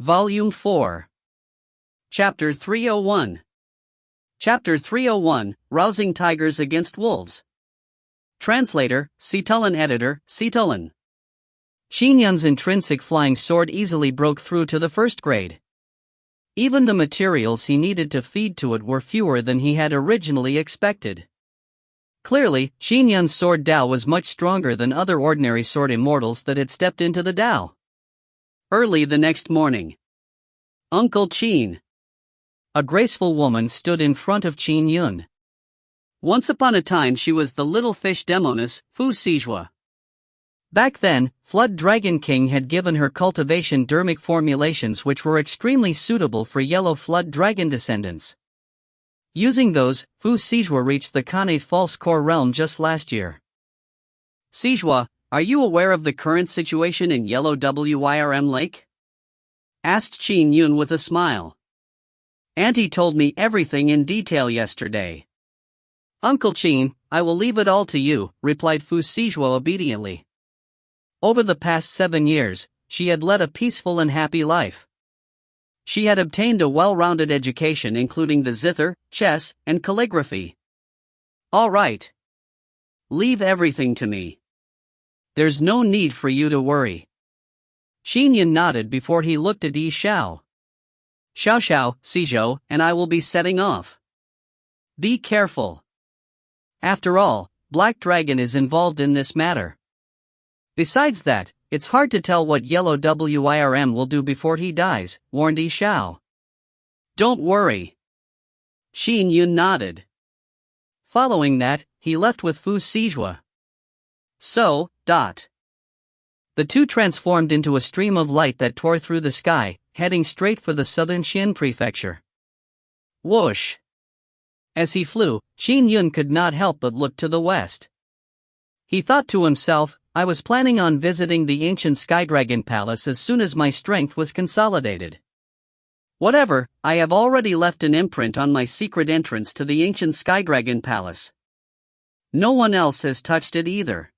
Volume 4. Chapter 301. Chapter 301, Rousing Tigers Against Wolves. Translator, Cetulin. Editor, Cetulin. Qin Yun's intrinsic flying sword easily broke through to the first grade. Even the materials he needed to feed to it were fewer than he had originally expected. Clearly, Qin Yun's sword Dao was much stronger than other ordinary sword immortals that had stepped into the Dao. Early the next morning, Uncle Qin, a graceful woman, stood in front of Qin Yun. Once upon a time she was the little fish demoness, Fu Sijua. Back then, Flood Dragon King had given her cultivation dermic formulations which were extremely suitable for yellow Flood Dragon descendants. Using those, Fu Sijua reached the Kane False Core realm just last year. Sijua, are you aware of the current situation in Yellow Wirm Lake? Asked Qin Yun with a smile. Auntie told me everything in detail yesterday. Uncle Qin, I will leave it all to you, replied Fu Sijua obediently. Over the past 7 years, she had led a peaceful and happy life. She had obtained a well-rounded education including the zither, chess, and calligraphy. All right. Leave everything to me. There's no need for you to worry. Qin Yun nodded before he looked at Xiao. Xiao, Xiao, and I will be setting off. Be careful. After all, Black Dragon is involved in this matter. Besides that, it's hard to tell what Yellow Wirm will do before he dies, warned Xiao. Don't worry. Qin Yun nodded. Following that, he left with Fu Sijua. The two transformed into a stream of light that tore through the sky, heading straight for the southern Xian prefecture. Whoosh! As he flew, Qin Yun could not help but look to the west. He thought to himself, I was planning on visiting the ancient Skydragon Palace as soon as my strength was consolidated. Whatever, I have already left an imprint on my secret entrance to the ancient Skydragon Palace. No one else has touched it either.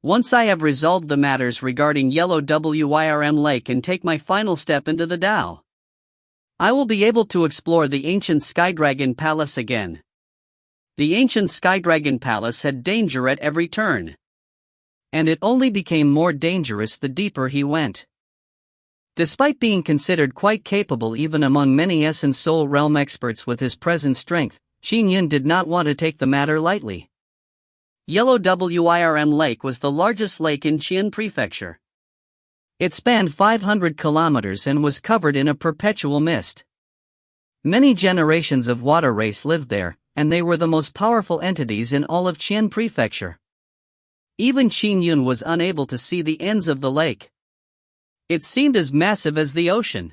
Once I have resolved the matters regarding Yellow Wirm Lake and take my final step into the Dao, I will be able to explore the ancient Skydragon Palace again. The ancient Skydragon Palace had danger at every turn. And it only became more dangerous the deeper he went. Despite being considered quite capable even among many Essence Soul Realm experts with his present strength, Qin Yun did not want to take the matter lightly. Yellow Wirm Lake was the largest lake in Xian Prefecture. It spanned 500 kilometers and was covered in a perpetual mist. Many generations of water race lived there, and they were the most powerful entities in all of Xian Prefecture. Even Qin Yun was unable to see the ends of the lake. It seemed as massive as the ocean.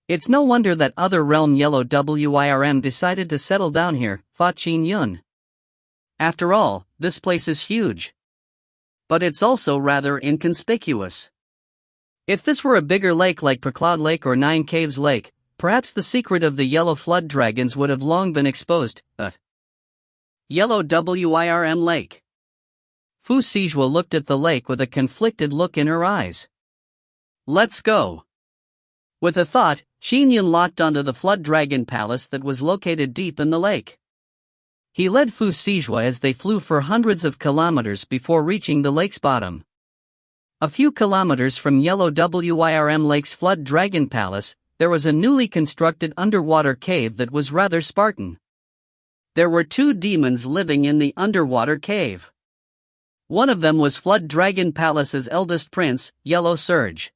It's no wonder that other realm Yellow Wirm decided to settle down here, thought Qin Yun. After all, this place is huge. But it's also rather inconspicuous. If this were a bigger lake like Precloud Lake or Nine Caves Lake, perhaps the secret of the yellow flood dragons would have long been exposed. Yellow Wirm Lake. Fu Sijua looked at the lake with a conflicted look in her eyes. Let's go. With a thought, Qin Yun locked onto the Flood Dragon Palace that was located deep in the lake. He led Fu Sijua as they flew for hundreds of kilometers before reaching the lake's bottom. A few kilometers from Yellow Wirm Lake's Flood Dragon Palace, there was a newly constructed underwater cave that was rather Spartan. There were 2 demons living in the underwater cave. One of them was Flood Dragon Palace's eldest prince, Yellow Surge.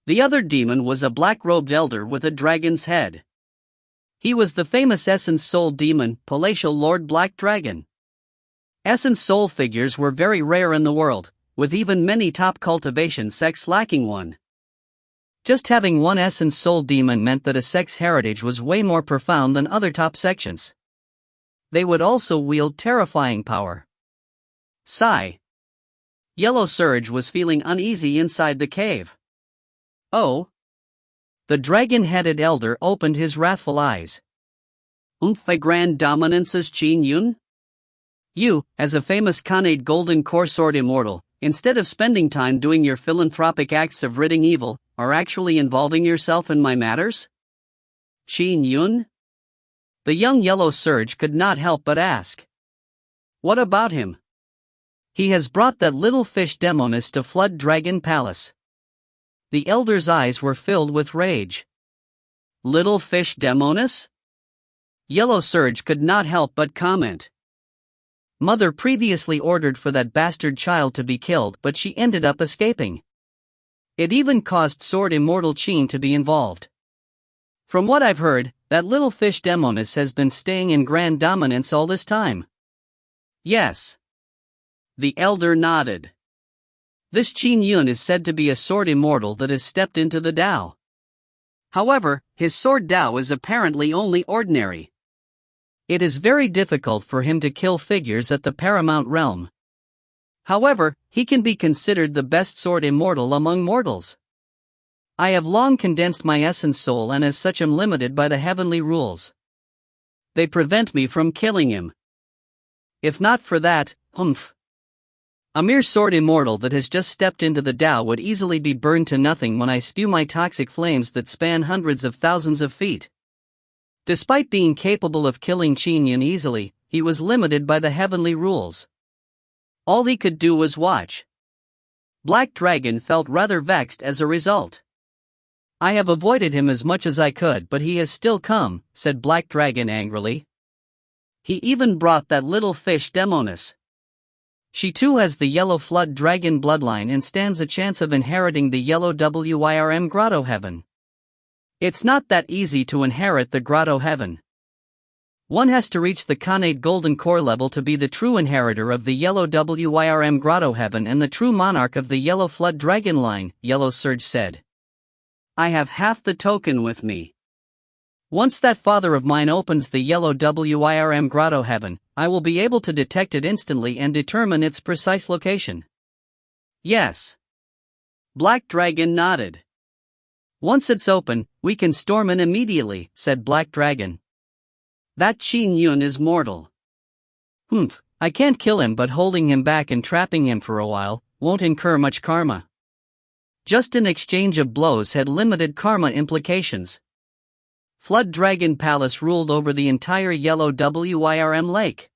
The other demon was a black-robed elder with a dragon's head. He was the famous Essence Soul demon, Palatial Lord Black Dragon. Essence Soul figures were very rare in the world, with even many top cultivation sects lacking one. Just having one Essence Soul demon meant that a sect's heritage was way more profound than other top sections. They would also wield terrifying power. Sigh. Yellow Surge was feeling uneasy inside the cave. Oh. The dragon-headed elder opened his wrathful eyes. My grand dominance is Qin Yun? You, as a famous Khanate Golden Core Sword Immortal, instead of spending time doing your philanthropic acts of ridding evil, are actually involving yourself in my matters? Qin Yun? The young yellow surge could not help but ask. What about him? He has brought that little fish demoness to Flood Dragon Palace. The elder's eyes were filled with rage. Little fish demoness? Yellow Surge could not help but comment. Mother previously ordered for that bastard child to be killed, but she ended up escaping. It even caused Sword Immortal Qin to be involved. From what I've heard, that little fish demoness has been staying in Grand Dominance all this time. Yes. The elder nodded. This Qin Yun is said to be a sword immortal that has stepped into the Tao. However, his sword Tao is apparently only ordinary. It is very difficult for him to kill figures at the paramount realm. However, he can be considered the best sword immortal among mortals. I have long condensed my essence soul and as such am limited by the heavenly rules. They prevent me from killing him. If not for that, humph. A mere sword immortal that has just stepped into the Tao would easily be burned to nothing when I spew my toxic flames that span hundreds of thousands of feet. Despite being capable of killing Qin Yun easily, he was limited by the heavenly rules. All he could do was watch. Black Dragon felt rather vexed as a result. I have avoided him as much as I could, but he has still come, said Black Dragon angrily. He even brought that little fish demoness. She too has the yellow flood dragon bloodline and stands a chance of inheriting the yellow Wyrm grotto heaven. It's not that easy to inherit the grotto heaven. One has to reach the Khanate golden core level to be the true inheritor of the yellow Wyrm grotto heaven and the true monarch of the yellow flood dragon line, Yellow Surge said. I have half the token with me. Once that father of mine opens the yellow Wyrm grotto heaven, I will be able to detect it instantly and determine its precise location. Yes. Black Dragon nodded. Once it's open, we can storm in immediately, said Black Dragon. That Qin Yun is mortal. Humph, I can't kill him, but holding him back and trapping him for a while won't incur much karma. Just an exchange of blows had limited karma implications. Flood Dragon Palace ruled over the entire yellow Wyrm lake.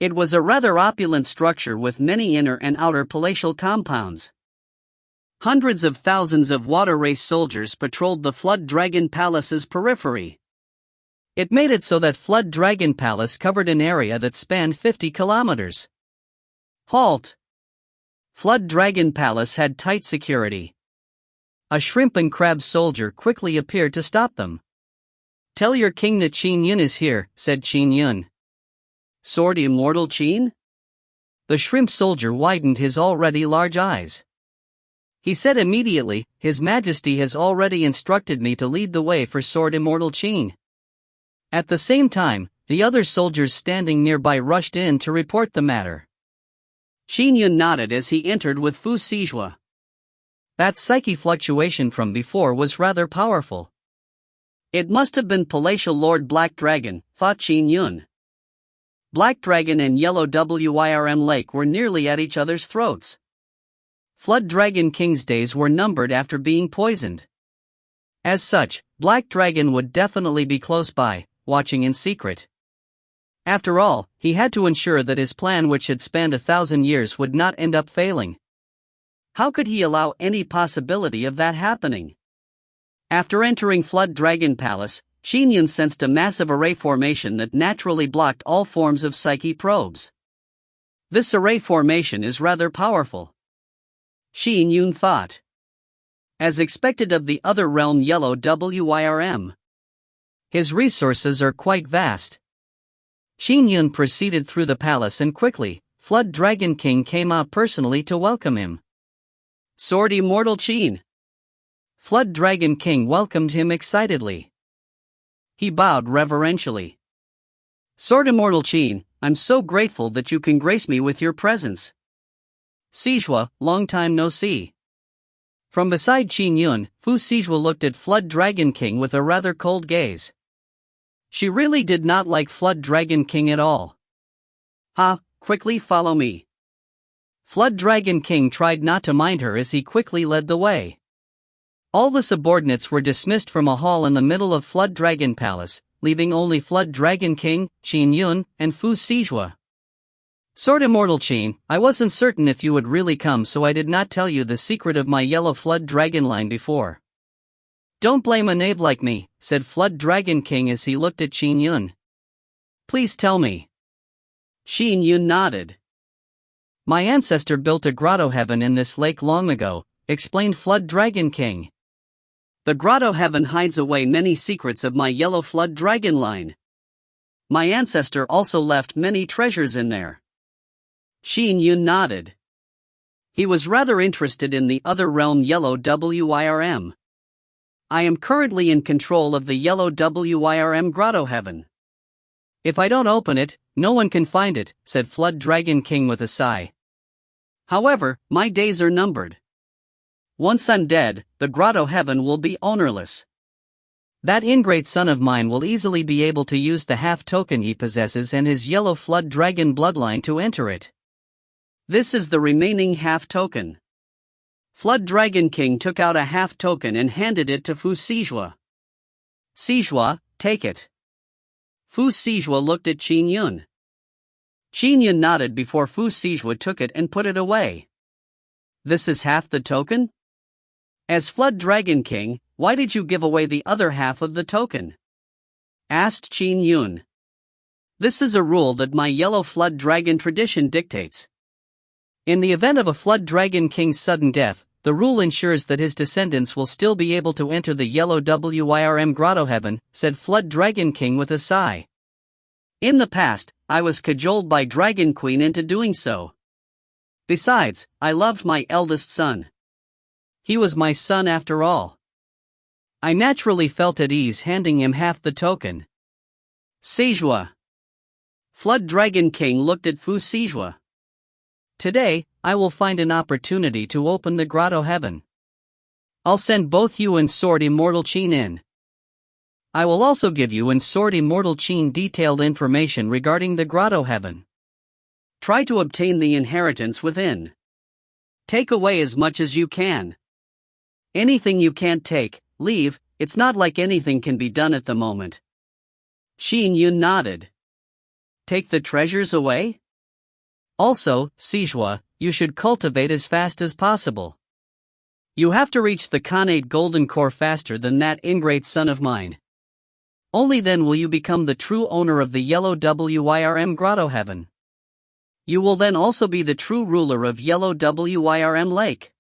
It was a rather opulent structure with many inner and outer palatial compounds. Hundreds of thousands of water race soldiers patrolled the Flood Dragon Palace's periphery. It made it so that Flood Dragon Palace covered an area that spanned 50 kilometers. Halt! Flood Dragon Palace had tight security. A shrimp and crab soldier quickly appeared to stop them. Tell your king that Qin Yun is here, said Qin Yun. Sword Immortal Qin? The shrimp soldier widened his already large eyes. He said immediately, His Majesty has already instructed me to lead the way for Sword Immortal Qin. At the same time, the other soldiers standing nearby rushed in to report the matter. Qin Yun nodded as he entered with Fu Sijua. That psyche fluctuation from before was rather powerful. It must have been Palatial Lord Black Dragon, thought Qin Yun. Black Dragon and Yellow Wyrm Lake were nearly at each other's throats. Flood Dragon King's days were numbered after being poisoned. As such, Black Dragon would definitely be close by, watching in secret. After all, he had to ensure that his plan, which had spanned 1,000 years, would not end up failing. How could he allow any possibility of that happening? After entering Flood Dragon Palace, Qin Yun sensed a massive array formation that naturally blocked all forms of psyche probes. This array formation is rather powerful. Qin Yun thought. As expected of the other realm yellow Wyrm. His resources are quite vast. Qin Yun proceeded through the palace and quickly, Flood Dragon King came out personally to welcome him. Sword Immortal Qin. Flood Dragon King welcomed him excitedly. He bowed reverentially. Sword Immortal Qin, I'm so grateful that you can grace me with your presence. Sijua, long time no see. From beside Qin Yun, Fu Sijua looked at Flood Dragon King with a rather cold gaze. She really did not like Flood Dragon King at all. Quickly follow me. Flood Dragon King tried not to mind her as he quickly led the way. All the subordinates were dismissed from a hall in the middle of Flood Dragon Palace, leaving only Flood Dragon King, Qin Yun, and Fu Sijua. Sword Immortal Qin, I wasn't certain if you would really come, so I did not tell you the secret of my yellow Flood Dragon line before. Don't blame a knave like me, said Flood Dragon King as he looked at Qin Yun. Please tell me. Qin Yun nodded. My ancestor built a grotto heaven in this lake long ago, explained Flood Dragon King. The grotto heaven hides away many secrets of my yellow Flood Dragon line. My ancestor also left many treasures in there. Qin Yun nodded. He was rather interested in the other realm Yellow Wyrm. I am currently in control of the Yellow Wyrm grotto heaven. If I don't open it, no one can find it, said Flood Dragon King with a sigh. However, my days are numbered. Once I'm dead, the grotto heaven will be ownerless. That ingrate son of mine will easily be able to use the half token he possesses and his yellow Flood Dragon bloodline to enter it. This is the remaining half token. Flood Dragon King took out a half token and handed it to Fu Sijua. Sijua, take it. Fu Sijua looked at Qin Yun. Qin Yun nodded before Fu Sijua took it and put it away. This is half the token? As Flood Dragon King, why did you give away the other half of the token? Asked Qin Yun. This is a rule that my yellow Flood Dragon tradition dictates. In the event of a Flood Dragon King's sudden death, the rule ensures that his descendants will still be able to enter the Yellow Wyrm grotto heaven, said Flood Dragon King with a sigh. In the past, I was cajoled by Dragon Queen into doing so. Besides, I loved my eldest son. He was my son after all. I naturally felt at ease handing him half the token. Sijua. Flood Dragon King looked at Fu Sijua. Today, I will find an opportunity to open the grotto heaven. I'll send both you and Sword Immortal Qin in. I will also give you and Sword Immortal Qin detailed information regarding the grotto heaven. Try to obtain the inheritance within. Take away as much as you can. Anything you can't take, leave. It's not like anything can be done at the moment. Qin Yun nodded. Take the treasures away? Also, Sijua, you should cultivate as fast as possible. You have to reach the Khanate Golden Core faster than that ingrate son of mine. Only then will you become the true owner of the Yellow Wyrm grotto heaven. You will then also be the true ruler of Yellow Wyrm Lake,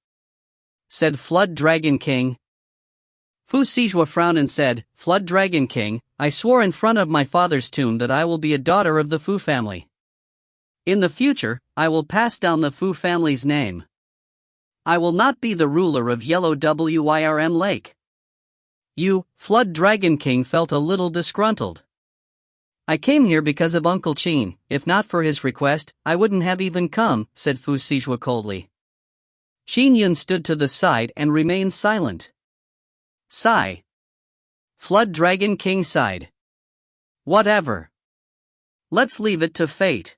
said Flood Dragon King. Fu Sijua frowned and said, Flood Dragon King, I swore in front of my father's tomb that I will be a daughter of the Fu family. In the future, I will pass down the Fu family's name. I will not be the ruler of Yellow Wyrm Lake. You, Flood Dragon King, felt a little disgruntled. I came here because of Uncle Qin. If not for his request, I wouldn't have even come, said Fu Sijua coldly. Qin Yun stood to the side and remained silent. Sigh. Flood Dragon King sighed. Whatever. Let's leave it to fate.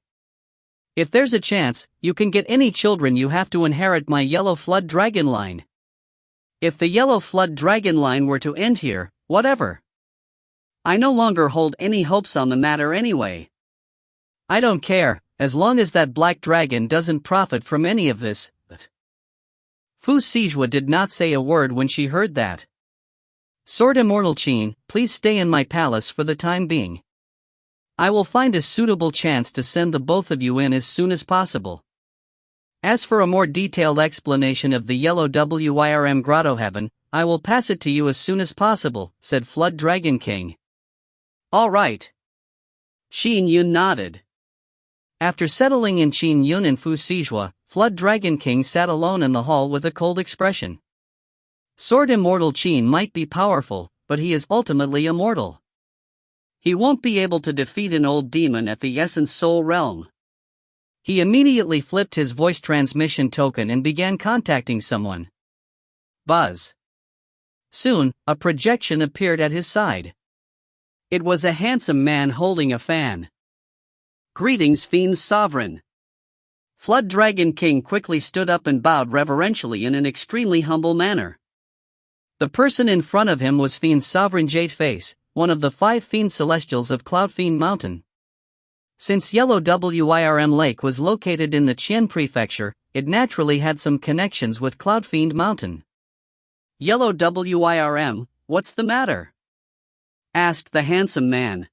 If there's a chance, you can get any children, you have to inherit my yellow Flood Dragon line. If the yellow Flood Dragon line were to end here, whatever. I no longer hold any hopes on the matter anyway. I don't care, as long as that black dragon doesn't profit from any of this. Fu Sijua did not say a word when she heard that. Sword Immortal Qin, please stay in my palace for the time being. I will find a suitable chance to send the both of you in as soon as possible. As for a more detailed explanation of the Yellow Wyrm grotto heaven, I will pass it to you as soon as possible, said Flood Dragon King. All right. Qin Yun nodded. After settling in Qin Yun and Fu Sijua, Flood Dragon King sat alone in the hall with a cold expression. Sword Immortal Qin might be powerful, but he is ultimately immortal. He won't be able to defeat an old demon at the Essence Soul realm. He immediately flipped his voice transmission token and began contacting someone. Buzz. Soon, a projection appeared at his side. It was a handsome man holding a fan. Greetings, Fiend's Sovereign. Flood Dragon King quickly stood up and bowed reverentially in an extremely humble manner. The person in front of him was Fiend's sovereign Jadeface, one of the 5 Fiend Celestials of Cloud Fiend Mountain. Since Yellow Wirm Lake was located in the Qian Prefecture, it naturally had some connections with Cloud Fiend Mountain. "Yellow Wirm, what's the matter?" asked the handsome man.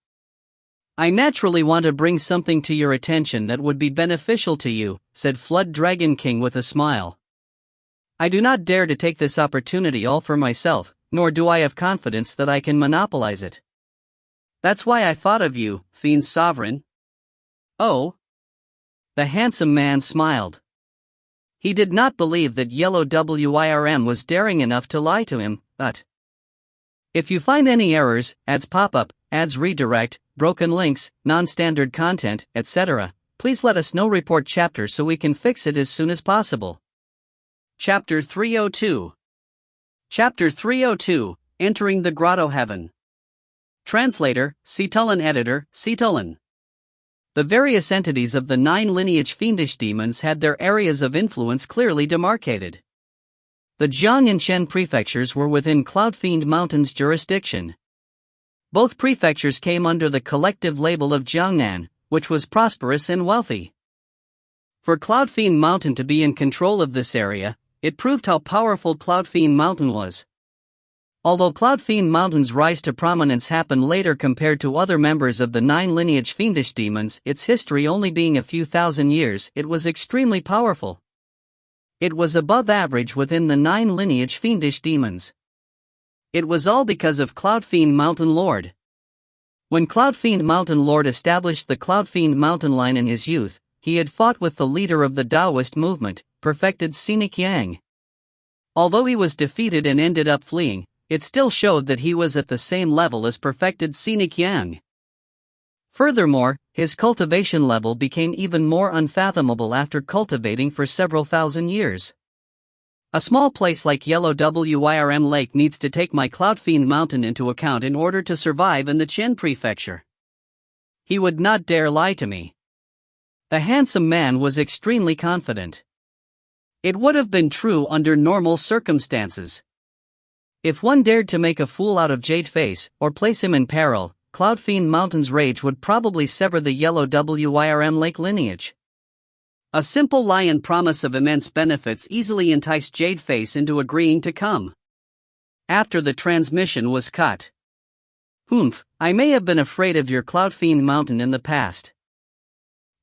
"I naturally want to bring something to your attention that would be beneficial to you," said Flood Dragon King with a smile. "I do not dare to take this opportunity all for myself, nor do I have confidence that I can monopolize it. That's why I thought of you, Fiend Sovereign." "Oh?" The handsome man smiled. He did not believe that Yellow Wirm was daring enough to lie to him, but if you find any errors, ads pop-up, ads redirect, broken links, non-standard content, etc., please let us know. Report chapter so we can fix it as soon as possible. Chapter 302. Chapter 302, Entering the Grotto Heaven. Translator, Cetulin. Editor, Cetulin. The various entities of the 9 lineage fiendish demons had their areas of influence clearly demarcated. The Jiang and Shen prefectures were within Cloud Fiend Mountain's jurisdiction. Both prefectures came under the collective label of Jiangnan, which was prosperous and wealthy. For Cloud Fiend Mountain to be in control of this area, it proved how powerful Cloud Fiend Mountain was. Although Cloud Fiend Mountain's rise to prominence happened later compared to other members of the 9 lineage fiendish demons, its history only being a few thousand years, it was extremely powerful. It was above average within the 9 lineage fiendish demons. It was all because of Cloud Fiend Mountain Lord. When Cloud Fiend Mountain Lord established the Cloud Fiend Mountain line in his youth, he had fought with the leader of the Taoist movement, perfected Scenic Yang. Although he was defeated and ended up fleeing, it still showed that he was at the same level as perfected Scenic Yang. Furthermore, his cultivation level became even more unfathomable after cultivating for several thousand years. A small place like Yellow Wirm Lake needs to take my Cloud Fiend Mountain into account in order to survive in the Qian Prefecture. He would not dare lie to me. The handsome man was extremely confident. It would have been true under normal circumstances. If one dared to make a fool out of Jadeface, or place him in peril, Cloud Fiend Mountain's rage would probably sever the Yellow Wirm Lake lineage. A simple lie and promise of immense benefits easily enticed Jadeface into agreeing to come. After the transmission was cut. "Humph, I may have been afraid of your Cloud Fiend Mountain in the past.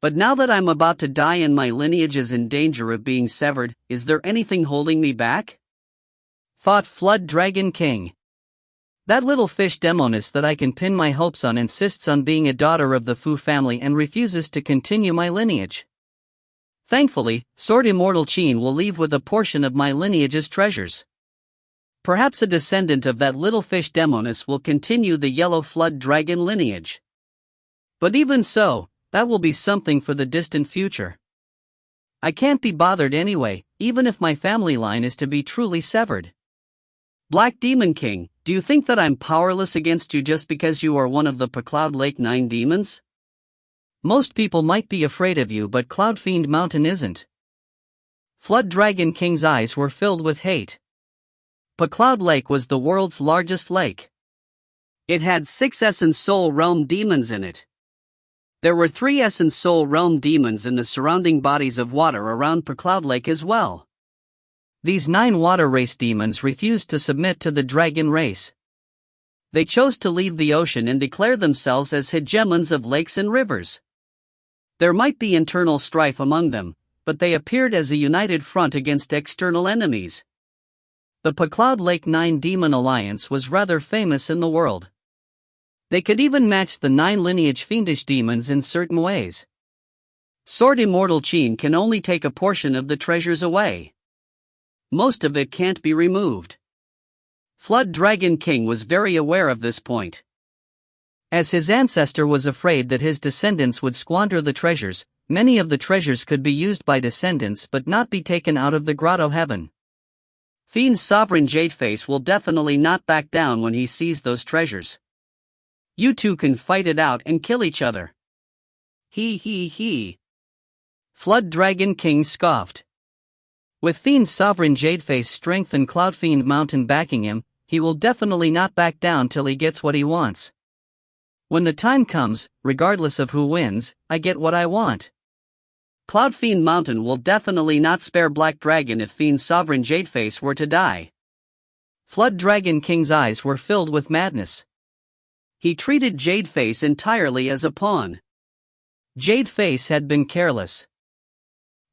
But now that I'm about to die and my lineage is in danger of being severed, is there anything holding me back?" thought Flood Dragon King. That little fish demoness that I can pin my hopes on insists on being a daughter of the Fu family and refuses to continue my lineage. Thankfully, Sword Immortal Qin will leave with a portion of my lineage's treasures. Perhaps a descendant of that little fish demoness will continue the Yellow Flood Dragon lineage. But even so, that will be something for the distant future. I can't be bothered anyway, even if my family line is to be truly severed. Black Demon King, do you think that I'm powerless against you just because you are one of the Cloud Lake 9 demons? Most people might be afraid of you, but Cloud Fiend Mountain isn't. Flood Dragon King's eyes were filled with hate. Cloud Lake was the world's largest lake. It had 6 Essence Soul Realm demons in it. There were 3 Essence Soul Realm demons in the surrounding bodies of water around Cloud Lake as well. These 9 water race demons refused to submit to the dragon race. They chose to leave the ocean and declare themselves as hegemons of lakes and rivers. There might be internal strife among them, but they appeared as a united front against external enemies. The Cloud Lake 9 Demon Alliance was rather famous in the world. They could even match the 9 lineage fiendish demons in certain ways. Sword Immortal Qin can only take a portion of the treasures away. Most of it can't be removed. Flood Dragon King was very aware of this point. As his ancestor was afraid that his descendants would squander the treasures, many of the treasures could be used by descendants but not be taken out of the Grotto Heaven. Fiend's sovereign Jadeface will definitely not back down when he sees those treasures. You two can fight it out and kill each other. He. Flood Dragon King scoffed. With Fiend's sovereign Jadeface strength and Cloud Fiend Mountain backing him, he will definitely not back down till he gets what he wants. When the time comes, regardless of who wins, I get what I want. Cloud Fiend Mountain will definitely not spare Black Dragon if Fiend Sovereign Jadeface were to die. Flood Dragon King's eyes were filled with madness. He treated Jadeface entirely as a pawn. Jadeface had been careless.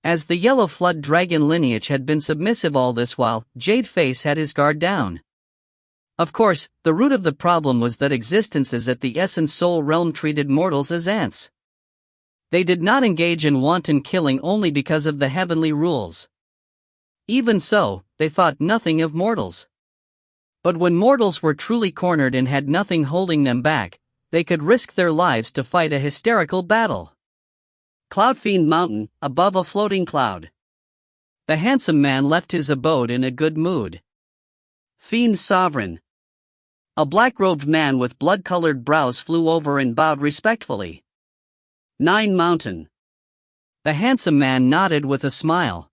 As the Yellow Flood Dragon lineage had been submissive all this while, Jadeface had his guard down. Of course, the root of the problem was that existences at the Essence Soul realm treated mortals as ants. They did not engage in wanton killing only because of the heavenly rules. Even so, they thought nothing of mortals. But when mortals were truly cornered and had nothing holding them back, they could risk their lives to fight a hysterical battle. Cloud Fiend Mountain, above a floating cloud. The handsome man left his abode in a good mood. Fiend Sovereign. A black-robed man with blood-colored brows flew over and bowed respectfully. 9 Mountain. The handsome man nodded with a smile.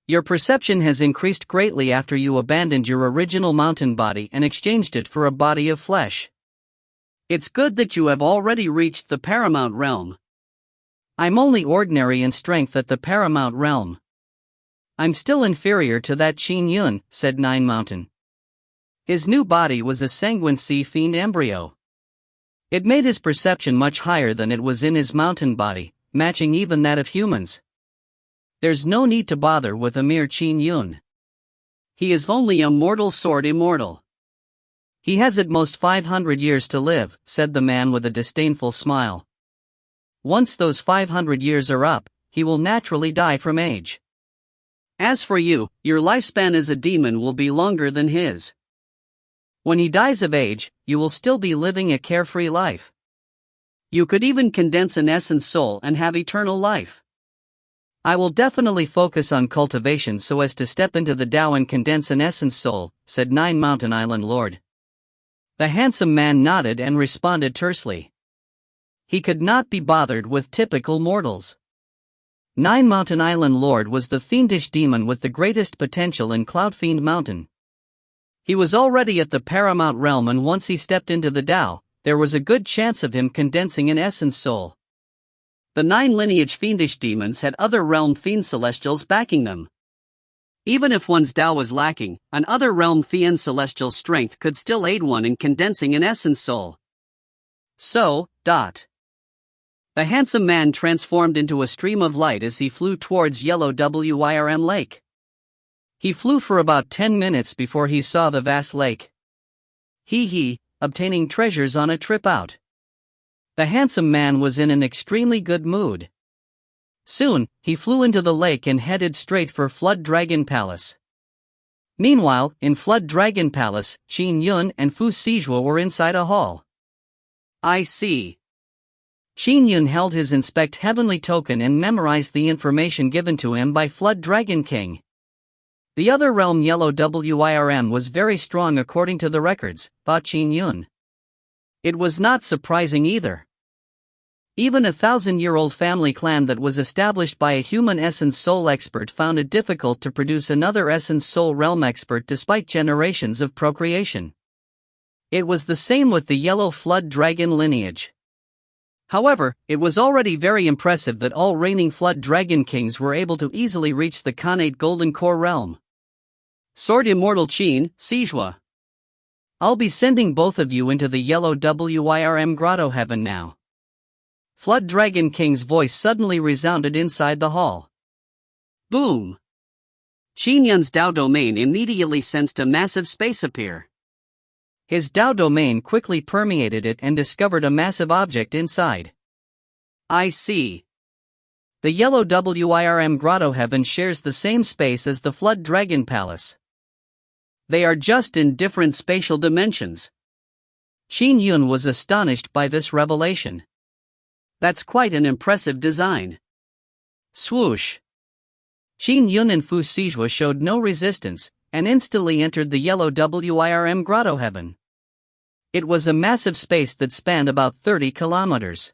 Your perception has increased greatly after you abandoned your original mountain body and exchanged it for a body of flesh. It's good that you have already reached the Paramount Realm. I'm only ordinary in strength at the Paramount Realm. I'm still inferior to that Qin Yun, said 9 Mountain. His new body was a sanguine sea fiend embryo. It made his perception much higher than it was in his mountain body, matching even that of humans. There's no need to bother with a mere Qin Yun. He is only a mortal sword immortal. He has at most 500 years to live, said the man with a disdainful smile. Once those 500 years are up, he will naturally die from age. As for you, your lifespan as a demon will be longer than his. When he dies of age, you will still be living a carefree life. You could even condense an essence soul and have eternal life. I will definitely focus on cultivation so as to step into the Tao and condense an essence soul, said 9 Mountain Island Lord. The handsome man nodded and responded tersely. He could not be bothered with typical mortals. 9 Mountain Island Lord was the fiendish demon with the greatest potential in Cloud Fiend Mountain. He was already at the Paramount Realm, and once he stepped into the Tao, there was a good chance of him condensing an essence soul. The 9 lineage fiendish demons had other realm fiend celestials backing them. Even if one's Tao was lacking, an other realm fiend celestial strength could still aid one in condensing an essence soul. So, The handsome man transformed into a stream of light as he flew towards Yellow Wirm Lake. He flew for about 10 minutes before he saw the vast lake. Obtaining treasures on a trip out. The handsome man was in an extremely good mood. Soon, he flew into the lake and headed straight for Flood Dragon Palace. Meanwhile, in Flood Dragon Palace, Qin Yun and Fu Sijua were inside a hall. I see. Qin Yun held his Inspect Heavenly token and memorized the information given to him by Flood Dragon King. The other realm Yellow Wirm was very strong according to the records, thought Qin Yun. It was not surprising either. Even a 1,000-year-old family clan that was established by a human essence soul expert found it difficult to produce another essence soul realm expert despite generations of procreation. It was the same with the Yellow Flood Dragon lineage. However, it was already very impressive that all reigning Flood Dragon Kings were able to easily reach the Khanate Golden Core realm. Sword Immortal Qin, Sijua. I'll be sending both of you into the Yellow Wirm Grotto Heaven now. Flood Dragon King's voice suddenly resounded inside the hall. Boom! Qin Yun's Tao domain immediately sensed a massive space appear. His Tao domain quickly permeated it and discovered a massive object inside. I see. The Yellow Wirm Grotto Heaven shares the same space as the Flood Dragon Palace. They are just in different spatial dimensions. Qin Yun was astonished by this revelation. That's quite an impressive design. Swoosh! Qin Yun and Fu Sijua showed no resistance, and instantly entered the Yellow Wirm Grotto Heaven. It was a massive space that spanned about 30 kilometers.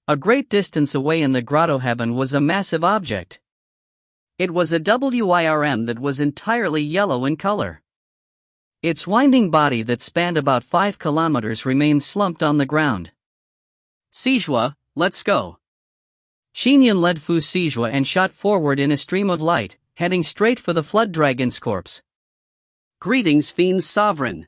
A great distance away in the Grotto Heaven was a massive object. It was a WIRM that was entirely yellow in color. Its winding body that spanned about 5 kilometers remained slumped on the ground. "Sijua, let's go." Qin Yun led Fu Sijua and shot forward in a stream of light, heading straight for the Flood Dragon's corpse. "Greetings, Fiend's Sovereign."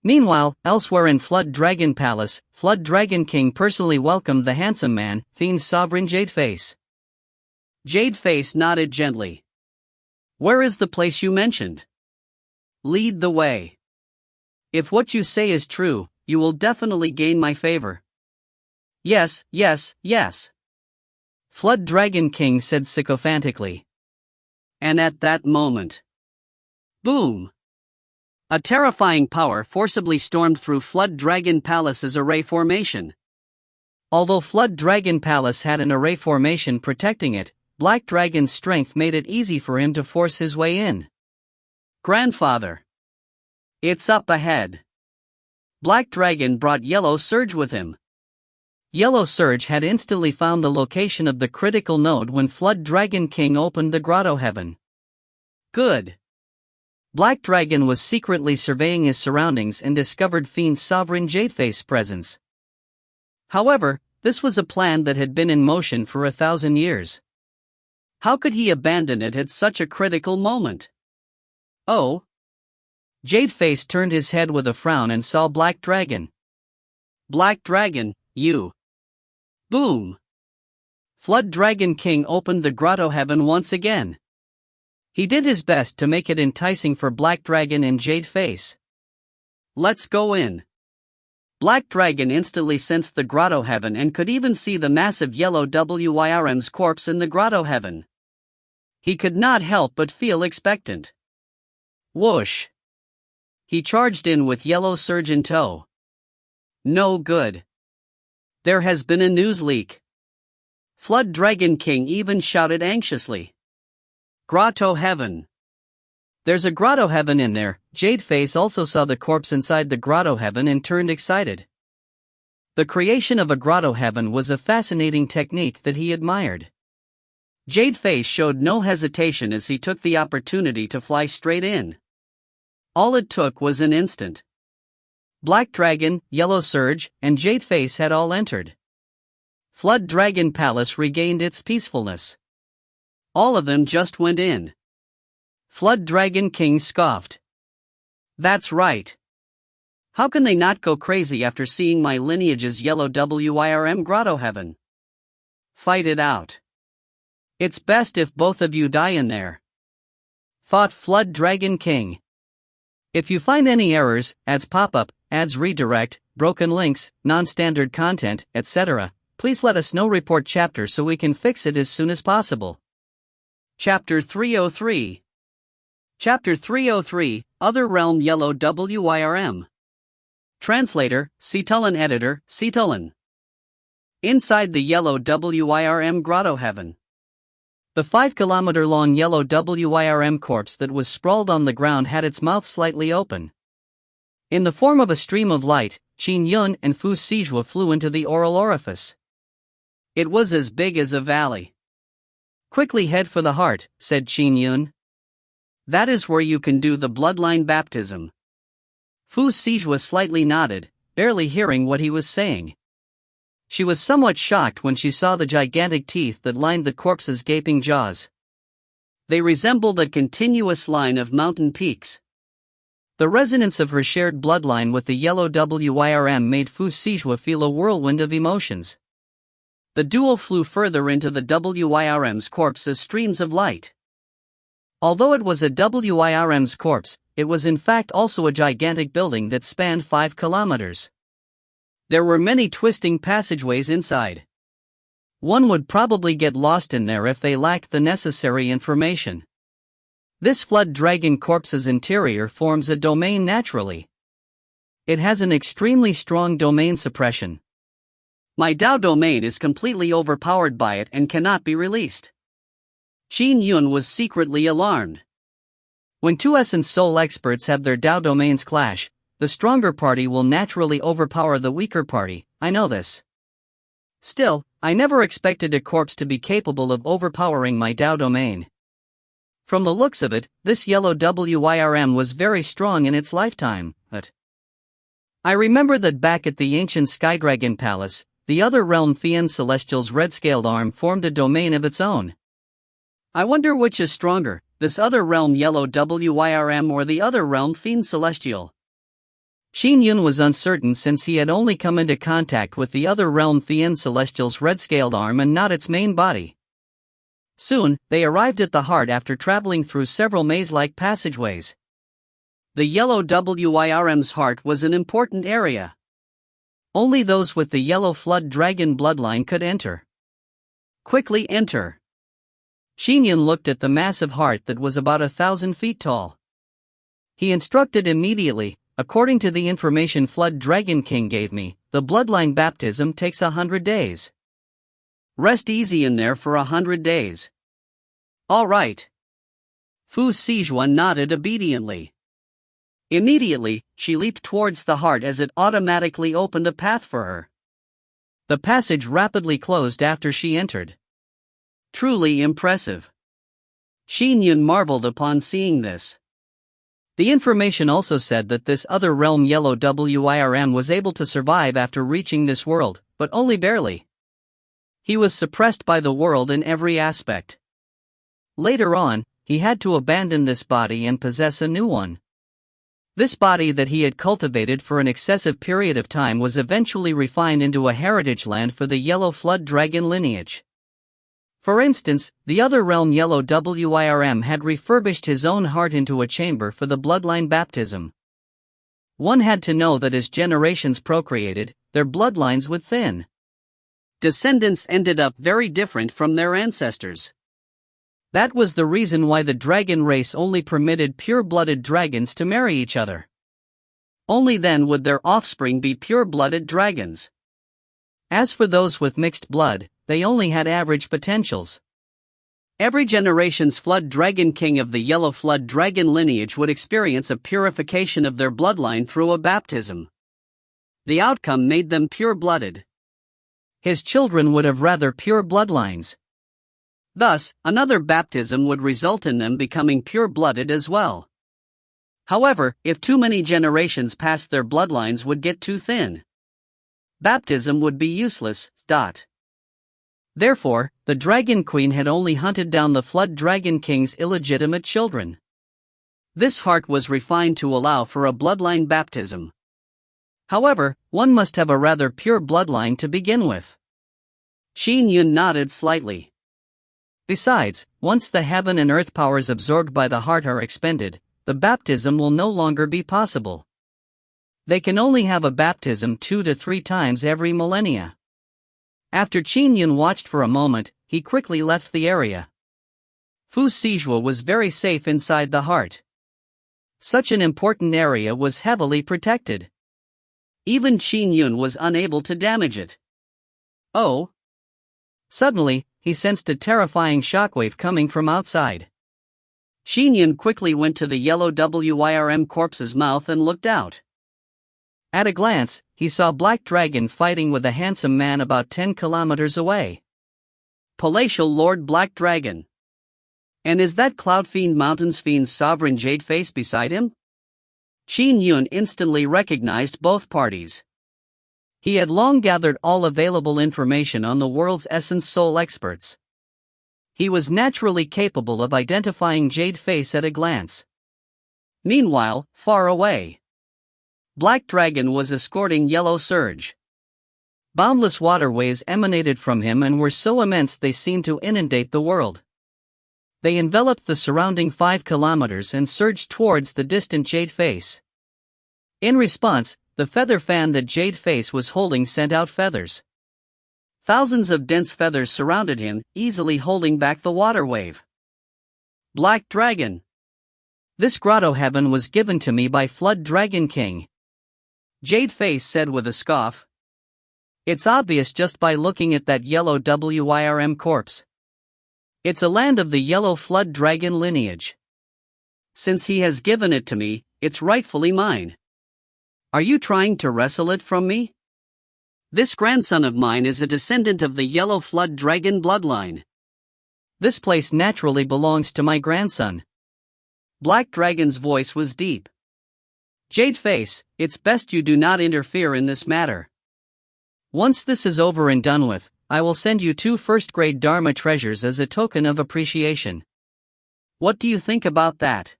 Meanwhile, elsewhere in Flood Dragon Palace, Flood Dragon King personally welcomed the handsome man, Fiend's Sovereign Jadeface. Jadeface nodded gently. "Where is the place you mentioned? Lead the way. If what you say is true, you will definitely gain my favor." "Yes, yes, yes," Flood Dragon King said sycophantically. And at that moment, boom! A terrifying power forcibly stormed through Flood Dragon Palace's array formation. Although Flood Dragon Palace had an array formation protecting it, Black Dragon's strength made it easy for him to force his way in. "Grandfather, it's up ahead." Black Dragon brought Yellow Surge with him. Yellow Surge had instantly found the location of the critical node when Flood Dragon King opened the grotto heaven. Good. Black Dragon was secretly surveying his surroundings and discovered Fiend's Sovereign Jadeface's presence. However, this was a plan that had been in motion for 1,000 years. How could he abandon it at such a critical moment? "Oh." Jadeface turned his head with a frown and saw Black Dragon. "Black Dragon, you." Boom! Flood Dragon King opened the grotto heaven once again. He did his best to make it enticing for Black Dragon and Jadeface. "Let's go in." Black Dragon instantly sensed the grotto heaven and could even see the massive yellow Wyrm's corpse in the grotto heaven. He could not help but feel expectant. Whoosh! He charged in with Yellow Surge in tow. No good. There has been a news leak. Flood Dragon King even shouted anxiously. "Grotto heaven. There's a grotto heaven in there." Jadeface also saw the corpse inside the grotto heaven and turned excited. The creation of a grotto heaven was a fascinating technique that he admired. Jadeface showed no hesitation as he took the opportunity to fly straight in. All it took was an instant. Black Dragon, Yellow Surge, and Jadeface had all entered. Flood Dragon Palace regained its peacefulness. All of them just went in. Flood Dragon King scoffed. "That's right. How can they not go crazy after seeing my lineage's yellow Wyrm grotto heaven? Fight it out. It's best if both of you die in there," thought Flood Dragon King. If you find any errors, ads pop up, ads redirect, broken links, non-standard content, etc., please let us know. Report chapter so we can fix it as soon as possible. Chapter 303. Chapter 303, Other Realm Yellow Wyrm. Translator, Cetulin. Editor, Cetulin. Inside the yellow Wyrm grotto heaven. The 5-kilometer-long yellow Wyrm corpse that was sprawled on the ground had its mouth slightly open. In the form of a stream of light, Qin Yun and Fu Sijua flew into the oral orifice. It was as big as a valley. "Quickly head for the heart," said Qin Yun. "That is where you can do the bloodline baptism." Fu Sijua slightly nodded, barely hearing what he was saying. She was somewhat shocked when she saw the gigantic teeth that lined the corpse's gaping jaws. They resembled a continuous line of mountain peaks. The resonance of her shared bloodline with the yellow Wyrm made Fu Sijua feel a whirlwind of emotions. The duo flew further into the Wyrm's corpse as streams of light. Although it was a Wyrm's corpse, it was in fact also a gigantic building that spanned 5 kilometers. There were many twisting passageways inside. One would probably get lost in there if they lacked the necessary information. This Flood Dragon corpse's interior forms a domain naturally. It has an extremely strong domain suppression. My Dao domain is completely overpowered by it and cannot be released. Qin Yun was secretly alarmed. When two essence soul experts have their Dao domains clash, the stronger party will naturally overpower the weaker party. I know this. Still, I never expected a corpse to be capable of overpowering my Dao domain. From the looks of it, this yellow wyrm was very strong in its lifetime, but I remember that back at the ancient Skydragon Palace, the other realm Fiend Celestial's red-scaled arm formed a domain of its own. I wonder which is stronger, this other realm yellow wyrm or the other realm Fiend Celestial. Qin Yun was uncertain since he had only come into contact with the other realm Fiend Celestial's red-scaled arm and not its main body. Soon, they arrived at the heart after traveling through several maze-like passageways. The yellow wyrm's heart was an important area. Only those with the yellow flood dragon bloodline could enter. Quickly enter. Qin Yun looked at the massive heart that was about 1,000 feet tall. He instructed immediately. According to the information Flood Dragon King gave me, the bloodline baptism takes 100 days. Rest easy in there for 100 days. All right. Fu Sijua nodded obediently. Immediately, she leaped towards the heart as it automatically opened a path for her. The passage rapidly closed after she entered. Truly impressive. Qin Yun marveled upon seeing this. The information also said that this other realm yellow wyrm was able to survive after reaching this world, but only barely. He was suppressed by the world in every aspect. Later on, he had to abandon this body and possess a new one. This body that he had cultivated for an excessive period of time was eventually refined into a heritage land for the yellow flood dragon lineage. For instance, the other realm yellow wyrm had refurbished his own heart into a chamber for the bloodline baptism. One had to know that as generations procreated, their bloodlines would thin. Descendants ended up very different from their ancestors. That was the reason why the dragon race only permitted pure-blooded dragons to marry each other. Only then would their offspring be pure-blooded dragons. As for those with mixed blood, they only had average potentials. Every generation's Flood Dragon King of the Yellow Flood Dragon lineage would experience a purification of their bloodline through a baptism. The outcome made them pure-blooded. His children would have rather pure bloodlines. Thus, another baptism would result in them becoming pure-blooded as well. However, if too many generations passed, their bloodlines would get too thin. Baptism would be useless. Therefore, the Dragon Queen had only hunted down the Flood Dragon King's illegitimate children. This heart was refined to allow for a bloodline baptism. However, one must have a rather pure bloodline to begin with. Qin Yun nodded slightly. Besides, once the heaven and earth powers absorbed by the heart are expended, the baptism will no longer be possible. They can only have a baptism 2 to 3 times every millennia. After Qin Yun watched for a moment, he quickly left the area. Fu Sijua was very safe inside the heart. Such an important area was heavily protected. Even Qin Yun was unable to damage it. Oh! Suddenly, he sensed a terrifying shockwave coming from outside. Qin Yun quickly went to the yellow wyrm corpse's mouth and looked out. At a glance, he saw Black Dragon fighting with a handsome man about 10 kilometers away. Palatial Lord Black Dragon. And is that Cloud Fiend Mountain's Fiend's sovereign Jade Face beside him? Qin Yun instantly recognized both parties. He had long gathered all available information on the world's essence soul experts. He was naturally capable of identifying Jade Face at a glance. Meanwhile, far away, Black Dragon was escorting Yellow Surge. Boundless water waves emanated from him and were so immense they seemed to inundate the world. They enveloped the surrounding 5 kilometers and surged towards the distant Jade Face. In response, the feather fan that Jade Face was holding sent out feathers. Thousands of dense feathers surrounded him, easily holding back the water wave. Black Dragon. This grotto heaven was given to me by Flood Dragon King. Jade Face said with a scoff. It's obvious just by looking at that yellow wyrm corpse. It's a land of the yellow flood dragon lineage. Since he has given it to me, it's rightfully mine. Are you trying to wrestle it from me? This grandson of mine is a descendant of the yellow flood dragon bloodline. This place naturally belongs to my grandson. Black Dragon's voice was deep. Jade Face, it's best you do not interfere in this matter. Once this is over and done with, I will send you 2 first-grade Dharma treasures as a token of appreciation. What do you think about that?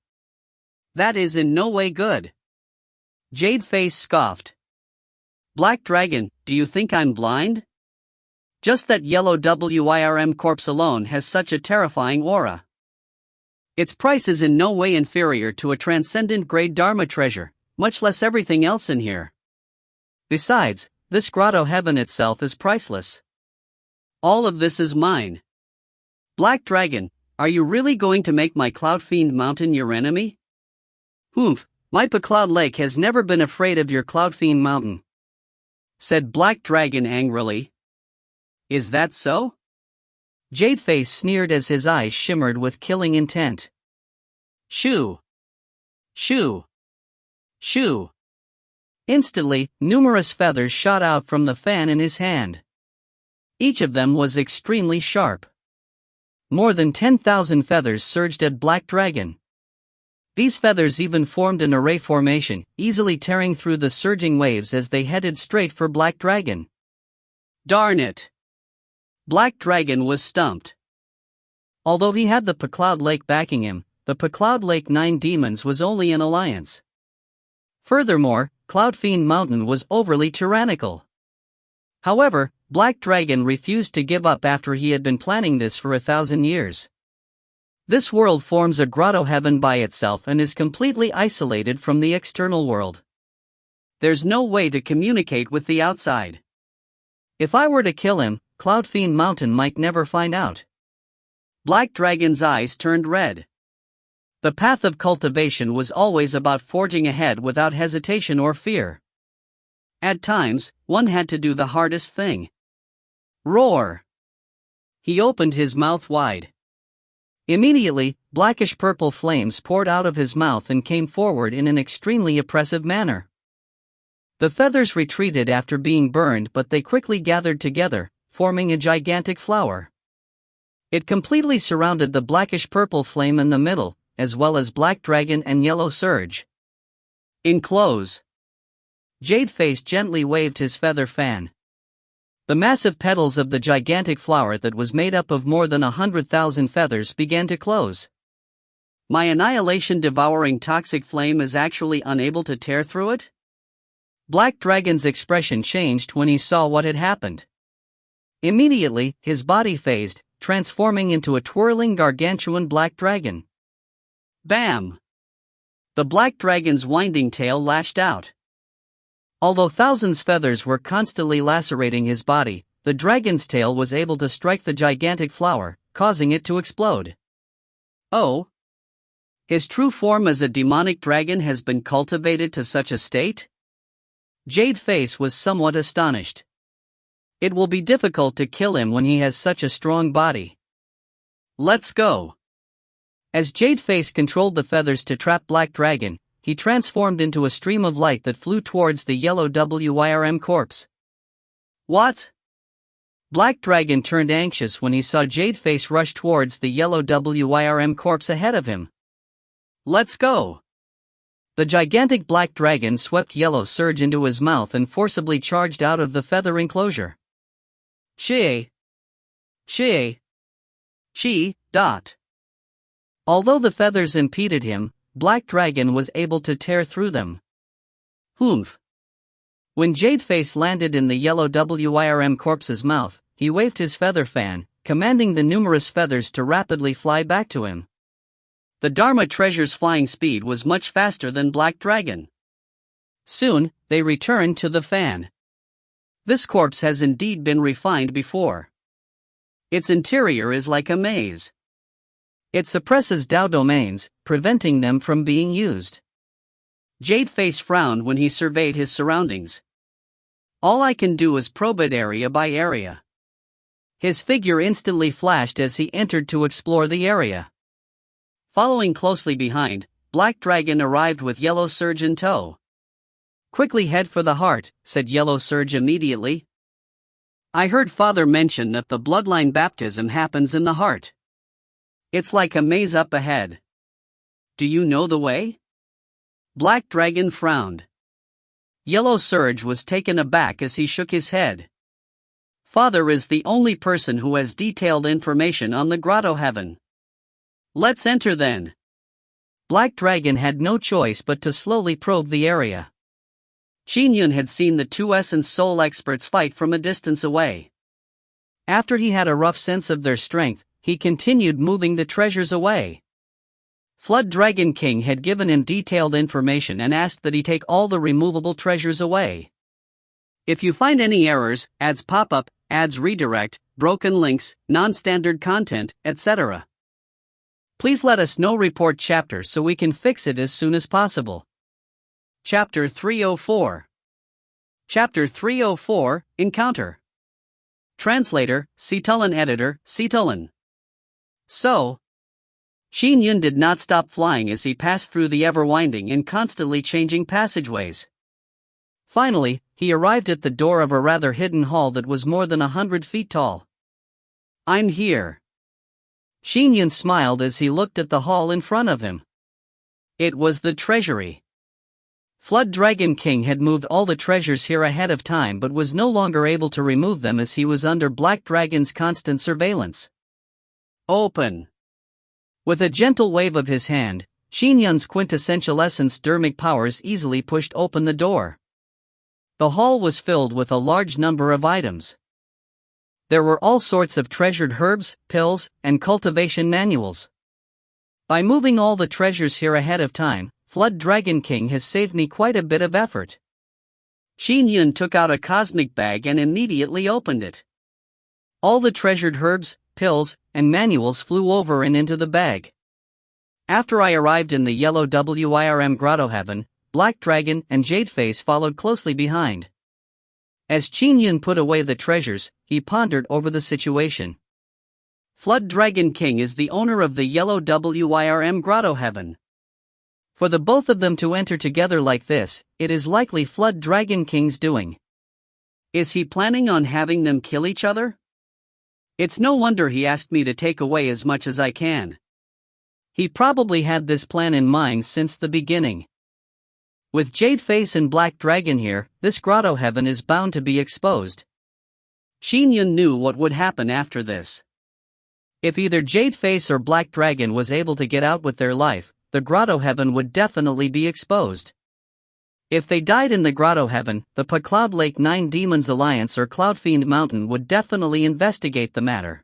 That is in no way good. Jade Face scoffed. Black Dragon, do you think I'm blind? Just that yellow WIRM corpse alone has such a terrifying aura. Its price is in no way inferior to a transcendent grade Dharma treasure, much less everything else in here. Besides, this grotto heaven itself is priceless. All of this is mine. Black Dragon, are you really going to make my Cloud Fiend Mountain your enemy? Humph, my Cloud Lake has never been afraid of your Cloud Fiend Mountain, said Black Dragon angrily. Is that so? Jade Face sneered as his eyes shimmered with killing intent. Shoo! Shoo! Shoo! Instantly, numerous feathers shot out from the fan in his hand. Each of them was extremely sharp. More than 10,000 feathers surged at Black Dragon. These feathers even formed an array formation, easily tearing through the surging waves as they headed straight for Black Dragon. Darn it! Black Dragon was stumped. Although he had the Cloud Lake backing him, the Cloud Lake 9 Demons was only an alliance. Furthermore, Cloud Fiend Mountain was overly tyrannical. However, Black Dragon refused to give up after he had been planning this for 1,000 years. This world forms a grotto heaven by itself and is completely isolated from the external world. There's no way to communicate with the outside. If I were to kill him, Cloud Fiend Mountain might never find out. Black Dragon's eyes turned red. The path of cultivation was always about forging ahead without hesitation or fear. At times, one had to do the hardest thing. Roar! He opened his mouth wide. Immediately, blackish-purple flames poured out of his mouth and came forward in an extremely oppressive manner. The feathers retreated after being burned, but they quickly gathered together, forming a gigantic flower. It completely surrounded the blackish-purple flame in the middle, as well as Black Dragon and Yellow Surge. Enclose. Jade Face gently waved his feather fan. The massive petals of the gigantic flower that was made up of more than 100,000 feathers began to close. My annihilation-devouring toxic flame is actually unable to tear through it? Black Dragon's expression changed when he saw what had happened. Immediately, his body phased, transforming into a twirling gargantuan black dragon. Bam! The black dragon's winding tail lashed out. Although thousands of feathers were constantly lacerating his body, the dragon's tail was able to strike the gigantic flower, causing it to explode. Oh! His true form as a demonic dragon has been cultivated to such a state? Jade Face was somewhat astonished. It will be difficult to kill him when he has such a strong body. Let's go. As Jade Face controlled the feathers to trap Black Dragon, he transformed into a stream of light that flew towards the yellow WIRM corpse. What? Black Dragon turned anxious when he saw Jade Face rush towards the yellow WIRM corpse ahead of him. Let's go. The gigantic Black Dragon swept Yellow Surge into his mouth and forcibly charged out of the feather enclosure. Chi. Dot. Although the feathers impeded him, Black Dragon was able to tear through them. Humph. When Jade Face landed in the yellow WIRM corpse's mouth, he waved his feather fan, commanding the numerous feathers to rapidly fly back to him. The Dharma treasure's flying speed was much faster than Black Dragon. Soon, they returned to the fan. This corpse has indeed been refined before. Its interior is like a maze. It suppresses Dao domains, preventing them from being used. Jade Face frowned when he surveyed his surroundings. All I can do is probe it area by area. His figure instantly flashed as he entered to explore the area. Following closely behind, Black Dragon arrived with Yellow Surge in tow. Quickly head for the heart, said Yellow Surge immediately. I heard Father mention that the bloodline baptism happens in the heart. It's like a maze up ahead. Do you know the way? Black Dragon frowned. Yellow Surge was taken aback as he shook his head. Father is the only person who has detailed information on the grotto heaven. Let's enter then. Black Dragon had no choice but to slowly probe the area. Qin Yun had seen the two Essence Soul experts fight from a distance away. After he had a rough sense of their strength, he continued moving the treasures away. Flood Dragon King had given him detailed information and asked that he take all the removable treasures away. If you find any errors, ads pop up, ads redirect, broken links, non-standard content, etc., please let us know. Report chapter so we can fix it as soon as possible. Chapter 304. Chapter 304, Encounter. Translator, Cetulin. Editor, Cetulin. So, Qin Yun did not stop flying as he passed through the ever-winding and constantly changing passageways. Finally, he arrived at the door of a rather hidden hall that was more than 100 feet tall. I'm here. Qin Yun smiled as he looked at the hall in front of him. It was the treasury. Flood Dragon King had moved all the treasures here ahead of time but was no longer able to remove them as he was under Black Dragon's constant surveillance. Open. With a gentle wave of his hand, Qin Yun's quintessential essence dermic powers easily pushed open the door. The hall was filled with a large number of items. There were all sorts of treasured herbs, pills, and cultivation manuals. By moving all the treasures here ahead of time, Flood Dragon King has saved me quite a bit of effort. Qin Yun took out a cosmic bag and immediately opened it. All the treasured herbs, pills, and manuals flew over and into the bag. After I arrived in the yellow WIRM grotto heaven, Black Dragon and Jadeface followed closely behind. As Qin Yun put away the treasures, he pondered over the situation. Flood Dragon King is the owner of the yellow WIRM grotto heaven. For the both of them to enter together like this, it is likely Flood Dragon King's doing. Is he planning on having them kill each other? It's no wonder he asked me to take away as much as I can. He probably had this plan in mind since the beginning. With Jadeface and Black Dragon here, this grotto heaven is bound to be exposed. Qin Yun knew what would happen after this. If either Jadeface or Black Dragon was able to get out with their life, the grotto heaven would definitely be exposed. If they died in the grotto heaven, the Cloud Lake 9 Demons Alliance or Cloudfiend Mountain would definitely investigate the matter.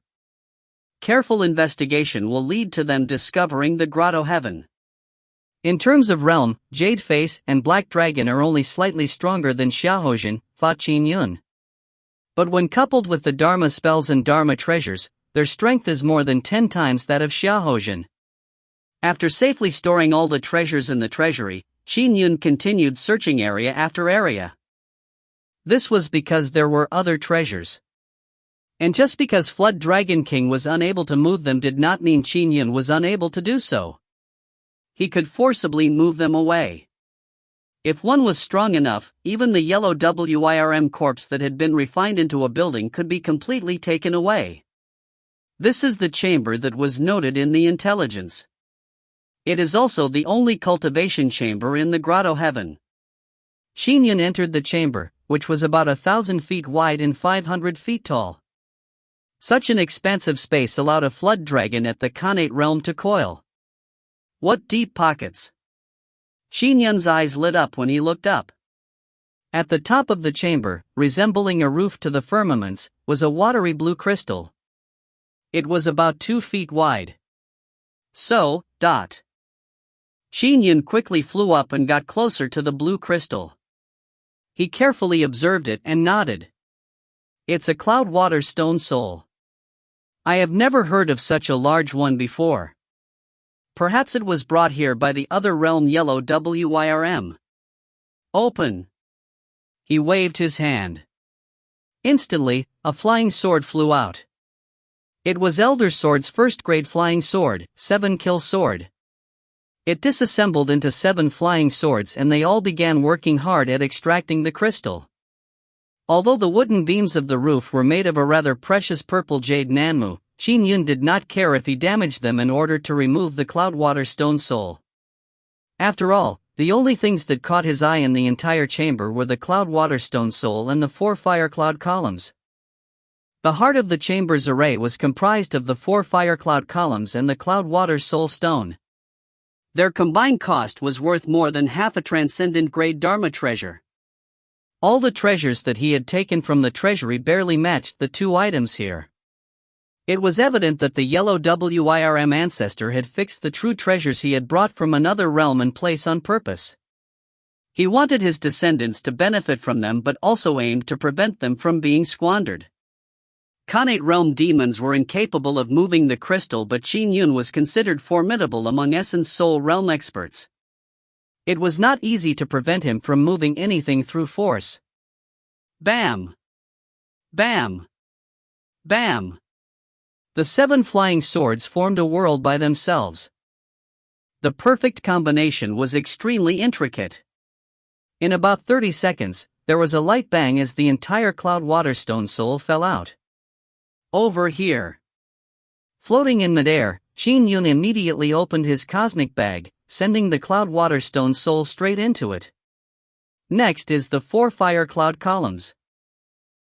Careful investigation will lead to them discovering the grotto heaven. In terms of realm, Jadeface and Black Dragon are only slightly stronger than Xiao, thought Qin Yun. But when coupled with the Dharma spells and Dharma treasures, their strength is more than 10 times that of Xiao. After safely storing all the treasures in the treasury, Qin Yun continued searching area after area. This was because there were other treasures. And just because Flood Dragon King was unable to move them did not mean Qin Yun was unable to do so. He could forcibly move them away. If one was strong enough, even the yellow WIRM corpse that had been refined into a building could be completely taken away. This is the chamber that was noted in the intelligence. It is also the only cultivation chamber in the grotto heaven. Qin Yun entered the chamber, which was about 1,000 feet wide and 500 feet tall. Such an expansive space allowed a flood dragon at the Khanate realm to coil. What deep pockets! Qin Yun's eyes lit up when he looked up. At the top of the chamber, resembling a roof to the firmaments, was a watery blue crystal. It was about 2 feet wide. So, Qin Yun quickly flew up and got closer to the blue crystal. He carefully observed it and nodded. It's a cloud water stone soul. I have never heard of such a large one before. Perhaps it was brought here by the other realm yellow WIRM. Open. He waved his hand. Instantly, a flying sword flew out. It was Elder Sword's first-grade flying sword, 7-kill sword. It disassembled into 7 flying swords and they all began working hard at extracting the crystal. Although the wooden beams of the roof were made of a rather precious purple jade Nanmu, Qin Yun did not care if he damaged them in order to remove the Cloudwater Stone Soul. After all, the only things that caught his eye in the entire chamber were the Cloudwater Stone Soul and the 4 Fire Cloud columns. The heart of the chamber's array was comprised of the 4 Fire Cloud columns and the Cloudwater Soul Stone. Their combined cost was worth more than half a transcendent-grade Dharma treasure. All the treasures that he had taken from the treasury barely matched the 2 items here. It was evident that the yellow WIRM ancestor had fixed the true treasures he had brought from another realm and place on purpose. He wanted his descendants to benefit from them but also aimed to prevent them from being squandered. Khanate realm demons were incapable of moving the crystal, but Qin Yun was considered formidable among Essence Soul realm experts. It was not easy to prevent him from moving anything through force. Bam! Bam! Bam! The 7 flying swords formed a world by themselves. The perfect combination was extremely intricate. In about 30 seconds, there was a light bang as the entire Cloudwater Stone Soul fell out. Over here. Floating in midair, Qin Yun immediately opened his cosmic bag, sending the Cloudwater Stone Soul straight into it. Next is the 4 Fire Cloud columns.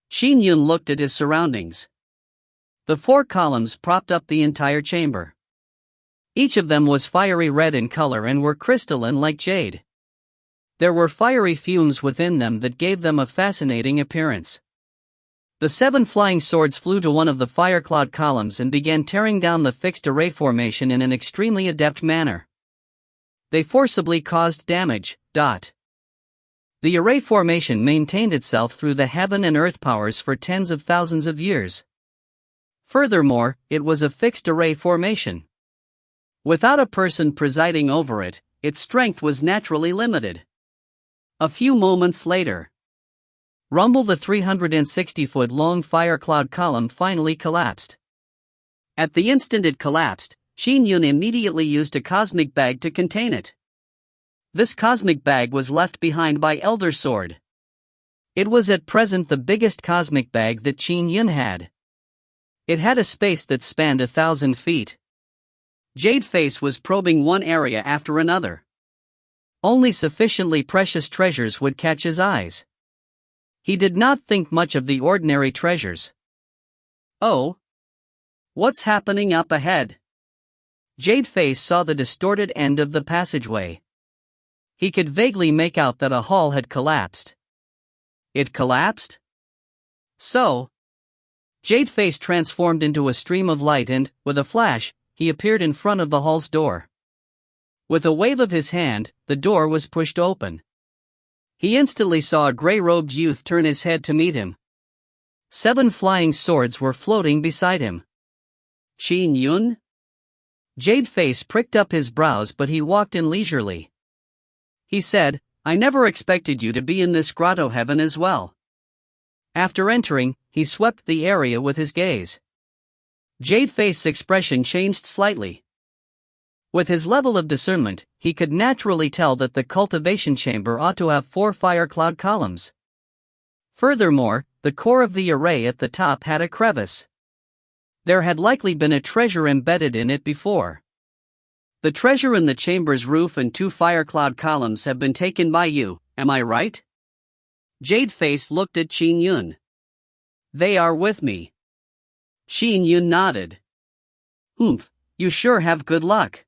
Qin Yun looked at his surroundings. The 4 columns propped up the entire chamber. Each of them was fiery red in color and were crystalline like jade. There were fiery fumes within them that gave them a fascinating appearance. The 7 flying swords flew to one of the fire cloud columns and began tearing down the fixed array formation in an extremely adept manner. They forcibly caused damage. The array formation maintained itself through the heaven and earth powers for tens of thousands of years. Furthermore, it was a fixed array formation. Without a person presiding over it, its strength was naturally limited. A few moments later, Rumble, the 360-foot-long fire cloud column, finally collapsed. At the instant it collapsed, Qin Yun immediately used a cosmic bag to contain it. This cosmic bag was left behind by Elder Sword. It was at present the biggest cosmic bag that Qin Yun had. It had a space that spanned 1,000 feet. Jade Face was probing one area after another. Only sufficiently precious treasures would catch his eyes. He did not think much of the ordinary treasures. Oh? What's happening up ahead? Jade Face saw the distorted end of the passageway. He could vaguely make out that a hall had collapsed. It collapsed? So? Jade Face transformed into a stream of light and, with a flash, he appeared in front of the hall's door. With a wave of his hand, the door was pushed open. He instantly saw a gray-robed youth turn his head to meet him. 7 flying swords were floating beside him. Qin Yun? Jade Face pricked up his brows, but he walked in leisurely. He said, "I never expected you to be in this grotto heaven as well." After entering, he swept the area with his gaze. Jade Face's expression changed slightly. With his level of discernment, he could naturally tell that the cultivation chamber ought to have 4 fire cloud columns. Furthermore, the core of the array at the top had a crevice. There had likely been a treasure embedded in it before. The treasure in the chamber's roof and 2 fire cloud columns have been taken by you, am I right? Jade Face looked at Qin Yun. They are with me. Qin Yun nodded. Humph, you sure have good luck.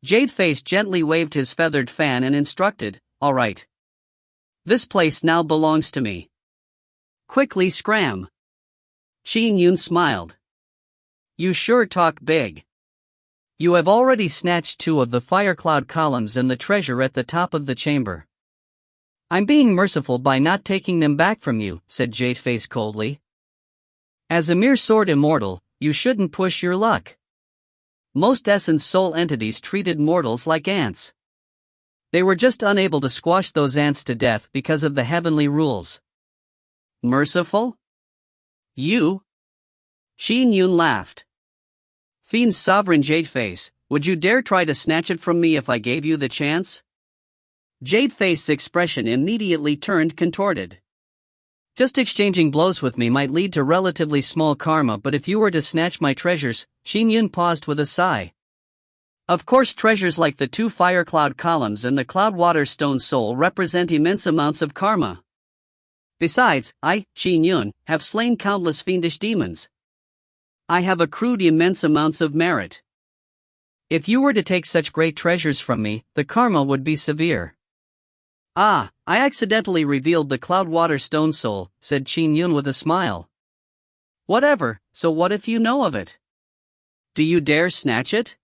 Jade Face gently waved his feathered fan and instructed, "All right. This place now belongs to me. Quickly scram." Qin Yun smiled. You sure talk big. You have already snatched 2 of the fire cloud columns and the treasure at the top of the chamber. I'm being merciful by not taking them back from you, said Jade Face coldly. As a mere sword immortal, you shouldn't push your luck. Most Essence Soul entities treated mortals like ants. They were just unable to squash those ants to death because of the heavenly rules. Merciful? You? Qin Yun laughed. Fiend's sovereign Jade Face, would you dare try to snatch it from me if I gave you the chance? Jade Face's expression immediately turned contorted. Just exchanging blows with me might lead to relatively small karma, but if you were to snatch my treasures, Qin Yun paused with a sigh. Of course, treasures like the 2 fire cloud columns and the cloud water stone soul represent immense amounts of karma. Besides, I, Qin Yun, have slain countless fiendish demons. I have accrued immense amounts of merit. If you were to take such great treasures from me, the karma would be severe. Ah, I accidentally revealed the cloud water stone soul, said Qin Yun with a smile. Whatever, so what if you know of it? Do you dare snatch it?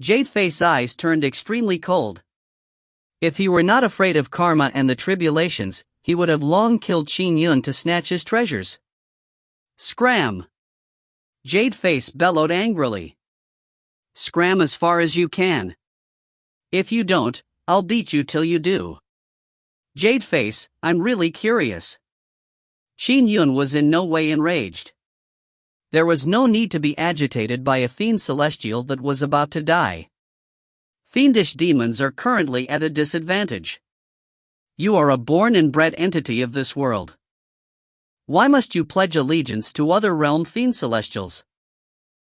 Jadeface's eyes turned extremely cold. If he were not afraid of karma and the tribulations, he would have long killed Qin Yun to snatch his treasures. Scram! Jadeface bellowed angrily. Scram as far as you can. If you don't, I'll beat you till you do. Jadeface, I'm really curious. Qin Yun was in no way enraged. There was no need to be agitated by a fiend celestial that was about to die. Fiendish demons are currently at a disadvantage. You are a born and bred entity of this world. Why must you pledge allegiance to other realm fiend celestials?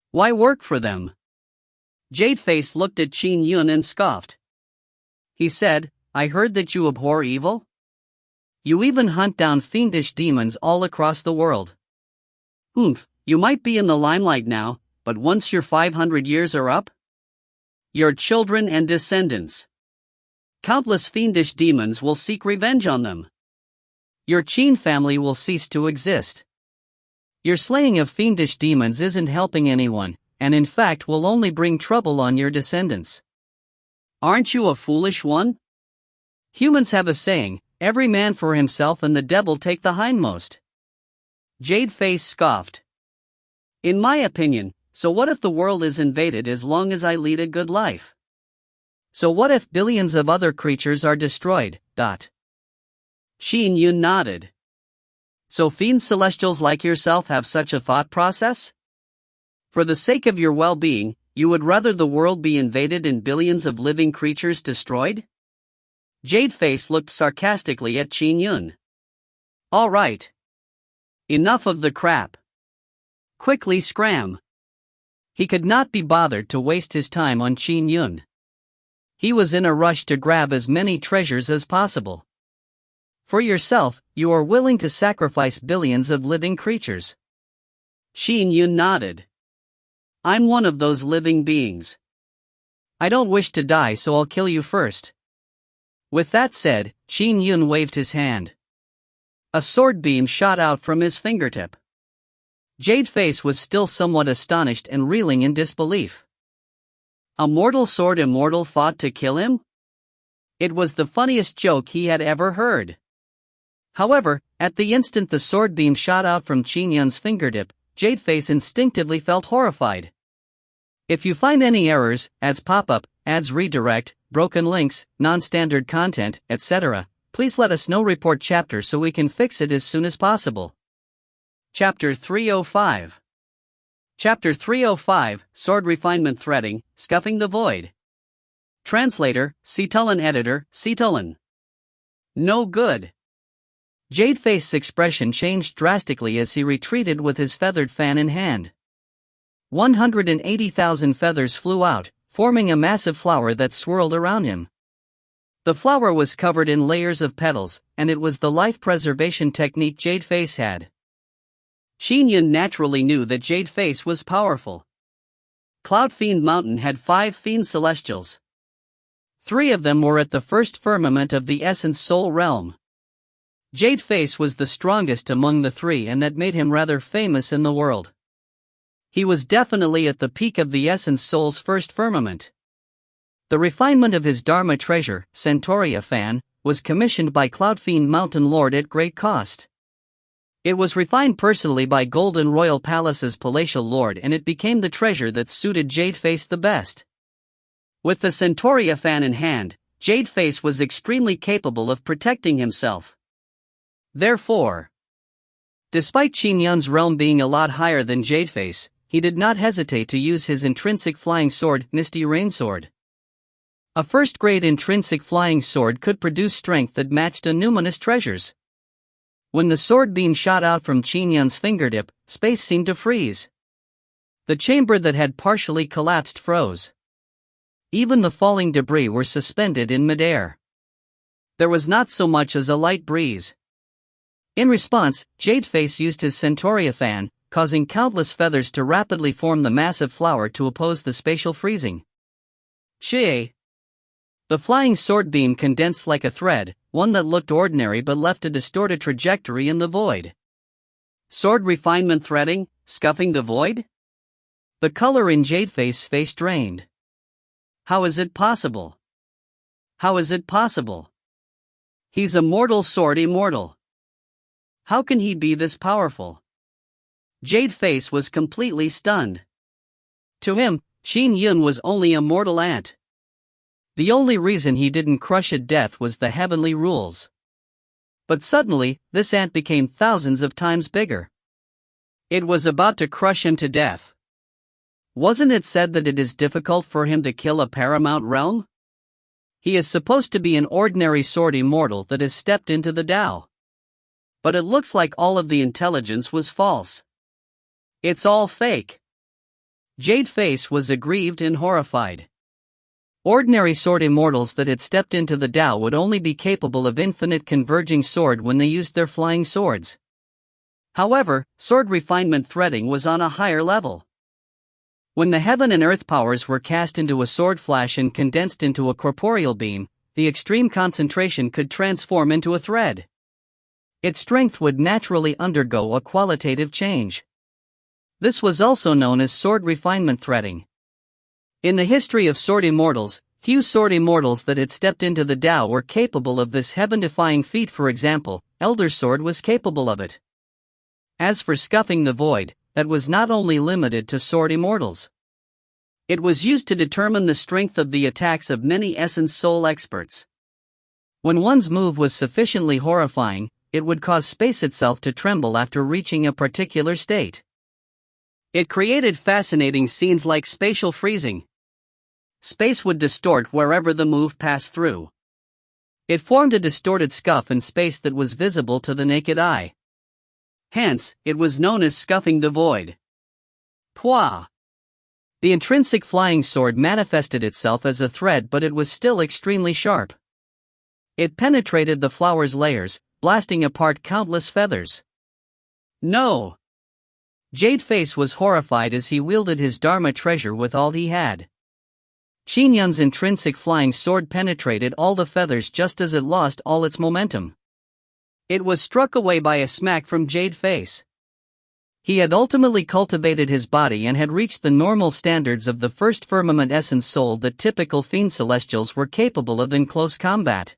Why work for them? Jadeface looked at Qin Yun and scoffed. He said, I heard that you abhor evil? You even hunt down fiendish demons all across the world. You might be in the limelight now, but once your 500 years are up? Your children and descendants. Countless fiendish demons will seek revenge on them. Your Qin family will cease to exist. Your slaying of fiendish demons isn't helping anyone, and in fact will only bring trouble on your descendants. Aren't you a foolish one? Humans have a saying, every man for himself and the devil take the hindmost. Jadeface scoffed. In my opinion, so what if the world is invaded as long as I lead a good life? So what if billions of other creatures are destroyed? Qin Yun nodded. So fiend celestials like yourself have such a thought process? For the sake of your well-being, you would rather the world be invaded and billions of living creatures destroyed? Jadeface looked sarcastically at Qin Yun. All right. Enough of the crap. Quickly scram. He could not be bothered to waste his time on Qin Yun. He was in a rush to grab as many treasures as possible. For yourself, you are willing to sacrifice billions of living creatures. Qin Yun nodded. I'm one of those living beings. I don't wish to die, so I'll kill you first. With that said, Qin Yun waved his hand. A sword beam shot out from his fingertip. Jadeface was still somewhat astonished and reeling in disbelief. A mortal sword immortal fought to kill him? It was the funniest joke he had ever heard. However, at the instant the sword beam shot out from Qin Yun's fingertip, Jadeface instinctively felt horrified. If you find any errors, ads pop up, ads redirect, broken links, non-standard content, etc., please let us know. Report chapter so we can fix it as soon as possible. Chapter 305. Chapter 305, Sword Refinement Threading, Scuffing the Void. Translator, Cetulin. Editor, Cetulin. No good. Jadeface's expression changed drastically as he retreated with his feathered fan in hand. 180,000 feathers flew out, forming a massive flower that swirled around him. The flower was covered in layers of petals, and it was the life preservation technique Jadeface had. Qin Yun naturally knew that Jadeface was powerful. Cloud Fiend Mountain had 5 fiend celestials. 3 of them were at the first firmament of the Essence Soul realm. Jadeface was the strongest among the 3, and that made him rather famous in the world. He was definitely at the peak of the Essence Soul's first firmament. The refinement of his Dharma treasure, Centauria Fan, was commissioned by Cloud Fiend Mountain Lord at great cost. It was refined personally by Golden Royal Palace's palatial lord, and it became the treasure that suited Jadeface the best. With the Centauria Fan in hand, Jadeface was extremely capable of protecting himself. Therefore, despite Qin Yun's realm being a lot higher than Jadeface, he did not hesitate to use his intrinsic flying sword, Misty Rain Sword. A first-grade intrinsic flying sword could produce strength that matched a numinous treasures. When the sword beam shot out from Qin Yun's fingertip, space seemed to freeze. The chamber that had partially collapsed froze. Even the falling debris were suspended in midair. There was not so much as a light breeze. In response, Jadeface used his Centauria fan, causing countless feathers to rapidly form the massive flower to oppose the spatial freezing. Xiao. The flying sword beam condensed like a thread, one that looked ordinary but left a distorted trajectory in the void. Sword refinement threading, scuffing the void? The color in Jadeface's face drained. How is it possible? How is it possible? He's a mortal sword immortal. How can he be this powerful? Jadeface was completely stunned. To him, Qin Yun was only a mortal ant. The only reason he didn't crush it death was the heavenly rules. But suddenly, this ant became thousands of times bigger. It was about to crush him to death. Wasn't it said that it is difficult for him to kill a paramount realm? He is supposed to be an ordinary sword immortal that has stepped into the Tao. But it looks like all of the intelligence was false. It's all fake. Jadeface was aggrieved and horrified. Ordinary sword immortals that had stepped into the Tao would only be capable of infinite converging sword when they used their flying swords. However, sword refinement threading was on a higher level. When the heaven and earth powers were cast into a sword flash and condensed into a corporeal beam, the extreme concentration could transform into a thread. Its strength would naturally undergo a qualitative change. This was also known as sword refinement threading. In the history of sword immortals, few sword immortals that had stepped into the Tao were capable of this heaven-defying feat. For example, Elder Sword was capable of it. As for scuffing the void, that was not only limited to sword immortals. It was used to determine the strength of the attacks of many essence soul experts. When one's move was sufficiently horrifying, it would cause space itself to tremble after reaching a particular state. It created fascinating scenes like spatial freezing. Space would distort wherever the move passed through. It formed a distorted scuff in space that was visible to the naked eye. Hence, it was known as scuffing the void. Pwa! The intrinsic flying sword manifested itself as a thread, but it was still extremely sharp. It penetrated the flower's layers, blasting apart countless feathers. No! Jadeface was horrified as he wielded his Dharma treasure with all he had. Qin Yun's intrinsic flying sword penetrated all the feathers just as it lost all its momentum. It was struck away by a smack from Jadeface. He had ultimately cultivated his body and had reached the normal standards of the first firmament essence soul that typical fiend celestials were capable of in close combat.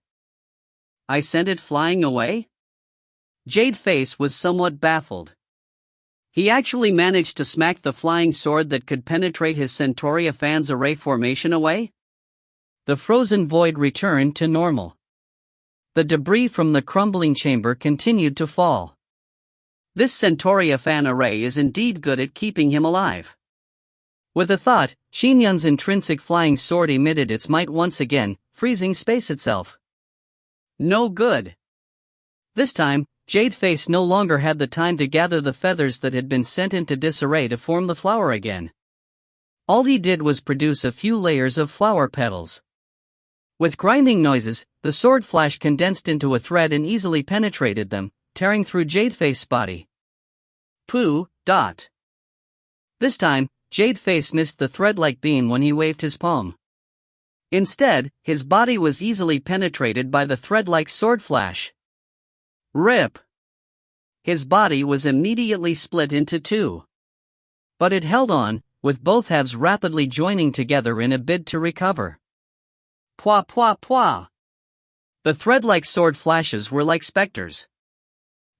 I sent it flying away? Jadeface was somewhat baffled. He actually managed to smack the flying sword that could penetrate his Centauria fan's array formation away? The frozen void returned to normal. The debris from the crumbling chamber continued to fall. This Centauria fan array is indeed good at keeping him alive. With a thought, Qin Yun's intrinsic flying sword emitted its might once again, freezing space itself. No good. This time, Jadeface no longer had the time to gather the feathers that had been sent into disarray to form the flower again. All he did was produce a few layers of flower petals. With grinding noises, the sword flash condensed into a thread and easily penetrated them, tearing through Jadeface's body. Pooh. This time, Jadeface missed the thread-like beam when he waved his palm. Instead, his body was easily penetrated by the thread-like sword flash. Rip! His body was immediately split into two. But it held on, with both halves rapidly joining together in a bid to recover. Pwa pwa pwa! The thread-like sword flashes were like specters.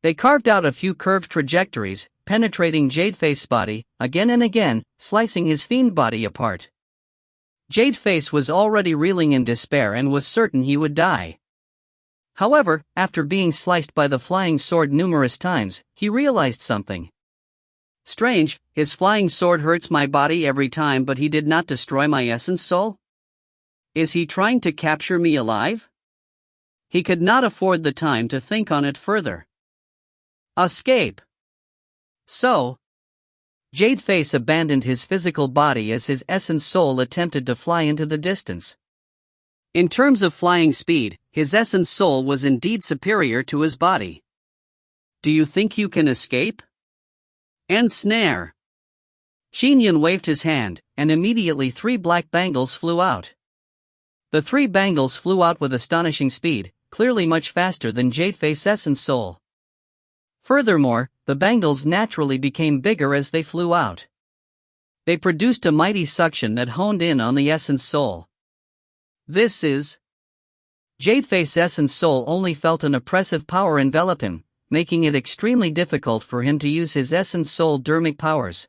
They carved out a few curved trajectories, penetrating Jadeface's body, again and again, slicing his fiend body apart. Jadeface was already reeling in despair and was certain he would die. However, after being sliced by the flying sword numerous times, he realized something. Strange, his flying sword hurts my body every time, but he did not destroy my essence soul? Is he trying to capture me alive? He could not afford the time to think on it further. Escape. So, Jadeface abandoned his physical body as his essence soul attempted to fly into the distance. In terms of flying speed, his essence soul was indeed superior to his body. Do you think you can escape? Ensnare. Qin Yun waved his hand, and immediately 3 black bangles flew out. The 3 bangles flew out with astonishing speed, clearly much faster than Jadeface's essence soul. Furthermore, the bangles naturally became bigger as they flew out. They produced a mighty suction that honed in on the essence soul. This is... Jadeface's essence soul only felt an oppressive power envelop him, making it extremely difficult for him to use his essence soul dermic powers.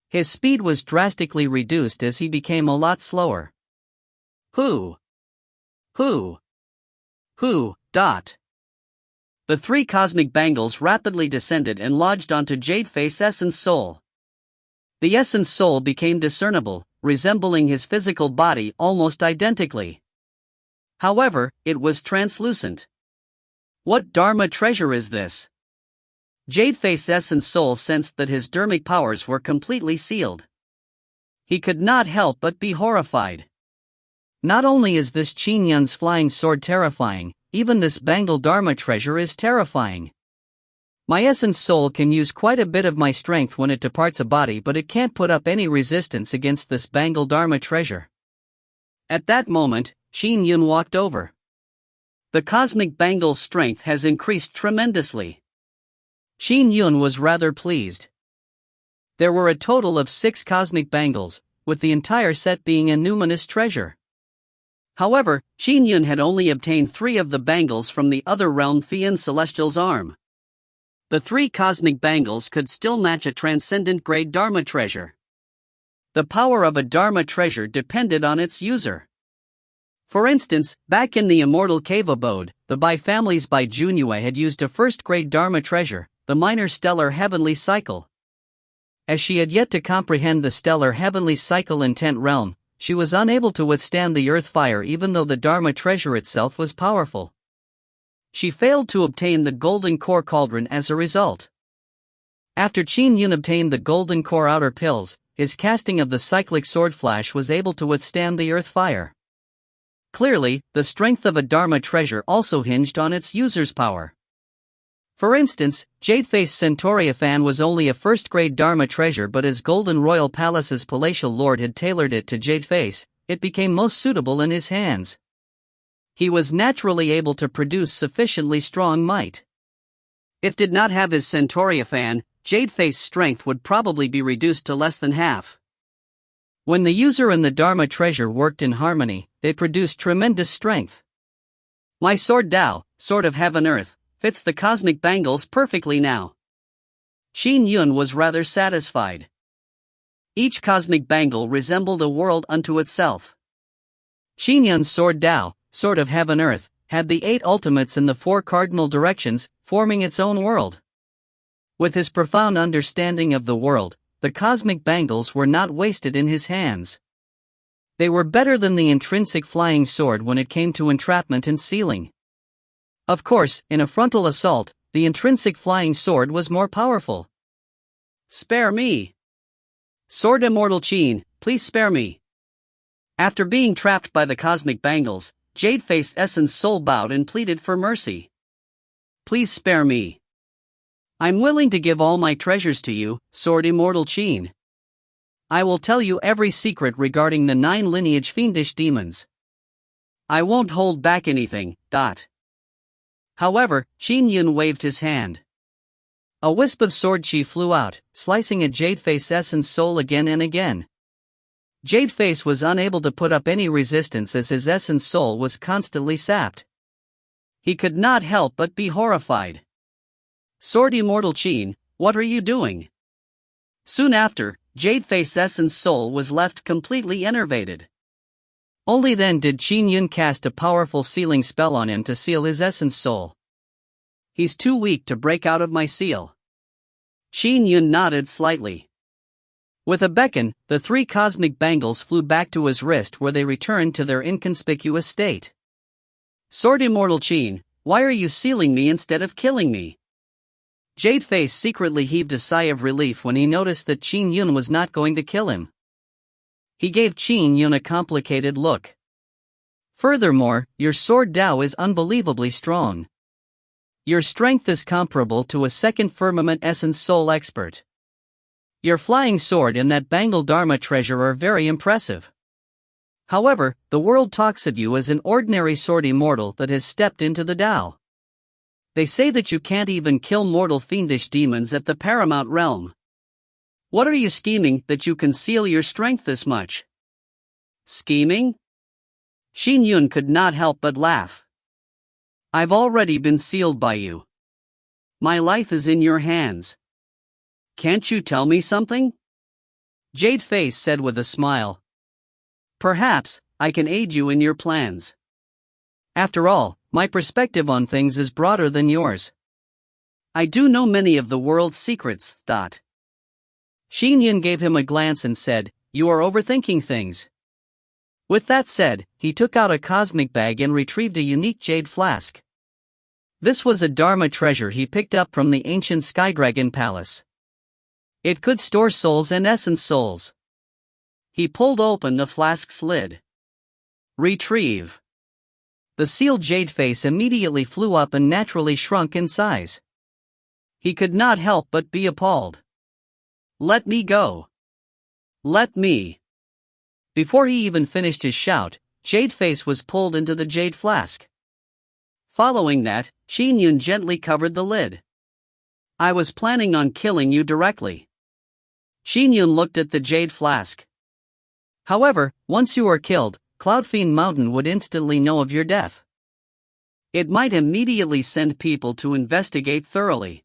His speed was drastically reduced as he became a lot slower. Who? The 3 cosmic bangles rapidly descended and lodged onto Jadeface's essence soul. The essence soul became discernible, resembling his physical body almost identically. However, it was translucent. What Dharma treasure is this? Jadeface's essence soul sensed that his dermic powers were completely sealed. He could not help but be horrified. Not only is this Qin Yun's flying sword terrifying, even this Bangle Dharma treasure is terrifying. My essence soul can use quite a bit of my strength when it departs a body, but it can't put up any resistance against this Bangle Dharma treasure. At that moment, Qin Yun walked over. The cosmic bangle's strength has increased tremendously. Qin Yun was rather pleased. There were a total of 6 cosmic bangles, with the entire set being a numinous treasure. However, Qin Yun had only obtained 3 of the bangles from the other realm Fian Celestial's arm. The 3 cosmic bangles could still match a transcendent grade Dharma treasure. The power of a Dharma treasure depended on its user. For instance, back in the Immortal Cave abode, the Bai families by Junyue had used a first-grade Dharma treasure, the minor stellar heavenly cycle. As she had yet to comprehend the stellar heavenly cycle in 10th realm, she was unable to withstand the earth fire even though the Dharma treasure itself was powerful. She failed to obtain the golden core cauldron as a result. After Qin Yun obtained the golden core outer pills, his casting of the cyclic sword flash was able to withstand the earth fire. Clearly, the strength of a Dharma treasure also hinged on its user's power. For instance, Jadeface's Centauria fan was only a first-grade Dharma treasure, but as Golden Royal Palace's palatial lord had tailored it to Jadeface, it became most suitable in his hands. He was naturally able to produce sufficiently strong might. If did not have his Centauria fan, Jadeface's strength would probably be reduced to less than half. When the user and the Dharma treasure worked in harmony, they produced tremendous strength. My sword Dao, sword of heaven earth, fits the cosmic bangles perfectly now. Qin Yun was rather satisfied. Each cosmic bangle resembled a world unto itself. Qin Yun's sword Dao, sword of heaven earth, had the 8 ultimates in the 4 cardinal directions, forming its own world. With his profound understanding of the world, the cosmic bangles were not wasted in his hands. They were better than the intrinsic flying sword when it came to entrapment and sealing. Of course, in a frontal assault, the intrinsic flying sword was more powerful. Spare me! Sword Immortal Qin, please spare me! After being trapped by the cosmic bangles, Jadeface's essence soul bowed and pleaded for mercy. Please spare me. I'm willing to give all my treasures to you, Sword Immortal Qin. I will tell you every secret regarding the 9 lineage fiendish demons. I won't hold back anything. However, Qin Yun waved his hand. A wisp of sword chi flew out, slicing at Jadeface's essence soul again and again. Jadeface was unable to put up any resistance as his essence soul was constantly sapped. He could not help but be horrified. Sword Immortal Qin, what are you doing? Soon after, Jadeface's essence soul was left completely enervated. Only then did Qin Yun cast a powerful sealing spell on him to seal his essence soul. He's too weak to break out of my seal. Qin Yun nodded slightly. With a beckon, the 3 cosmic bangles flew back to his wrist where they returned to their inconspicuous state. Sword Immortal Qin, why are you sealing me instead of killing me? Jadeface secretly heaved a sigh of relief when he noticed that Qin Yun was not going to kill him. He gave Qin Yun a complicated look. Furthermore, your sword Dao is unbelievably strong. Your strength is comparable to a second firmament essence soul expert. Your flying sword and that Bengal Dharma treasure are very impressive. However, the world talks of you as an ordinary sword immortal that has stepped into the Dao. They say that you can't even kill mortal fiendish demons at the paramount realm. What are you scheming that you conceal your strength this much? Scheming? Qin Yun could not help but laugh. I've already been sealed by you. My life is in your hands. Can't you tell me something? Jadeface said with a smile. Perhaps I can aid you in your plans. After all, my perspective on things is broader than yours. I do know many of the world's secrets. Qin Yun gave him a glance and said, You are overthinking things. With that said, he took out a cosmic bag and retrieved a unique jade flask. This was a Dharma treasure he picked up from the ancient Skydragon Palace. It could store souls and essence souls. He pulled open the flask's lid. Retrieve. The sealed Jadeface immediately flew up and naturally shrunk in size. He could not help but be appalled. Let me go. Let me. Before he even finished his shout, Jadeface was pulled into the jade flask. Following that, Qin Yun gently covered the lid. I was planning on killing you directly. Qin Yun looked at the jade flask. However, once you are killed, Cloudfiend Mountain would instantly know of your death. It might immediately send people to investigate thoroughly.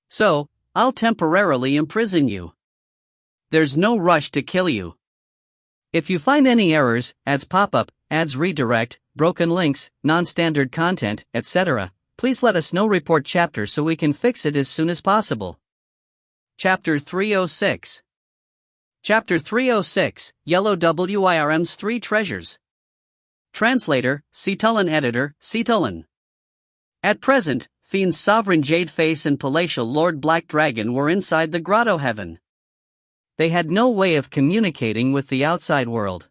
So, I'll temporarily imprison you. There's no rush to kill you. If you find any errors, ads pop up, ads redirect, broken links, non-standard content, etc., please let us know. Report chapter so we can fix it as soon as possible. Chapter 306. Chapter 306, Yellow WIRM's 3 Treasures. Translator, Cetulin. Editor, Cetulin. At present, Fiend's Sovereign Jadeface and Palatial Lord Black Dragon were inside the Grotto Heaven. They had no way of communicating with the outside world.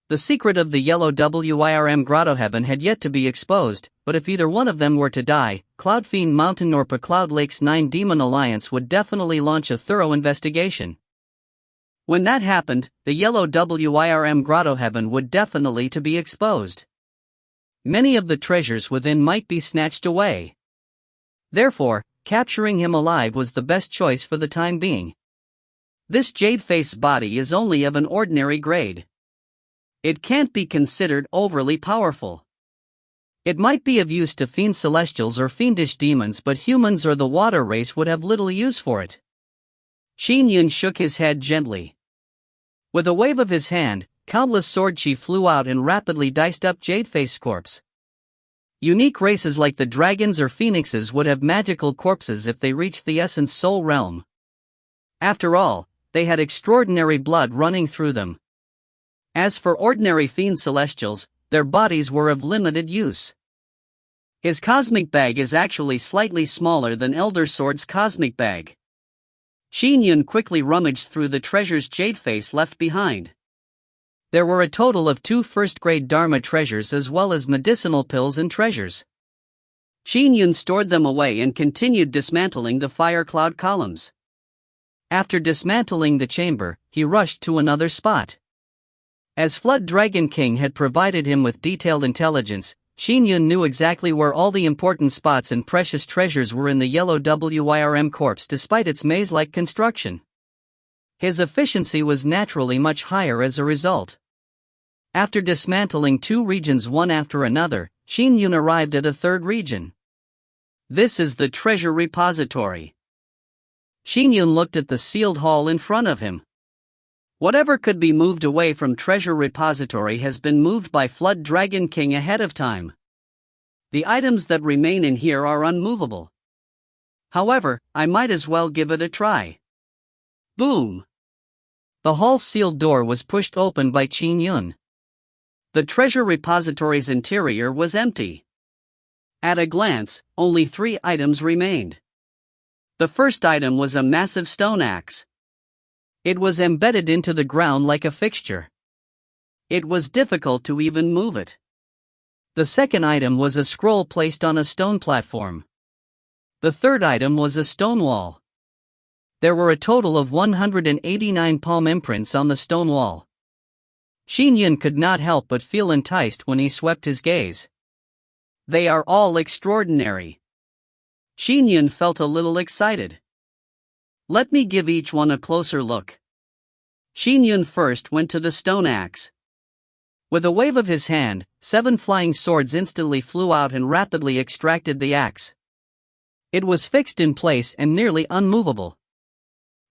The secret of the Yellow WIRM Grotto Heaven had yet to be exposed, but if either one of them were to die, Cloudfiend Mountain or Cloud Lake's 9 Demon Alliance would definitely launch a thorough investigation. When that happened, the Yellow WIRM Grotto Heaven would definitely to be exposed. Many of the treasures within might be snatched away. Therefore, capturing him alive was the best choice for the time being. This Jadeface body is only of an ordinary grade. It can't be considered overly powerful. It might be of use to fiend celestials or fiendish demons, but humans or the water race would have little use for it. Qin Yun shook his head gently. With a wave of his hand, countless sword chi flew out and rapidly diced up Jadeface's corpse. Unique races like the dragons or phoenixes would have magical corpses if they reached the essence soul realm. After all, they had extraordinary blood running through them. As for ordinary fiend celestials, their bodies were of limited use. His cosmic bag is actually slightly smaller than Elder Sword's cosmic bag. Qin Yun quickly rummaged through the treasures Jadeface left behind. There were a total of 2 first-grade Dharma treasures as well as medicinal pills and treasures. Qin Yun stored them away and continued dismantling the fire cloud columns. After dismantling the chamber, he rushed to another spot. As Flood Dragon King had provided him with detailed intelligence, Qin Yun knew exactly where all the important spots and precious treasures were in the Yellow WIRM corpse despite its maze-like construction. His efficiency was naturally much higher as a result. After dismantling 2 regions one after another, Qin Yun arrived at a 3rd region. This is the treasure repository. Qin Yun looked at the sealed hall in front of him. Whatever could be moved away from treasure repository has been moved by Flood Dragon King ahead of time. The items that remain in here are unmovable. However, I might as well give it a try. Boom! The hall's sealed door was pushed open by Qin Yun. The treasure repository's interior was empty. At a glance, only 3 items remained. The first item was a massive stone axe. It was embedded into the ground like a fixture. It was difficult to even move it. The second item was a scroll placed on a stone platform. The third item was a stone wall. There were a total of 189 palm imprints on the stone wall. Qin Yun could not help but feel enticed when he swept his gaze. They are all extraordinary. Qin Yun felt a little excited. Let me give each one a closer look. Qin Yun first went to the stone axe. With a wave of his hand, 7 flying swords instantly flew out and rapidly extracted the axe. It was fixed in place and nearly unmovable.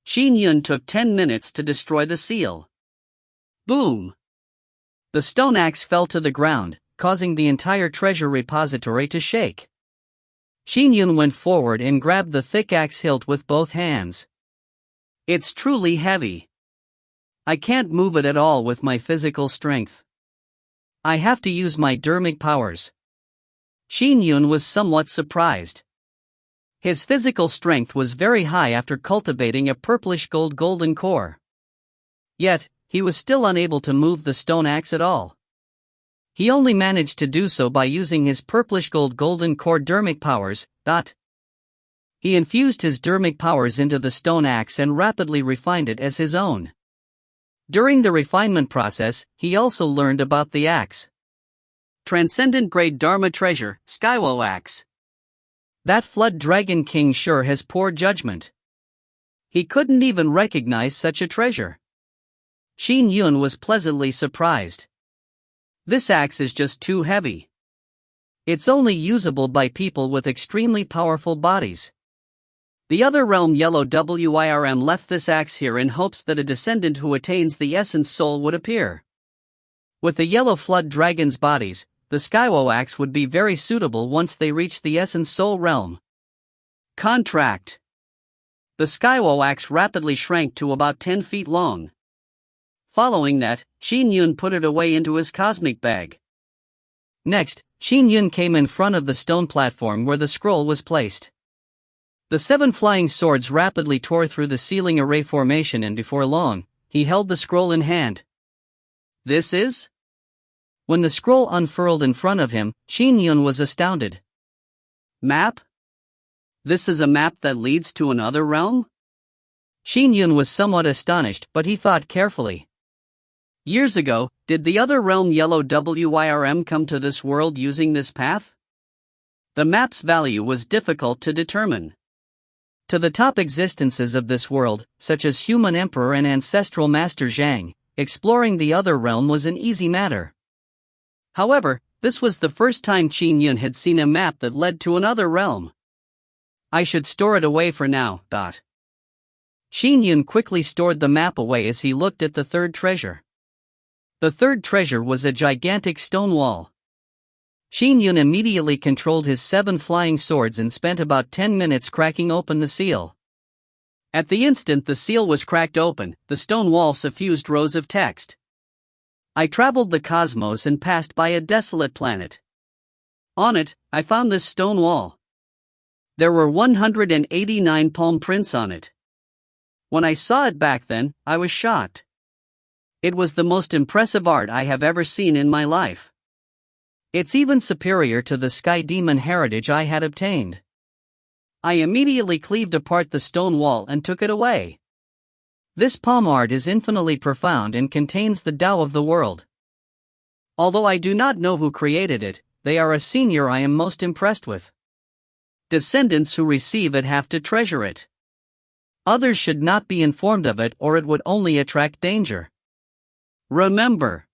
Qin Yun took 10 minutes to destroy the seal. Boom! The stone axe fell to the ground, causing the entire treasure repository to shake. Qin Yun went forward and grabbed the thick axe hilt with both hands. It's truly heavy. I can't move it at all with my physical strength. I have to use my dermic powers. Qin Yun was somewhat surprised. His physical strength was very high after cultivating a purplish gold golden core. Yet, he was still unable to move the stone axe at all. He only managed to do so by using his purplish gold golden core dermic powers. He infused his dermic powers into the stone axe and rapidly refined it as his own. During the refinement process, he also learned about the axe. Transcendent Grade Dharma Treasure, Xiao Axe. That Flood Dragon King sure has poor judgment. He couldn't even recognize such a treasure. Qin Yun was pleasantly surprised. This axe is just too heavy. It's only usable by people with extremely powerful bodies. The other realm Yellow Wirm left this axe here in hopes that a descendant who attains the essence soul would appear. With the yellow flood dragon's bodies, the Xiao axe would be very suitable once they reach the essence soul realm. Contract. The Xiao axe rapidly shrank to about 10 feet long. Following that, Qin Yun put it away into his cosmic bag. Next, Qin Yun came in front of the stone platform where the scroll was placed. The 7 flying swords rapidly tore through the ceiling array formation, and before long, he held the scroll in hand. This is? When the scroll unfurled in front of him, Qin Yun was astounded. Map? This is a map that leads to another realm? Qin Yun was somewhat astonished, but he thought carefully. Years ago, did the other realm Yellow Wirm come to this world using this path? The map's value was difficult to determine. To the top existences of this world, such as Human Emperor and Ancestral Master Zhang, exploring the other realm was an easy matter. However, this was the first time Qin Yun had seen a map that led to another realm. I should store it away for now. Qin Yun quickly stored the map away as he looked at the third treasure. The third treasure was a gigantic stone wall. Qin Yun immediately controlled his 7 flying swords and spent about 10 minutes cracking open the seal. At the instant the seal was cracked open, the stone wall suffused rows of text. I traveled the cosmos and passed by a desolate planet. On it, I found this stone wall. There were 189 palm prints on it. When I saw it back then, I was shocked. It was the most impressive art I have ever seen in my life. It's even superior to the sky demon heritage I had obtained. I immediately cleaved apart the stone wall and took it away. This palm art is infinitely profound and contains the Tao of the world. Although I do not know who created it, they are a senior I am most impressed with. Descendants who receive it have to treasure it. Others should not be informed of it, or it would only attract danger. Remember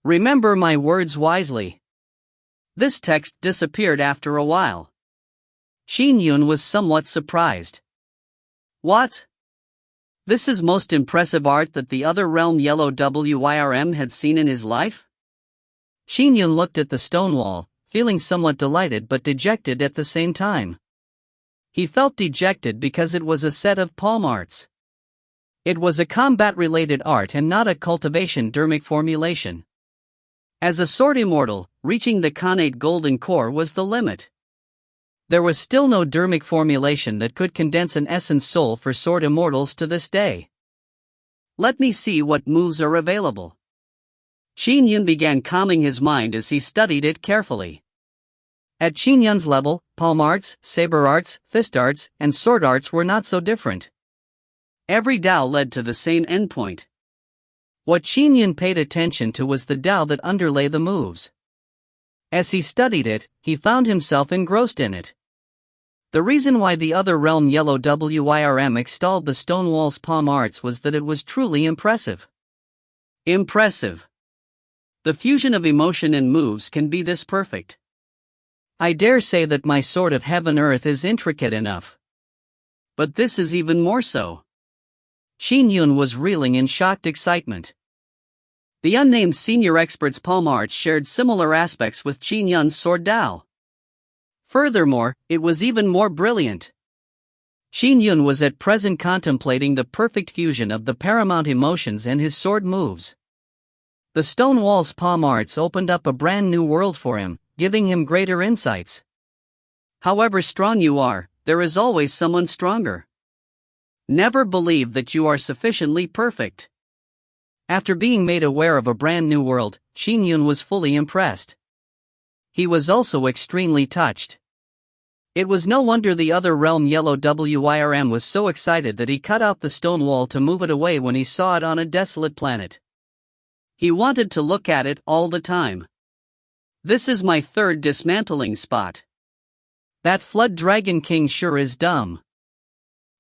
my words wisely. This text disappeared after a while. Qin Yun was somewhat surprised. What? This is most impressive art that the other realm Yellow Wirm had seen in his life? Qin Yun looked at the stone wall, feeling somewhat delighted but dejected at the same time. He felt dejected because it was a set of palm arts. It was a combat-related art and not a cultivation dermic formulation. As a sword immortal, reaching the Khanate golden core was the limit. There was still no dermic formulation that could condense an essence soul for sword immortals to this day. Let me see what moves are available. Qin Yun began calming his mind as he studied it carefully. At Qin Yun's level, palm arts, saber arts, fist arts, and sword arts were not so different. Every Dao led to the same endpoint. What Qin Yun paid attention to was the Dao that underlay the moves. As he studied it, he found himself engrossed in it. The reason why the other realm Yellow Wyrm extolled the Stonewall's palm arts was that it was truly impressive. Impressive. The fusion of emotion and moves can be this perfect. I dare say that my sword of heaven earth is intricate enough. But this is even more so. Qin Yun was reeling in shocked excitement. The unnamed senior expert's palm arts shared similar aspects with Qin Yun's sword Dao. Furthermore, it was even more brilliant. Qin Yun was at present contemplating the perfect fusion of the paramount emotions and his sword moves. The Stonewall's palm arts opened up a brand new world for him, giving him greater insights. However strong you are, there is always someone stronger. Never believe that you are sufficiently perfect. After being made aware of a brand new world, Qin Yun was fully impressed. He was also extremely touched. It was no wonder the other realm Yellow Wyrm was so excited that he cut out the stone wall to move it away when he saw it on a desolate planet. He wanted to look at it all the time. This is my third dismantling spot. That Flood Dragon King sure is dumb.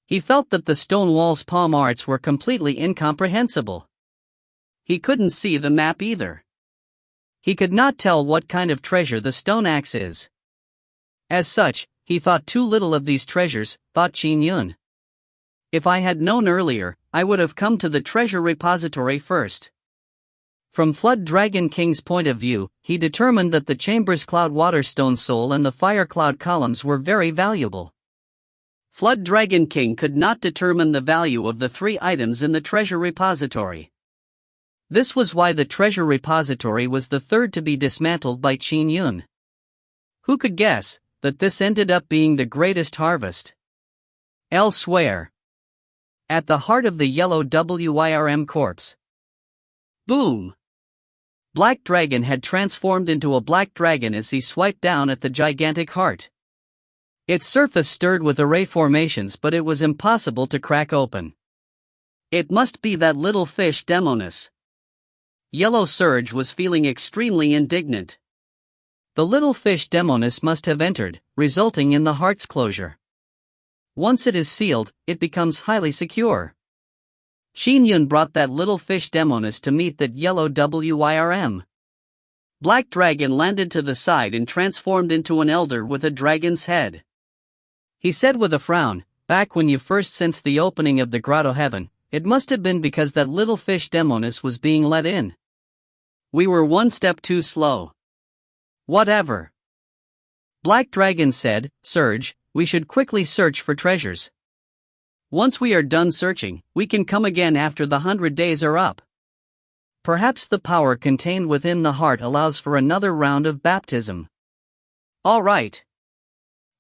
He felt that the stone wall's palm arts were completely incomprehensible. He couldn't see the map either. He could not tell what kind of treasure the stone axe is. As such, he thought too little of these treasures, thought Qin Yun. If I had known earlier, I would have come to the treasure repository first. From Flood Dragon King's point of view, he determined that the chamber's cloud water stone soul and the fire cloud columns were very valuable. Flood Dragon King could not determine the value of the 3 items in the treasure repository. This was why the treasure repository was the third to be dismantled by Qin Yun. Who could guess that this ended up being the greatest harvest? Elsewhere. At the heart of the Yellow Wyrm corpse. Boom! Black Dragon had transformed into a black dragon as he swiped down at the gigantic heart. Its surface stirred with array formations, but it was impossible to crack open. It must be that little fish Demoness. Yellow Surge was feeling extremely indignant. The little fish Demoness must have entered, resulting in the heart's closure. Once it is sealed, it becomes highly secure. Qin Yun brought that little fish Demoness to meet that Yellow Wyrm. Black Dragon landed to the side and transformed into an elder with a dragon's head. He said with a frown, "Back when you first sensed the opening of the grotto heaven, it must have been because that little fish Demoness was being let in. We were one step too slow." "Whatever." Black Dragon said, "Surge, we should quickly search for treasures. Once we are done searching, we can come again after the 100 days are up. Perhaps the power contained within the heart allows for another round of baptism." "All right."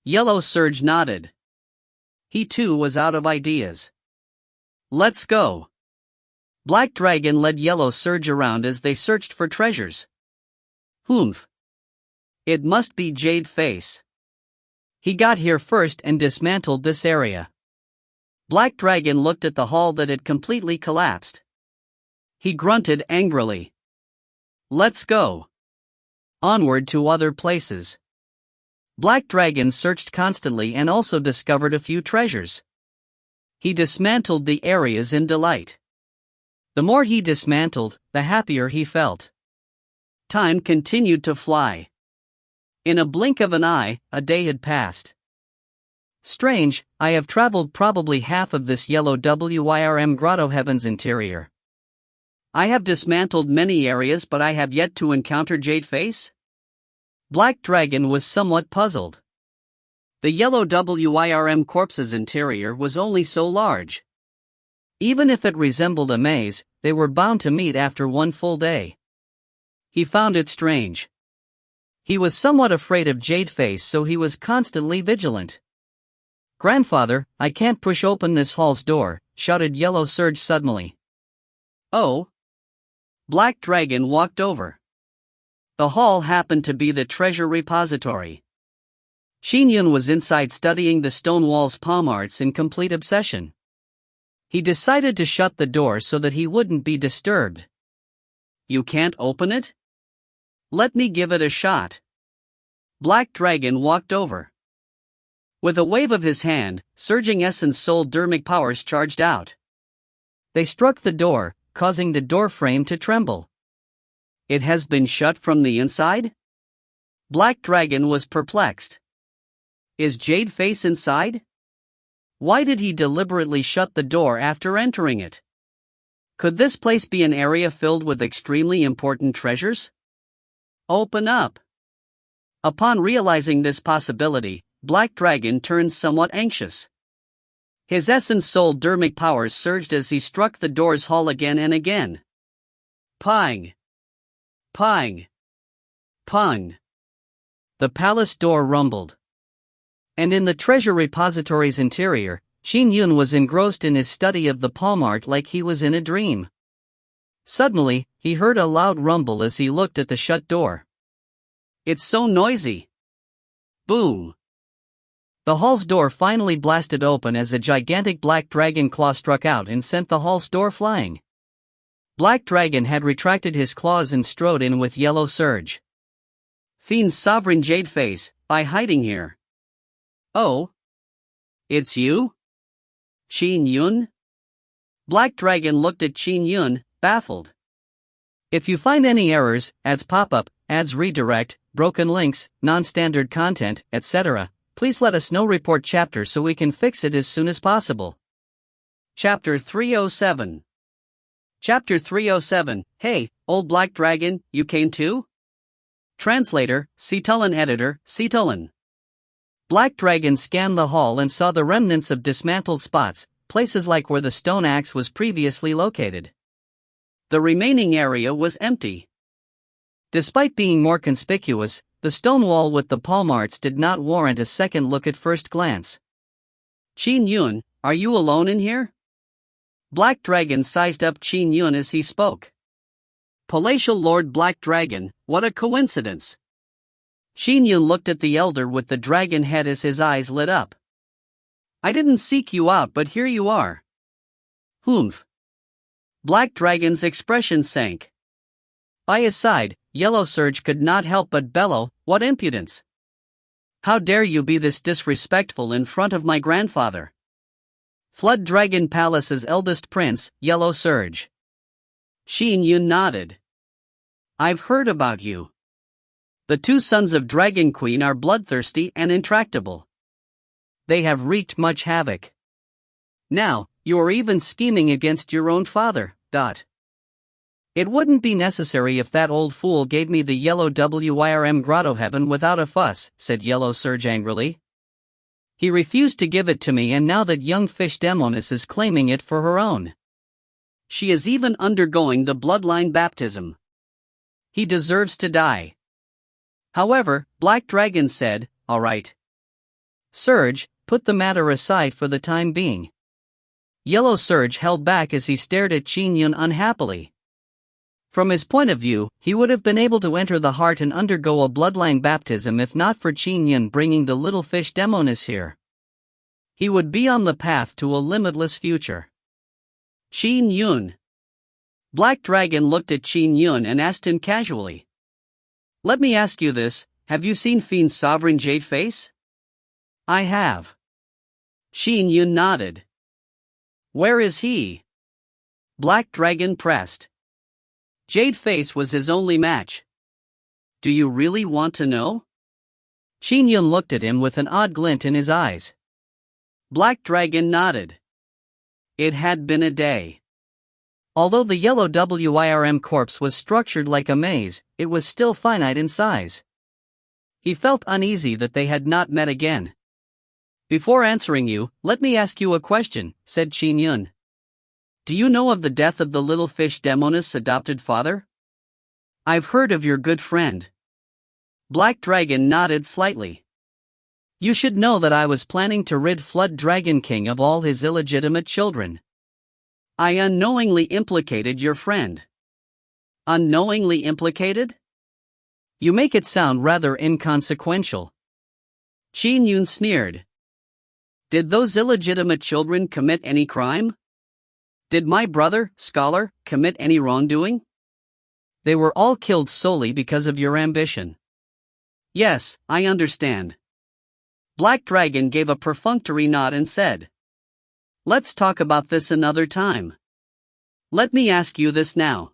Yellow Surge nodded. He too was out of ideas. "Let's go." Black Dragon led Yellow Surge around as they searched for treasures. Humph. It must be Jade Face. He got here first and dismantled this area. Black Dragon looked at the hall that had completely collapsed. He grunted angrily. "Let's go. Onward to other places." Black Dragon searched constantly and also discovered a few treasures. He dismantled the areas in delight. The more he dismantled, the happier he felt. Time continued to fly. In a blink of an eye, a day had passed. Strange, I have traveled probably half of this Yellow Wyrm grotto heaven's interior. I have dismantled many areas, but I have yet to encounter Jade Face? Black Dragon was somewhat puzzled. The Yellow Wyrm corpse's interior was only so large. Even if it resembled a maze, they were bound to meet after one full day. He found it strange. He was somewhat afraid of Jadeface, so he was constantly vigilant. "Grandfather, I can't push open this hall's door," shouted Yellow Surge suddenly. "Oh?" Black Dragon walked over. The hall happened to be the treasure repository. Qin Yun was inside studying the stone wall's palm arts in complete obsession. He decided to shut the door so that he wouldn't be disturbed. "You can't open it? Let me give it a shot." Black Dragon walked over. With a wave of his hand, surging essence soul dermic powers charged out. They struck the door, causing the door frame to tremble. "It has been shut from the inside?" Black Dragon was perplexed. "Is Jadeface inside? Why did he deliberately shut the door after entering it? Could this place be an area filled with extremely important treasures? Open up." Upon realizing this possibility, Black Dragon turned somewhat anxious. His essence soul dermic powers surged as he struck the door's hull again and again. Pang! Pang! Pang! The palace door rumbled. And in the treasure repository's interior, Qin Yun was engrossed in his study of the palm art like he was in a dream. Suddenly, he heard a loud rumble as he looked at the shut door. "It's so noisy!" Boom! The hall's door finally blasted open as a gigantic black dragon claw struck out and sent the hall's door flying. Black Dragon had retracted his claws and strode in with Yellow Surge. "Fiend's sovereign Jadeface, by hiding here." "Oh? It's you? Qin Yun?" Black Dragon looked at Qin Yun, baffled. If you find any errors, ads pop up, ads redirect, broken links, non-standard content, etc., please let us know. Report chapter so we can fix it as soon as possible. Chapter 307. Chapter 307. Hey, old Black Dragon, you came too? Translator, Cetulin. Editor, Cetulin. Black Dragon scanned the hall and saw the remnants of dismantled spots, places like where the stone axe was previously located. The remaining area was empty. Despite being more conspicuous, the stone wall with the palm arts did not warrant a second look at first glance. "Qin Yun, are you alone in here?" Black Dragon sized up Qin Yun as he spoke. "Palatial Lord Black Dragon, what a coincidence." Qin Yun looked at the elder with the dragon head as his eyes lit up. "I didn't seek you out, but here you are." "Humph." Black Dragon's expression sank. By his side, Yellow Surge could not help but bellow, "What impudence! How dare you be this disrespectful in front of my grandfather?" Flood Dragon Palace's eldest prince, Yellow Surge. Qin Yun nodded. "I've heard about you. The two sons of Dragon Queen are bloodthirsty and intractable. They have wreaked much havoc. Now, you are even scheming against your own father. It wouldn't be necessary if that old fool gave me the yellow WIRM grotto heaven without a fuss," said Yellow Surge angrily. "He refused to give it to me, and now that young fish Demonis is claiming it for her own. She is even undergoing the bloodline baptism. He deserves to die." However, Black Dragon said, "All right. Surge, put the matter aside for the time being." Yellow Surge held back as he stared at Qin Yun unhappily. From his point of view, he would have been able to enter the heart and undergo a bloodline baptism if not for Qin Yun bringing the little fish Demonis here. He would be on the path to a limitless future. Qin Yun. Black Dragon looked at Qin Yun and asked him casually. "Let me ask you this, have you seen Fiend's sovereign Jadeface?" "I have." Qin Yun nodded. "Where is he?" Black Dragon pressed. "Jadeface was his only match." "Do you really want to know?" Qin Yun looked at him with an odd glint in his eyes. Black Dragon nodded. It had been a day. Although the yellow WIRM corpse was structured like a maze, it was still finite in size. He felt uneasy that they had not met again. "Before answering you, let me ask you a question," said Qin Yun. "Do you know of the death of the little fish Demonis' adopted father?" "I've heard of your good friend." Black Dragon nodded slightly. You should know that I was planning to rid Flood Dragon King of all his illegitimate children. I unknowingly implicated your friend. Unknowingly implicated? You make it sound rather inconsequential. Qin Yun sneered. Did those illegitimate children commit any crime? Did my brother, Scholar, commit any wrongdoing? They were all killed solely because of your ambition. Yes, I understand. Black Dragon gave a perfunctory nod and said, Let's talk about this another time. Let me ask you this now.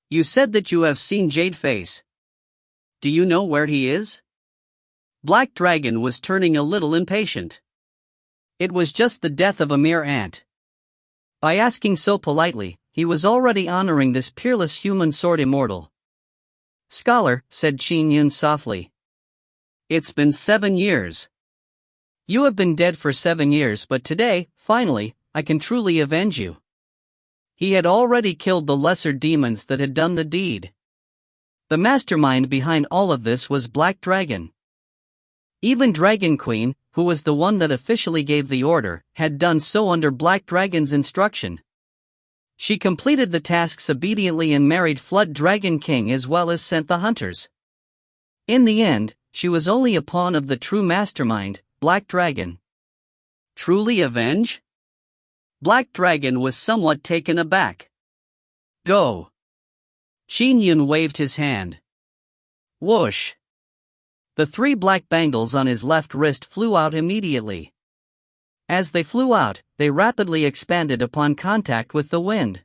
You said that you have seen Jadeface. Do you know where he is? Black Dragon was turning a little impatient. It was just the death of a mere ant. By asking so politely, he was already honoring this peerless human sword immortal. Scholar, said Qin Yun softly. It's been 7 years. You have been dead for 7 years, but today, finally, I can truly avenge you. He had already killed the lesser demons that had done the deed. The mastermind behind all of this was Black Dragon. Even Dragon Queen, who was the one that officially gave the order, had done so under Black Dragon's instruction. She completed the tasks obediently and married Flood Dragon King as well as sent the hunters. In the end, she was only a pawn of the true mastermind, Black Dragon. Truly avenge? Black Dragon was somewhat taken aback. Go. Qin Yun waved his hand. Whoosh. The 3 black bangles on his left wrist flew out immediately. As they flew out, they rapidly expanded upon contact with the wind.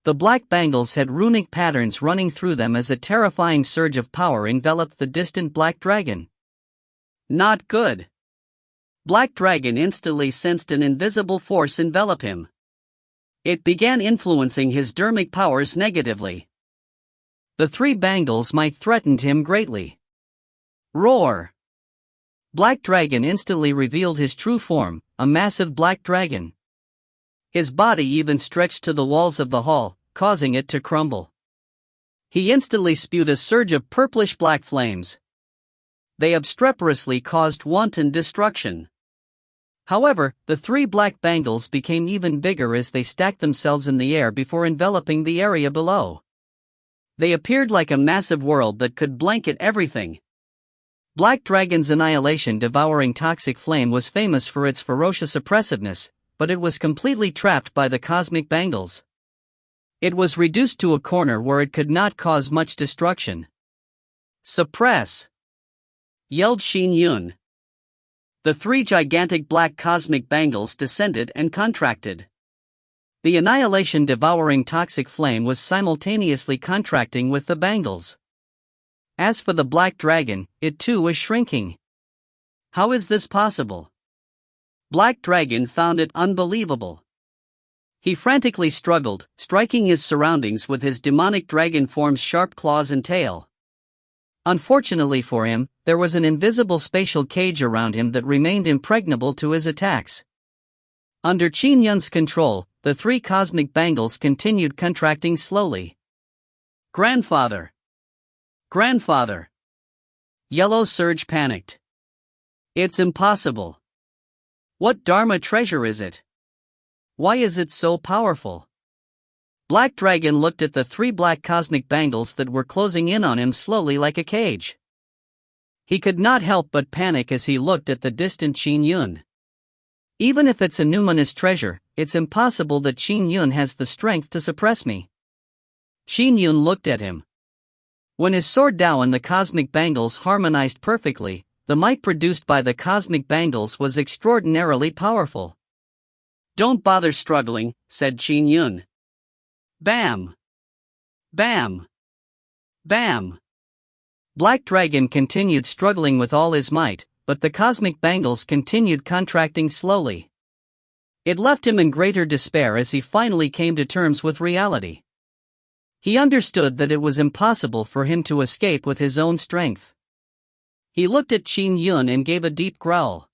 The black bangles had runic patterns running through them as a terrifying surge of power enveloped the distant Black Dragon. Not good. Black Dragon instantly sensed an invisible force envelop him. It began influencing his dermic powers negatively. The 3 bangles might threaten him greatly. Roar! Black Dragon instantly revealed his true form, a massive black dragon. His body even stretched to the walls of the hall, causing it to crumble. He instantly spewed a surge of purplish black flames. They obstreperously caused wanton destruction. However, the 3 black bangles became even bigger as they stacked themselves in the air before enveloping the area below. They appeared like a massive world that could blanket everything. Black Dragon's annihilation devouring toxic flame was famous for its ferocious oppressiveness, but it was completely trapped by the cosmic bangles. It was reduced to a corner where it could not cause much destruction. Suppress! Yelled Qin Yun. The 3 gigantic black cosmic bangles descended and contracted. The annihilation devouring toxic flame was simultaneously contracting with the bangles. As for the Black Dragon, it too was shrinking. How is this possible? Black Dragon found it unbelievable. He frantically struggled, striking his surroundings with his demonic dragon form's sharp claws and tail. Unfortunately for him, there was an invisible spatial cage around him that remained impregnable to his attacks. Under Qin Yun's control, the 3 cosmic bangles continued contracting slowly. Grandfather! Grandfather! Yellow Surge panicked. It's impossible. What Dharma treasure is it? Why is it so powerful? Black Dragon looked at the 3 black cosmic bangles that were closing in on him slowly like a cage. He could not help but panic as he looked at the distant Qin Yun. Even if it's a numinous treasure, it's impossible that Qin Yun has the strength to suppress me. Qin Yun looked at him. When his sword Dao and the cosmic bangles harmonized perfectly, the might produced by the cosmic bangles was extraordinarily powerful. Don't bother struggling, said Qin Yun. Bam! Bam! Bam! Black Dragon continued struggling with all his might, but the cosmic bangles continued contracting slowly. It left him in greater despair as he finally came to terms with reality. He understood that it was impossible for him to escape with his own strength. He looked at Qin Yun and gave a deep growl.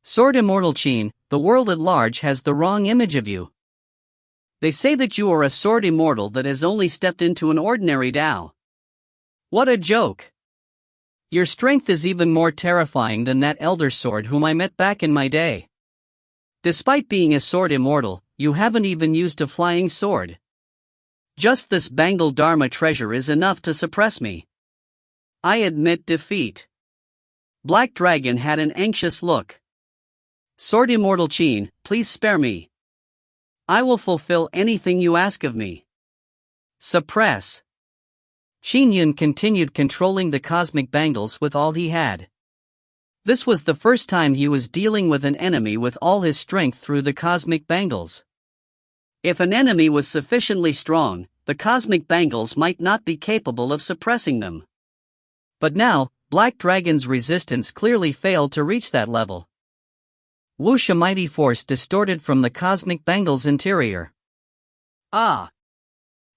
Sword Immortal Qin, the world at large has the wrong image of you. They say that you are a sword immortal that has only stepped into an ordinary Dao. What a joke! Your strength is even more terrifying than that elder sword whom I met back in my day. Despite being a sword immortal, you haven't even used a flying sword. Just this Bengal Dharma treasure is enough to suppress me. I admit defeat. Black Dragon had an anxious look. Sword Immortal Qin, please spare me. I will fulfill anything you ask of me. Suppress. Qin Yun continued controlling the cosmic bangles with all he had. This was the first time he was dealing with an enemy with all his strength through the cosmic bangles. If an enemy was sufficiently strong, the cosmic bangles might not be capable of suppressing them. But now, Black Dragon's resistance clearly failed to reach that level. Whoosh! A mighty force distorted from the cosmic bangle's interior. Ah!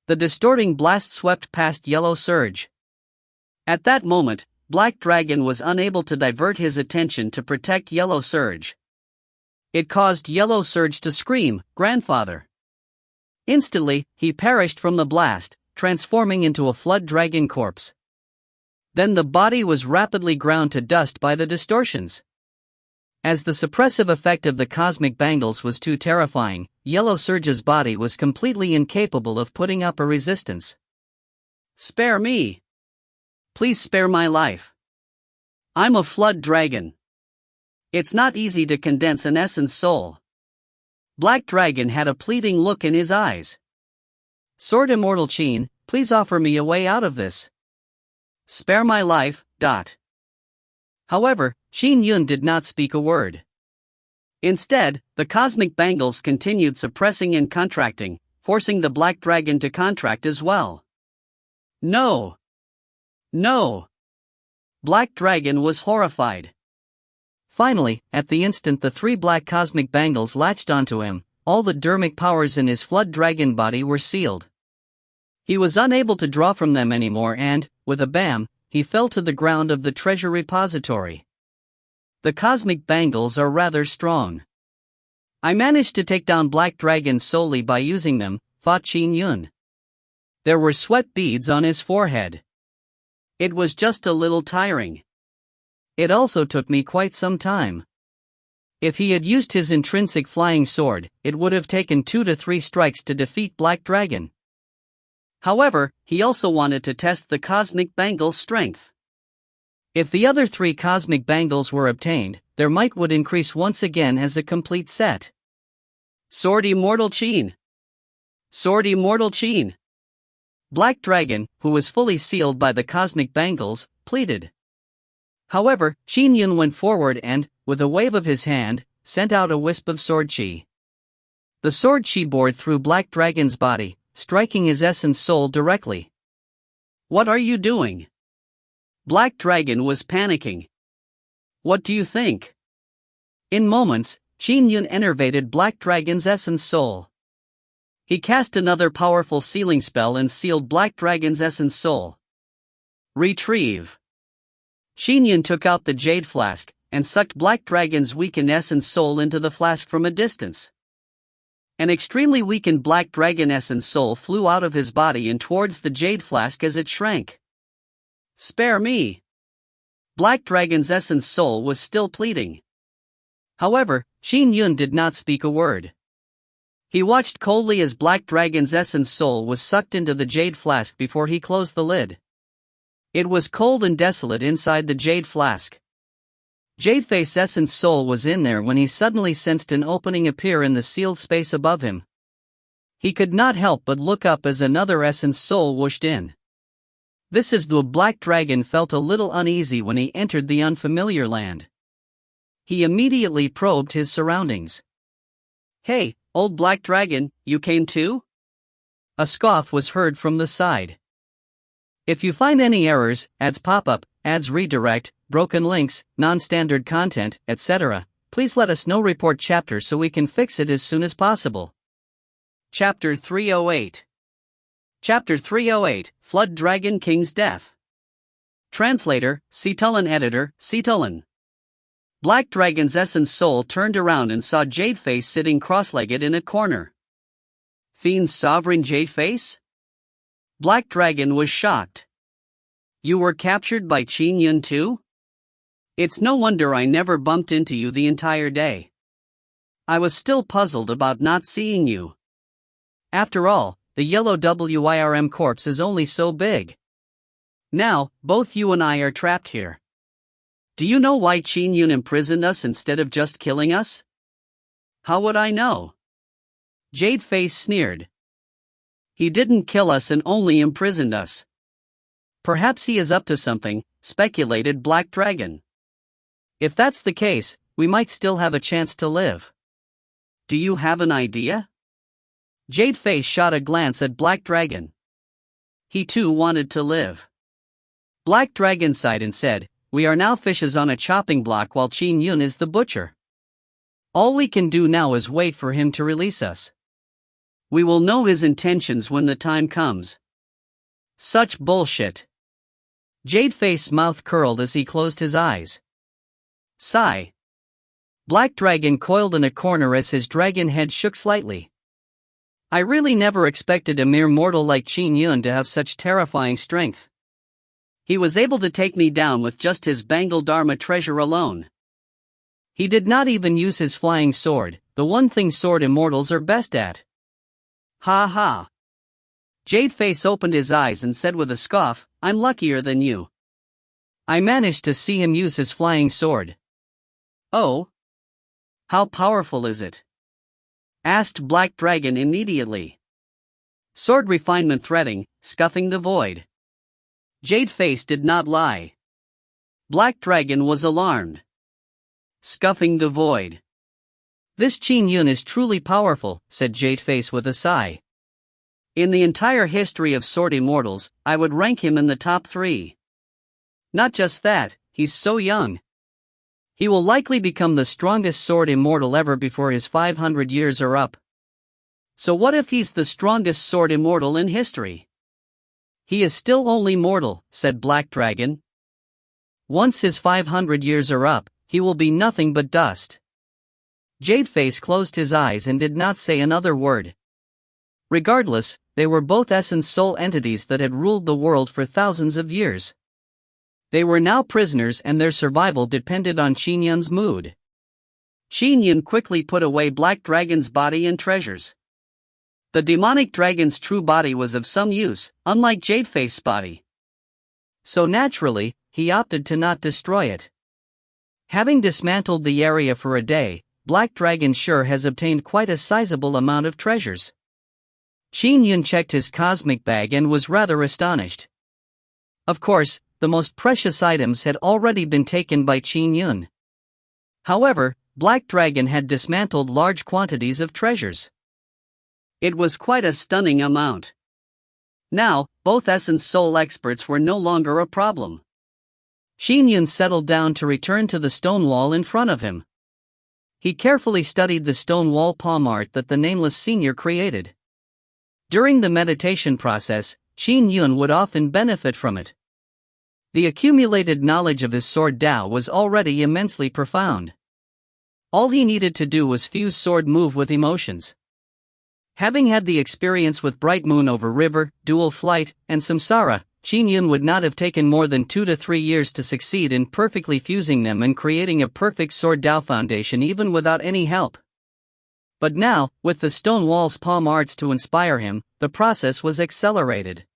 The distorting blast swept past Yellow Surge. At that moment, Black Dragon was unable to divert his attention to protect Yellow Surge. It caused Yellow Surge to scream, "Grandfather!" Instantly, he perished from the blast, transforming into a flood dragon corpse. Then the body was rapidly ground to dust by the distortions. As the suppressive effect of the cosmic bangles was too terrifying, Yellow Surge's body was completely incapable of putting up a resistance. Spare me! Please spare my life. I'm a flood dragon. It's not easy to condense an essence soul. Black Dragon had a pleading look in his eyes. Sword Immortal Qin, please offer me a way out of this. Spare my life. However, Qin Yun did not speak a word. Instead, the cosmic bangles continued suppressing and contracting, forcing the Black Dragon to contract as well. No! No! Black Dragon was horrified. Finally, at the instant the three black cosmic bangles latched onto him, all the dermic powers in his flood dragon body were sealed. He was unable to draw from them anymore and, with a bam, he fell to the ground of the treasure repository. The cosmic bangles are rather strong. I managed to take down Black Dragon solely by using them, thought Qin Yun. There were sweat beads on his forehead. It was just a little tiring. It also took me quite some time. If he had used his intrinsic flying sword, it would have taken 2 to 3 strikes to defeat Black Dragon. However, he also wanted to test the cosmic bangle's strength. If the other 3 cosmic bangles were obtained, their might would increase once again as a complete set. Sword Immortal Qin! Sword Immortal Qin! Black Dragon, who was fully sealed by the cosmic bangles, pleaded. However, Qin Yun went forward and, with a wave of his hand, sent out a wisp of sword chi. The sword chi bored through Black Dragon's body, striking his essence soul directly. What are you doing? Black Dragon was panicking. What do you think? In moments, Qin Yun enervated Black Dragon's essence soul. He cast another powerful sealing spell and sealed Black Dragon's essence soul. Retrieve. Qin Yun took out the jade flask, and sucked Black Dragon's weakened essence soul into the flask from a distance. An extremely weakened Black Dragon essence soul flew out of his body and towards the jade flask as it shrank. Spare me! Black Dragon's essence soul was still pleading. However, Qin Yun did not speak a word. He watched coldly as Black Dragon's essence soul was sucked into the jade flask before he closed the lid. It was cold and desolate inside the jade flask. Jadeface essence soul was in there when he suddenly sensed an opening appear in the sealed space above him. He could not help but look up as another essence soul whooshed in. This is the Black Dragon felt a little uneasy when he entered the unfamiliar land. He immediately probed his surroundings. Hey, old Black Dragon, you came too? A scoff was heard from the side. If you find any errors, ads pop up, ads redirect, broken links, non-standard content, etc., please let us know. Report chapter so we can fix it as soon as possible. Chapter 308. Chapter 308, Flood Dragon King's Death. Translator, Cetulin. Editor, Cetulin. Black Dragon's essence soul turned around and saw Jadeface sitting cross-legged in a corner. Fiend's sovereign Jadeface? Black Dragon was shocked. You were captured by Qin Yun too? It's no wonder I never bumped into you the entire day. I was still puzzled about not seeing you. After all, the yellow WIRM corpse is only so big. Now, both you and I are trapped here. Do you know why Qin Yun imprisoned us instead of just killing us? How would I know? Jade Face sneered. He didn't kill us and only imprisoned us. Perhaps he is up to something, speculated Black Dragon. If that's the case, we might still have a chance to live. Do you have an idea? Jade Face shot a glance at Black Dragon. He too wanted to live. Black Dragon sighed and said, "We are now fishes on a chopping block while Qin Yun is the butcher. All we can do now is wait for him to release us. We will know his intentions when the time comes." Such bullshit. Jade Face's mouth curled as he closed his eyes. Sigh. Black Dragon coiled in a corner as his dragon head shook slightly. I really never expected a mere mortal like Qin Yun to have such terrifying strength. He was able to take me down with just his Bangle Dharma treasure alone. He did not even use his flying sword, the one thing sword immortals are best at. Ha ha. Jade Face opened his eyes and said with a scoff, "I'm luckier than you. I managed to see him use his flying sword." "Oh? How powerful is it?" asked Black Dragon immediately. Sword refinement threading, scuffing the void. Jade Face did not lie. Black Dragon was alarmed. Scuffing the void. This Qin Yun is truly powerful, said Jade Face with a sigh. In the entire history of sword immortals, I would rank him in the top 3. Not just that, he's so young. He will likely become the strongest sword immortal ever before his 500 years are up. So what if he's the strongest sword immortal in history? He is still only mortal, said Black Dragon. Once his 500 years are up, he will be nothing but dust. Jade Face closed his eyes and did not say another word. Regardless, they were both essence soul entities that had ruled the world for thousands of years. They were now prisoners and their survival depended on Qin Yun's mood. Qin Yun quickly put away Black Dragon's body and treasures. The demonic dragon's true body was of some use, unlike Jade Face's body. So naturally, he opted to not destroy it. Having dismantled the area for a day, Black Dragon sure has obtained quite a sizable amount of treasures. Qin Yun checked his cosmic bag and was rather astonished. Of course, the most precious items had already been taken by Qin Yun. However, Black Dragon had dismantled large quantities of treasures. It was quite a stunning amount. Now, both essence soul experts were no longer a problem. Qin Yun settled down to return to the stone wall in front of him. He carefully studied the stone wall palm art that the Nameless Senior created. During the meditation process, Qin Yun would often benefit from it. The accumulated knowledge of his sword Tao was already immensely profound. All he needed to do was fuse sword move with emotions. Having had the experience with Bright Moon over River, Dual Flight, and Samsara, Qin Yun would not have taken more than 2 to 3 years to succeed in perfectly fusing them and creating a perfect sword Tao foundation even without any help. But now, with the stone wall's palm arts to inspire him, the process was accelerated.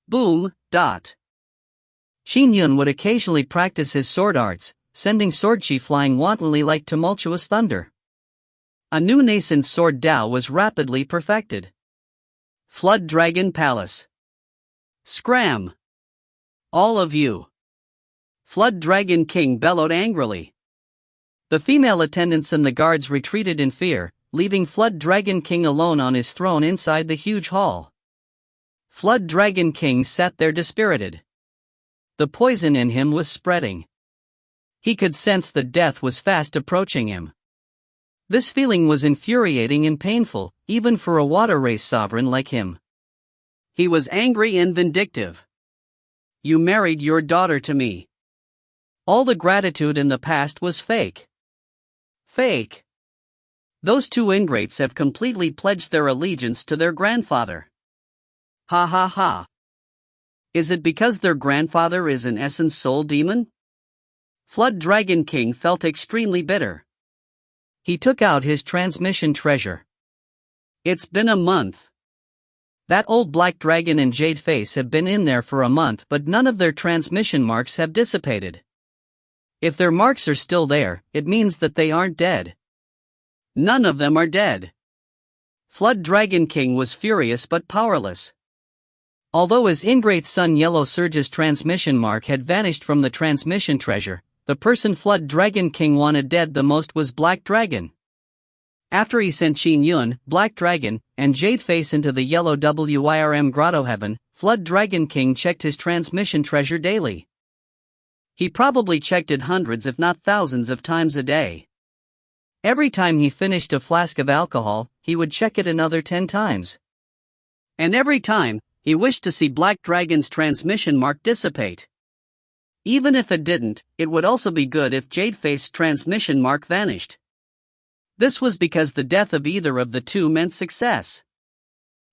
Boom, dot. Qin Yun would occasionally practice his sword arts, sending sword chi flying wantonly like tumultuous thunder. A new nascent sword Tao was rapidly perfected. Flood Dragon Palace. Scram! All of you! Flood Dragon King bellowed angrily. The female attendants and the guards retreated in fear, leaving Flood Dragon King alone on his throne inside the huge hall. Flood Dragon King sat there dispirited. The poison in him was spreading. He could sense that death was fast approaching him. This feeling was infuriating and painful, even for a water race sovereign like him. He was angry and vindictive. You married your daughter to me. All the gratitude in the past was fake. Fake. Those two ingrates have completely pledged their allegiance to their grandfather. Ha ha ha. Is it because their grandfather is an essence soul demon? Flood Dragon King felt extremely bitter. He took out his transmission treasure. It's been a month. That old black dragon and jade face have been in there for a month, but none of their transmission marks have dissipated. If their marks are still there, it means that they aren't dead. None of them are dead. Flood Dragon King was furious but powerless. Although his ingrate son Yellow Surge's transmission mark had vanished from the transmission treasure, the person Flood Dragon King wanted dead the most was Black Dragon. After he sent Qin Yun, Black Dragon, and Jade Face into the Yellow Wyrm Grotto Heaven, Flood Dragon King checked his transmission treasure daily. He probably checked it hundreds if not thousands of times a day. Every time he finished a flask of alcohol, he would check it another 10 times. And every time, he wished to see Black Dragon's transmission mark dissipate. Even if it didn't, it would also be good if Jade Face's transmission mark vanished. This was because the death of either of the two meant success.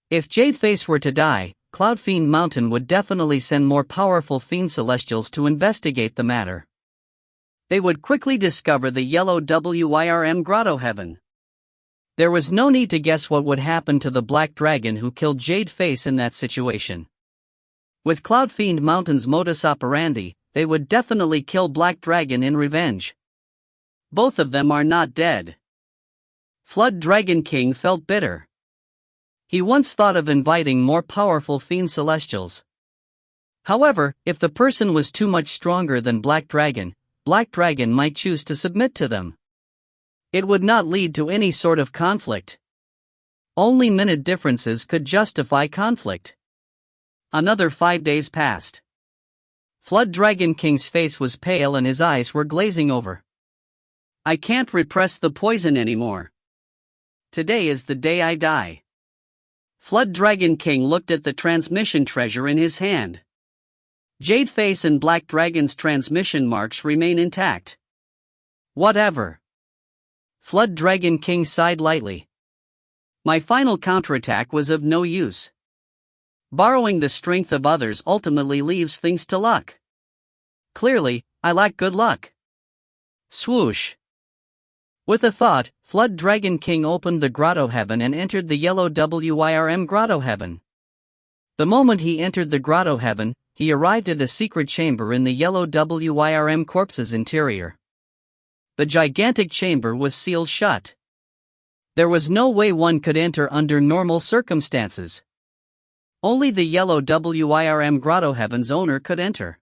If Jade Face were to die, Cloud Fiend Mountain would definitely send more powerful Fiend Celestials to investigate the matter. They would quickly discover the Yellow Wyrm Grotto Heaven. There was no need to guess what would happen to the Black Dragon who killed Jade Face in that situation. With Cloud Fiend Mountain's modus operandi, they would definitely kill Black Dragon in revenge. Both of them are not dead. Flood Dragon King felt bitter. He once thought of inviting more powerful Fiend Celestials. However, if the person was too much stronger than Black Dragon might choose to submit to them. It would not lead to any sort of conflict. Only minute differences could justify conflict. Another 5 days passed. Flood Dragon King's face was pale and his eyes were glazing over. I can't repress the poison anymore. Today is the day I die. Flood Dragon King looked at the transmission treasure in his hand. Jade Face and Black Dragon's transmission marks remain intact. Whatever. Flood Dragon King sighed lightly. My final counterattack was of no use. Borrowing the strength of others ultimately leaves things to luck. Clearly, I lack good luck. Swoosh. With a thought, Flood Dragon King opened the Grotto Heaven and entered the Yellow Wyrm Grotto Heaven. The moment he entered the Grotto Heaven, he arrived at a secret chamber in the Yellow Wyrm corpse's interior. The gigantic chamber was sealed shut. There was no way one could enter under normal circumstances. Only the Yellow Wyrm Grotto Heaven's owner could enter.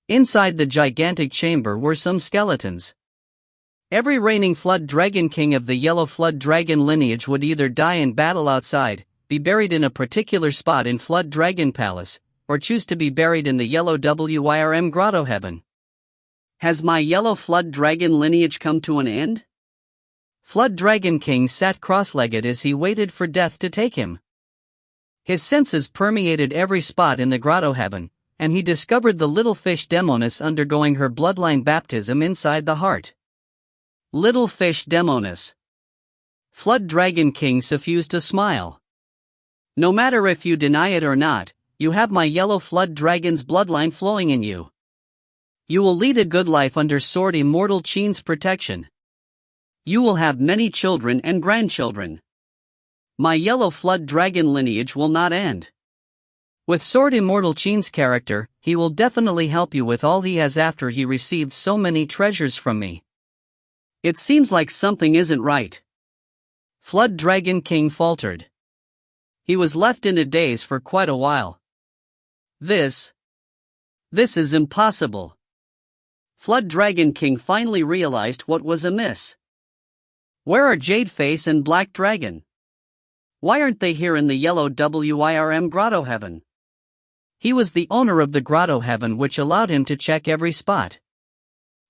Inside the gigantic chamber were some skeletons. Every reigning Flood Dragon King of the Yellow Flood Dragon lineage would either die in battle outside, be buried in a particular spot in Flood Dragon Palace, or choose to be buried in the Yellow Wyrm Grotto Heaven. Has my Yellow Flood Dragon lineage come to an end? Flood Dragon King sat cross-legged as he waited for death to take him. His senses permeated every spot in the Grotto Heaven, and he discovered the little fish Demoness undergoing her bloodline baptism inside the heart. Little fish Demoness. Flood Dragon King suffused a smile. No matter if you deny it or not, you have my Yellow Flood Dragon's bloodline flowing in you. You will lead a good life under Sword Immortal Qin's protection. You will have many children and grandchildren. My Yellow Flood Dragon lineage will not end. With Sword Immortal Qin's character, he will definitely help you with all he has after he received so many treasures from me. It seems like something isn't right. Flood Dragon King faltered. He was left in a daze for quite a while. This is impossible. Flood Dragon King finally realized what was amiss. Where are Jade Face and Black Dragon? Why aren't they here in the Yellow Wyrm Grotto Heaven? He was the owner of the Grotto Heaven, which allowed him to check every spot.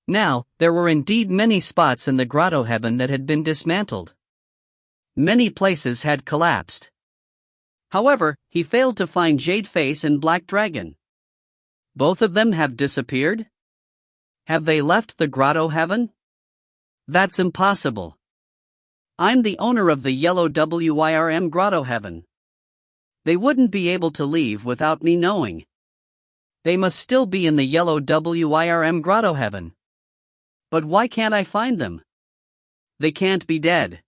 Now, there were indeed many spots in the Grotto Heaven that had been dismantled. Many places had collapsed. However, he failed to find Jade Face and Black Dragon. Both of them have disappeared? Have they left the Grotto Heaven? That's impossible. I'm the owner of the Yellow Wyrm Grotto Heaven. They wouldn't be able to leave without me knowing. They must still be in the yellow WIRM grotto heaven. But why can't I find them? They can't be dead.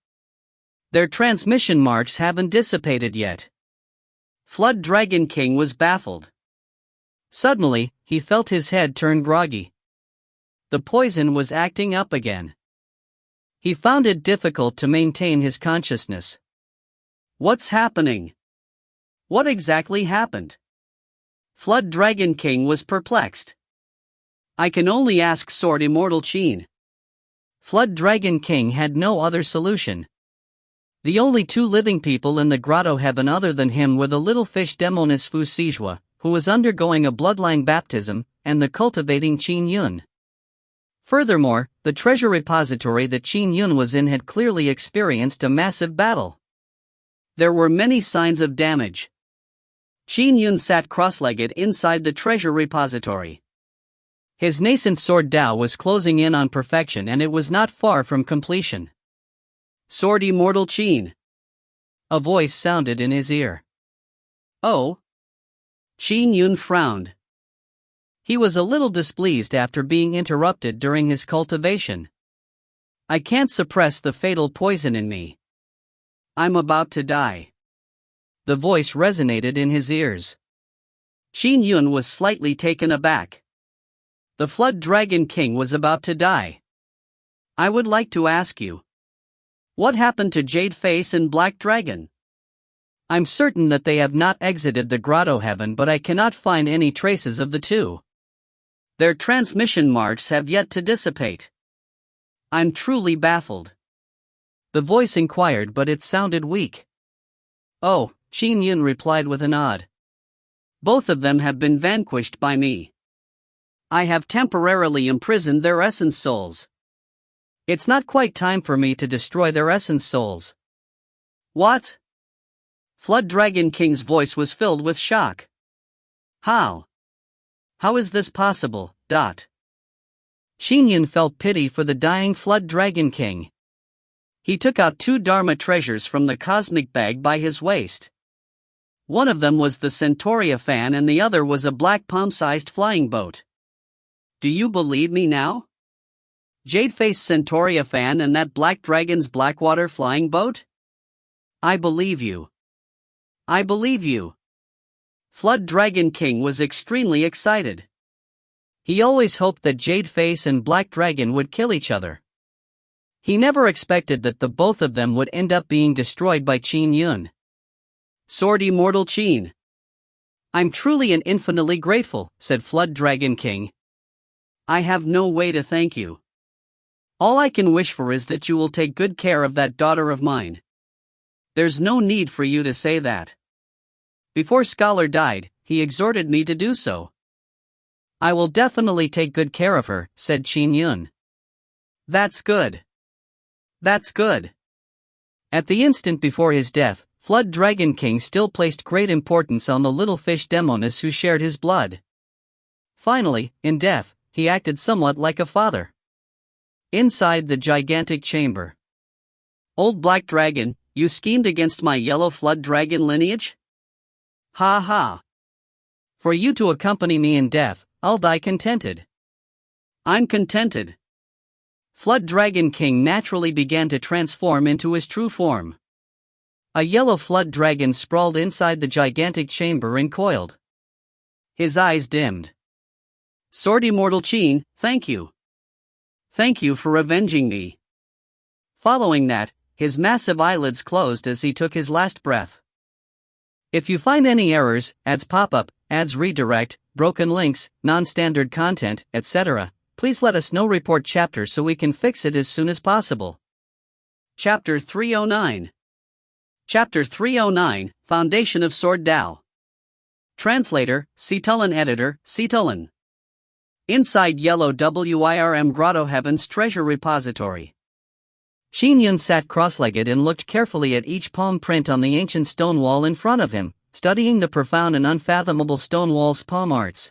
Their transmission marks haven't dissipated yet. Flood Dragon King was baffled. Suddenly, he felt his head turn groggy. The poison was acting up again. He found it difficult to maintain his consciousness. What's happening? What exactly happened? Flood Dragon King was perplexed. I can only ask Sword Immortal Qin. Flood Dragon King had no other solution. The only two living people in the grotto heaven other than him were the little fish demoness Fu Sijua, who was undergoing a bloodline baptism, and the cultivating Qin Yun. Furthermore, the treasure repository that Qin Yun was in had clearly experienced a massive battle. There were many signs of damage. Qin Yun sat cross-legged inside the treasure repository. His nascent sword Dao was closing in on perfection and it was not far from completion. Sword Immortal Qin. A voice sounded in his ear. Oh? Qin Yun frowned. He was a little displeased after being interrupted during his cultivation. I can't suppress the fatal poison in me. I'm about to die. The voice resonated in his ears. Qin Yun was slightly taken aback. The Flood Dragon King was about to die. I would like to ask you. What happened to Jade Face and Black Dragon? I'm certain that they have not exited the grotto heaven, but I cannot find any traces of the two. Their transmission marks have yet to dissipate. I'm truly baffled. The voice inquired, but it sounded weak. Oh, Qin Yun replied with a nod. Both of them have been vanquished by me. I have temporarily imprisoned their essence souls. It's not quite time for me to destroy their essence souls. What? Flood Dragon King's voice was filled with shock. How? How is this possible? Qin Yun felt pity for the dying Flood Dragon King. He took out two Dharma treasures from the cosmic bag by his waist. One of them was the Centauria fan and the other was a black palm-sized flying boat. Do you believe me now? Jade-Face Centauria fan and that Black Dragon's Blackwater flying boat? I believe you. I believe you. Flood Dragon King was extremely excited. He always hoped that Jade-Face and Black Dragon would kill each other. He never expected that the both of them would end up being destroyed by Qin Yun. Sword Immortal Qin. I'm truly and infinitely grateful, said Flood Dragon King. I have no way to thank you. All I can wish for is that you will take good care of that daughter of mine. There's no need for you to say that. Before Scholar died, he exhorted me to do so. I will definitely take good care of her, said Qin Yun. That's good. That's good. At the instant before his death, Flood Dragon King still placed great importance on the little fish demoness who shared his blood. Finally, in death, he acted somewhat like a father. Inside the gigantic chamber. Old Black Dragon, you schemed against my yellow Flood Dragon lineage? Ha ha. For you to accompany me in death, I'll die contented. I'm contented. Flood Dragon King naturally began to transform into his true form. A yellow flood dragon sprawled inside the gigantic chamber and coiled. His eyes dimmed. Sword Immortal Qin, thank you. Thank you for avenging me. Following that, his massive eyelids closed as he took his last breath. If you find any errors, ads pop-up, ads redirect, broken links, non-standard content, etc., please let us know. Report chapter so we can fix it as soon as possible. Chapter 309. Chapter 309, Foundation of Sword Dao. Translator, Cetulin. Editor, Cetulin. Inside yellow WIRM Grotto Heaven's treasure repository. Qin Yun sat cross-legged and looked carefully at each palm print on the ancient stone wall in front of him, studying the profound and unfathomable stone wall's palm arts.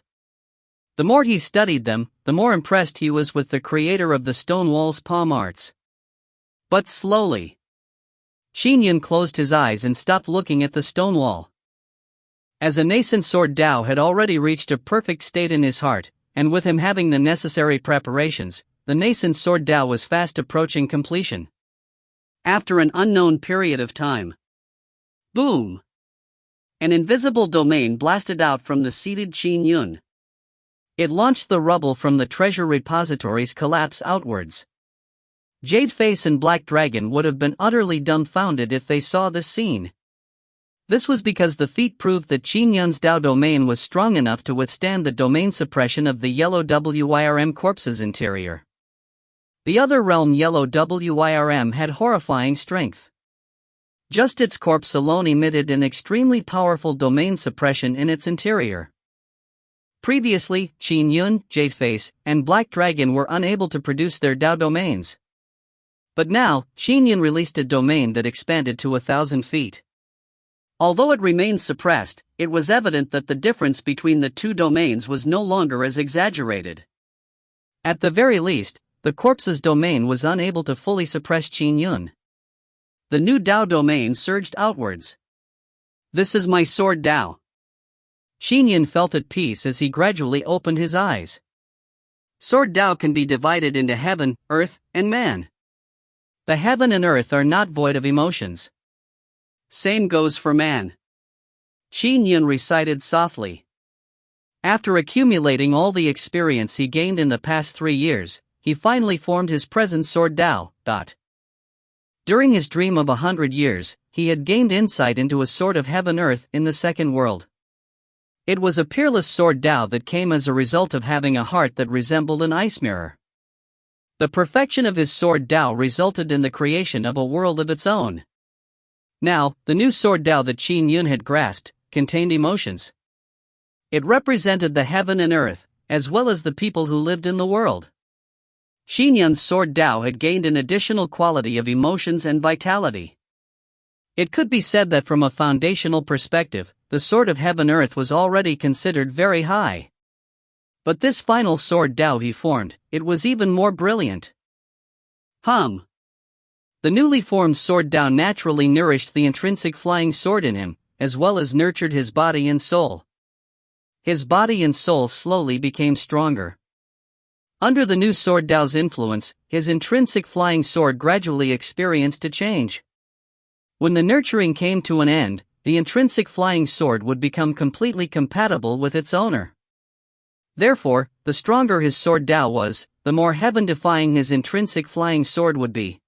The more he studied them, the more impressed he was with the creator of the stone wall's palm arts. But slowly, Qin Yun closed his eyes and stopped looking at the stone wall. As a nascent sword Dao had already reached a perfect state in his heart, and with him having the necessary preparations, the nascent sword Dao was fast approaching completion. After an unknown period of time. Boom! An invisible domain blasted out from the seated Qin Yun. It launched the rubble from the treasure repository's collapse outwards. Jadeface and Black Dragon would have been utterly dumbfounded if they saw this scene. This was because the feat proved that Qin Yun's Dao domain was strong enough to withstand the domain suppression of the yellow WYRM corpse's interior. The other realm yellow WYRM had horrifying strength. Just its corpse alone emitted an extremely powerful domain suppression in its interior. Previously, Qin Yun, Jadeface, and Black Dragon were unable to produce their Dao domains. But now, Qin Yun released a domain that expanded to 1,000 feet. Although it remained suppressed, it was evident that the difference between the two domains was no longer as exaggerated. At the very least, the corpse's domain was unable to fully suppress Qin Yun. The new Dao domain surged outwards. This is my sword Dao. Qin Yun felt at peace as he gradually opened his eyes. Sword Dao can be divided into heaven, earth, and man. The heaven and earth are not void of emotions. Same goes for man. Qin Yun recited softly. After accumulating all the experience he gained in the past 3 years, he finally formed his present sword Dao. During his dream of 100 years, he had gained insight into a sort of heaven-earth in the second world. It was a peerless sword Dao that came as a result of having a heart that resembled an ice mirror. The perfection of his sword Dao resulted in the creation of a world of its own. Now, the new sword Dao that Qin Yun had grasped contained emotions. It represented the heaven and earth, as well as the people who lived in the world. Qin Yun's sword Dao had gained an additional quality of emotions and vitality. It could be said that from a foundational perspective, the sword of heaven-earth was already considered very high. But this final sword Dao he formed, it was even more brilliant. The newly formed sword Dao naturally nourished the intrinsic flying sword in him, as well as nurtured his body and soul. His body and soul slowly became stronger. Under the new sword Dao's influence, his intrinsic flying sword gradually experienced a change. When the nurturing came to an end, the intrinsic flying sword would become completely compatible with its owner. Therefore, the stronger his sword Dao was, the more heaven-defying his intrinsic flying sword would be.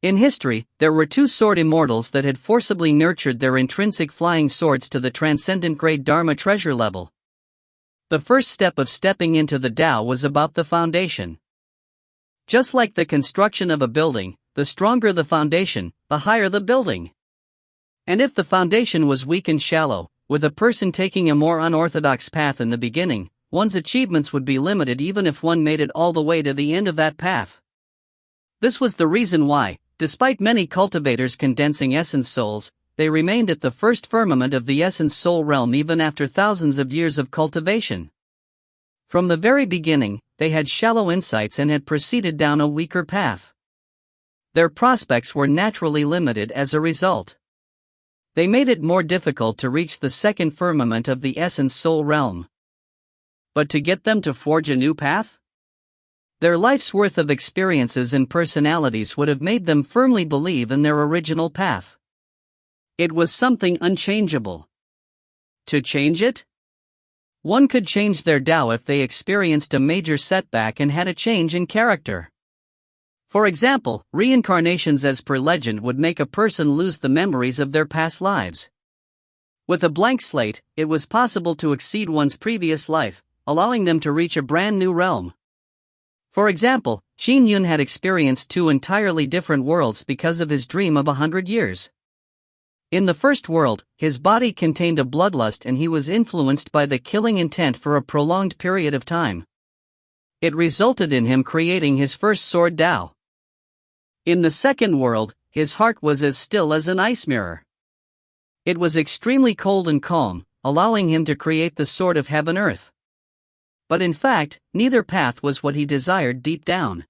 In history, there were 2 sword immortals that had forcibly nurtured their intrinsic flying swords to the transcendent grade Dharma treasure level. The first step of stepping into the Dao was about the foundation. Just like the construction of a building, the stronger the foundation, the higher the building. And if the foundation was weak and shallow, with a person taking a more unorthodox path in the beginning, one's achievements would be limited even if one made it all the way to the end of that path. This was the reason why, despite many cultivators condensing essence souls, they remained at the first firmament of the essence soul realm even after thousands of years of cultivation. From the very beginning, they had shallow insights and had proceeded down a weaker path. Their prospects were naturally limited as a result. They made it more difficult to reach the second firmament of the essence soul realm. But to get them to forge a new path? Their life's worth of experiences and personalities would have made them firmly believe in their original path. It was something unchangeable. To change it? One could change their Dao if they experienced a major setback and had a change in character. For example, reincarnations as per legend would make a person lose the memories of their past lives. With a blank slate, it was possible to exceed one's previous life, allowing them to reach a brand new realm. For example, Qin Yun had experienced 2 entirely different worlds because of his dream of 100 years. In the first world, his body contained a bloodlust and he was influenced by the killing intent for a prolonged period of time. It resulted in him creating his first sword Dao. In the second world, his heart was as still as an ice mirror. It was extremely cold and calm, allowing him to create the sword of heaven-earth. But in fact, neither path was what he desired deep down.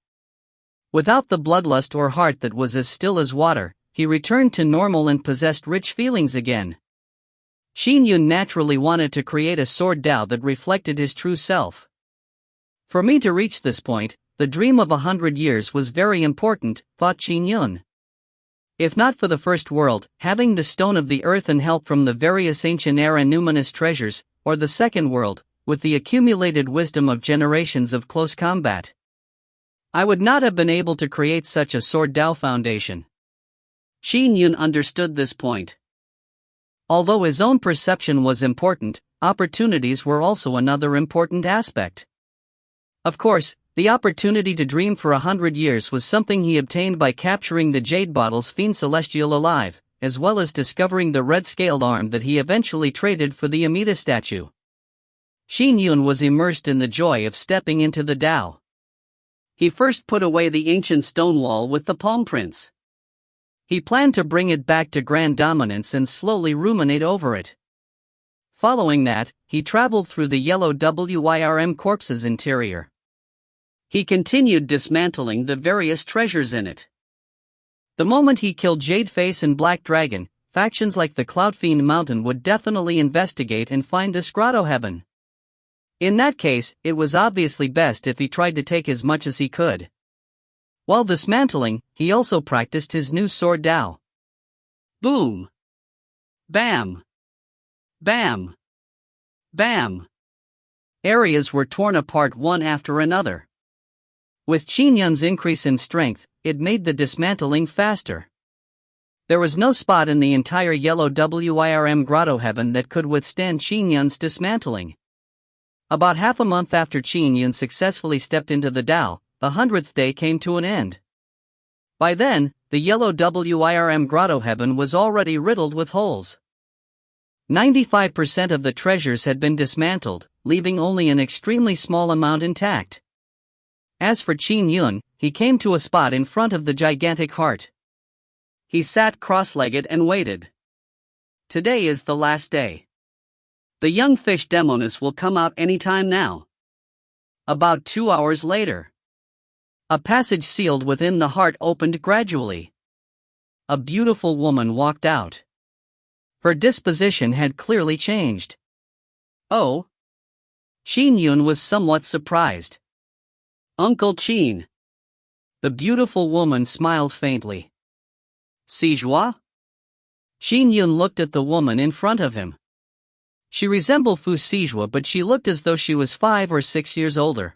Without the bloodlust or heart that was as still as water, he returned to normal and possessed rich feelings again. Qin Yun naturally wanted to create a sword Dao that reflected his true self. For me to reach this point, the dream of 100 years was very important, thought Qin Yun. If not for the first world, having the stone of the earth and help from the various ancient era numinous treasures, or the second world, with the accumulated wisdom of generations of close combat, I would not have been able to create such a sword Dao foundation. Qin Yun understood this point. Although his own perception was important, opportunities were also another important aspect. Of course, the opportunity to dream for 100 years was something he obtained by capturing the jade bottle's fiend celestial alive, as well as discovering the red-scaled arm that he eventually traded for the Amida statue. Qin Yun was immersed in the joy of stepping into the Tao. He first put away the ancient stone wall with the palm prints. He planned to bring it back to grand dominance and slowly ruminate over it. Following that, he traveled through the yellow WIRM corpse's interior. He continued dismantling the various treasures in it. The moment he killed Jadeface and Black Dragon, factions like the Cloudfiend Mountain would definitely investigate and find this grotto heaven. In that case, it was obviously best if he tried to take as much as he could. While dismantling, he also practiced his new sword Dao. Boom! Bam! Bam! Bam! Areas were torn apart one after another. With Qin Yun's increase in strength, it made the dismantling faster. There was no spot in the entire yellow WIRM grotto heaven that could withstand Qin Yun's dismantling. About half a month after Qin Yun successfully stepped into the Tao, the 100th day came to an end. By then, the yellow WIRM grotto heaven was already riddled with holes. 95% of the treasures had been dismantled, leaving only an extremely small amount intact. As for Qin Yun, he came to a spot in front of the gigantic heart. He sat cross-legged and waited. Today is the last day. The young fish Demoness will come out any time now. About 2 hours later, a passage sealed within the heart opened gradually. A beautiful woman walked out. Her disposition had clearly changed. Oh! Qin Yun was somewhat surprised. Uncle Qin. The beautiful woman smiled faintly. Sijua? Qin Yun looked at the woman in front of him. She resembled Fu Sijua, but she looked as though she was 5 or 6 years older.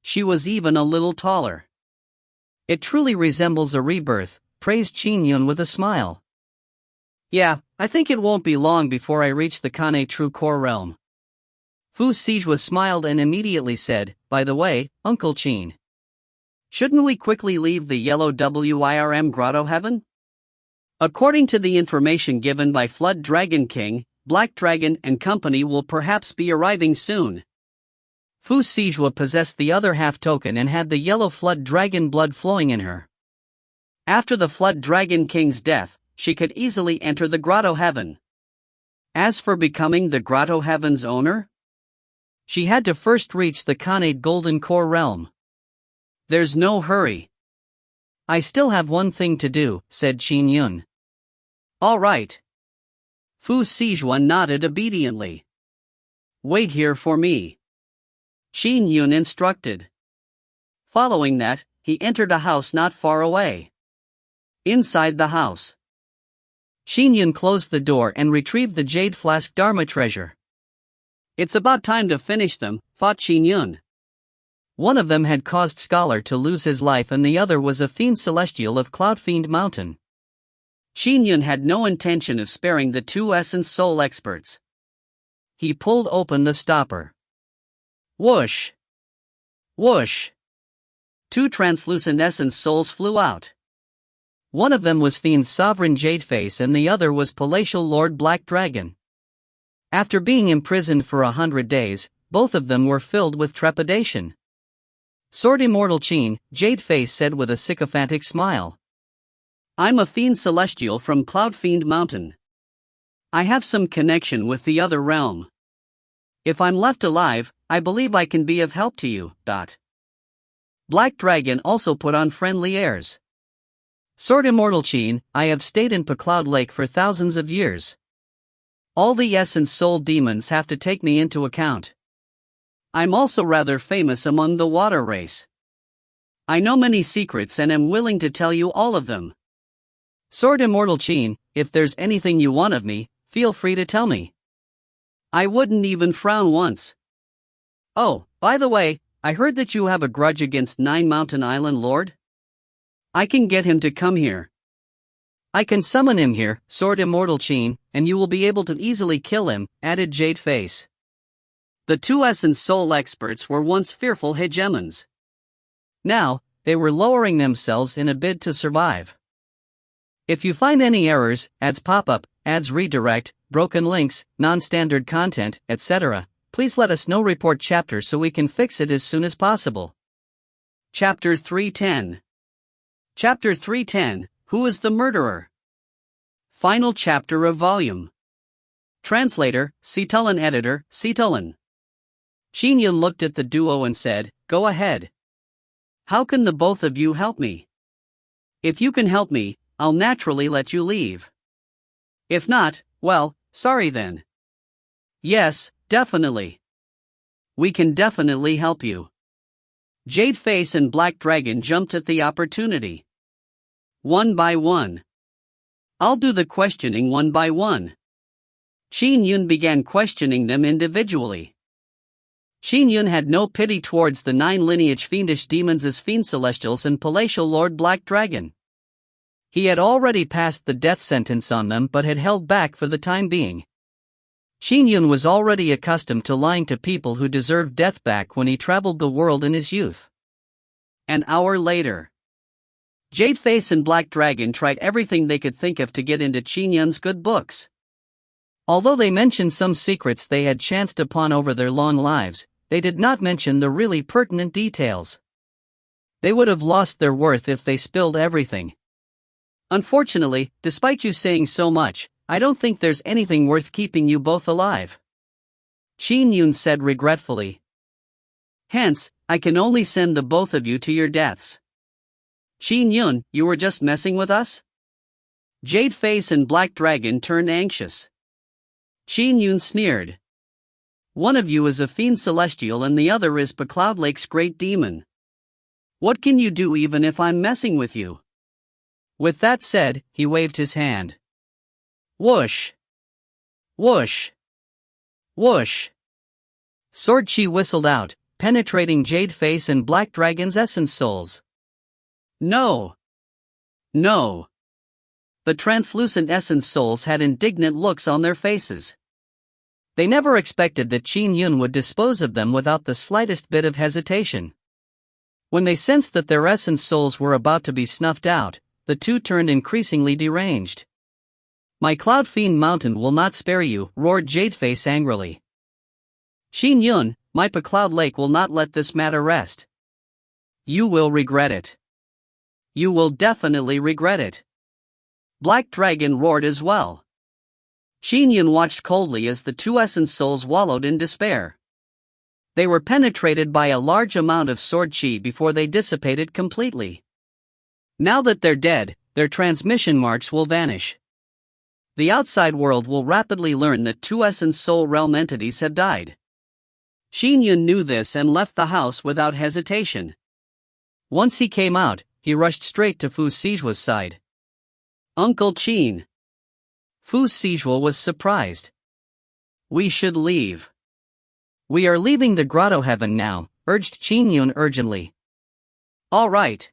She was even a little taller. It truly resembles a rebirth, praised Qin Yun with a smile. Yeah, I think it won't be long before I reach the Kane True Core realm. Fu Sijua smiled and immediately said, by the way, Uncle Qin, shouldn't we quickly leave the yellow WIRM grotto heaven? According to the information given by Flood Dragon King, Black Dragon and company will perhaps be arriving soon. Fu Sijua possessed the other half token and had the yellow Flood Dragon blood flowing in her. After the Flood Dragon King's death, she could easily enter the grotto heaven. As for becoming the grotto heaven's owner, she had to first reach the Khanate Golden Core realm. There's no hurry. I still have one thing to do, said Qin Yun. All right. Fu Sijua nodded obediently. Wait here for me. Qin Yun instructed. Following that, he entered a house not far away. Inside the house, Qin Yun closed the door and retrieved the jade flask Dharma treasure. It's about time to finish them, thought Qin Yun. One of them had caused Scholar to lose his life and the other was a fiend celestial of Cloudfiend Mountain. Qin Yun had no intention of sparing the two essence soul experts. He pulled open the stopper. Whoosh! Whoosh! 2 translucent essence souls flew out. One of them was Fiend's Sovereign Jadeface and the other was Palatial Lord Black Dragon. After being imprisoned for 100 days, both of them were filled with trepidation. Sword Immortal Qin, Jadeface said with a sycophantic smile. I'm a fiend celestial from Cloudfiend Mountain. I have some connection with the other realm. If I'm left alive, I believe I can be of help to you. Black Dragon also put on friendly airs. Sword Immortal Qin, I have stayed in Pacloud Lake for thousands of years. All the essence soul demons have to take me into account. I'm also rather famous among the water race. I know many secrets and am willing to tell you all of them. Sword Immortal Qin, if there's anything you want of me, feel free to tell me. I wouldn't even frown once. Oh, by the way, I heard that you have a grudge against Nine Mountain Island Lord? I can get him to come here. I can summon him here, Sword Immortal Qin, and you will be able to easily kill him, added Jade Face. The two essence soul experts were once fearful hegemons. Now, they were lowering themselves in a bid to survive. If you find any errors, ads pop up, ads redirect, broken links, non-standard content, etc., please let us know. Report chapter so we can fix it as soon as possible. Chapter 310. Chapter 310, Who is the Murderer? Final chapter of volume. Translator, Cetulin. Editor, Cetulin. Qin Yun looked at the duo and said, "Go ahead. How can the both of you help me? If you can help me, I'll naturally let you leave. If not, well, sorry then." "Yes, definitely. We can definitely help you." Jade Face and Black Dragon jumped at the opportunity. One by one. "I'll do the questioning one by one." Qin Yun began questioning them individually. Qin Yun had no pity towards the 9 lineage fiendish demons as Fiend Celestials and Palatial Lord Black Dragon. He had already passed the death sentence on them but had held back for the time being. Qin Yun was already accustomed to lying to people who deserved death back when he traveled the world in his youth. An hour later, Jade Face and Black Dragon tried everything they could think of to get into Qin Yun's good books. Although they mentioned some secrets they had chanced upon over their long lives, they did not mention the really pertinent details. They would have lost their worth if they spilled everything. "Unfortunately, despite you saying so much, I don't think there's anything worth keeping you both alive," Qin Yun said regretfully. "Hence, I can only send the both of you to your deaths." "Qin Yun, you were just messing with us?" Jade Face and Black Dragon turned anxious. Qin Yun sneered. "One of you is a Fiend Celestial and the other is Cloud Lake's great demon. What can you do even if I'm messing with you?" With that said, he waved his hand. Whoosh! Whoosh! Whoosh! Sword Chi whistled out, penetrating Jade Face and Black Dragon's essence souls. "No! No!" The translucent essence souls had indignant looks on their faces. They never expected that Qin Yun would dispose of them without the slightest bit of hesitation. When they sensed that their essence souls were about to be snuffed out, the two turned increasingly deranged. "My Cloud Fiend Mountain will not spare you," roared Jadeface angrily. "Qin Yun, my Cloud Lake will not let this matter rest. You will regret it. You will definitely regret it." Black Dragon roared as well. Qin Yun watched coldly as the two essence souls wallowed in despair. They were penetrated by a large amount of sword chi before they dissipated completely. Now that they're dead, their transmission marks will vanish. The outside world will rapidly learn that two essence soul realm entities have died. Qin Yun knew this and left the house without hesitation. Once he came out, he rushed straight to Fu Sijua's side. "Uncle Qin." Fu Sijua was surprised. "We should leave." "We are leaving the grotto heaven now," urged Qin Yun urgently. "All right."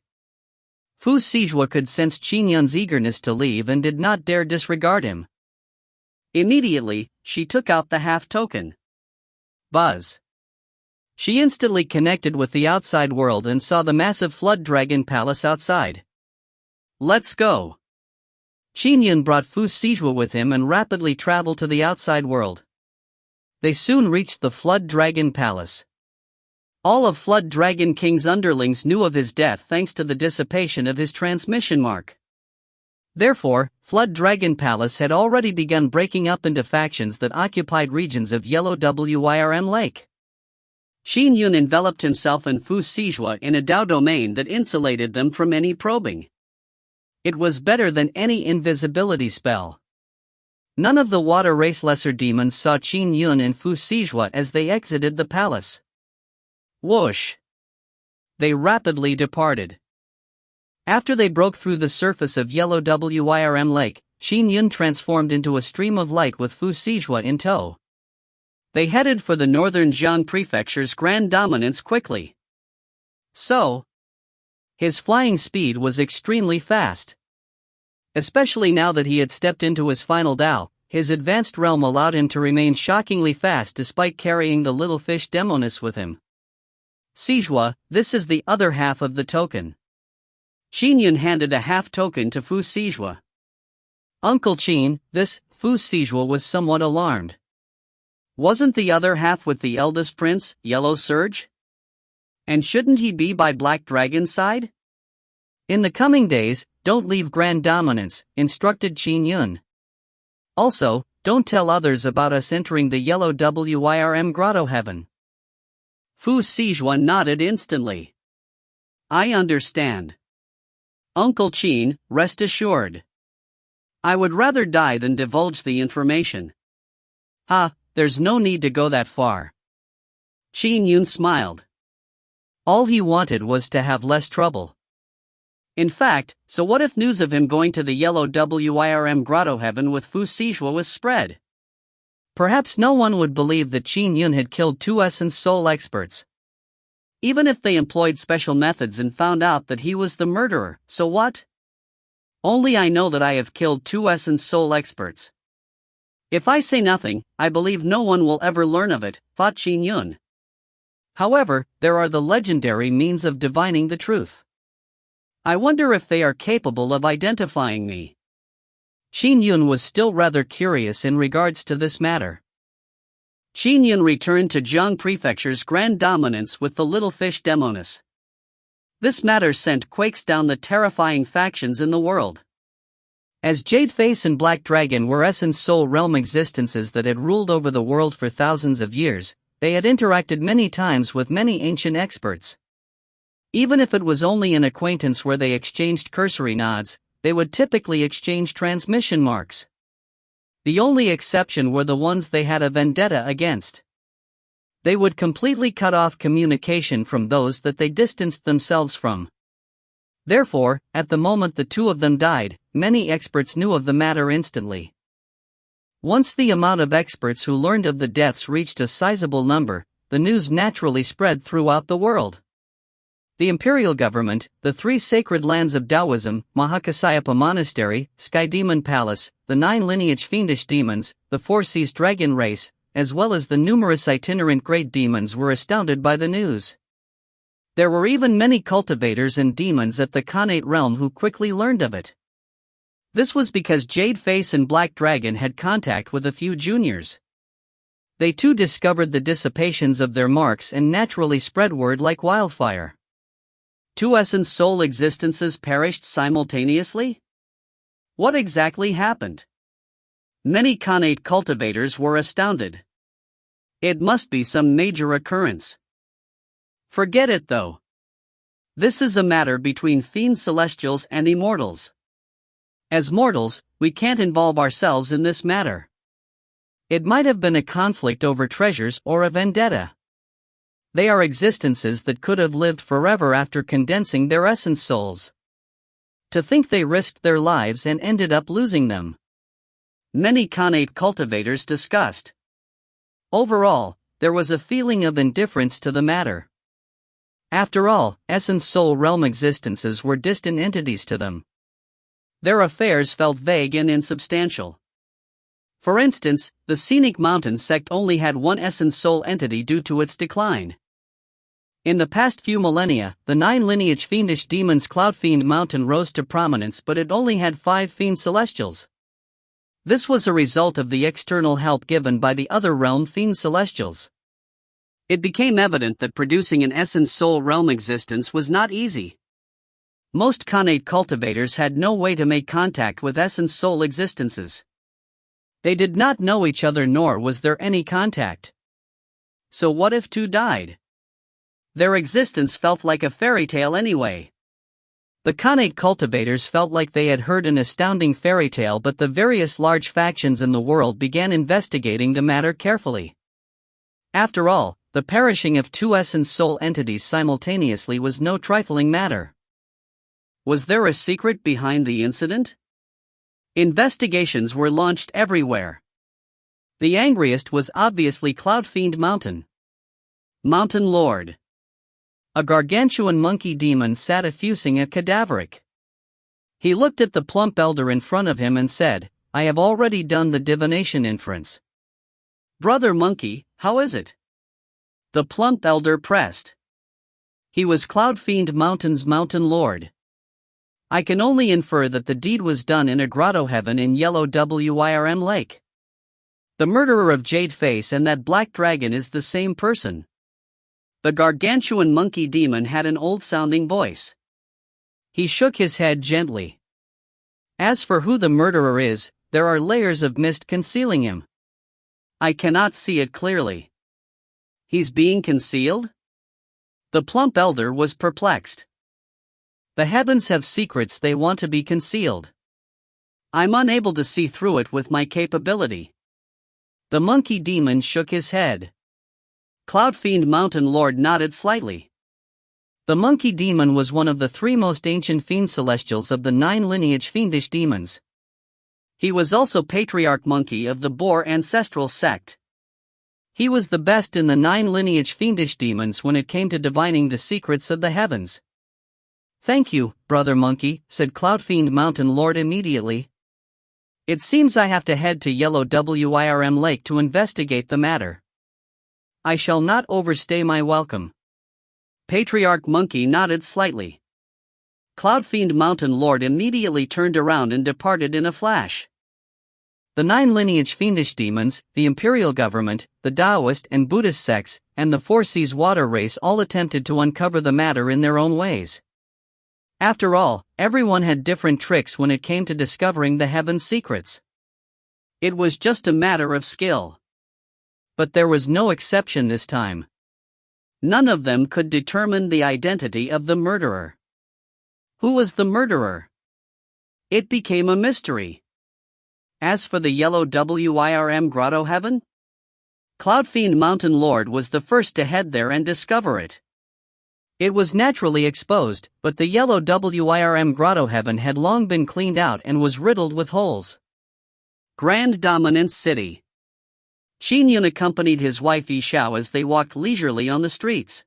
Fu Sijua could sense Qin Yun's eagerness to leave and did not dare disregard him. Immediately, she took out the half token. Buzz. She instantly connected with the outside world and saw the massive flood dragon palace outside. "Let's go." Qin Yun brought Fu Sijua with him and rapidly traveled to the outside world. They soon reached the Flood Dragon Palace. All of Flood Dragon King's underlings knew of his death thanks to the dissipation of his transmission mark. Therefore, Flood Dragon Palace had already begun breaking up into factions that occupied regions of Yellow Wirm Lake. Qin Yun enveloped himself and Fu Sijua in a Dao domain that insulated them from any probing. It was better than any invisibility spell. None of the water race lesser demons saw Qin Yun and Fu Sijua as they exited the palace. Whoosh! They rapidly departed. After they broke through the surface of Yellow Wirm Lake, Qin Yun transformed into a stream of light with Fu Sijua in tow. They headed for the northern Jiang Prefecture's Grand Dominance quickly. His flying speed was extremely fast. Especially now that he had stepped into his final Dao, his advanced realm allowed him to remain shockingly fast despite carrying the little fish Demonis with him. Sijua, this is the other half of the token. Qin Yun handed a half token to Fu Sijua. Uncle Qin, this. Fu Sijua was somewhat alarmed. Wasn't the other half with the eldest prince, Yellow Surge? And shouldn't he be by Black Dragon's side? In the coming days, don't leave Grand Dominance, instructed Qin Yun. Also, don't tell others about us entering the Yellow Wirm Grotto Heaven. Fu Sijua nodded instantly. I understand. Uncle Qin, rest assured. I would rather die than divulge the information. There's no need to go that far. Qin Yun smiled. All he wanted was to have less trouble. In fact, so what if news of him going to the Yellow Wirm Grotto Heaven with Fu Sijua was spread? Perhaps no one would believe that Qin Yun had killed two Essence Soul experts. Even if they employed special methods and found out that he was the murderer, so what? Only I know that I have killed two Essence Soul experts. If I say nothing, I believe no one will ever learn of it, thought Qin Yun. However, there are the legendary means of divining the truth. I wonder if they are capable of identifying me. Qin Yun was still rather curious in regards to this matter. Qin Yun returned to Jiang Prefecture's Grand Dominance with the little fish Demonis. This matter sent quakes down the terrifying factions in the world. As Jadeface and Black Dragon were Essence Soul Realm existences that had ruled over the world for thousands of years, they had interacted many times with many ancient experts. Even if it was only an acquaintance where they exchanged cursory nods, they would typically exchange transmission marks. The only exception were the ones they had a vendetta against. They would completely cut off communication from those that they distanced themselves from. Therefore, at the moment the two of them died, many experts knew of the matter instantly. Once the amount of experts who learned of the deaths reached a sizable number, the news naturally spread throughout the world. The imperial government, the three sacred lands of Taoism, Mahakasyapa Monastery, Sky Demon Palace, the 9 lineage fiendish demons, the 4 seas dragon race, as well as the numerous itinerant great demons were astounded by the news. There were even many cultivators and demons at the Khanate realm who quickly learned of it. This was because Jadeface and Black Dragon had contact with a few juniors. They too discovered the dissipations of their marks and naturally spread word like wildfire. 2 Essence Soul existences perished simultaneously? What exactly happened? Many Khanate cultivators were astounded. It must be some major occurrence. Forget it though. This is a matter between fiend celestials and immortals. As mortals, we can't involve ourselves in this matter. It might have been a conflict over treasures or a vendetta. They are existences that could have lived forever after condensing their essence souls. To think they risked their lives and ended up losing them. Many Khanate cultivators discussed. Overall, there was a feeling of indifference to the matter. After all, Essence Soul Realm existences were distant entities to them. Their affairs felt vague and insubstantial. For instance, the Scenic Mountain sect only had one Essence Soul entity due to its decline. In the past few millennia, the 9 lineage fiendish demons Cloud Fiend Mountain rose to prominence, but it only had 5 fiend celestials. This was a result of the external help given by the other realm fiend celestials. It became evident that producing an Essence Soul Realm existence was not easy. Most Khanate cultivators had no way to make contact with Essence Soul existences. They did not know each other, nor was there any contact. So what if 2 died? Their existence felt like a fairy tale anyway. The Khanate cultivators felt like they had heard an astounding fairy tale, but the various large factions in the world began investigating the matter carefully. After all, the perishing of two essence soul entities simultaneously was no trifling matter. Was there a secret behind the incident? Investigations were launched everywhere. The angriest was obviously Cloud Fiend Mountain Lord. A gargantuan monkey demon sat effusing a cadaveric. He looked at the plump elder in front of him and said, "I have already done the divination inference." "Brother Monkey, how is it?" The plump elder pressed. He was Cloud Fiend Mountain's Mountain Lord. "I can only infer that the deed was done in a grotto heaven in Yellow Wirm Lake. The murderer of Jade Face and that black dragon is the same person." The gargantuan monkey demon had an old-sounding voice. He shook his head gently. "As for who the murderer is, there are layers of mist concealing him. I cannot see it clearly." "He's being concealed?" The plump elder was perplexed. "The heavens have secrets they want to be concealed. I'm unable to see through it with my capability." The monkey demon shook his head. Cloud Fiend Mountain Lord nodded slightly. The monkey demon was one of the three most ancient fiend celestials of the 9 lineage fiendish demons. He was also patriarch monkey of the Boar ancestral sect. He was the best in the 9 lineage fiendish demons when it came to divining the secrets of the heavens. "Thank you, Brother Monkey," said Cloud Fiend Mountain Lord immediately. "It seems I have to head to Yellow Wirm Lake to investigate the matter. I shall not overstay my welcome." Patriarch Monkey nodded slightly. Cloud Fiend Mountain Lord immediately turned around and departed in a flash. The 9 lineage fiendish demons, the imperial government, the Taoist and Buddhist sects, and the Four Seas water race all attempted to uncover the matter in their own ways. After all, everyone had different tricks when it came to discovering the heaven's secrets. It was just a matter of skill. But there was no exception this time. None of them could determine the identity of the murderer. Who was the murderer? It became a mystery. As for the Yellow Wirm Grotto Heaven, Cloud Fiend Mountain Lord was the first to head there and discover it. It was naturally exposed, but the Yellow Wirm Grotto Heaven had long been cleaned out and was riddled with holes. Grand Dominance City. Qin Yun accompanied his wife Xiao as they walked leisurely on the streets.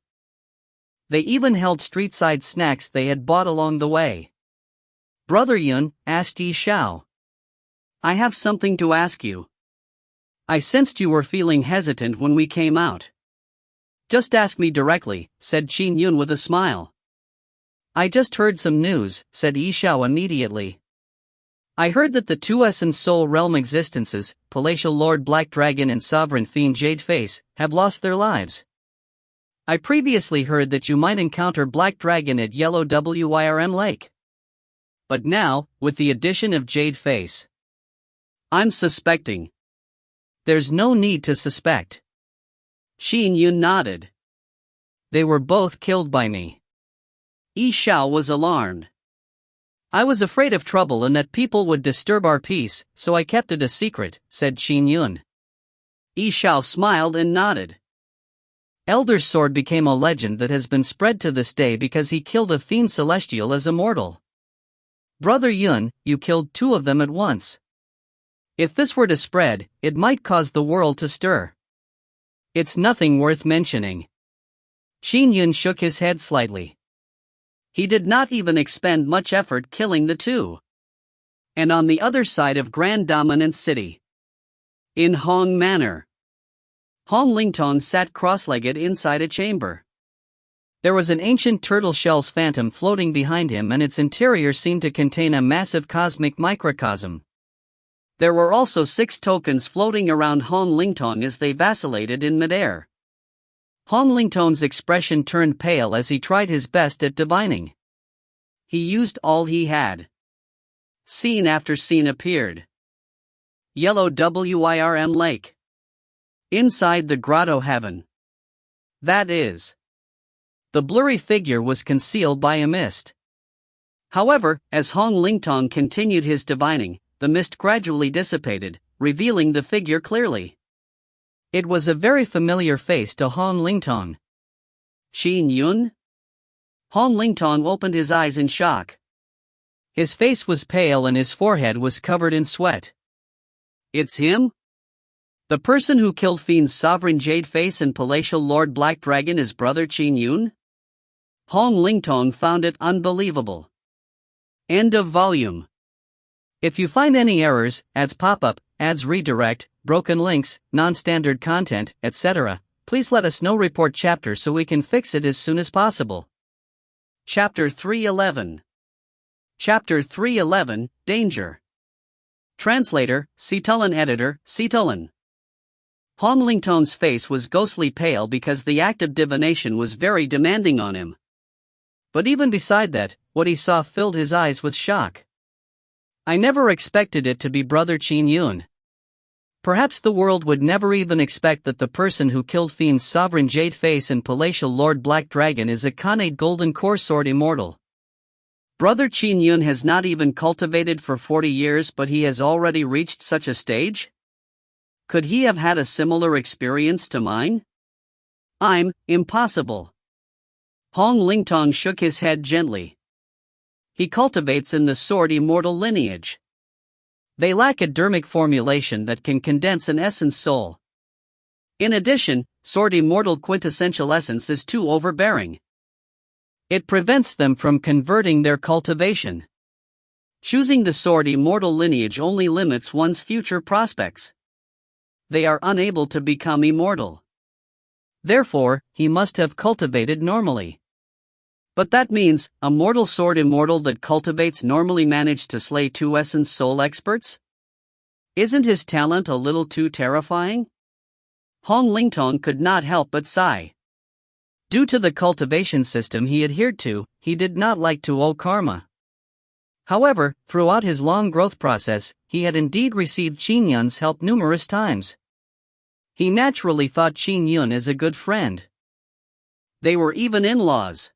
They even held street-side snacks they had bought along the way. "Brother Yun," asked Xiao, "I have something to ask you. I sensed you were feeling hesitant when we came out." "Just ask me directly," said Qin Yun with a smile. "I just heard some news," said Xiao immediately. "I heard that the two essence soul realm existences, Palatial Lord Black Dragon and Sovereign Fiend Jade Face, have lost their lives. I previously heard that you might encounter Black Dragon at Yellow Wirm Lake. But now, with the addition of Jade Face, I'm suspecting." "There's no need to suspect." Qin Yun nodded. "They were both killed by me." Xiao was alarmed. "I was afraid of trouble and that people would disturb our peace, so I kept it a secret," said Qin Yun. Xiao smiled and nodded. "Elder's sword became a legend that has been spread to this day because he killed a fiend celestial as immortal. Brother Yun, you killed 2 of them at once. If this were to spread, it might cause the world to stir. It's nothing worth mentioning." Qin Yun shook his head slightly. He did not even expend much effort killing the 2. And on the other side of Grand Dominance City, in Hong Manor, Hong Lingtong sat cross-legged inside a chamber. There was an ancient turtle shell's phantom floating behind him, and its interior seemed to contain a massive cosmic microcosm. There were also 6 tokens floating around Hong Lingtong as they vacillated in midair. Hong Lingtong's expression turned pale as he tried his best at divining. He used all he had. Scene after scene appeared. Yellow Wirm Lake. Inside the Grotto Heaven. That is. The blurry figure was concealed by a mist. However, as Hong Lingtong continued his divining, the mist gradually dissipated, revealing the figure clearly. It was a very familiar face to Hong Lingtong. Qin Yun? Hong Lingtong opened his eyes in shock. His face was pale and his forehead was covered in sweat. It's him? The person who killed Fiend's sovereign Jade Face and palatial Lord Black Dragon is brother Qin Yun? Hong Lingtong found it unbelievable. End of volume. If you find any errors, ads pop up, ads redirect, broken links, non-standard content, etc., please let us know. Report chapter so we can fix it as soon as possible. Chapter 311. Chapter 311, Danger. Translator, Situlin. Editor, Situlin. Hong Lingtong's face was ghostly pale because the act of divination was very demanding on him. But even beside that, what he saw filled his eyes with shock. I never expected it to be brother Qin Yun. Perhaps the world would never even expect that the person who killed Fiend's sovereign Jade Face and palatial Lord Black Dragon is a Khanate Golden Core Sword immortal. Brother Qin Yun has not even cultivated for 40 years, but he has already reached such a stage? Could he have had a similar experience to mine? Impossible. Hong Lingtong shook his head gently. He cultivates in the sword immortal lineage. They lack a dermic formulation that can condense an essence soul. In addition, sword immortal quintessential essence is too overbearing. It prevents them from converting their cultivation. Choosing the sword immortal lineage only limits one's future prospects. They are unable to become immortal. Therefore, he must have cultivated normally. But that means, a mortal sword immortal that cultivates normally managed to slay 2 essence soul experts? Isn't his talent a little too terrifying? Hong Lingtong could not help but sigh. Due to the cultivation system he adhered to, he did not like to owe karma. However, throughout his long growth process, he had indeed received Qin Yun's help numerous times. He naturally thought Qin Yun as a good friend. They were even in-laws.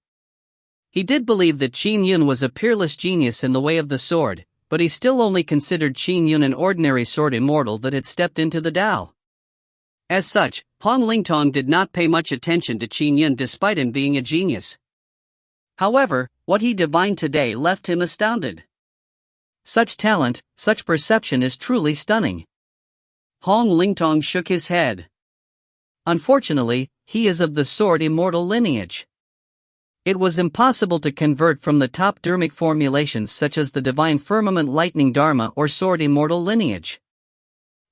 He did believe that Qin Yun was a peerless genius in the way of the sword, but he still only considered Qin Yun an ordinary sword immortal that had stepped into the Tao. As such, Hong Lingtong did not pay much attention to Qin Yun despite him being a genius. However, what he divined today left him astounded. Such talent, such perception is truly stunning. Hong Lingtong shook his head. Unfortunately, he is of the sword immortal lineage. It was impossible to convert from the top dermic formulations such as the divine firmament lightning dharma or sword immortal lineage.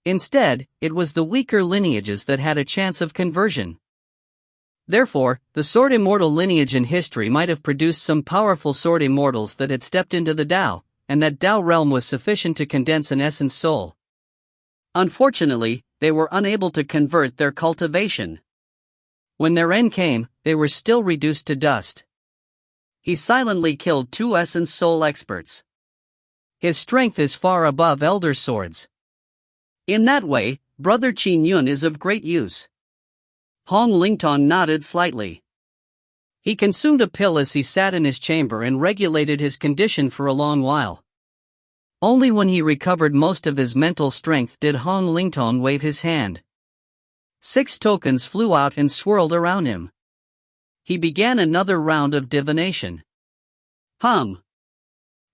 Instead, it was the weaker lineages that had a chance of conversion. Therefore, the sword immortal lineage in history might have produced some powerful sword immortals that had stepped into the Tao, and that Tao realm was sufficient to condense an essence soul. Unfortunately, they were unable to convert their cultivation. When their end came, they were still reduced to dust. He silently killed 2 essence soul experts. His strength is far above elder swords. In that way, brother Qin Yun is of great use. Hong Lingtong nodded slightly. He consumed a pill as he sat in his chamber and regulated his condition for a long while. Only when he recovered most of his mental strength did Hong Lingtong wave his hand. 6 tokens flew out and swirled around him. He began another round of divination. The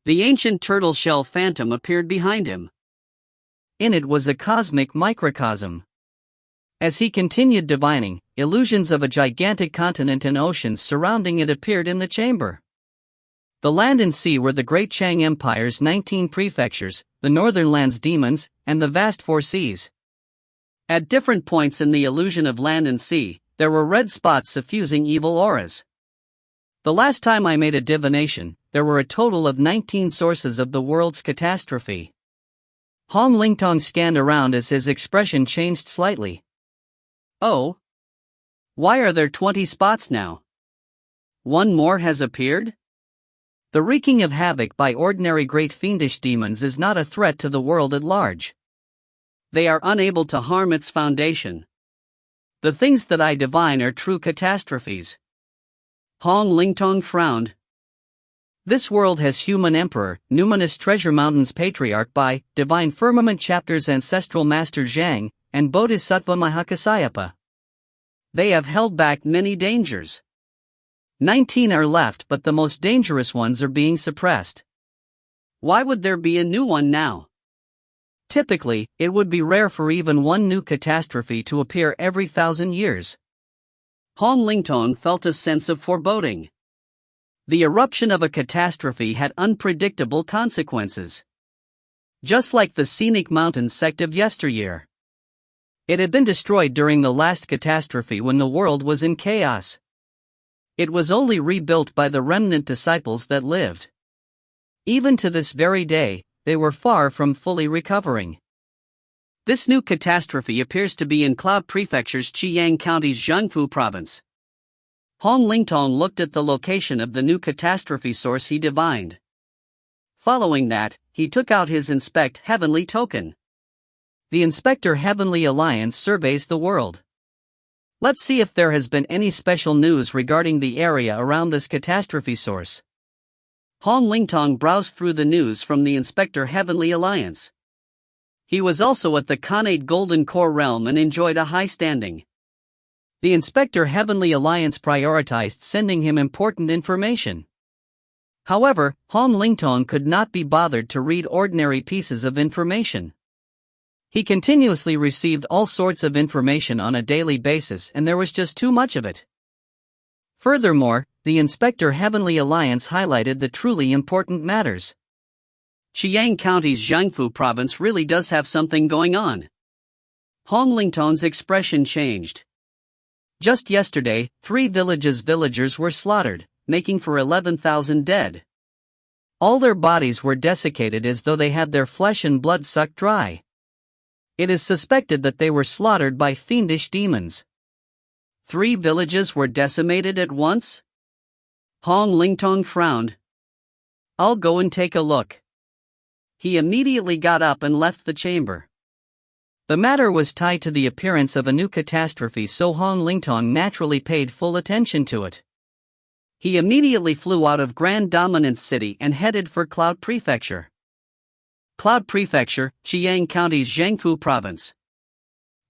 ancient turtle shell phantom appeared behind him. In it was a cosmic microcosm. As he continued divining, illusions of a gigantic continent and oceans surrounding it appeared in the chamber. The land and sea were the great Chang Empire's 19 prefectures, the northern land's demons, and the vast 4 seas. At different points in the illusion of land and sea, there were red spots suffusing evil auras. The last time I made a divination, there were a total of 19 sources of the world's catastrophe. Hong Lingtong scanned around as his expression changed slightly. Oh? Why are there 20 spots now? One more has appeared? The wreaking of havoc by ordinary great fiendish demons is not a threat to the world at large. They are unable to harm its foundation. The things that I divine are true catastrophes. Hong Lingtong frowned. This world has human emperor, numinous treasure mountains patriarch by divine firmament chapters ancestral master Zhang, and bodhisattva Mahakasayapa. They have held back many dangers. 19 are left, but the most dangerous ones are being suppressed. Why would there be a new one now? Typically, it would be rare for even one new catastrophe to appear every 1,000 years. Hong Lingtong felt a sense of foreboding. The eruption of a catastrophe had unpredictable consequences. Just like the scenic mountain sect of yesteryear. It had been destroyed during the last catastrophe when the world was in chaos. It was only rebuilt by the remnant disciples that lived. Even to this very day, they were far from fully recovering. This new catastrophe appears to be in Cloud Prefecture's Qiyang County's Jiangfu province. Hong Lingtong looked at the location of the new catastrophe source he divined. Following that, he took out his Inspect Heavenly token. The Inspector Heavenly Alliance surveys the world. Let's see if there has been any special news regarding the area around this catastrophe source. Hong Lingtong browsed through the news from the Inspector Heavenly Alliance. He was also at the Khanate Golden Core realm and enjoyed a high standing. The Inspector Heavenly Alliance prioritized sending him important information. However, Hong Lingtong could not be bothered to read ordinary pieces of information. He continuously received all sorts of information on a daily basis, and there was just too much of it. Furthermore, the Inspector Heavenly Alliance highlighted the truly important matters. Qiyang County's Jiangfu province really does have something going on. Hong Lingtong's expression changed. Just yesterday, 3 villagers were slaughtered, making for 11,000 dead. All their bodies were desiccated as though they had their flesh and blood sucked dry. It is suspected that they were slaughtered by fiendish demons. 3 villages were decimated at once? Hong Lingtong frowned. I'll go and take a look. He immediately got up and left the chamber. The matter was tied to the appearance of a new catastrophe, so Hong Lingtong naturally paid full attention to it. He immediately flew out of Grand Dominance City and headed for Cloud Prefecture. Cloud Prefecture, Qiyang County's Jiangfu province.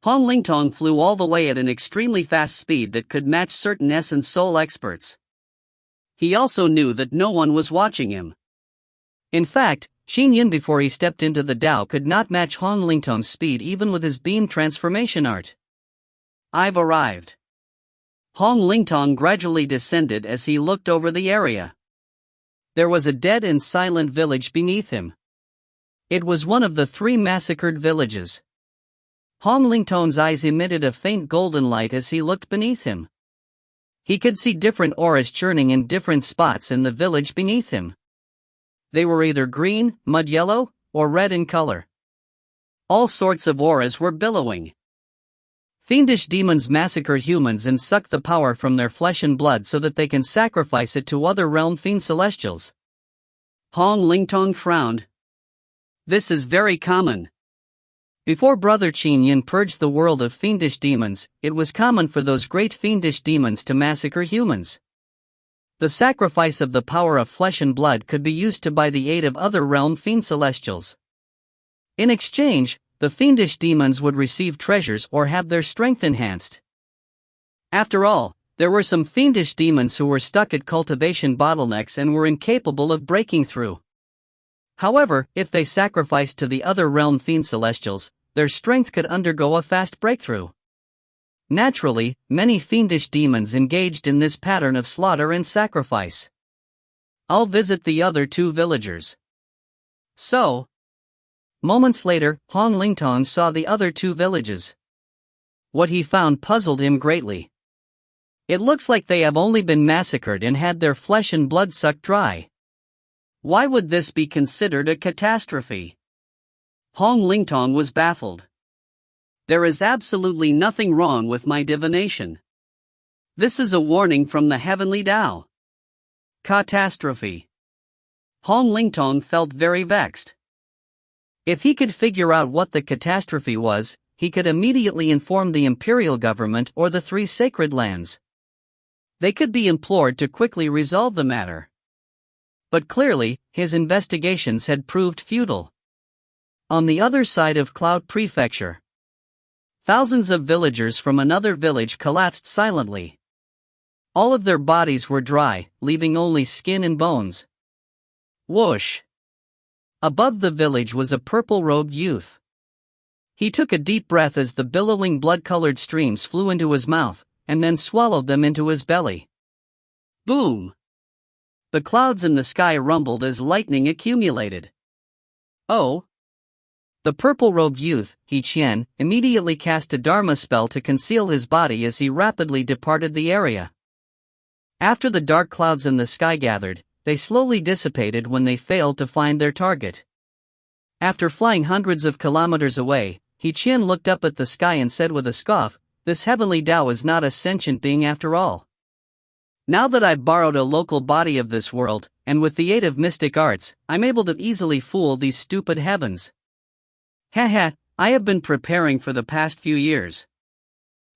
Hong Lingtong flew all the way at an extremely fast speed that could match certain Essence Soul experts. He also knew that no one was watching him. In fact, Qin Yun before he stepped into the Tao could not match Hong Lingtong's speed even with his beam transformation art. I've arrived. Hong Lingtong gradually descended as he looked over the area. There was a dead and silent village beneath him. It was one of the 3 massacred villages. Hong Lingtong's eyes emitted a faint golden light as he looked beneath him. He could see different auras churning in different spots in the village beneath him. They were either green, mud yellow, or red in color. All sorts of auras were billowing. Fiendish demons massacre humans and suck the power from their flesh and blood so that they can sacrifice it to other realm fiend celestials. Hong Lingtong frowned. This is very common. Before Brother Qin Yun purged the world of fiendish demons, it was common for those great fiendish demons to massacre humans. The sacrifice of the power of flesh and blood could be used to buy the aid of other realm fiend celestials. In exchange, the fiendish demons would receive treasures or have their strength enhanced. After all, there were some fiendish demons who were stuck at cultivation bottlenecks and were incapable of breaking through. However, if they sacrificed to the other realm fiend celestials, their strength could undergo a fast breakthrough. Naturally, many fiendish demons engaged in this pattern of slaughter and sacrifice. I'll visit the other 2 villagers. So, moments later, Hong Lingtong saw the other 2 villages. What he found puzzled him greatly. It looks like they have only been massacred and had their flesh and blood sucked dry. Why would this be considered a catastrophe? Hong Lingtong was baffled. There is absolutely nothing wrong with my divination. This is a warning from the heavenly Tao. Catastrophe. Hong Lingtong felt very vexed. If he could figure out what the catastrophe was, he could immediately inform the imperial government or the 3 sacred lands. They could be implored to quickly resolve the matter. But clearly, his investigations had proved futile. On the other side of Cloud Prefecture, thousands of villagers from another village collapsed silently. All of their bodies were dry, leaving only skin and bones. Whoosh! Above the village was a purple-robed youth. He took a deep breath as the billowing blood-colored streams flew into his mouth, and then swallowed them into his belly. Boom! The clouds in the sky rumbled as lightning accumulated. Oh! The purple-robed youth, Qian, immediately cast a Dharma spell to conceal his body as he rapidly departed the area. After the dark clouds in the sky gathered, they slowly dissipated when they failed to find their target. After flying hundreds of kilometers away, Qian looked up at the sky and said with a scoff, "This heavenly Tao is not a sentient being after all. Now that I've borrowed a local body of this world, and with the aid of mystic arts, I'm able to easily fool these stupid heavens. Haha, I have been preparing for the past few years.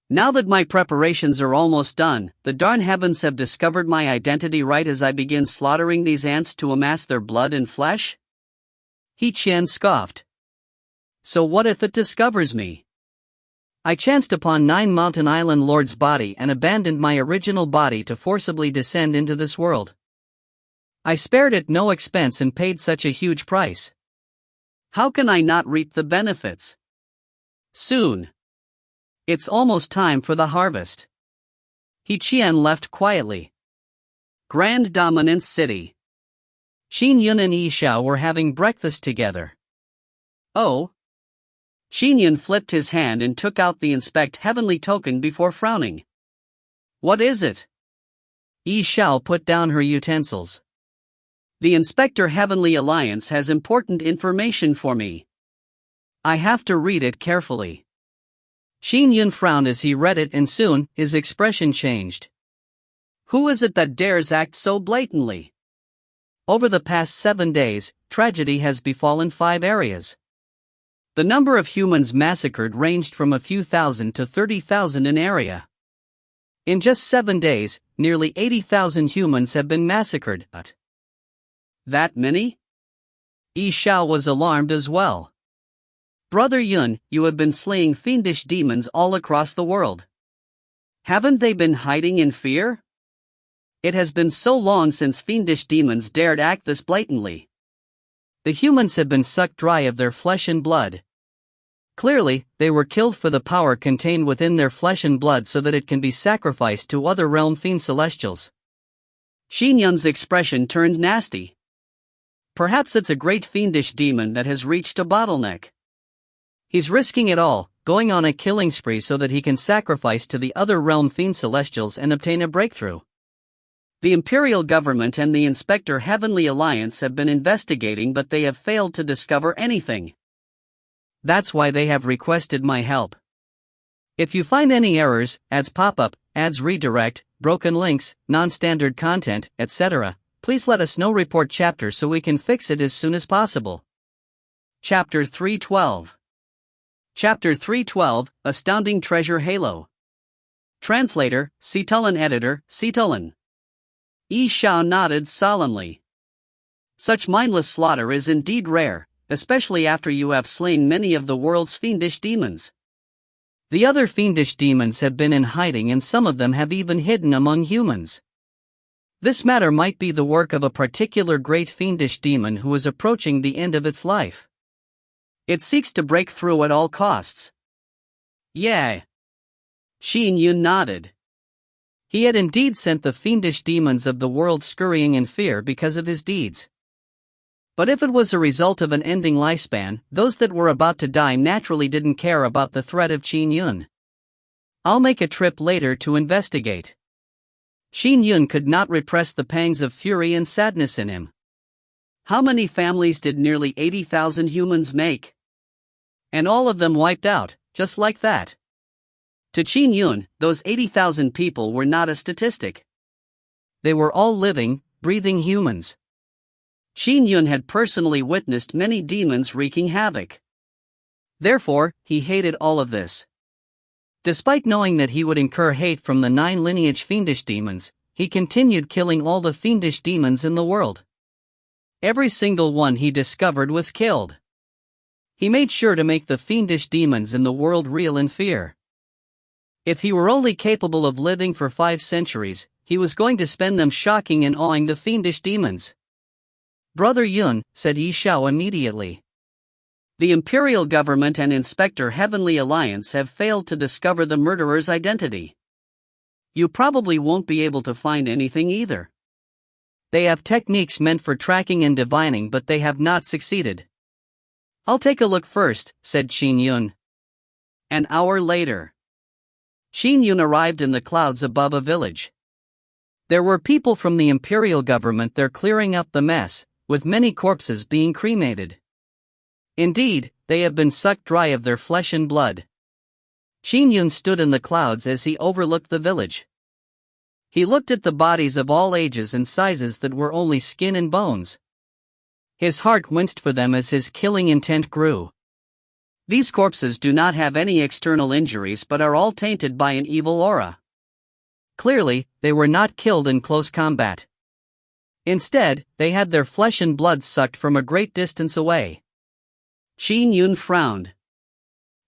Now that my preparations are almost done, the darn heavens have discovered my identity right as I begin slaughtering these ants to amass their blood and flesh?" Qian scoffed. "So what if it discovers me? I chanced upon 9 Mountain Island Lord's body and abandoned my original body to forcibly descend into this world. I spared at no expense and paid such a huge price. How can I not reap the benefits? Soon. It's almost time for the harvest." Qian left quietly. Grand Dominance City. Qin Yun and Xiao were having breakfast together. Oh! Qin Yun flipped his hand and took out the Inspect Heavenly token before frowning. "What is it?" Xiao put down her utensils. "The Inspector Heavenly Alliance has important information for me. I have to read it carefully." Qin Yun frowned as he read it and soon, his expression changed. "Who is it that dares act so blatantly? Over the past 7 days, tragedy has befallen 5 areas. The number of humans massacred ranged from a few thousand to 30,000 in area. In just 7 days, nearly 80,000 humans have been massacred." That many? Xiao was alarmed as well. "Brother Yun, you have been slaying fiendish demons all across the world. Haven't they been hiding in fear? It has been so long since fiendish demons dared act this blatantly. The humans have been sucked dry of their flesh and blood. Clearly, they were killed for the power contained within their flesh and blood so that it can be sacrificed to other realm fiend celestials." Qin Yun's expression turned nasty. Perhaps it's a great fiendish demon that has reached a bottleneck. He's risking it all, going on a killing spree so that he can sacrifice to the other realm fiend celestials and obtain a breakthrough. The Imperial Government and the Inspector Heavenly Alliance have been investigating, but they have failed to discover anything. That's why they have requested my help. If you find any errors, ads pop up, ads redirect, broken links, non-standard content, etc., please let us know. Report chapter so we can fix it as soon as possible. Chapter 312. Chapter 312, Astounding Treasure Halo. Translator, Citulan. Editor, Citulan. Xiao nodded solemnly. Such mindless slaughter is indeed rare, especially after you have slain many of the world's fiendish demons. The other fiendish demons have been in hiding and some of them have even hidden among humans. This matter might be the work of a particular great fiendish demon who is approaching the end of its life. It seeks to break through at all costs. Yeah. Qin Yun nodded. He had indeed sent the fiendish demons of the world scurrying in fear because of his deeds. But if it was a result of an ending lifespan, those that were about to die naturally didn't care about the threat of Qin Yun. I'll make a trip later to investigate. Qin Yun could not repress the pangs of fury and sadness in him. How many families did nearly 80,000 humans make? And all of them wiped out, just like that. To Qin Yun, those 80,000 people were not a statistic. They were all living, breathing humans. Qin Yun had personally witnessed many demons wreaking havoc. Therefore, he hated all of this. Despite knowing that he would incur hate from the 9 lineage fiendish demons, he continued killing all the fiendish demons in the world. Every single one he discovered was killed. He made sure to make the fiendish demons in the world reel in fear. If he were only capable of living for 5 centuries, he was going to spend them shocking and awing the fiendish demons. "Brother Yun," said Xiao immediately. "The Imperial Government and Inspector Heavenly Alliance have failed to discover the murderer's identity. You probably won't be able to find anything either. They have techniques meant for tracking and divining, but they have not succeeded." "I'll take a look first," said Qin Yun. An hour later, Qin Yun arrived in the clouds above a village. There were people from the Imperial Government there clearing up the mess, with many corpses being cremated. Indeed, they have been sucked dry of their flesh and blood. Qin Yun stood in the clouds as he overlooked the village. He looked at the bodies of all ages and sizes that were only skin and bones. His heart winced for them as his killing intent grew. These corpses do not have any external injuries but are all tainted by an evil aura. Clearly, they were not killed in close combat. Instead, they had their flesh and blood sucked from a great distance away. Qin Yun frowned.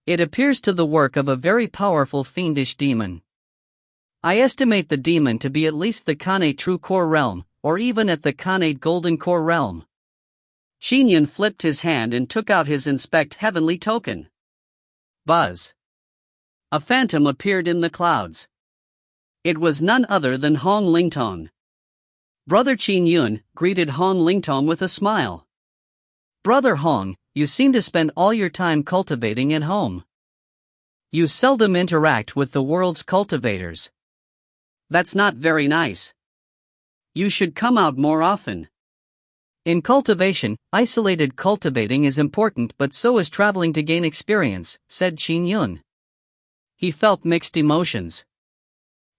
It appears to the work of a very powerful fiendish demon. I estimate the demon to be at least the Khanate True Core realm, or even at the Khanate Golden Core realm. Qin Yun flipped his hand and took out his Inspect Heavenly token. Buzz. A phantom appeared in the clouds. It was none other than Hong Lingtong. Brother Qin Yun greeted Hong Lingtong with a smile. "Brother Hong, you seem to spend all your time cultivating at home. You seldom interact with the world's cultivators. That's not very nice. You should come out more often." "In cultivation, isolated cultivating is important, but so is traveling to gain experience," said Qin Yun. He felt mixed emotions.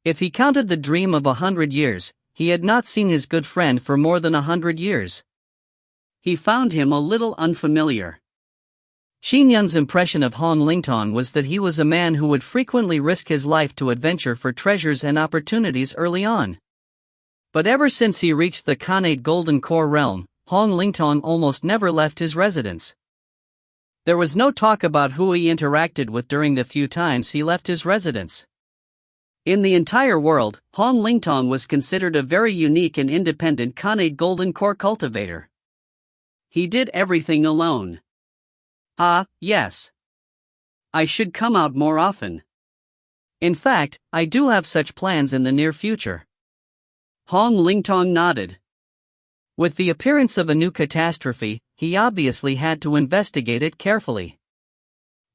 If he counted the dream of 100 years, he had not seen his good friend for more than 100 years. He found him a little unfamiliar. Qin Yun's impression of Hong Lingtong was that he was a man who would frequently risk his life to adventure for treasures and opportunities early on. But ever since he reached the Khanate Golden Core realm, Hong Lingtong almost never left his residence. There was no talk about who he interacted with during the few times he left his residence. In the entire world, Hong Lingtong was considered a very unique and independent Khanate Golden Core cultivator. He did everything alone. Ah, yes. I should come out more often. In fact, I do have such plans in the near future. Hong Lingtong nodded. With the appearance of a new catastrophe, he obviously had to investigate it carefully.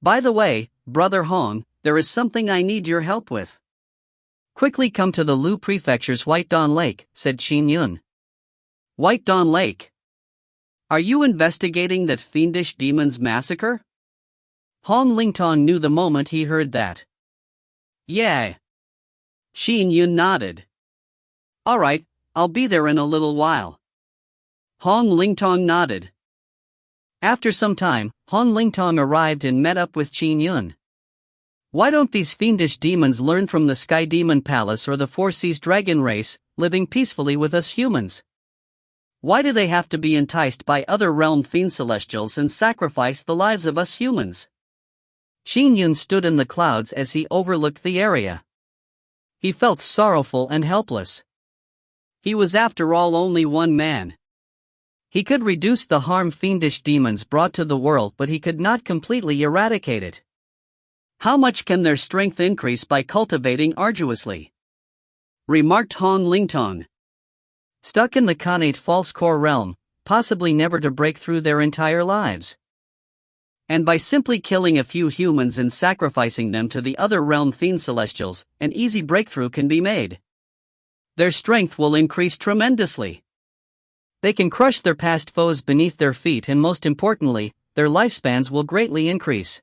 "By the way, Brother Hong, there is something I need your help with." "Quickly come to the Lu Prefecture's White Dawn Lake," said Qin Yun. "White Dawn Lake? Are you investigating that fiendish demon's massacre?" Hong Lingtong knew the moment he heard that. "Yeah." Qin Yun nodded. "Alright, I'll be there in a little while." Hong Lingtong nodded. After some time, Hong Lingtong arrived and met up with Qin Yun. "Why don't these fiendish demons learn from the Sky Demon Palace or the Four Seas Dragon race, living peacefully with us humans? Why do they have to be enticed by other realm fiend celestials and sacrifice the lives of us humans?" Qin Yun stood in the clouds as he overlooked the area. He felt sorrowful and helpless. He was after all only one man. He could reduce the harm fiendish demons brought to the world, but he could not completely eradicate it. How much can their strength increase by cultivating arduously? Remarked Hong Lingtong. Stuck in the Khanate false core realm, possibly never to break through their entire lives. And by simply killing a few humans and sacrificing them to the other realm fiend celestials, an easy breakthrough can be made. Their strength will increase tremendously. They can crush their past foes beneath their feet, and most importantly, their lifespans will greatly increase.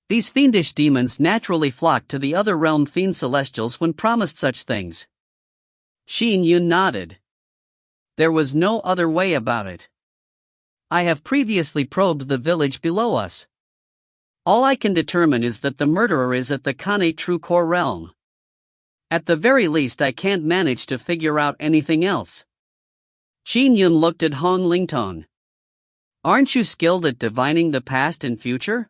These fiendish demons naturally flock to the other realm fiend celestials when promised such things. Qin Yun nodded. There was no other way about it. I have previously probed the village below us. All I can determine is that the murderer is at the Khanate True Core realm. At the very least, I can't manage to figure out anything else. Qin Yun looked at Hong Lingtong. Aren't you skilled at divining the past and future?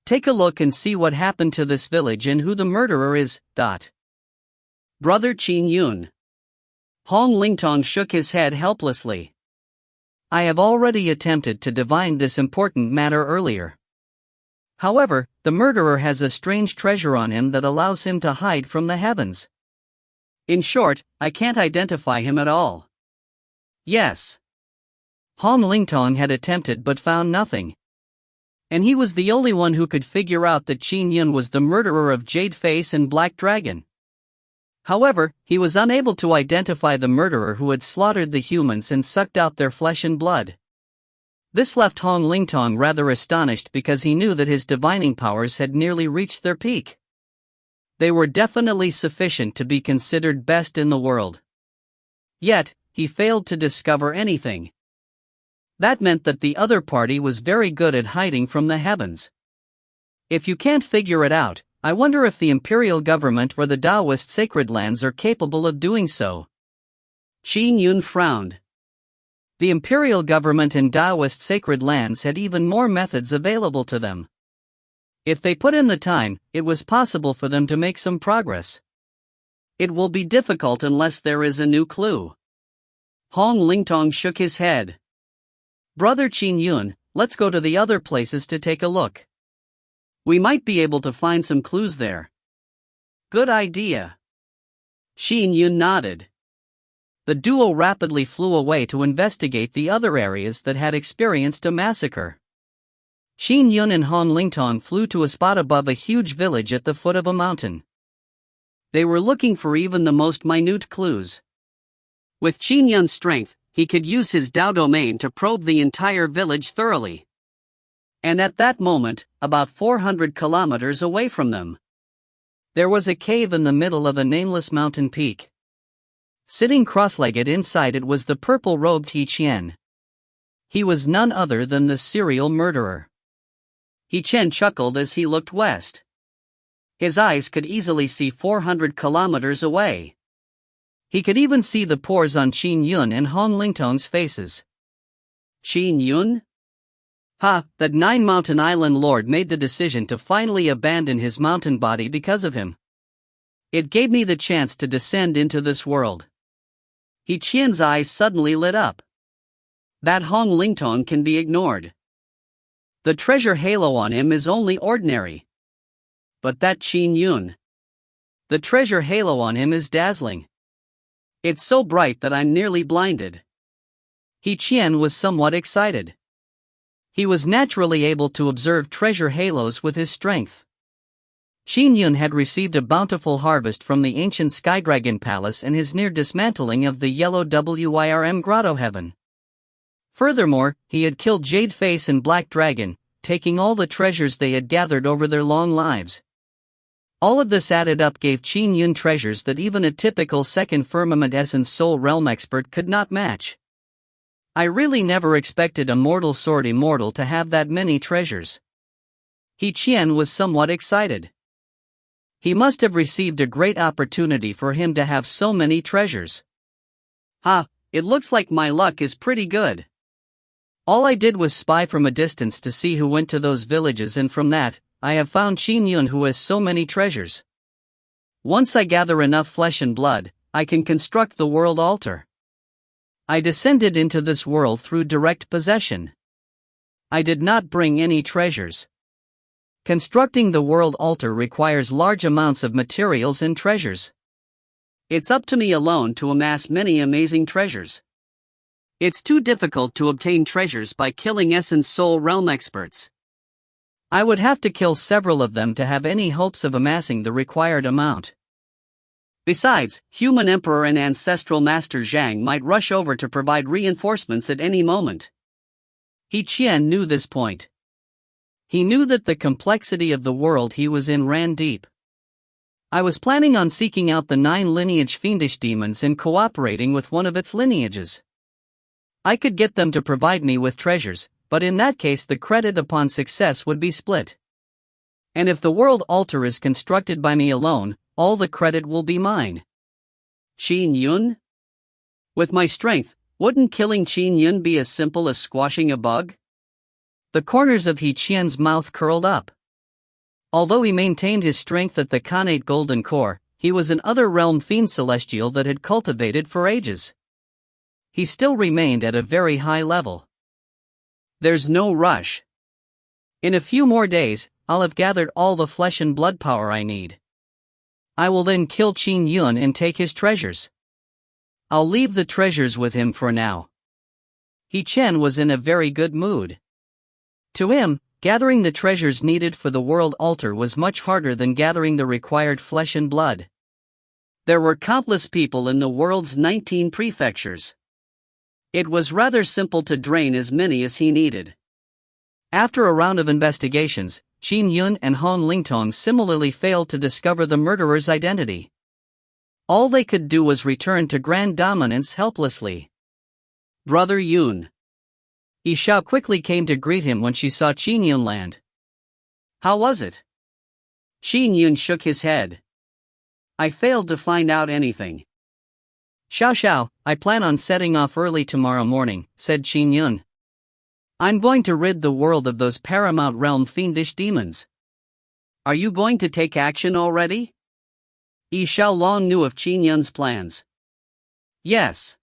Take a look and see what happened to this village and who the murderer is. Brother Qin Yun. Hong Lingtong shook his head helplessly. I have already attempted to divine this important matter earlier. However, the murderer has a strange treasure on him that allows him to hide from the heavens. In short, I can't identify him at all. Yes. Hong Lingtong had attempted but found nothing. And he was the only one who could figure out that Qin Yun was the murderer of Jade Face and Black Dragon. However, he was unable to identify the murderer who had slaughtered the humans and sucked out their flesh and blood. This left Hong Lingtong rather astonished because he knew that his divining powers had nearly reached their peak. They were definitely sufficient to be considered best in the world. Yet, he failed to discover anything. That meant that the other party was very good at hiding from the heavens. If you can't figure it out, I wonder if the imperial government or the Taoist sacred lands are capable of doing so. Qin Yun frowned. The imperial government and Taoist sacred lands had even more methods available to them. If they put in the time, it was possible for them to make some progress. It will be difficult unless there is a new clue. Hong Lingtong shook his head. Brother Qin Yun, let's go to the other places to take a look. We might be able to find some clues there. Good idea. Qin Yun nodded. The duo rapidly flew away to investigate the other areas that had experienced a massacre. Qin Yun and Hong Lingtong flew to a spot above a huge village at the foot of a mountain. They were looking for even the most minute clues. With Qin Yun's strength, he could use his Dao domain to probe the entire village thoroughly. And at that moment, about 400 kilometers away from them, there was a cave in the middle of a nameless mountain peak. Sitting cross-legged inside it was the purple-robed He Qian. He was none other than the serial murderer. He Qian chuckled as he looked west. His eyes could easily see 400 kilometers away. He could even see the pores on Qin Yun and Hong Lingtong's faces. Qin Yun? That Nine-Mountain Island lord made the decision to finally abandon his mountain body because of him. It gave me the chance to descend into this world. He Qian's eyes suddenly lit up. That Hong Lingtong can be ignored. The treasure halo on him is only ordinary. But that Qin Yun, the treasure halo on him is dazzling. It's so bright that I'm nearly blinded. He Qian was somewhat excited. He was naturally able to observe treasure halos with his strength. Qin Yun had received a bountiful harvest from the ancient Skydragon Palace and his near dismantling of the yellow Wyrm Grotto Heaven. Furthermore, he had killed Jade Face and Black Dragon, taking all the treasures they had gathered over their long lives. All of this added up gave Qin Yun treasures that even a typical second firmament essence soul realm expert could not match. I really never expected a mortal sword immortal to have that many treasures. He Qian was somewhat excited. He must have received a great opportunity for him to have so many treasures. It looks like my luck is pretty good. All I did was spy from a distance to see who went to those villages, and from that, I have found Qin Yun who has so many treasures. Once I gather enough flesh and blood, I can construct the world altar. I descended into this world through direct possession. I did not bring any treasures. Constructing the world altar requires large amounts of materials and treasures. It's up to me alone to amass many amazing treasures. It's too difficult to obtain treasures by killing Essence Soul Realm experts. I would have to kill several of them to have any hopes of amassing the required amount. Besides, Human Emperor and Ancestral Master Zhang might rush over to provide reinforcements at any moment. He Qian knew this point. He knew that the complexity of the world he was in ran deep. I was planning on seeking out the 9 lineage fiendish demons and cooperating with one of its lineages. I could get them to provide me with treasures, but in that case the credit upon success would be split. And if the world altar is constructed by me alone, all the credit will be mine. Qin Yun? With my strength, Wouldn't killing Qin Yun be as simple as squashing a bug? The corners of He Qian's mouth curled up. Although he maintained his strength at the Khanate Golden Core, he was an other-realm fiend celestial that had cultivated for ages. He still remained at a very high level. There's no rush. In a few more days, I'll have gathered all the flesh and blood power I need. I will then kill Qin Yun and take his treasures. I'll leave the treasures with him for now. He Qian was in a very good mood. To him, gathering the treasures needed for the world altar was much harder than gathering the required flesh and blood. There were countless people in the world's 19 prefectures. It was rather simple to drain as many as he needed. After a round of investigations, Qin Yun and Han Lingtong similarly failed to discover the murderer's identity. All they could do was return to Grand Dominance helplessly. Brother Yun. Xiao quickly came to greet him when she saw Qin Yun land. How was it? Qin Yun shook his head. I failed to find out anything. Xiao, I plan on setting off early tomorrow morning, said Qin Yun. I'm going to rid the world of those paramount realm fiendish demons. Are you going to take action already? Xiao long knew of Qin Yun's plans. Yes.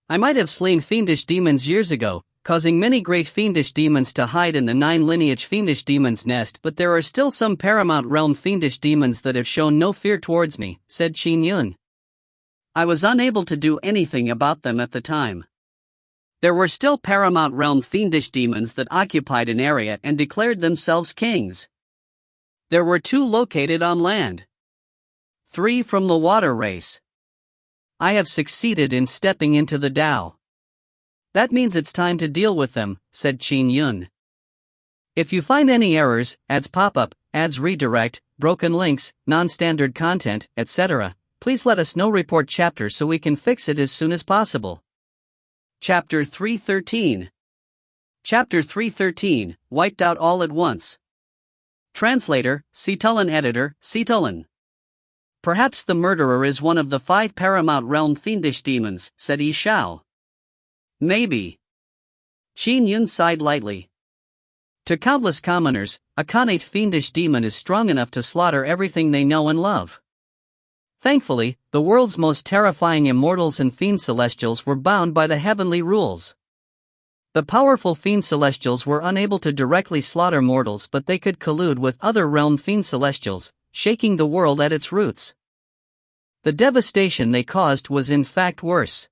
I might have slain fiendish demons years ago, causing many great fiendish demons to hide in the 9-lineage fiendish demons' nest, but there are still some paramount realm fiendish demons that have shown no fear towards me, said Qin Yun. I was unable to do anything about them at the time. There were still paramount realm fiendish demons that occupied an area and declared themselves kings. There were 2 located on land. 3 from the water race. I have succeeded in stepping into the Tao. That means it's time to deal with them, said Qin Yun. If you find any errors, ads pop up, ads redirect, broken links, non-standard content, etc., please let us know. Report chapter so we can fix it as soon as possible. Chapter 313. Chapter 313, Wiped Out All at Once. Translator, Cetulin. Editor, Cetulin. Perhaps the murderer is one of the 5 paramount realm fiendish demons, said Xiao. Maybe. Qin Yun sighed lightly. To countless commoners, a Khanate fiendish demon is strong enough to slaughter everything they know and love. Thankfully, the world's most terrifying immortals and fiend celestials were bound by the heavenly rules. The powerful fiend celestials were unable to directly slaughter mortals, but they could collude with other realm fiend celestials, shaking the world at its roots. The devastation they caused was in fact worse.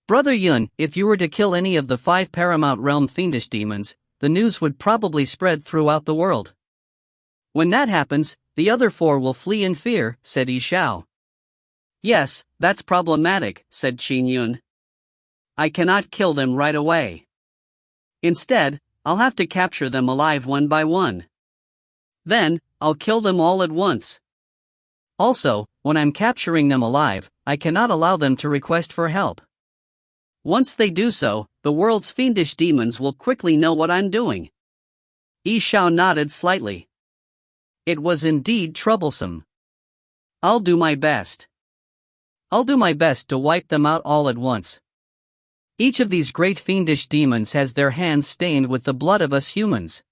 Brother Yun, if you were to kill any of the 5 paramount realm fiendish demons, the news would probably spread throughout the world. When that happens, the other 4 will flee in fear, said Xiao. Yes, that's problematic, said Qin Yun. I cannot kill them right away. Instead, I'll have to capture them alive one by one. Then, I'll kill them all at once. Also, when I'm capturing them alive, I cannot allow them to request for help. Once they do so, the world's fiendish demons will quickly know what I'm doing. Xiao nodded slightly. It was indeed troublesome. I'll do my best. I'll do my best to wipe them out all at once. Each of these great fiendish demons has their hands stained with the blood of us humans.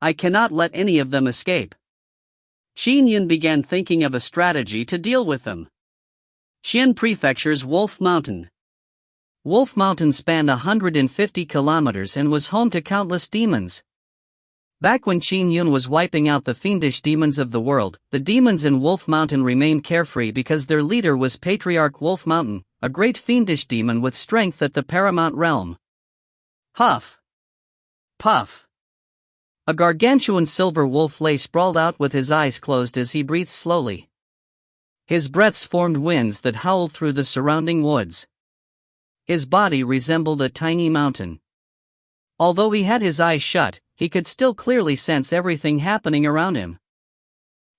I cannot let any of them escape. Qin Yun began thinking of a strategy to deal with them. Xian Prefecture's Wolf Mountain. Wolf Mountain spanned 150 kilometers and was home to countless demons. Back when Qin Yun was wiping out the fiendish demons of the world, the demons in Wolf Mountain remained carefree because their leader was Patriarch Wolf Mountain, a great fiendish demon with strength at the paramount realm. Huff! Puff! A gargantuan silver wolf lay sprawled out with his eyes closed as he breathed slowly. His breaths formed winds that howled through the surrounding woods. His body resembled a tiny mountain. Although he had his eyes shut, he could still clearly sense everything happening around him.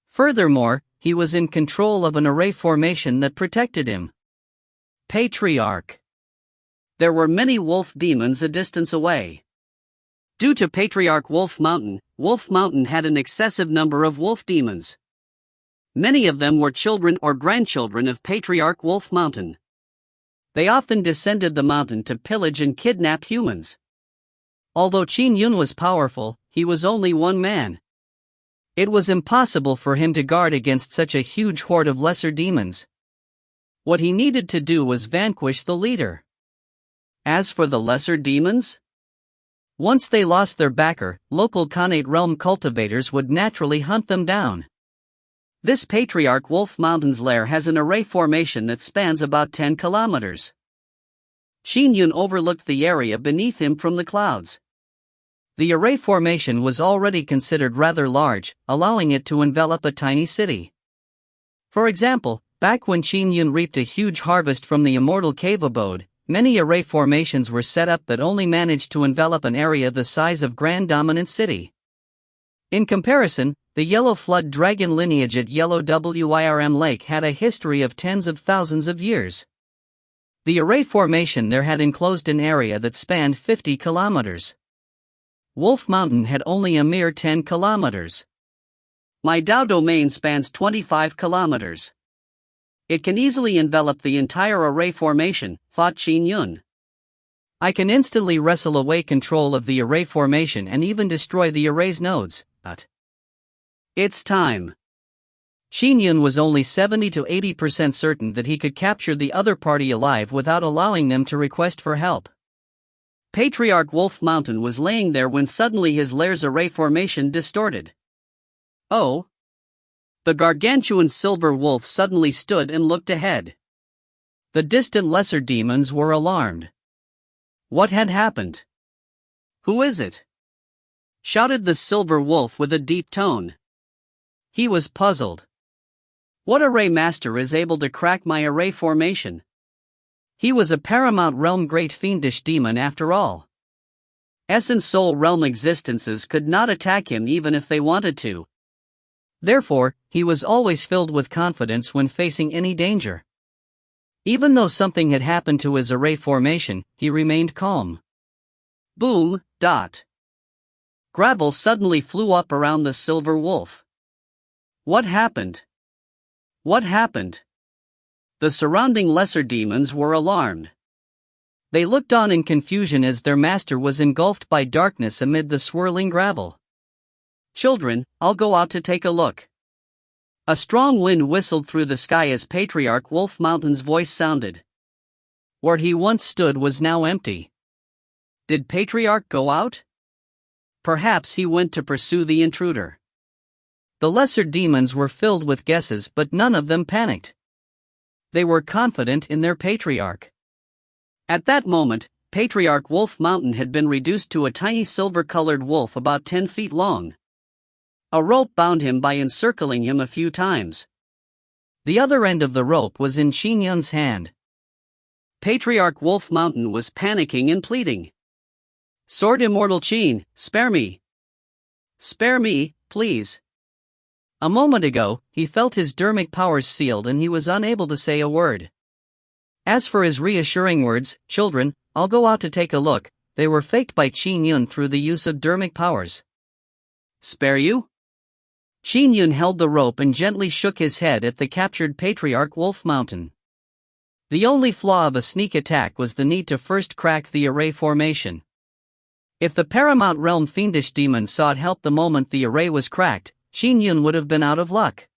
Furthermore, he was in control of an array formation that protected him. Patriarch. There were many wolf demons a distance away. Due to Patriarch Wolf Mountain had an excessive number of wolf demons. Many of them were children or grandchildren of Patriarch Wolf Mountain. They often descended the mountain to pillage and kidnap humans. Although Qin Yun was powerful, he was only one man. It was impossible for him to guard against such a huge horde of lesser demons. What he needed to do was vanquish the leader. As for the lesser demons, once they lost their backer, local Khanate realm cultivators would naturally hunt them down. This Patriarch Wolf Mountain's lair has an array formation that spans about 10 kilometers. Qin Yun overlooked the area beneath him from the clouds. The array formation was already considered rather large, allowing it to envelop a tiny city. For example, back when Qin Yun reaped a huge harvest from the immortal cave abode, many array formations were set up that only managed to envelop an area the size of Grand Dominant City. In comparison, the Yellow Flood dragon lineage at Yellow Wirm Lake had a history of tens of thousands of years. The array formation there had enclosed an area that spanned 50 kilometers. Wolf Mountain had only a mere 10 kilometers. My Dao domain spans 25 kilometers. It can easily envelop the entire array formation, thought Qin Yun. I can instantly wrestle away control of the array formation and even destroy the array's nodes, but it's time. Qin Yun was only 70 to 80% certain that he could capture the other party alive without allowing them to request for help. Patriarch Wolf Mountain was laying there when suddenly his lair's array formation distorted. Oh! The gargantuan silver wolf suddenly stood and looked ahead. The distant lesser demons were alarmed. What had happened? Who is it? Shouted the silver wolf with a deep tone. He was puzzled. What array master is able to crack my array formation? He was a paramount realm great fiendish demon after all. Essence soul realm existences could not attack him even if they wanted to. Therefore, he was always filled with confidence when facing any danger. Even though something had happened to his array formation, he remained calm. Boom, dot. Gravel suddenly flew up around the silver wolf. What happened? What happened? The surrounding lesser demons were alarmed. They looked on in confusion as their master was engulfed by darkness amid the swirling gravel. Children, I'll go out to take a look. A strong wind whistled through the sky as Patriarch Wolf Mountain's voice sounded. Where he once stood was now empty. Did Patriarch go out? Perhaps he went to pursue the intruder. The lesser demons were filled with guesses, but none of them panicked. They were confident in their Patriarch. At that moment, Patriarch Wolf Mountain had been reduced to a tiny silver-colored wolf about 10 feet long. A rope bound him by encircling him a few times. The other end of the rope was in Qin Yun's hand. Patriarch Wolf Mountain was panicking and pleading. Sword Immortal Qin, spare me. Spare me, please. A moment ago, he felt his dermic powers sealed and he was unable to say a word. As for his reassuring words, children, I'll go out to take a look, they were faked by Qin Yun through the use of dermic powers. Spare you? Qin Yun held the rope and gently shook his head at the captured Patriarch Wolf Mountain. The only flaw of a sneak attack was the need to first crack the array formation. If the Paramount Realm Fiendish Demon sought help the moment the array was cracked, Qin Yun would have been out of luck.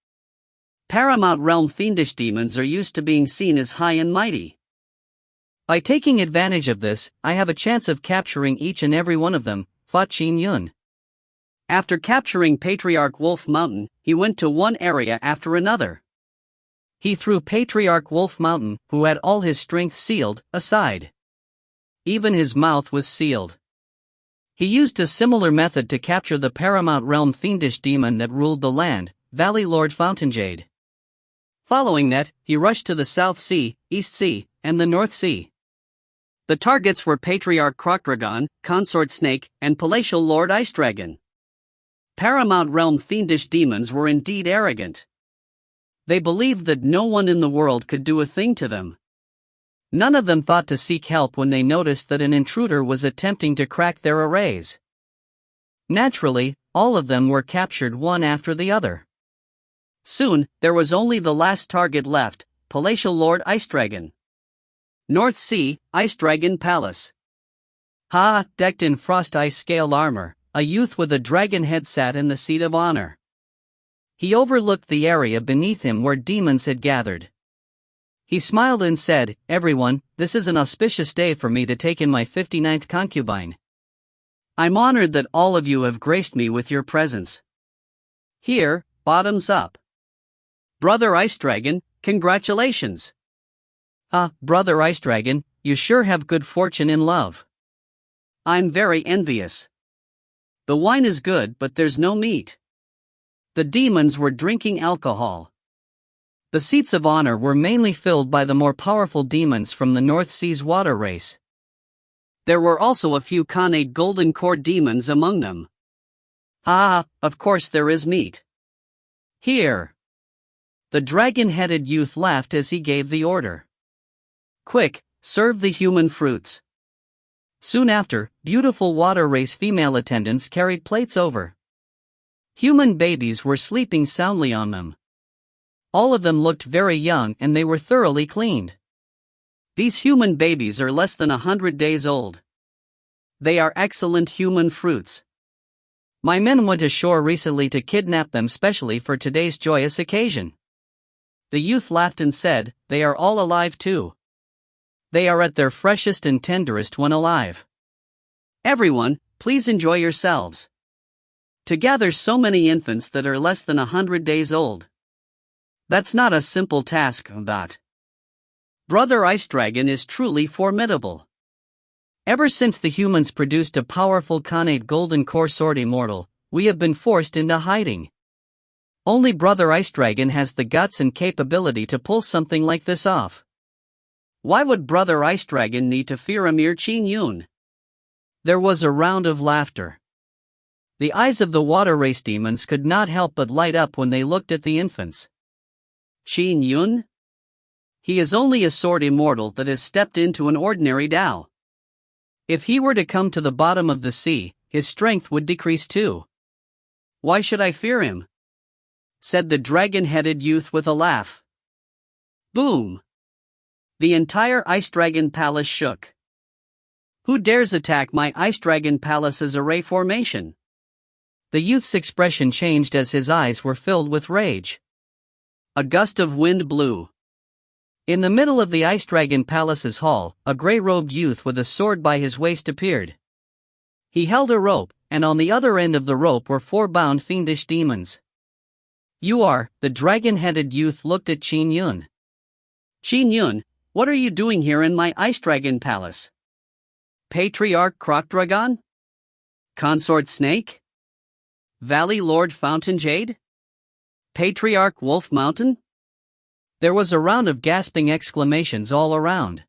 Paramount Realm Fiendish Demons are used to being seen as high and mighty. By taking advantage of this, I have a chance of capturing each and every one of them, thought Qin Yun. After capturing Patriarch Wolf Mountain, he went to one area after another. He threw Patriarch Wolf Mountain, who had all his strength sealed, aside. Even his mouth was sealed. He used a similar method to capture the Paramount Realm Fiendish Demon that ruled the land, Valley Lord Fountainjade. Following that, he rushed to the South Sea, East Sea, and the North Sea. The targets were Patriarch Crocdragon, Consort Snake, and Palatial Lord Ice Dragon. Paramount Realm Fiendish Demons were indeed arrogant. They believed that no one in the world could do a thing to them. None of them thought to seek help when they noticed that an intruder was attempting to crack their arrays. Naturally, all of them were captured one after the other. Soon, there was only the last target left, Palatial Lord Ice Dragon. North Sea, Ice Dragon Palace. Ha! Decked in frost ice scale armor, a youth with a dragon head sat in the seat of honor. He overlooked the area beneath him where demons had gathered. He smiled and said, "Everyone, this is an auspicious day for me to take in my 59th concubine. I'm honored that all of you have graced me with your presence. Here, bottoms up. Brother Ice Dragon, congratulations." "Ah, Brother Ice Dragon, you sure have good fortune in love. I'm very envious. The wine is good, but there's no meat." The demons were drinking alcohol. The seats of honor were mainly filled by the more powerful demons from the North Sea's water race. There were also a few Khanate golden core demons among them. "Ah, of course there is meat. Here." The dragon-headed youth laughed as he gave the order. "Quick, serve the human fruits." Soon after, beautiful water race female attendants carried plates over. Human babies were sleeping soundly on them. All of them looked very young and they were thoroughly cleaned. These human babies are less than 100 days old. They are excellent human fruits. My men went ashore recently to kidnap them specially for today's joyous occasion. The youth laughed and said, "They are all alive too. They are at their freshest and tenderest when alive. Everyone, please enjoy yourselves. To gather so many infants that are less than 100 days old. That's not a simple task, that. Brother Ice Dragon is truly formidable. Ever since the humans produced a powerful Khanate golden core sword immortal, we have been forced into hiding. Only Brother Ice Dragon has the guts and capability to pull something like this off. Why would Brother Ice Dragon need to fear a mere Qin Yun?" There was a round of laughter. The eyes of the water race demons could not help but light up when they looked at the infants. Qin Yun? He is only a sword immortal that has stepped into an ordinary Tao. If he were to come to the bottom of the sea, his strength would decrease too. "Why should I fear him?" said the dragon-headed youth with a laugh. Boom! The entire Ice Dragon Palace shook. "Who dares attack my Ice Dragon Palace's array formation?" The youth's expression changed as his eyes were filled with rage. A gust of wind blew. In the middle of the Ice Dragon Palace's hall, a gray-robed youth with a sword by his waist appeared. He held a rope, and on the other end of the rope were 4 bound fiendish demons. "You are," the dragon-headed youth looked at Qin Yun. "Qin Yun, what are you doing here in my Ice Dragon Palace? Patriarch Crocdragon? Consort Snake? Valley Lord Fountain Jade? Patriarch Wolf Mountain?" There was a round of gasping exclamations all around.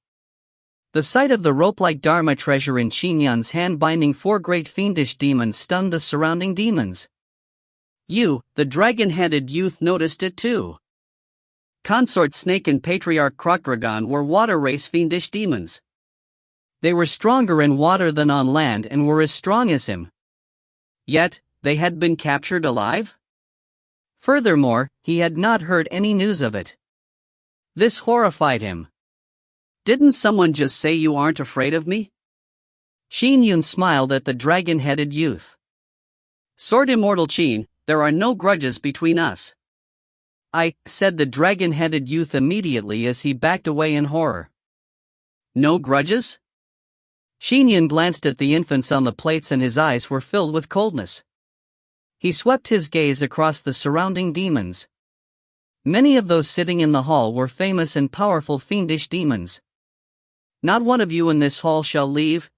The sight of the rope-like Dharma treasure in Qin Yun's hand binding 4 great fiendish demons stunned the surrounding demons. You, the dragon-headed youth, noticed it too. Consort Snake and Patriarch Crocdragon were water race fiendish demons. They were stronger in water than on land and were as strong as him. Yet, they had been captured alive? Furthermore, he had not heard any news of it. This horrified him. "Didn't someone just say you aren't afraid of me?" Qin Yun smiled at the dragon-headed youth. "Sword Immortal Qin, there are no grudges between us." Said the dragon-headed youth immediately as he backed away in horror. "No grudges?" Qin Yun glanced at the infants on the plates and his eyes were filled with coldness. He swept his gaze across the surrounding demons. Many of those sitting in the hall were famous and powerful fiendish demons. "Not one of you in this hall shall leave.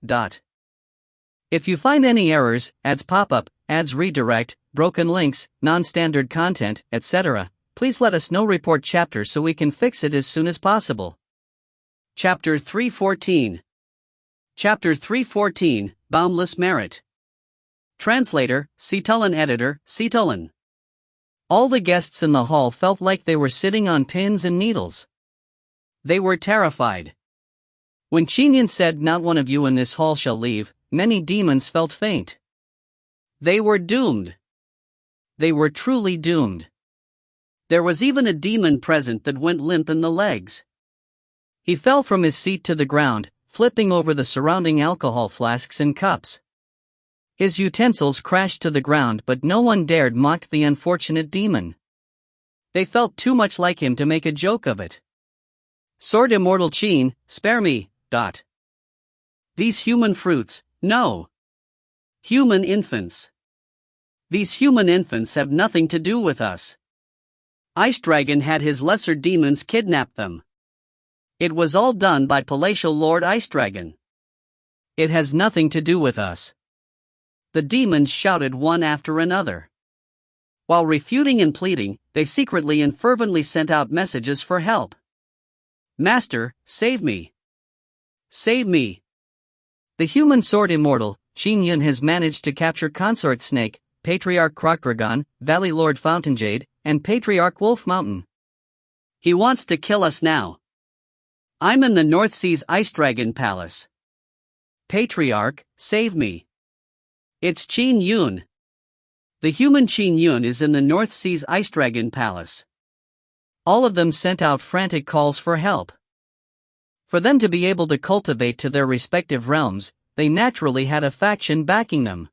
If you find any errors, ads pop up, ads redirect, broken links, non-standard content, etc., please let us know. Report chapter so we can fix it as soon as possible." Chapter 314. Chapter 314, Boundless Merit. Translator, Cetulin. Editor, Cetulin. All the guests in the hall felt like they were sitting on pins and needles. They were terrified. When Qin Yun said, "Not one of you in this hall shall leave," many demons felt faint. They were doomed. They were truly doomed. There was even a demon present that went limp in the legs. He fell from his seat to the ground, flipping over the surrounding alcohol flasks and cups. His utensils crashed to the ground, but no one dared mock the unfortunate demon. They felt too much like him to make a joke of it. Sword immortal Qin, spare me. These human fruits, no. Human infants. These human infants have nothing to do with us. Ice Dragon had his lesser demons kidnap them. It was all done by palatial Lord Ice Dragon. It has nothing to do with us. The demons shouted one after another. While refuting and pleading, they secretly and fervently sent out messages for help. Master, save me. Save me. The human sword immortal, Qin Yun, has managed to capture Consort Snake, Patriarch Crocdragon, Valley Lord Fountainjade, and Patriarch Wolf Mountain. He wants to kill us now. I'm in the North Sea's Ice Dragon Palace. Patriarch, save me. It's Qin Yun. The human Qin Yun is in the North Sea's Ice Dragon Palace. All of them sent out frantic calls for help. For them to be able to cultivate to their respective realms, they naturally had a faction backing them.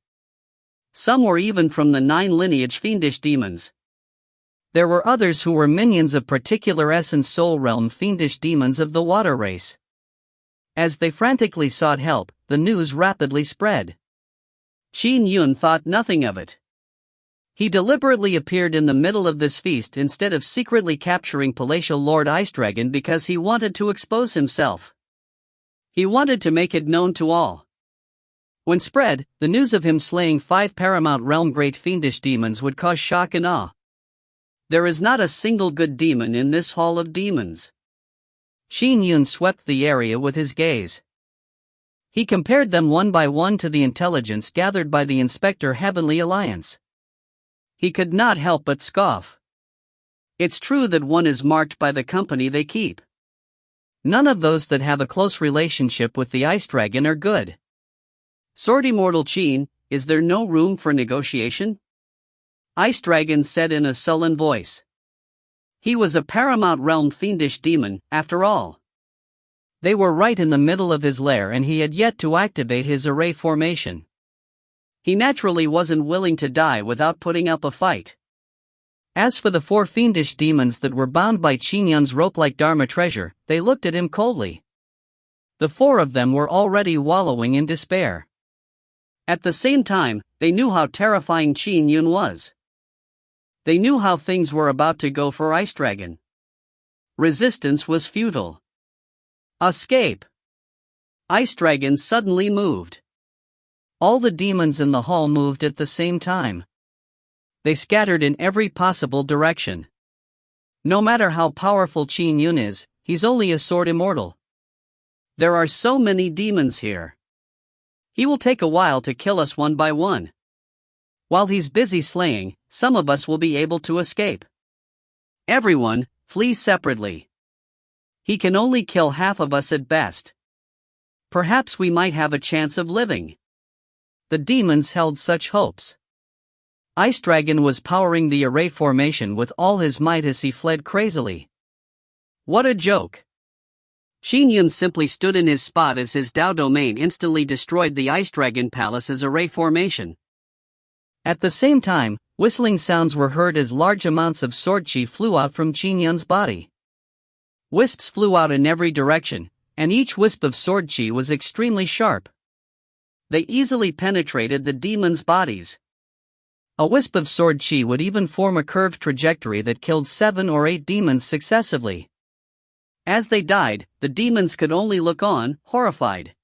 Some were even from the 9 lineage fiendish demons. There were others who were minions of particular essence soul realm fiendish demons of the water race. As they frantically sought help, the news rapidly spread. Qin Yun thought nothing of it. He deliberately appeared in the middle of this feast instead of secretly capturing palatial Lord Ice Dragon because he wanted to expose himself. He wanted to make it known to all. When spread, the news of him slaying 5 paramount realm great fiendish demons would cause shock and awe. There is not a single good demon in this hall of demons. Qin Yun swept the area with his gaze. He compared them one by one to the intelligence gathered by the Inspector Heavenly Alliance. He could not help but scoff. It's true that one is marked by the company they keep. None of those that have a close relationship with the Ice Dragon are good. Sword immortal Qin, is there no room for negotiation? Ice Dragon said in a sullen voice. He was a paramount realm fiendish demon, after all. They were right in the middle of his lair and he had yet to activate his array formation. He naturally wasn't willing to die without putting up a fight. As for the 4 fiendish demons that were bound by Qin Yun's rope-like Dharma treasure, they looked at him coldly. The 4 of them were already wallowing in despair. At the same time, they knew how terrifying Qin Yun was. They knew how things were about to go for Ice Dragon. Resistance was futile. Escape! Ice Dragon suddenly moved. All the demons in the hall moved at the same time. They scattered in every possible direction. No matter how powerful Qin Yun is, he's only a sword immortal. There are so many demons here. He will take a while to kill us one by one. While he's busy slaying, some of us will be able to escape. Everyone, flee separately. He can only kill half of us at best. Perhaps we might have a chance of living. The demons held such hopes. Ice Dragon was powering the array formation with all his might as he fled crazily. What a joke! Qin Yun simply stood in his spot as his Dao domain instantly destroyed the Ice Dragon Palace's array formation. At the same time, whistling sounds were heard as large amounts of sword chi flew out from Qin Yun's body. Wisps flew out in every direction, and each wisp of sword chi was extremely sharp. They easily penetrated the demons' bodies. A wisp of sword chi would even form a curved trajectory that killed 7 or 8 demons successively. As they died, the demons could only look on, horrified.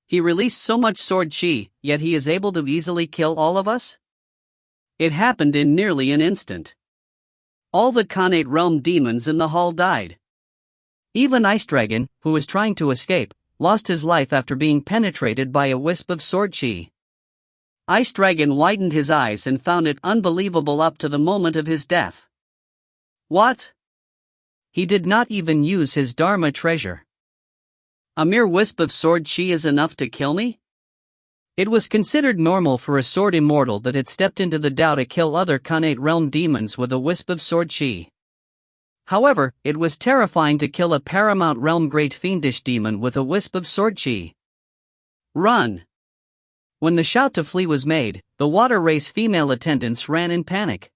He released so much sword chi, yet he is able to easily kill all of us? It happened in nearly an instant. All the Khanate realm demons in the hall died. Even Ice Dragon, who was trying to escape, lost his life after being penetrated by a wisp of sword chi. Ice Dragon widened his eyes and found it unbelievable up to the moment of his death. What? He did not even use his Dharma treasure. A mere wisp of sword chi is enough to kill me? It was considered normal for a sword immortal that had stepped into the Dao to kill other Khanate realm demons with a wisp of sword chi. However, it was terrifying to kill a paramount realm great fiendish demon with a wisp of sword chi. Run! When the shout to flee was made, the water race female attendants ran in panic.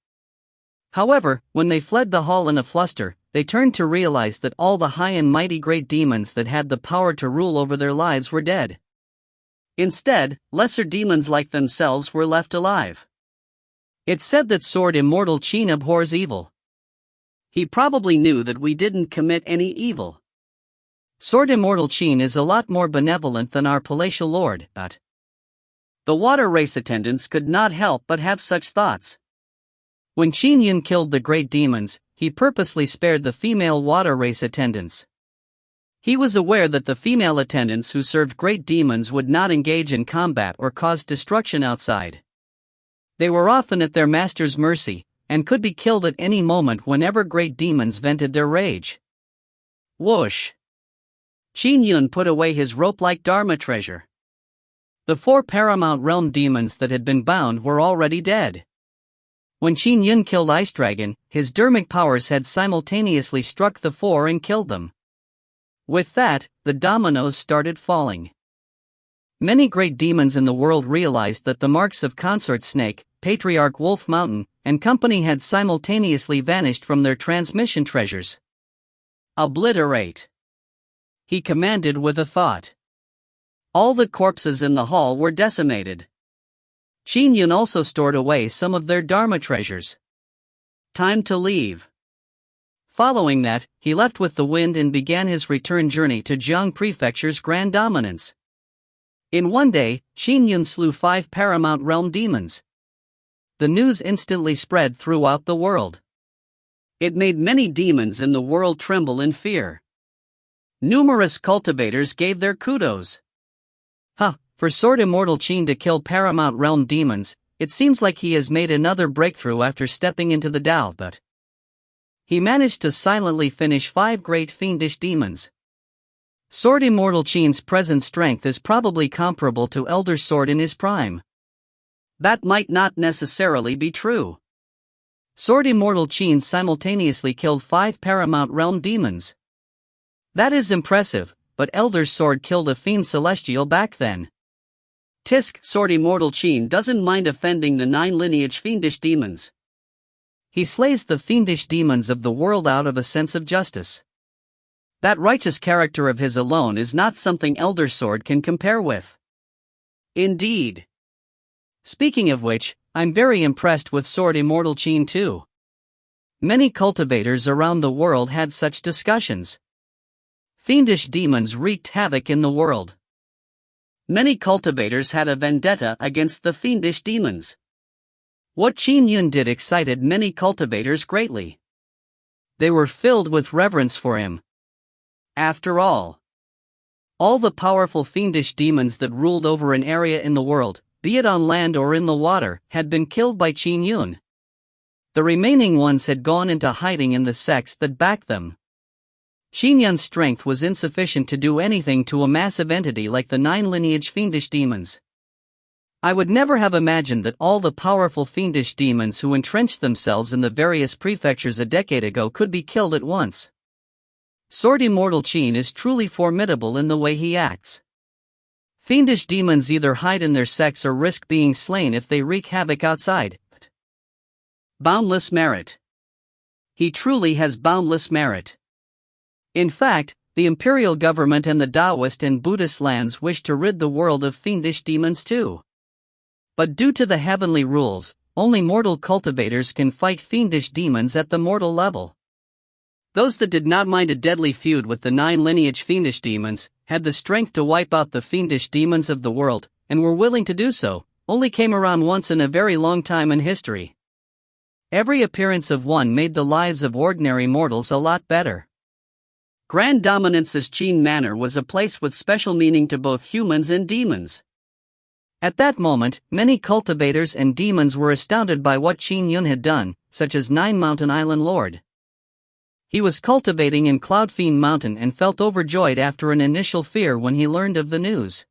However, when they fled the hall in a fluster, they turned to realize that all the high and mighty great demons that had the power to rule over their lives were dead. Instead, lesser demons like themselves were left alive. It's said that sword immortal Qin abhors evil. He probably knew that we didn't commit any evil. Sword immortal Qin is a lot more benevolent than our palatial lord, but the water race attendants could not help but have such thoughts. When Qin Yun killed the great demons, he purposely spared the female water race attendants. He was aware that the female attendants who served great demons would not engage in combat or cause destruction outside. They were often at their master's mercy, and could be killed at any moment whenever great demons vented their rage. Whoosh! Qin Yun put away his rope-like Dharma treasure. The 4 paramount realm demons that had been bound were already dead. When Qin Yun killed Ice Dragon, his dharmic powers had simultaneously struck the 4 and killed them. With that, the dominoes started falling. Many great demons in the world realized that the marks of Consort Snake, Patriarch Wolf Mountain, and company had simultaneously vanished from their transmission treasures. Obliterate! He commanded with a thought. All the corpses in the hall were decimated. Qin Yun also stored away some of their Dharma treasures. Time to leave. Following that, he left with the wind and began his return journey to Jiang Prefecture's Grand Dominance. In one day, Qin Yun slew 5 paramount realm demons. The news instantly spread throughout the world. It made many demons in the world tremble in fear. Numerous cultivators gave their kudos. For Sword Immortal Qin to kill paramount realm demons, it seems like he has made another breakthrough after stepping into the Tao, but he managed to silently finish 5 great fiendish demons. Sword Immortal Qin's present strength is probably comparable to Elder Sword in his prime. That might not necessarily be true. Sword Immortal Qin simultaneously killed 5 paramount realm demons. That is impressive, but Elder Sword killed a fiend celestial back then. Tisk, Sword Immortal Qin doesn't mind offending the 9 lineage fiendish demons. He slays the fiendish demons of the world out of a sense of justice. That righteous character of his alone is not something Elder Sword can compare with. Indeed. Speaking of which, I'm very impressed with Sword Immortal Qin too. Many cultivators around the world had such discussions. Fiendish demons wreaked havoc in the world. Many cultivators had a vendetta against the fiendish demons. What Qin Yun did excited many cultivators greatly. They were filled with reverence for him. After all the powerful fiendish demons that ruled over an area in the world, be it on land or in the water, had been killed by Qin Yun. The remaining ones had gone into hiding in the sects that backed them. Qin Yun's strength was insufficient to do anything to a massive entity like the 9 lineage fiendish demons. I would never have imagined that all the powerful fiendish demons who entrenched themselves in the various prefectures a decade ago could be killed at once. Sword Immortal Qin is truly formidable in the way he acts. Fiendish demons either hide in their sects or risk being slain if they wreak havoc outside. Boundless merit. He truly has boundless merit. In fact, the imperial government and the Taoist and Buddhist lands wish to rid the world of fiendish demons too. But due to the heavenly rules, only mortal cultivators can fight fiendish demons at the mortal level. Those that did not mind a deadly feud with the 9 lineage fiendish demons, had the strength to wipe out the fiendish demons of the world, and were willing to do so, only came around once in a very long time in history. Every appearance of one made the lives of ordinary mortals a lot better. Grand Dominance's Qin Manor was a place with special meaning to both humans and demons. At that moment, many cultivators and demons were astounded by what Qin Yun had done, such as 9 Mountain Island Lord. He was cultivating in Cloudfiend Mountain and felt overjoyed after an initial fear when he learned of the news.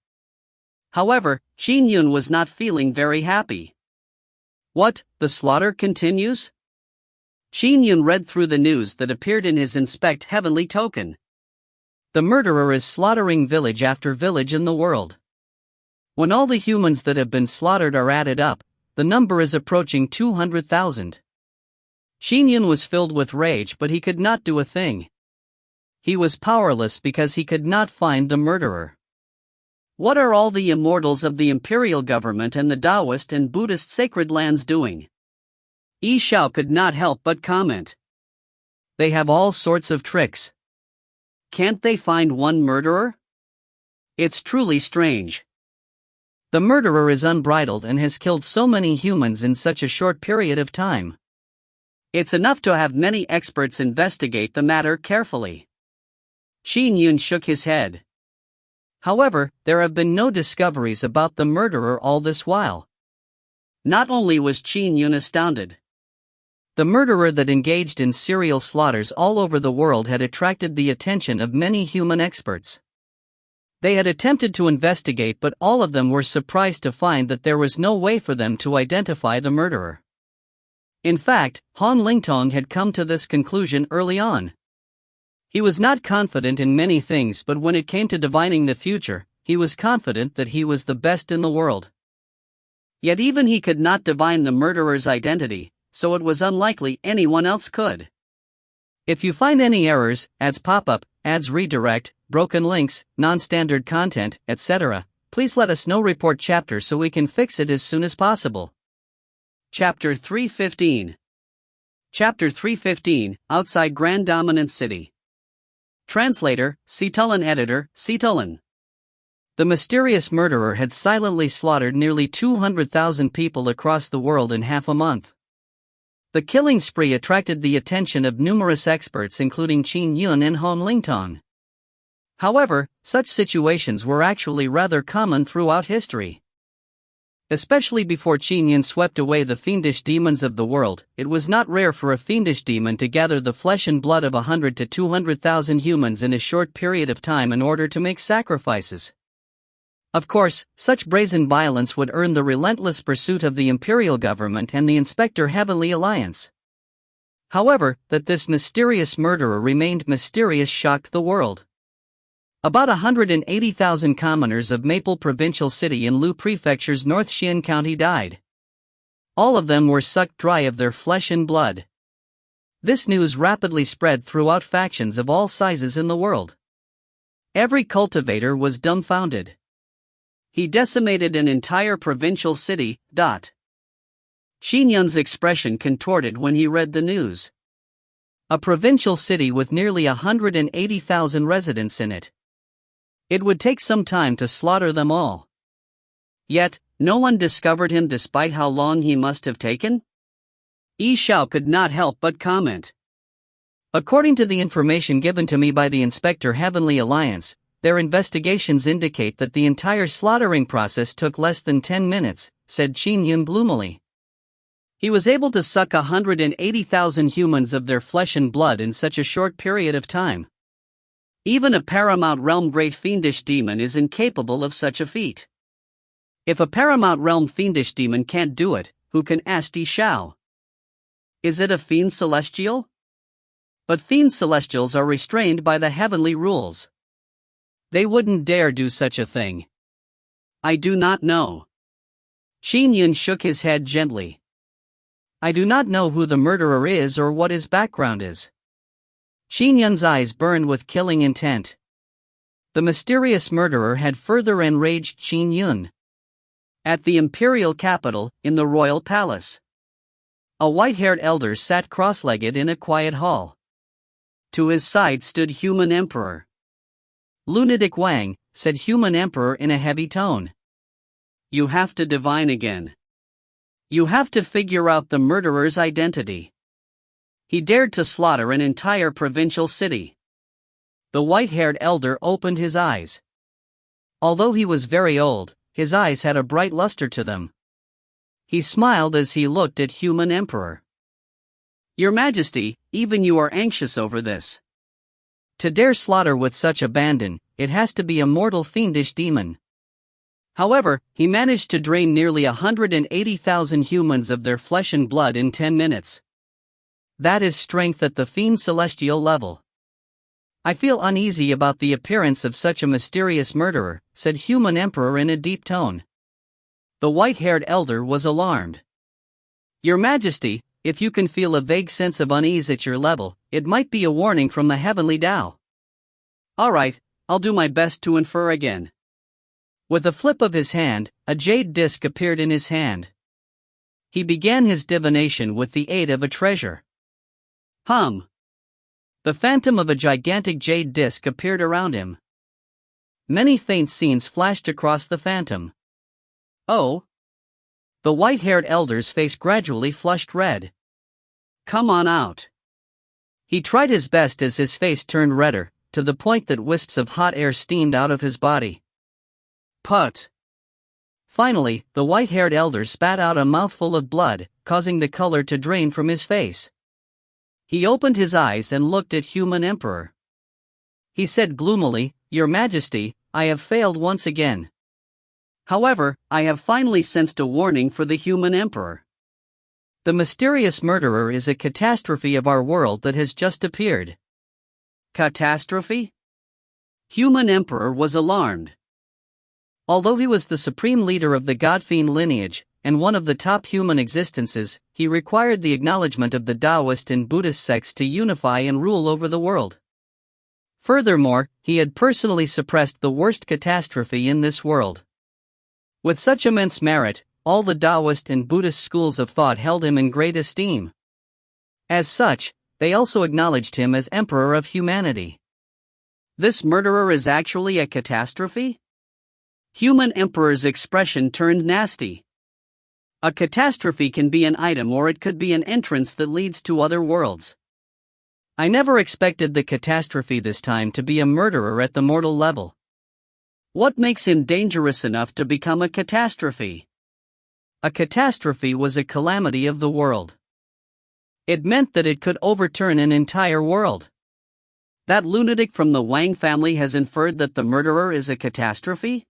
However, Qin Yun was not feeling very happy. What, the slaughter continues? Qin Yun read through the news that appeared in his Inspect Heavenly token. The murderer is slaughtering village after village in the world. When all the humans that have been slaughtered are added up, the number is approaching 200,000. Qin Yun was filled with rage, but he could not do a thing. He was powerless because he could not find the murderer. What are all the immortals of the imperial government and the Taoist and Buddhist sacred lands doing? Xiao could not help but comment. They have all sorts of tricks. Can't they find one murderer? It's truly strange. The murderer is unbridled and has killed so many humans in such a short period of time. It's enough to have many experts investigate the matter carefully. Qin Yun shook his head. However, there have been no discoveries about the murderer all this while. Not only was Qin Yun astounded. The murderer that engaged in serial slaughters all over the world had attracted the attention of many human experts. They had attempted to investigate, but all of them were surprised to find that there was no way for them to identify the murderer. In fact, Han Lingtong had come to this conclusion early on. He was not confident in many things, but when it came to divining the future, he was confident that he was the best in the world. Yet even he could not divine the murderer's identity, so it was unlikely anyone else could. If you find any errors, ads pop up, ads redirect, broken links, non-standard content, etc., please let us know. Report chapter so we can fix it as soon as possible. Chapter 315. Chapter 315, Outside Grand Dominant City. Translator, Situlin. Editor, Situlin. The mysterious murderer had silently slaughtered nearly 200,000 people across the world in half a month. The killing spree attracted the attention of numerous experts including Qin Yun and Han Lingtong. However, such situations were actually rather common throughout history. Especially before Qin Yun swept away the fiendish demons of the world, it was not rare for a fiendish demon to gather the flesh and blood of 100 to 200,000 humans in a short period of time in order to make sacrifices. Of course, such brazen violence would earn the relentless pursuit of the imperial government and the Inspector Heavenly Alliance. However, that this mysterious murderer remained mysterious shocked the world. About 180,000 commoners of Maple Provincial City in Lu Prefecture's North Xian County died. All of them were sucked dry of their flesh and blood. This news rapidly spread throughout factions of all sizes in the world. Every cultivator was dumbfounded. He decimated an entire provincial city. Qin Yun's expression contorted when he read the news. A provincial city with nearly 180,000 residents in it. It would take some time to slaughter them all. Yet, no one discovered him despite how long he must have taken? Xiao could not help but comment. According to the information given to me by the Inspector Heavenly Alliance, their investigations indicate that the entire slaughtering process took less than 10 minutes, said Qin Yun gloomily. He was able to suck 180,000 humans of their flesh and blood in such a short period of time. Even a Paramount Realm Great Fiendish Demon is incapable of such a feat. If a Paramount Realm Fiendish Demon can't do it, who can? Asked Xiao. Is it a Fiend Celestial? But Fiend Celestials are restrained by the heavenly rules. They wouldn't dare do such a thing. I do not know. Qin Yun shook his head gently. I do not know who the murderer is or what his background is. Qin Yun's eyes burned with killing intent. The mysterious murderer had further enraged Qin Yun. At the imperial capital, in the royal palace, a white-haired elder sat cross-legged in a quiet hall. To his side stood Human Emperor. Lunatic Wang, said Human Emperor in a heavy tone. You have to divine again. You have to figure out the murderer's identity. He dared to slaughter an entire provincial city. The white-haired elder opened his eyes. Although he was very old, his eyes had a bright luster to them. He smiled as he looked at Human Emperor. Your Majesty, even you are anxious over this. To dare slaughter with such abandon, it has to be a mortal fiendish demon. However, he managed to drain nearly 180,000 humans of their flesh and blood in 10 minutes. That is strength at the fiend celestial level. I feel uneasy about the appearance of such a mysterious murderer, said Human Emperor in a deep tone. The white-haired elder was alarmed. Your Majesty, if you can feel a vague sense of unease at your level, it might be a warning from the heavenly Tao. Alright, I'll do my best to infer again. With a flip of his hand, a jade disc appeared in his hand. He began his divination with the aid of a treasure. The phantom of a gigantic jade disc appeared around him. Many faint scenes flashed across the phantom. Oh! The white-haired elder's face gradually flushed red. Come on out. He tried his best as his face turned redder, to the point that wisps of hot air steamed out of his body. Put! Finally, the white-haired elder spat out a mouthful of blood, causing the color to drain from his face. He opened his eyes and looked at Human Emperor. He said gloomily, Your Majesty, I have failed once again. However, I have finally sensed a warning for the Human Emperor. The mysterious murderer is a catastrophe of our world that has just appeared. Catastrophe? Human Emperor was alarmed. Although he was the supreme leader of the God-fiend lineage, and one of the top human existences, he required the acknowledgement of the Taoist and Buddhist sects to unify and rule over the world. Furthermore, he had personally suppressed the worst catastrophe in this world. With such immense merit, all the Taoist and Buddhist schools of thought held him in great esteem. As such, they also acknowledged him as Emperor of Humanity. This murderer is actually a catastrophe? Human Emperor's expression turned nasty. A catastrophe can be an item or it could be an entrance that leads to other worlds. I never expected the catastrophe this time to be a murderer at the mortal level. What makes him dangerous enough to become a catastrophe? A catastrophe was a calamity of the world. It meant that it could overturn an entire world. That lunatic from the Wang family has inferred that the murderer is a catastrophe?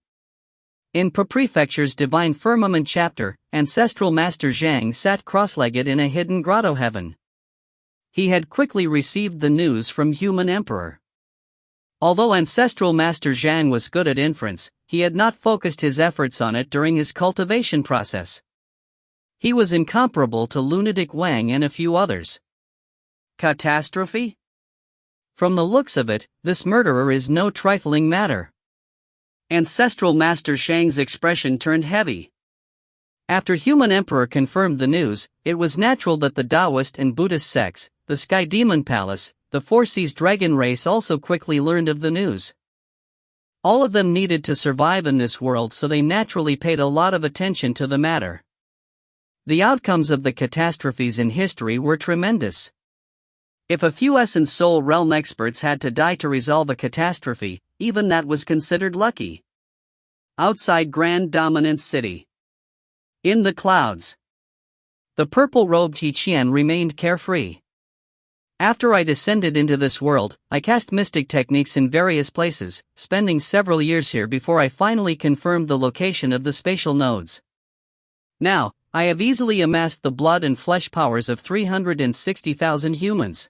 In Prefecture's Divine Firmament chapter, Ancestral Master Zhang sat cross-legged in a hidden grotto heaven. He had quickly received the news from Human Emperor. Although Ancestral Master Zhang was good at inference, he had not focused his efforts on it during his cultivation process. He was incomparable to Lunatic Wang and a few others. Catastrophe? From the looks of it, this murderer is no trifling matter. Ancestral Master Zhang's expression turned heavy. After Human Emperor confirmed the news, it was natural that the Taoist and Buddhist sects, the Sky Demon Palace, the Four Seas Dragon race also quickly learned of the news. All of them needed to survive in this world, so they naturally paid a lot of attention to the matter. The outcomes of the catastrophes in history were tremendous. If a few Essence Soul Realm experts had to die to resolve a catastrophe, even that was considered lucky. Outside Grand Dominance City. In the clouds. The purple-robed He Qian remained carefree. After I descended into this world, I cast mystic techniques in various places, spending several years here before I finally confirmed the location of the spatial nodes. Now, I have easily amassed the blood and flesh powers of 360,000 humans.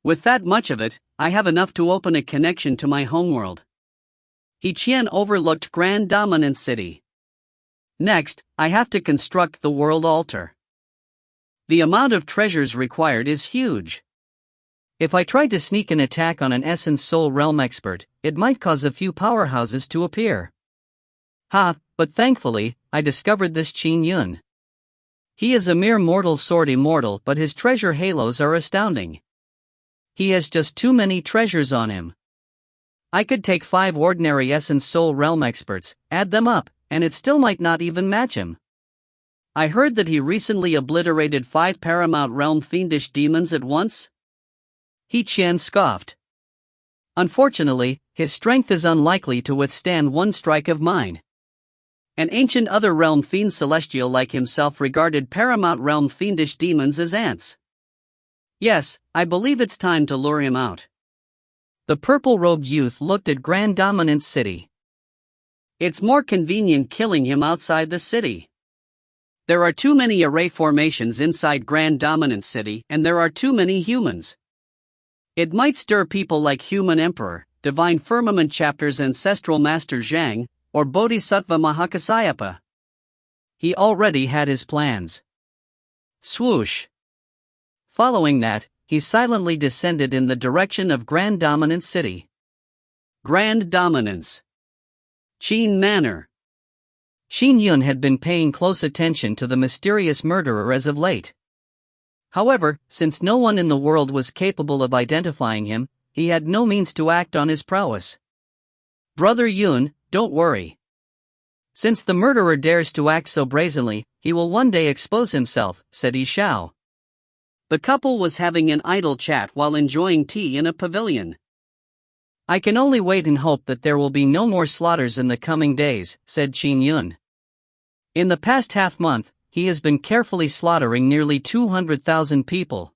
With that much of it, I have enough to open a connection to my homeworld. He Qian overlooked Grand Dominance City. Next, I have to construct the world altar. The amount of treasures required is huge. If I tried to sneak an attack on an Essence Soul Realm expert, it might cause a few powerhouses to appear. But thankfully, I discovered this Qin Yun. He is a mere mortal sword immortal, but his treasure halos are astounding. He has just too many treasures on him. I could take 5 ordinary Essence Soul Realm experts, add them up, and it still might not even match him. I heard that he recently obliterated 5 Paramount Realm fiendish demons at once. He Qian scoffed. Unfortunately, his strength is unlikely to withstand one strike of mine. An ancient other realm fiend celestial like himself regarded Paramount Realm fiendish demons as ants. Yes, I believe it's time to lure him out. The purple-robed youth looked at Grand Dominance City. It's more convenient killing him outside the city. There are too many array formations inside Grand Dominant City, and there are too many humans. It might stir people like Human Emperor, Divine Firmament Chapter's Ancestral Master Zhang, or Bodhisattva Mahakasayapa. He already had his plans. Swoosh. Following that, he silently descended in the direction of Grand Dominant City. Grand Dominance. Qin Manor. Qin Yun had been paying close attention to the mysterious murderer as of late. However, since no one in the world was capable of identifying him, he had no means to act on his prowess. Brother Yun, don't worry. Since the murderer dares to act so brazenly, he will one day expose himself, said Xiao. The couple was having an idle chat while enjoying tea in a pavilion. I can only wait and hope that there will be no more slaughters in the coming days, said Qin Yun. In the past half-month, he has been carefully slaughtering nearly 200,000 people.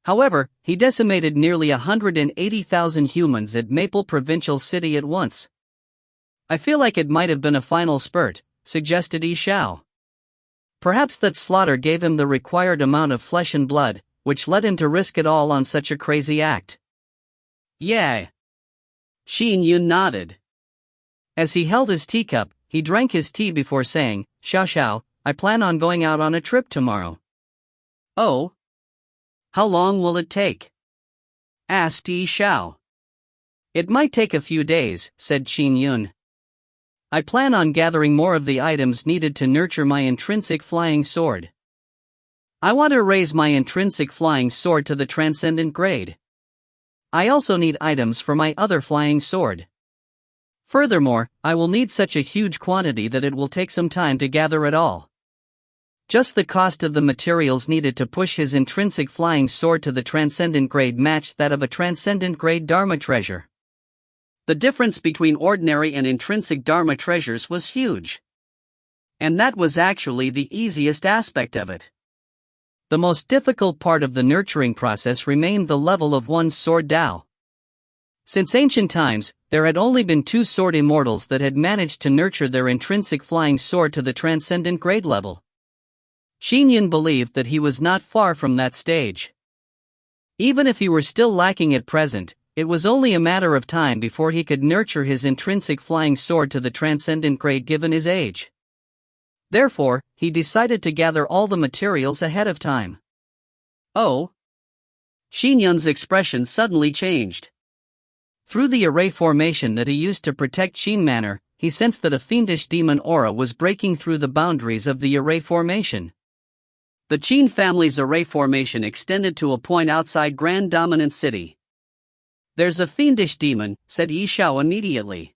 However, he decimated nearly 180,000 humans at Maple Provincial City at once. I feel like it might have been a final spurt, suggested Xiao. Perhaps that slaughter gave him the required amount of flesh and blood, which led him to risk it all on such a crazy act. Yeah. Qin Yun nodded. As he held his teacup, he drank his tea before saying, Xiao, I plan on going out on a trip tomorrow. Oh? How long will it take? Asked Xiao. It might take a few days, said Qin Yun. I plan on gathering more of the items needed to nurture my intrinsic flying sword. I want to raise my intrinsic flying sword to the transcendent grade. I also need items for my other flying sword. Furthermore, I will need such a huge quantity that it will take some time to gather it all. Just the cost of the materials needed to push his intrinsic flying sword to the transcendent grade matched that of a transcendent grade Dharma treasure. The difference between ordinary and intrinsic Dharma treasures was huge. And that was actually the easiest aspect of it. The most difficult part of the nurturing process remained the level of one's sword Tao. Since ancient times, there had only been 2 sword immortals that had managed to nurture their intrinsic flying sword to the transcendent grade level. Qin Yun believed that he was not far from that stage. Even if he were still lacking at present, it was only a matter of time before he could nurture his intrinsic flying sword to the transcendent grade given his age. Therefore, he decided to gather all the materials ahead of time. Oh? Qin Yun's expression suddenly changed. Through the array formation that he used to protect Qin Manor, he sensed that a fiendish demon aura was breaking through the boundaries of the array formation. The Qin family's array formation extended to a point outside Grand Dominant City. There's a fiendish demon, said Xiao immediately.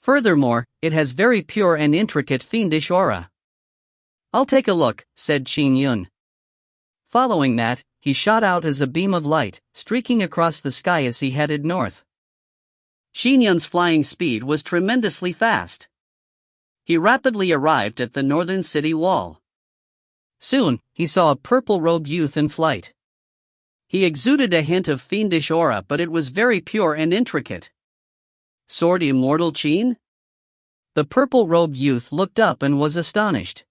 Furthermore, it has very pure and intricate fiendish aura. I'll take a look, said Qin Yun. Following that, he shot out as a beam of light, streaking across the sky as he headed north. Qin Yun's flying speed was tremendously fast. He rapidly arrived at the northern city wall. Soon, he saw a purple-robed youth in flight. He exuded a hint of fiendish aura, but it was very pure and intricate. Sword Immortal Qin? The purple-robed youth looked up and was astonished.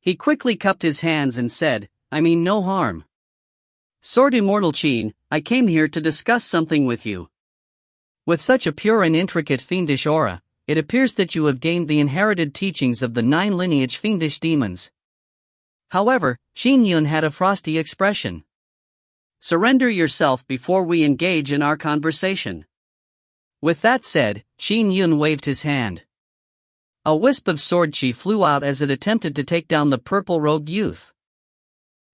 He quickly cupped his hands and said, I mean no harm. Sword Immortal Qin, I came here to discuss something with you. With such a pure and intricate fiendish aura, it appears that you have gained the inherited teachings of the 9 lineage fiendish demons. However, Qin Yun had a frosty expression. Surrender yourself before we engage in our conversation. With that said, Qin Yun waved his hand. A wisp of sword chi flew out as it attempted to take down the purple-robed youth.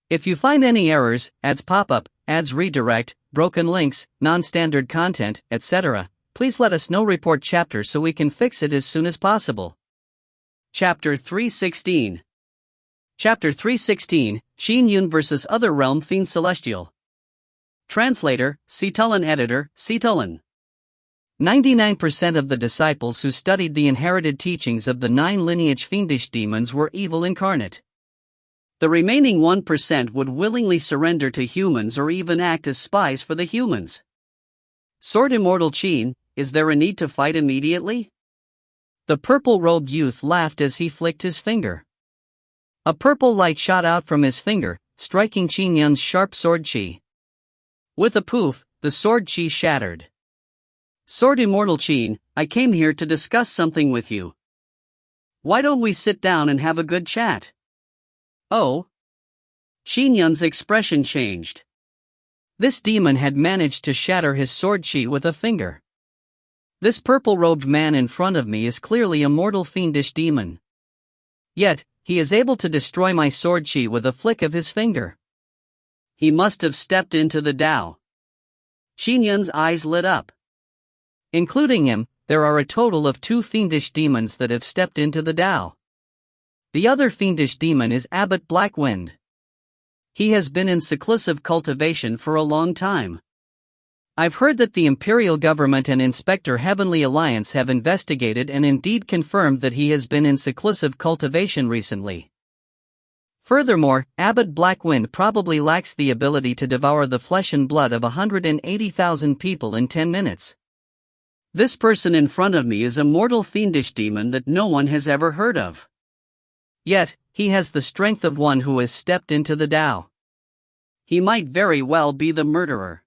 If you find any errors, ads pop-up, ads redirect, broken links, non-standard content, etc., please let us know. Report chapter so we can fix it as soon as possible. Chapter 316. Chapter 316, Qin Yun vs. Other Realm Fiend Celestial. Translator, Cetulin. Editor, Cetulin. 99% of the disciples who studied the inherited teachings of the 9 lineage fiendish demons were evil incarnate. The remaining 1% would willingly surrender to humans or even act as spies for the humans. Sword Immortal Qin, is there a need to fight immediately? The purple-robed youth laughed as he flicked his finger. A purple light shot out from his finger, striking Qin Yun's sharp sword chi. With a poof, the sword chi shattered. Sword Immortal Qin, I came here to discuss something with you. Why don't we sit down and have a good chat? Oh? Qin Yun's expression changed. This demon had managed to shatter his sword chi with a finger. This purple-robed man in front of me is clearly a mortal fiendish demon. Yet, he is able to destroy my sword chi with a flick of his finger. He must have stepped into the Tao. Qin Yun's eyes lit up. Including him, there are a total of 2 fiendish demons that have stepped into the Tao. The other fiendish demon is Abbot Blackwind. He has been in seclusive cultivation for a long time. I've heard that the Imperial Government and Inspector Heavenly Alliance have investigated and indeed confirmed that he has been in seclusive cultivation recently. Furthermore, Abbot Blackwind probably lacks the ability to devour the flesh and blood of 180,000 people in 10 minutes. This person in front of me is a mortal fiendish demon that no one has ever heard of. Yet, he has the strength of one who has stepped into the Tao. He might very well be the murderer.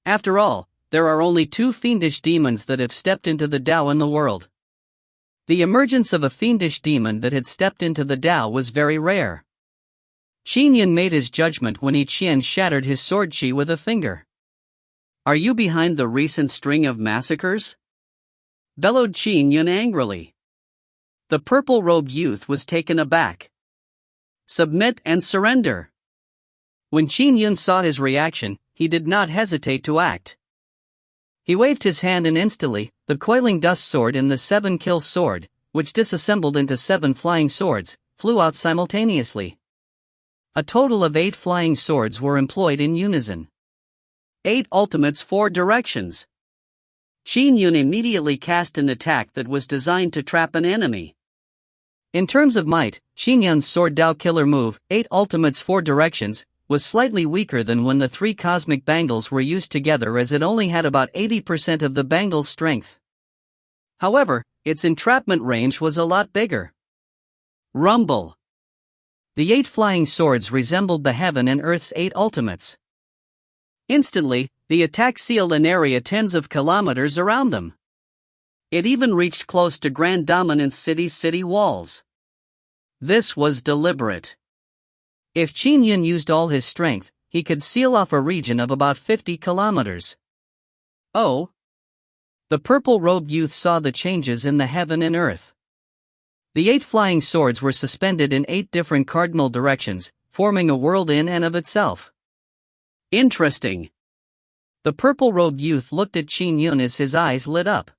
After all, there are only 2 fiendish demons that have stepped into the Tao in the world. The emergence of a fiendish demon that had stepped into the Tao was very rare. Qin Yun made his judgment when Yi Qian shattered his sword chi with a finger. Are you behind the recent string of massacres? Bellowed Qin Yun angrily. The purple-robed youth was taken aback. Submit and surrender. When Qin Yun saw his reaction, he did not hesitate to act. He waved his hand and instantly, the coiling dust sword and the 7-kill sword, which disassembled into 7 flying swords, flew out simultaneously. A total of 8 flying swords were employed in unison. 8 ultimates 4 directions. Qin Yun immediately cast an attack that was designed to trap an enemy. In terms of might, Qin Yun's sword Dao killer move, 8 ultimates 4 directions, was slightly weaker than when the 3 cosmic bangles were used together, as it only had about 80% of the bangle's strength. However, its entrapment range was a lot bigger. Rumble. The 8 flying swords resembled the heaven and earth's 8 ultimates. Instantly, the attack sealed an area tens of kilometers around them. It even reached close to Grand Dominance City's city walls. This was deliberate. If Qin Yun used all his strength, he could seal off a region of about 50 kilometers. Oh! The purple-robed youth saw the changes in the heaven and earth. The 8 flying swords were suspended in 8 different cardinal directions, forming a world in and of itself. Interesting. The purple-robed youth looked at Qin Yun as his eyes lit up.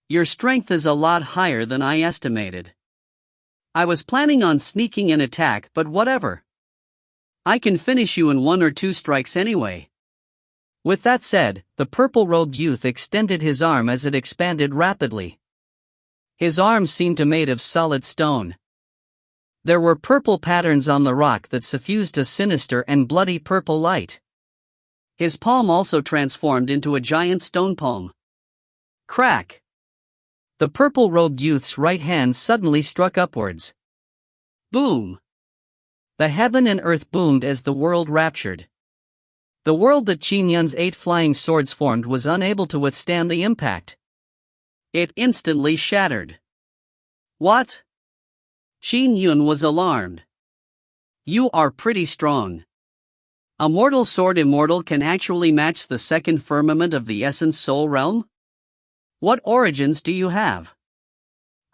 Your strength is a lot higher than I estimated. I was planning on sneaking an attack, but whatever. I can finish you in 1 or 2 strikes anyway. With that said, the purple-robed youth extended his arm as it expanded rapidly. His arm seemed made of solid stone. There were purple patterns on the rock that suffused a sinister and bloody purple light. His palm also transformed into a giant stone palm. Crack! The purple-robed youth's right hand suddenly struck upwards. Boom! The heaven and earth boomed as the world raptured. The world that Qin Yun's 8 flying swords formed was unable to withstand the impact. It instantly shattered. What? Qin Yun was alarmed. You are pretty strong. A mortal sword immortal can actually match the second firmament of the essence soul realm? What origins do you have?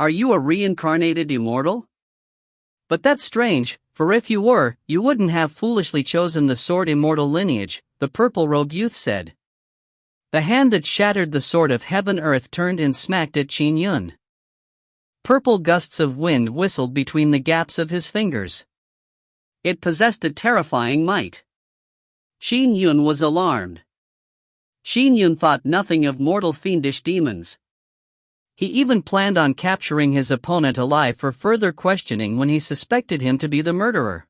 Are you a reincarnated immortal? But that's strange, for if you were, you wouldn't have foolishly chosen the sword immortal lineage, the purple-robed youth said. The hand that shattered the sword of heaven-earth turned and smacked at Qin Yun. Purple gusts of wind whistled between the gaps of his fingers. It possessed a terrifying might. Qin Yun was alarmed. Qin Yun thought nothing of mortal fiendish demons. He even planned on capturing his opponent alive for further questioning when he suspected him to be the murderer.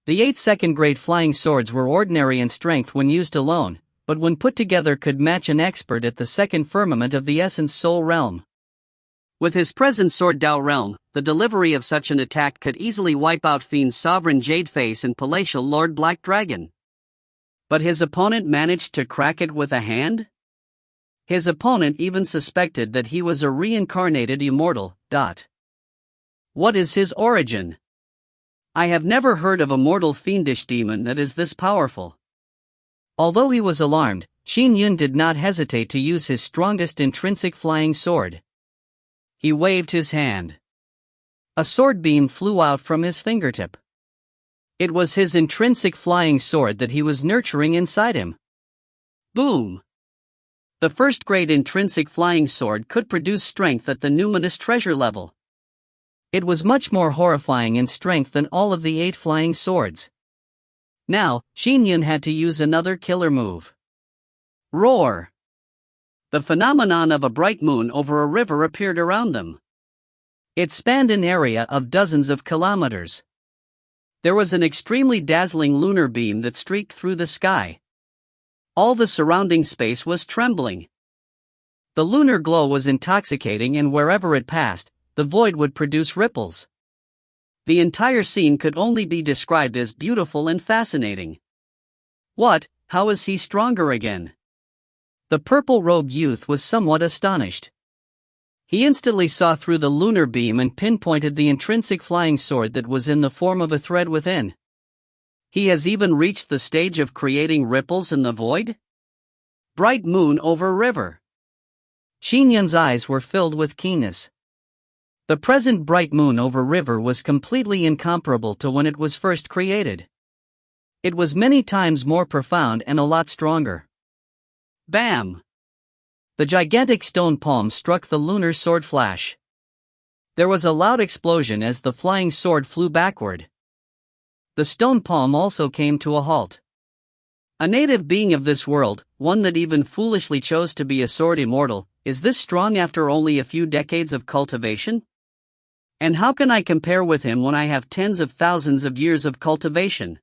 The 8 second-grade flying swords were ordinary in strength when used alone, but when put together could match an expert at the second firmament of the essence soul realm. With his present Sword Dao realm, the delivery of such an attack could easily wipe out Fiend's Sovereign Jadeface and Palatial Lord Black Dragon. But his opponent managed to crack it with a hand? His opponent even suspected that he was a reincarnated immortal. What is his origin? I have never heard of a mortal fiendish demon that is this powerful. Although he was alarmed, Qin Yun did not hesitate to use his strongest intrinsic flying sword. He waved his hand. A sword beam flew out from his fingertip. It was his intrinsic flying sword that he was nurturing inside him. Boom! The first-grade intrinsic flying sword could produce strength at the numinous treasure level. It was much more horrifying in strength than all of the 8 flying swords. Now, Qin Yun had to use another killer move. Roar! The phenomenon of a bright moon over a river appeared around them. It spanned an area of dozens of kilometers. There was an extremely dazzling lunar beam that streaked through the sky. All the surrounding space was trembling. The lunar glow was intoxicating, and wherever it passed, the void would produce ripples. The entire scene could only be described as beautiful and fascinating. What? How is he stronger again? The purple-robed youth was somewhat astonished. He instantly saw through the lunar beam and pinpointed the intrinsic flying sword that was in the form of a thread within. He has even reached the stage of creating ripples in the void? Bright moon over river. Qin Yun's eyes were filled with keenness. The present bright moon over river was completely incomparable to when it was first created. It was many times more profound and a lot stronger. Bam! The gigantic stone palm struck the lunar sword flash. There was a loud explosion as the flying sword flew backward. The stone palm also came to a halt. A native being of this world, one that even foolishly chose to be a sword immortal, is this strong after only a few decades of cultivation? And how can I compare with him when I have tens of thousands of years of cultivation?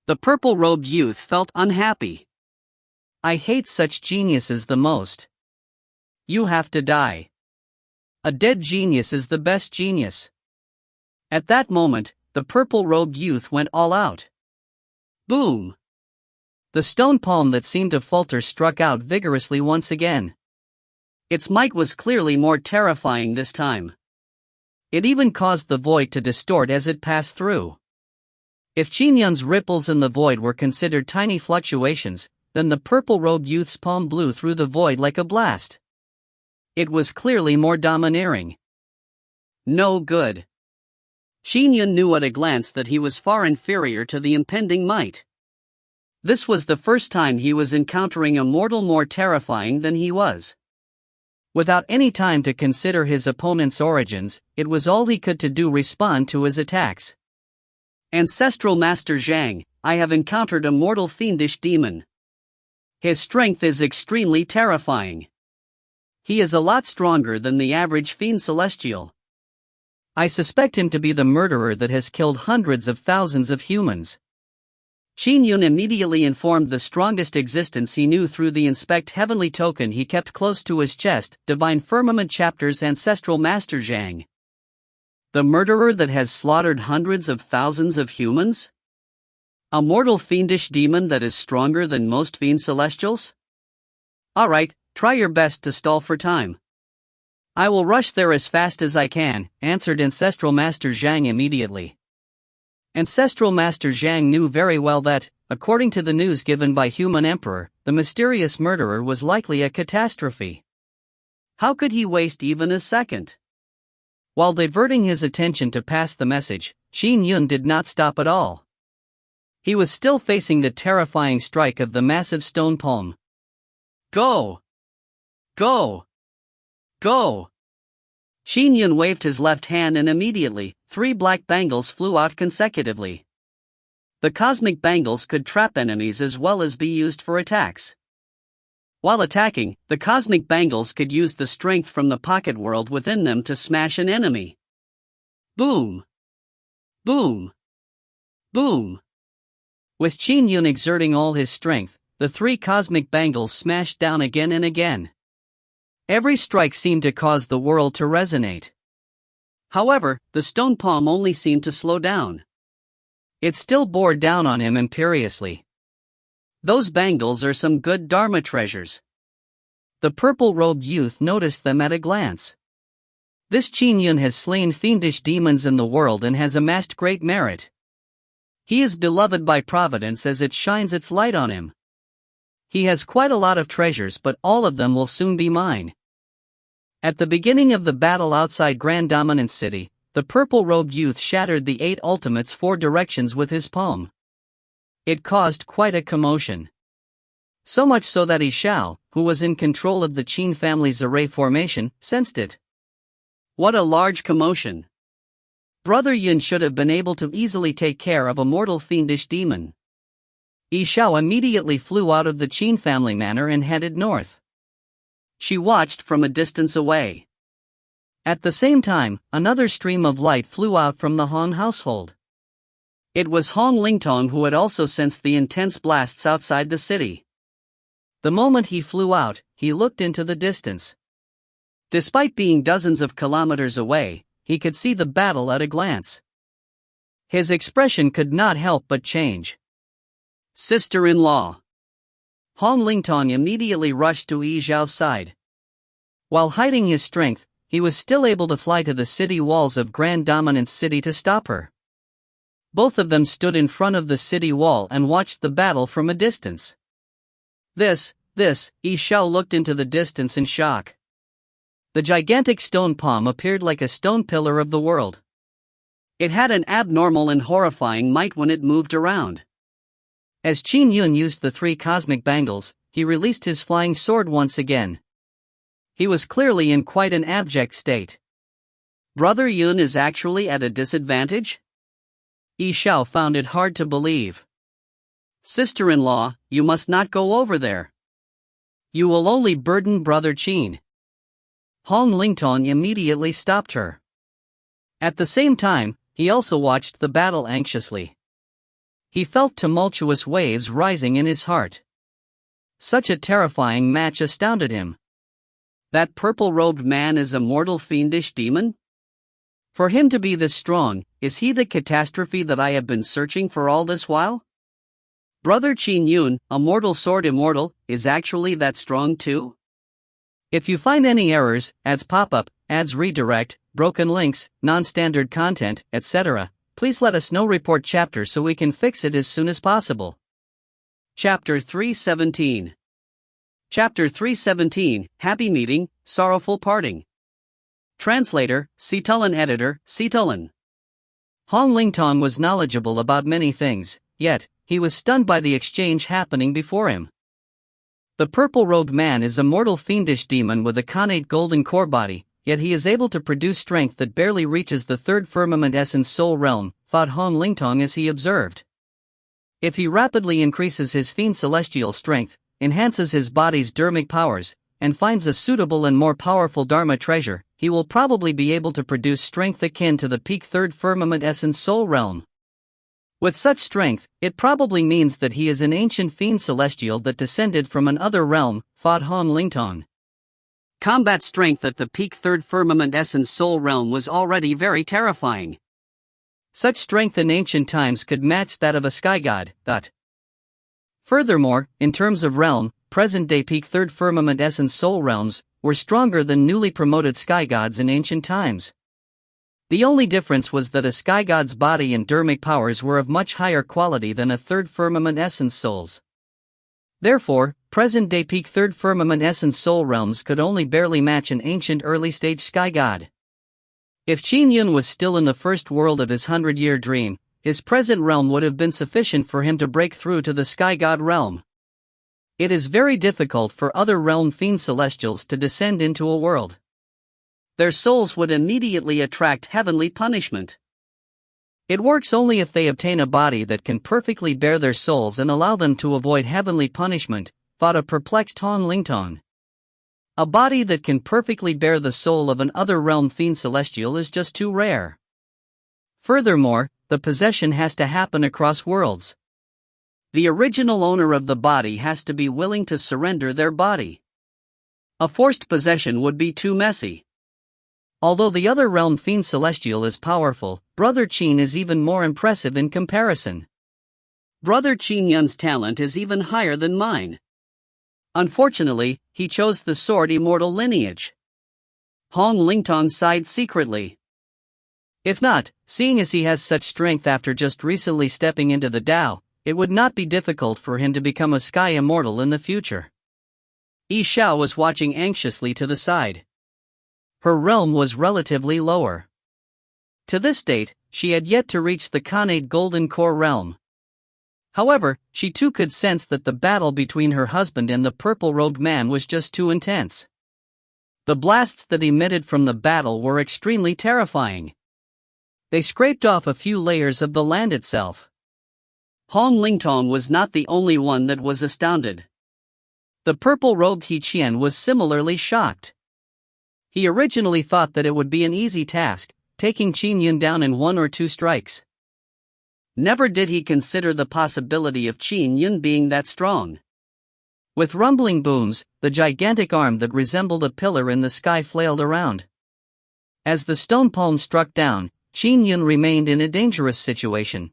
The purple-robed youth felt unhappy. I hate such geniuses the most. You have to die. A dead genius is the best genius. At that moment, the purple-robed youth went all out. Boom! The stone palm that seemed to falter struck out vigorously once again. Its might was clearly more terrifying this time. It even caused the void to distort as it passed through. If Qin Yun's ripples in the void were considered tiny fluctuations, then the purple-robed youth's palm blew through the void like a blast. It was clearly more domineering. No good. Qin Yun knew at a glance that he was far inferior to the impending might. This was the first time he was encountering a mortal more terrifying than he was. Without any time to consider his opponent's origins, it was all he could to do respond to his attacks. Ancestral Master Zhang, I have encountered a mortal fiendish demon. His strength is extremely terrifying. He is a lot stronger than the average fiend celestial. I suspect him to be the murderer that has killed hundreds of thousands of humans. Qin Yun immediately informed the strongest existence he knew through the Inspect Heavenly token he kept close to his chest, Divine Firmament Chapter's Ancestral Master Zhang. The murderer that has slaughtered hundreds of thousands of humans? A mortal fiendish demon that is stronger than most fiend celestials? Alright, try your best to stall for time. I will rush there as fast as I can, answered Ancestral Master Zhang immediately. Ancestral Master Zhang knew very well that, according to the news given by Human Emperor, the mysterious murderer was likely a catastrophe. How could he waste even a second? While diverting his attention to pass the message, Qin Yun did not stop at all. He was still facing the terrifying strike of the massive stone palm. Go! Go! Go! Qin Yun waved his left hand and immediately, 3 black bangles flew out consecutively. The cosmic bangles could trap enemies as well as be used for attacks. While attacking, the cosmic bangles could use the strength from the pocket world within them to smash an enemy. Boom! Boom! Boom! With Qin Yun exerting all his strength, the 3 cosmic bangles smashed down again and again. Every strike seemed to cause the world to resonate. However, the stone palm only seemed to slow down. It still bore down on him imperiously. Those bangles are some good Dharma treasures. The purple-robed youth noticed them at a glance. This Qin Yun has slain fiendish demons in the world and has amassed great merit. He is beloved by Providence as it shines its light on him. He has quite a lot of treasures, but all of them will soon be mine. At the beginning of the battle outside Grand Dominance City, the purple-robed youth shattered the 8 ultimates 4 directions with his palm. It caused quite a commotion. So much so that Xiao, who was in control of the Qin family's array formation, sensed it. What a large commotion! Brother Yun should have been able to easily take care of a mortal fiendish demon. Xiao immediately flew out of the Qin family manor and headed north. She watched from a distance away. At the same time, another stream of light flew out from the Han household. It was Hong Lingtong who had also sensed the intense blasts outside the city. The moment he flew out, he looked into the distance. Despite being dozens of kilometers away, he could see the battle at a glance. His expression could not help but change. Sister-in-law. Hong Lingtong immediately rushed to Xiao's side. While hiding his strength, he was still able to fly to the city walls of Grand Dominance City to stop her. Both of them stood in front of the city wall and watched the battle from a distance. Xiao looked into the distance in shock. The gigantic stone palm appeared like a stone pillar of the world. It had an abnormal and horrifying might when it moved around. As Qin Yun used the 3 cosmic bangles, he released his flying sword once again. He was clearly in quite an abject state. Brother Yun is actually at a disadvantage? Xiao found it hard to believe. Sister-in-law, you must not go over there. You will only burden Brother Qin. Hong Lingtong immediately stopped her. At the same time, he also watched the battle anxiously. He felt tumultuous waves rising in his heart. Such a terrifying match astounded him. That purple-robed man is a mortal fiendish demon? For him to be this strong, is he the catastrophe that I have been searching for all this while? Brother Qin Yun, a mortal sword immortal, is actually that strong too? If you find any errors, ads pop up, ads redirect, broken links, non-standard content, etc., please let us know. Report chapter so we can fix it as soon as possible. Chapter 317. Chapter 317, Happy Meeting, Sorrowful Parting. Translator, Situlin. Editor, Situlin. Hong Lingtong was knowledgeable about many things, yet, he was stunned by the exchange happening before him. The purple-robed man is a mortal fiendish demon with a connate golden core body, yet he is able to produce strength that barely reaches the 3rd firmament essence soul realm, thought Hong Lingtong as he observed. If he rapidly increases his fiend celestial strength, enhances his body's dharmic powers, and finds a suitable and more powerful Dharma treasure, he will probably be able to produce strength akin to the peak 3rd firmament essence soul realm. With such strength, it probably means that he is an ancient fiend celestial that descended from another realm, thought Hong Lingtong. Combat strength at the peak 3rd firmament essence soul realm was already very terrifying. Such strength in ancient times could match that of a sky god. Furthermore, in terms of realm, present-day peak 3rd firmament essence soul realms were stronger than newly promoted sky gods in ancient times. The only difference was that a sky god's body and dharmic powers were of much higher quality than a 3rd firmament essence souls. Therefore, present-day peak 3rd firmament essence soul realms could only barely match an ancient early-stage sky god. If Qin Yun was still in the first world of his 100-year dream, his present realm would have been sufficient for him to break through to the sky god realm. It is very difficult for other realm fiend celestials to descend into a world. Their souls would immediately attract heavenly punishment. It works only if they obtain a body that can perfectly bear their souls and allow them to avoid heavenly punishment, thought a perplexed Hong Lingtong. A body that can perfectly bear the soul of an other realm fiend celestial is just too rare. Furthermore, the possession has to happen across worlds. The original owner of the body has to be willing to surrender their body. A forced possession would be too messy. Although the other realm Fiend Celestial is powerful, Brother Qin is even more impressive in comparison. Brother Qin Yun's talent is even higher than mine. Unfortunately, he chose the sword immortal lineage. Hong Lingtong sighed secretly. If not, seeing as he has such strength after just recently stepping into the Tao, it would not be difficult for him to become a sky immortal in the future. Xiao was watching anxiously to the side. Her realm was relatively lower. To this date, she had yet to reach the Khanate Golden Core realm. However, she too could sense that the battle between her husband and the purple-robed man was just too intense. The blasts that emitted from the battle were extremely terrifying. They scraped off a few layers of the land itself. Hong Lingtong was not the only one that was astounded. The purple-robed He Qian was similarly shocked. He originally thought that it would be an easy task, taking Qin Yun down in 1 or 2 strikes. Never did he consider the possibility of Qin Yun being that strong. With rumbling booms, the gigantic arm that resembled a pillar in the sky flailed around. As the stone palm struck down, Qin Yun remained in a dangerous situation.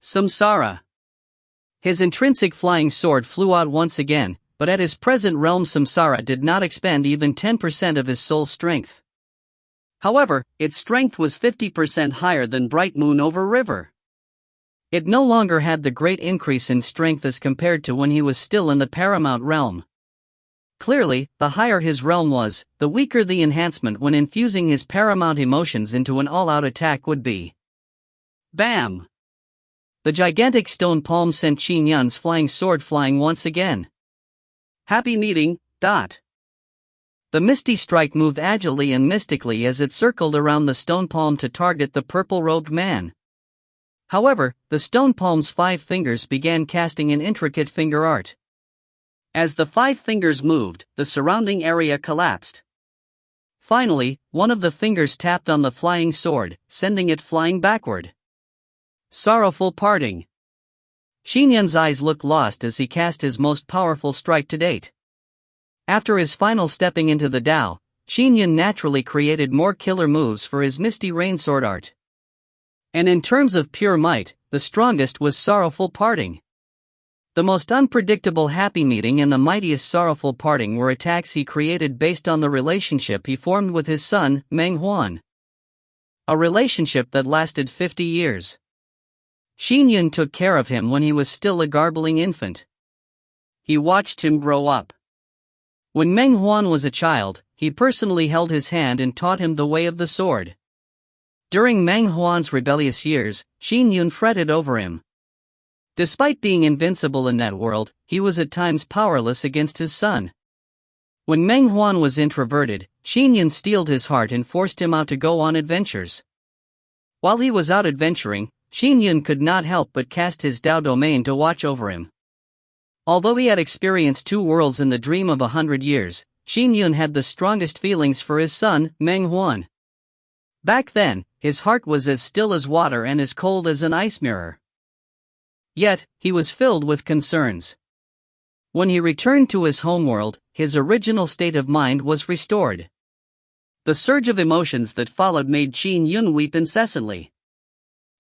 Samsara. His intrinsic flying sword flew out once again, but at his present realm Samsara did not expend even 10% of his soul strength. However, its strength was 50% higher than Bright Moon over River. It no longer had the great increase in strength as compared to when he was still in the paramount realm. Clearly, the higher his realm was, the weaker the enhancement when infusing his paramount emotions into an all-out attack would be. Bam! The gigantic stone palm sent Qin Yun's flying sword flying once again. Happy meeting, Dot. The misty strike moved agilely and mystically as it circled around the stone palm to target the purple-robed man. However, the stone palm's 5 fingers began casting an intricate finger art. As the 5 fingers moved, the surrounding area collapsed. Finally, one of the fingers tapped on the flying sword, sending it flying backward. Sorrowful parting. Qin Yun's eyes looked lost as he cast his most powerful strike to date. After his final stepping into the Tao, Qin Yun naturally created more killer moves for his Misty Rain sword art. And in terms of pure might, the strongest was Sorrowful Parting. The most unpredictable Happy Meeting and the mightiest Sorrowful Parting were attacks he created based on the relationship he formed with his son, Meng Huan. A relationship that lasted 50 years. Qin Yun took care of him when he was still a garbling infant. He watched him grow up. When Meng Huan was a child, he personally held his hand and taught him the way of the sword. During Meng Huan's rebellious years, Qin Yun fretted over him. Despite being invincible in that world, he was at times powerless against his son. When Meng Huan was introverted, Qin Yun steeled his heart and forced him out to go on adventures. While he was out adventuring, Qin Yun could not help but cast his Tao domain to watch over him. Although he had experienced 2 worlds in the dream of 100 years, Qin Yun had the strongest feelings for his son, Meng Huan. Back then, his heart was as still as water and as cold as an ice mirror. Yet, he was filled with concerns. When he returned to his homeworld, his original state of mind was restored. The surge of emotions that followed made Qin Yun weep incessantly.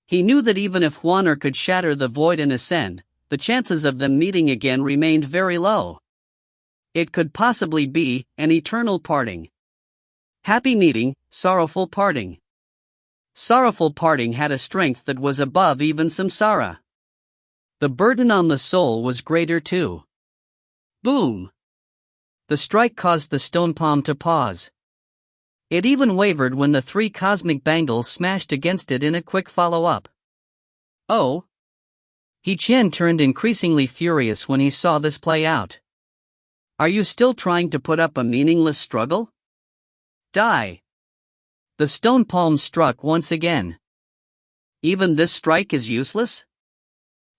He knew that even if Huaner could shatter the void and ascend, the chances of them meeting again remained very low. It could possibly be an eternal parting. Happy meeting, sorrowful parting. Sorrowful parting had a strength that was above even samsara. The burden on the soul was greater too. Boom! The strike caused the stone palm to pause. It even wavered when the 3 cosmic bangles smashed against it in a quick follow-up. Oh! He Qian turned increasingly furious when he saw this play out. Are you still trying to put up a meaningless struggle? Die! The stone palm struck once again. Even this strike is useless?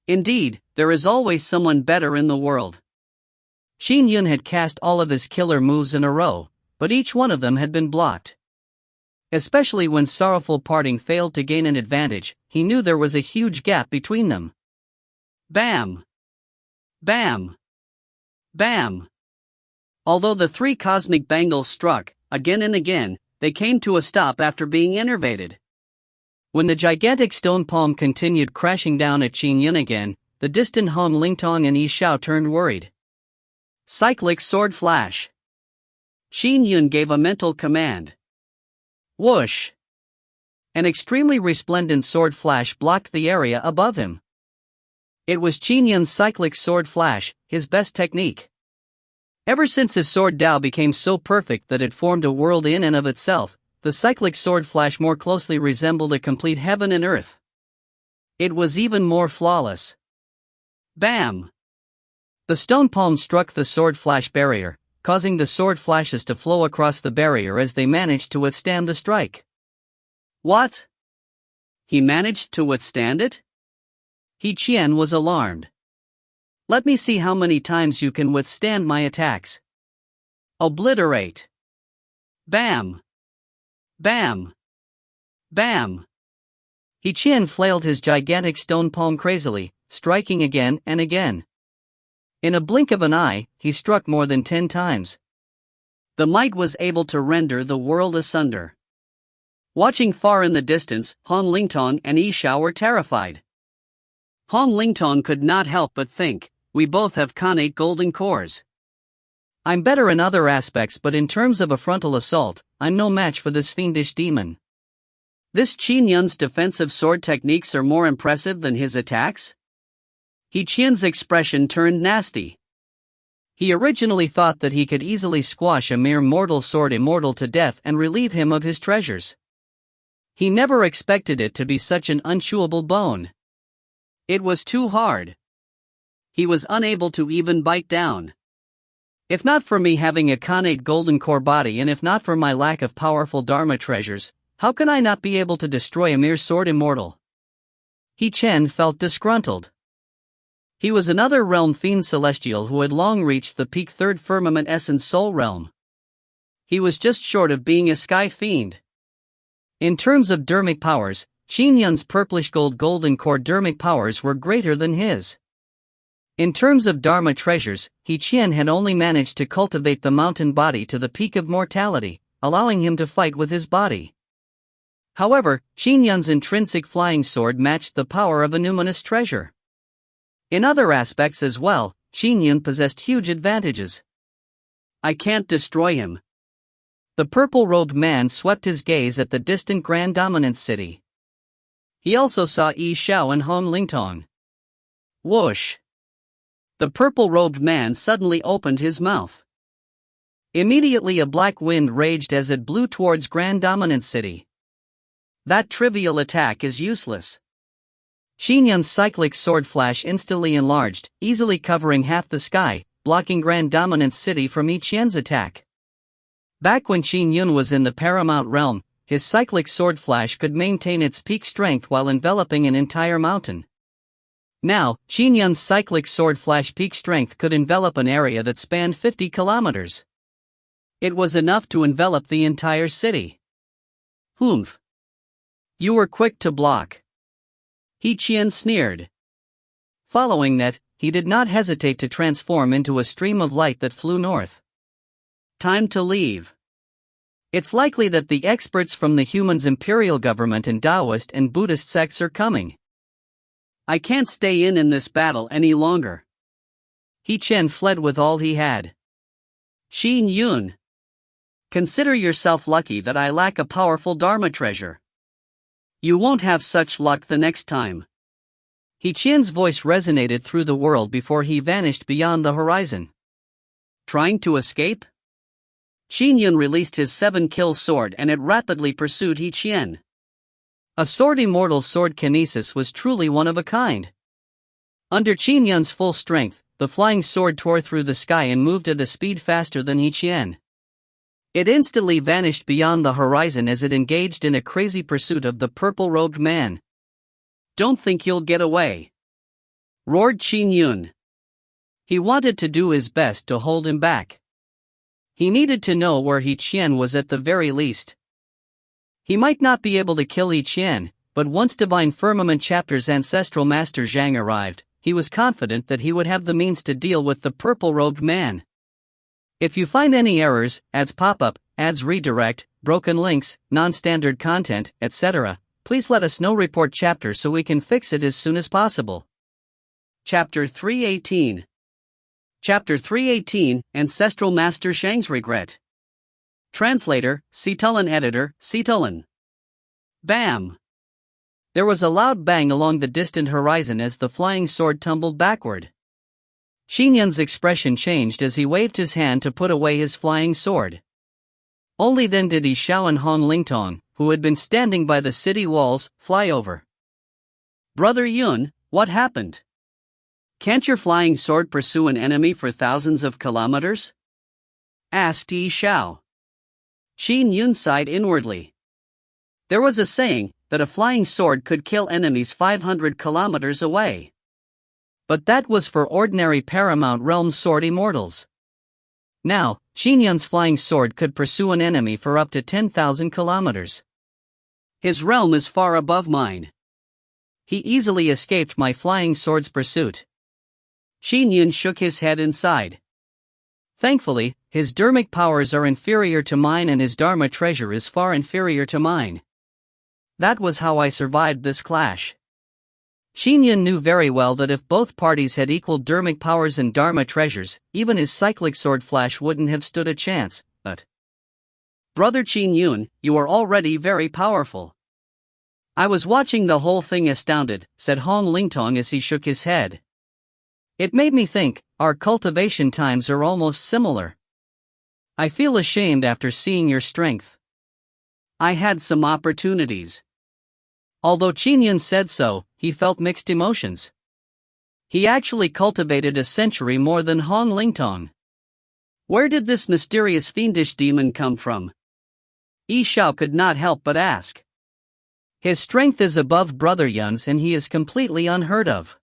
Indeed, there is always someone better in the world. Qin Yun had cast all of his killer moves in a row, but each one of them had been blocked. Especially when Sorrowful Parting failed to gain an advantage, he knew there was a huge gap between them. Bam! Bam! Bam! Although the three cosmic bangles struck, again and again, they came to a stop after being innervated. When the gigantic stone palm continued crashing down at Qin Yun again, the distant Han Lingtong and Xiao turned worried. Cyclic sword flash. Qin Yun gave a mental command. Whoosh! An extremely resplendent sword flash blocked the area above him. It was Qin Yun's cyclic sword flash, his best technique. Ever since his sword Dao became so perfect that it formed a world in and of itself, the cyclic sword flash more closely resembled a complete heaven and earth. It was even more flawless. Bam! The stone palm struck the sword flash barrier, causing the sword flashes to flow across the barrier as they managed to withstand the strike. What? He managed to withstand it? He Qian was alarmed. Let me see how many times you can withstand my attacks. Obliterate. Bam! Bam! Bam! He Qian flailed his gigantic stone palm crazily, striking again and again. In a blink of an eye, he struck more than 10 times. The might was able to render the world asunder. Watching far in the distance, Han Lingtong and Xiao were terrified. Han Lingtong could not help but think, we both have connate golden cores. I'm better in other aspects, but in terms of a frontal assault, I'm no match for this fiendish demon. This Qin Yun's defensive sword techniques are more impressive than his attacks? He Qian's expression turned nasty. He originally thought that he could easily squash a mere mortal sword immortal to death and relieve him of his treasures. He never expected it to be such an unchewable bone. It was too hard. He was unable to even bite down. If not for me having a connate golden core body and if not for my lack of powerful Dharma treasures, how can I not be able to destroy a mere sword immortal? He Chen felt disgruntled. He was another realm fiend celestial who had long reached the peak third firmament essence soul realm. He was just short of being a sky fiend. In terms of dermic powers, Qin Yun's purplish gold golden core dermic powers were greater than his. In terms of Dharma treasures, He Qian had only managed to cultivate the mountain body to the peak of mortality, allowing him to fight with his body. However, Qin Yun's intrinsic flying sword matched the power of a numinous treasure. In other aspects as well, Qin Yun possessed huge advantages. I can't destroy him. The purple-robed man swept his gaze at the distant Grand Dominance city. He also saw Xiao and Han Lingtong. Whoosh! The purple-robed man suddenly opened his mouth. Immediately a black wind raged as it blew towards Grand Dominance city. That trivial attack is useless. Qin Yun's cyclic sword flash instantly enlarged, easily covering half the sky, blocking Grand Dominance city from Yi Qian's attack. Back when Qin Yun was in the paramount realm, his cyclic sword flash could maintain its peak strength while enveloping an entire mountain. Now, Qin Yun's cyclic sword flash peak strength could envelop an area that spanned 50 kilometers. It was enough to envelop the entire city. Humph! You were quick to block. He Qian sneered. Following that, he did not hesitate to transform into a stream of light that flew north. Time to leave. It's likely that the experts from the humans' imperial government and Taoist and Buddhist sects are coming. I can't stay in this battle any longer. He Qian fled with all he had. Qin Yun. Consider yourself lucky that I lack a powerful Dharma treasure. You won't have such luck the next time. He Qian's voice resonated through the world before he vanished beyond the horizon. Trying to escape? Qin Yun released his 7-kill sword and it rapidly pursued He Qian. A sword immortal sword kinesis was truly one of a kind. Under Qin Yun's full strength, the flying sword tore through the sky and moved at a speed faster than He Qian. It instantly vanished beyond the horizon as it engaged in a crazy pursuit of the purple-robed man. Don't think you'll get away, roared Qin Yun. He wanted to do his best to hold him back. He needed to know where He Qian was at the very least. He might not be able to kill He Qian, but once Divine Firmament Chapter's ancestral master Zhang arrived, he was confident that he would have the means to deal with the purple-robed man. If you find any errors, ads pop up, ads redirect, broken links, non-standard content, etc., please let us know. Report chapter so we can fix it as soon as possible. Chapter 318. Chapter 318, Ancestral Master Zhang's Regret. Translator, Citulan. Editor, Citulan. Bam! There was a loud bang along the distant horizon as the flying sword tumbled backward. Qin Yun's expression changed as he waved his hand to put away his flying sword. Only then did Xiao and Hong Lingtong, who had been standing by the city walls, fly over. Brother Yun, what happened? Can't your flying sword pursue an enemy for thousands of kilometers? Asked Xiao. Qin Yun sighed inwardly. There was a saying that a flying sword could kill enemies 500 kilometers away. But that was for ordinary Paramount Realm sword immortals. Now, Qin Yun's flying sword could pursue an enemy for up to 10,000 kilometers. His realm is far above mine. He easily escaped my flying sword's pursuit. Qin Yun shook his head and sighed. Thankfully, his dharmic powers are inferior to mine and his dharma treasure is far inferior to mine. That was how I survived this clash. Qin Yun knew very well that if both parties had equal dharmic powers and dharma treasures, even his cyclic sword flash wouldn't have stood a chance, but... Brother Qin Yun, you are already very powerful. I was watching the whole thing astounded, said Hong Lingtong as he shook his head. It made me think, our cultivation times are almost similar. I feel ashamed after seeing your strength. I had some opportunities. Although Qin Yun said so, he felt mixed emotions. He actually cultivated a century more than Hong Lingtong. Where did this mysterious fiendish demon come from? Xiao could not help but ask. His strength is above Brother Yun's and he is completely unheard of.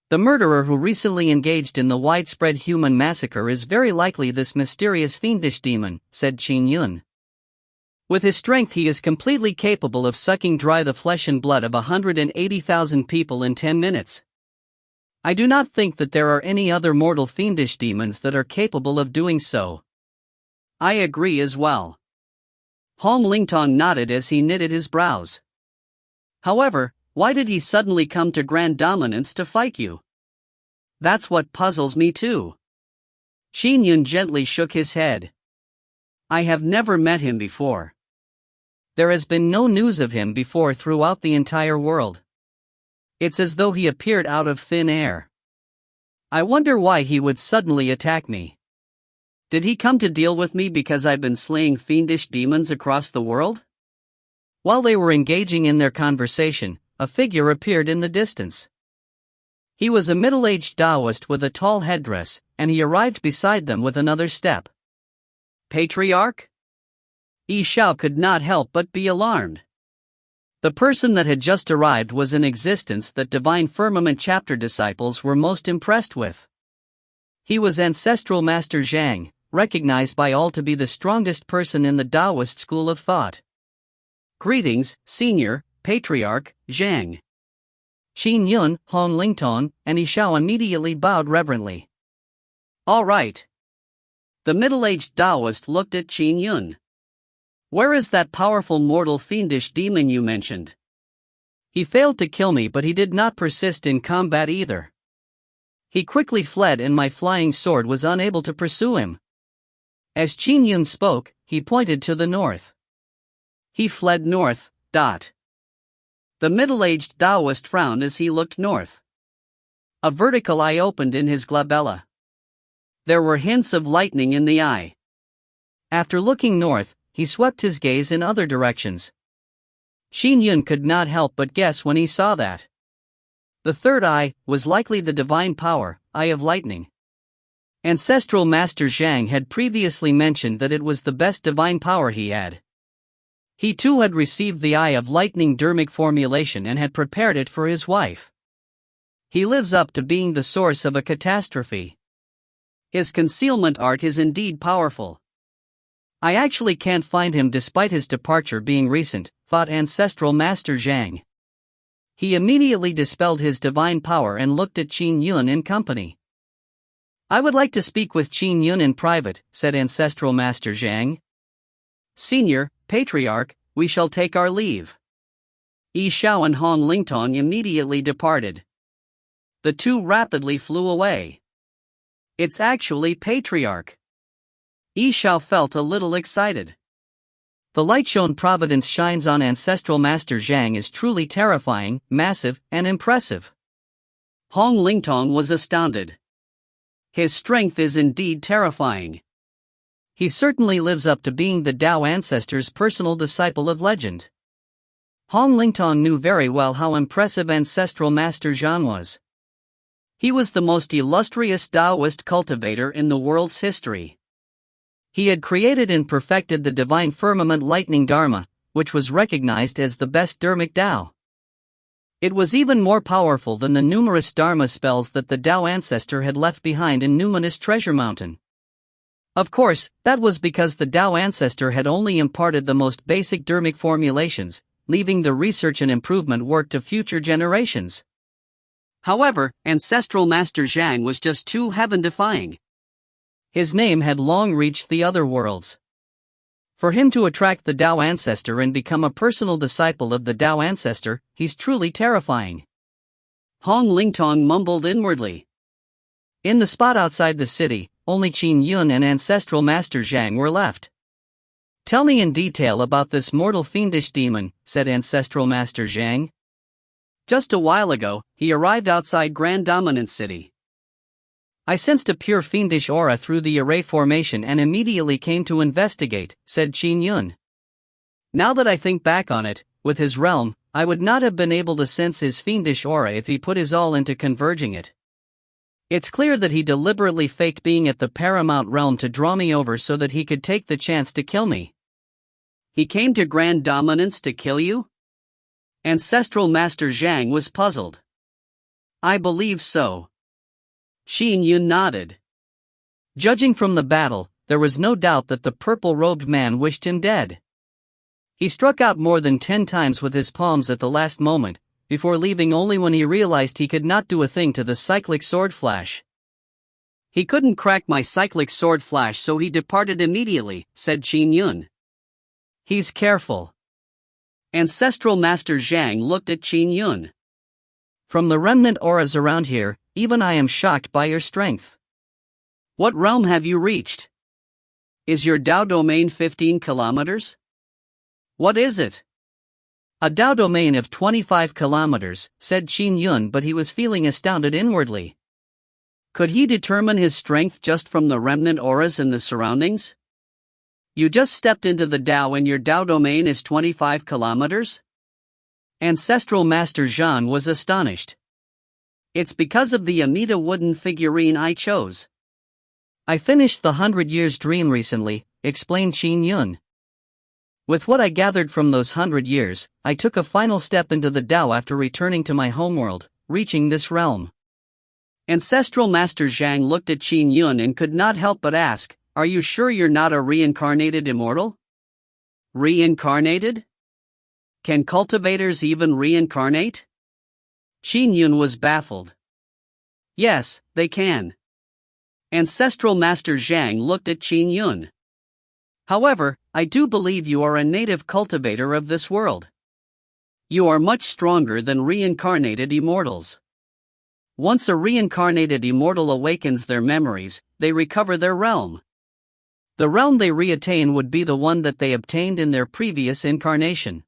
The murderer who recently engaged in the widespread human massacre is very likely this mysterious fiendish demon, said Qin Yun. With his strength he is completely capable of sucking dry the flesh and blood of 180,000 people in 10 minutes. I do not think that there are any other mortal fiendish demons that are capable of doing so. I agree as well. Hong Lingtong nodded as he knitted his brows. However, why did he suddenly come to Grand Dominance to fight you? That's what puzzles me too. Qin Yun gently shook his head. I have never met him before. There has been no news of him before throughout the entire world. It's as though he appeared out of thin air. I wonder why he would suddenly attack me. Did he come to deal with me because I've been slaying fiendish demons across the world? While they were engaging in their conversation, a figure appeared in the distance. He was a middle-aged Taoist with a tall headdress, and he arrived beside them with another step. Patriarch? Xiao could not help but be alarmed. The person that had just arrived was an existence that Divine Firmament chapter disciples were most impressed with. He was Ancestral Master Zhang, recognized by all to be the strongest person in the Taoist school of thought. Greetings, Senior Patriarch Zhang. Qin Yun, Hong Lingtong, and Xiao immediately bowed reverently. All right. The middle-aged Taoist looked at Qin Yun. Where is that powerful mortal fiendish demon you mentioned? He failed to kill me, but he did not persist in combat either. He quickly fled and my flying sword was unable to pursue him. As Qin Yun spoke, he pointed to the north. He fled north. The middle-aged Taoist frowned as he looked north. A vertical eye opened in his glabella. There were hints of lightning in the eye. After looking north, he swept his gaze in other directions. Qin Yun could not help but guess when he saw that. The third eye was likely the divine power, Eye of Lightning. Ancestral Master Zhang had previously mentioned that it was the best divine power he had. He too had received the Eye of Lightning dharmic formulation and had prepared it for his wife. He lives up to being the source of a catastrophe. His concealment art is indeed powerful. I actually can't find him despite his departure being recent, thought Ancestral Master Zhang. He immediately dispelled his divine power and looked at Qin Yun in company. I would like to speak with Qin Yun in private, said Ancestral Master Zhang. Senior, Patriarch, we shall take our leave. Xiao and Hong Lingtong immediately departed. The two rapidly flew away. It's actually Patriarch. Xiao felt a little excited. The light shown providence shines on Ancestral Master Zhang is truly terrifying, massive, and impressive. Hong Lingtong was astounded. His strength is indeed terrifying. He certainly lives up to being the Tao ancestor's personal disciple of legend. Hong Lingtong knew very well how impressive Ancestral Master Zhang was. He was the most illustrious Taoist cultivator in the world's history. He had created and perfected the divine firmament lightning Dharma, which was recognized as the best Dharmic Tao. It was even more powerful than the numerous Dharma spells that the Tao ancestor had left behind in Numinous Treasure Mountain. Of course, that was because the Tao ancestor had only imparted the most basic Dharmic formulations, leaving the research and improvement work to future generations. However, Ancestral Master Zhang was just too heaven-defying. His name had long reached the other worlds. For him to attract the Tao ancestor and become a personal disciple of the Tao ancestor, he's truly terrifying. Hong Lingtong mumbled inwardly. In the spot outside the city, only Qin Yun and Ancestral Master Zhang were left. Tell me in detail about this mortal fiendish demon, said Ancestral Master Zhang. Just a while ago, he arrived outside Grand Dominant City. I sensed a pure fiendish aura through the array formation and immediately came to investigate, said Qin Yun. Now that I think back on it, with his realm, I would not have been able to sense his fiendish aura if he put his all into converging it. It's clear that he deliberately faked being at the paramount realm to draw me over so that he could take the chance to kill me. He came to Grand Dominance to kill you? Ancestral Master Zhang was puzzled. I believe so. Qin Yun nodded. Judging from the battle, there was no doubt that the purple-robed man wished him dead. He struck out more than 10 times with his palms at the last moment, before leaving only when he realized he could not do a thing to the cyclic sword flash. He couldn't crack my cyclic sword flash, so he departed immediately, said Qin Yun. He's careful. Ancestral Master Zhang looked at Qin Yun. From the remnant auras around here, even I am shocked by your strength. What realm have you reached? Is your Tao domain 15 kilometers? What is it? A Tao domain of 25 kilometers, said Qin Yun, but he was feeling astounded inwardly. Could he determine his strength just from the remnant auras in the surroundings? You just stepped into the Tao and your Tao domain is 25 kilometers? Ancestral Master Zhang was astonished. It's because of the Amida wooden figurine I chose. I finished the 100 Years Dream recently, explained Qin Yun. With what I gathered from those 100 years, I took a final step into the Tao after returning to my homeworld, reaching this realm. Ancestral Master Zhang looked at Qin Yun and could not help but ask, are you sure you're not a reincarnated immortal? Reincarnated? Can cultivators even reincarnate? Qin Yun was baffled. Yes, they can. Ancestral Master Zhang looked at Qin Yun. However, I do believe you are a native cultivator of this world. You are much stronger than reincarnated immortals. Once a reincarnated immortal awakens their memories, they recover their realm. The realm they reattain would be the one that they obtained in their previous incarnation.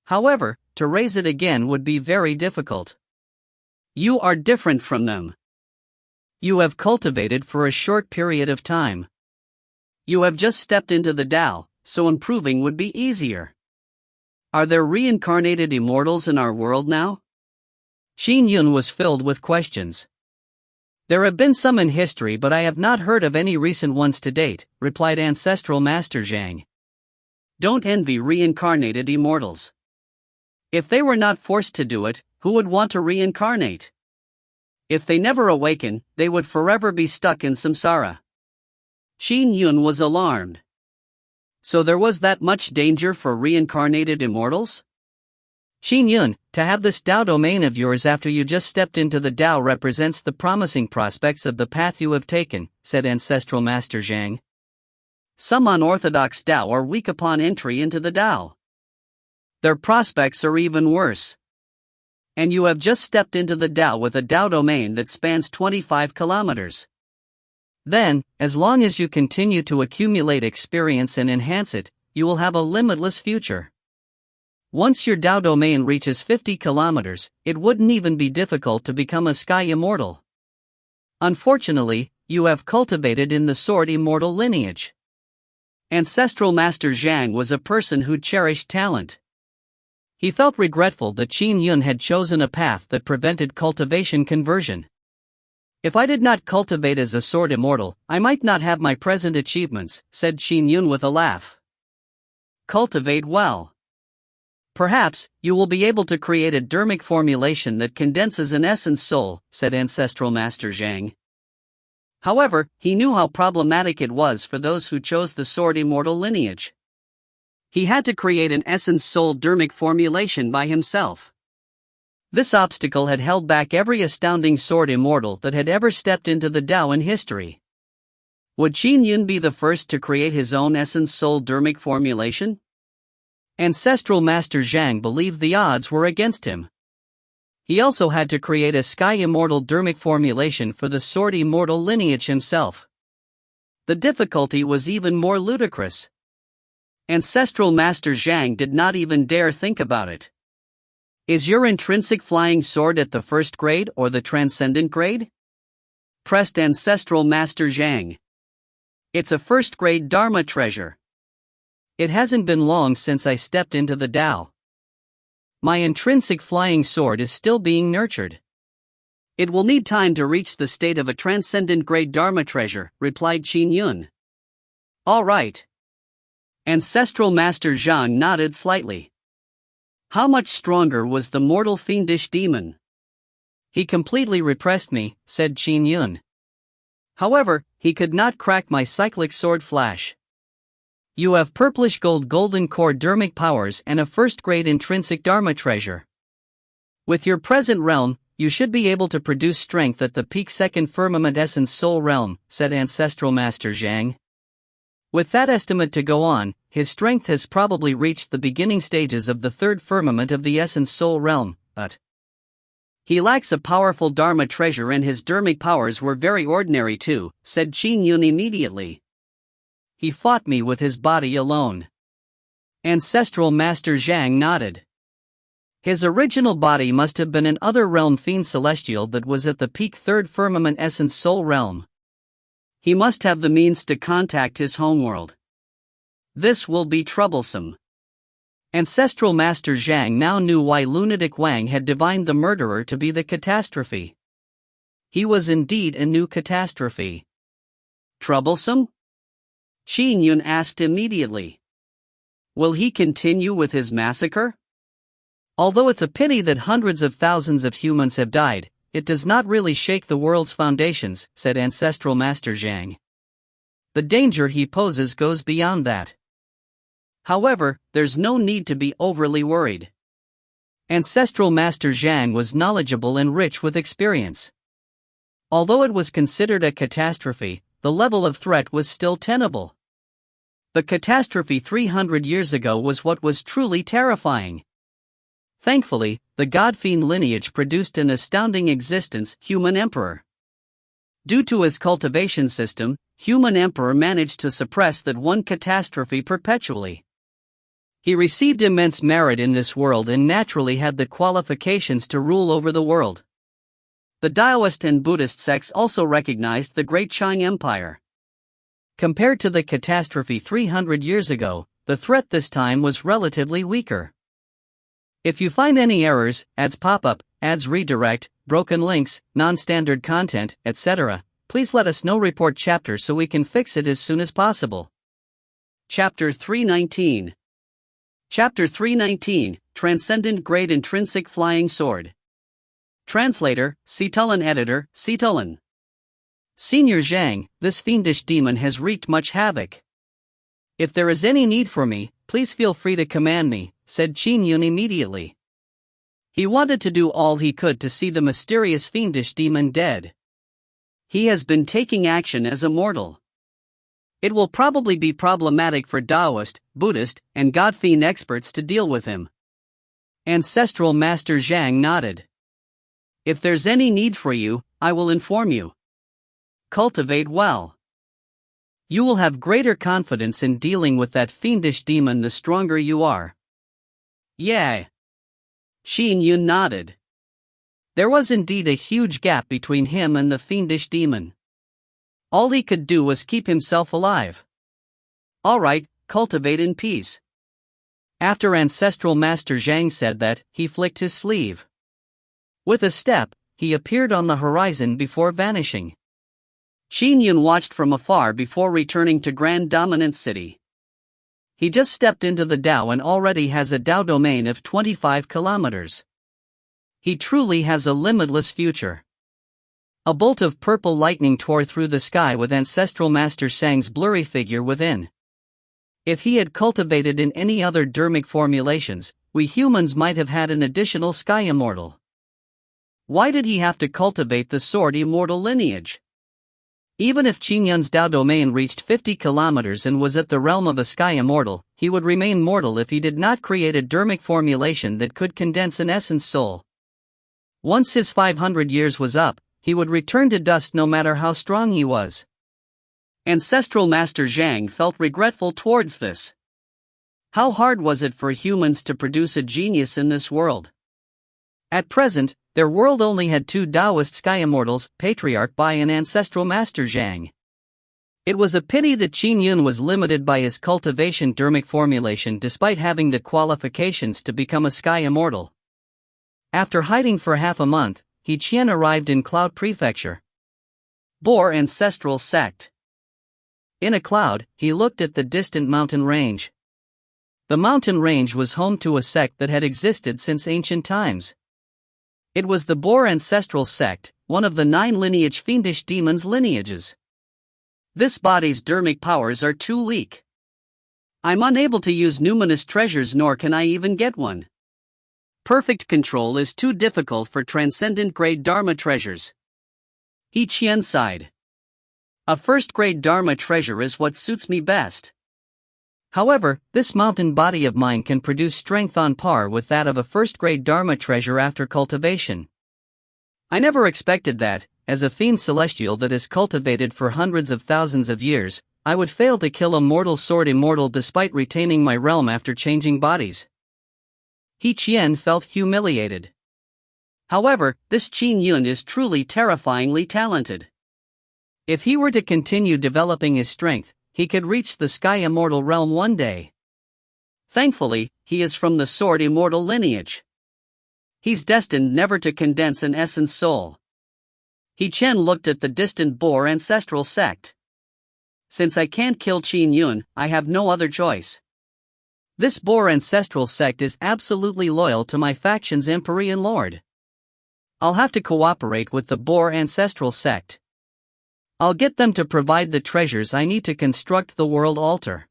However, to raise it again would be very difficult. You are different from them. You have cultivated for a short period of time. You have just stepped into the Tao, so improving would be easier. Are there reincarnated immortals in our world now? Qin Yun was filled with questions. There have been some in history, but I have not heard of any recent ones to date, replied Ancestral Master Zhang. Don't envy reincarnated immortals. If they were not forced to do it, who would want to reincarnate? If they never awaken, they would forever be stuck in samsara. Qin Yun was alarmed. So there was that much danger for reincarnated immortals? Qin Yun, to have this Dao domain of yours after you just stepped into the Dao represents the promising prospects of the path you have taken, said Ancestral Master Zhang. Some unorthodox Dao are weak upon entry into the Dao. Their prospects are even worse. And you have just stepped into the Dao with a Dao domain that spans 25 kilometers. Then, as long as you continue to accumulate experience and enhance it, you will have a limitless future. Once your Dao domain reaches 50 kilometers, it wouldn't even be difficult to become a sky immortal. Unfortunately, you have cultivated in the sword immortal lineage. Ancestral Master Zhang was a person who cherished talent. He felt regretful that Qin Yun had chosen a path that prevented cultivation conversion. If I did not cultivate as a sword immortal, I might not have my present achievements, said Qin Yun with a laugh. Cultivate well. Perhaps, you will be able to create a dermic formulation that condenses an essence soul, said Ancestral Master Zhang. However, he knew how problematic it was for those who chose the sword immortal lineage. He had to create an essence soul dermic formulation by himself. This obstacle had held back every astounding sword immortal that had ever stepped into the Dao in history. Would Qin Yun be the first to create his own essence soul dermic formulation? Ancestral Master Zhang believed the odds were against him. He also had to create a sky immortal dermic formulation for the sword immortal lineage himself. The difficulty was even more ludicrous. Ancestral Master Zhang did not even dare think about it. Is your intrinsic flying sword at the first grade or the transcendent grade? Pressed Ancestral Master Zhang. It's a first grade Dharma treasure. It hasn't been long since I stepped into the Dao. My intrinsic flying sword is still being nurtured. It will need time to reach the state of a transcendent grade Dharma treasure, replied Qin Yun. All right. Ancestral Master Zhang nodded slightly. How much stronger was the mortal fiendish demon? He completely repressed me, said Qin Yun. However, he could not crack my cyclic sword flash. You have purplish gold golden core dermic powers and a first-grade intrinsic Dharma treasure. With your present realm, you should be able to produce strength at the peak second firmament essence soul realm, said Ancestral Master Zhang. With that estimate to go on, his strength has probably reached the beginning stages of the third firmament of the essence soul realm, but he lacks a powerful Dharma treasure and his dermic powers were very ordinary too, said Qin Yun immediately. He fought me with his body alone. Ancestral Master Zhang nodded. His original body must have been an other realm fiend celestial that was at the peak third firmament essence soul realm. He must have the means to contact his homeworld. This will be troublesome. Ancestral Master Zhang now knew why lunatic Wang had divined the murderer to be the catastrophe. He was indeed a new catastrophe. Troublesome? Qin Yun asked immediately. Will he continue with his massacre? Although it's a pity that hundreds of thousands of humans have died, it does not really shake the world's foundations, said Ancestral Master Zhang. The danger he poses goes beyond that. However, there's no need to be overly worried. Ancestral Master Zhang was knowledgeable and rich with experience. Although it was considered a catastrophe, the level of threat was still tenable. The catastrophe 300 years ago was what was truly terrifying. Thankfully, the God-fiend lineage produced an astounding existence, Human Emperor. Due to his cultivation system, Human Emperor managed to suppress that one catastrophe perpetually. He received immense merit in this world and naturally had the qualifications to rule over the world. The Taoist and Buddhist sects also recognized the Great Qing Empire. Compared to the catastrophe 300 years ago, the threat this time was relatively weaker. If you find any errors, ads pop up, ads redirect, broken links, non-standard content, etc., please let us know. Report chapter so we can fix it as soon as possible. Chapter 319. Chapter 319, Transcendent Grade Intrinsic Flying Sword. Translator, Citulan Editor, Citulan. Senior Zhang, this fiendish demon has wreaked much havoc. If there is any need for me, please feel free to command me, said Qin Yun immediately. He wanted to do all he could to see the mysterious fiendish demon dead. He has been taking action as immortal. It will probably be problematic for Taoist, Buddhist, and God-fiend experts to deal with him. Ancestral Master Zhang nodded. If there's any need for you, I will inform you. Cultivate well. You will have greater confidence in dealing with that fiendish demon the stronger you are. Yeah. Qin Yun nodded. There was indeed a huge gap between him and the fiendish demon. All he could do was keep himself alive. All right, cultivate in peace. After Ancestral Master Zhang said that, he flicked his sleeve. With a step, he appeared on the horizon before vanishing. Qin Yun watched from afar before returning to Grand Dominant City. He just stepped into the Dao and already has a Dao domain of 25 kilometers. He truly has a limitless future. A bolt of purple lightning tore through the sky with Ancestral Master Zhang's blurry figure within. If he had cultivated in any other dermic formulations, we humans might have had an additional sky immortal. Why did he have to cultivate the sword immortal lineage? Even if Qin Yun's Dao domain reached 50 kilometers and was at the realm of a sky immortal, he would remain mortal if he did not create a dermic formulation that could condense an essence soul. Once his 500 years was up, he would return to dust no matter how strong he was. Ancestral Master Zhang felt regretful towards this. How hard was it for humans to produce a genius in this world? At present, their world only had 2 Taoist sky immortals, Patriarch Bai and Ancestral Master Zhang. It was a pity that Qin Yun was limited by his cultivation dermic formulation despite having the qualifications to become a sky immortal. After hiding for half a month, He Qian arrived in Cloud Prefecture. Boar Ancestral Sect. In a cloud, he looked at the distant mountain range. The mountain range was home to a sect that had existed since ancient times. It was the Boar Ancestral Sect, one of the 9 lineage fiendish demons' lineages. This body's dermic powers are too weak. I'm unable to use numinous treasures, nor can I even get one. Perfect control is too difficult for transcendent-grade Dharma treasures. He Qian sighed. A first-grade Dharma treasure is what suits me best. However, this mountain body of mine can produce strength on par with that of a first-grade Dharma treasure after cultivation. I never expected that, as a fiend celestial that is cultivated for hundreds of thousands of years, I would fail to kill a mortal sword immortal despite retaining my realm after changing bodies. He Qian felt humiliated. However, this Qin Yun is truly terrifyingly talented. If he were to continue developing his strength, he could reach the sky immortal realm one day. Thankfully, he is from the sword immortal lineage. He's destined never to condense an essence soul. He Qian looked at the distant Boar Ancestral Sect. Since I can't kill Qin Yun, I have no other choice. This Boar Ancestral Sect is absolutely loyal to my faction's Empyrean Lord. I'll have to cooperate with the Boar Ancestral Sect. I'll get them to provide the treasures I need to construct the world altar.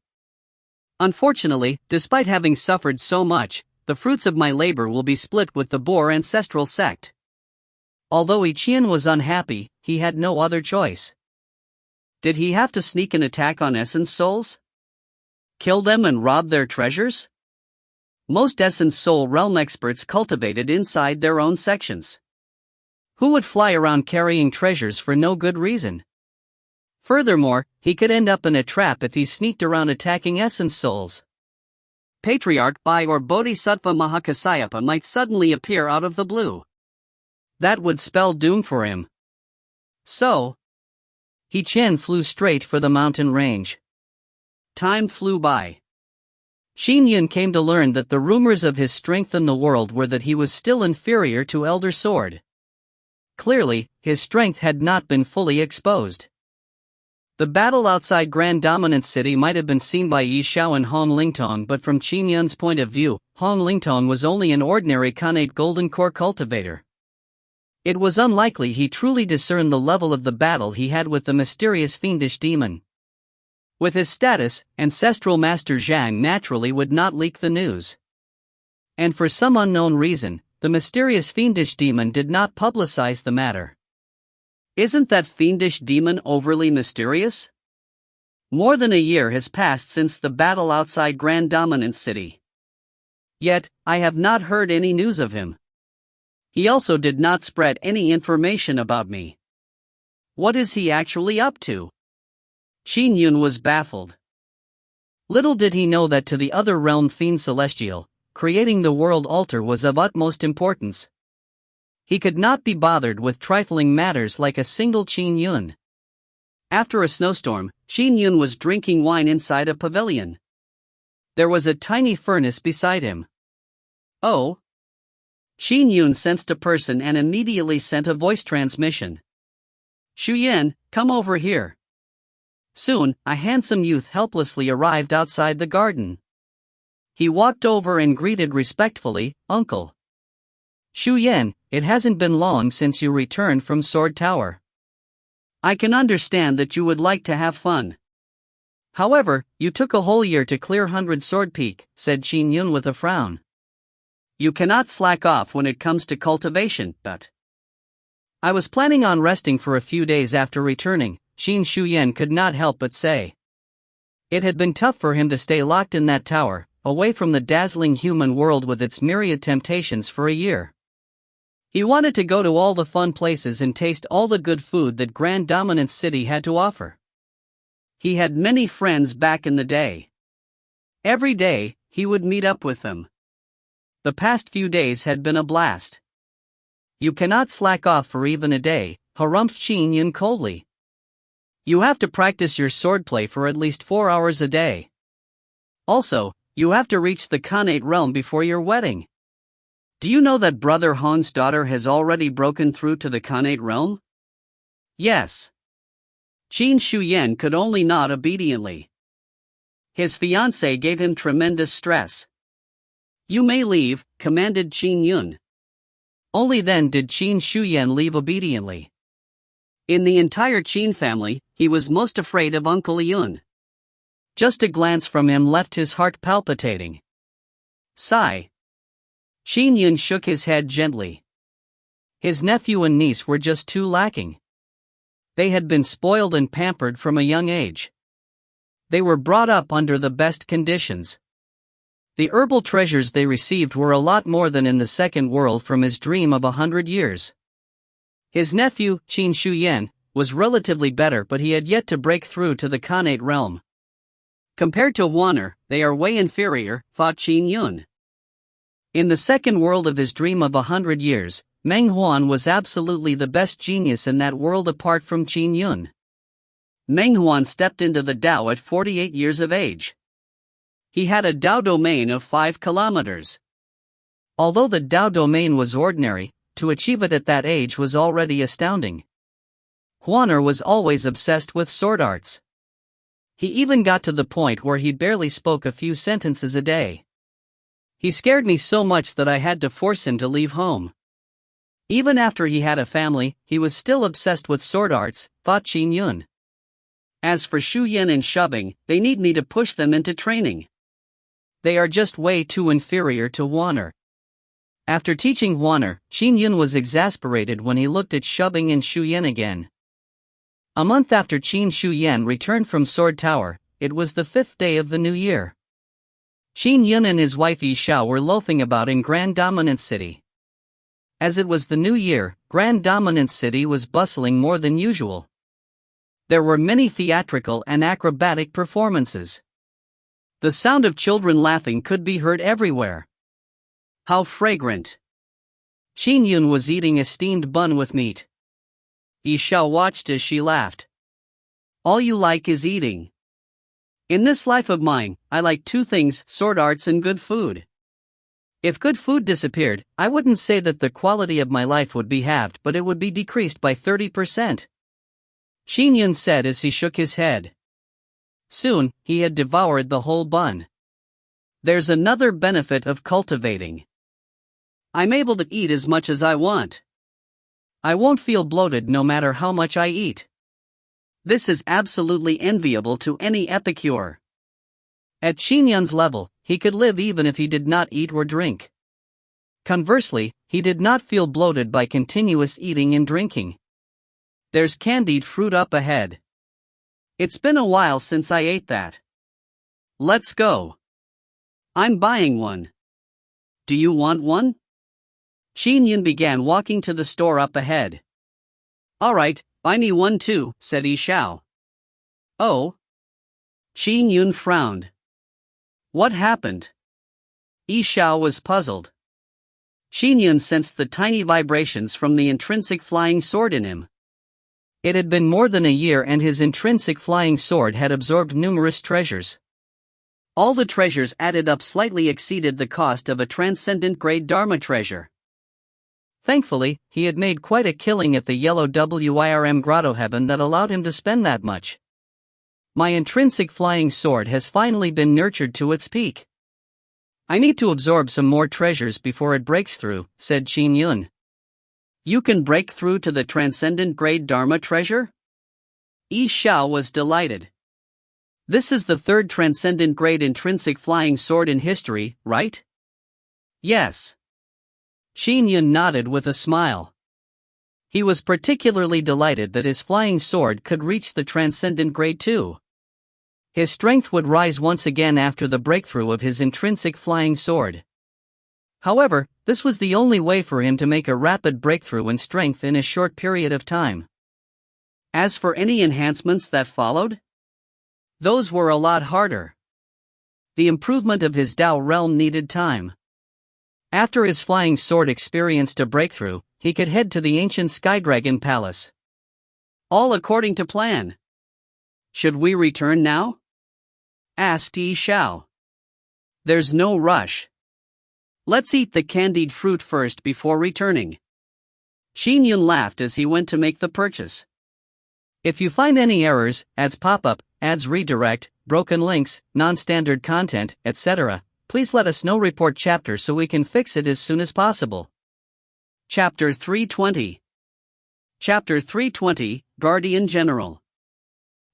Unfortunately, despite having suffered so much, the fruits of my labor will be split with the Boar Ancestral Sect. Although He Qian was unhappy, he had no other choice. Did he have to sneak an attack on Essence Souls? Kill them and rob their treasures? Most Essence Soul realm experts cultivated inside their own sections. Who would fly around carrying treasures for no good reason? Furthermore, he could end up in a trap if he sneaked around attacking Essence Souls. Patriarch Bai or Bodhisattva Mahakasayapa might suddenly appear out of the blue. That would spell doom for him. So, He Qian flew straight for the mountain range. Time flew by. Qin Yun came to learn that the rumors of his strength in the world were that he was still inferior to Elder Sword. Clearly, his strength had not been fully exposed. The battle outside Grand Dominant City might have been seen by Xiao and Hong Lingtong, but from Qin Yun's point of view, Hong Lingtong was only an ordinary Khanate Golden Core cultivator. It was unlikely he truly discerned the level of the battle he had with the mysterious fiendish demon. With his status, Ancestral Master Zhang naturally would not leak the news. And for some unknown reason, the mysterious fiendish demon did not publicize the matter. Isn't that fiendish demon overly mysterious? More than a year has passed since the battle outside Grand Dominance City. Yet, I have not heard any news of him. He also did not spread any information about me. What is he actually up to? Qin Yun was baffled. Little did he know that to the other realm fiend celestial, creating the world altar was of utmost importance. He could not be bothered with trifling matters like a single Qin Yun. After a snowstorm, Qin Yun was drinking wine inside a pavilion. There was a tiny furnace beside him. Oh! Qin Yun sensed a person and immediately sent a voice transmission. Shuyan, come over here. Soon, a handsome youth helplessly arrived outside the garden. He walked over and greeted respectfully, Uncle. Shuyan, it hasn't been long since you returned from Sword Tower. I can understand that you would like to have fun. However, you took a whole year to clear 100 Sword Peak, said Qin Yun with a frown. You cannot slack off when it comes to cultivation, but I was planning on resting for a few days after returning, Qin Shuyan could not help but say. It had been tough for him to stay locked in that tower, away from the dazzling human world with its myriad temptations for a year. He wanted to go to all the fun places and taste all the good food that Grand Dominance City had to offer. He had many friends back in the day. Every day, he would meet up with them. The past few days had been a blast. You cannot slack off for even a day, harumphed Qin Yun coldly. You have to practice your swordplay for at least 4 hours a day. Also, you have to reach the Khanate realm before your wedding. Do you know that Brother Han's daughter has already broken through to the Khanate realm? Yes. Qin Shuyan could only nod obediently. His fiancée gave him tremendous stress. You may leave, commanded Qin Yun. Only then did Qin Shuyan leave obediently. In the entire Qin family, he was most afraid of Uncle Yun. Just a glance from him left his heart palpitating. Sigh. Qin Yun shook his head gently. His nephew and niece were just too lacking. They had been spoiled and pampered from a young age. They were brought up under the best conditions. The herbal treasures they received were a lot more than in the second world from his dream of 100 years. His nephew, Qin Shuyan, was relatively better, but he had yet to break through to the Khanate realm. Compared to Huaner, they are way inferior, thought Qin Yun. In the second world of his dream of 100 years, Meng Huan was absolutely the best genius in that world apart from Qin Yun. Meng Huan stepped into the Dao at 48 years of age. He had a Dao domain of 5 kilometers. Although the Dao domain was ordinary, to achieve it at that age was already astounding. Huaner was always obsessed with sword arts. He even got to the point where he barely spoke a few sentences a day. He scared me so much that I had to force him to leave home. Even after he had a family, he was still obsessed with sword arts, thought Qin Yun. As for Shuyan and Shubing, they need me to push them into training. They are just way too inferior to Huaner. After teaching Huaner, Qin Yun was exasperated when he looked at Shubing and Shuyan again. A month after Qin Shuyan returned from Sword Tower, it was the 5th day of the new year. Qin Yun and his wife Xiao were loafing about in Grand Dominance City. As it was the new year, Grand Dominance City was bustling more than usual. There were many theatrical and acrobatic performances. The sound of children laughing could be heard everywhere. How fragrant! Qin Yun was eating a steamed bun with meat. Xiao watched as she laughed. All you like is eating. In this life of mine, I like 2 things: sword arts and good food. If good food disappeared, I wouldn't say that the quality of my life would be halved, but it would be decreased by 30%. Qin Yun said as he shook his head. Soon, he had devoured the whole bun. There's another benefit of cultivating. I'm able to eat as much as I want. I won't feel bloated no matter how much I eat. This is absolutely enviable to any epicure. At Qin Yun's level, he could live even if he did not eat or drink. Conversely, he did not feel bloated by continuous eating and drinking. There's candied fruit up ahead. It's been a while since I ate that. Let's go. I'm buying one. Do you want one? Qin Yun began walking to the store up ahead. Alright, buy me one too, said Xiao. Oh? Qin Yun frowned. What happened? Xiao was puzzled. Qin Yun sensed the tiny vibrations from the intrinsic flying sword in him. It had been more than a year and his intrinsic flying sword had absorbed numerous treasures. All the treasures added up slightly exceeded the cost of a transcendent grade Dharma treasure. Thankfully, he had made quite a killing at the yellow WIRM grotto heaven that allowed him to spend that much. My intrinsic flying sword has finally been nurtured to its peak. I need to absorb some more treasures before it breaks through, said Qin Yun. You can break through to the transcendent grade Dharma treasure? Xiao was delighted. This is the third transcendent grade intrinsic flying sword in history, right? Yes. Qin Yun nodded with a smile. He was particularly delighted that his flying sword could reach the transcendent grade too. His strength would rise once again after the breakthrough of his intrinsic flying sword. However, this was the only way for him to make a rapid breakthrough in strength in a short period of time. As for any enhancements that followed, those were a lot harder. The improvement of his Tao realm needed time. After his flying sword experienced a breakthrough, he could head to the ancient Skydragon Palace. All according to plan. Should we return now? Asked Xiao. There's no rush. Let's eat the candied fruit first before returning. Qin Yun laughed as he went to make the purchase. If you find any errors, ads pop up, ads redirect, broken links, non-standard content, etc., please let us know. Report chapter so we can fix it as soon as possible. Chapter 320. Chapter 320, Guardian General.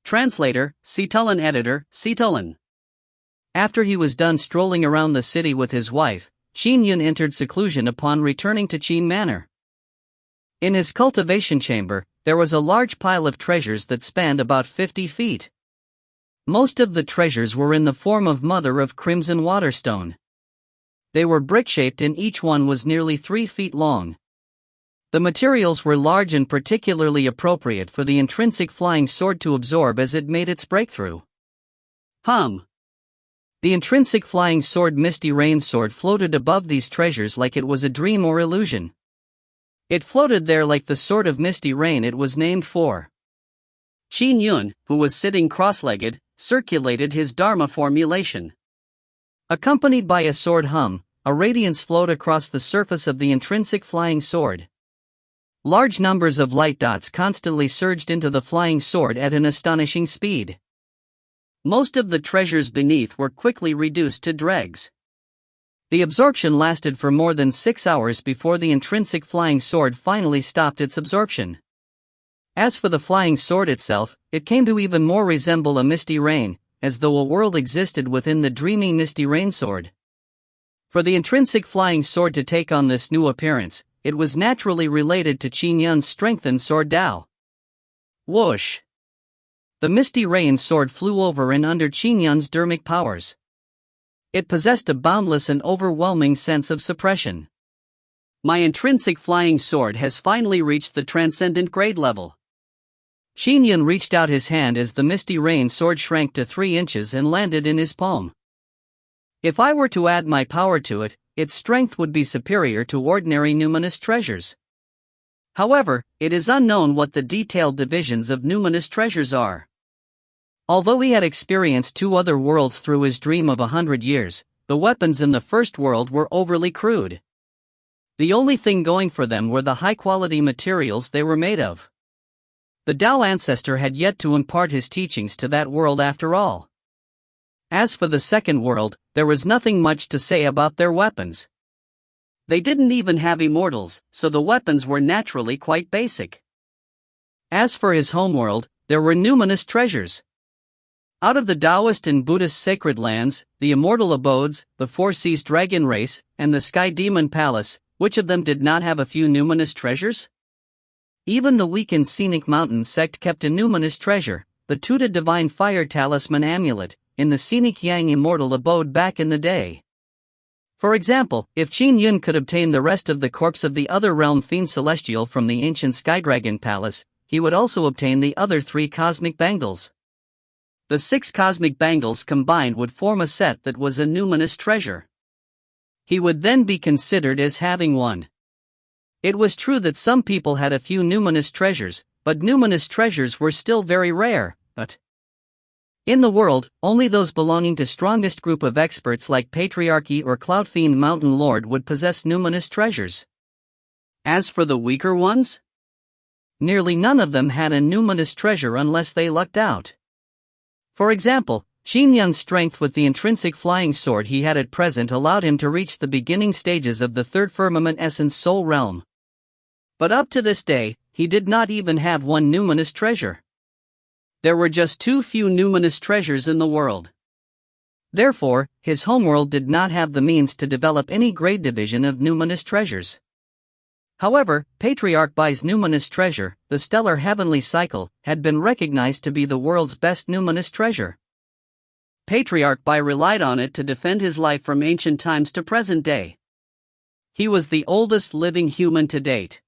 Translator, Situlin. Editor, Situlin. After he was done strolling around the city with his wife, Qin Yun entered seclusion upon returning to Qin Manor. In his cultivation chamber, there was a large pile of treasures that spanned about 50 feet. Most of the treasures were in the form of mother of crimson waterstone. They were brick-shaped and each one was nearly 3 feet long. The materials were large and particularly appropriate for the intrinsic flying sword to absorb as it made its breakthrough. The intrinsic flying sword Misty Rain sword floated above these treasures like it was a dream or illusion. It floated there like the sword of Misty Rain it was named for. Qin Yun, who was sitting cross-legged, circulated his Dharma formulation. Accompanied by a sword hum, a radiance flowed across the surface of the intrinsic flying sword. Large numbers of light dots constantly surged into the flying sword at an astonishing speed. Most of the treasures beneath were quickly reduced to dregs. The absorption lasted for more than 6 hours before the intrinsic flying sword finally stopped its absorption. As for the flying sword itself, it came to even more resemble a misty rain, as though a world existed within the dreamy Misty Rain sword. For the intrinsic flying sword to take on this new appearance, it was naturally related to Qin Yun's strengthened sword Tao. Whoosh! The Misty Rain sword flew over and under Qin Yun's dermic powers. It possessed a boundless and overwhelming sense of suppression. My intrinsic flying sword has finally reached the transcendent grade level. Qin Yun reached out his hand as the Misty Rain sword shrank to 3 inches and landed in his palm. If I were to add my power to it, its strength would be superior to ordinary numinous treasures. However, it is unknown what the detailed divisions of numinous treasures are. Although he had experienced 2 other worlds through his dream of 100 years, the weapons in the first world were overly crude. The only thing going for them were the high-quality materials they were made of. The Tao ancestor had yet to impart his teachings to that world after all. As for the second world, there was nothing much to say about their weapons. They didn't even have immortals, so the weapons were naturally quite basic. As for his homeworld, there were numinous treasures. Out of the Taoist and Buddhist sacred lands, the immortal abodes, the Four Seas dragon race, and the Sky Demon Palace, which of them did not have a few numinous treasures? Even the weak and scenic mountain sect kept a numinous treasure, the Tuta Divine Fire Talisman Amulet, in the scenic Yang immortal abode back in the day. For example, if Qin Yun could obtain the rest of the corpse of the other realm Fiend Celestial from the ancient Skydragon Palace, he would also obtain the other 3 cosmic bangles. The 6 cosmic bangles combined would form a set that was a numinous treasure. He would then be considered as having one. It was true that some people had a few numinous treasures, but numinous treasures were still very rare, in the world, only those belonging to strongest group of experts like Patriarchy or Cloud Fiend Mountain Lord would possess numinous treasures. As for the weaker ones, nearly none of them had a numinous treasure unless they lucked out. For example, Qin Yun's strength with the intrinsic flying sword he had at present allowed him to reach the beginning stages of the third firmament essence soul realm. But up to this day, he did not even have one numinous treasure. There were just too few numinous treasures in the world. Therefore, his homeworld did not have the means to develop any grade division of numinous treasures. However, Patriarch Bai's numinous treasure, the stellar heavenly cycle, had been recognized to be the world's best numinous treasure. Patriarch Bai relied on it to defend his life from ancient times to present day. He was the oldest living human to date.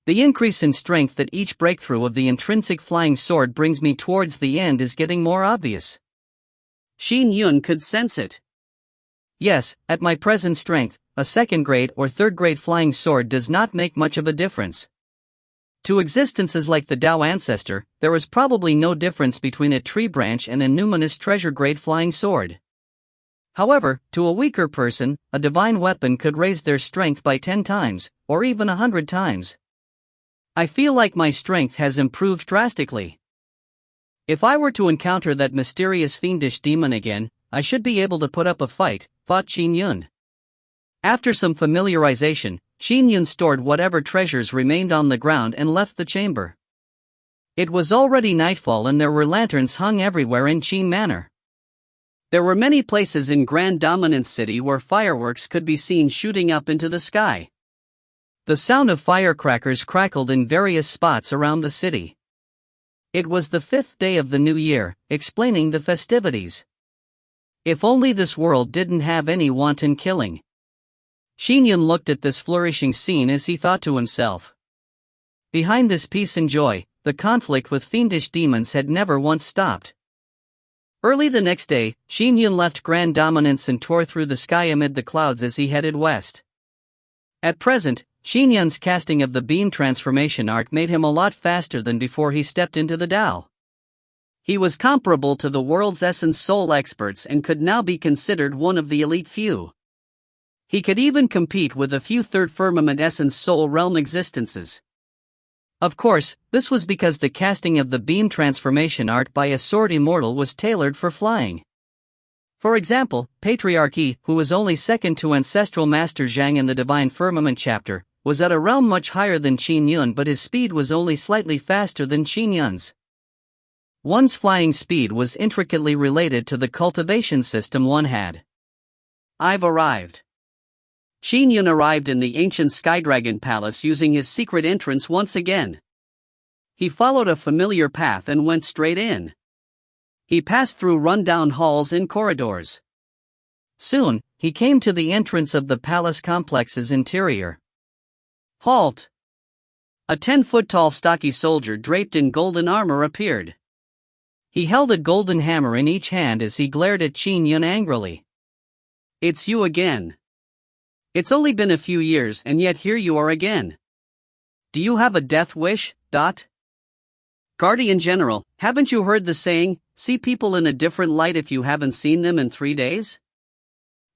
The increase in strength that each breakthrough of the intrinsic flying sword brings me towards the end is getting more obvious. Qin Yun could sense it. Yes, at my present strength, a second grade or third grade flying sword does not make much of a difference. To existences like the Tao Ancestor, there is probably no difference between a tree branch and a numinous treasure grade flying sword. However, to a weaker person, a divine weapon could raise their strength by 10 times, or even 100 times. I feel like my strength has improved drastically. If I were to encounter that mysterious fiendish demon again, I should be able to put up a fight, thought Qin Yun. After some familiarization, Qin Yun stored whatever treasures remained on the ground and left the chamber. It was already nightfall and there were lanterns hung everywhere in Qin Manor. There were many places in Grand Dominance City where fireworks could be seen shooting up into the sky. The sound of firecrackers crackled in various spots around the city. It was the 5th day of the new year, explaining the festivities. If only this world didn't have any wanton killing. Qin Yun looked at this flourishing scene as he thought to himself. Behind this peace and joy, the conflict with fiendish demons had never once stopped. Early the next day, Qin Yun left Grand Dominance and tore through the sky amid the clouds as he headed west. At present, Qin Yun's casting of the beam transformation art made him a lot faster than before he stepped into the Tao. He was comparable to the world's essence soul experts and could now be considered one of the elite few. He could even compete with a few third firmament essence soul realm existences. Of course, this was because the casting of the beam transformation art by a sword immortal was tailored for flying. For example, Patriarchy, who was only second to Ancestral Master Zhang in the Divine Firmament chapter, was at a realm much higher than Qin Yun, but his speed was only slightly faster than Qin Yun's. One's flying speed was intricately related to the cultivation system one had. I've arrived. Qin Yun arrived in the ancient Skydragon Palace using his secret entrance once again. He followed a familiar path and went straight in. He passed through rundown halls and corridors. Soon, he came to the entrance of the palace complex's interior. Halt! A 10-foot-tall stocky soldier draped in golden armor appeared. He held a golden hammer in each hand as he glared at Qin Yun angrily. It's you again. It's only been a few years and yet here you are again. Do you have a death wish? Guardian General, haven't you heard the saying, see people in a different light if you haven't seen them in 3 days?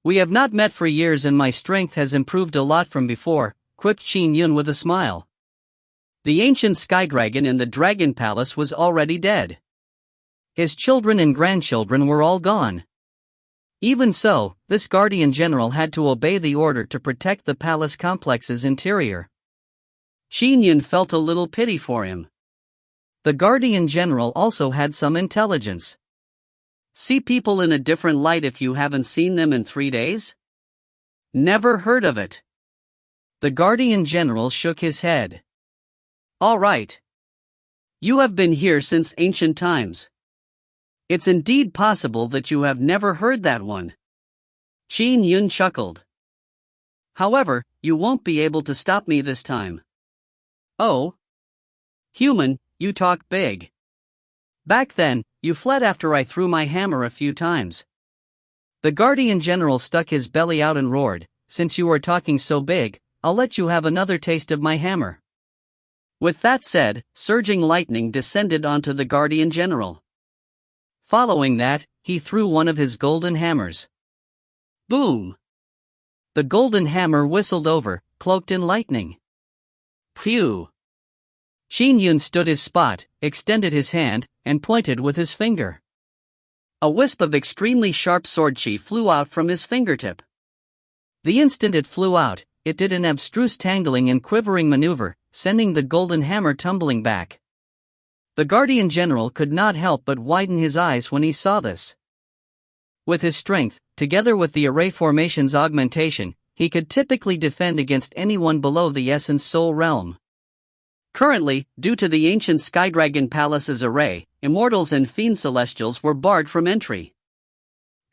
We have not met for years and my strength has improved a lot from before, quipped Qin Yun with a smile. The ancient Skydragon in the Dragon Palace was already dead. His children and grandchildren were all gone. Even so, this Guardian General had to obey the order to protect the palace complex's interior. Qin Yun felt a little pity for him. The Guardian General also had some intelligence. See people in a different light if you haven't seen them in 3 days? Never heard of it. The Guardian General shook his head. All right. You have been here since ancient times. It's indeed possible that you have never heard that one. Qin Yun chuckled. However, you won't be able to stop me this time. Oh? Human, you talk big. Back then, you fled after I threw my hammer a few times. The Guardian General stuck his belly out and roared, "Since you are talking so big, I'll let you have another taste of my hammer." With that said, surging lightning descended onto the Guardian General. Following that, he threw one of his golden hammers. Boom! The golden hammer whistled over, cloaked in lightning. Phew! Qin Yun stood his spot, extended his hand, and pointed with his finger. A wisp of extremely sharp sword chi flew out from his fingertip. The instant it flew out, it did an abstruse tangling and quivering maneuver, sending the golden hammer tumbling back. The Guardian General could not help but widen his eyes when he saw this. With his strength, together with the array formation's augmentation, he could typically defend against anyone below the Essence Soul realm. Currently, due to the ancient Skydragon Palace's array, immortals and fiend celestials were barred from entry.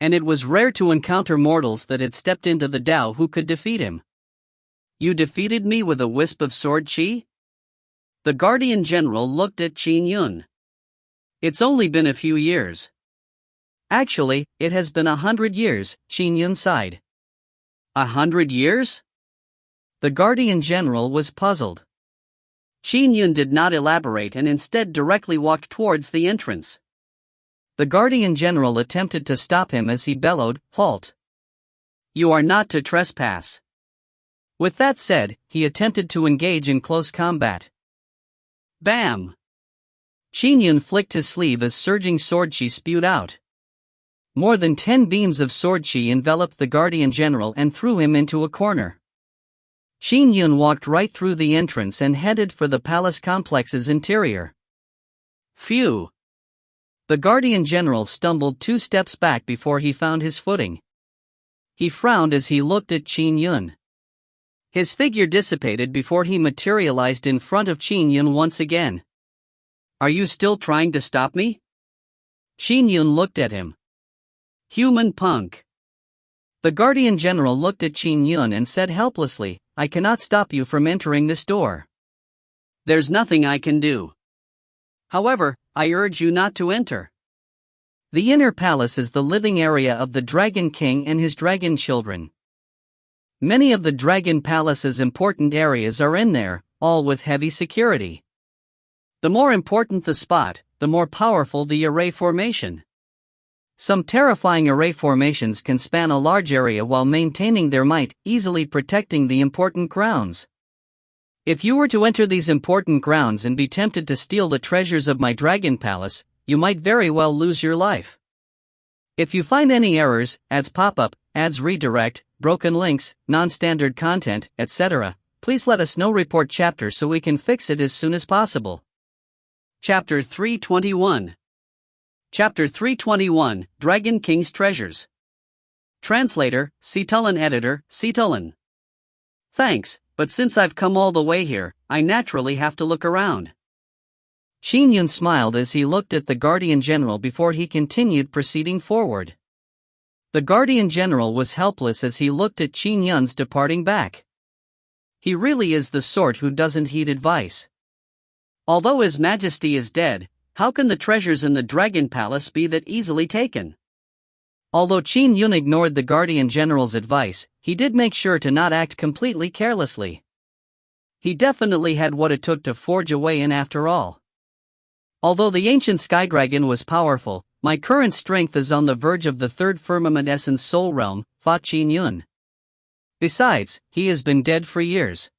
And it was rare to encounter mortals that had stepped into the Tao who could defeat him. You defeated me with a wisp of sword chi? The Guardian General looked at Qin Yun. It's only been a few years. Actually, it has been 100 years, Qin Yun sighed. 100 years? The Guardian General was puzzled. Qin Yun did not elaborate and instead directly walked towards the entrance. The Guardian General attempted to stop him as he bellowed, "Halt! You are not to trespass." With that said, he attempted to engage in close combat. Bam! Qin Yun flicked his sleeve as surging sword chi spewed out. More than 10 beams of sword chi enveloped the Guardian General and threw him into a corner. Qin Yun walked right through the entrance and headed for the palace complex's interior. Phew! The Guardian General stumbled 2 steps back before he found his footing. He frowned as he looked at Qin Yun. His figure dissipated before he materialized in front of Qin Yun once again. Are you still trying to stop me? Qin Yun looked at him. Human punk. The Guardian General looked at Qin Yun and said helplessly, "I cannot stop you from entering this door." There's nothing I can do. However, I urge you not to enter. The inner palace is the living area of the Dragon King and his dragon children. Many of the Dragon Palace's important areas are in there, all with heavy security. The more important the spot, the more powerful the array formation. Some terrifying array formations can span a large area while maintaining their might, easily protecting the important grounds. If you were to enter these important grounds and be tempted to steal the treasures of my Dragon Palace, you might very well lose your life. If you find any errors, ads pop up, ads redirect, broken links, non-standard content, etc., please let us know. Report chapter so we can fix it as soon as possible. Chapter 321. Chapter 321, Dragon King's Treasures. Translator, Cetulin. Editor, Cetulin. Thanks, but since I've come all the way here, I naturally have to look around. Qin Yun smiled as he looked at the Guardian General before he continued proceeding forward. The Guardian General was helpless as he looked at Qin Yun's departing back. He really is the sort who doesn't heed advice. Although His Majesty is dead, how can the treasures in the Dragon Palace be that easily taken? Although Qin Yun ignored the Guardian General's advice, he did make sure to not act completely carelessly. He definitely had what it took to forge a way in after all. Although the ancient Skydragon was powerful, my current strength is on the verge of the third firmament essence soul realm, thought Qin Yun. Besides, he has been dead for years.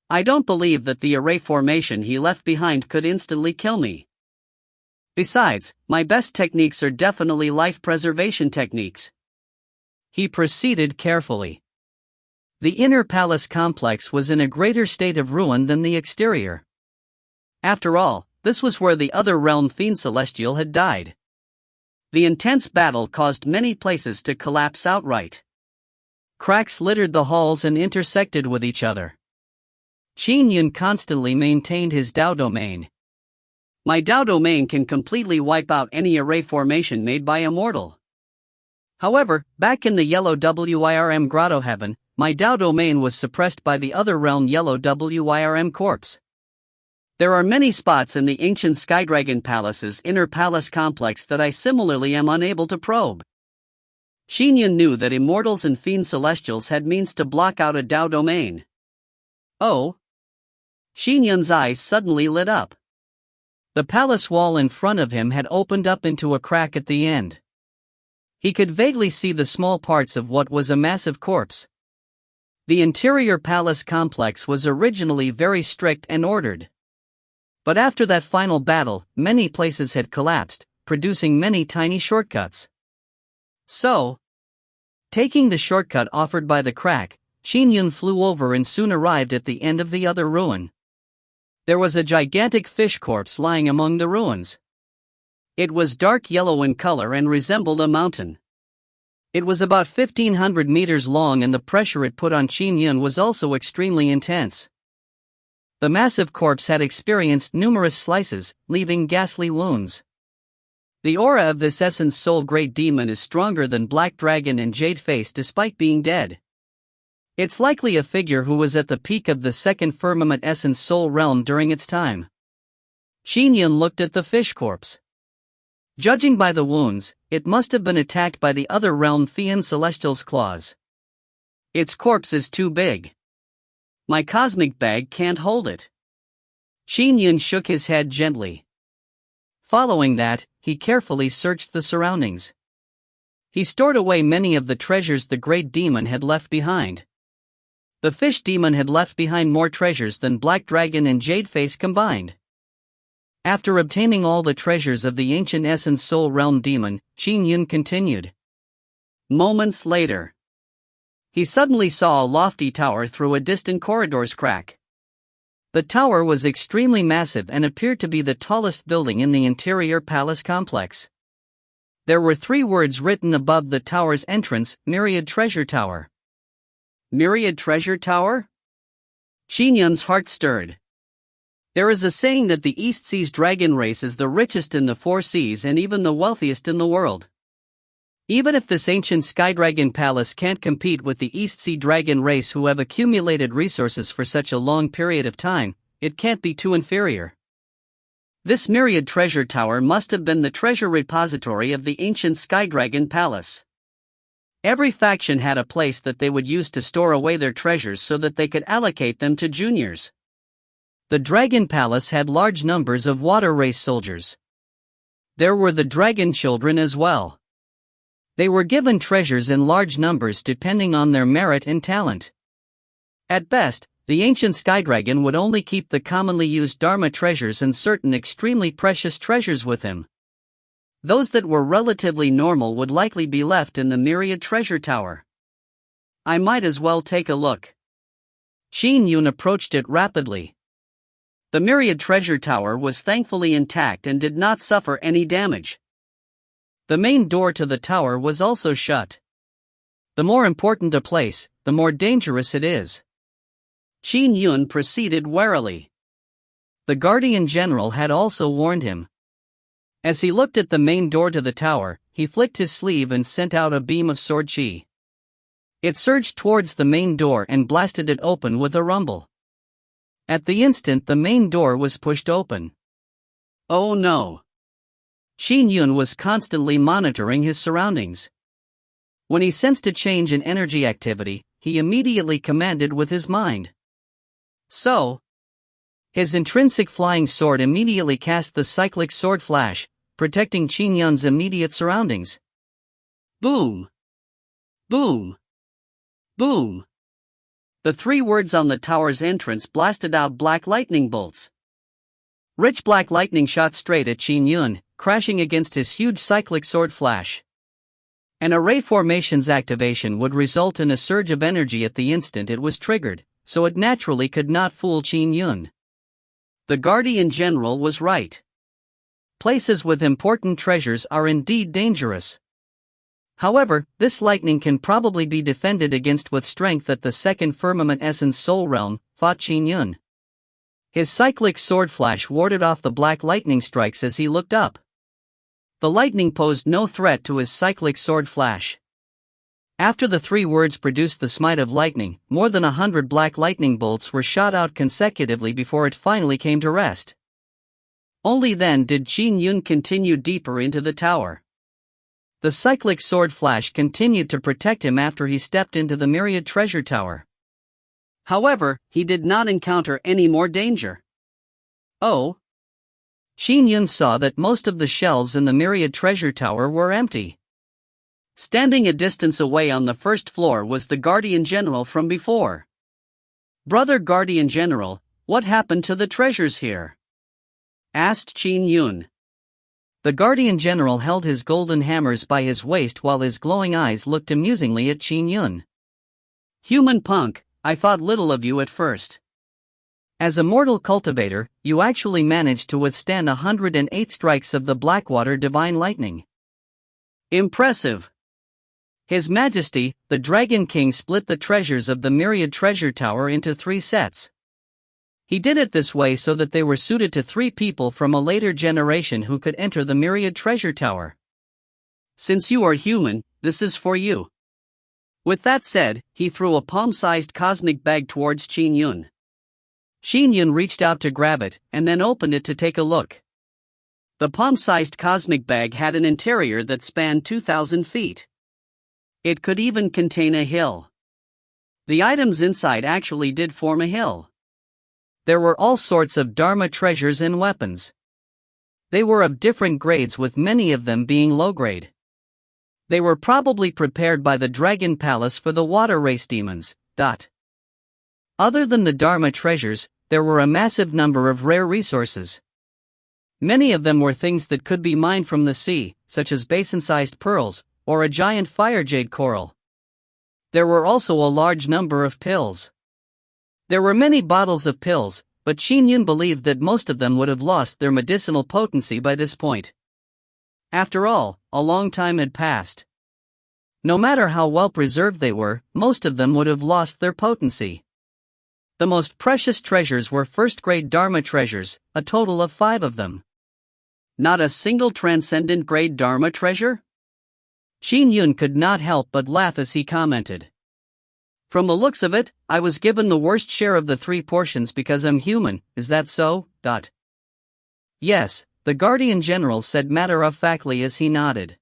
I don't believe that the array formation he left behind could instantly kill me. Besides, my best techniques are definitely life preservation techniques. He proceeded carefully. The inner palace complex was in a greater state of ruin than the exterior. After all, this was where the other realm Fiend Celestial had died. The intense battle caused many places to collapse outright. Cracks littered the halls and intersected with each other. Qin Yun constantly maintained his Dao domain. My Dao domain can completely wipe out any array formation made by immortal. However, back in the yellow WIRM grotto heaven, my Dao domain was suppressed by the other realm yellow WIRM corpse. There are many spots in the ancient Skydragon Palace's inner palace complex that I similarly am unable to probe. Qin Yun knew that immortals and fiend celestials had means to block out a Dao domain. Oh! Qin Yun's eyes suddenly lit up. The palace wall in front of him had opened up into a crack at the end. He could vaguely see the small parts of what was a massive corpse. The interior palace complex was originally very strict and ordered. But after that final battle, many places had collapsed, producing many tiny shortcuts. So, taking the shortcut offered by the crack, Qin Yun flew over and soon arrived at the end of the other ruin. There was a gigantic fish corpse lying among the ruins. It was dark yellow in color and resembled a mountain. It was about 1,500 meters long, and the pressure it put on Qin Yun was also extremely intense. The massive corpse had experienced numerous slices, leaving ghastly wounds. The aura of this Essence Soul Great Demon is stronger than Black Dragon and Jade Face despite being dead. It's likely a figure who was at the peak of the second firmament Essence Soul realm during its time. Qin Yun looked at the fish corpse. Judging by the wounds, it must have been attacked by the other realm Fiend Celestial's claws. Its corpse is too big. My cosmic bag can't hold it. Qin Yun shook his head gently. Following that, he carefully searched the surroundings. He stored away many of the treasures the great demon had left behind. The fish demon had left behind more treasures than Black Dragon and Jade Face combined. After obtaining all the treasures of the ancient Essence Soul Realm demon, Qin Yun continued. Moments later, he suddenly saw a lofty tower through a distant corridor's crack. The tower was extremely massive and appeared to be the tallest building in the interior palace complex. There were 3 words written above the tower's entrance: Myriad Treasure Tower. Myriad Treasure Tower? Qin Yun's heart stirred. There is a saying that the East Sea's dragon race is the richest in the 4 seas and even the wealthiest in the world. Even if this ancient Skydragon Palace can't compete with the East Sea dragon race who have accumulated resources for such a long period of time, it can't be too inferior. This Myriad Treasure Tower must have been the treasure repository of the ancient Skydragon Palace. Every faction had a place that they would use to store away their treasures so that they could allocate them to juniors. The Dragon Palace had large numbers of water race soldiers. There were the dragon children as well. They were given treasures in large numbers depending on their merit and talent. At best, the ancient Skydragon would only keep the commonly used Dharma treasures and certain extremely precious treasures with him. Those that were relatively normal would likely be left in the Myriad Treasure Tower. I might as well take a look. Qin Yun approached it rapidly. The Myriad Treasure Tower was thankfully intact and did not suffer any damage. The main door to the tower was also shut. The more important a place, the more dangerous it is. Qin Yun proceeded warily. The Guardian General had also warned him. As he looked at the main door to the tower, he flicked his sleeve and sent out a beam of sword chi. It surged towards the main door and blasted it open with a rumble. At the instant the main door was pushed open. Oh no! Qin Yun was constantly monitoring his surroundings. When he sensed a change in energy activity, he immediately commanded with his mind. So, his intrinsic flying sword immediately cast the cyclic sword flash, protecting Qin Yun's immediate surroundings. Boom! Boom! Boom! The 3 words on the tower's entrance blasted out black lightning bolts. Rich black lightning shot straight at Qin Yun, crashing against his huge cyclic sword flash. An array formation's activation would result in a surge of energy at the instant it was triggered, so it naturally could not fool Qin Yun. The Guardian General was right. Places with important treasures are indeed dangerous. However, this lightning can probably be defended against with strength at the second firmament essence soul realm, thought Qin Yun. His cyclic sword flash warded off the black lightning strikes as he looked up. The lightning posed no threat to his cyclic sword flash. After the 3 words produced the smite of lightning, more than 100 black lightning bolts were shot out consecutively before it finally came to rest. Only then did Qin Yun continue deeper into the tower. The cyclic sword flash continued to protect him after he stepped into the myriad treasure tower. However, he did not encounter any more danger. Oh! Qin Yun saw that most of the shelves in the myriad treasure tower were empty. Standing a distance away on the first floor was the Guardian General from before. "Brother Guardian General, what happened to the treasures here?" asked Qin Yun. The Guardian General held his golden hammers by his waist while his glowing eyes looked amusingly at Qin Yun. "Human punk, I thought little of you at first. As a mortal cultivator, you actually managed to withstand 108 strikes of the Blackwater Divine Lightning. Impressive." His Majesty, the Dragon King, split the treasures of the Myriad Treasure Tower into 3 sets. He did it this way so that they were suited to 3 people from a later generation who could enter the Myriad Treasure Tower. "Since you are human, this is for you." With that said, he threw a palm-sized cosmic bag towards Qin Yun. Qin Yun reached out to grab it, and then opened it to take a look. The palm-sized cosmic bag had an interior that spanned 2,000 feet. It could even contain a hill. The items inside actually did form a hill. There were all sorts of Dharma treasures and weapons. They were of different grades, with many of them being low-grade. They were probably prepared by the Dragon Palace for the water race demons. Other than the Dharma treasures, there were a massive number of rare resources. Many of them were things that could be mined from the sea, such as basin-sized pearls, or a giant fire jade coral. There were also a large number of pills. There were many bottles of pills, but Qin Yun believed that most of them would have lost their medicinal potency by this point. After all, a long time had passed. No matter how well preserved they were, most of them would have lost their potency. The most precious treasures were first-grade Dharma treasures, a total of 5 of them. Not a single transcendent-grade Dharma treasure? Qin Yun could not help but laugh as he commented. "From the looks of it, I was given the worst share of the 3 portions because I'm human, is that so?" "Yes," the Guardian General said matter-of-factly as he nodded.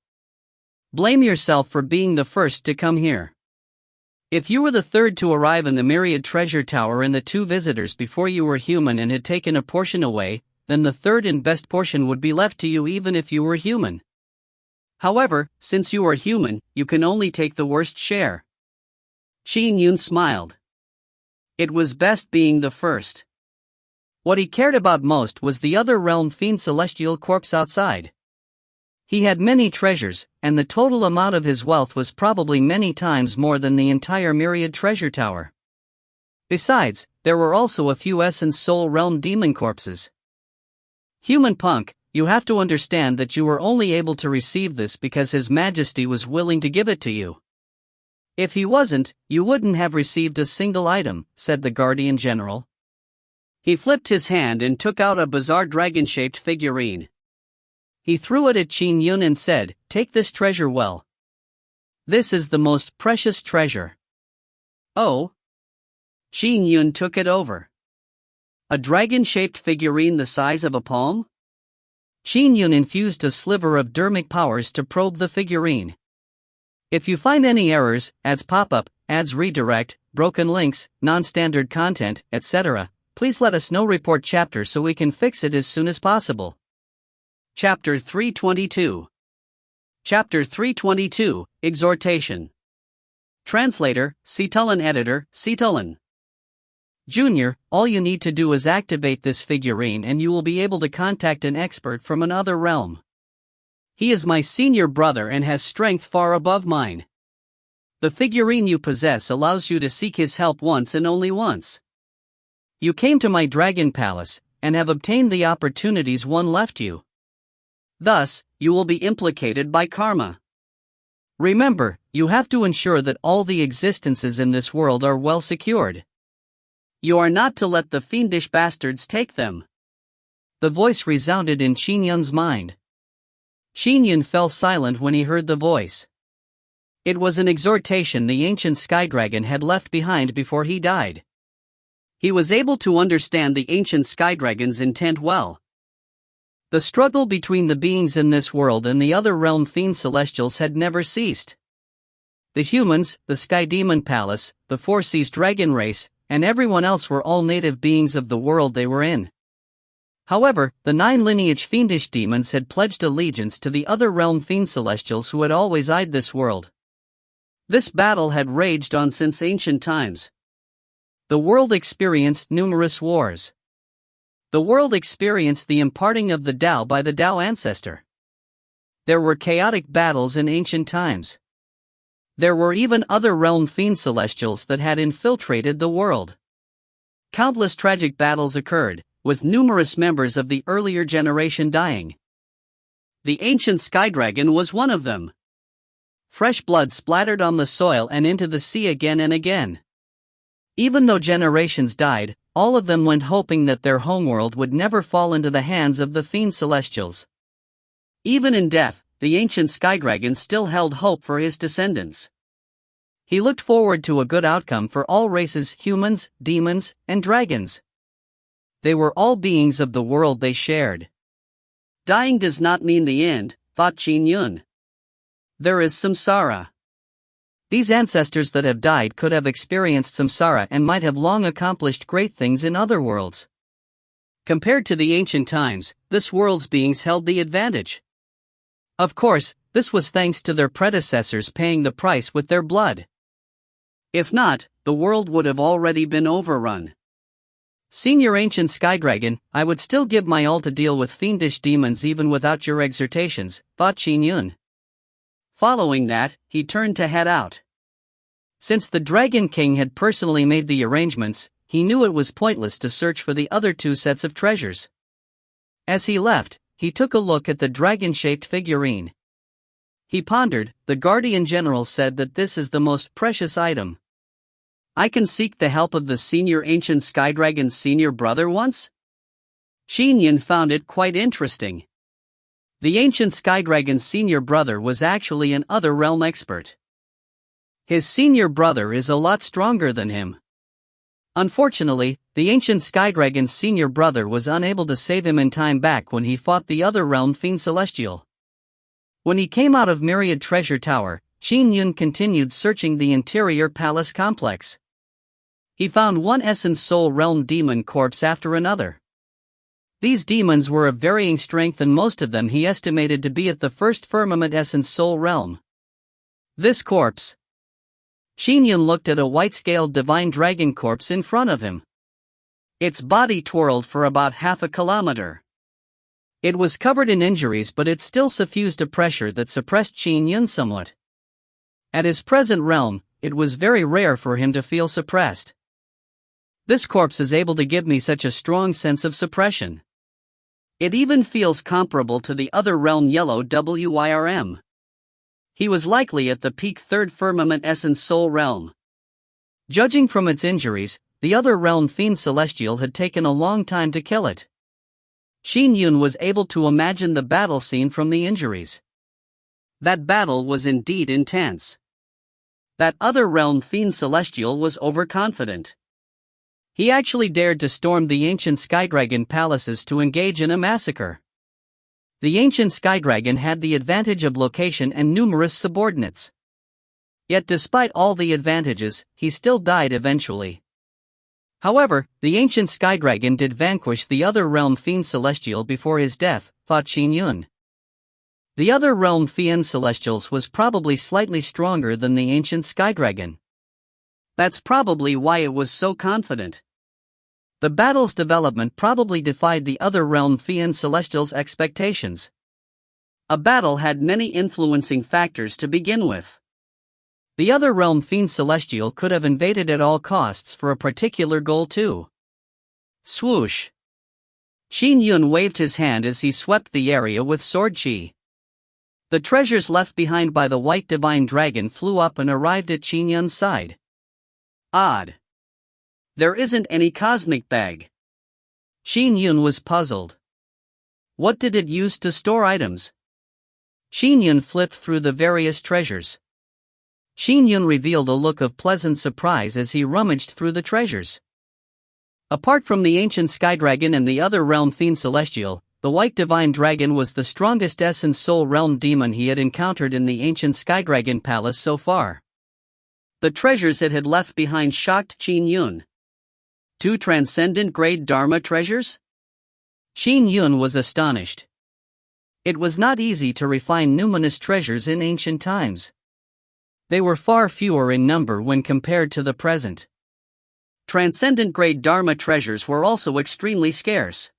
"Blame yourself for being the first to come here. If you were the third to arrive in the Myriad Treasure Tower and the 2 visitors before you were human and had taken a portion away, then the third and best portion would be left to you even if you were human. However, since you are human, you can only take the worst share." Qin Yun smiled. It was best being the first. What he cared about most was the other realm fiend celestial corpse outside. He had many treasures, and the total amount of his wealth was probably many times more than the entire Myriad Treasure Tower. Besides, there were also a few Essence Soul Realm demon corpses. "Human punk, you have to understand that you were only able to receive this because His Majesty was willing to give it to you. If he wasn't, you wouldn't have received a single item," said the Guardian General. He flipped his hand and took out a bizarre dragon-shaped figurine. He threw it at Qin Yun and said, "Take this treasure well. This is the most precious treasure." "Oh?" Qin Yun took it over. A dragon-shaped figurine the size of a palm? Qin Yun infused a sliver of dermic powers to probe the figurine. If you find any errors, ads pop up, ads redirect, broken links, non-standard content, etc., please let us know. Report chapter so we can fix it as soon as possible. Chapter 322. Chapter 322, Exhortation. Translator, Cetulin. Editor, Cetulin. Junior, all you need to do is activate this figurine and you will be able to contact an expert from another realm. He is my senior brother and has strength far above mine. The figurine you possess allows you to seek his help once and only once. You came to my Dragon Palace, and have obtained the opportunities one left you. Thus, you will be implicated by karma. Remember, you have to ensure that all the existences in this world are well secured. You are not to let the fiendish bastards take them. The voice resounded in Qin Yun's mind. Qin Yun fell silent when he heard the voice. It was an exhortation the ancient sky dragon had left behind before he died. He was able to understand the ancient sky dragon's intent well. The struggle between the beings in this world and the other realm fiend celestials had never ceased. The humans, the sky demon palace, the four seas dragon race, and everyone else were all native beings of the world they were in. However, the 9 lineage fiendish demons had pledged allegiance to the other realm fiend celestials who had always eyed this world. This battle had raged on since ancient times. The world experienced numerous wars. The world experienced the imparting of the Tao by the Tao ancestor. There were chaotic battles in ancient times. There were even other realm fiend celestials that had infiltrated the world. Countless tragic battles occurred, with numerous members of the earlier generation dying. The ancient sky dragon was one of them. Fresh blood splattered on the soil and into the sea again and again. Even though generations died, all of them went hoping that their homeworld would never fall into the hands of the fiend celestials. Even in death, the ancient sky dragon still held hope for his descendants. He looked forward to a good outcome for all races, humans, demons, and dragons. They were all beings of the world they shared. Dying does not mean the end, thought Qin Yun. There is samsara. These ancestors that have died could have experienced samsara and might have long accomplished great things in other worlds. Compared to the ancient times, this world's beings held the advantage. Of course, this was thanks to their predecessors paying the price with their blood. If not, the world would have already been overrun. Senior ancient sky dragon, I would still give my all to deal with fiendish demons even without your exhortations, thought Qin Yun. Following that, he turned to head out. Since the Dragon King had personally made the arrangements, he knew it was pointless to search for the other 2 sets of treasures. As he left, he took a look at the dragon-shaped figurine. He pondered. The Guardian General said that this is the most precious item. I can seek the help of the senior ancient sky dragon's senior brother once? Qin Yun found it quite interesting. The ancient sky dragon's senior brother was actually an other realm expert. His senior brother is a lot stronger than him. Unfortunately, the ancient sky dragon's senior brother was unable to save him in time back when he fought the other realm fiend celestial. When he came out of Myriad Treasure Tower, Qin Yun continued searching the interior palace complex. He found one essence soul realm demon corpse after another. These demons were of varying strength and most of them he estimated to be at the first firmament essence soul realm. This corpse. Qin Yun looked at a white-scaled divine dragon corpse in front of him. Its body twirled for about half a kilometer. It was covered in injuries but it still suffused a pressure that suppressed Qin Yun somewhat. At his present realm, it was very rare for him to feel suppressed. This corpse is able to give me such a strong sense of suppression. It even feels comparable to the other realm yellow WYRM. He was likely at the peak 3rd firmament essence soul realm. Judging from its injuries, the other realm fiend celestial had taken a long time to kill it. Qin Yun was able to imagine the battle scene from the injuries. That battle was indeed intense. That other realm fiend celestial was overconfident. He actually dared to storm the ancient Skydragon palaces to engage in a massacre. The ancient Skydragon had the advantage of location and numerous subordinates. Yet despite all the advantages, he still died eventually. However, the ancient Skydragon did vanquish the other realm fiend celestial before his death, thought Qin Yun. The other realm fiend celestials was probably slightly stronger than the ancient Skydragon. That's probably why it was so confident. The battle's development probably defied the other realm fiend celestials' expectations. A battle had many influencing factors to begin with. The other realm fiend celestial could have invaded at all costs for a particular goal too. Swoosh! Qin Yun waved his hand as he swept the area with sword chi. The treasures left behind by the white divine dragon flew up and arrived at Qin Yun's side. Odd. There isn't any cosmic bag. Qin Yun was puzzled. What did it use to store items? Qin Yun flipped through the various treasures. Qin Yun revealed a look of pleasant surprise as he rummaged through the treasures. Apart from the ancient sky dragon and the other realm fiend celestial, the white divine dragon was the strongest essence soul realm demon he had encountered in the ancient sky dragon palace so far. The treasures it had left behind shocked Qin Yun. 2 transcendent grade Dharma treasures? Qin Yun was astonished. It was not easy to refine numinous treasures in ancient times. They were far fewer in number when compared to the present. Transcendent grade Dharma treasures were also extremely scarce.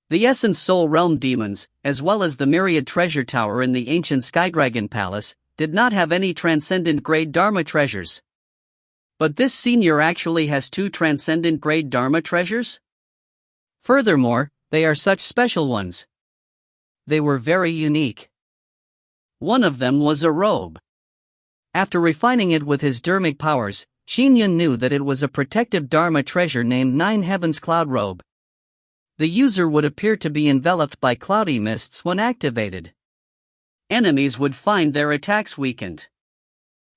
The Essence Soul Realm demons, as well as the myriad treasure tower in the ancient Skydragon Palace, did not have any transcendent grade Dharma treasures. But this senior actually has 2 transcendent grade Dharma treasures? Furthermore, they are such special ones. They were very unique. One of them was a robe. After refining it with his dharmic powers, Qin Yun knew that it was a protective Dharma treasure named 9 Heavens Cloud Robe. The user would appear to be enveloped by cloudy mists when activated. Enemies would find their attacks weakened.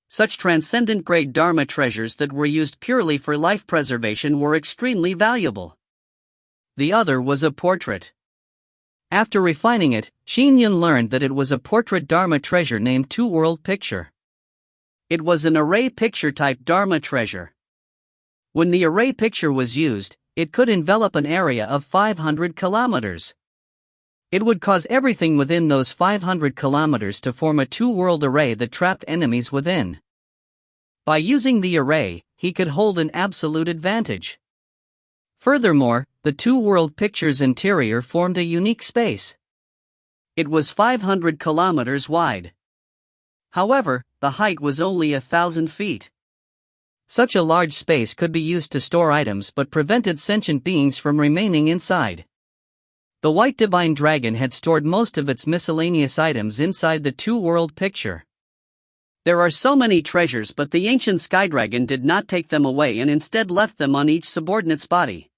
Such transcendent grade Dharma treasures that were used purely for life preservation were extremely valuable. The other was a portrait. After refining it, Qin Yun learned that it was a portrait Dharma treasure named Two World Picture. It was an array picture type Dharma treasure. When the array picture was used, it could envelop an area of 500 kilometers. It would cause everything within those 500 kilometers to form a two-world array that trapped enemies within. By using the array, he could hold an absolute advantage. Furthermore, the two-world picture's interior formed a unique space. It was 500 kilometers wide. However, the height was only 1,000 feet. Such a large space could be used to store items but prevented sentient beings from remaining inside. The White Divine Dragon had stored most of its miscellaneous items inside the two-world picture. There are so many treasures, but the ancient Sky Dragon did not take them away and instead left them on each subordinate's body.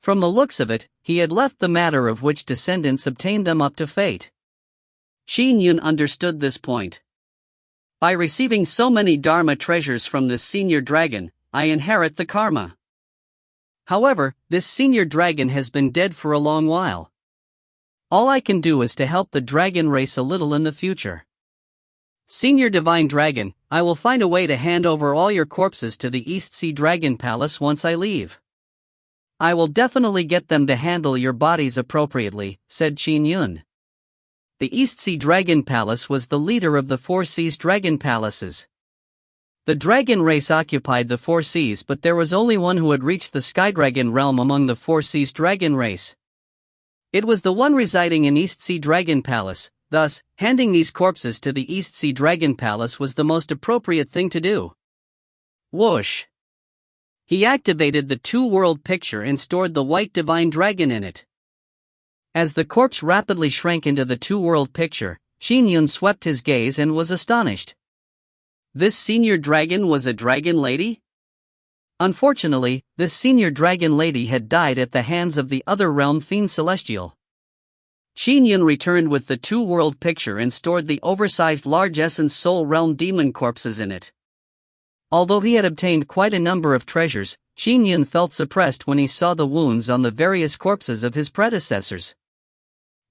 From the looks of it, he had left the matter of which descendants obtained them up to fate. Qin Yun understood this point. By receiving so many Dharma treasures from this senior dragon, I inherit the karma. However, this senior dragon has been dead for a long while. All I can do is to help the dragon race a little in the future. Senior Divine Dragon, I will find a way to hand over all your corpses to the East Sea Dragon Palace once I leave. I will definitely get them to handle your bodies appropriately, said Qin Yun. The East Sea Dragon Palace was the leader of the Four Seas Dragon Palaces. The dragon race occupied the Four Seas, but there was only one who had reached the Skydragon realm among the Four Seas Dragon race. It was the one residing in East Sea Dragon Palace, thus, handing these corpses to the East Sea Dragon Palace was the most appropriate thing to do. Whoosh! He activated the two-world picture and stored the White Divine Dragon in it. As the corpse rapidly shrank into the two-world picture, Qin Yun swept his gaze and was astonished. This senior dragon was a dragon lady? Unfortunately, this senior dragon lady had died at the hands of the other realm fiend celestial. Qin Yun returned with the two-world picture and stored the oversized large essence soul realm demon corpses in it. Although he had obtained quite a number of treasures, Qin Yun felt suppressed when he saw the wounds on the various corpses of his predecessors.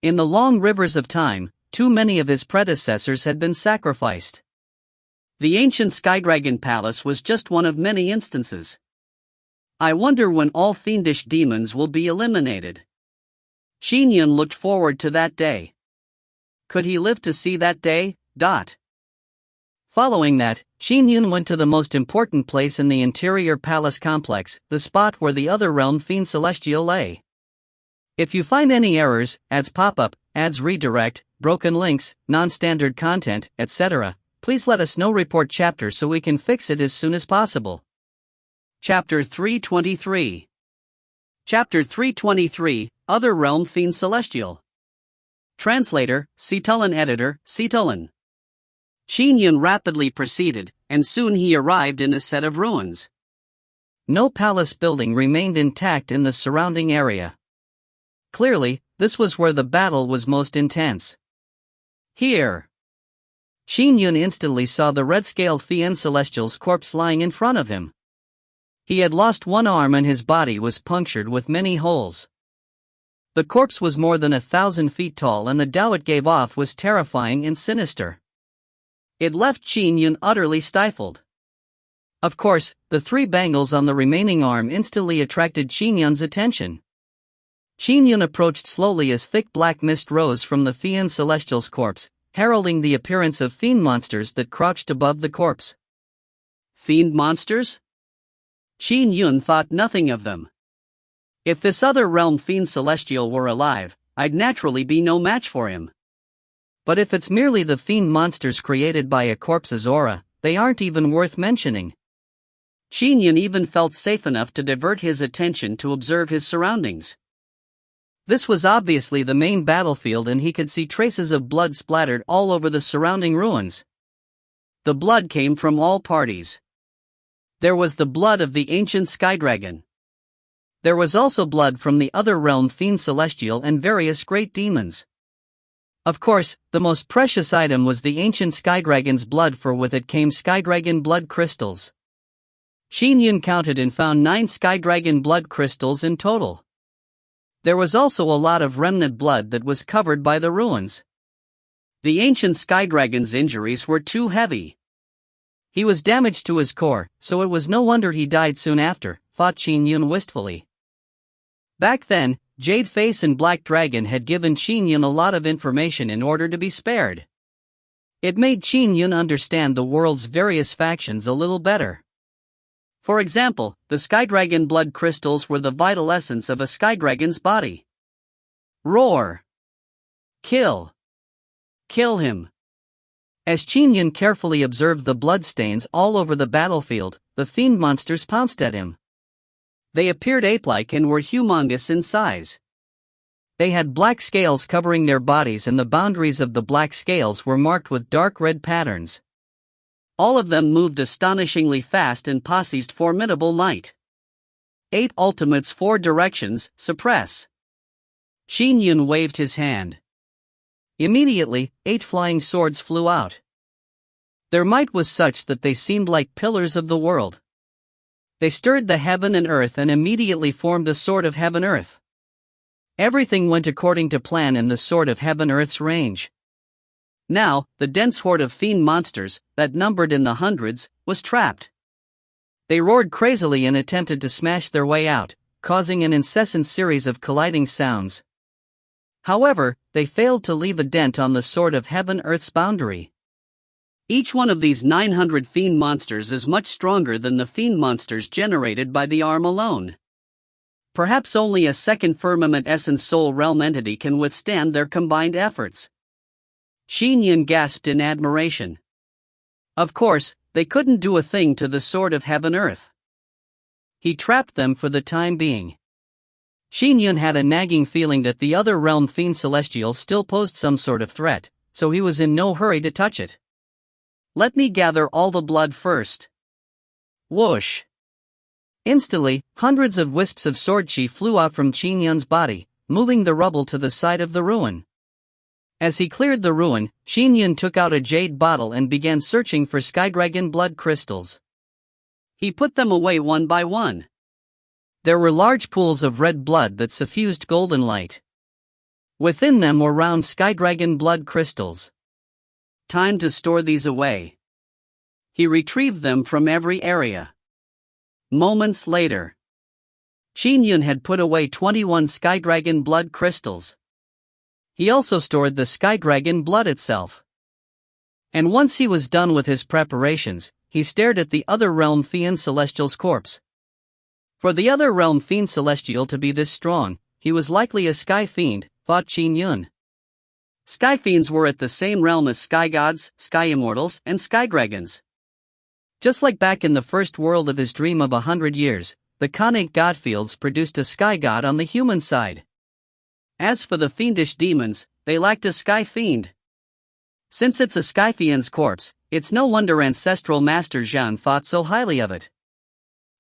In the long rivers of time, too many of his predecessors had been sacrificed. The ancient Skydragon Palace was just one of many instances. I wonder when all fiendish demons will be eliminated. Qin Yun looked forward to that day. Could he live to see that day? Following that, Qin Yun went to the most important place in the interior palace complex, the spot where the other realm fiend celestial lay. If you find any errors, ads pop up, ads redirect, broken links, non-standard content, etc., please let us know. Report chapter so we can fix it as soon as possible. Chapter 323. Chapter 323, Other Realm Fiend Celestial. Translator, Citulan Editor, Citulan. Qin Yun rapidly proceeded, and soon he arrived in a set of ruins. No palace building remained intact in the surrounding area. Clearly, this was where the battle was most intense. Here. Qin Yun instantly saw the red-scaled Fiend Celestial's corpse lying in front of him. He had lost one arm and his body was punctured with many holes. The corpse was more than 1,000 feet tall and the Tao it gave off was terrifying and sinister. It left Qin Yun utterly stifled. Of course, the 3 bangles on the remaining arm instantly attracted Qin Yun's attention. Qin Yun approached slowly as thick black mist rose from the Fiend Celestial's corpse, heralding the appearance of fiend monsters that crouched above the corpse. Fiend monsters? Qin Yun thought nothing of them. If this other realm Fiend Celestial were alive, I'd naturally be no match for him. But if it's merely the fiend monsters created by a corpse's aura, they aren't even worth mentioning. Qin Yun even felt safe enough to divert his attention to observe his surroundings. This was obviously the main battlefield and he could see traces of blood splattered all over the surrounding ruins. The blood came from all parties. There was the blood of the ancient Sky Dragon. There was also blood from the other realm Fiend Celestial and various great demons. Of course, the most precious item was the ancient Sky Dragon's blood, for with it came Sky Dragon blood crystals. Qin Yun counted and found 9 Sky Dragon blood crystals in total. There was also a lot of remnant blood that was covered by the ruins. The ancient Sky Dragon's injuries were too heavy. He was damaged to his core, so it was no wonder he died soon after, thought Qin Yun wistfully. Back then, Jade Face and Black Dragon had given Qin Yun a lot of information in order to be spared. It made Qin Yun understand the world's various factions a little better. For example, the Sky Dragon blood crystals were the vital essence of a Sky Dragon's body. Roar! Kill! Kill him! As Qin Yun carefully observed the bloodstains all over the battlefield, the fiend monsters pounced at him. They appeared ape-like and were humongous in size. They had black scales covering their bodies and the boundaries of the black scales were marked with dark red patterns. All of them moved astonishingly fast and possessed formidable might. 8 ultimates 4 directions, suppress. Qin Yun waved his hand. Immediately, 8 flying swords flew out. Their might was such that they seemed like pillars of the world. They stirred the heaven and earth and immediately formed a sword of heaven-earth. Everything went according to plan in the sword of heaven-earth's range. Now, the dense horde of fiend monsters, that numbered in the hundreds, was trapped. They roared crazily and attempted to smash their way out, causing an incessant series of colliding sounds. However, they failed to leave a dent on the sword of heaven-earth's boundary. Each one of these 900 fiend monsters is much stronger than the fiend monsters generated by the arm alone. Perhaps only a second firmament essence soul realm entity can withstand their combined efforts. Qin Yun gasped in admiration. Of course, they couldn't do a thing to the sword of heaven-earth. He trapped them for the time being. Qin Yun had a nagging feeling that the other realm Fiend Celestial still posed some sort of threat, so he was in no hurry to touch it. Let me gather all the blood first. Whoosh! Instantly, hundreds of wisps of sword chi flew out from Qin Yun's body, moving the rubble to the side of the ruin. As he cleared the ruin, Qin Yun took out a jade bottle and began searching for Sky Dragon blood crystals. He put them away one by one. There were large pools of red blood that suffused golden light. Within them were round Sky Dragon blood crystals. Time to store these away. He retrieved them from every area. Moments later, Qin Yun had put away 21 Sky Dragon blood crystals. He also stored the Sky Dragon blood itself. And once he was done with his preparations, he stared at the other realm Fiend Celestial's corpse. For the other realm Fiend Celestial to be this strong, he was likely a Sky Fiend, thought Qin Yun. Sky Fiends were at the same realm as Sky Gods, Sky Immortals, and Sky Dragons. Just like back in the first world of his dream of 100 years, the Khanate Godfields produced a Sky God on the human side. As for the fiendish demons, they lacked a sky fiend. Since it's a sky fiend's corpse, it's no wonder ancestral Master Zhang thought so highly of it.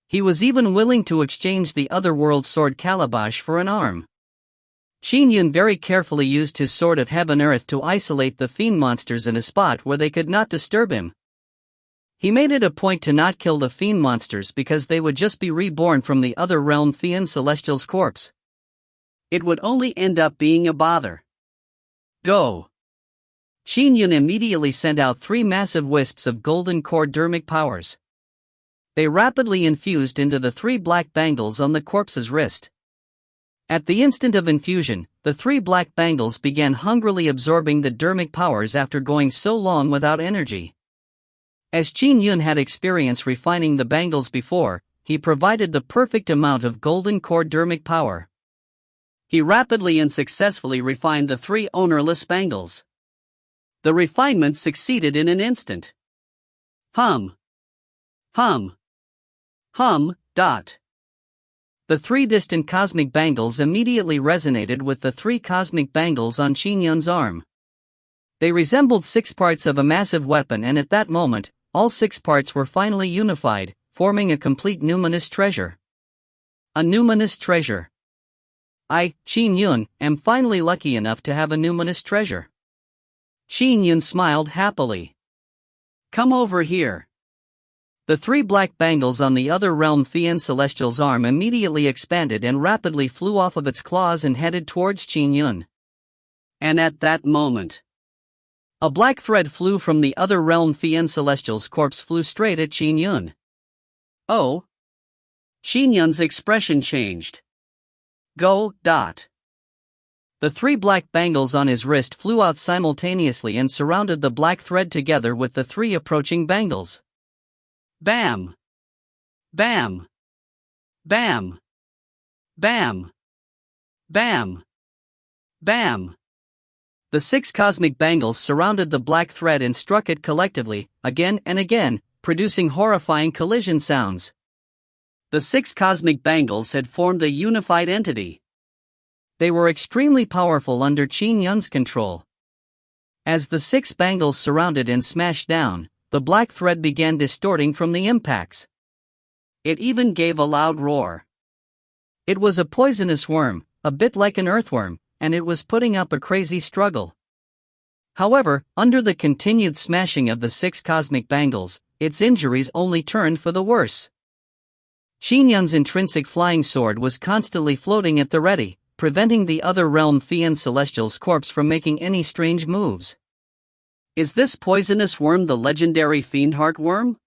He was even willing to exchange the otherworld sword calabash for an arm. Qin Yun very carefully used his sword of heaven-earth to isolate the fiend monsters in a spot where they could not disturb him. He made it a point to not kill the fiend monsters because they would just be reborn from the other realm fiend celestial's corpse. It would only end up being a bother. Go! Qin Yun immediately sent out 3 massive wisps of golden core dermic powers. They rapidly infused into the 3 black bangles on the corpse's wrist. At the instant of infusion, the 3 black bangles began hungrily absorbing the dermic powers after going so long without energy. As Qin Yun had experience refining the bangles before, he provided the perfect amount of golden core dermic power. He rapidly and successfully refined the 3 ownerless bangles. The refinement succeeded in an instant. Hum. Hum. Hum. Dot. The 3 distant cosmic bangles immediately resonated with the 3 cosmic bangles on Qin Yun's arm. They resembled 6 parts of a massive weapon, and at that moment, all 6 parts were finally unified, forming a complete numinous treasure. A numinous treasure. I, Qin Yun, am finally lucky enough to have a numinous treasure. Qin Yun smiled happily. Come over here. The 3 black bangles on the other realm fiend celestial's arm immediately expanded and rapidly flew off of its claws and headed towards Qin Yun. And at that moment, a black thread flew from the other realm fiend celestial's corpse flew straight at Qin Yun. Oh! Qin Yun's expression changed. Go. Dot. The 3 black bangles on his wrist flew out simultaneously and surrounded the black thread together with the 3 approaching bangles. Bam! Bam! Bam! Bam! Bam! Bam! The 6 cosmic bangles surrounded the black thread and struck it collectively, again and again, producing horrifying collision sounds. The 6 cosmic bangles had formed a unified entity. They were extremely powerful under Qin Yun's control. As the 6 bangles surrounded and smashed down, the black thread began distorting from the impacts. It even gave a loud roar. It was a poisonous worm, a bit like an earthworm, and it was putting up a crazy struggle. However, under the continued smashing of the 6 cosmic bangles, its injuries only turned for the worse. Qin Yun's intrinsic flying sword was constantly floating at the ready, preventing the other realm fiend celestial's corpse from making any strange moves. Is this poisonous worm the legendary fiend heart worm?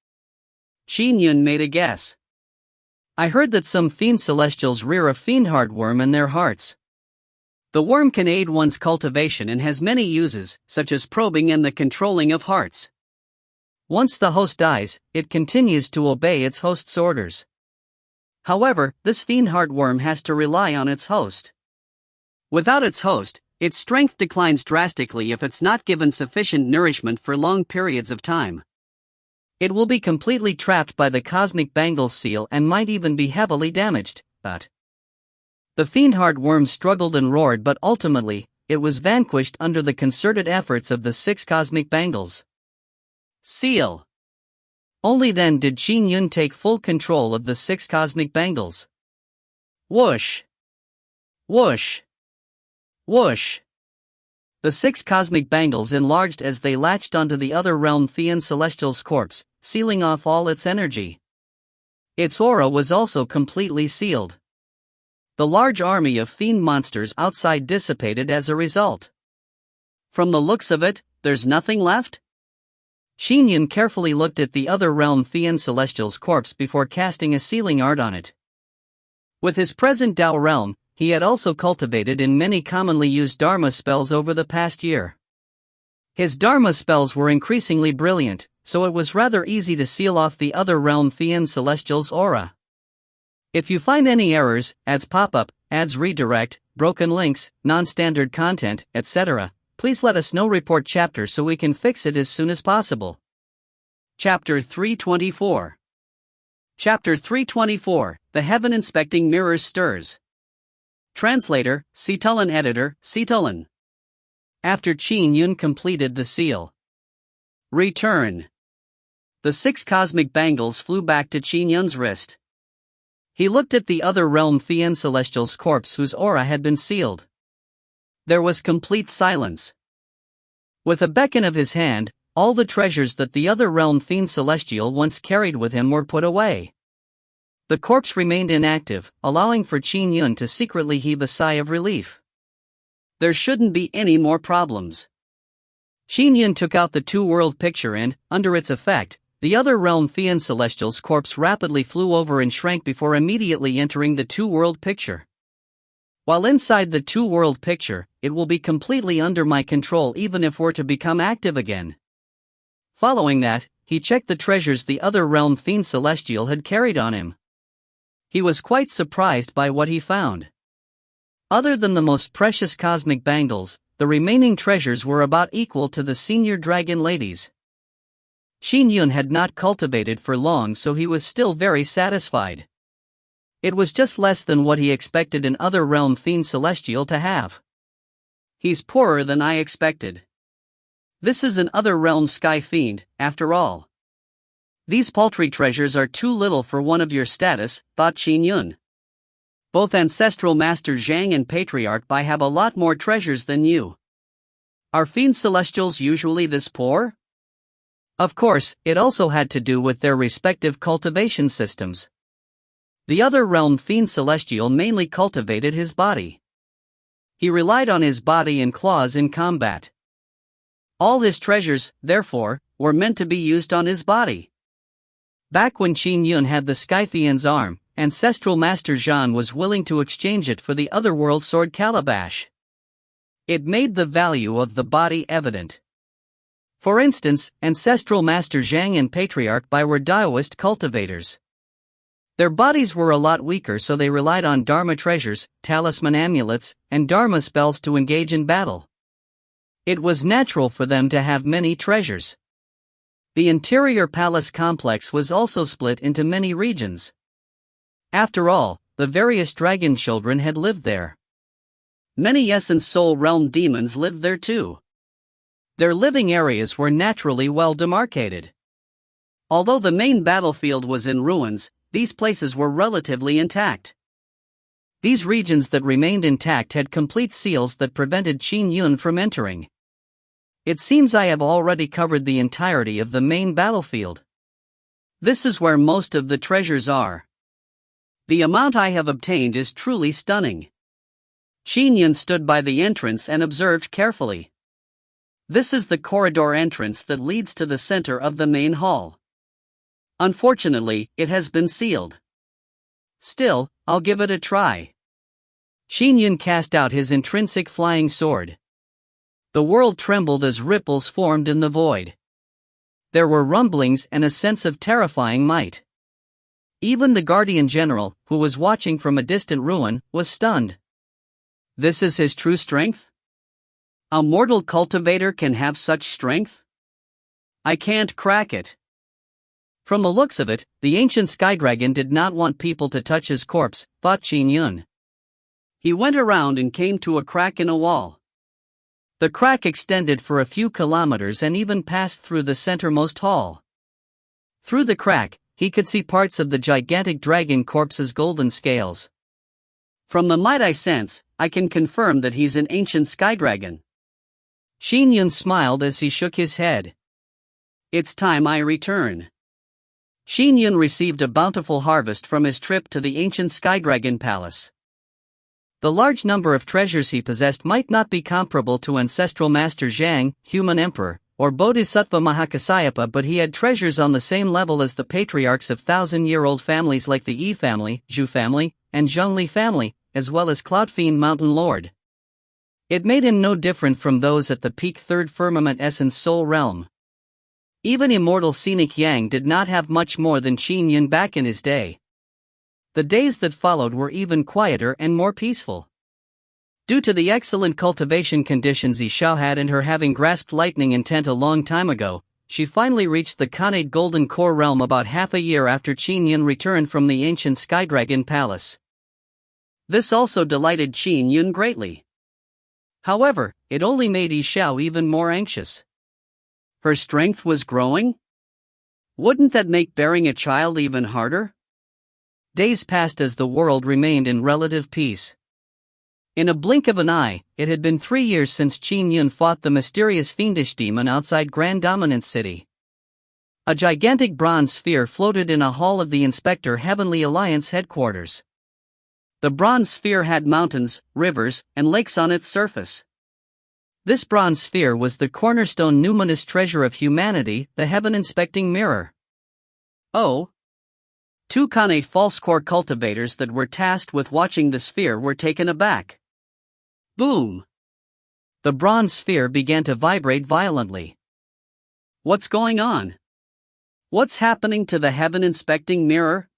Qin Yun made a guess. I heard that some fiend celestials rear a fiend heart worm in their hearts. The worm can aid one's cultivation and has many uses, such as probing and the controlling of hearts. Once the host dies, it continues to obey its host's orders. However, this fiend heart worm has to rely on its host. Without its host, its strength declines drastically if it's not given sufficient nourishment for long periods of time. It will be completely trapped by the cosmic bangles seal and might even be heavily damaged, but the fiend heart worm struggled and roared, but ultimately, it was vanquished under the concerted efforts of the 6 cosmic bangles. Seal. Only then did Qin Yun take full control of the 6 cosmic bangles. Whoosh! Whoosh! Whoosh! The 6 cosmic bangles enlarged as they latched onto the other realm fiend celestial's corpse, sealing off all its energy. Its aura was also completely sealed. The large army of fiend monsters outside dissipated as a result. From the looks of it, there's nothing left? Qin Yun carefully looked at the other realm fiend celestial's corpse before casting a sealing art on it. With his present Dao realm, he had also cultivated in many commonly used Dharma spells over the past year. His Dharma spells were increasingly brilliant, so it was rather easy to seal off the other realm fiend celestial's aura. If you find any errors, ads pop-up, ads redirect, broken links, non-standard content, etc., please let us know. Report chapter so we can fix it as soon as possible. Chapter 324. Chapter 324, The Heaven Inspecting Mirrors Stirs. Translator, Situlin. Editor, Situlin. After Qin Yun completed the seal. Return. The 6 cosmic bangles flew back to Qin Yun's wrist. He looked at the other realm Fiend Celestial's corpse whose aura had been sealed. There was complete silence. With a beckon of his hand, all the treasures that the other realm Fiend Celestial once carried with him were put away. The corpse remained inactive, allowing for Qin Yun to secretly heave a sigh of relief. There shouldn't be any more problems. Qin Yun took out the 2-world picture and, under its effect, the other realm Fiend Celestial's corpse rapidly flew over and shrank before immediately entering the 2-world picture. While inside the 2-world picture, it will be completely under my control even if we're to become active again. Following that, he checked the treasures the other realm Fiend Celestial had carried on him. He was quite surprised by what he found. Other than the most precious cosmic bangles, the remaining treasures were about equal to the senior dragon ladies. Qin Yun had not cultivated for long, so he was still very satisfied. It was just less than what he expected an other realm Fiend Celestial to have. He's poorer than I expected. This is an other realm Sky Fiend, after all. These paltry treasures are too little for one of your status, thought Qin Yun. Both Ancestral Master Zhang and Patriarch Bai have a lot more treasures than you. Are Fiend Celestials usually this poor? Of course, it also had to do with their respective cultivation systems. The other realm Fiend Celestial mainly cultivated his body. He relied on his body and claws in combat. All his treasures, therefore, were meant to be used on his body. Back when Qin Yun had the Skyfiend's arm, Ancestral Master Zhan was willing to exchange it for the Otherworld Sword Calabash. It made the value of the body evident. For instance, Ancestral Master Zhang and Patriarch Bai were Daoist cultivators. Their bodies were a lot weaker, so they relied on Dharma treasures, talisman amulets, and Dharma spells to engage in battle. It was natural for them to have many treasures. The interior palace complex was also split into many regions. After all, the various dragon children had lived there. Many Essence Soul Realm demons lived there too. Their living areas were naturally well demarcated. Although the main battlefield was in ruins, these places were relatively intact. These regions that remained intact had complete seals that prevented Qin Yun from entering. It seems I have already covered the entirety of the main battlefield. This is where most of the treasures are. The amount I have obtained is truly stunning. Qin Yun stood by the entrance and observed carefully. This is the corridor entrance that leads to the center of the main hall. Unfortunately, it has been sealed. Still, I'll give it a try. Qin Yun cast out his intrinsic flying sword. The world trembled as ripples formed in the void. There were rumblings and a sense of terrifying might. Even the Guardian General, who was watching from a distant ruin, was stunned. This is his true strength? A mortal cultivator can have such strength? I can't crack it. From the looks of it, the ancient sky dragon did not want people to touch his corpse, thought Qin Yun. He went around and came to a crack in a wall. The crack extended for a few kilometers and even passed through the centermost hall. Through the crack, he could see parts of the gigantic dragon corpse's golden scales. From the might I sense, I can confirm that he's an ancient sky dragon. Qin Yun smiled as he shook his head. It's time I return. Qin Yun received a bountiful harvest from his trip to the ancient Sky Dragon Palace. The large number of treasures he possessed might not be comparable to Ancestral Master Zhang, Human Emperor, or Bodhisattva Mahakasyapa, but he had treasures on the same level as the patriarchs of thousand-year-old families like the Yi family, Zhu family, and Zhengli family, as well as Cloudfiend Mountain Lord. It made him no different from those at the peak Third Firmament Essence Soul Realm. Even immortal Scenic Yang did not have much more than Qin Yun back in his day. The days that followed were even quieter and more peaceful. Due to the excellent cultivation conditions Xiao had and her having grasped lightning intent a long time ago, she finally reached the Khanate Golden Core realm about half a year after Qin Yun returned from the ancient Sky Dragon Palace. This also delighted Qin Yun greatly. However, it only made Xiao even more anxious. Her strength was growing? Wouldn't that make bearing a child even harder? Days passed as the world remained in relative peace. In a blink of an eye, it had been 3 years since Qin Yun fought the mysterious fiendish demon outside Grand Dominance City. A gigantic bronze sphere floated in a hall of the Inspector Heavenly Alliance headquarters. The bronze sphere had mountains, rivers, and lakes on its surface. This bronze sphere was the cornerstone numinous treasure of humanity, the heaven-inspecting mirror. Oh! 2 Kane false core cultivators that were tasked with watching the sphere were taken aback. Boom! The bronze sphere began to vibrate violently. What's going on? What's happening to the heaven-inspecting mirror?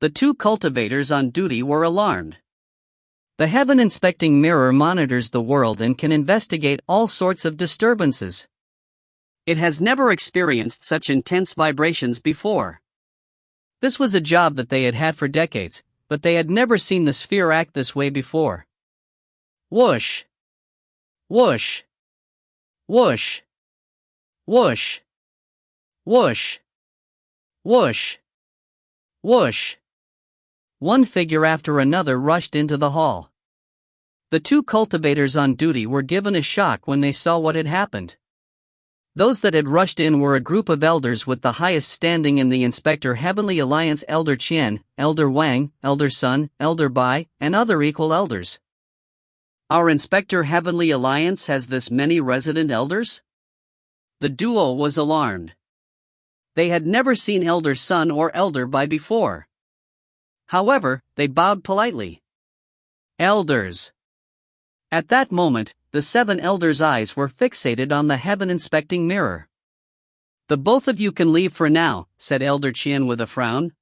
The 2 cultivators on duty were alarmed. The heaven-inspecting mirror monitors the world and can investigate all sorts of disturbances. It has never experienced such intense vibrations before. This was a job that they had had for decades, but they had never seen the sphere act this way before. Whoosh! Whoosh! Whoosh! Whoosh! Whoosh! Whoosh! Whoosh! One figure after another rushed into the hall. The 2 cultivators on duty were given a shock when they saw what had happened. Those that had rushed in were a group of elders with the highest standing in the Inspector Heavenly Alliance: Elder Qian, Elder Wang, Elder Sun, Elder Bai, and other equal elders. Our Inspector Heavenly Alliance has this many resident elders? The duo was alarmed. They had never seen Elder Sun or Elder Bai before. However, they bowed politely. Elders! At that moment, the 7 elders' eyes were fixated on the heaven-inspecting mirror. The both of you can leave for now, said Elder Qian with a frown.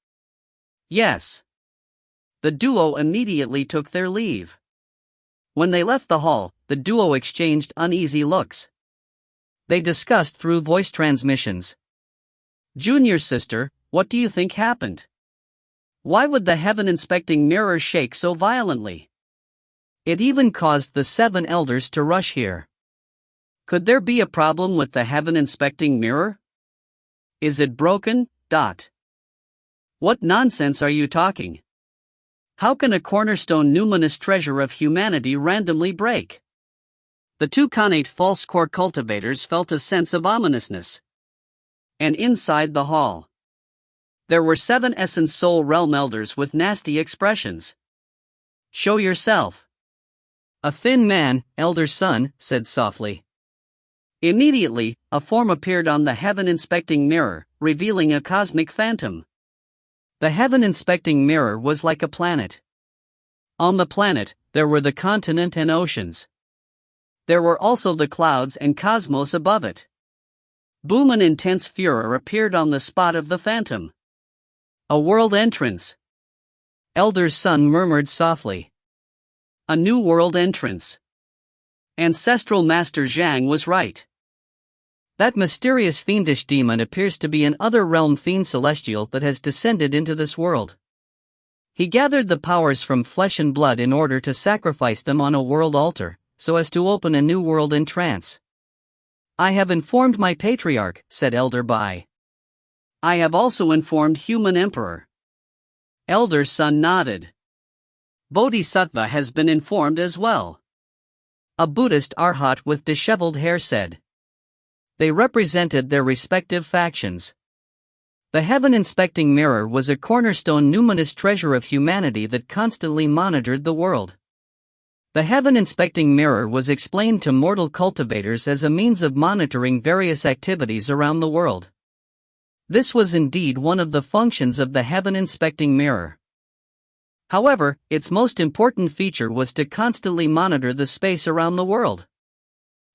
Yes. The duo immediately took their leave. When they left the hall, the duo exchanged uneasy looks. They discussed through voice transmissions. Junior sister, what do you think happened? Why would the heaven-inspecting mirror shake so violently? It even caused the 7 elders to rush here. Could there be a problem with the heaven-inspecting mirror? Is it broken? What nonsense are you talking? How can a cornerstone numinous treasure of humanity randomly break? The 2 Khanate false core cultivators felt a sense of ominousness. And inside the hall, there were 7 Essence Soul Realm elders with nasty expressions. Show yourself. A thin man, Elder Sun, said softly. Immediately, a form appeared on the heaven-inspecting mirror, revealing a cosmic phantom. The heaven-inspecting mirror was like a planet. On the planet, there were the continent and oceans. There were also the clouds and cosmos above it. Boom! An intense furor appeared on the spot of the phantom. A world entrance. Elder Sun murmured softly. A new world entrance. Ancestral Master Zhang was right. That mysterious fiendish demon appears to be an other realm fiend celestial that has descended into this world. He gathered the powers from flesh and blood in order to sacrifice them on a world altar, so as to open a new world in trance. I have informed my patriarch, said Elder Bai. I have also informed Human Emperor. Elder Sun nodded. Bodhisattva has been informed as well. A Buddhist arhat with disheveled hair said. They represented their respective factions. The heaven-inspecting mirror was a cornerstone numinous treasure of humanity that constantly monitored the world. The heaven-inspecting mirror was explained to mortal cultivators as a means of monitoring various activities around the world. This was indeed one of the functions of the heaven-inspecting mirror. However, its most important feature was to constantly monitor the space around the world.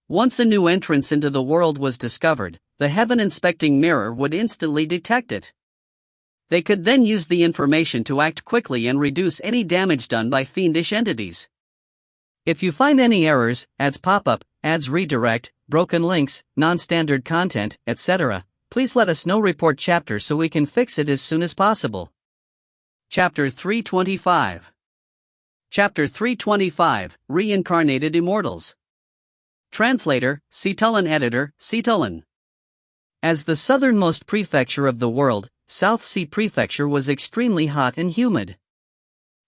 Once a new entrance into the world was discovered, the heaven-inspecting mirror would instantly detect it. They could then use the information to act quickly and reduce any damage done by fiendish entities. If you find any errors, ads pop-up, ads redirect, broken links, non-standard content, etc., please let us know. Report chapter so we can fix it as soon as possible. Chapter 325. Chapter 325, Reincarnated Immortals. Translator, Sitalan. Editor, Sitalan. As the southernmost prefecture of the world, South Sea Prefecture was extremely hot and humid.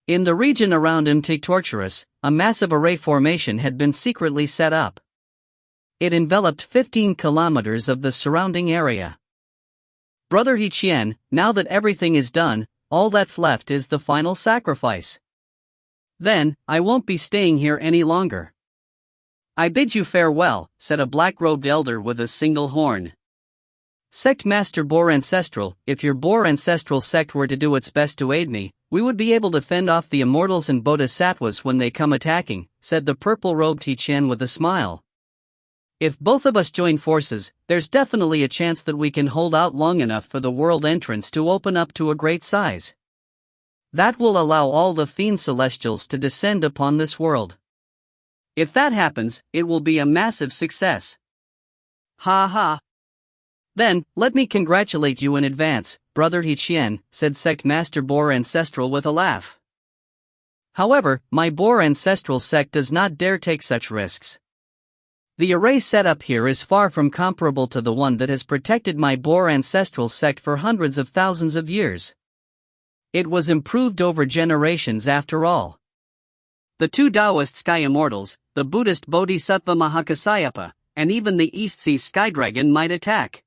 In the region around Torturous, a massive array formation had been secretly set up. It enveloped 15 kilometers of the surrounding area. Brother Qian, now that everything is done, all that's left is the final sacrifice. Then, I won't be staying here any longer. I bid you farewell, said a black-robed elder with a single horn. Sect Master Boar Ancestral, if your Boar Ancestral sect were to do its best to aid me, we would be able to fend off the immortals and bodhisattvas when they come attacking, said the purple-robed Qian with a smile. If both of us join forces, there's definitely a chance that we can hold out long enough for the world entrance to open up to a great size. That will allow all the fiend celestials to descend upon this world. If that happens, it will be a massive success. Ha ha. Then, let me congratulate you in advance, Brother Qian, said Sect Master Boar Ancestral with a laugh. However, my Boar Ancestral sect does not dare take such risks. The array set up here is far from comparable to the one that has protected my Boar Ancestral sect for hundreds of thousands of years. It was improved over generations after all. The two Taoist sky immortals, the Buddhist Bodhisattva Mahakassapa, and even the East Sea Skydragon might attack.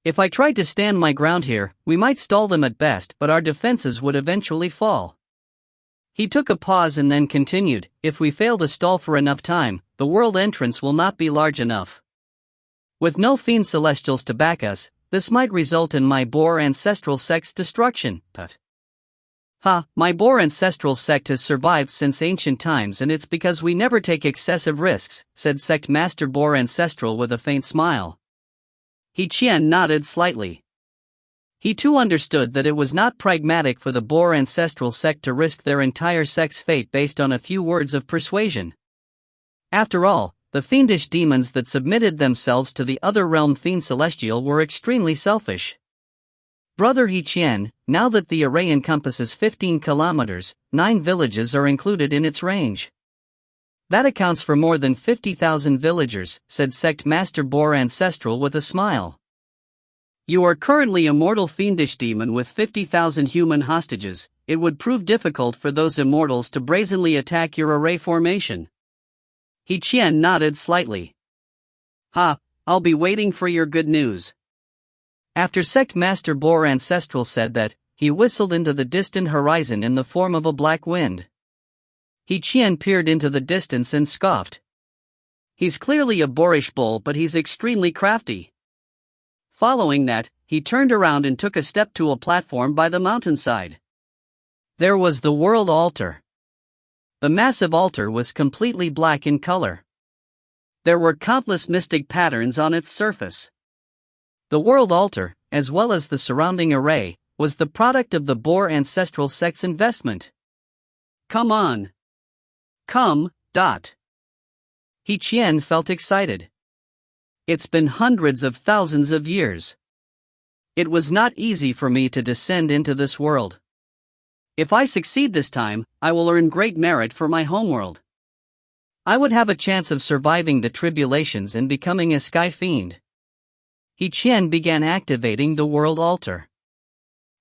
If I tried to stand my ground here, we might stall them at best, but our defenses would eventually fall. He took a pause and then continued, if we fail to stall for enough time, the world entrance will not be large enough. With no fiend celestials to back us, this might result in my Boar Ancestral sect's destruction. My Boar Ancestral sect has survived since ancient times, and it's because we never take excessive risks, said Sect Master Boar Ancestral with a faint smile. Qian nodded slightly. He too understood that it was not pragmatic for the Boar Ancestral sect to risk their entire sect's fate based on a few words of persuasion. After all, the fiendish demons that submitted themselves to the other realm Fiend Celestial were extremely selfish. Brother Qian, now that the array encompasses 15 kilometers, 9 villages are included in its range. That accounts for more than 50,000 villagers, said Sect Master Boar Ancestral with a smile. You are currently a mortal fiendish demon with 50,000 human hostages. It would prove difficult for those immortals to brazenly attack your array formation. Qian nodded slightly. I'll be waiting for your good news. After Sect Master Boar Ancestral said that, he whistled into the distant horizon in the form of a black wind. Qian peered into the distance and scoffed. He's clearly a boorish bull, but he's extremely crafty. Following that, he turned around and took a step to a platform by the mountainside. There was the world altar. The massive altar was completely black in color. There were countless mystic patterns on its surface. The world altar, as well as the surrounding array, was the product of the Boar Ancestral sect's investment. Come on. Come. Qian felt excited. It's been hundreds of thousands of years. It was not easy for me to descend into this world. If I succeed this time, I will earn great merit for my homeworld. I would have a chance of surviving the tribulations and becoming a sky fiend. Qian began activating the world altar.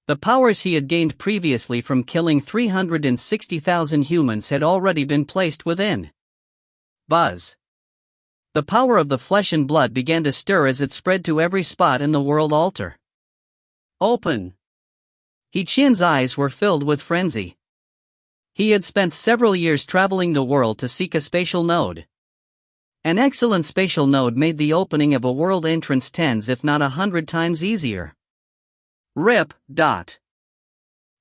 The powers he had gained previously from killing 360,000 humans had already been placed within. Buzz. The power of the flesh and blood began to stir as it spread to every spot in the world altar. Open. Qian's eyes were filled with frenzy. He had spent several years traveling the world to seek a spatial node. An excellent spatial node made the opening of a world entrance tens if not 100 times easier. Rip.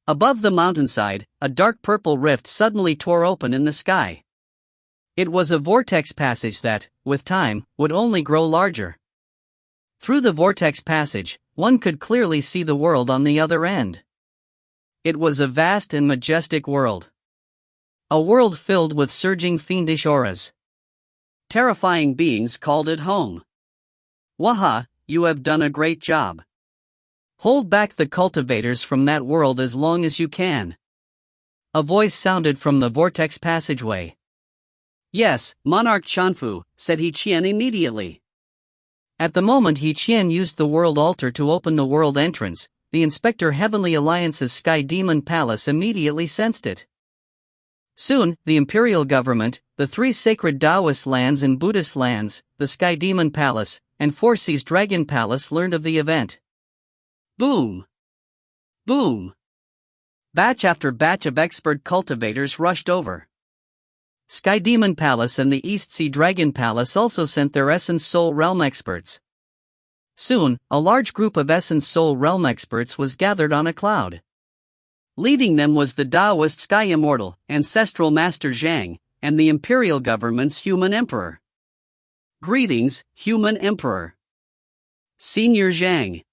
Above the mountainside, a dark purple rift suddenly tore open in the sky. It was a vortex passage that, with time, would only grow larger. Through the vortex passage, one could clearly see the world on the other end. It was a vast and majestic world. A world filled with surging fiendish auras. Terrifying beings called it home. Waha, you have done a great job. Hold back the cultivators from that world as long as you can. A voice sounded from the vortex passageway. Yes, Monarch Chanfu, said He Qian immediately. At the moment He Qian used the world altar to open the world entrance, the Inspector Heavenly Alliance's Sky Demon Palace immediately sensed it. Soon, the imperial government, the 3 sacred Taoist lands and Buddhist lands, the Sky Demon Palace, and 4 Seas Dragon Palace learned of the event. Boom! Boom! Batch after batch of expert cultivators rushed over. Sky Demon Palace and the East Sea Dragon Palace also sent their Essence Soul Realm experts. Soon, a large group of Essence Soul Realm experts was gathered on a cloud. Leading them was the Taoist Sky Immortal, Ancestral Master Zhang, and the Imperial Government's Human Emperor. Greetings, Human Emperor. Senior Zhang.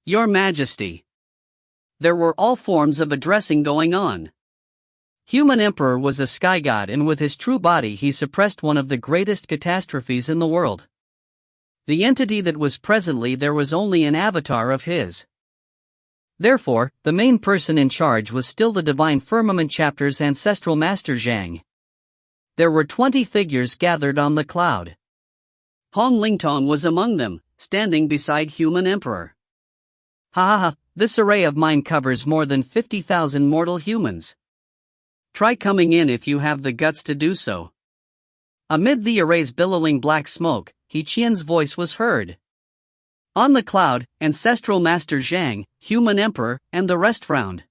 Your Majesty. There were all forms of addressing going on. Human Emperor was a sky god, and with his true body he suppressed one of the greatest catastrophes in the world. The entity that was presently there was only an avatar of his. Therefore, the main person in charge was still the Divine Firmament Chapter's Ancestral Master Zhang. There were 20 figures gathered on the cloud. Hong Lingtong was among them, standing beside Human Emperor. Ha ha ha, this array of mine covers more than 50,000 mortal humans. Try coming in if you have the guts to do so. Amid the array's billowing black smoke, He Qian's voice was heard. On the cloud, Ancestral Master Zhang, Human Emperor, and the rest frowned.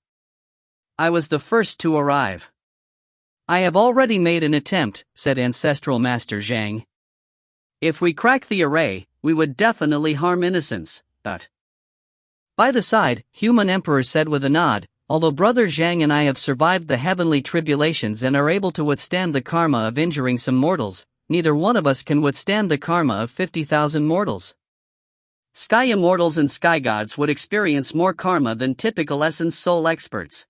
I was the first to arrive. I have already made an attempt, said Ancestral Master Zhang. If we crack the array, we would definitely harm innocents, but... By the side, Human Emperor said with a nod, although Brother Zhang and I have survived the heavenly tribulations and are able to withstand the karma of injuring some mortals, neither one of us can withstand the karma of 50,000 mortals. Sky Immortals and Sky Gods would experience more karma than typical Essence Soul experts.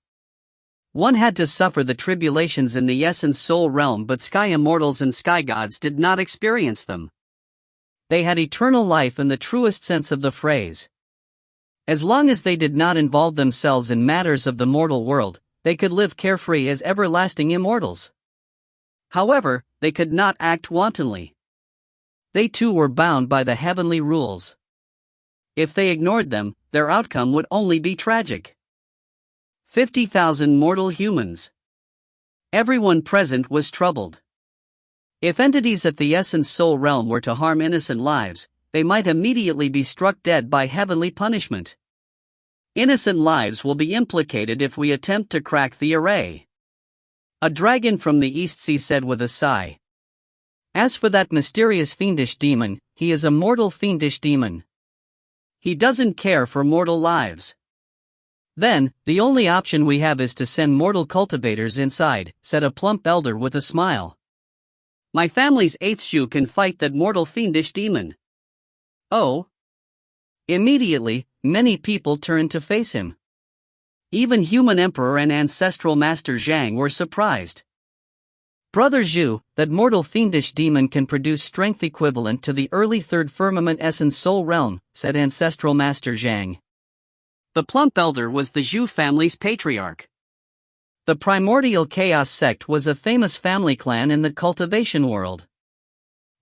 One had to suffer the tribulations in the Essence Soul realm, but Sky Immortals and Sky Gods did not experience them. They had eternal life in the truest sense of the phrase. As long as they did not involve themselves in matters of the mortal world, they could live carefree as everlasting immortals. However, they could not act wantonly. They too were bound by the heavenly rules. If they ignored them, their outcome would only be tragic. 50,000 mortal humans. Everyone present was troubled. If entities at the Essence Soul realm were to harm innocent lives, they might immediately be struck dead by heavenly punishment. Innocent lives will be implicated if we attempt to crack the array. A dragon from the East Sea said with a sigh. As for that mysterious fiendish demon, he is a mortal fiendish demon. He doesn't care for mortal lives. Then, the only option we have is to send mortal cultivators inside, said a plump elder with a smile. My family's 8th Shu can fight that mortal fiendish demon. Oh? Immediately, many people turned to face him. Even Human Emperor and Ancestral Master Zhang were surprised. Brother Zhu, that mortal fiendish demon can produce strength equivalent to the early 3rd Firmament Essence Soul Realm, said Ancestral Master Zhang. The plump elder was the Zhu family's patriarch. The Primordial Chaos sect was a famous family clan in the cultivation world.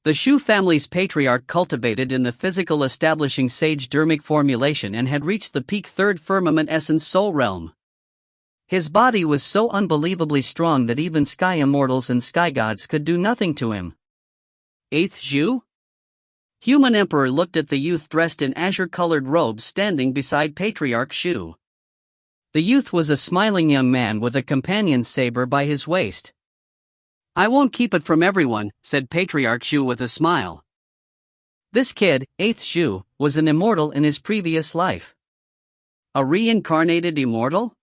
The Shu family's patriarch cultivated in the physical establishing sage dermic formulation and had reached the peak 3rd Firmament Essence Soul Realm. His body was so unbelievably strong that even Sky Immortals and Sky Gods could do nothing to him. 8th Zhu? Human Emperor looked at the youth dressed in azure-colored robes standing beside Patriarch Shu. The youth was a smiling young man with a companion saber by his waist. I won't keep it from everyone, said Patriarch Shu with a smile. This kid, 8th Zhu, was an immortal in his previous life. A reincarnated immortal?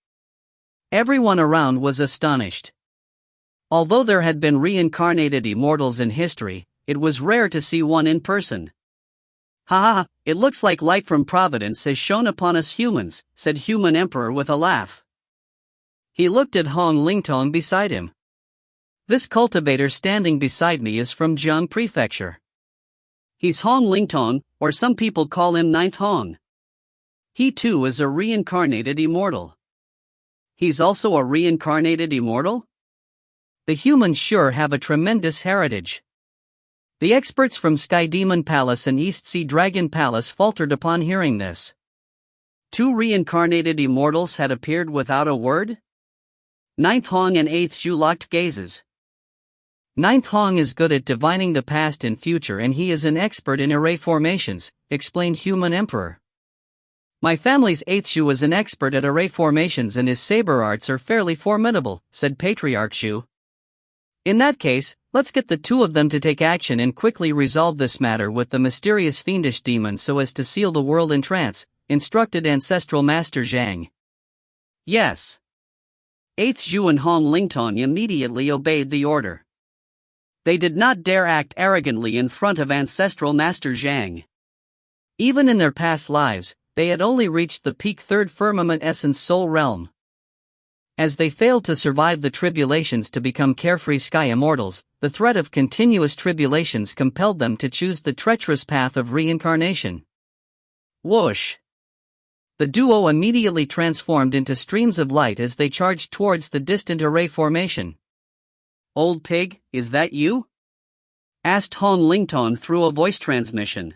Everyone around was astonished. Although there had been reincarnated immortals in history, it was rare to see one in person. Ha ha, it looks like light from Providence has shone upon us humans, said Human Emperor with a laugh. He looked at Hong Lingtong beside him. This cultivator standing beside me is from Jiang Prefecture. He's Hong Lingtong, or some people call him Ninth Hong. He too is a reincarnated immortal. He's also a reincarnated immortal? The humans sure have a tremendous heritage. The experts from Sky Demon Palace and East Sea Dragon Palace faltered upon hearing this. 2 reincarnated immortals had appeared without a word? Ninth Hong and Eighth Zhu locked gazes. Ninth Hong is good at divining the past and future, and he is an expert in array formations, explained Human Emperor. My family's Eighth Zhu is an expert at array formations and his saber arts are fairly formidable, said Patriarch Zhu. In that case, let's get the 2 of them to take action and quickly resolve this matter with the mysterious fiendish demon so as to seal the world in trance, instructed Ancestral Master Zhang. Yes. Eighth Zhu and Hong Lingtong immediately obeyed the order. They did not dare act arrogantly in front of Ancestral Master Zhang. Even in their past lives, they had only reached the peak third firmament essence soul realm. As they failed to survive the tribulations to become carefree sky immortals, the threat of continuous tribulations compelled them to choose the treacherous path of reincarnation. Whoosh! The duo immediately transformed into streams of light as they charged towards the distant array formation. Old pig, is that you? Asked Hong Lingtong through a voice transmission.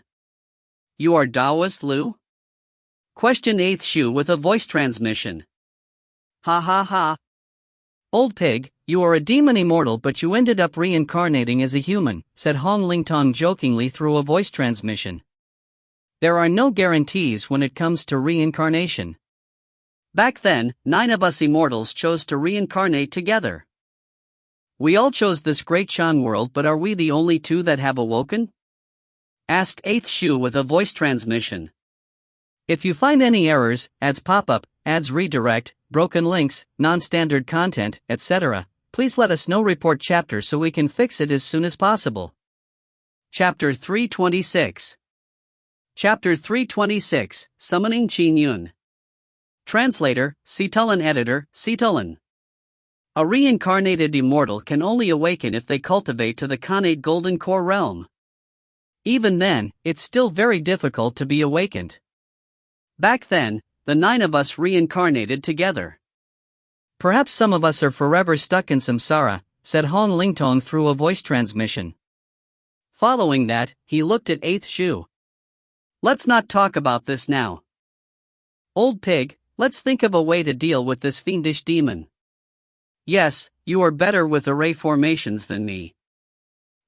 You are Taoist Lu? Questioned Eighth Zhu with a voice transmission. Ha ha ha. Old pig, you are a demon immortal but you ended up reincarnating as a human, said Hong Lingtong jokingly through a voice transmission. There are no guarantees when it comes to reincarnation. Back then, 9 of us immortals chose to reincarnate together. We all chose this great Shan world, but are we the only 2 that have awoken? Asked Eighth Zhu with a voice transmission. If you find any errors, ads pop up, ads redirect, broken links, non-standard content, etc., please let us know. Report chapter so we can fix it as soon as possible. Chapter 326. Chapter 326, Summoning Qin Yun. Translator, Situlin. Editor, Situlin. A reincarnated immortal can only awaken if they cultivate to the Khanate Golden Core realm. Even then, it's still very difficult to be awakened. Back then, the 9 of us reincarnated together. Perhaps some of us are forever stuck in samsara, said Hong Lingtong through a voice transmission. Following that, he looked at Eighth Zhu. Let's not talk about this now. Old pig, let's think of a way to deal with this fiendish demon. Yes, you are better with array formations than me.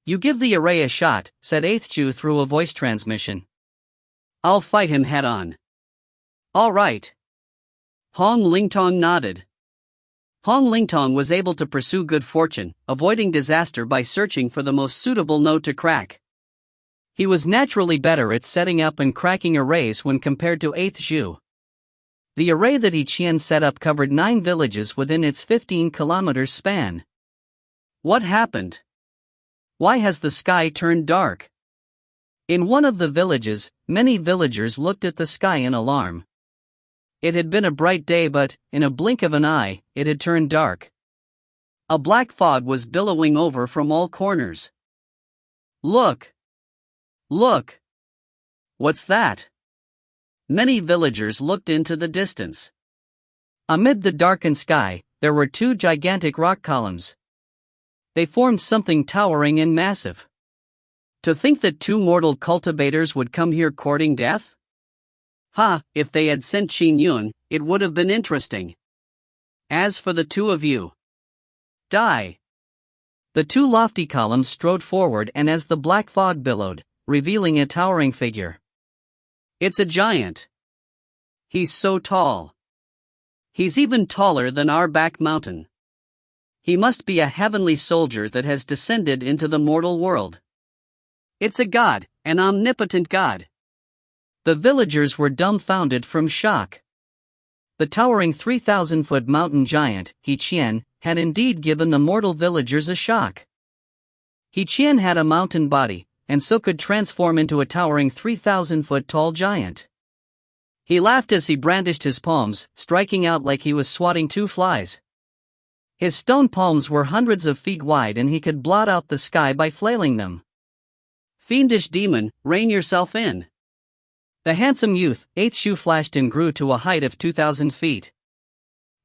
You give the array a shot, said Eighth Zhu through a voice transmission. I'll fight him head on. All right. Hong Lingtong nodded. Hong Lingtong was able to pursue good fortune, avoiding disaster by searching for the most suitable node to crack. He was naturally better at setting up and cracking arrays when compared to Eighth Zhu. The array that He Qian set up covered 9 villages within its 15-kilometer span. What happened? Why has the sky turned dark? In one of the villages, many villagers looked at the sky in alarm. It had been a bright day, but, in a blink of an eye, it had turned dark. A black fog was billowing over from all corners. Look! Look! What's that? Many villagers looked into the distance. Amid the darkened sky, there were 2 gigantic rock columns. They formed something towering and massive. To think that 2 mortal cultivators would come here courting death? Ha, if they had sent Qin Yun, it would have been interesting. As for the 2 of you, die! The 2 lofty columns strode forward, and as the black fog billowed, revealing a towering figure. It's a giant. He's so tall. He's even taller than our back mountain. He must be a heavenly soldier that has descended into the mortal world. It's a god, an omnipotent god. The villagers were dumbfounded from shock. The towering 3,000-foot mountain giant, He Qian, had indeed given the mortal villagers a shock. He Qian had a mountain body, and so could transform into a towering 3,000-foot tall giant. He laughed as he brandished his palms, striking out like he was swatting 2 flies. His stone palms were hundreds of feet wide and he could blot out the sky by flailing them. Fiendish demon, rein yourself in. The handsome youth, Eighth Zhu, flashed and grew to a height of 2,000 feet.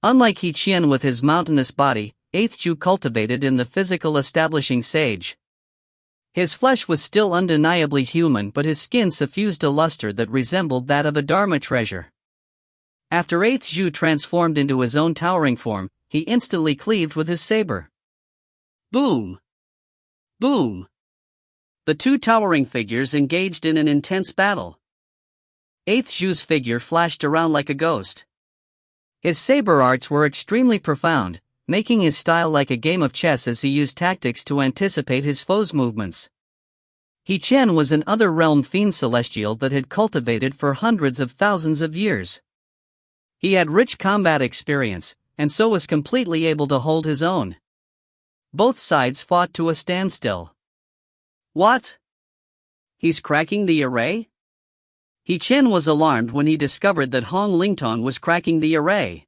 Unlike He Qian with his mountainous body, 8th Zhu cultivated in the physical establishing sage. His flesh was still undeniably human, but his skin suffused a luster that resembled that of a Dharma treasure. After 8th Zhu transformed into his own towering form, he instantly cleaved with his saber. Boom! Boom! The two towering figures engaged in an intense battle. 8th Zhu's figure flashed around like a ghost. His saber arts were extremely profound, making his style like a game of chess as he used tactics to anticipate his foe's movements. He Qian was an other-realm fiend celestial that had cultivated for hundreds of thousands of years. He had rich combat experience, and so was completely able to hold his own. Both sides fought to a standstill. What? He's cracking the array? He Qian was alarmed when he discovered that Hong Lingtong was cracking the array.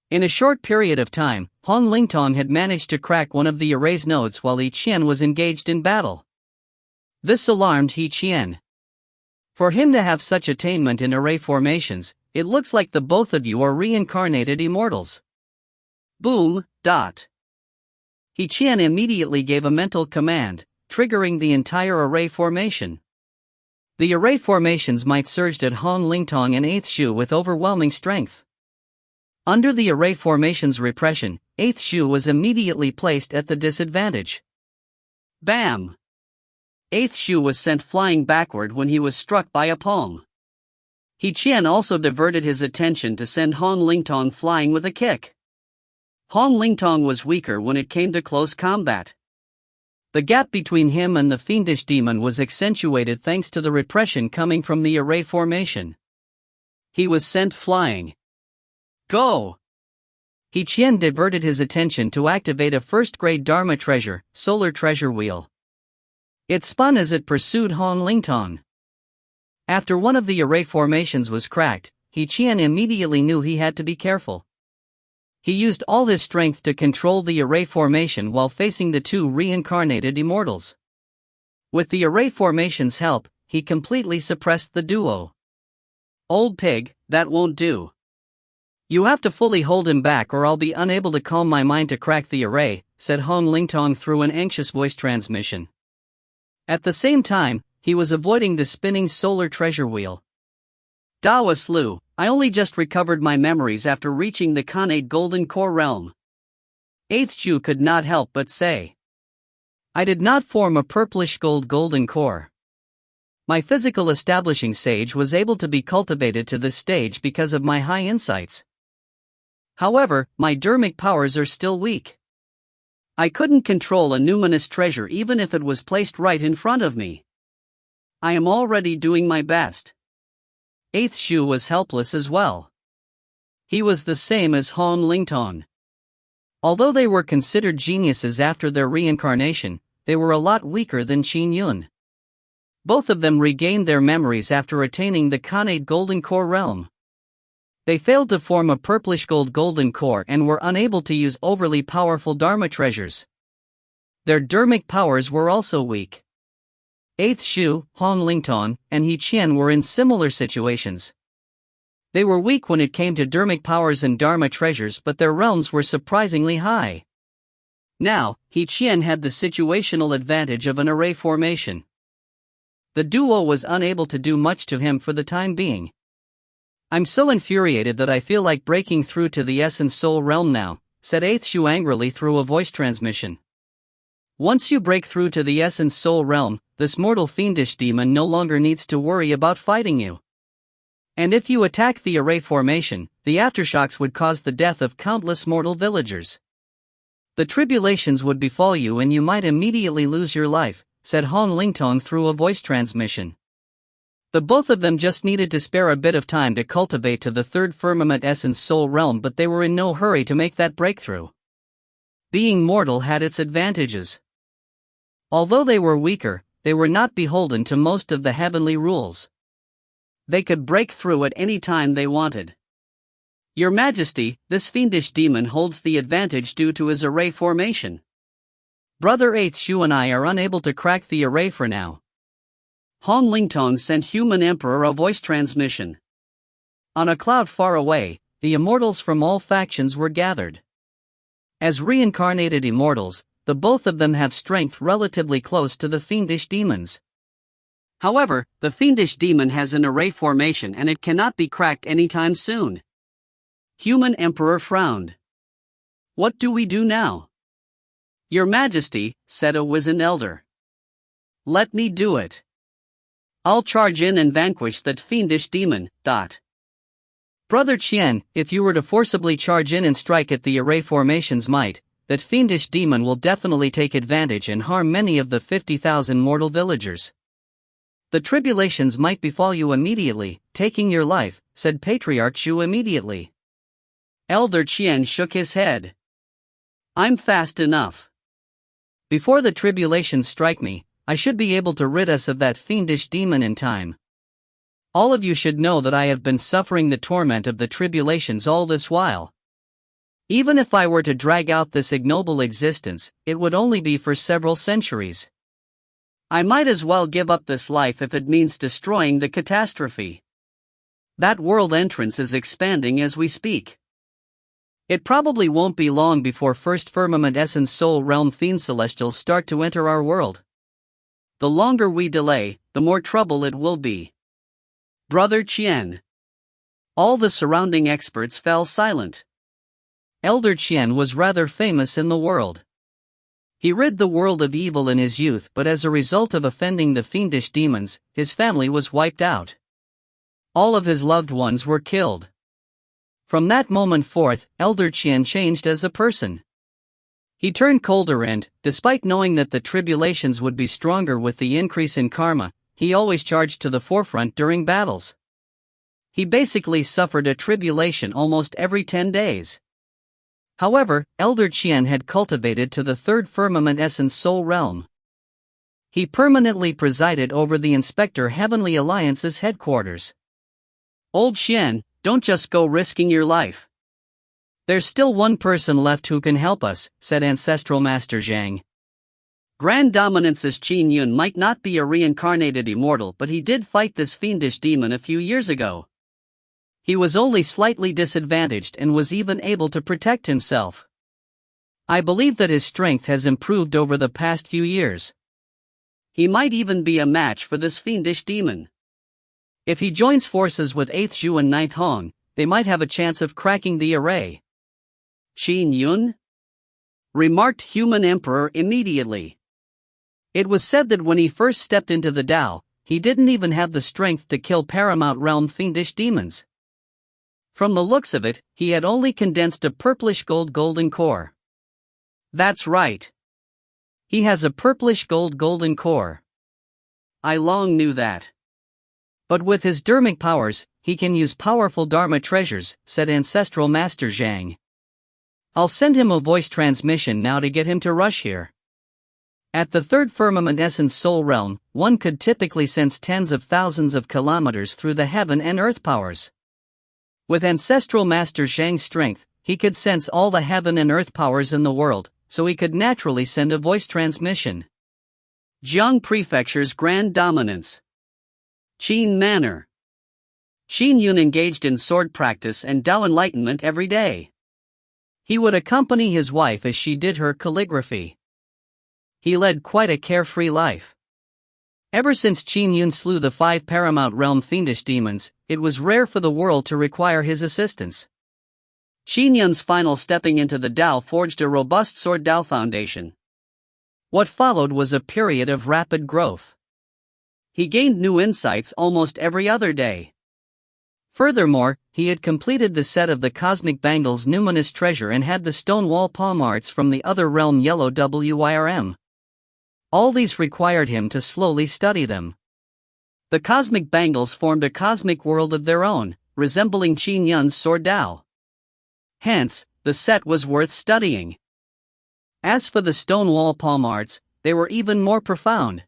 In a short period of time, Hong Lingtong had managed to crack one of the array's nodes while He Qian was engaged in battle. This alarmed He Qian. For him to have such attainment in array formations, it looks like the both of you are reincarnated immortals. Boom, dot. He Qian immediately gave a mental command, triggering the entire array formation. The array formations might surged at Hong Lingtong and 8th Zhu with overwhelming strength. Under the array formation's repression, 8th Zhu was immediately placed at the disadvantage. Bam! 8th Zhu was sent flying backward when he was struck by a palm. He Qian also diverted his attention to send Hong Lingtong flying with a kick. Hong Lingtong was weaker when it came to close combat. The gap between him and the fiendish demon was accentuated thanks to the repression coming from the array formation. He was sent flying. Go! He Qian diverted his attention to activate a first-grade Dharma treasure, solar treasure wheel. It spun as it pursued Hong Lingtong. After one of the array formations was cracked, He Qian immediately knew he had to be careful. He used all his strength to control the array formation while facing the two reincarnated immortals. With the array formation's help, he completely suppressed the duo. Old pig, that won't do. You have to fully hold him back or I'll be unable to calm my mind to crack the array, said Hong Lingtong through an anxious voice transmission. At the same time, he was avoiding the spinning solar treasure wheel. Dawas Lu, I only just recovered my memories after reaching the Khanate Golden Core realm. 8th Zhu could not help but say. I did not form a purplish gold golden core. My physical establishing sage was able to be cultivated to this stage because of my high insights. However, my dermic powers are still weak. I couldn't control a numinous treasure even if it was placed right in front of me. I am already doing my best. 8th Zhu was helpless as well. He was the same as Hong Lingtong. Although they were considered geniuses after their reincarnation, they were a lot weaker than Qin Yun. Both of them regained their memories after attaining the Khanate Golden Core realm. They failed to form a purplish gold golden core and were unable to use overly powerful Dharma treasures. Their dermic powers were also weak. 8th Zhu, Hong Lingtong, and He Qian were in similar situations. They were weak when it came to dermic powers and Dharma treasures, but their realms were surprisingly high. Now, He Qian had the situational advantage of an array formation. The duo was unable to do much to him for the time being. I'm so infuriated that I feel like breaking through to the Essence Soul realm now, said 8th Zhu angrily through a voice transmission. Once you break through to the Essence Soul realm, this mortal fiendish demon no longer needs to worry about fighting you. And if you attack the array formation, the aftershocks would cause the death of countless mortal villagers. The tribulations would befall you and you might immediately lose your life, said Hong Lingtong through a voice transmission. The both of them just needed to spare a bit of time to cultivate to the third firmament Essence Soul realm, but they were in no hurry to make that breakthrough. Being mortal had its advantages. Although they were weaker, they were not beholden to most of the heavenly rules. They could break through at any time they wanted. Your Majesty, this fiendish demon holds the advantage due to his array formation. Brother 8th Zhu and I are unable to crack the array for now. Hong Lingtong sent Human Emperor a voice transmission. On a cloud far away, the immortals from all factions were gathered. As reincarnated immortals, the both of them have strength relatively close to the fiendish demons. However, the fiendish demon has an array formation and it cannot be cracked anytime soon. Human Emperor frowned. "What do we do now?" "Your Majesty," said a wizened elder. "Let me do it. I'll charge in and vanquish that fiendish demon." Brother Qian, if you were to forcibly charge in and strike at the array formation's might, that fiendish demon will definitely take advantage and harm many of the 50,000 mortal villagers. The tribulations might befall you immediately, taking your life, said Patriarch Xu immediately. Elder Qian shook his head. "I'm fast enough. Before the tribulations strike me, I should be able to rid us of that fiendish demon in time. All of you should know that I have been suffering the torment of the tribulations all this while. Even if I were to drag out this ignoble existence, it would only be for several centuries. I might as well give up this life if it means destroying the catastrophe. That world entrance is expanding as we speak. It probably won't be long before first firmament essence soul realm fiend celestials start to enter our world. The longer we delay, the more trouble it will be." Brother Qian. All the surrounding experts fell silent. Elder Qian was rather famous in the world. He rid the world of evil in his youth, but as a result of offending the fiendish demons, his family was wiped out. All of his loved ones were killed. From that moment forth, Elder Qian changed as a person. He turned colder and, despite knowing that the tribulations would be stronger with the increase in karma, he always charged to the forefront during battles. He basically suffered a tribulation almost every 10 days. However, Elder Qian had cultivated to the third firmament essence soul realm. He permanently presided over the Inspector Heavenly Alliance's headquarters. "Old Qian, don't just go risking your life. There's still one person left who can help us," said Ancestral Master Zhang. Grand Dominance's Qin Yun might not be a reincarnated immortal, but he did fight this fiendish demon a few years ago. He was only slightly disadvantaged and was even able to protect himself. I believe that his strength has improved over the past few years. He might even be a match for this fiendish demon. If he joins forces with 8th Zhu and 9th Hong, they might have a chance of cracking the array. "Qin Yun?" remarked Human Emperor immediately. It was said that when he first stepped into the Tao, he didn't even have the strength to kill Paramount Realm fiendish demons. From the looks of it, he had only condensed a purplish golden core. That's right. He has a purplish golden core. I long knew that. But with his dermic powers, he can use powerful Dharma treasures, said Ancestral Master Zhang. I'll send him a voice transmission now to get him to rush here. At the third firmament essence soul realm, one could typically sense tens of thousands of kilometers through the heaven and earth powers. With Ancestral Master Zhang's strength, he could sense all the heaven and earth powers in the world, so he could naturally send a voice transmission. Jiang Prefecture's Grand Dominance. Qin Manor. Qin Yun engaged in sword practice and Tao enlightenment every day. He would accompany his wife as she did her calligraphy. He led quite a carefree life. Ever since Qin Yun slew the 5 Paramount Realm fiendish demons, it was rare for the world to require his assistance. Qin Yun's final stepping into the Tao forged a robust sword Tao foundation. What followed was a period of rapid growth. He gained new insights almost every other day. Furthermore, he had completed the set of the Cosmic Bangles Numinous Treasure and had the stone wall palm arts from the other realm Yellow WIRM. All these required him to slowly study them. The Cosmic Bangles formed a cosmic world of their own, resembling Qin Yun's sword Tao. Hence, the set was worth studying. As for the stone wall palm arts, they were even more profound.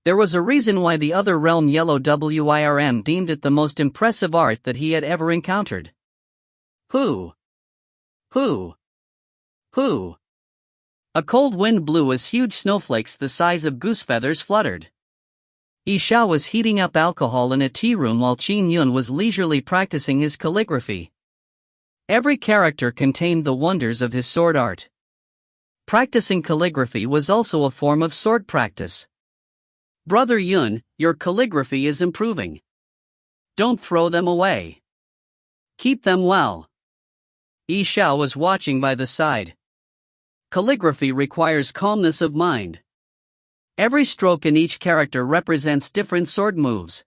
There was a reason why the other realm Yellow WIRM deemed it the most impressive art that he had ever encountered. Who? A cold wind blew as huge snowflakes the size of goose feathers fluttered. Xiao was heating up alcohol in a tea room while Qin Yun was leisurely practicing his calligraphy. Every character contained the wonders of his sword art. Practicing calligraphy was also a form of sword practice. Brother Yun, your calligraphy is improving. Don't throw them away. Keep them well. Xiao was watching by the side. Calligraphy requires calmness of mind. Every stroke in each character represents different sword moves.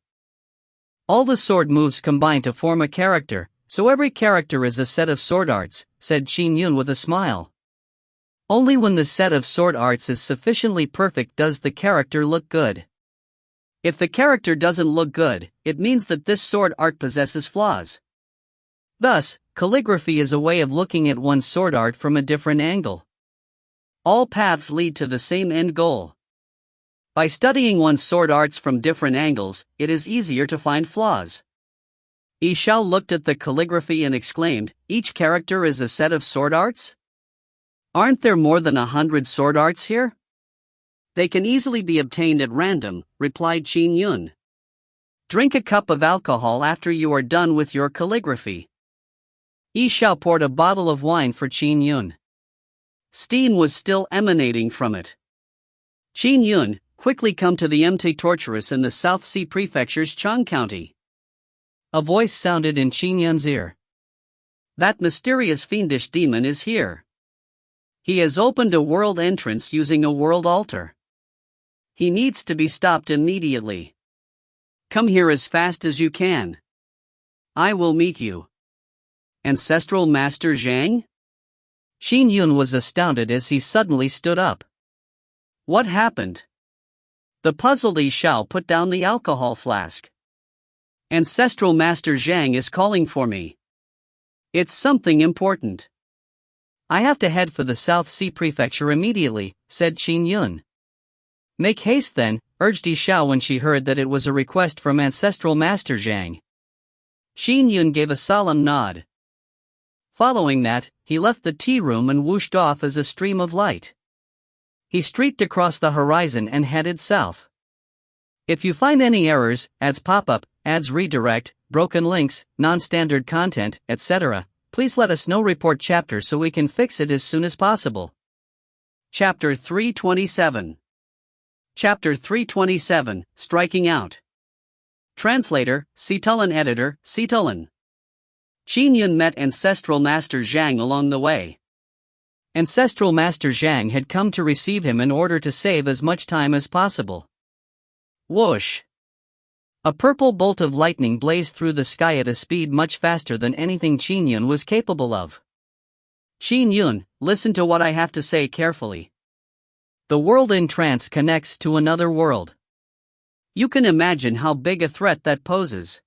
All the sword moves combine to form a character, so every character is a set of sword arts, said Qin Yun with a smile. Only when the set of sword arts is sufficiently perfect does the character look good. If the character doesn't look good, it means that this sword art possesses flaws. Thus, calligraphy is a way of looking at one's sword art from a different angle. All paths lead to the same end goal. By studying one's sword arts from different angles, it is easier to find flaws. Xiao looked at the calligraphy and exclaimed, "Each character is a set of sword arts? Aren't there more than 100 sword arts here?" "They can easily be obtained at random," replied Qin Yun. "Drink a cup of alcohol after you are done with your calligraphy." Xiao poured a bottle of wine for Qin Yun. Steam was still emanating from it. "Qin Yun, quickly come to the MT Torturous in the South Sea Prefecture's Chang County." A voice sounded in Qin Yun's ear. "That mysterious fiendish demon is here. He has opened a world entrance using a world altar. He needs to be stopped immediately. Come here as fast as you can. I will meet you." "Ancestral Master Zhang?" Qin Yun was astounded as he suddenly stood up. "What happened?" The puzzled Xiao put down the alcohol flask. "Ancestral Master Zhang is calling for me. It's something important." "I have to head for the South Sea Prefecture immediately," said Qin Yun. "Make haste then," urged Xiao when she heard that it was a request from Ancestral Master Zhang. Qin Yun gave a solemn nod. Following that, he left the tea room and whooshed off as a stream of light. He streaked across the horizon and headed south. If you find any errors, ads pop up, ads redirect, broken links, non-standard content, etc., please let us know. Report chapter so we can fix it as soon as possible. Chapter 327. Chapter 327, Striking Out. Translator, Situlin. Editor, Situlin. Qin Yun met Ancestral Master Zhang along the way. Ancestral Master Zhang had come to receive him in order to save as much time as possible. Whoosh! A purple bolt of lightning blazed through the sky at a speed much faster than anything Qin Yun was capable of. "Qin Yun, listen to what I have to say carefully. The world in trance connects to another world. You can imagine how big a threat that poses.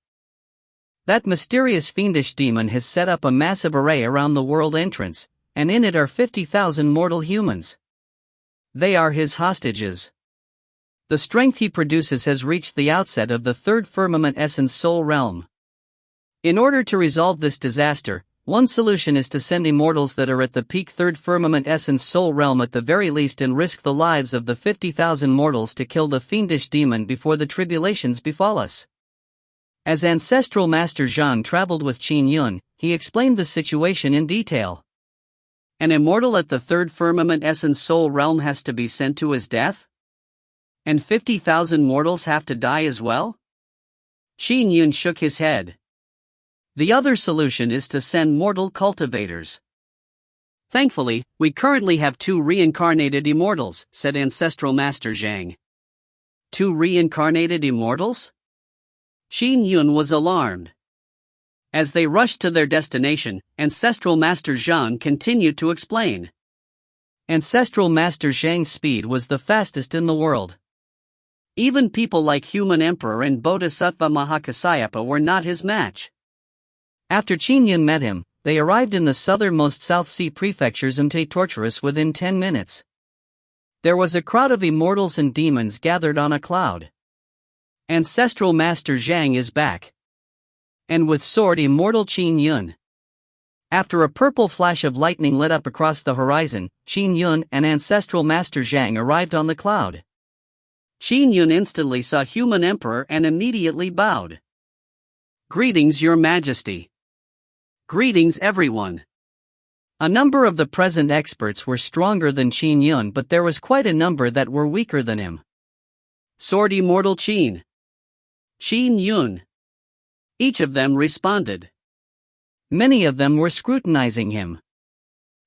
That mysterious fiendish demon has set up a massive array around the world entrance, and in it are 50,000 mortal humans. They are his hostages. The strength he produces has reached the outset of the third firmament essence soul realm. In order to resolve this disaster, one solution is to send immortals that are at the peak third firmament essence soul realm at the very least and risk the lives of the 50,000 mortals to kill the fiendish demon before the tribulations befall us." As Ancestral Master Zhang traveled with Qin Yun, he explained the situation in detail. "An immortal at the third firmament essence soul realm has to be sent to his death? And 50,000 mortals have to die as well?" Qin Yun shook his head. "The other solution is to send mortal cultivators." "Thankfully, we currently have 2 reincarnated immortals," said Ancestral Master Zhang. 2 reincarnated immortals? Qin Yun was alarmed. As they rushed to their destination, Ancestral Master Zhang continued to explain. Ancestral Master Zhang's speed was the fastest in the world. Even people like Human Emperor and Bodhisattva Mahakasyapa were not his match. After Qin Yun met him, they arrived in the southernmost South Sea Prefecture's MT Torturous within 10 minutes. There was a crowd of immortals and demons gathered on a cloud. Ancestral Master Zhang is back. And with sword immortal Qin Yun. After a purple flash of lightning lit up across the horizon, Qin Yun and Ancestral Master Zhang arrived on the cloud. Qin Yun instantly saw Human Emperor and immediately bowed. "Greetings, Your Majesty." Greetings everyone. A number of the present experts were stronger than Qin Yun, but there was quite a number that were weaker than him. Sword immortal Qin Yun. Each of them responded. Many of them were scrutinizing him.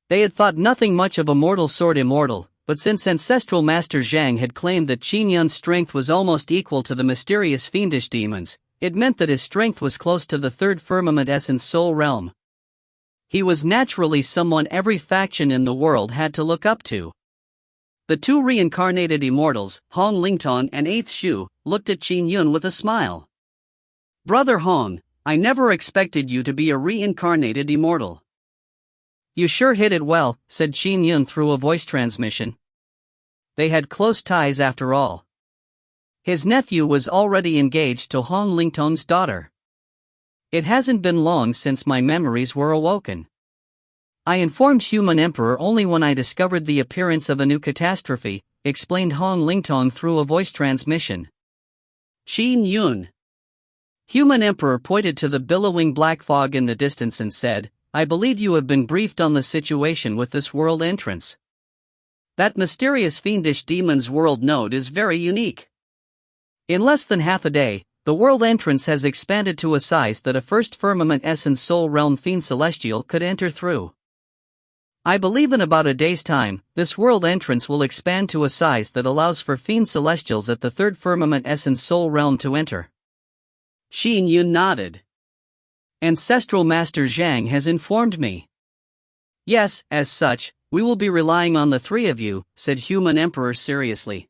They had thought nothing much of immortal sword immortal, but since ancestral master Zhang had claimed that Qin Yun's strength was almost equal to the mysterious fiendish demons, it meant that his strength was close to the third firmament essence soul realm. He was naturally someone every faction in the world had to look up to. The two reincarnated immortals, Hong Lingtong and 8th Shu, looked at Qin Yun with a smile. Brother Hong, I never expected you to be a reincarnated immortal. You sure hit it well, said Qin Yun through a voice transmission. They had close ties after all. His nephew was already engaged to Hong Lingtong's daughter. It hasn't been long since my memories were awoken. I informed Human Emperor only when I discovered the appearance of a new catastrophe, explained Hong Lingtong through a voice transmission. Qin Yun. Human Emperor pointed to the billowing black fog in the distance and said, I believe you have been briefed on the situation with this world entrance. That mysterious fiendish demon's world node is very unique. In less than half a day, the world entrance has expanded to a size that a first firmament essence soul realm fiend celestial could enter through. I believe in about a day's time, this world entrance will expand to a size that allows for fiend celestials at the third firmament essence soul realm to enter. Qin Yun nodded. Ancestral Master Zhang has informed me. Yes, as such, we will be relying on the three of you, said Human Emperor seriously.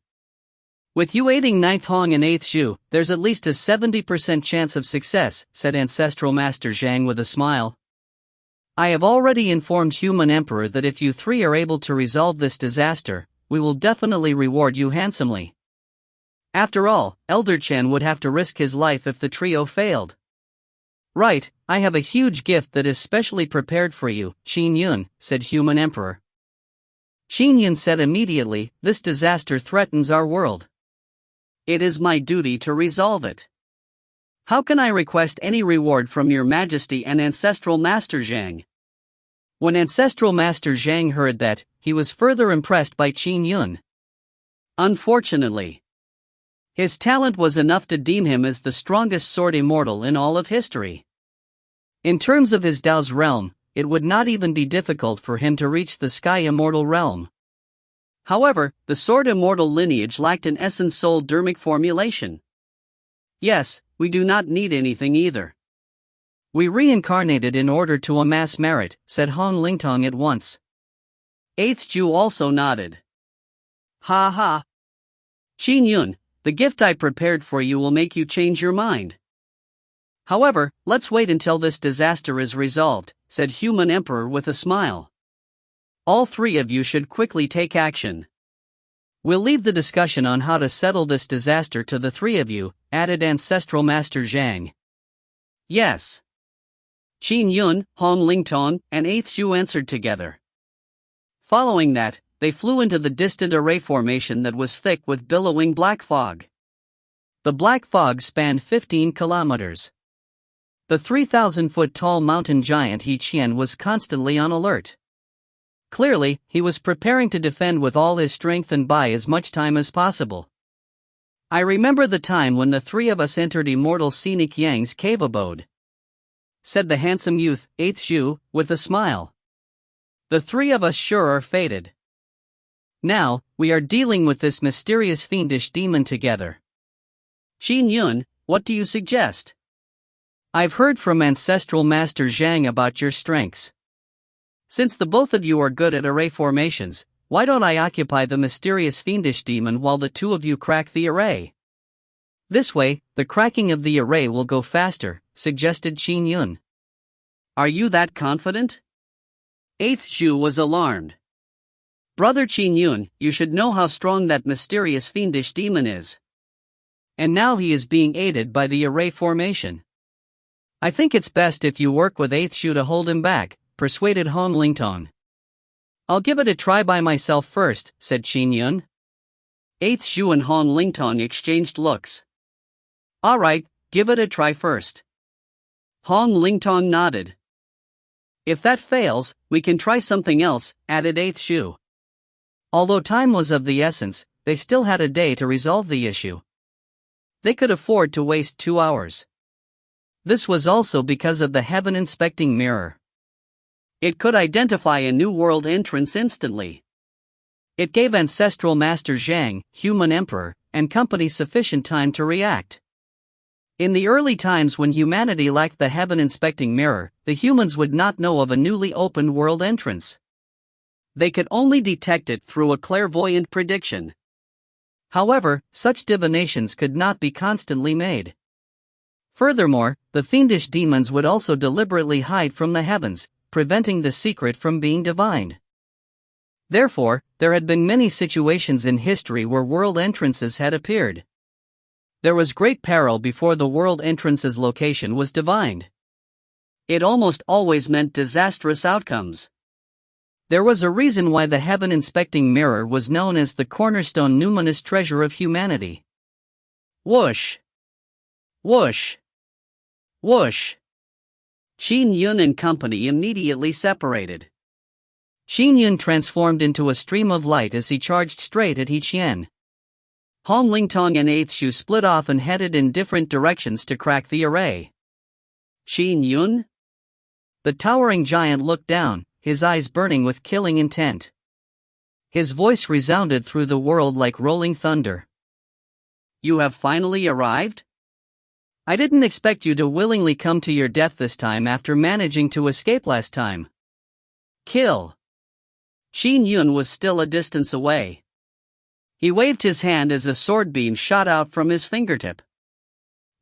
With you aiding 9th Hong and 8th Shu, there's at least a 70% chance of success, said Ancestral Master Zhang with a smile. I have already informed Human Emperor that if you three are able to resolve this disaster, we will definitely reward you handsomely. After all, Elder Chen would have to risk his life if the trio failed. Right, I have a huge gift that is specially prepared for you, Qin Yun, said Human Emperor. Qin Yun said immediately, this disaster threatens our world. It is my duty to resolve it. How can I request any reward from your majesty and ancestral master Zhang? When ancestral master Zhang heard that, he was further impressed by Qin Yun. Unfortunately, his talent was enough to deem him as the strongest sword immortal in all of history. In terms of his Dao's realm, it would not even be difficult for him to reach the sky immortal realm. However, the sword immortal lineage lacked an essence soul dermic formulation. Yes, we do not need anything either. We reincarnated in order to amass merit, said Hong Lingtong at once. 8th Shu also nodded. Ha ha. Qin Yun, the gift I prepared for you will make you change your mind. However, let's wait until this disaster is resolved, said Human Emperor with a smile. All three of you should quickly take action. We'll leave the discussion on how to settle this disaster to the three of you, added Ancestral Master Zhang. Yes. Qin Yun, Hong Lingtong, and 8th Shu answered together. Following that, they flew into the distant array formation that was thick with billowing black fog. The black fog spanned 15 kilometers. The 3,000-foot-tall mountain giant He Qian was constantly on alert. Clearly, he was preparing to defend with all his strength and buy as much time as possible. I remember the time when the three of us entered immortal scenic Yang's cave abode, said the handsome youth, 8th Shu, with a smile. The three of us sure are fated. Now, we are dealing with this mysterious fiendish demon together. Qin Yun, what do you suggest? I've heard from Ancestral Master Zhang about your strengths. Since the both of you are good at array formations, why don't I occupy the mysterious fiendish demon while the two of you crack the array? This way, the cracking of the array will go faster, suggested Qin Yun. Are you that confident? 8th Shu was alarmed. Brother Qin Yun, you should know how strong that mysterious fiendish demon is. And now he is being aided by the array formation. I think it's best if you work with 8th Shu to hold him back, persuaded Hong Lingtong. I'll give it a try by myself first, said Qin Yun. 8th Shu and Hong Lingtong exchanged looks. All right, give it a try first. Hong Lingtong nodded. If that fails, we can try something else, added 8th Xiao. Although time was of the essence, they still had a day to resolve the issue. They could afford to waste 2 hours. This was also because of the heaven inspecting mirror. It could identify a new world entrance instantly. It gave ancestral Master Zhang, human emperor, and company sufficient time to react. In the early times when humanity lacked the heaven inspecting mirror, the humans would not know of a newly opened world entrance. They could only detect it through a clairvoyant prediction. However, such divinations could not be constantly made. Furthermore, the fiendish demons would also deliberately hide from the heavens, preventing the secret from being divined. Therefore, there had been many situations in history where world entrances had appeared. There was great peril before the world entrance's location was divined. It almost always meant disastrous outcomes. There was a reason why the heaven inspecting mirror was known as the cornerstone numinous treasure of humanity. Whoosh! Whoosh! Whoosh! Qin Yun and company immediately separated. Qin Yun transformed into a stream of light as he charged straight at He Qian. Hong Lingtong and 8th Xiao split off and headed in different directions to crack the array. Qin Yun? The towering giant looked down, his eyes burning with killing intent. His voice resounded through the world like rolling thunder. You have finally arrived? I didn't expect you to willingly come to your death this time after managing to escape last time. Kill. Qin Yun was still a distance away. He waved his hand as a sword beam shot out from his fingertip.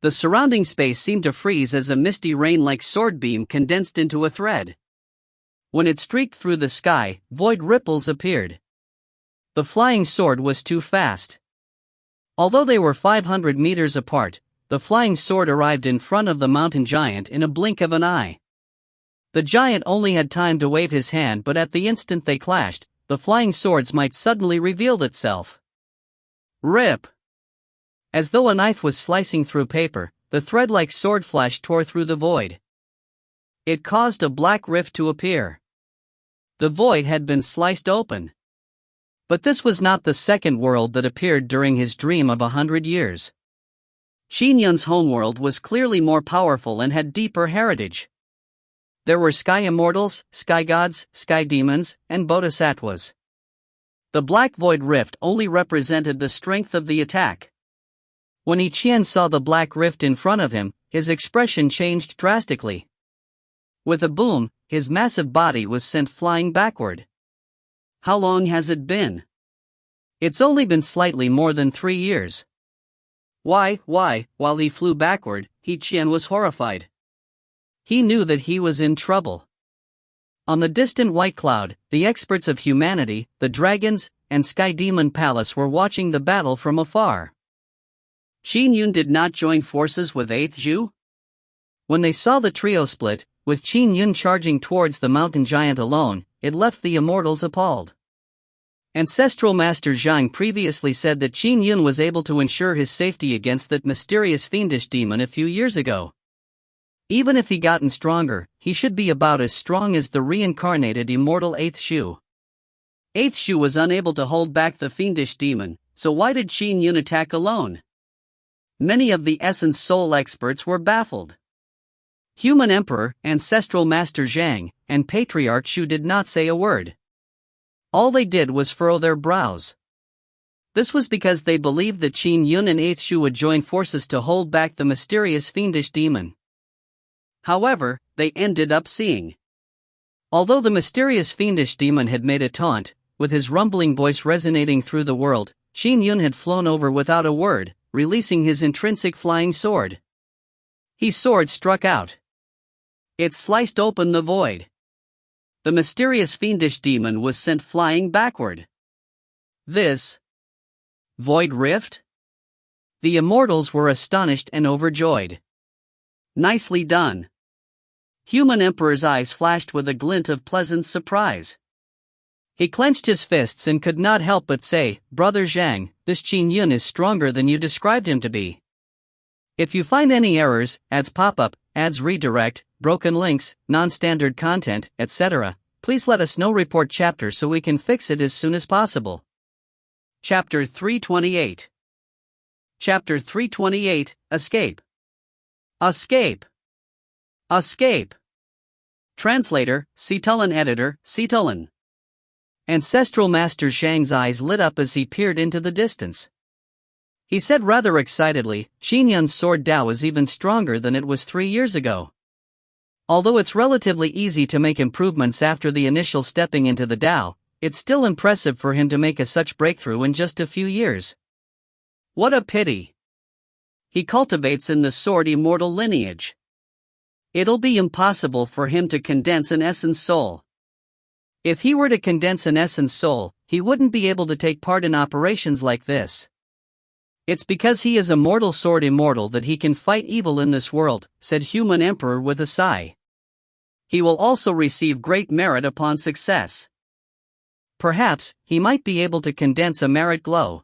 The surrounding space seemed to freeze as a misty rain-like sword beam condensed into a thread. When it streaked through the sky, void ripples appeared. The flying sword was too fast. Although they were 500 meters apart, the flying sword arrived in front of the mountain giant in a blink of an eye. The giant only had time to wave his hand, but at the instant they clashed, the flying sword's might suddenly revealed itself. Rip! As though a knife was slicing through paper, the thread-like sword flash tore through the void. It caused a black rift to appear. The void had been sliced open. But this was not the second world that appeared during his dream of 100 years. Qin Yun's homeworld was clearly more powerful and had deeper heritage. There were sky immortals, sky gods, sky demons, and bodhisattvas. The black void rift only represented the strength of the attack. When He Qian saw the black rift in front of him, his expression changed drastically. With a boom, his massive body was sent flying backward. How long has it been? It's only been slightly more than 3 years. Why, while he flew backward, He Qian was horrified. He knew that he was in trouble. On the distant white cloud, the experts of humanity, the dragons, and Sky Demon Palace were watching the battle from afar. Qin Yun did not join forces with 8th Xiao. When they saw the trio split, with Qin Yun charging towards the mountain giant alone, it left the immortals appalled. Ancestral Master Zhang previously said that Qin Yun was able to ensure his safety against that mysterious fiendish demon a few years ago. Even if he gotten stronger, he should be about as strong as the reincarnated immortal 8th Xiao. 8th Xiao was unable to hold back the fiendish demon, so why did Qin Yun attack alone? Many of the Essence Soul experts were baffled. Human Emperor, Ancestral Master Zhang, and Patriarch Xiao did not say a word. All they did was furrow their brows. This was because they believed that Qin Yun and 8th Xiao would join forces to hold back the mysterious fiendish demon. However, they ended up seeing. Although the mysterious fiendish demon had made a taunt, with his rumbling voice resonating through the world, Qin Yun had flown over without a word, releasing his intrinsic flying sword. His sword struck out. It sliced open the void. The mysterious fiendish demon was sent flying backward. This void rift? The immortals were astonished and overjoyed. Nicely done. Human Emperor's eyes flashed with a glint of pleasant surprise. He clenched his fists and could not help but say, "Brother Zhang, this Qin Yun is stronger than you described him to be." If you find any errors, ads pop up, ads redirect, broken links, non-standard content, etc., please let us know. Report chapter so we can fix it as soon as possible. Chapter 328. Chapter 328, Escape. Escape. Escape. Translator, Citulan. Editor, Citulan. Ancestral Master Zhang's eyes lit up as he peered into the distance. He said rather excitedly, Qin Yun's sword Dao is even stronger than it was 3 years ago. Although it's relatively easy to make improvements after the initial stepping into the Dao, it's still impressive for him to make such breakthrough in just a few years. What a pity. He cultivates in the sword immortal lineage. It'll be impossible for him to condense an essence soul. If he were to condense an essence soul, he wouldn't be able to take part in operations like this. It's because he is a mortal sword immortal that he can fight evil in this world, said Human Emperor with a sigh. He will also receive great merit upon success. Perhaps, he might be able to condense a merit glow.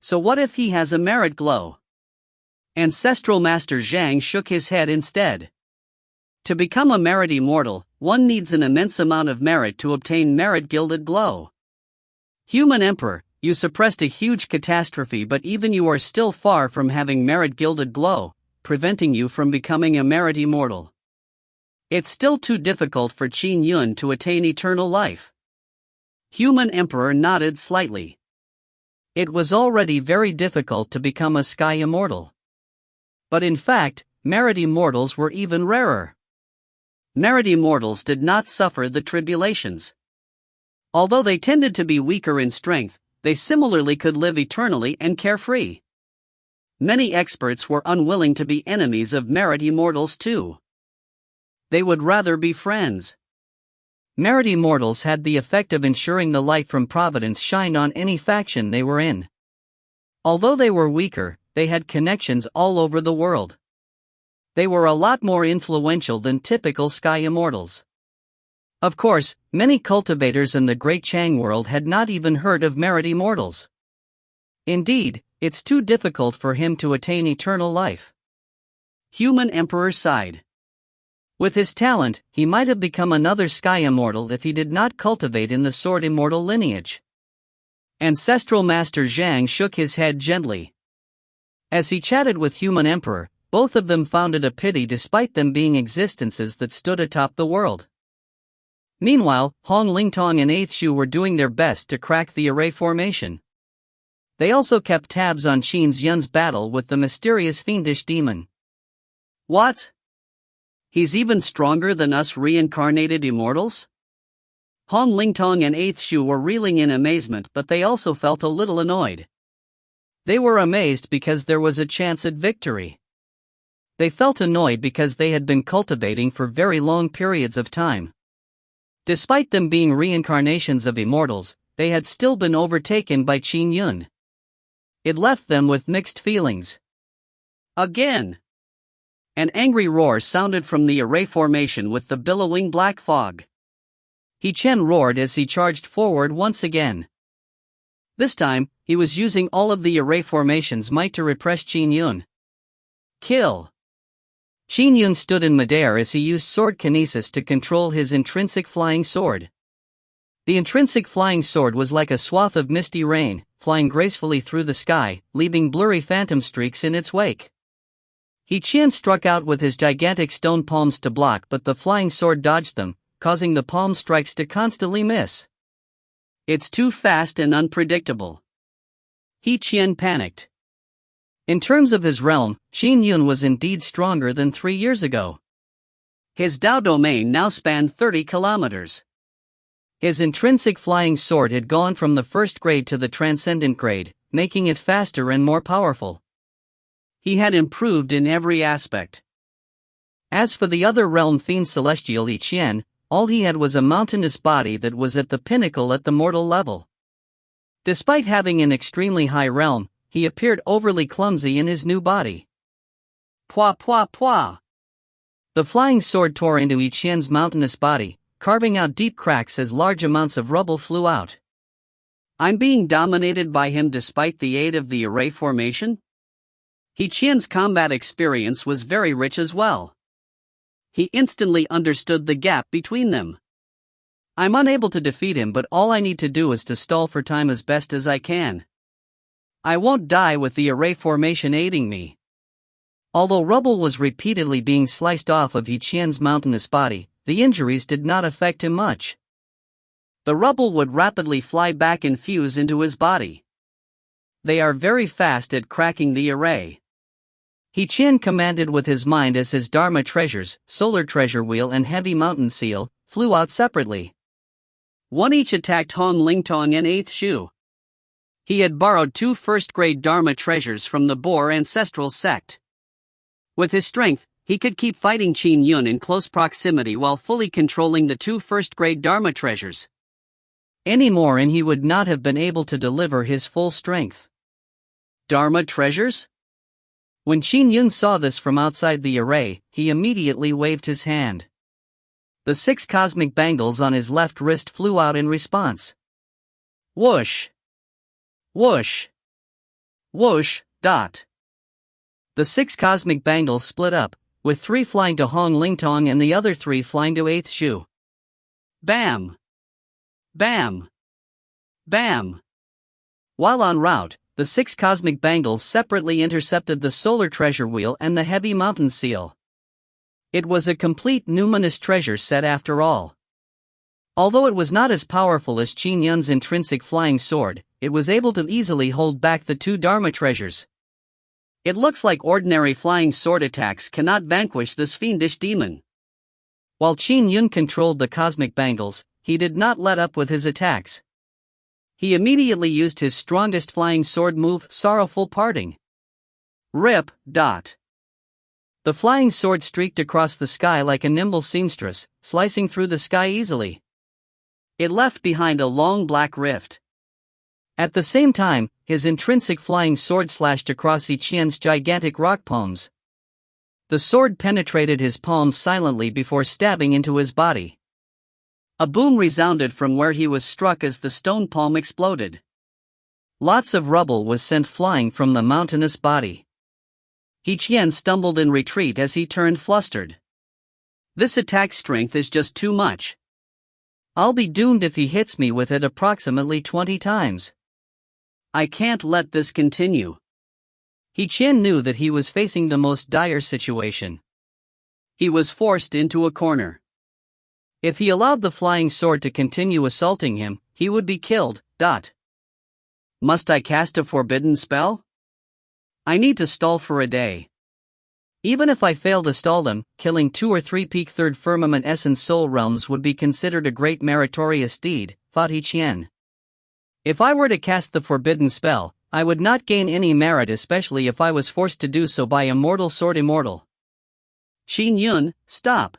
So what if he has a merit glow? Ancestral Master Zhang shook his head instead. To become a merit immortal, one needs an immense amount of merit to obtain merit gilded glow. Human Emperor, you suppressed a huge catastrophe, but even you are still far from having merit gilded glow, preventing you from becoming a merit immortal. It's still too difficult for Qin Yun to attain eternal life. Human Emperor nodded slightly. It was already very difficult to become a sky immortal. But in fact, merit immortals were even rarer. Merit immortals did not suffer the tribulations. Although they tended to be weaker in strength, they similarly could live eternally and carefree. Many experts were unwilling to be enemies of merit immortals too. They would rather be friends. Merit immortals had the effect of ensuring the light from providence shined on any faction they were in. Although they were weaker, they had connections all over the world. They were a lot more influential than typical sky immortals. Of course, many cultivators in the Great Chang world had not even heard of merit immortals. Indeed, it's too difficult for him to attain eternal life. Human Emperor sighed. With his talent, he might have become another sky immortal if he did not cultivate in the sword immortal lineage. Ancestral Master Zhang shook his head gently. As he chatted with Human Emperor, both of them found it a pity despite them being existences that stood atop the world. Meanwhile, Hong Lingtong and Eighth Shu were doing their best to crack the array formation. They also kept tabs on Qin Yun's battle with the mysterious fiendish demon. What? He's even stronger than us reincarnated immortals? Hong Lingtong and Eighth Shu were reeling in amazement, but they also felt a little annoyed. They were amazed because there was a chance at victory. They felt annoyed because they had been cultivating for very long periods of time. Despite them being reincarnations of immortals, they had still been overtaken by Qin Yun. It left them with mixed feelings. Again! An angry roar sounded from the array formation with the billowing black fog. He Chen roared as he charged forward once again. This time, he was using all of the array formation's might to repress Qin Yun. Kill! Qin Yun stood in midair as he used sword kinesis to control his intrinsic flying sword. The intrinsic flying sword was like a swath of misty rain, flying gracefully through the sky, leaving blurry phantom streaks in its wake. He Qian struck out with his gigantic stone palms to block, but the flying sword dodged them, causing the palm strikes to constantly miss. It's too fast and unpredictable. He Qian panicked. In terms of his realm, Qin Yun was indeed stronger than 3 years ago. His Dao domain now spanned 30 kilometers. His intrinsic flying sword had gone from the first grade to the transcendent grade, making it faster and more powerful. He had improved in every aspect. As for the other realm fiend celestial Yi Qian, all he had was a mountainous body that was at the pinnacle at the mortal level. Despite having an extremely high realm, he appeared overly clumsy in his new body. Pwa pwa pwa! The flying sword tore into Yi Qian's mountainous body, carving out deep cracks as large amounts of rubble flew out. I'm being dominated by him despite the aid of the array formation? He Qian's combat experience was very rich as well. He instantly understood the gap between them. I'm unable to defeat him, but all I need to do is to stall for time as best as I can. I won't die with the array formation aiding me. Although rubble was repeatedly being sliced off of He Qian's mountainous body, the injuries did not affect him much. The rubble would rapidly fly back and fuse into his body. They are very fast at cracking the array. He Qian commanded with his mind as his Dharma treasures, solar treasure wheel and heavy mountain seal, flew out separately. One each attacked Hong Lingtong and 8th Shu. He had borrowed 2 first-grade Dharma treasures from the Boer ancestral sect. With his strength, he could keep fighting Qin Yun in close proximity while fully controlling the 2 first-grade Dharma treasures. Any more and he would not have been able to deliver his full strength. Dharma treasures? When Qin Yun saw this from outside the array, he immediately waved his hand. The 6 cosmic bangles on his left wrist flew out in response. Whoosh! Whoosh! Whoosh! Dot. The 6 cosmic bangles split up, with 3 flying to Hong Lingtong and the other 3 flying to 8th Shu. Bam! Bam! Bam! While en route, the 6 cosmic bangles separately intercepted the solar treasure wheel and the heavy mountain seal. It was a complete numinous treasure set after all. Although it was not as powerful as Qin Yun's intrinsic flying sword, it was able to easily hold back the 2 Dharma treasures. It looks like ordinary flying sword attacks cannot vanquish this fiendish demon. While Qin Yun controlled the cosmic bangles, he did not let up with his attacks. He immediately used his strongest flying sword move, Sorrowful Parting. Rip! Dot. The flying sword streaked across the sky like a nimble seamstress, slicing through the sky easily. It left behind a long black rift. At the same time, his intrinsic flying sword slashed across He Qian's gigantic rock palms. The sword penetrated his palms silently before stabbing into his body. A boom resounded from where he was struck as the stone palm exploded. Lots of rubble was sent flying from the mountainous body. He Qian stumbled in retreat as he turned flustered. This attack strength is just too much. I'll be doomed if he hits me with it approximately 20 times. I can't let this continue. He Qian knew that he was facing the most dire situation. He was forced into a corner. If he allowed the flying sword to continue assaulting him, he would be killed. Must I cast a forbidden spell? I need to stall for a day. Even if I fail to stall them, killing 2 or 3 peak 3rd firmament essence soul realms would be considered a great meritorious deed, thought He Qian. If I were to cast the forbidden spell, I would not gain any merit, especially if I was forced to do so by immortal sword immortal. Qin Yun, stop!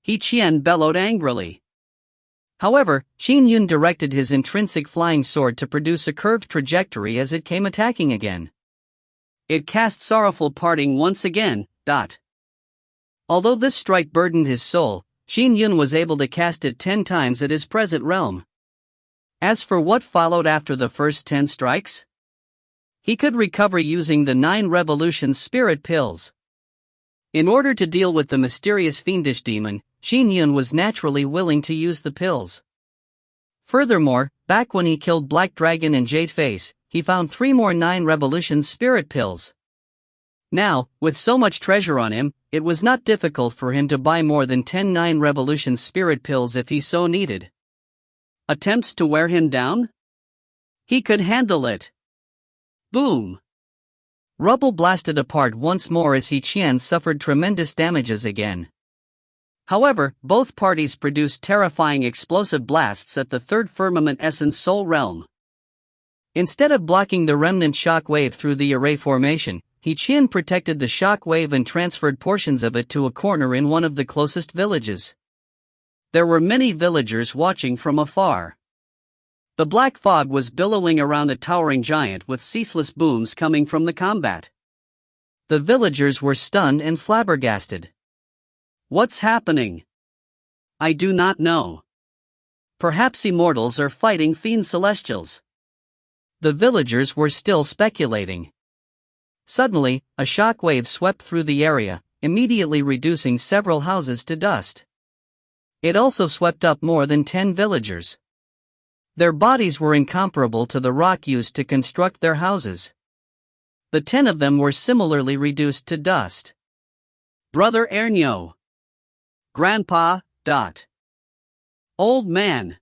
He Qian bellowed angrily. However, Qin Yun directed his intrinsic flying sword to produce a curved trajectory as it came attacking again. It cast Sorrowful Parting once again. Although this strike burdened his soul, Qin Yun was able to cast it 10 times at his present realm. As for what followed after the first 10 strikes, he could recover using the 9 Revolution Spirit Pills. In order to deal with the mysterious fiendish demon, Qin Yun was naturally willing to use the pills. Furthermore, back when he killed Black Dragon and Jade Face, he found 3 more 9 Revolution Spirit Pills. Now, with so much treasure on him, it was not difficult for him to buy more than 10 9 Revolution Spirit Pills if he so needed. Attempts to wear him down? He could handle it. Boom! Rubble blasted apart once more as He Qian suffered tremendous damages again. However, both parties produced terrifying explosive blasts at the 3rd firmament essence soul realm. Instead of blocking the remnant shock wave through the array formation, He Qian protected the shock wave and transferred portions of it to a corner in one of the closest villages. There were many villagers watching from afar. The black fog was billowing around a towering giant with ceaseless booms coming from the combat. The villagers were stunned and flabbergasted. What's happening? I do not know. Perhaps immortals are fighting fiend celestials. The villagers were still speculating. Suddenly, a shock wave swept through the area, immediately reducing several houses to dust. It also swept up more than 10 villagers. Their bodies were incomparable to the rock used to construct their houses. The 10 of them were similarly reduced to dust. Brother Ernyo. Grandpa. Old man.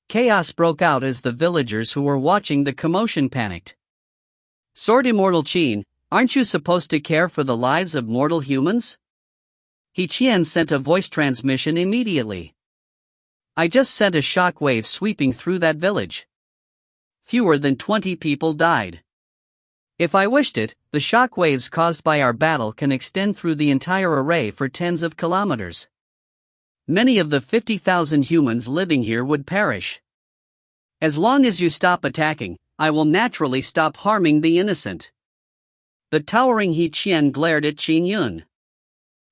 Chaos broke out as the villagers who were watching the commotion panicked. Sword Immortal Qin, aren't you supposed to care for the lives of mortal humans? He Qian sent a voice transmission immediately. I just sent a shock wave sweeping through that village. Fewer than 20 people died. If I wished it, the shock waves caused by our battle can extend through the entire array for tens of kilometers. Many of the 50,000 humans living here would perish. As long as you stop attacking, I will naturally stop harming the innocent. The towering He Qian glared at Qin Yun.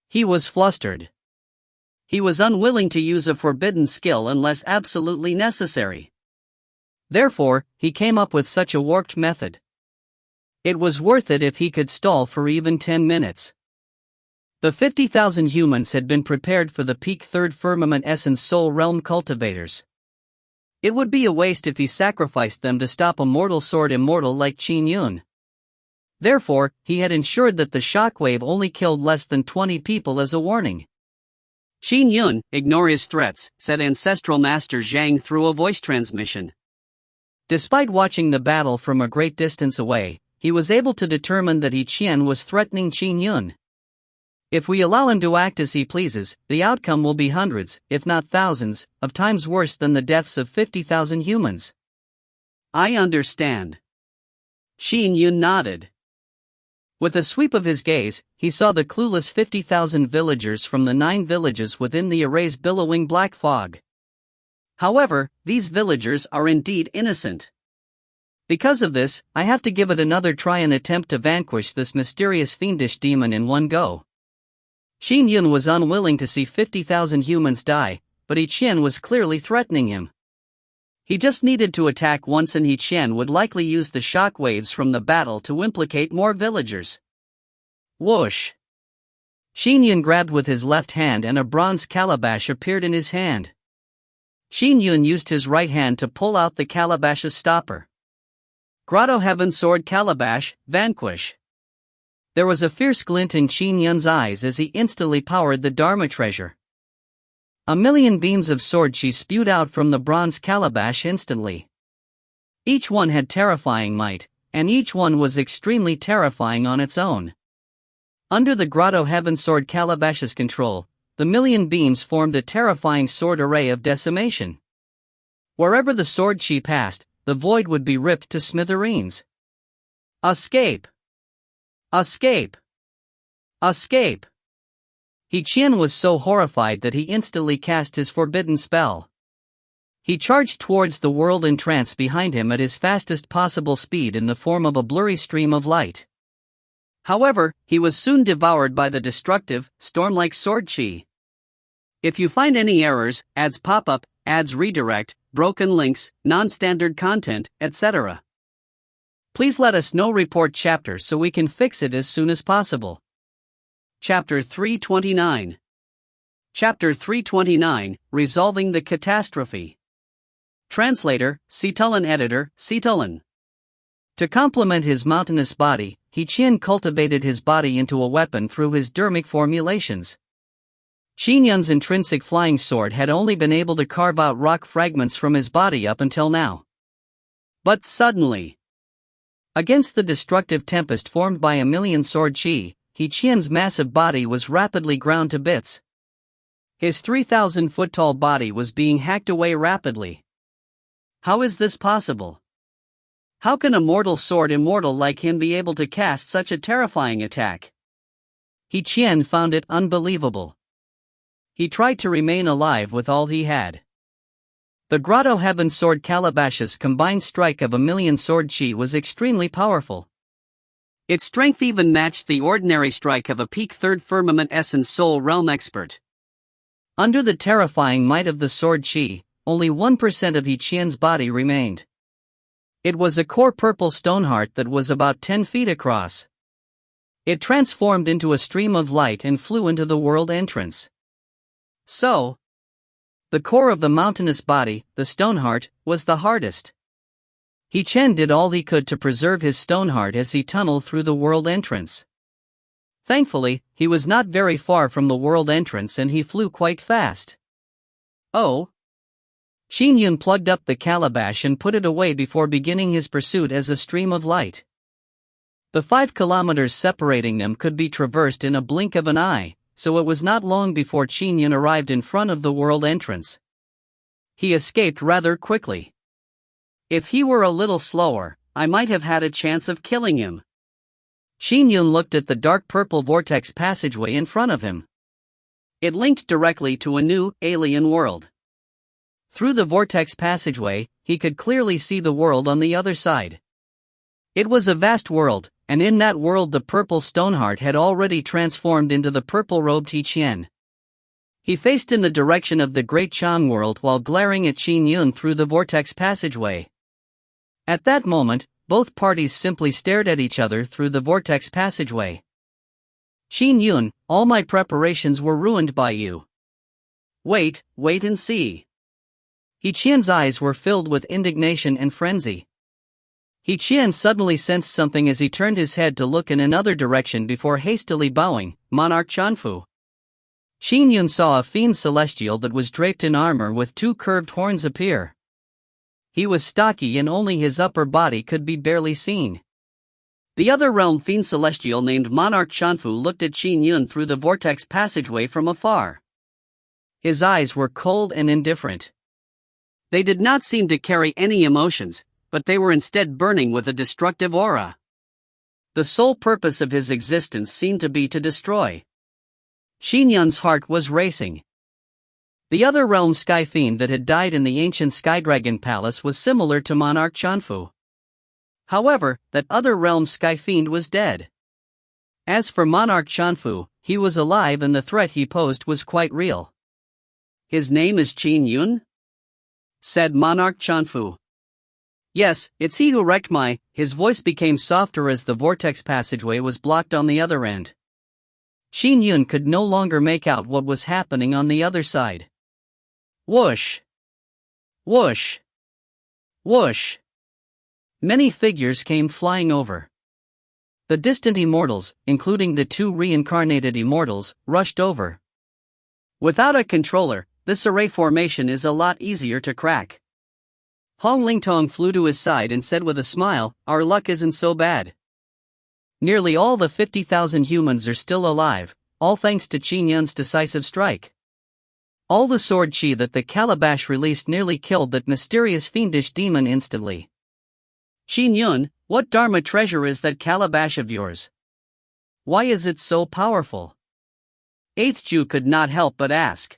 He was flustered. He was unwilling to use a forbidden skill unless absolutely necessary. Therefore, he came up with such a warped method. It was worth it if he could stall for even 10 minutes. The 50,000 humans had been prepared for the peak third firmament essence soul realm cultivators. It would be a waste if he sacrificed them to stop a mortal sword immortal like Qin Yun. Therefore, he had ensured that the shockwave only killed less than 20 people as a warning. Qin Yun, ignore his threats, said Ancestral Master Zhang through a voice transmission. Despite watching the battle from a great distance away, he was able to determine that He Qian was threatening Qin Yun. If we allow him to act as he pleases, the outcome will be hundreds, if not thousands, of times worse than the deaths of 50,000 humans. I understand. Qin Yun nodded. With a sweep of his gaze, he saw the clueless 50,000 villagers from the 9 villages within the array's billowing black fog. However, these villagers are indeed innocent. Because of this, I have to give it another try and attempt to vanquish this mysterious fiendish demon in one go. Qin Yun was unwilling to see 50,000 humans die, but He Qian was clearly threatening him. He just needed to attack once and He Qian would likely use the shock waves from the battle to implicate more villagers. Whoosh! Qin Yun grabbed with his left hand and a bronze calabash appeared in his hand. Qin Yun used his right hand to pull out the calabash's stopper. Grotto Heaven Sword Calabash, vanquish. There was a fierce glint in Qin Yun's eyes as he instantly powered the Dharma treasure. 1,000,000 beams of sword chi spewed out from the bronze calabash instantly. Each one had terrifying might, and each one was extremely terrifying on its own. Under the Grotto Heaven Sword Calabash's control, the 1,000,000 beams formed a terrifying sword array of decimation. Wherever the sword chi passed, the void would be ripped to smithereens. Escape! Escape! Escape! He Qian was so horrified that he instantly cast his forbidden spell. He charged towards the world in trance behind him at his fastest possible speed in the form of a blurry stream of light. However, he was soon devoured by the destructive, storm-like sword chi. If you find any errors, ads pop up, ads redirect, broken links, non-standard content, etc., please let us know. Report chapter so we can fix it as soon as possible. Chapter 329. Chapter 329, Resolving the Catastrophe. Translator, Citulan. Editor, Citulan. To complement his mountainous body, He Qian cultivated his body into a weapon through his dermic formulations. Qin Yun's intrinsic flying sword had only been able to carve out rock fragments from his body up until now. But suddenly, against the destructive tempest formed by 1,000,000 sword chi, He Qian's massive body was rapidly ground to bits. His 3,000-foot-tall body was being hacked away rapidly. How is this possible? How can a mortal sword immortal like him be able to cast such a terrifying attack? He Qian found it unbelievable. He tried to remain alive with all he had. The Grotto Heaven Sword Calabash's combined strike of 1,000,000 sword chi was extremely powerful. Its strength even matched the ordinary strike of a peak third firmament essence soul realm expert. Under the terrifying might of the sword chi, only 1% of He Qian's body remained. It was a core purple stoneheart that was about 10 feet across. It transformed into a stream of light and flew into the world entrance. So, the core of the mountainous body, the stone heart, was the hardest. Qian did all he could to preserve his stone heart as he tunneled through the world entrance. Thankfully, he was not very far from the world entrance and he flew quite fast. Oh! Qin Yun plugged up the calabash and put it away before beginning his pursuit as a stream of light. The 5 kilometers separating them could be traversed in a blink of an eye, so it was not long before Qin Yun arrived in front of the world entrance. He escaped rather quickly. If he were a little slower, I might have had a chance of killing him. Qin Yun looked at the dark purple vortex passageway in front of him. It linked directly to a new, alien world. Through the vortex passageway, he could clearly see the world on the other side. It was a vast world, and in that world the purple stoneheart had already transformed into the purple-robed Qian. He faced in the direction of the Great Chang world while glaring at Qin Yun through the vortex passageway. At that moment, both parties simply stared at each other through the vortex passageway. Qin Yun, all my preparations were ruined by you. Wait and see. Qian's eyes were filled with indignation and frenzy. Qian suddenly sensed something as he turned his head to look in another direction before hastily bowing, Monarch Chanfu. Qin Yun saw a fiend celestial that was draped in armor with 2 curved horns appear. He was stocky and only his upper body could be barely seen. The other realm fiend celestial named Monarch Chanfu looked at Qin Yun through the vortex passageway from afar. His eyes were cold and indifferent. They did not seem to carry any emotions, but they were instead burning with a destructive aura. The sole purpose of his existence seemed to be to destroy. Qin Yun's heart was racing. The other realm sky fiend that had died in the ancient Sky Dragon Palace was similar to Monarch Chanfu. However, that other realm sky fiend was dead. As for Monarch Chanfu, he was alive and the threat he posed was quite real. His name is Qin Yun? Said Monarch Chanfu. Yes, it's he who wrecked my. His voice became softer as the vortex passageway was blocked on the other end. Qin Yun could no longer make out what was happening on the other side. Whoosh! Whoosh! Whoosh! Many figures came flying over. The distant immortals, including the 2 reincarnated immortals, rushed over. Without a controller, this array formation is a lot easier to crack. Hong Lingtong flew to his side and said with a smile, "Our luck isn't so bad. Nearly all the 50,000 humans are still alive, all thanks to Qin Yun's decisive strike. All the sword chi that the calabash released nearly killed that mysterious fiendish demon instantly. Qin Yun, what Dharma treasure is that calabash of yours? Why is it so powerful?" 8th Jew could not help but ask.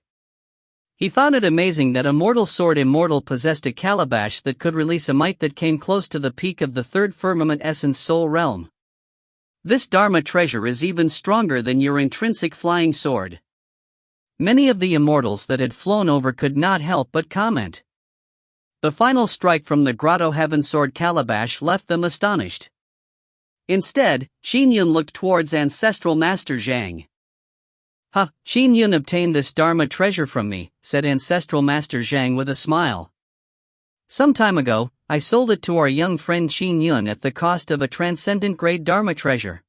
He found it amazing that a mortal sword immortal possessed a calabash that could release a might that came close to the peak of the 3rd firmament essence soul realm. This Dharma treasure is even stronger than your intrinsic flying sword. Many of the immortals that had flown over could not help but comment. The final strike from the Grotto Heaven Sword calabash left them astonished. Instead, Qin Yun looked towards Ancestral Master Zhang. Qin Yun obtained this Dharma treasure from me, said Ancestral Master Zhang with a smile. Some time ago, I sold it to our young friend Qin Yun at the cost of a transcendent grade Dharma treasure.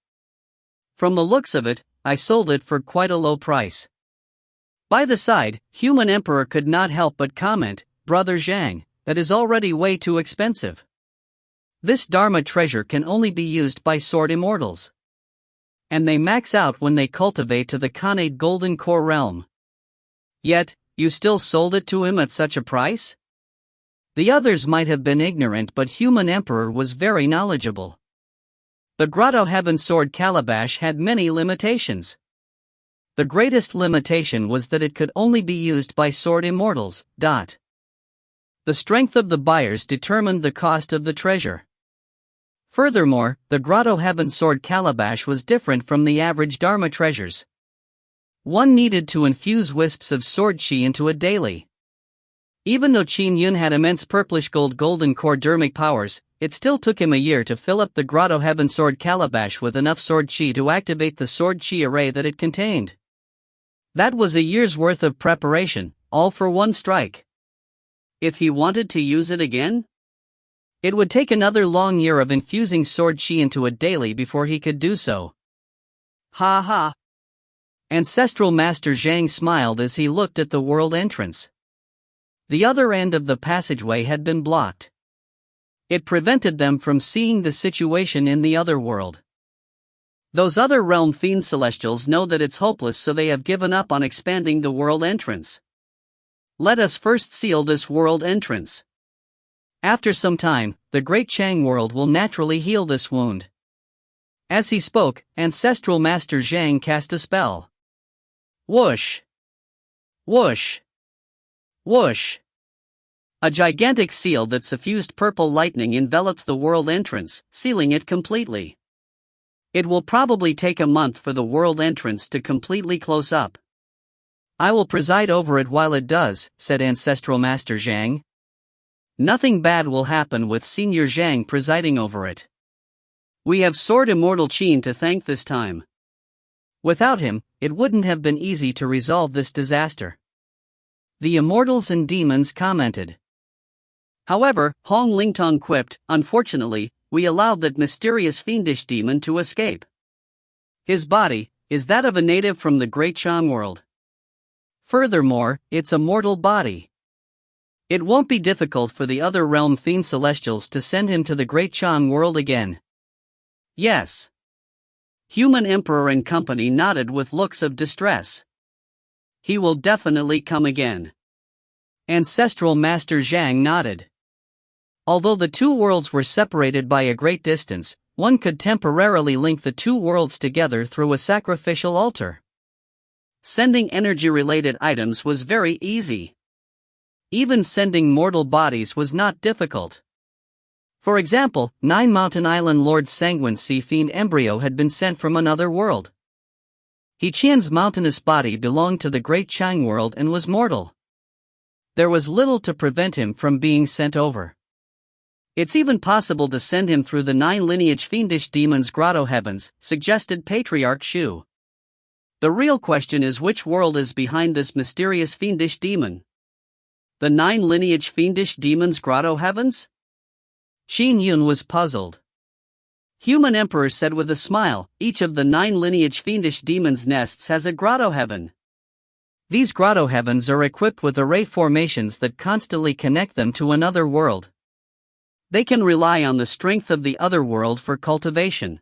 From the looks of it, I sold it for quite a low price. By the side, Human Emperor could not help but comment, "Brother Zhang, that is already way too expensive. This Dharma treasure can only be used by sword immortals. And they max out when they cultivate to the Khanate Golden Core realm. Yet, you still sold it to him at such a price?" The others might have been ignorant, but Human Emperor was very knowledgeable. The Grotto Heaven Sword calabash had many limitations. The greatest limitation was that it could only be used by sword immortals. The strength of the buyers determined the cost of the treasure. Furthermore, the Grotto Heaven Sword calabash was different from the average Dharma treasures. One needed to infuse wisps of sword chi into it daily. Even though Qin Yun had immense purplish golden core dermic powers, it still took him a year to fill up the Grotto Heaven sword calabash with enough sword chi to activate the sword chi array that it contained. That was a year's worth of preparation, all for one strike. If he wanted to use it again, it would take another long year of infusing sword chi into it daily before he could do so. Ha ha! Ancestral Master Zhang smiled as he looked at the world entrance. The other end of the passageway had been blocked. It prevented them from seeing the situation in the other world. Those other realm fiend celestials know that it's hopeless, so they have given up on expanding the world entrance. Let us first seal this world entrance. After some time, the Great Chang world will naturally heal this wound. As he spoke, Ancestral Master Zhang cast a spell. Whoosh! Whoosh! Whoosh! A gigantic seal that suffused purple lightning enveloped the world entrance, sealing it completely. It will probably take a month for the world entrance to completely close up. I will preside over it while it does, said Ancestral Master Zhang. Nothing bad will happen with Senior Zhang presiding over it. We have Sword Immortal Qin to thank this time. Without him, it wouldn't have been easy to resolve this disaster. The immortals and demons commented. However, Hong Lingtong quipped, unfortunately, we allowed that mysterious fiendish demon to escape. His body is that of a native from the Great Chang world. Furthermore, it's a mortal body. It won't be difficult for the other realm fiend celestials to send him to the Great Chang world again. Yes. Human Emperor and company nodded with looks of distress. He will definitely come again. Ancestral Master Zhang nodded. Although the two worlds were separated by a great distance, one could temporarily link the two worlds together through a sacrificial altar. Sending energy-related items was very easy. Even sending mortal bodies was not difficult. For example, 9 Mountain Island Lord Sanguine Sea Fiend embryo had been sent from another world. He Qian's mountainous body belonged to the Great Chang world and was mortal. There was little to prevent him from being sent over. It's even possible to send him through the 9 lineage fiendish demons' grotto heavens, suggested Patriarch Xiao. The real question is which world is behind this mysterious fiendish demon? The 9 lineage fiendish demons' grotto heavens? Qin Yun was puzzled. Human Emperor said with a smile, each of the 9 lineage fiendish demons' nests has a grotto heaven. These grotto heavens are equipped with array formations that constantly connect them to another world. They can rely on the strength of the other world for cultivation.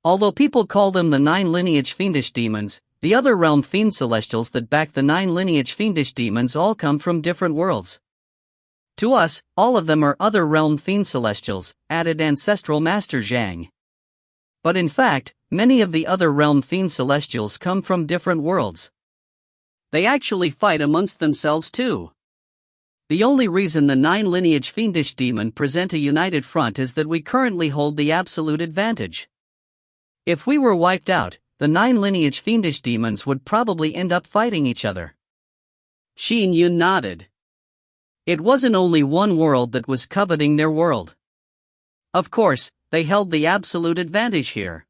Although people call them the 9 lineage fiendish demons, the other realm fiend celestials that back the 9 lineage fiendish demons all come from different worlds. To us, all of them are other realm fiend celestials, added Ancestral Master Zhang. But in fact, many of the other realm fiend celestials come from different worlds. They actually fight amongst themselves too. The only reason the 9 lineage fiendish demon present a united front is that we currently hold the absolute advantage. If we were wiped out, the 9 lineage fiendish demons would probably end up fighting each other. Qin Yun nodded. It wasn't only one world that was coveting their world. Of course, they held the absolute advantage here.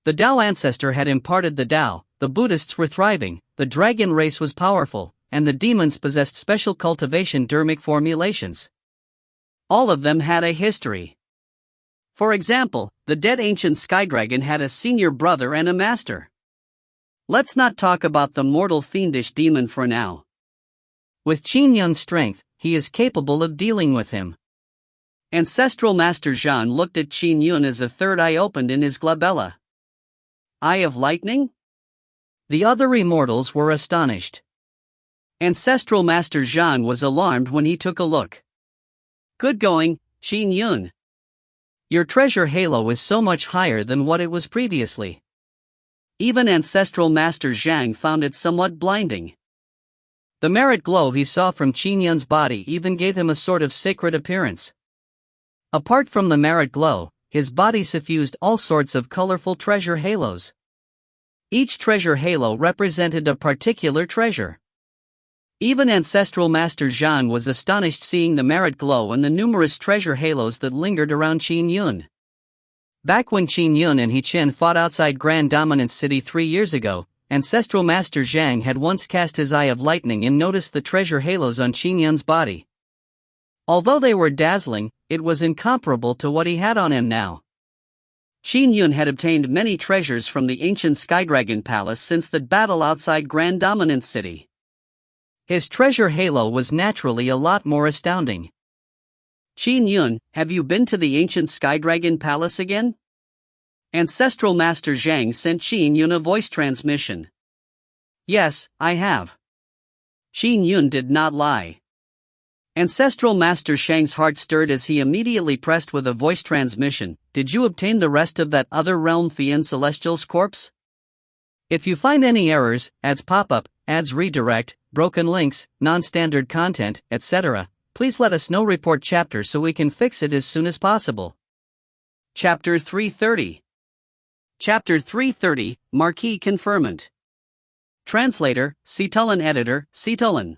The Tao ancestor had imparted the Tao, the Buddhists were thriving, the dragon race was powerful, and the demons possessed special cultivation dermic formulations. All of them had a history. For example, the dead ancient Skydragon had a senior brother and a master. Let's not talk about the mortal fiendish demon for now. With Qin Yun's strength, he is capable of dealing with him. Ancestral Master Zhan looked at Qin Yun as a third eye opened in his glabella. Eye of lightning? The other immortals were astonished. Ancestral Master Zhan was alarmed when he took a look. Good going, Qin Yun. Your treasure halo is so much higher than what it was previously. Even Ancestral Master Zhang found it somewhat blinding. The merit glow he saw from Qin Yun's body even gave him a sort of sacred appearance. Apart from the merit glow, his body suffused all sorts of colorful treasure halos. Each treasure halo represented a particular treasure. Even ancestral Master Zhang was astonished seeing the merit glow and the numerous treasure halos that lingered around Qin Yun. Back when Qin Yun and He Chen fought outside Grand Dominance City 3 years ago, ancestral Master Zhang had once cast his eye of lightning and noticed the treasure halos on Qin Yun's body. Although they were dazzling, it was incomparable to what he had on him now. Qin Yun had obtained many treasures from the ancient Skydragon Palace since the battle outside Grand Dominance City. His treasure halo was naturally a lot more astounding. Qin Yun, have you been to the ancient Skydragon Palace again? Ancestral Master Zhang sent Qin Yun a voice transmission. Yes, I have. Qin Yun did not lie. Ancestral Master Shang's heart stirred as he immediately pressed with a voice transmission. Did you obtain the rest of that other realm Fiend Celestial's corpse? If you find any errors, ads pop up, ads redirect, broken links, non-standard content, etc., please let us know. Report chapter so we can fix it as soon as possible. Chapter 330. Chapter 330, Marquis Conferment. Translator, Citulan. Editor, Citulan.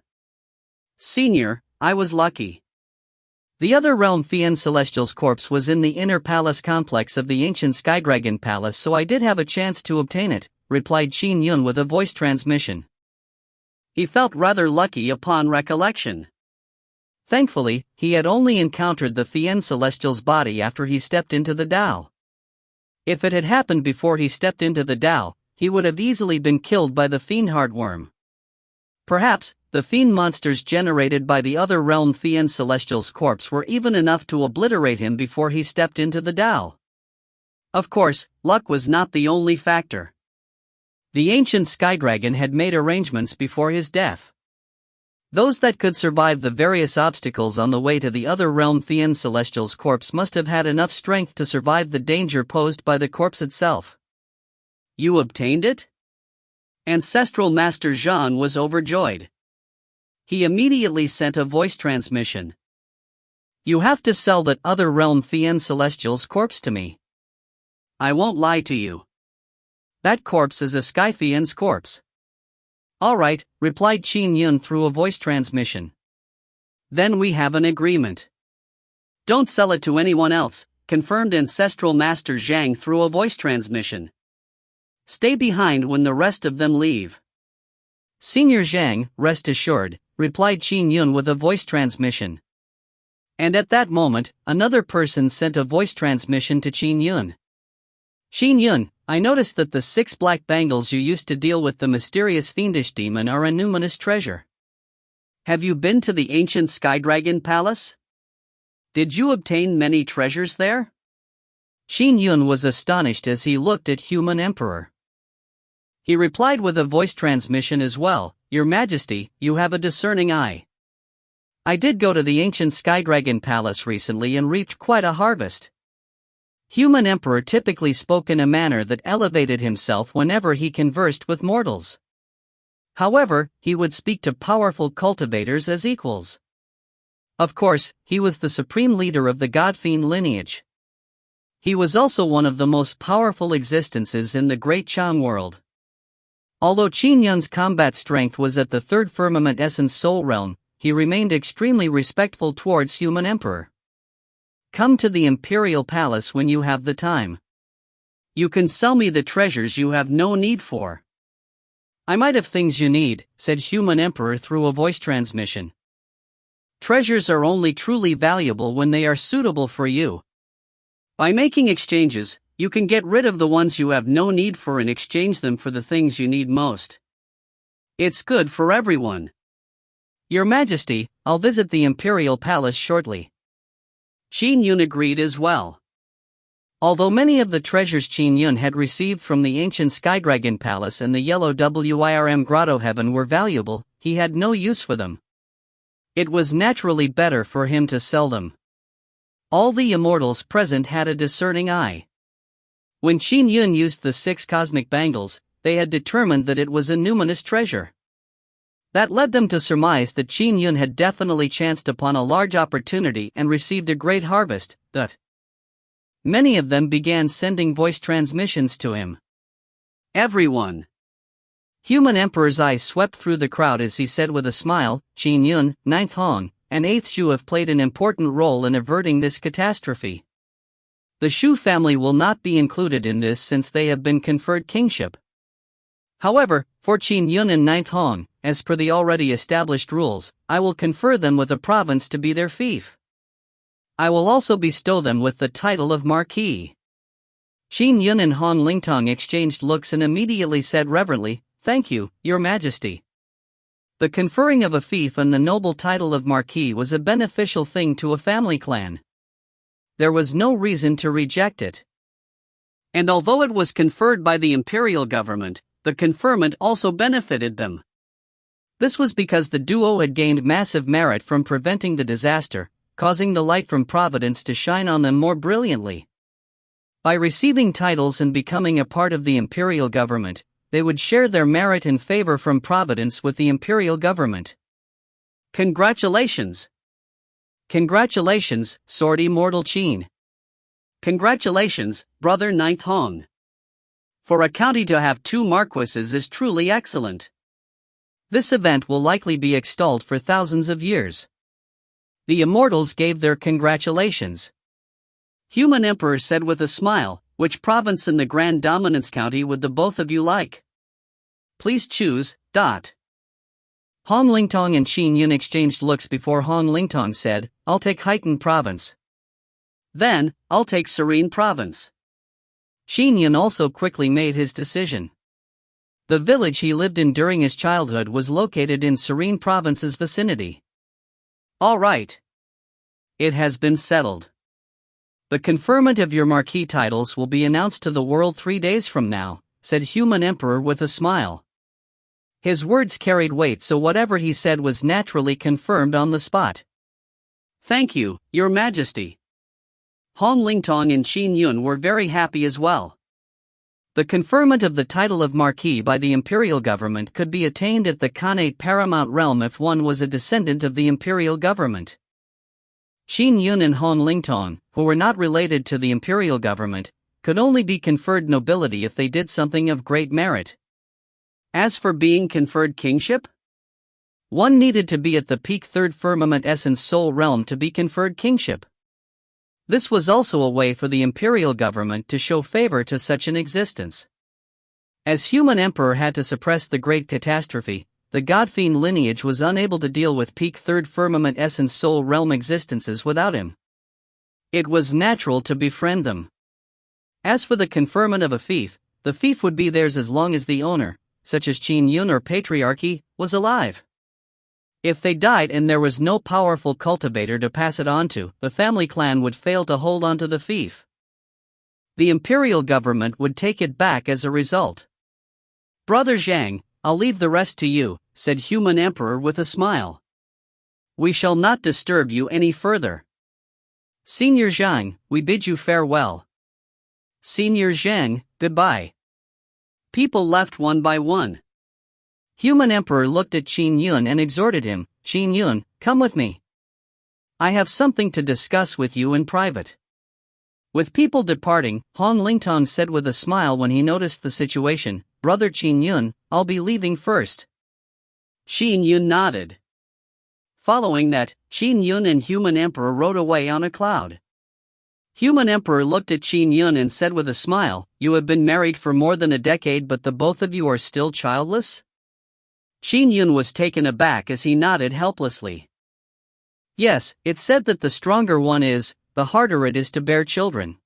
Senior, I was lucky. The other realm Fiend Celestial's corpse was in the inner palace complex of the ancient Skydragon Palace, so I did have a chance to obtain it, replied Qin Yun with a voice transmission. He felt rather lucky upon recollection. Thankfully, he had only encountered the Fiend Celestial's body after he stepped into the Tao. If it had happened before he stepped into the Tao, he would have easily been killed by the Fiend Heartworm. Perhaps, the fiend monsters generated by the other realm Fiend Celestial's corpse were even enough to obliterate him before he stepped into the Tao. Of course, luck was not the only factor. The ancient Skydragon had made arrangements before his death. Those that could survive the various obstacles on the way to the other realm Fiend Celestial's corpse must have had enough strength to survive the danger posed by the corpse itself. You obtained it? Ancestral Master Zhang was overjoyed. He immediately sent a voice transmission. You have to sell that other realm Fiend Celestial's corpse to me. I won't lie to you. That corpse is a Sky Fiend's corpse. Alright, replied Qin Yun through a voice transmission. Then we have an agreement. Don't sell it to anyone else, confirmed Ancestral Master Zhang through a voice transmission. Stay behind when the rest of them leave. Senior Zhang, rest assured, replied Qin Yun with a voice transmission. And at that moment, another person sent a voice transmission to Qin Yun. Qin Yun, I noticed that the 6 black bangles you used to deal with the mysterious fiendish demon are a numinous treasure. Have you been to the ancient Skydragon Palace? Did you obtain many treasures there? Qin Yun was astonished as he looked at Human Emperor. He replied with a voice transmission as well, Your Majesty, you have a discerning eye. I did go to the ancient Skydragon Palace recently and reaped quite a harvest. Human Emperor typically spoke in a manner that elevated himself whenever he conversed with mortals. However, he would speak to powerful cultivators as equals. Of course, he was the supreme leader of the God-Fiend lineage. He was also one of the most powerful existences in the Great Chang world. Although Qin Yun's combat strength was at the 3rd Firmament Essence Soul Realm, he remained extremely respectful towards Human Emperor. Come to the Imperial Palace when you have the time. You can sell me the treasures you have no need for. I might have things you need, said Human Emperor through a voice transmission. Treasures are only truly valuable when they are suitable for you. By making exchanges, you can get rid of the ones you have no need for and exchange them for the things you need most. It's good for everyone. Your Majesty, I'll visit the Imperial Palace shortly. Qin Yun agreed as well. Although many of the treasures Qin Yun had received from the ancient Skydragon Palace and the Yellow Wirm Grotto Heaven were valuable, he had no use for them. It was naturally better for him to sell them. All the immortals present had a discerning eye. When Qin Yun used the 6 cosmic bangles, they had determined that it was a numinous treasure. That led them to surmise that Qin Yun had definitely chanced upon a large opportunity and received a great harvest, but many of them began sending voice transmissions to him. Everyone. Human Emperor's eyes swept through the crowd as he said with a smile, Qin Yun, 9th Hong, and 8th Shu have played an important role in averting this catastrophe. The Shu family will not be included in this since they have been conferred kingship. However, for Qin Yun and 9th Hong, as per the already established rules, I will confer them with a province to be their fief. I will also bestow them with the title of Marquis. Qin Yun and Hong Lingtong exchanged looks and immediately said reverently, "Thank you, Your Majesty." The conferring of a fief and the noble title of Marquis was a beneficial thing to a family clan. There was no reason to reject it. And although it was conferred by the imperial government, the conferment also benefited them. This was because the duo had gained massive merit from preventing the disaster, causing the light from Providence to shine on them more brilliantly. By receiving titles and becoming a part of the imperial government, they would share their merit and favor from Providence with the imperial government. Congratulations! Congratulations, Sword Immortal Qin. Congratulations, Brother 9th Hong. For a county to have 2 marquises is truly excellent. This event will likely be extolled for thousands of years. The immortals gave their congratulations. Human Emperor said with a smile, "Which province in the Grand Dominance County would the both of you like? Please choose." Hong Lingtong and Qin Yun exchanged looks before Hong Lingtong said, "I'll take Heightened Province." "Then, I'll take Serene Province." Qin Yun also quickly made his decision. The village he lived in during his childhood was located in Serene Province's vicinity. "All right. It has been settled. The conferment of your marquis titles will be announced to the world 3 days from now," said Human Emperor with a smile. His words carried weight, so whatever he said was naturally confirmed on the spot. "Thank you, Your Majesty." Hong Lingtong and Qin Yun were very happy as well. The conferment of the title of Marquis by the imperial government could be attained at the Khanate paramount realm if one was a descendant of the imperial government. Qin Yun and Hong Lingtong, who were not related to the imperial government, could only be conferred nobility if they did something of great merit. As for being conferred kingship, one needed to be at the peak 3rd firmament essence soul realm to be conferred kingship. This was also a way for the imperial government to show favor to such an existence. As Human Emperor had to suppress the great catastrophe, the God-fiend lineage was unable to deal with peak 3rd firmament essence soul realm existences without him. It was natural to befriend them. As for the conferment of a fief, the fief would be theirs as long as the owner, such as Qin Yun or Patriarchy, was alive. If they died and there was no powerful cultivator to pass it on to, the family clan would fail to hold on to the fief. The imperial government would take it back as a result. "Brother Zhang, I'll leave the rest to you," said Human Emperor with a smile. "We shall not disturb you any further." "Senior Zhang, we bid you farewell." "Senior Zhang, goodbye." People left one by one. Human Emperor looked at Qin Yun and exhorted him, "Qin Yun, come with me. I have something to discuss with you in private." With people departing, Hong Lingtong said with a smile when he noticed the situation, "Brother Qin Yun, I'll be leaving first." Qin Yun nodded. Following that, Qin Yun and Human Emperor rode away on a cloud. Human Emperor looked at Qin Yun and said with a smile, "You have been married for more than a decade, but the both of you are still childless?" Qin Yun was taken aback as he nodded helplessly. "Yes, it's said that the stronger one is, the harder it is to bear children."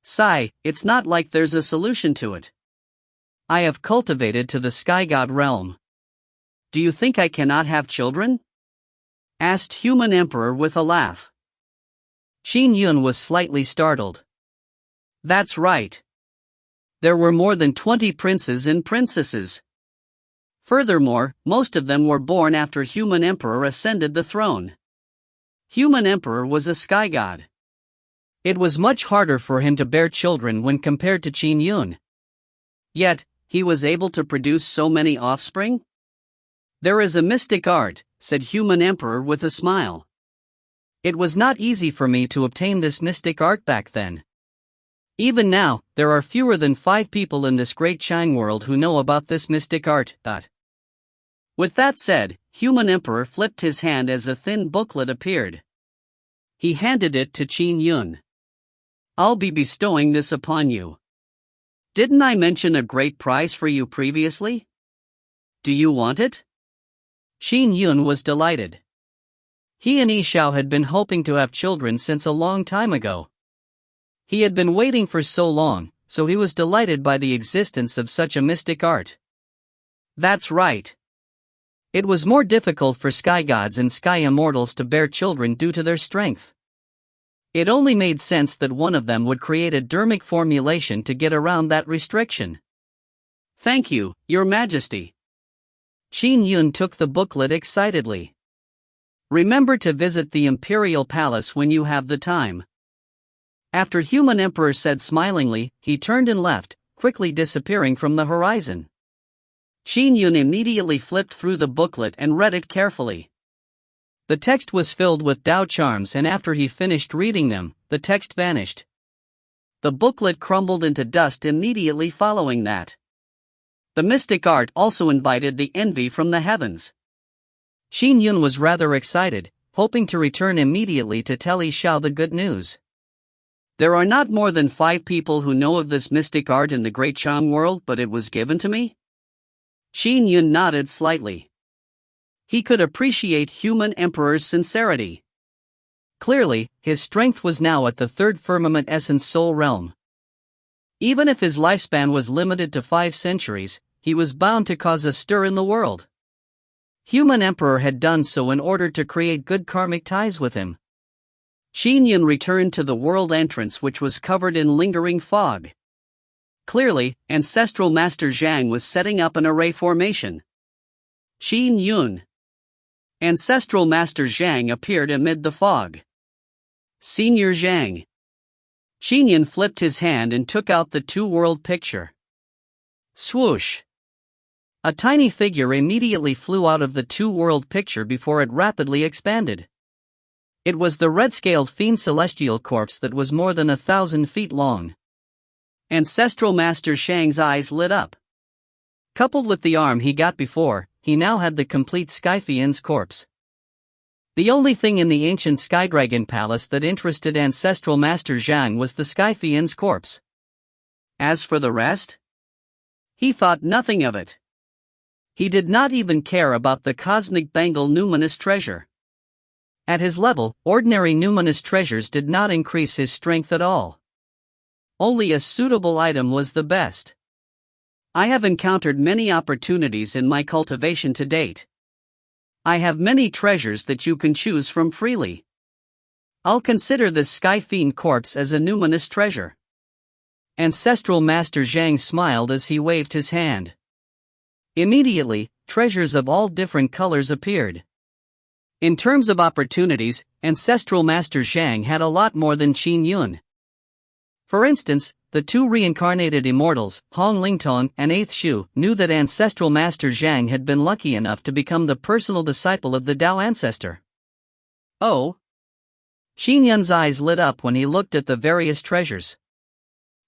"Sigh, it's not like there's a solution to it. I have cultivated to the sky god realm." "Do you think I cannot have children?" asked Human Emperor with a laugh. Qin Yun was slightly startled. "That's right. There were more than 20 princes and princesses. Furthermore, most of them were born after Human Emperor ascended the throne. Human Emperor was a sky god. It was much harder for him to bear children when compared to Qin Yun. Yet, he was able to produce so many offspring? There is a mystic art," said Human Emperor with a smile. "It was not easy for me to obtain this mystic art back then. Even now, there are fewer than 5 people in this great Qin world who know about this mystic art. With that said, Human Emperor flipped his hand as a thin booklet appeared. He handed it to Qin Yun. I'll be bestowing this upon you. Didn't I mention a great prize for you previously? Do you want it? Qin Yun was delighted. He and Xiao had been hoping to have children since a long time ago. He had been waiting for so long, so he was delighted by the existence of such a mystic art. That's right. It was more difficult for sky gods and sky immortals to bear children due to their strength. It only made sense that one of them would create a dermic formulation to get around that restriction. Thank you, Your Majesty. Qin Yun took the booklet excitedly. Remember to visit the Imperial Palace when you have the time. After Human Emperor said smilingly, he turned and left, quickly disappearing from the horizon. Qin Yun immediately flipped through the booklet and read it carefully. The text was filled with Dao charms, and after he finished reading them, the text vanished. The booklet crumbled into dust immediately following that. The mystic art also invited the envy from the heavens. Qin Yun was rather excited, hoping to return immediately to tell Xiao the good news. There are not more than 5 people who know of this mystic art in the great Qin world, but it was given to me? Qin Yun nodded slightly. He could appreciate Human Emperor's sincerity. Clearly, his strength was now at the 3rd firmament essence soul realm. Even if his lifespan was limited to 5 centuries, he was bound to cause a stir in the world. Human Emperor had done so in order to create good karmic ties with him. Qin Yun returned to the world entrance, which was covered in lingering fog. Clearly, Ancestral Master Zhang was setting up an array formation. Qin Yun. Ancestral Master Zhang appeared amid the fog. Senior Zhang. Qin Yun flipped his hand and took out the 2-world picture. Swoosh! A tiny figure immediately flew out of the 2-world picture before it rapidly expanded. It was the red-scaled fiend celestial corpse that was more than 1,000 feet long. Ancestral Master Shang's eyes lit up. Coupled with the arm he got before, he now had the complete Sky Fiend's corpse. The only thing in the ancient Sky Dragon Palace that interested Ancestral Master Zhang was the Sky Fiend's corpse. As for the rest, he thought nothing of it. He did not even care about the cosmic bangle numinous treasure. At his level, ordinary numinous treasures did not increase his strength at all. Only a suitable item was the best. I have encountered many opportunities in my cultivation to date. I have many treasures that you can choose from freely. I'll consider this Sky Fiend corpse as a numinous treasure. Ancestral Master Zhang smiled as he waved his hand. Immediately, treasures of all different colors appeared. In terms of opportunities, Ancestral Master Zhang had a lot more than Qin Yun. For instance, the 2 reincarnated immortals, Hong Lingtong and 8th Shu, knew that Ancestral Master Zhang had been lucky enough to become the personal disciple of the Tao Ancestor. Oh? Qin Yun's eyes lit up when he looked at the various treasures.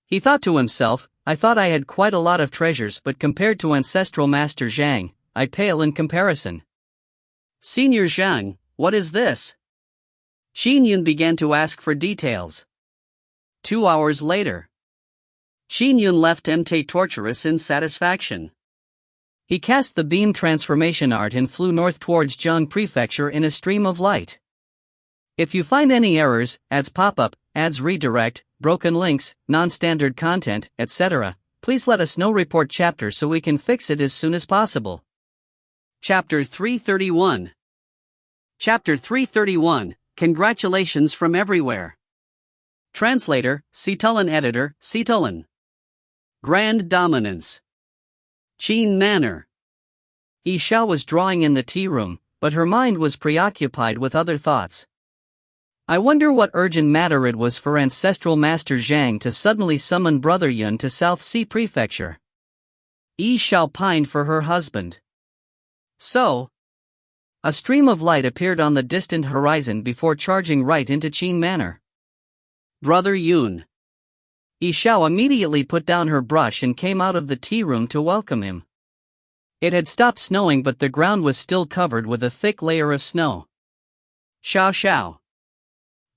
He thought to himself, I thought I had quite a lot of treasures, but compared to Ancestral Master Zhang, I pale in comparison. Senior Zhang, what is this? Qin Yun began to ask for details. 2 hours later, Qin Yun left MT torturous in satisfaction. He cast the beam transformation art and flew north towards Zheng Prefecture in a stream of light. If you find any errors, ads pop up, ads redirect, broken links, non-standard content, etc., please let us know. Report chapter so we can fix it as soon as possible. Chapter 331. Chapter 331, Congratulations from Everywhere. Translator, Citulan. Editor, Citulan. Grand Dominance. Qin Manor. Xiao was drawing in the tea room, but her mind was preoccupied with other thoughts. I wonder what urgent matter it was for Ancestral Master Zhang to suddenly summon Brother Yun to South Sea Prefecture. Xiao pined for her husband. So, a stream of light appeared on the distant horizon before charging right into Qin Manor. Brother Yun. Xiao immediately put down her brush and came out of the tea room to welcome him. It had stopped snowing, but the ground was still covered with a thick layer of snow. Xiao Xiao.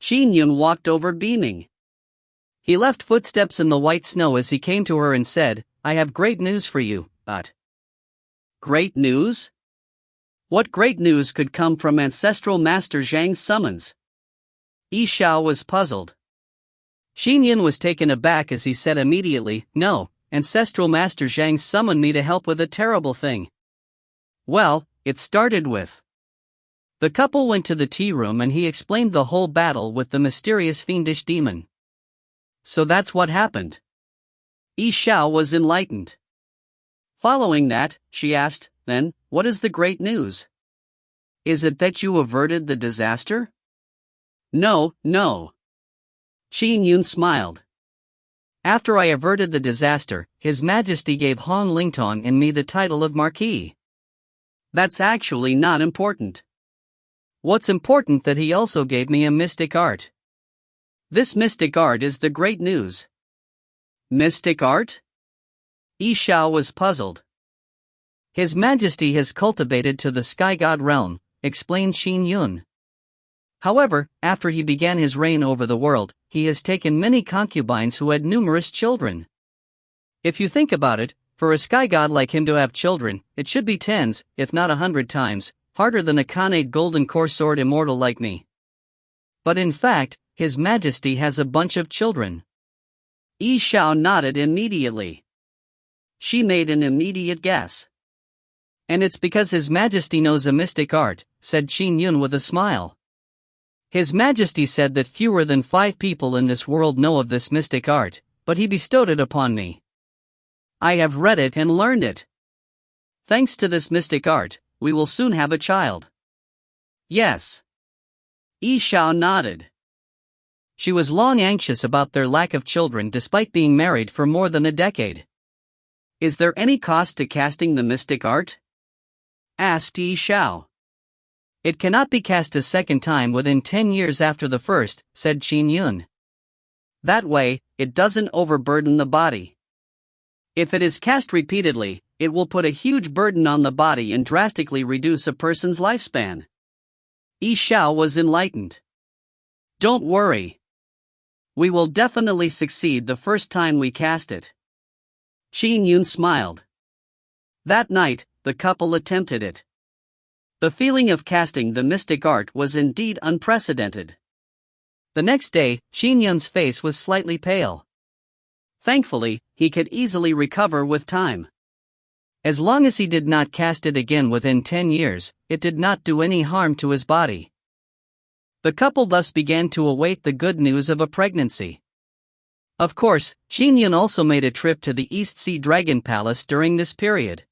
Qin Yun walked over beaming. He left footsteps in the white snow as he came to her and said, "I have great news for you, but..." Great news? What great news could come from Ancestral Master Zhang's summons? Xiao was puzzled. Qin Yun was taken aback as he said immediately, "No, Ancestral Master Zhang summoned me to help with a terrible thing." Well, it started with. The couple went to the tea room and he explained the whole battle with the mysterious fiendish demon. So that's what happened. Xiao was enlightened. Following that, she asked, "Then, what is the great news? Is it that you averted the disaster?" No. Qin Yun smiled. After I averted the disaster, His Majesty gave Hong Lingtong and me the title of Marquis. That's actually not important. What's important that he also gave me a mystic art. This mystic art is the great news. Mystic art? Xiao was puzzled. His Majesty has cultivated to the sky god realm, explained Qin Yun. However, after he began his reign over the world, he has taken many concubines who had numerous children. If you think about it, for a sky god like him to have children, it should be tens, if not 100 times, harder than a Khanate golden core sword immortal like me. But in fact, His Majesty has a bunch of children. Xiao nodded immediately. She made an immediate guess. And it's because His Majesty knows a mystic art, said Qin Yun with a smile. His Majesty said that fewer than 5 people in this world know of this mystic art, but he bestowed it upon me. I have read it and learned it. Thanks to this mystic art, we will soon have a child. Yes. Xiao nodded. She was long anxious about their lack of children despite being married for more than a decade. Is there any cost to casting the mystic art? Asked Xiao. It cannot be cast a second time within 10 years after the first, said Qin Yun. That way, it doesn't overburden the body. If it is cast repeatedly, it will put a huge burden on the body and drastically reduce a person's lifespan. Xiao was enlightened. Don't worry. We will definitely succeed the first time we cast it. Qin Yun smiled. That night, the couple attempted it. The feeling of casting the mystic art was indeed unprecedented. The next day, Qin Yun's face was slightly pale. Thankfully, he could easily recover with time. As long as he did not cast it again within 10 years, it did not do any harm to his body. The couple thus began to await the good news of a pregnancy. Of course, Qin Yun also made a trip to the East Sea Dragon Palace during this period.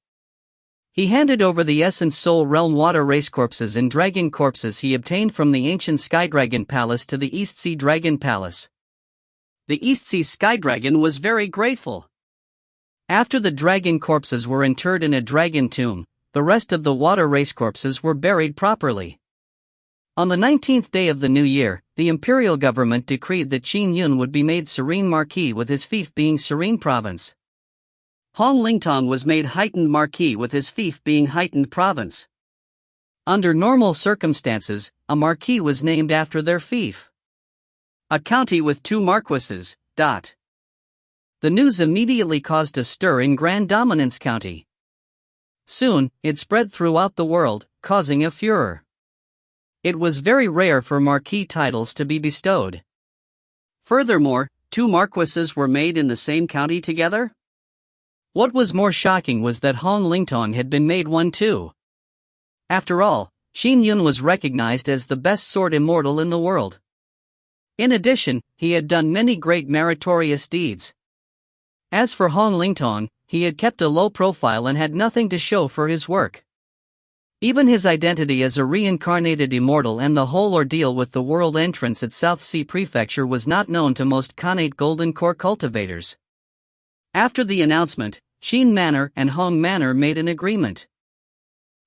He handed over the Essence Soul Realm water race corpses and dragon corpses he obtained from the ancient Sky Dragon Palace to the East Sea Dragon Palace. The East Sea Sky Dragon was very grateful. After the dragon corpses were interred in a dragon tomb, the rest of the water race corpses were buried properly. On the 19th day of the new year, the imperial government decreed that Qin Yun would be made Serene Marquis with his fief being Serene Province. Hong Lingtong was made Heightened Marquis with his fief being Heightened Province. Under normal circumstances, a marquis was named after their fief. A county with 2 marquises. The news immediately caused a stir in Grand Dominance County. Soon, it spread throughout the world, causing a furor. It was very rare for marquis titles to be bestowed. Furthermore, 2 marquises were made in the same county together? What was more shocking was that Hong Lingtong had been made one too. After all, Qin Yun was recognized as the best sword immortal in the world. In addition, he had done many great meritorious deeds. As for Hong Lingtong, he had kept a low profile and had nothing to show for his work. Even his identity as a reincarnated immortal and the whole ordeal with the world entrance at South Sea Prefecture was not known to most Khanate Golden Core cultivators. After the announcement, Qin Manor and Hong Manor made an agreement.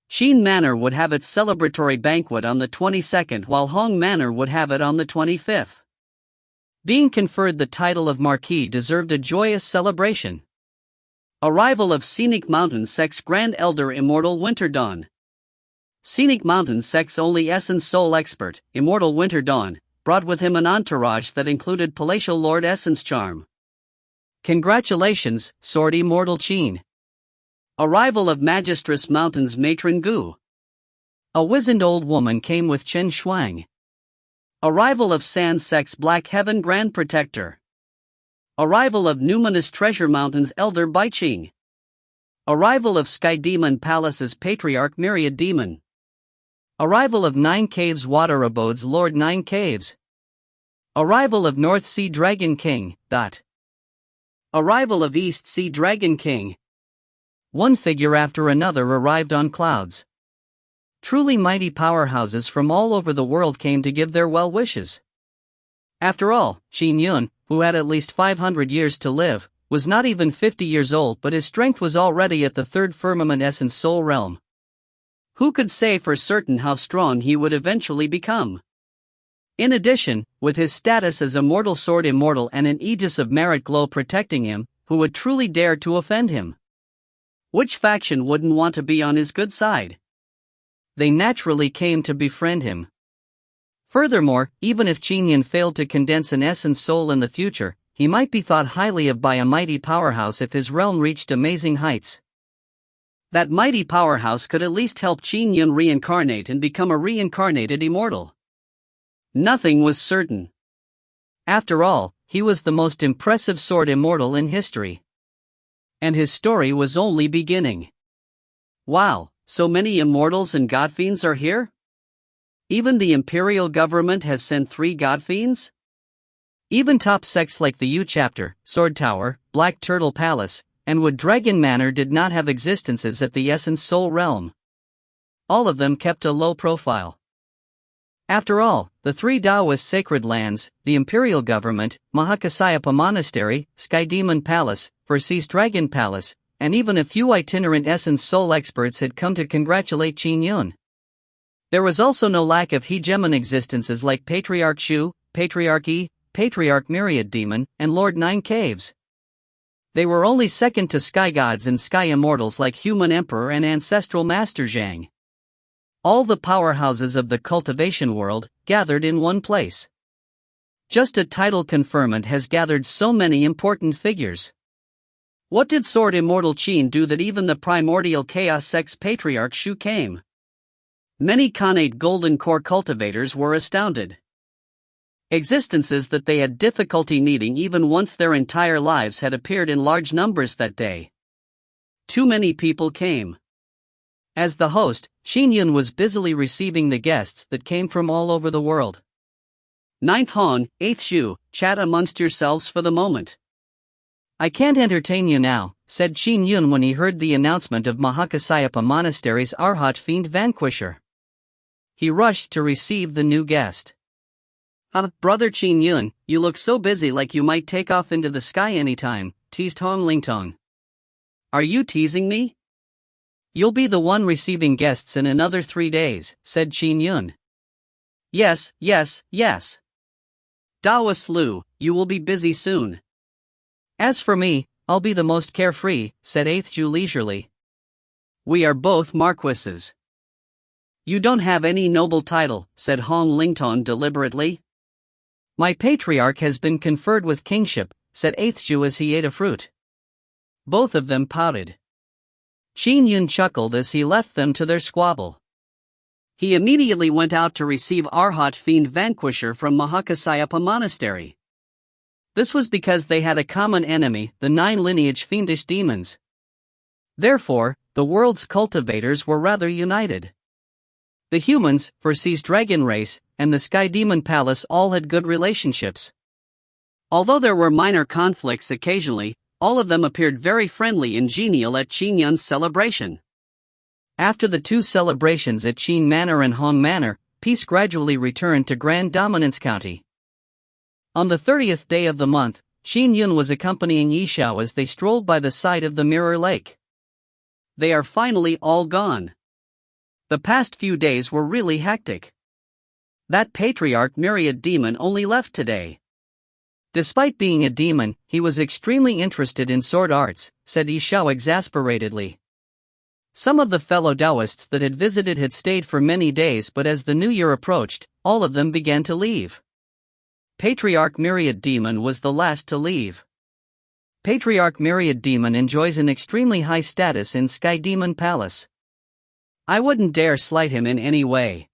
Qin Manor would have its celebratory banquet on the 22nd while Hong Manor would have it on the 25th. Being conferred the title of Marquis deserved a joyous celebration. Arrival of Scenic Mountain Sect's Grand Elder Immortal Winter Dawn. Scenic Mountain Sect's only Essence Soul expert, Immortal Winter Dawn, brought with him an entourage that included Palatial Lord Essence Charm. Congratulations, Sword Immortal Qin. Arrival of Magistress Mountain's Matron Gu. A wizened old woman came with Chen Shuang. Arrival of Sand Sect's Black Heaven Grand Protector. Arrival of Numinous Treasure Mountain's Elder Baiqing. Arrival of Sky Demon Palace's Patriarch Myriad Demon. Arrival of Nine Caves Water Abode's Lord Nine Caves. Arrival of North Sea Dragon King. Arrival of East Sea Dragon King. One figure after another arrived on clouds. Truly mighty powerhouses from all over the world came to give their well wishes. After all, Qin Yun, who had at least 500 years to live, was not even 50 years old, but his strength was already at the third firmament essence soul realm. Who could say for certain how strong he would eventually become? In addition, with his status as Immortal Sword Immortal and an aegis of merit glow protecting him, who would truly dare to offend him? Which faction wouldn't want to be on his good side? They naturally came to befriend him. Furthermore, even if Qin Yun failed to condense an essence soul in the future, he might be thought highly of by a mighty powerhouse if his realm reached amazing heights. That mighty powerhouse could at least help Qin Yun reincarnate and become a reincarnated immortal. Nothing was certain. After all, he was the most impressive sword immortal in history. And his story was only beginning. Wow, so many immortals and godfiends are here? Even the imperial government has sent 3 godfiends? Even top sects like the Yu Chapter, Sword Tower, Black Turtle Palace, and Wood Dragon Manor did not have existences at the Essence Soul realm. All of them kept a low profile. After all, the 3 Taoist sacred lands, the imperial government, Mahakasayapa Monastery, Sky Demon Palace, Versees Dragon Palace, and even a few itinerant Essence Soul experts had come to congratulate Qin Yun. There was also no lack of hegemon existences like Patriarch Shu, Patriarch Yi, Patriarch Myriad Demon, and Lord Nine Caves. They were only second to sky gods and sky immortals like Human Emperor and Ancestral Master Zhang. All the powerhouses of the cultivation world gathered in one place. Just a title conferment has gathered so many important figures. What did Sword Immortal Qin do that even the primordial Chaos Sect's Patriarch Shu came? Many Khanate Golden Core cultivators were astounded. Existences that they had difficulty meeting even once their entire lives had appeared in large numbers that day. Too many people came. As the host, Qin Yun was busily receiving the guests that came from all over the world. 9th Hong, 8th Shu, chat amongst yourselves for the moment. I can't entertain you now, said Qin Yun when he heard the announcement of Mahakasayapa Monastery's Arhat Fiend Vanquisher. He rushed to receive the new guest. Brother Qin Yun, you look so busy like you might take off into the sky anytime, teased Hong Lingtong. Are you teasing me? You'll be the one receiving guests in another 3 days, said Qin Yun. Yes. Taoist Lu, you will be busy soon. As for me, I'll be the most carefree, said 8th Ju leisurely. We are both marquises. You don't have any noble title, said Hong Lingtong deliberately. My patriarch has been conferred with kingship, said 8th Ju as he ate a fruit. Both of them pouted. Qin Yun chuckled as he left them to their squabble. He immediately went out to receive Arhat Fiend Vanquisher from Mahakasayapa Monastery. This was because they had a common enemy, the 9 lineage fiendish demons. Therefore, the world's cultivators were rather united. The humans, Versees Dragon Race, and the Sky Demon Palace all had good relationships. Although there were minor conflicts occasionally, all of them appeared very friendly and genial at Qin Yun's celebration. After the 2 celebrations at Qin Manor and Hong Manor, peace gradually returned to Grand Dominance County. On the 30th day of the month, Qin Yun was accompanying Xiao as they strolled by the side of the Mirror Lake. They are finally all gone. The past few days were really hectic. That Patriarch Myriad Demon only left today. Despite being a demon, he was extremely interested in sword arts, said Xiao exasperatedly. Some of the fellow Taoists that had visited had stayed for many days, but as the new year approached, all of them began to leave. Patriarch Myriad Demon was the last to leave. Patriarch Myriad Demon enjoys an extremely high status in Sky Demon Palace. I wouldn't dare slight him in any way.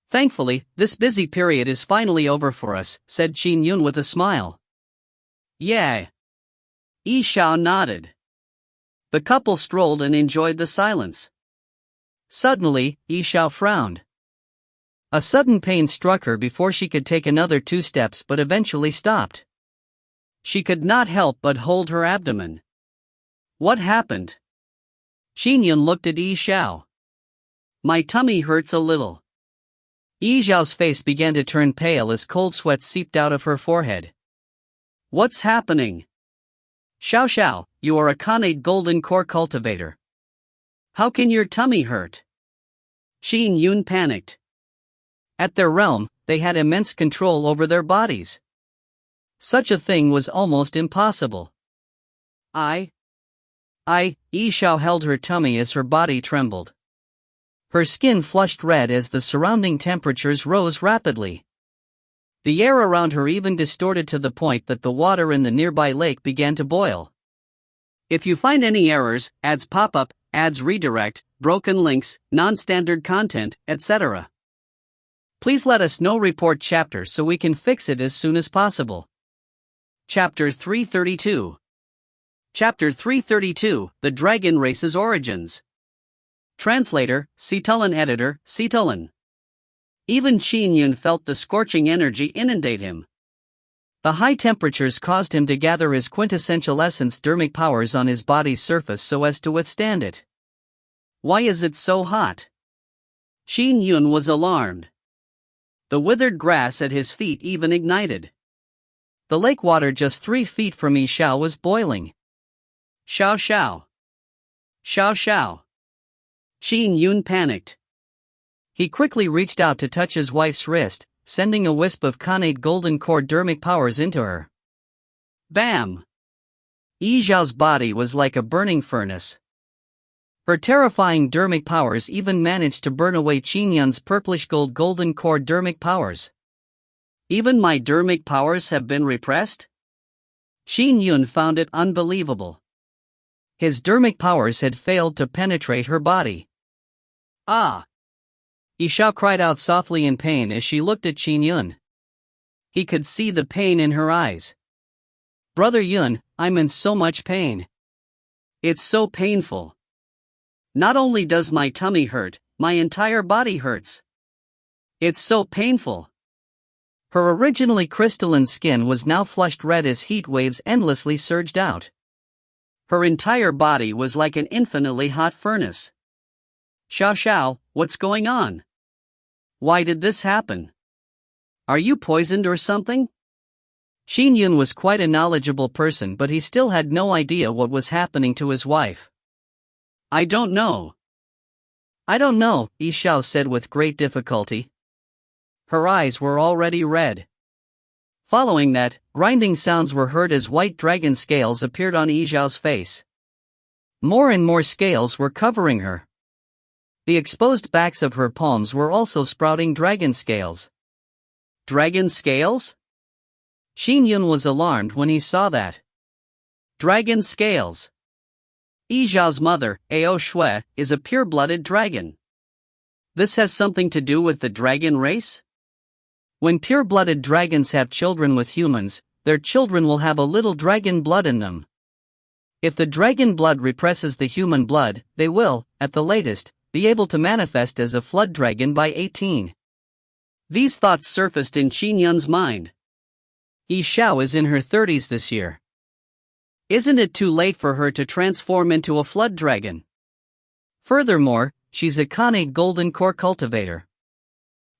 Thankfully, this busy period is finally over for us, said Qin Yun with a smile. Yeah. Xiao nodded. The couple strolled and enjoyed the silence. Suddenly, Xiao frowned. A sudden pain struck her before she could take another 2 steps, but eventually stopped. She could not help but hold her abdomen. What happened? Qin Yun looked at Xiao. My tummy hurts a little. Xiao's face began to turn pale as cold sweat seeped out of her forehead. What's happening? Xiao, you are a Khanate golden core cultivator. How can your tummy hurt? Qin Yun panicked. At their realm, they had immense control over their bodies. Such a thing was almost impossible. Xiao held her tummy as her body trembled. Her skin flushed red as the surrounding temperatures rose rapidly. The air around her even distorted to the point that the water in the nearby lake began to boil. If you find any errors, ads pop up, ads redirect, broken links, non-standard content, etc., please let us know. Report chapter so we can fix it as soon as possible. Chapter 332. Chapter 332, The Dragon Race's Origins. Translator, Situlin. Editor, Situlin. Even Qin Yun felt the scorching energy inundate him. The high temperatures caused him to gather his quintessential essence dermic powers on his body's surface so as to withstand it. Why is it so hot? Qin Yun was alarmed. The withered grass at his feet even ignited. The lake water just 3 feet from Xiao was boiling. Xiao. Qin Yun panicked. He quickly reached out to touch his wife's wrist, sending a wisp of Khanate golden core dermic powers into her. Bam! Xiao's body was like a burning furnace. Her terrifying dermic powers even managed to burn away Qin Yun's purplish gold golden core dermic powers. Even my dermic powers have been repressed? Qin Yun found it unbelievable. His dermic powers had failed to penetrate her body. Xiao cried out softly in pain as she looked at Qin Yun. He could see the pain in her eyes. Brother Yun, I'm in so much pain. It's so painful. Not only does my tummy hurt, my entire body hurts. It's so painful. Her originally crystalline skin was now flushed red as heat waves endlessly surged out. Her entire body was like an infinitely hot furnace. Xiao, what's going on? Why did this happen? Are you poisoned or something? Qin Yun was quite a knowledgeable person, but he still had no idea what was happening to his wife. I don't know, Xiao said with great difficulty. Her eyes were already red. Following that, grinding sounds were heard as white dragon scales appeared on Xiao's face. More and more scales were covering her. The exposed backs of her palms were also sprouting dragon scales. Dragon scales? Qin Yun was alarmed when he saw that. Dragon scales. Xiao's mother, Ao Shui, is a pure-blooded dragon. This has something to do with the dragon race? When pure-blooded dragons have children with humans, their children will have a little dragon blood in them. If the dragon blood represses the human blood, they will, at the latest, be able to manifest as a flood dragon by 18. These thoughts surfaced in Qin Yun's mind. Xiao is in her 30s this year. Isn't it too late for her to transform into a flood dragon? Furthermore, she's a Khanate golden core cultivator.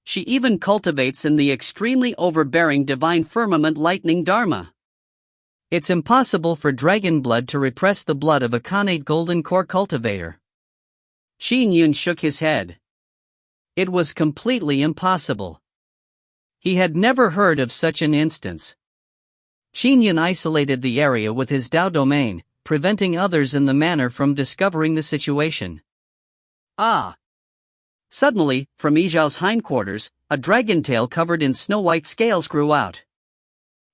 She even cultivates in the extremely overbearing divine firmament lightning dharma. It's impossible for dragon blood to repress the blood of a Khanate golden core cultivator. Qin Yun shook his head. It was completely impossible. He had never heard of such an instance. Qin Yun isolated the area with his Dao domain, preventing others in the manor from discovering the situation. Ah! Suddenly, from Xiao's hindquarters, a dragon tail covered in snow-white scales grew out.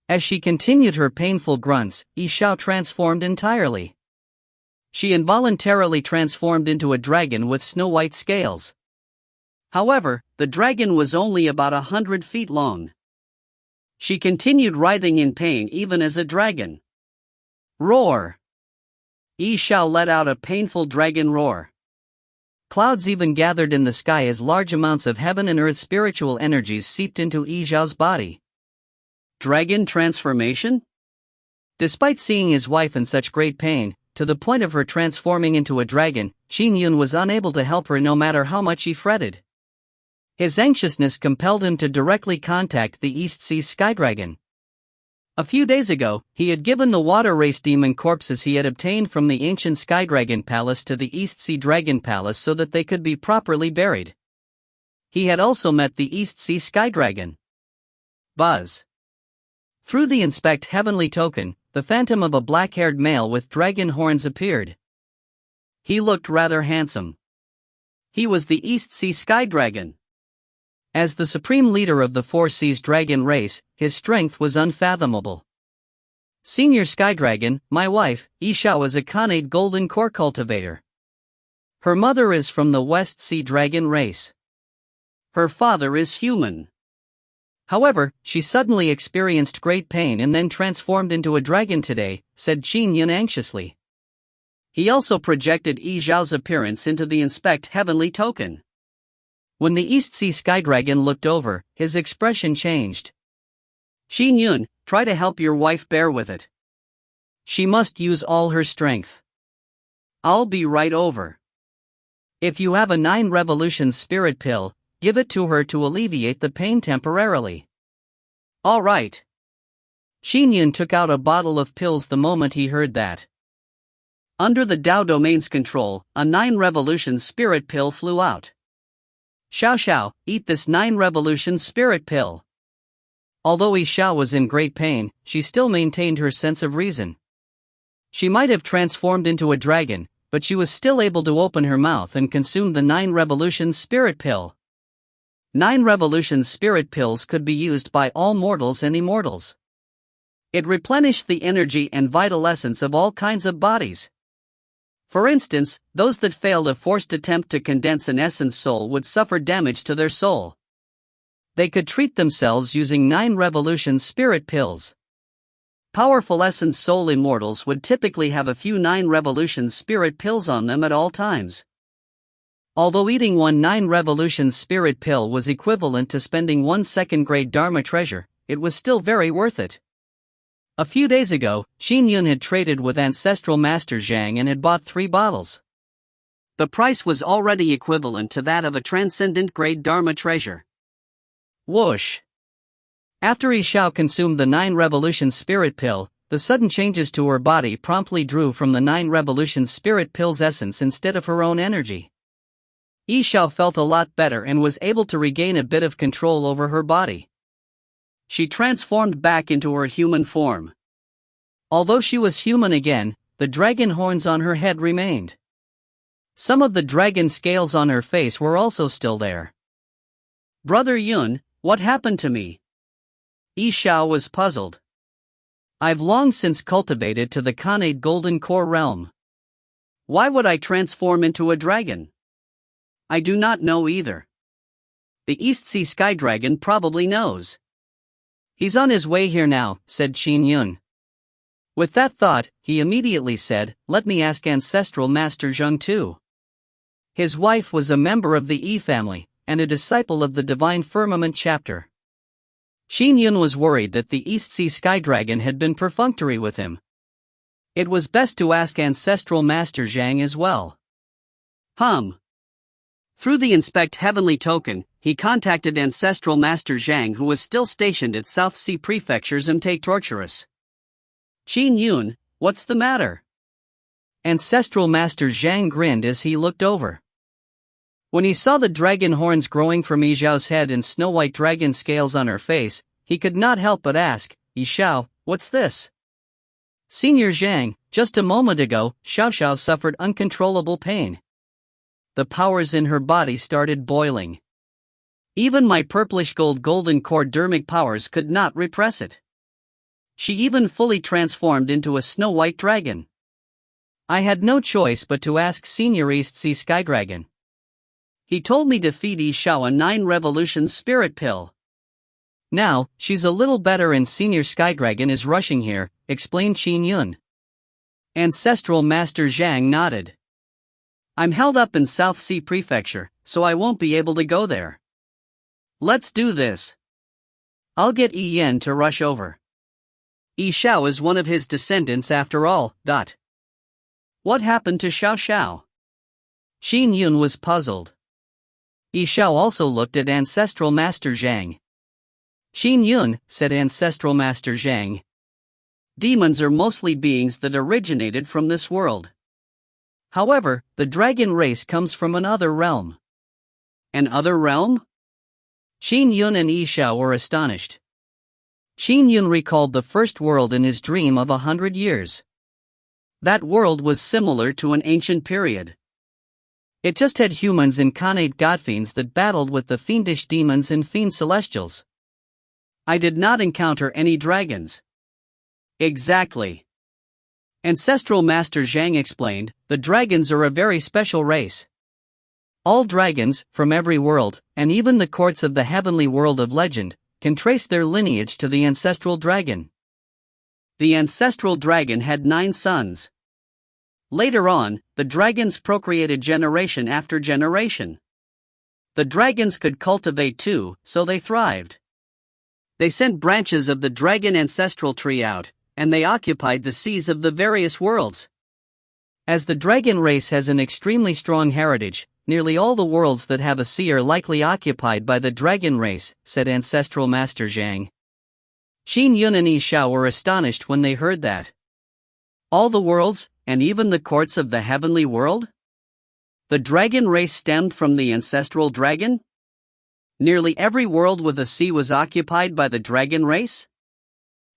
As she continued her painful grunts, Xiao transformed entirely. She involuntarily transformed into a dragon with snow-white scales. However, the dragon was only about 100 feet long. She continued writhing in pain even as a dragon. Roar! Xiao let out a painful dragon roar. Clouds even gathered in the sky as large amounts of heaven and earth spiritual energies seeped into Xiao's body. Dragon transformation? Despite seeing his wife in such great pain, to the point of her transforming into a dragon, Qin Yun was unable to help her no matter how much he fretted. His anxiousness compelled him to directly contact the East Sea Sky Dragon. A few days ago, he had given the water race demon corpses he had obtained from the ancient Sky Dragon Palace to the East Sea Dragon Palace so that they could be properly buried. He had also met the East Sea Sky Dragon. Buzz. Through the inspect heavenly token, the phantom of a black-haired male with dragon horns appeared. He looked rather handsome. He was the East Sea Sky Dragon. As the supreme leader of the Four Seas dragon race, his strength was unfathomable. Senior Sky Dragon, my wife, Xiao, is a Khanate golden core cultivator. Her mother is from the West Sea dragon race. Her father is human. However, she suddenly experienced great pain and then transformed into a dragon today, said Qin Yun anxiously. He also projected Xiao's appearance into the inspect heavenly token. When the East Sea Sky Dragon looked over, his expression changed. Qin Yun, try to help your wife bear with it. She must use all her strength. I'll be right over. If you have a 9 revolutions spirit pill, give it to her to alleviate the pain temporarily. All right. Qin Yun took out a bottle of pills the moment he heard that. Under the Dao domain's control, a 9 revolutions spirit pill flew out. Xiao, eat this 9 revolutions spirit pill. Although Xiao was in great pain, she still maintained her sense of reason. She might have transformed into a dragon, but she was still able to open her mouth and consume the 9 revolutions spirit pill. 9 revolutions spirit pills could be used by all mortals and immortals. It replenished the energy and vital essence of all kinds of bodies. For instance, those that failed a forced attempt to condense an essence soul would suffer damage to their soul. They could treat themselves using 9 revolutions spirit pills. Powerful essence soul immortals would typically have a few 9 revolutions spirit pills on them at all times. Although eating one 9 revolutions spirit pill was equivalent to spending 1 second-grade Dharma treasure, it was still very worth it. A few days ago, Qin Yun had traded with Ancestral Master Zhang and had bought 3 bottles. The price was already equivalent to that of a transcendent-grade Dharma treasure. Whoosh! After Xiao consumed the 9 revolutions spirit pill, the sudden changes to her body promptly drew from the 9 revolutions spirit pill's essence instead of her own energy. Xiao felt a lot better and was able to regain a bit of control over her body. She transformed back into her human form. Although she was human again, the dragon horns on her head remained. Some of the dragon scales on her face were also still there. Brother Yun, what happened to me? Xiao was puzzled. I've long since cultivated to the Khanate Golden Core realm. Why would I transform into a dragon? I do not know either. The East Sea Sky Dragon probably knows. He's on his way here now, said Qin Yun. With that thought, he immediately said, let me ask Ancestral Master Zheng too. His wife was a member of the Yi family, and a disciple of the Divine Firmament chapter. Qin Yun was worried that the East Sea Sky Dragon had been perfunctory with him. It was best to ask Ancestral Master Zhang as well. Through the inspect heavenly token, he contacted Ancestral Master Zhang, who was still stationed at South Sea Prefecture's Mte Torturous. Qin Yun, what's the matter? Ancestral Master Zhang grinned as he looked over. When he saw the dragon horns growing from Xiao's head and snow-white dragon scales on her face, he could not help but ask, Xiao, What's this? Senior Zhang, just a moment ago, Xiao suffered uncontrollable pain. The powers in her body started boiling. Even my purplish golden core dermic powers could not repress it. She even fully transformed into a snow-white dragon. I had no choice but to ask Senior East Sea Sky Dragon. He told me to feed Xiao a 9 Revolutions spirit pill. Now, she's a little better and Senior Sky Dragon is rushing here, explained Qin Yun. Ancestral Master Zhang nodded. I'm held up in South Sea Prefecture, so I won't be able to go there. Let's do this. I'll get Yi Yan to rush over. Xiao is one of his descendants after all. What happened to Xiao? Qin Yun was puzzled. Xiao also looked at Ancestral Master Zhang. Qin Yun, said Ancestral Master Zhang. Demons are mostly beings that originated from this world. However, the dragon race comes from another realm. An other realm? Qin Yun and Xiao were astonished. Qin Yun recalled the first world in his dream of 100 years. That world was similar to an ancient period. It just had humans incarnate godfiends that battled with the fiendish demons and fiend celestials. I did not encounter any dragons. Exactly. Ancestral Master Zhang explained, the dragons are a very special race. All dragons, from every world, and even the courts of the heavenly world of legend, can trace their lineage to the ancestral dragon. The ancestral dragon had 9 sons. Later on, the dragons procreated generation after generation. The dragons could cultivate too, so they thrived. They sent branches of the dragon ancestral tree out, and they occupied the seas of the various worlds. As the dragon race has an extremely strong heritage, nearly all the worlds that have a sea are likely occupied by the dragon race, said Ancestral Master Zhang. Qin Yun and Xiao were astonished when they heard that. All the worlds, and even the courts of the heavenly world? The dragon race stemmed from the ancestral dragon? Nearly every world with a sea was occupied by the dragon race?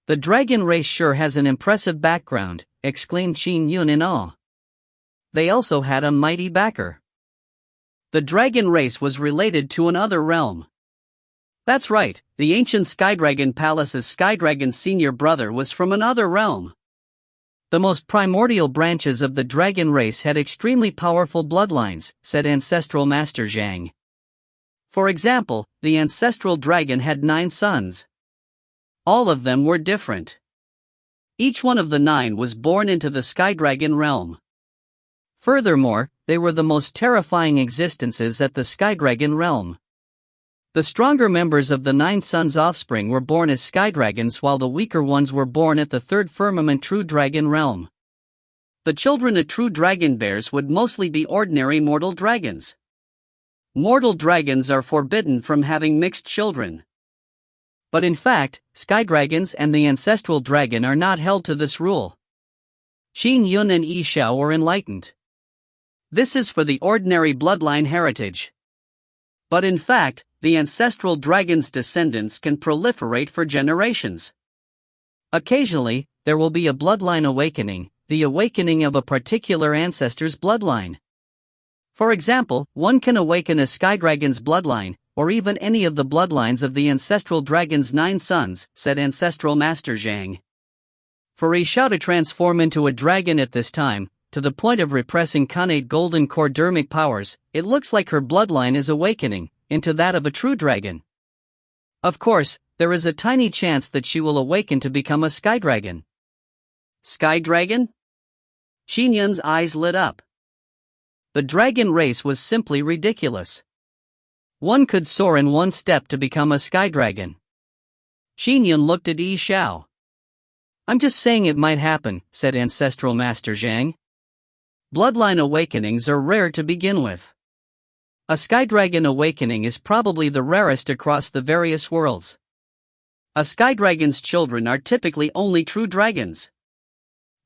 The dragon race sure has an impressive background, exclaimed Qin Yun in awe. They also had a mighty backer. The dragon race was related to another realm. That's right, the ancient Skydragon Palace's Skydragon's senior brother was from another realm. The most primordial branches of the dragon race had extremely powerful bloodlines, said Ancestral Master Zhang. For example, the ancestral dragon had 9 sons. All of them were different. Each one of the 9 was born into the Skydragon realm. Furthermore, they were the most terrifying existences at the Skydragon realm. The stronger members of the 9 sons' offspring were born as Skydragons while the weaker ones were born at the 3rd firmament true dragon realm. The children of true dragon bears would mostly be ordinary mortal dragons. Mortal dragons are forbidden from having mixed children. But in fact, Skydragons and the ancestral dragon are not held to this rule. Qin Yun and Xiao were enlightened. This is for the ordinary bloodline heritage. But in fact, the ancestral dragon's descendants can proliferate for generations. Occasionally, there will be a bloodline awakening, the awakening of a particular ancestor's bloodline. For example, one can awaken a Skydragon's bloodline, or even any of the bloodlines of the ancestral dragon's 9 sons, said Ancestral Master Zhang. For Xiao to transform into a dragon at this time, to the point of repressing connate golden core dermic powers, it looks like her bloodline is awakening into that of a true dragon. Of course, there is a tiny chance that she will awaken to become a Skydragon. Skydragon? Qin Yun's eyes lit up. The dragon race was simply ridiculous. One could soar in one step to become a Skydragon. Qin Yun looked at Xiao. I'm just saying it might happen, said Ancestral Master Zhang. Bloodline awakenings are rare to begin with. A Skydragon awakening is probably the rarest across the various worlds. A Skydragon's children are typically only true dragons.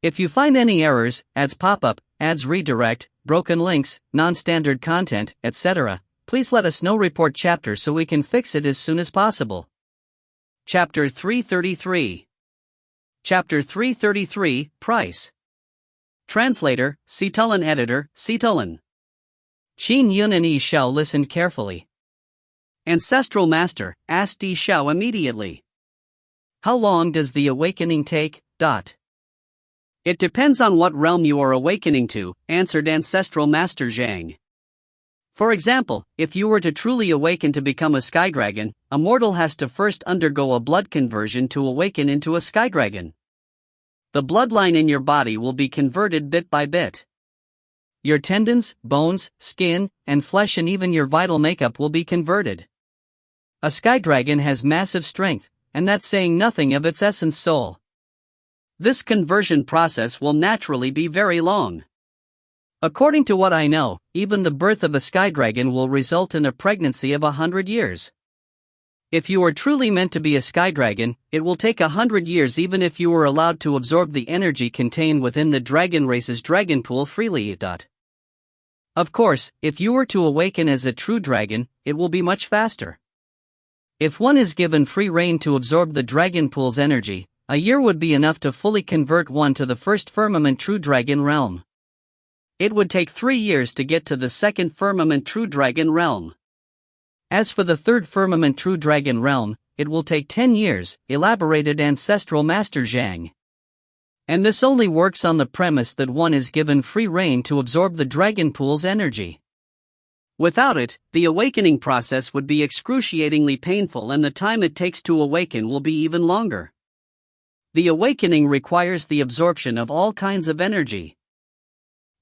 If you find any errors, ads pop up, ads redirect, broken links, non-standard content, etc., please let us know. Report chapter so we can fix it as soon as possible. Chapter 333. Chapter 333, Price. Translator, Situlin. Editor, Situlin. Qin Yun and Xiao listened carefully. Ancestral Master, asked Xiao immediately. How long does the awakening take? It depends on what realm you are awakening to, answered Ancestral Master Zhang. For example, if you were to truly awaken to become a sky dragon, a mortal has to first undergo a blood conversion to awaken into a sky dragon. The bloodline in your body will be converted bit by bit. Your tendons, bones, skin, and flesh and even your vital makeup will be converted. A sky dragon has massive strength, and that's saying nothing of its essence soul. This conversion process will naturally be very long. According to what I know, even the birth of a sky dragon will result in a pregnancy of 100 years. If you are truly meant to be a sky dragon, it will take 100 years even if you were allowed to absorb the energy contained within the dragon race's dragon pool freely. Of course, if you were to awaken as a true dragon, it will be much faster. If one is given free rein to absorb the dragon pool's energy, a year would be enough to fully convert one to the first firmament true dragon realm. It would take 3 years to get to the second firmament true dragon realm. As for the third firmament true dragon realm, it will take 10 years, elaborated Ancestral Master Zhang. And this only works on the premise that one is given free rein to absorb the dragon pool's energy. Without it, the awakening process would be excruciatingly painful and the time it takes to awaken will be even longer. The awakening requires the absorption of all kinds of energy.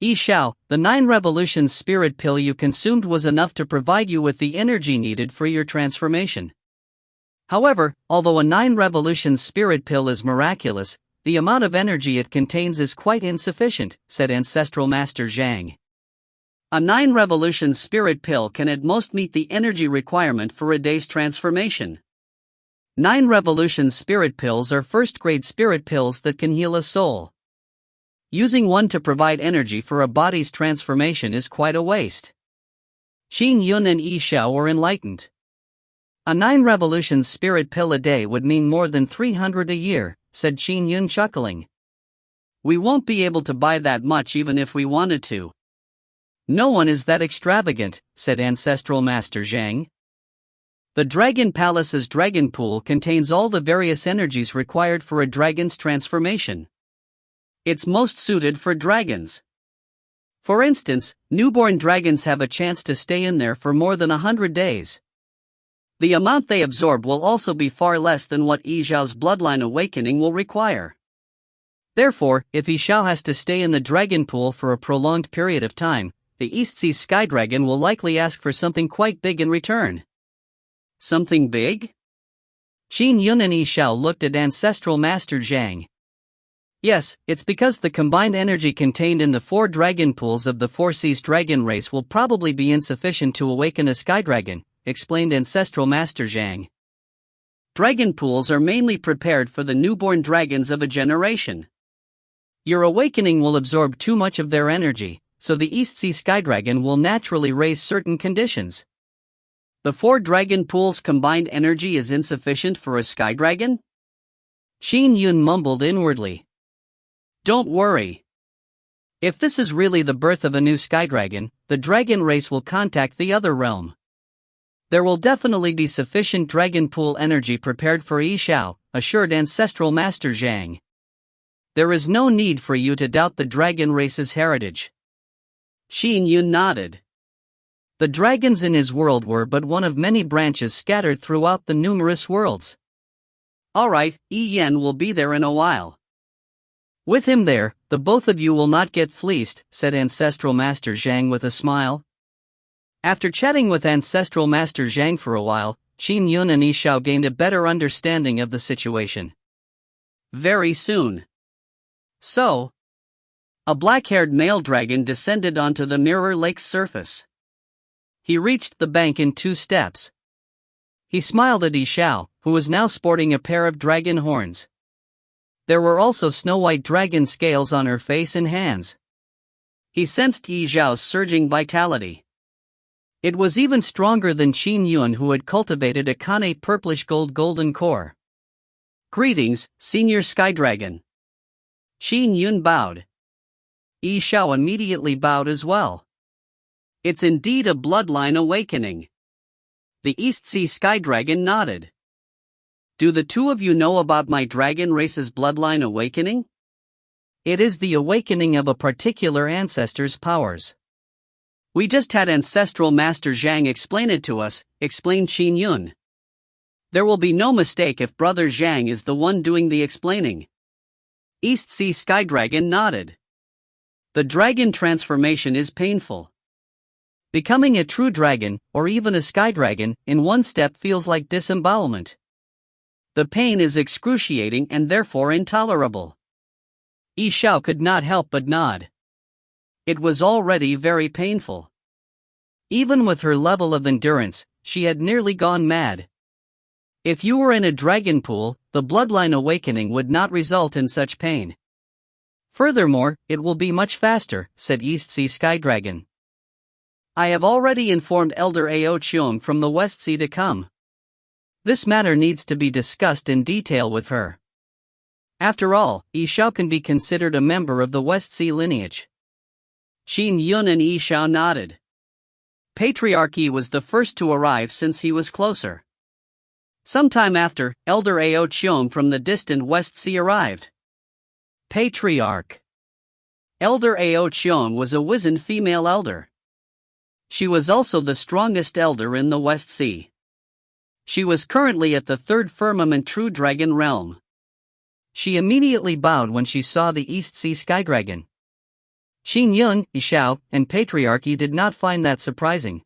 Xiao, the 9 revolutions spirit pill you consumed was enough to provide you with the energy needed for your transformation. However, although a 9 revolutions spirit pill is miraculous, the amount of energy it contains is quite insufficient, said Ancestral Master Zhang. A 9 revolutions spirit pill can at most meet the energy requirement for a day's transformation. 9 revolutions spirit pills are first-grade spirit pills that can heal a soul. Using one to provide energy for a body's transformation is quite a waste. Qin Yun and Xiao were enlightened. A 9 revolutions spirit pill a day would mean more than 300 a year, said Qin Yun chuckling. We won't be able to buy that much even if we wanted to. No one is that extravagant, said Ancestral Master Zhang. The Dragon Palace's dragon pool contains all the various energies required for a dragon's transformation. It's most suited for dragons. For instance, newborn dragons have a chance to stay in there for more than 100 days. The amount they absorb will also be far less than what Xiao's bloodline awakening will require. Therefore, if Xiao has to stay in the dragon pool for a prolonged period of time, the East Sea Sky Dragon will likely ask for something quite big in return. Something big? Qin Yun and Xiao looked at Ancestral Master Zhang. Yes, it's because the combined energy contained in the 4 dragon pools of the 4 seas dragon race will probably be insufficient to awaken a sky dragon, explained Ancestral Master Zhang. Dragon pools are mainly prepared for the newborn dragons of a generation. Your awakening will absorb too much of their energy, so the East Sea Sky Dragon will naturally raise certain conditions. The 4 dragon pools' combined energy is insufficient for a sky dragon? Qin Yun mumbled inwardly. Don't worry. If this is really the birth of a new sky dragon, the dragon race will contact the other realm. There will definitely be sufficient dragon pool energy prepared for Xiao, assured Ancestral Master Zhang. There is no need for you to doubt the dragon race's heritage. Qin Yun nodded. The dragons in his world were but one of many branches scattered throughout the numerous worlds. All right, Yi Yan will be there in a while. With him there, the both of you will not get fleeced, said Ancestral Master Zhang with a smile. After chatting with Ancestral Master Zhang for a while, Qin Yun and Xiao gained a better understanding of the situation. Very soon. So, a black-haired male dragon descended onto the Mirror Lake's surface. He reached the bank in 2 steps. He smiled at Xiao, who was now sporting a pair of dragon horns. There were also snow-white dragon scales on her face and hands. He sensed Xiao's surging vitality. It was even stronger than Qin Yun, who had cultivated a Kane purplish gold golden core. Greetings, Senior Sky Dragon. Qin Yun bowed. Xiao immediately bowed as well. It's indeed a bloodline awakening. The East Sea Sky Dragon nodded. Do the two of you know about my dragon race's bloodline awakening? It is the awakening of a particular ancestor's powers. We just had Ancestral Master Zhang explain it to us, explained Qin Yun. There will be no mistake if Brother Zhang is the one doing the explaining. East Sea Sky Dragon nodded. The dragon transformation is painful. Becoming a true dragon, or even a sky dragon, in one step feels like disembowelment. The pain is excruciating and therefore intolerable. Xiao could not help but nod. It was already very painful. Even with her level of endurance, she had nearly gone mad. If you were in a dragon pool, the bloodline awakening would not result in such pain. Furthermore, it will be much faster, said East Sea Sky Dragon. I have already informed Elder Ao Cheong from the West Sea to come. This matter needs to be discussed in detail with her. After all, Xiao can be considered a member of the West Sea lineage. Qin Yun and Xiao nodded. Patriarchy was the first to arrive since he was closer. Sometime after, Elder Ao Cheong from the distant West Sea arrived. Patriarch. Elder Ao Cheong was a wizened female elder. She was also the strongest elder in the West Sea. She was currently at the third firmament True Dragon realm. She immediately bowed when she saw the East Sea Sky Dragon. Qin Yun, Xiao, and Patriarchy did not find that surprising.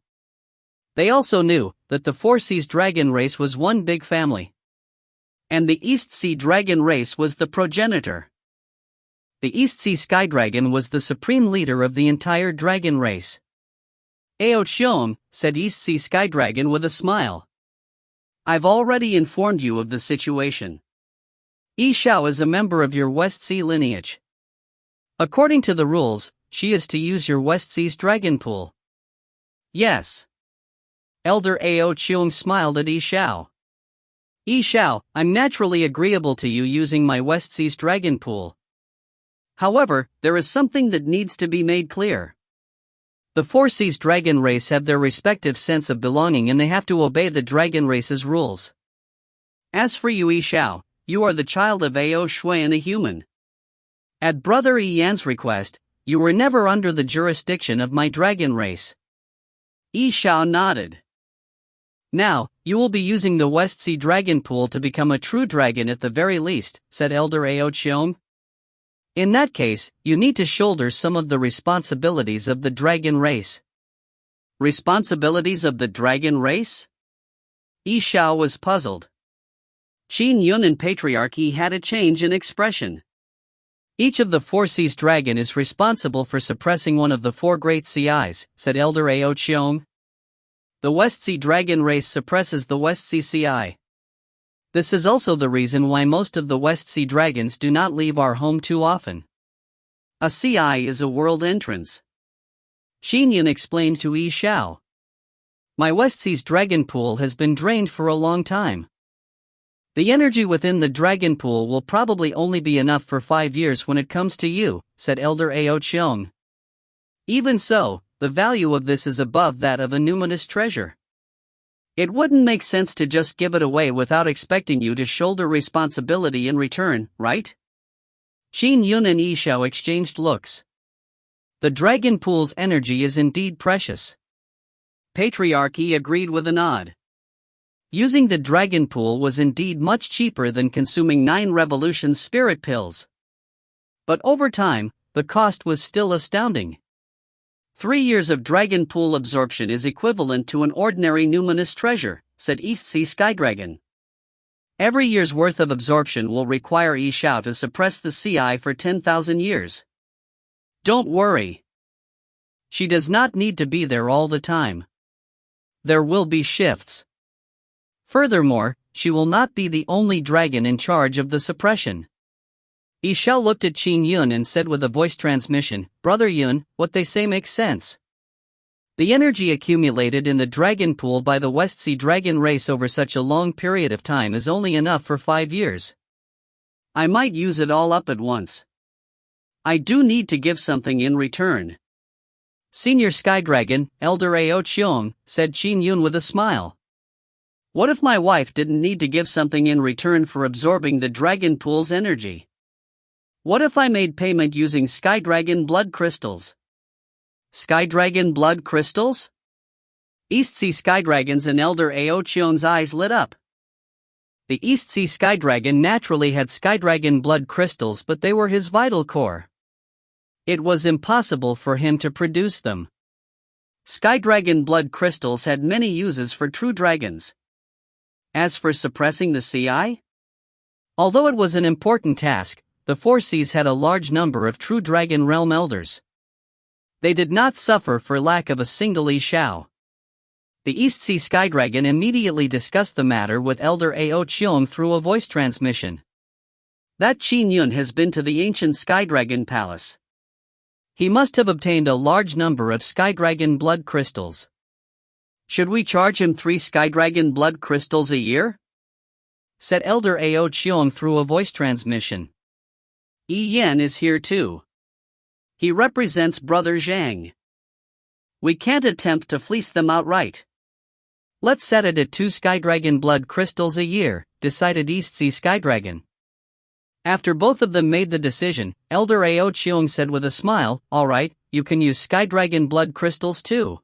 They also knew that the Four Seas Dragon race was one big family. And the East Sea Dragon race was the progenitor. The East Sea Sky Dragon was the supreme leader of the entire dragon race. Ao Cheong, said East Sea Sky Dragon with a smile. I've already informed you of the situation. Xiao is a member of your West Sea lineage. According to the rules, she is to use your West Sea's dragon pool. Yes. Elder Ao Cheong smiled at Xiao. Xiao, I'm naturally agreeable to you using my West Sea's dragon pool. However, there is something that needs to be made clear. The Four Seas Dragon race have their respective sense of belonging and they have to obey the dragon race's rules. As for you Xiao, you are the child of Ao Shui and a human. At Brother Yan's request, you were never under the jurisdiction of my dragon race. Xiao nodded. Now, you will be using the West Sea Dragon Pool to become a true dragon at the very least, said Elder Ao Cheong. In that case, you need to shoulder some of the responsibilities of the dragon race. Responsibilities of the dragon race? Xiao was puzzled. Qin Yun and Patriarchy had a change in expression. Each of the Four Seas Dragon is responsible for suppressing one of the four great CIs, said Elder Ao Cheong. The West Sea Dragon race suppresses the West Sea CI. This is also the reason why most of the West Sea Dragons do not leave our home too often. A CI is a world entrance. Qin Yun explained to Xiao. My West Sea's dragon pool has been drained for a long time. The energy within the dragon pool will probably only be enough for 5 years when it comes to you, said Elder Ao Cheong. Even so, the value of this is above that of a numinous treasure. It wouldn't make sense to just give it away without expecting you to shoulder responsibility in return, right? Qin Yun and Xiao exchanged looks. The dragon pool's energy is indeed precious. Patriarchy agreed with a nod. Using the dragon pool was indeed much cheaper than consuming 9 revolution spirit pills. But over time, the cost was still astounding. 3 years of dragon pool absorption is equivalent to an ordinary numinous treasure, said East Sea Sky Dragon. Every year's worth of absorption will require Xiao to suppress the CI for 10,000 years. Don't worry. She does not need to be there all the time. There will be shifts. Furthermore, she will not be the only dragon in charge of the suppression. Xiao looked at Qin Yun and said with a voice transmission, Brother Yun, what they say makes sense. The energy accumulated in the dragon pool by the West Sea Dragon race over such a long period of time is only enough for 5 years. I might use it all up at once. I do need to give something in return. Senior Sky Dragon, Elder Ao Cheong, said Qin Yun with a smile. What if my wife didn't need to give something in return for absorbing the dragon pool's energy? What if I made payment using Sky Dragon blood crystals? Sky Dragon blood crystals? East Sea Sky Dragons and Elder Ao Cheong's eyes lit up. The East Sea Sky Dragon naturally had Sky Dragon blood crystals, but they were his vital core. It was impossible for him to produce them. Sky Dragon blood crystals had many uses for true dragons. As for suppressing the CI? Although it was an important task, the Four Seas had a large number of true Dragon Realm Elders. They did not suffer for lack of a single Xiao. The East Sea Sky Dragon immediately discussed the matter with Elder Ao Cheong through a voice transmission. That Qin Yun has been to the ancient Sky Dragon Palace. He must have obtained a large number of Sky Dragon blood crystals. Should we charge him 3 Sky Dragon blood crystals a year? Said Elder Ao Cheong through a voice transmission. Yi Yan is here too. He represents Brother Zhang. We can't attempt to fleece them outright. Let's set it at 2 Sky Dragon blood crystals a year, decided East Sea Sky Dragon. After both of them made the decision, Elder Ao Cheong said with a smile, "Alright, you can use Sky Dragon blood crystals too.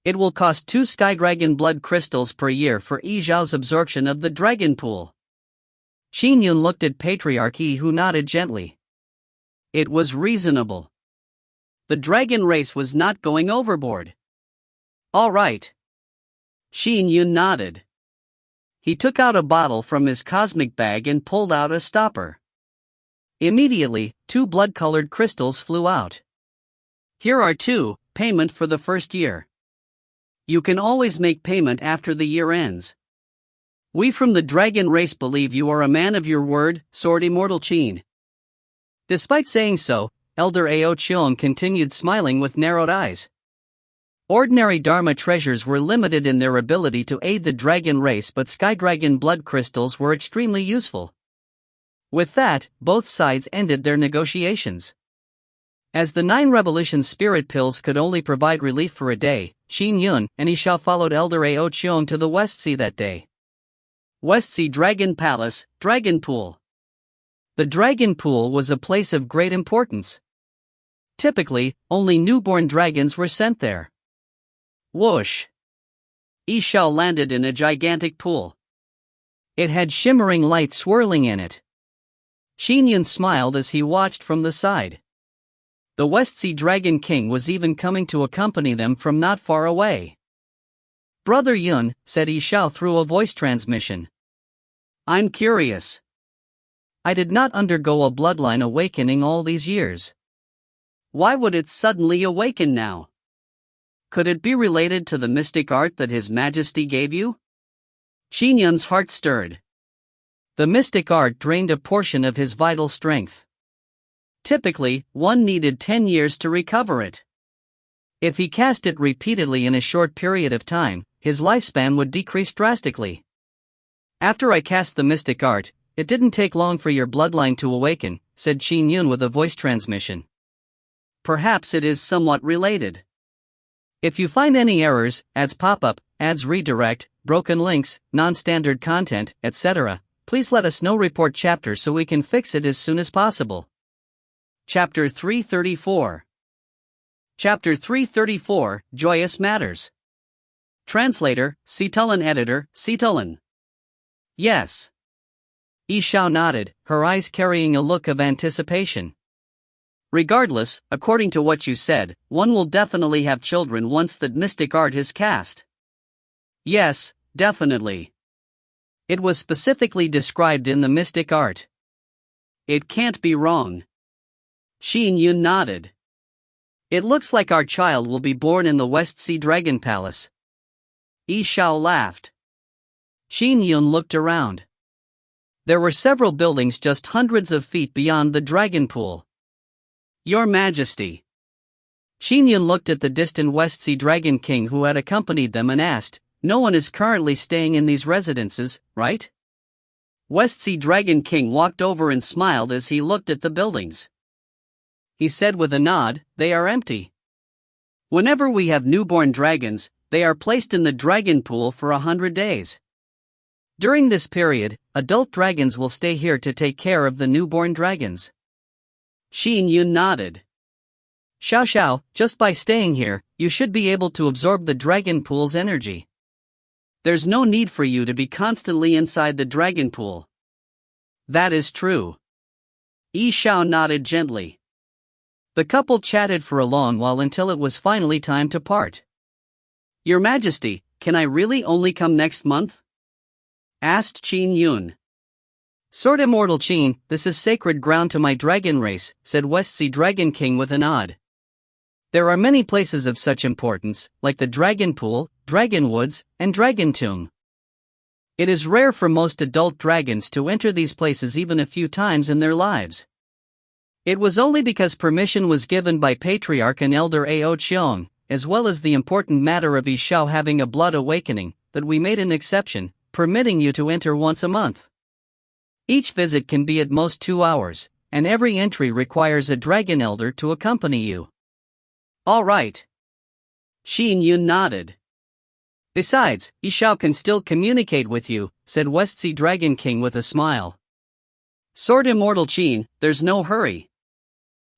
It will cost 2 Sky Dragon blood crystals per year for Yi Zhao's absorption of the dragon pool." Qin Yun looked at Patriarch Yi, who nodded gently. It was reasonable. The dragon race was not going overboard. All right. Qin Yun nodded. He took out a bottle from his cosmic bag and pulled out a stopper. Immediately, 2 blood-colored crystals flew out. Here are 2, payment for the first year. You can always make payment after the year ends. We from the dragon race believe you are a man of your word, Sword Immortal Qin. Despite saying so, Elder Ao Cheong continued smiling with narrowed eyes. Ordinary Dharma treasures were limited in their ability to aid the dragon race, but Sky Dragon blood crystals were extremely useful. With that, both sides ended their negotiations. As the 9 Revolution Spirit Pills could only provide relief for a day, Qin Yun and Xiao followed Elder Ao Cheong to the West Sea that day. West Sea Dragon Palace, Dragon Pool. The Dragon Pool was a place of great importance. Typically, only newborn dragons were sent there. Whoosh! Xiao landed in a gigantic pool. It had shimmering light swirling in it. Qin Yun smiled as he watched from the side. The West Sea Dragon King was even coming to accompany them from not far away. "Brother Yun," said Xiao through a voice transmission. "I'm curious. I did not undergo a bloodline awakening all these years. Why would it suddenly awaken now? Could it be related to the mystic art that His Majesty gave you?" Qin Yun's heart stirred. The mystic art drained a portion of his vital strength. Typically, one needed 10 years to recover it. If he cast it repeatedly in a short period of time, his lifespan would decrease drastically. "After I cast the mystic art, it didn't take long for your bloodline to awaken," said Qin Yun with a voice transmission. "Perhaps it is somewhat related. If you find any errors, ads pop up, ads redirect, broken links, non-standard content, etc., please let us know. Report chapter so we can fix it as soon as possible." Chapter 334. Chapter 334, Joyous Matters. Translator, Citulan. Editor, Citulan. Yes. Xiao nodded, her eyes carrying a look of anticipation. Regardless, according to what you said, one will definitely have children once that mystic art is cast. Yes, definitely. It was specifically described in the mystic art. It can't be wrong. Qin Yun nodded. It looks like our child will be born in the West Sea Dragon Palace. Xiao laughed. Qin Yun looked around. There were several buildings just hundreds of feet beyond the dragon pool. "Your Majesty." Qin Yun looked at the distant West Sea Dragon King who had accompanied them and asked, "No one is currently staying in these residences, right?" West Sea Dragon King walked over and smiled as he looked at the buildings. He said with a nod, "They are empty. Whenever we have newborn dragons, they are placed in the dragon pool for 100 days. During this period, adult dragons will stay here to take care of the newborn dragons." Qin Yun nodded. Xiao, just by staying here, you should be able to absorb the dragon pool's energy. There's no need for you to be constantly inside the dragon pool. That is true. Xiao nodded gently. The couple chatted for a long while until it was finally time to part. "Your Majesty, can I really only come next month?" asked Qin Yun. "Sword Immortal Qin, this is sacred ground to my dragon race," said West Sea Dragon King with a nod. "There are many places of such importance, like the Dragon Pool, Dragon Woods, and Dragon Tomb. It is rare for most adult dragons to enter these places even a few times in their lives. It was only because permission was given by Patriarch and Elder Ao Qiong, as well as the important matter of Xiao having a blood awakening, that we made an exception, permitting you to enter once a month. Each visit can be at most 2 hours, and every entry requires a dragon elder to accompany you." "All right." Qin Yun nodded. "Besides, Xiao can still communicate with you," said West Sea Dragon King with a smile. "Sword Immortal Qin, there's no hurry.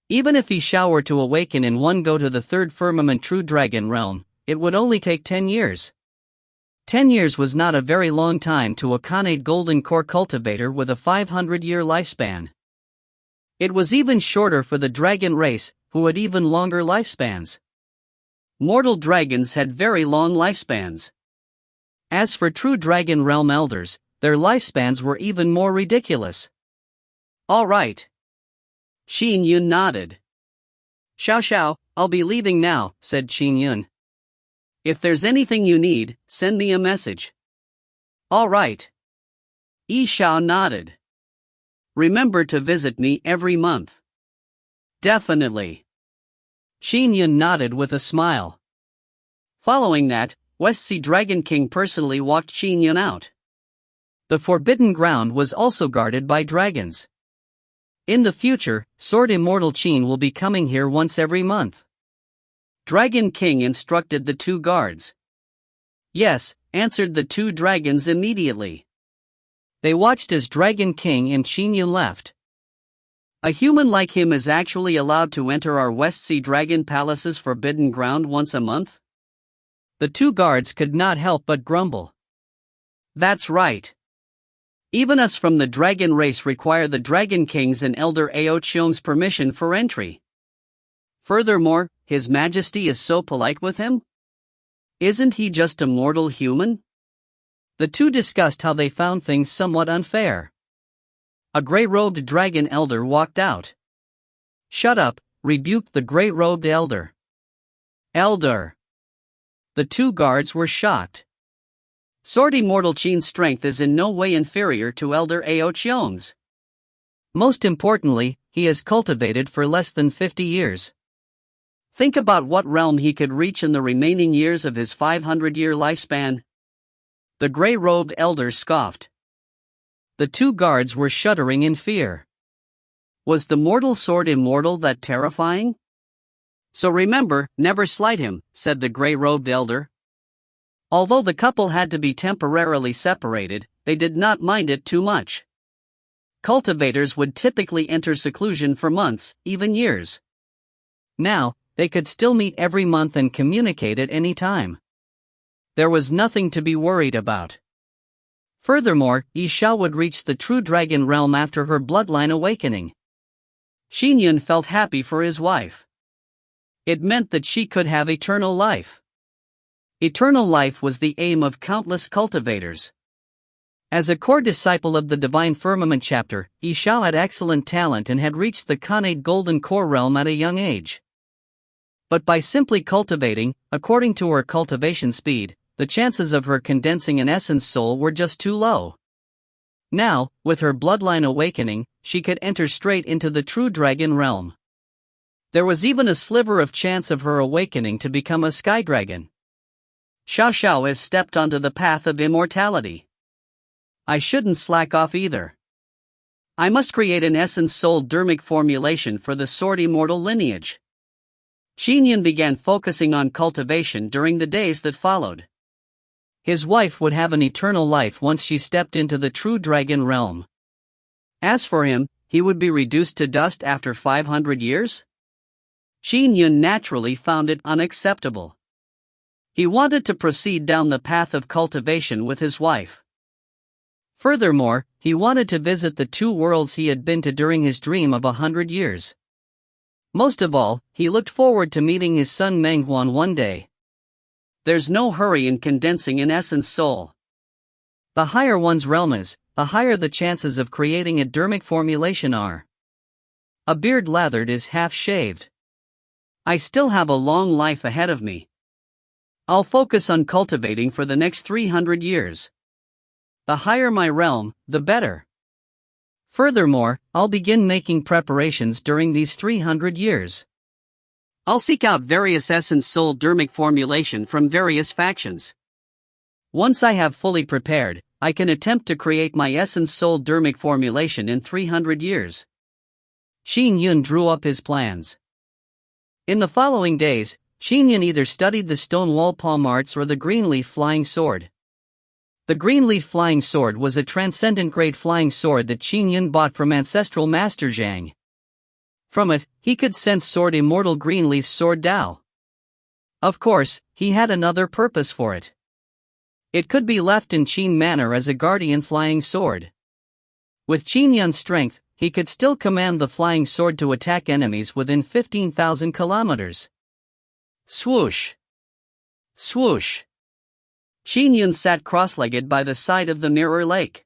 Even if Xiao were to awaken in one go to the third firmament true dragon realm, it would only take 10 years. 10 years was not a very long time to a Khanate Golden Core cultivator with a 500-year lifespan. It was even shorter for the dragon race, who had even longer lifespans. Mortal dragons had very long lifespans. As for true dragon realm elders, their lifespans were even more ridiculous. "All right." Qin Yun nodded. Xiao, I'll be leaving now," said Qin Yun. "If there's anything you need, send me a message." "All right." Xiao nodded. "Remember to visit me every month." "Definitely." Qin Yun nodded with a smile. Following that, West Sea Dragon King personally walked Qin Yun out. The forbidden ground was also guarded by dragons. In the future, Sword Immortal Qin will be coming here once every month. Dragon King instructed the 2 guards. "Yes," answered the 2 dragons immediately. They watched as Dragon King and Qin Yun left. "A human like him is actually allowed to enter our West Sea Dragon Palace's forbidden ground once a month?" The 2 guards could not help but grumble. "That's right. Even us from the dragon race require the Dragon King's and Elder Ao Qiong's permission for entry. Furthermore, His Majesty is so polite with him? Isn't he just a mortal human?" The 2 discussed how they found things somewhat unfair. A gray-robed dragon elder walked out. "Shut up," rebuked the gray-robed elder. "Elder." The 2 guards were shocked. "Sword Immortal Qin's strength is in no way inferior to Elder Ao Qiong's. Most importantly, he has cultivated for less than 50 years. Think about what realm he could reach in the remaining years of his 500-year lifespan." The gray-robed elder scoffed. The 2 guards were shuddering in fear. Was the mortal sword immortal that terrifying? "So remember, never slight him," said the gray-robed elder. Although the couple had to be temporarily separated, they did not mind it too much. Cultivators would typically enter seclusion for months, even years. Now, they could still meet every month and communicate at any time. There was nothing to be worried about. Furthermore, Xiao would reach the true dragon realm after her bloodline awakening. Qin Yun felt happy for his wife. It meant that she could have eternal life. Eternal life was the aim of countless cultivators. As a core disciple of the Divine Firmament chapter, Xiao had excellent talent and had reached the Khanate Golden Core realm at a young age. But by simply cultivating, according to her cultivation speed, the chances of her condensing an essence soul were just too low. Now, with her bloodline awakening, she could enter straight into the true dragon realm. There was even a sliver of chance of her awakening to become a sky dragon. Xiao has stepped onto the path of immortality. I shouldn't slack off either. I must create an essence-soul dermic formulation for the sword immortal lineage. Qin Yun began focusing on cultivation during the days that followed. His wife would have an eternal life once she stepped into the true dragon realm. As for him, he would be reduced to dust after 500 years? Qin Yun naturally found it unacceptable. He wanted to proceed down the path of cultivation with his wife. Furthermore, he wanted to visit the two worlds he had been to during his dream of 100 years. Most of all, he looked forward to meeting his son Menghuan one day. There's no hurry in condensing an essence soul. The higher one's realm is, the higher the chances of creating a dermic formulation are. A beard lathered is half shaved. I still have a long life ahead of me. I'll focus on cultivating for the next 300 years. The higher my realm, the better. Furthermore, I'll begin making preparations during these 300 years. I'll seek out various essence soul dermic formulation from various factions. Once I have fully prepared, I can attempt to create my essence soul dermic formulation in 300 years. Qin Yun drew up his plans. In the following days, Qin Yun either studied the stone wall palm arts or the greenleaf flying sword. The greenleaf flying sword was a transcendent grade flying sword that Qin Yun bought from ancestral master Zhang. From it, he could sense sword immortal greenleaf's sword Dao. Of course, he had another purpose for it. It could be left in Qin Manor as a guardian flying sword. With Qin Yun's strength, he could still command the flying sword to attack enemies within 15,000 kilometers. Swoosh! Swoosh! Qin Yun sat cross-legged by the side of the mirror lake.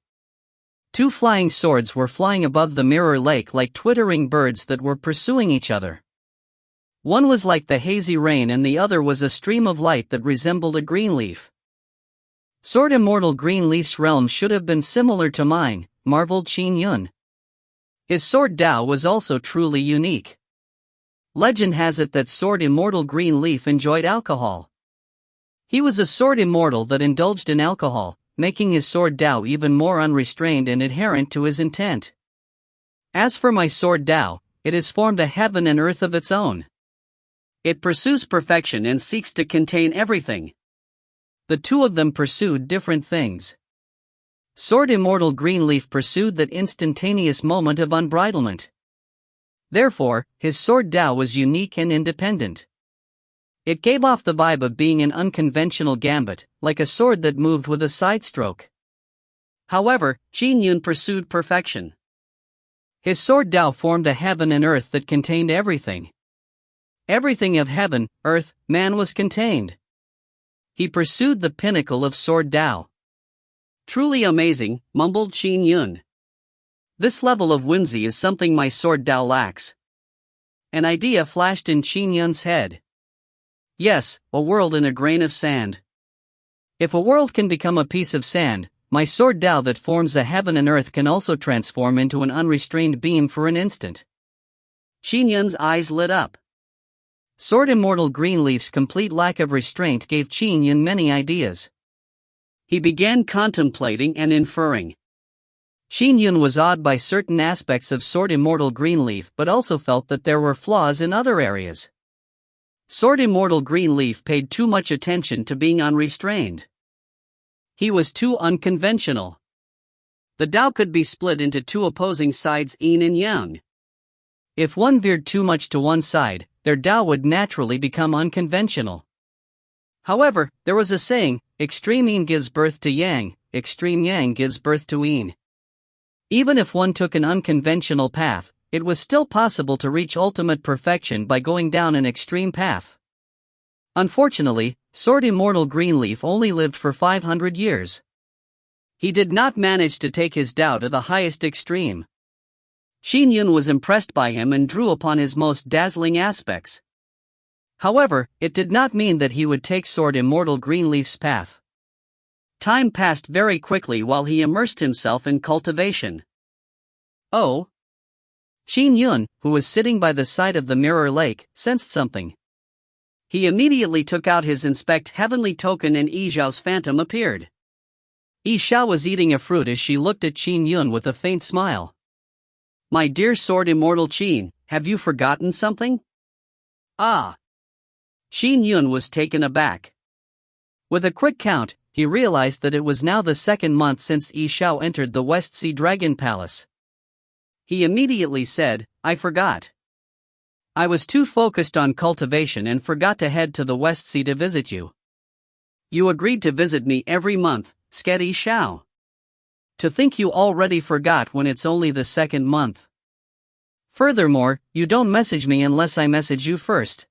Two flying swords were flying above the mirror lake like twittering birds that were pursuing each other. One was like the hazy rain and the other was a stream of light that resembled a green leaf. Sword immortal Greenleaf's realm should have been similar to mine, marveled Qin Yun. His sword Dao was also truly unique. Legend has it that sword immortal Greenleaf enjoyed alcohol. He was a sword immortal that indulged in alcohol, making his sword Dao even more unrestrained and adherent to his intent. As for my sword Dao, it has formed a heaven and earth of its own. It pursues perfection and seeks to contain everything. The two of them pursued different things. Sword immortal Greenleaf pursued that instantaneous moment of unbridlement. Therefore, his sword Dao was unique and independent. It gave off the vibe of being an unconventional gambit, like a sword that moved with a side stroke. However, Qin Yun pursued perfection. His sword Dao formed a heaven and earth that contained everything. Everything of heaven, earth, man was contained. He pursued the pinnacle of sword Dao. Truly amazing, mumbled Qin Yun. This level of whimsy is something my sword Dao lacks. An idea flashed in Qin Yun's head. Yes, a world in a grain of sand. If a world can become a piece of sand, my sword Dao that forms a heaven and earth can also transform into an unrestrained beam for an instant. Qin Yun's eyes lit up. Sword immortal Greenleaf's complete lack of restraint gave Qin Yun many ideas. He began contemplating and inferring. Qin Yun was awed by certain aspects of sword immortal Greenleaf but also felt that there were flaws in other areas. Sword immortal Greenleaf paid too much attention to being unrestrained. He was too unconventional. The Dao could be split into two opposing sides, yin and yang. If one veered too much to one side, their Dao would naturally become unconventional. However, there was a saying, extreme yin gives birth to yang, extreme yang gives birth to yin. Even if one took an unconventional path, it was still possible to reach ultimate perfection by going down an extreme path. Unfortunately, sword immortal Greenleaf only lived for 500 years. He did not manage to take his Dao to the highest extreme. Qin Yun was impressed by him and drew upon his most dazzling aspects. However, it did not mean that he would take sword immortal Greenleaf's path. Time passed very quickly while he immersed himself in cultivation. Oh! Qin Yun, who was sitting by the side of the mirror lake, sensed something. He immediately took out his inspect heavenly token and Xiao's phantom appeared. Xiao was eating a fruit as she looked at Qin Yun with a faint smile. My dear sword immortal Qin, have you forgotten something? Ah! Qin Yun was taken aback. With a quick count, he realized that it was now the second month since Xiao entered the West Sea Dragon Palace. He immediately said, I forgot. I was too focused on cultivation and forgot to head to the West Sea to visit you. You agreed to visit me every month, Sketty Xiao. To think you already forgot when it's only the second month. Furthermore, you don't message me unless I message you first.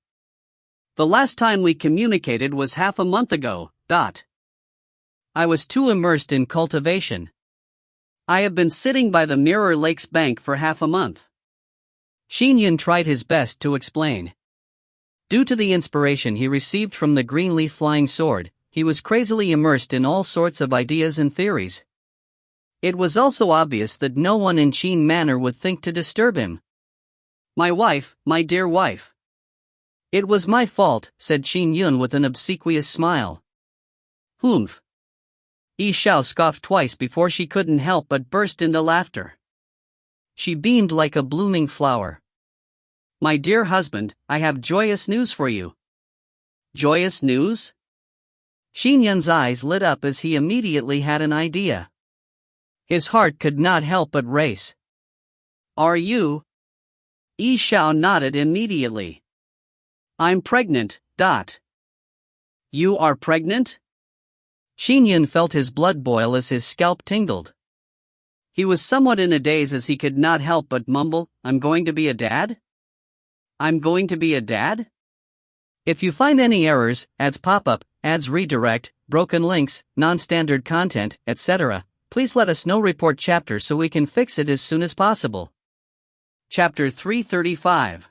The last time we communicated was half a month ago. I was too immersed in cultivation. I have been sitting by the Mirror Lake's bank for half a month. Qin Yun tried his best to explain. Due to the inspiration he received from the green leaf flying sword, he was crazily immersed in all sorts of ideas and theories. It was also obvious that no one in Qin Manor would think to disturb him. My wife, my dear wife. It was my fault, said Qin Yun with an obsequious smile. Humph. Xiao scoffed twice before she couldn't help but burst into laughter. She beamed like a blooming flower. My dear husband, I have joyous news for you. Joyous news? Qin Yun's eyes lit up as he immediately had an idea. His heart could not help but race. Are you? Xiao nodded immediately. I'm pregnant. You are pregnant? Qin Yun felt his blood boil as his scalp tingled. He was somewhat in a daze as he could not help but mumble, I'm going to be a dad? I'm going to be a dad? If you find any errors, ads pop up, ads redirect, broken links, non-standard content, etc., please let us know. Report chapter so we can fix it as soon as possible. Chapter 335.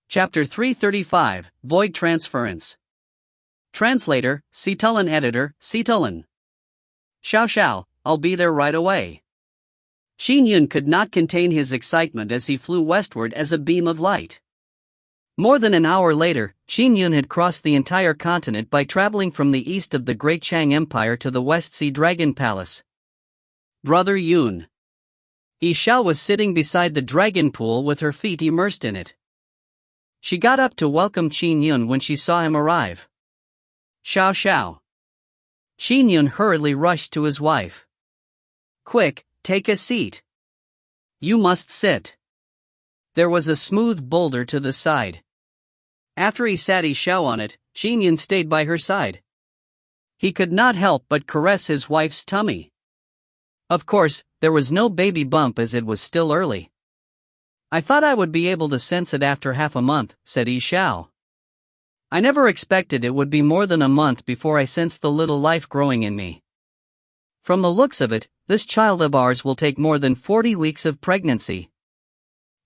Chapter 335, Void Transference. Translator, Citulan. Editor, Citulan. Xiao, I'll be there right away. Qin Yun could not contain his excitement as he flew westward as a beam of light. More than an hour later, Qin Yun had crossed the entire continent by traveling from the east of the Great Chang Empire to the West Sea Dragon Palace. Brother Yun. Xiao was sitting beside the dragon pool with her feet immersed in it. She got up to welcome Qin Yun when she saw him arrive. Xiao. Qin Yun hurriedly rushed to his wife. Quick, take a seat. You must sit. There was a smooth boulder to the side. After he sat Xiao on it, Qin Yun stayed by her side. He could not help but caress his wife's tummy. Of course, there was no baby bump as it was still early. I thought I would be able to sense it after half a month, said Xiao. I never expected it would be more than a month before I sensed the little life growing in me. From the looks of it, this child of ours will take more than 40 weeks of pregnancy.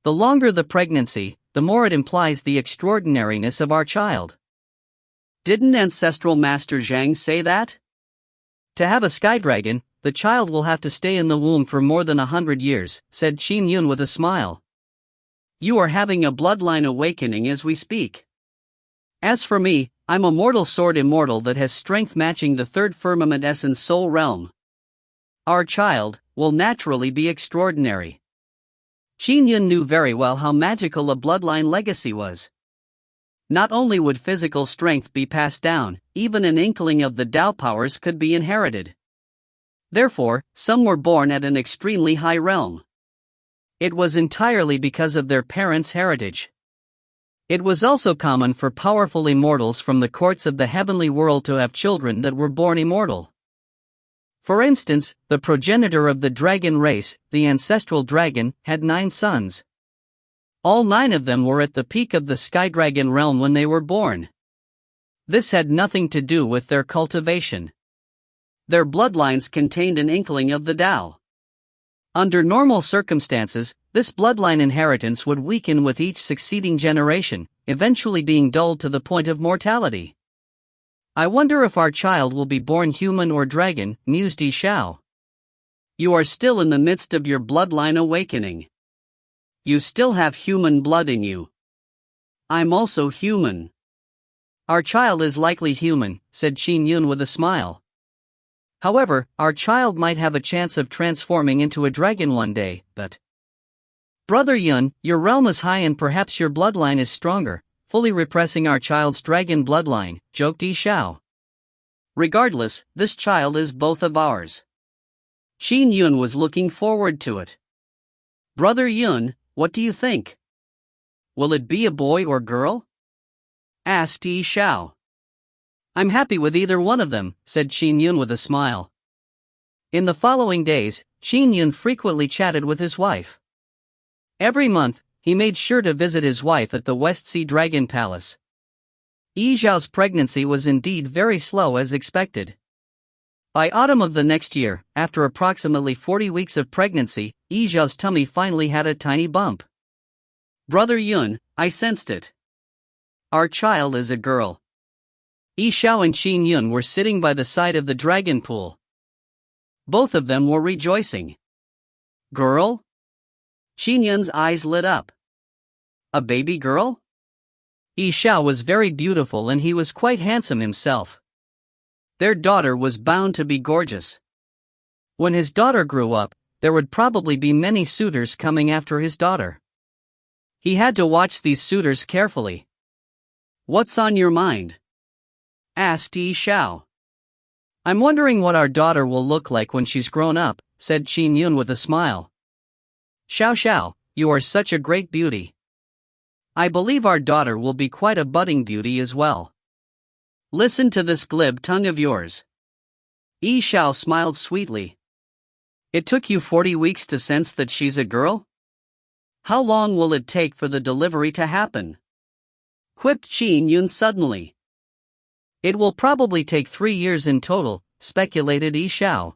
The longer the pregnancy, the more it implies the extraordinariness of our child. Didn't ancestral Master Zhang say that? To have a sky dragon, the child will have to stay in the womb for more than 100 years, said Qin Yun with a smile. You are having a bloodline awakening as we speak. As for me, I'm a mortal sword immortal that has strength matching the third firmament essence soul realm. Our child will naturally be extraordinary. Qin Yun knew very well how magical a bloodline legacy was. Not only would physical strength be passed down, even an inkling of the Tao powers could be inherited. Therefore, some were born at an extremely high realm. It was entirely because of their parents' heritage. It was also common for powerful immortals from the courts of the heavenly world to have children that were born immortal. For instance, the progenitor of the dragon race, the ancestral dragon, had 9 sons. All 9 of them were at the peak of the sky dragon realm when they were born. This had nothing to do with their cultivation. Their bloodlines contained an inkling of the Tao. Under normal circumstances, this bloodline inheritance would weaken with each succeeding generation, eventually being dulled to the point of mortality. I wonder if our child will be born human or dragon, mused Xiao. You are still in the midst of your bloodline awakening. You still have human blood in you. I'm also human. Our child is likely human, said Qin Yun with a smile. However, our child might have a chance of transforming into a dragon one day, but... Brother Yun, your realm is high and perhaps your bloodline is stronger, fully repressing our child's dragon bloodline, joked Xiao. Regardless, this child is both of ours. Qin Yun was looking forward to it. Brother Yun, what do you think? Will it be a boy or girl? Asked Xiao. I'm happy with either one of them, said Qin Yun with a smile. In the following days, Qin Yun frequently chatted with his wife. Every month, he made sure to visit his wife at the West Sea Dragon Palace. Xiao's pregnancy was indeed very slow as expected. By autumn of the next year, after approximately 40 weeks of pregnancy, Xiao's tummy finally had a tiny bump. Brother Yun, I sensed it. Our child is a girl. Xiao and Qin Yun were sitting by the side of the dragon pool. Both of them were rejoicing. Girl? Qin Yun's eyes lit up. A baby girl? Xiao was very beautiful and he was quite handsome himself. Their daughter was bound to be gorgeous. When his daughter grew up, there would probably be many suitors coming after his daughter. He had to watch these suitors carefully. What's on your mind? Asked Xiao. I'm wondering what our daughter will look like when she's grown up, said Qin Yun with a smile. Xiao, you are such a great beauty. I believe our daughter will be quite a budding beauty as well. Listen to this glib tongue of yours. Xiao smiled sweetly. It took you 40 weeks to sense that she's a girl? How long will it take for the delivery to happen? Quipped Qin Yun suddenly. It will probably take 3 years in total, speculated Xiao.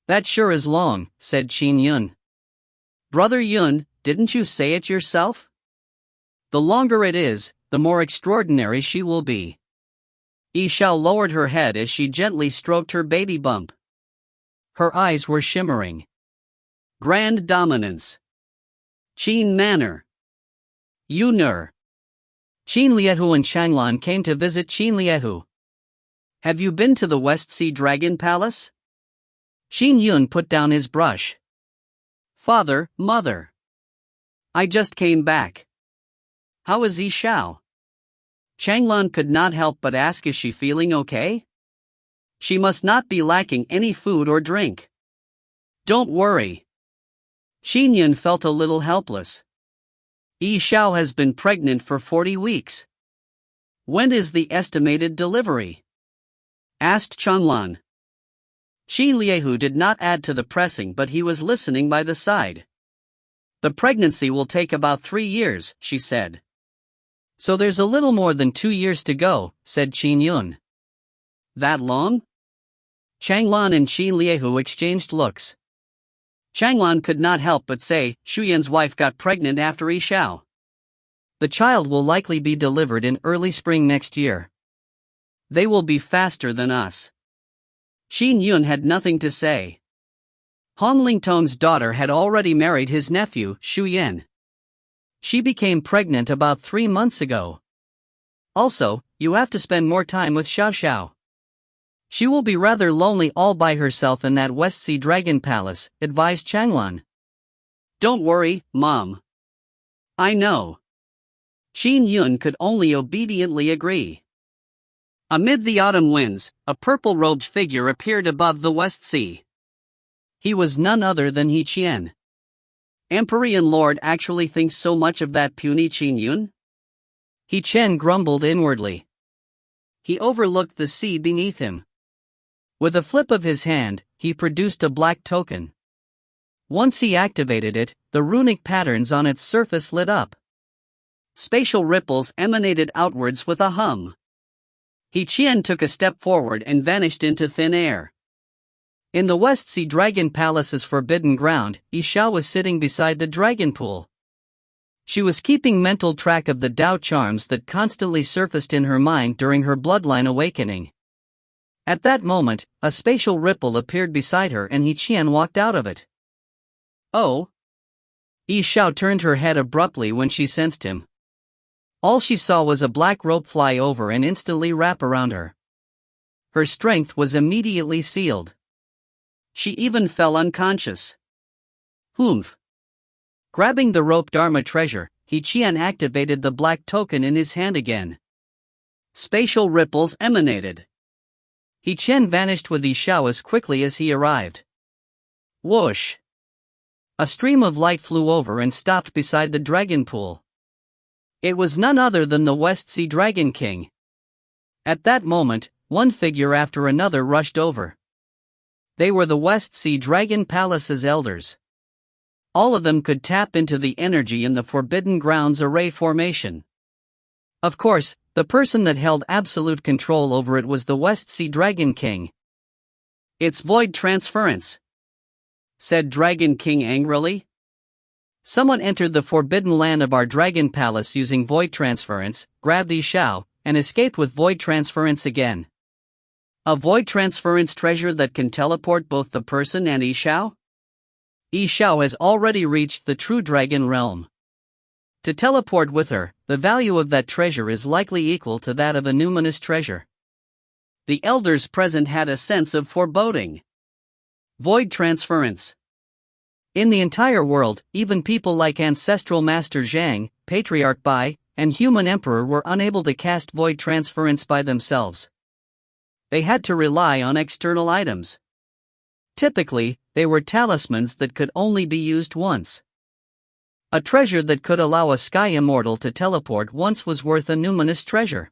That sure is long, said Qin Yun. Brother Yun, didn't you say it yourself? The longer it is, the more extraordinary she will be. Xiao lowered her head as she gently stroked her baby bump. Her eyes were shimmering. Grand dominance. Qin manner. Yun'er. Qin Liehu and Changlan came to visit Qin Liehu. Have you been to the West Sea Dragon Palace? Qin Yun put down his brush. Father, mother. I just came back. How is Xiao? Changlan could not help but ask, is she feeling okay? She must not be lacking any food or drink. Don't worry. Qin Yun felt a little helpless. Xiao has been pregnant for 40 weeks. When is the estimated delivery? Asked Changlan. Qin Liehu did not add to the pressing, but he was listening by the side. The pregnancy will take about 3 years, she said. So there's a little more than 2 years to go, said Qin Yun. That long? Changlan and Qin Liehu exchanged looks. Changlan could not help but say, Shuyan's wife got pregnant after Xiao. The child will likely be delivered in early spring next year. They will be faster than us. Qin Yun had nothing to say. Han Lingtong's daughter had already married his nephew, Shuyan. She became pregnant about 3 months ago. Also, you have to spend more time with Xiao. She will be rather lonely all by herself in that West Sea Dragon Palace, advised Changlan. Don't worry, Mom. I know. Qin Yun could only obediently agree. Amid the autumn winds, a purple-robed figure appeared above the West Sea. He was none other than He Qian. Empyrean Lord actually thinks so much of that puny Qin Yun? He Qian grumbled inwardly. He overlooked the sea beneath him. With a flip of his hand, he produced a black token. Once he activated it, the runic patterns on its surface lit up. Spatial ripples emanated outwards with a hum. He Qian took a step forward and vanished into thin air. In the West Sea Dragon Palace's forbidden ground, Xiao was sitting beside the dragon pool. She was keeping mental track of the Tao charms that constantly surfaced in her mind during her bloodline awakening. At that moment, a spatial ripple appeared beside her and He Qian walked out of it. Oh! Xiao turned her head abruptly when she sensed him. All she saw was a black rope fly over and instantly wrap around her. her strength was immediately sealed. She even fell unconscious. Humph. Grabbing the rope Dharma treasure, Qian activated the black token in his hand again. Spatial ripples emanated. Qian vanished with Xiao as quickly as he arrived. Whoosh! A stream of light flew over and stopped beside the dragon pool. It was none other than the West Sea Dragon King. At that moment, one figure after another rushed over. They were the West Sea Dragon Palace's elders. All of them could tap into the energy in the Forbidden Grounds array formation. Of course, the person that held absolute control over it was the West Sea Dragon King. "It's void transference," said Dragon King angrily. Someone entered the forbidden land of our Dragon Palace using void transference, grabbed Xiao, and escaped with void transference again. A void transference treasure that can teleport both the person and Xiao? Xiao has already reached the true dragon realm. To teleport with her, the value of that treasure is likely equal to that of a numinous treasure. The elders present had a sense of foreboding. Void transference. In the entire world, even people like Ancestral Master Zhang, Patriarch Bai, and Human Emperor were unable to cast void transference by themselves. They had to rely on external items. Typically, they were talismans that could only be used once. A treasure that could allow a sky immortal to teleport once was worth a numinous treasure.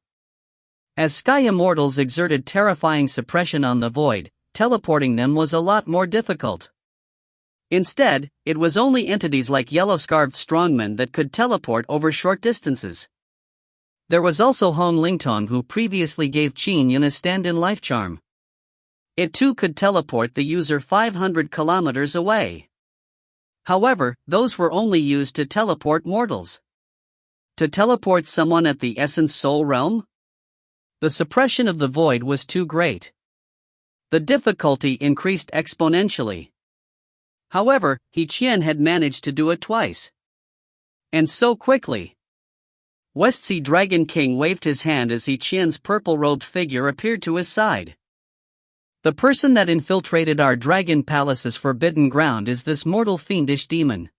As sky immortals exerted terrifying suppression on the void, teleporting them was a lot more difficult. Instead, it was only entities like yellow-scarved strongmen that could teleport over short distances. There was also Hong Lingtong, who previously gave Qin Yun a stand-in life charm. It too could teleport the user 500 kilometers away. However, those were only used to teleport mortals. To teleport someone at the Essence Soul realm? The suppression of the void was too great. The difficulty increased exponentially. However, Qian had managed to do it twice. And so quickly. West Sea Dragon King waved his hand as Qian's purple-robed figure appeared to his side. The person that infiltrated our Dragon Palace's forbidden ground is this mortal fiendish demon.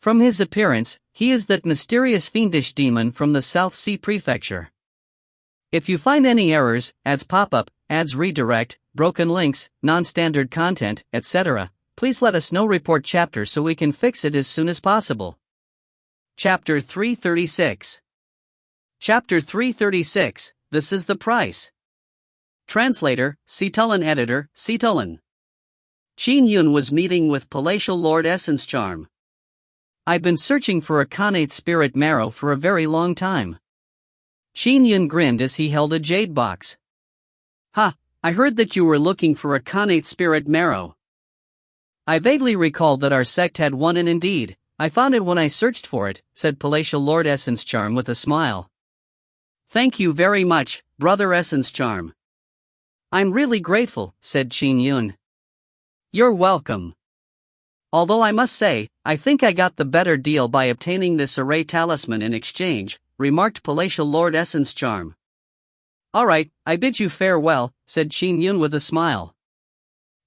From his appearance, he is that mysterious fiendish demon from the South Sea Prefecture. If you find any errors, ads pop-up, ads redirect, broken links, non-standard content, etc., please let us know. Report chapter so we can fix it as soon as possible. Chapter 336. Chapter 336, This is the Price. Translator, Cetulin. Editor, Cetulin. Qin Yun was meeting with Palatial Lord Essence Charm. I've been searching for a Khanate spirit marrow for a very long time. Qin Yun grinned as he held a jade box. Ha, I heard that you were looking for a Khanate spirit marrow. I vaguely recalled that our sect had one, and indeed, I found it when I searched for it, said Palatial Lord Essence Charm with a smile. Thank you very much, Brother Essence Charm. I'm really grateful, said Qin Yun. You're welcome. Although I must say, I think I got the better deal by obtaining this array talisman in exchange, remarked Palatial Lord Essence Charm. Alright, I bid you farewell, said Qin Yun with a smile.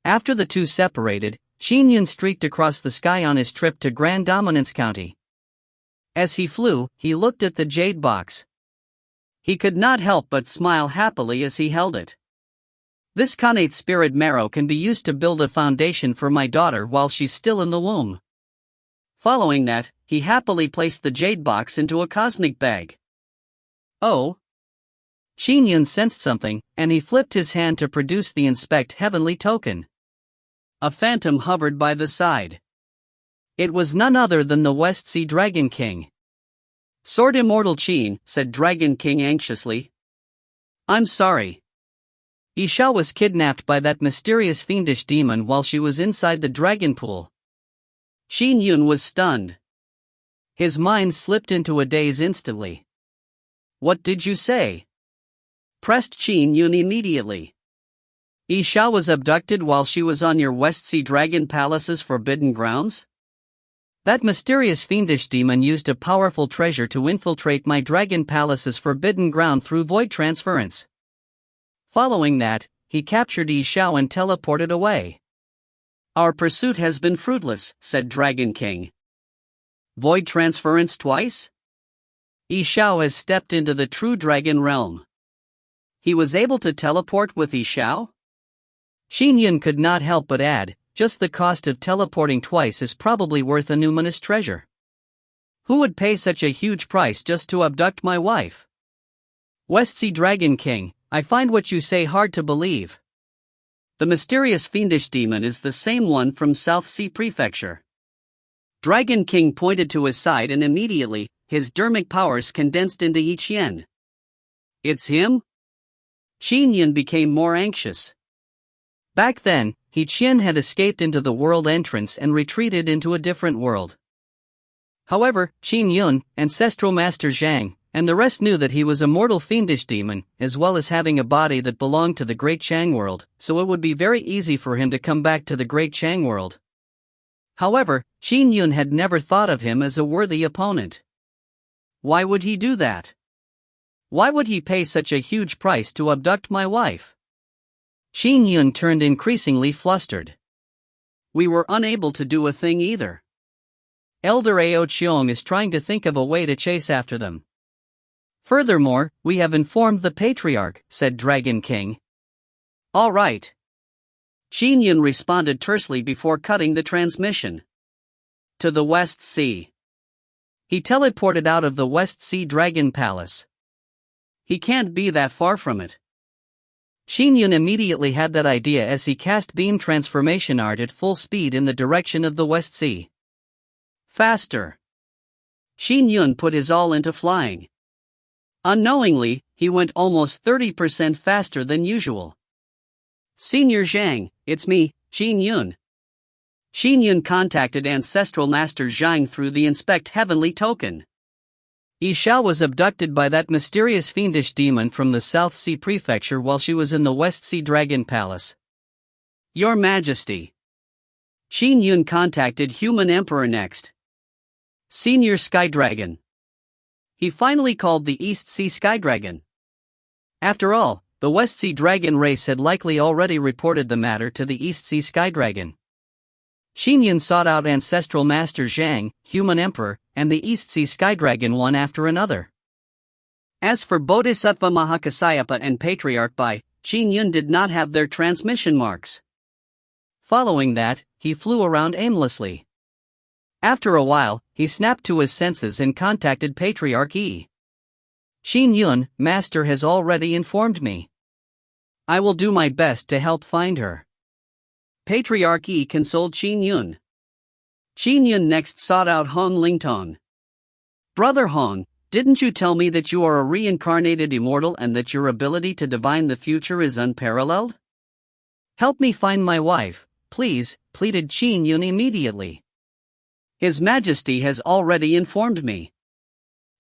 After the two separated, Qin Yun streaked across the sky on his trip to Grand Dominance County. As he flew, he looked at the jade box. He could not help but smile happily as he held it. This Khanate spirit marrow can be used to build a foundation for my daughter while she's still in the womb. Following that, he happily placed the jade box into a cosmic bag. Oh! Qin Yun sensed something, and he flipped his hand to produce the Inspect Heavenly token. A phantom hovered by the side. It was none other than the West Sea Dragon King. Sword Immortal Qin, said Dragon King anxiously. I'm sorry. Xiao was kidnapped by that mysterious fiendish demon while she was inside the dragon pool. Qin Yun was stunned. His mind slipped into a daze instantly. What did you say? Pressed Qin Yun immediately. Xiao was abducted while she was on your West Sea Dragon Palace's forbidden grounds? That mysterious fiendish demon used a powerful treasure to infiltrate my Dragon Palace's forbidden ground through void transference. Following that, he captured Xiao and teleported away. Our pursuit has been fruitless, said Dragon King. Void transference twice? Xiao has stepped into the true dragon realm. He was able to teleport with Xiao? Qin Yun could not help but add, just the cost of teleporting twice is probably worth a numinous treasure. Who would pay such a huge price just to abduct my wife? West Sea Dragon King, I find what you say hard to believe. The mysterious fiendish demon is the same one from South Sea Prefecture. Dragon King pointed to his side and immediately, his dermic powers condensed into Yi Qian. It's him? Qin Yun became more anxious. Back then, Yi Qian had escaped into the world entrance and retreated into a different world. However, Qin Yun, Ancestral Master Zhang, and the rest knew that he was a mortal fiendish demon, as well as having a body that belonged to the Great Chang world, so it would be very easy for him to come back to the Great Chang world. However, Qin Yun had never thought of him as a worthy opponent. Why would he do that? Why would he pay such a huge price to abduct my wife? Qin Yun turned increasingly flustered. We were unable to do a thing either. Elder Ao Cheong is trying to think of a way to chase after them. Furthermore, we have informed the Patriarch, said Dragon King. All right. Qin Yun responded tersely before cutting the transmission. To the West Sea. He teleported out of the West Sea Dragon Palace. He can't be that far from it. Qin Yun immediately had that idea as he cast beam transformation art at full speed in the direction of the West Sea. Faster. Qin Yun put his all into flying. Unknowingly, he went almost 30% faster than usual. Senior Zhang, it's me, Qin Yun. Qin Yun contacted Ancestral Master Zhang through the Inspect Heavenly token. Xiao was abducted by that mysterious fiendish demon from the South Sea Prefecture while she was in the West Sea Dragon Palace. Your Majesty. Qin Yun contacted Human Emperor next. Senior Sky Dragon. He finally called the East Sea Sky Dragon. After all, the West Sea Dragon race had likely already reported the matter to the East Sea Sky Dragon. Qin Yun sought out Ancestral Master Zhang, Human Emperor, and the East Sea Sky Dragon one after another. As for Bodhisattva Mahakasyapa and Patriarch Bai, Qin Yun did not have their transmission marks. Following that, he flew around aimlessly. After a while, he snapped to his senses and contacted Patriarch Yi. Qin Yun, Master has already informed me. I will do my best to help find her. Patriarch Yi consoled Qin Yun. Qin Yun next sought out Hong Lingtong. Brother Hong, didn't you tell me that you are a reincarnated immortal and that your ability to divine the future is unparalleled? Help me find my wife, please, pleaded Qin Yun immediately. His Majesty has already informed me.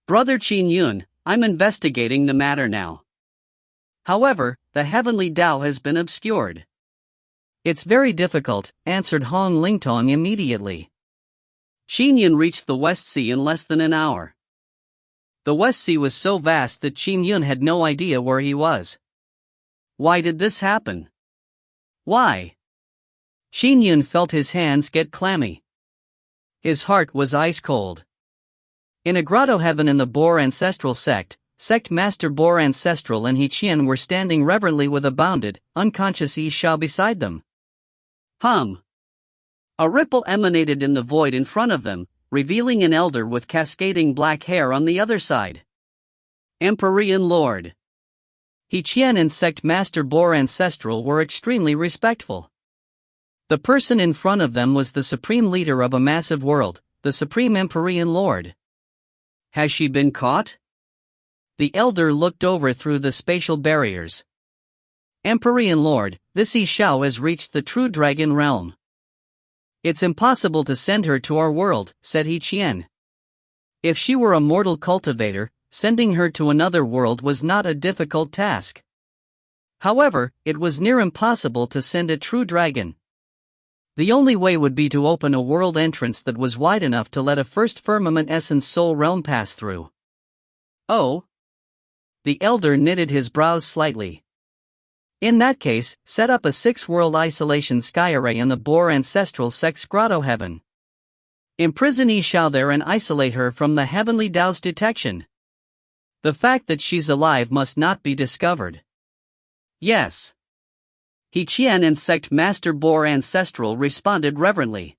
Brother Qin Yun, I'm investigating the matter now. However, the heavenly Tao has been obscured. It's very difficult, answered Hong Lingtong immediately. Qin Yun reached the West Sea in less than an hour. The West Sea was so vast that Qin Yun had no idea where he was. Why did this happen? Why? Qin Yun felt his hands get clammy. His heart was ice cold. In a grotto heaven in the Boar Ancestral Sect Master Boar Ancestral and Yi Qian were standing reverently with a bounded, unconscious Xiao beside them. A ripple emanated in the void in front of them, revealing an elder with cascading black hair on the other side. Empyrean Lord. Yi Qian and Sect Master Boar Ancestral were extremely respectful. The person in front of them was the supreme leader of a massive world, the Supreme Empyrean Lord. Has she been caught? The elder looked over through the spatial barriers. Empyrean Lord, this Xiao has reached the true dragon realm. It's impossible to send her to our world, said Yi Qian. If she were a mortal cultivator, sending her to another world was not a difficult task. However, it was near impossible to send a true dragon. The only way would be to open a world entrance that was wide enough to let a first firmament essence soul realm pass through. Oh? The elder knitted his brows slightly. In that case, set up a 6-world isolation sky array in the Boar ancestral sect's grotto heaven. Imprison Xiao there and isolate her from the heavenly Tao's detection. The fact that she's alive must not be discovered. Yes. He Qian and sect Master Boar Ancestral responded reverently.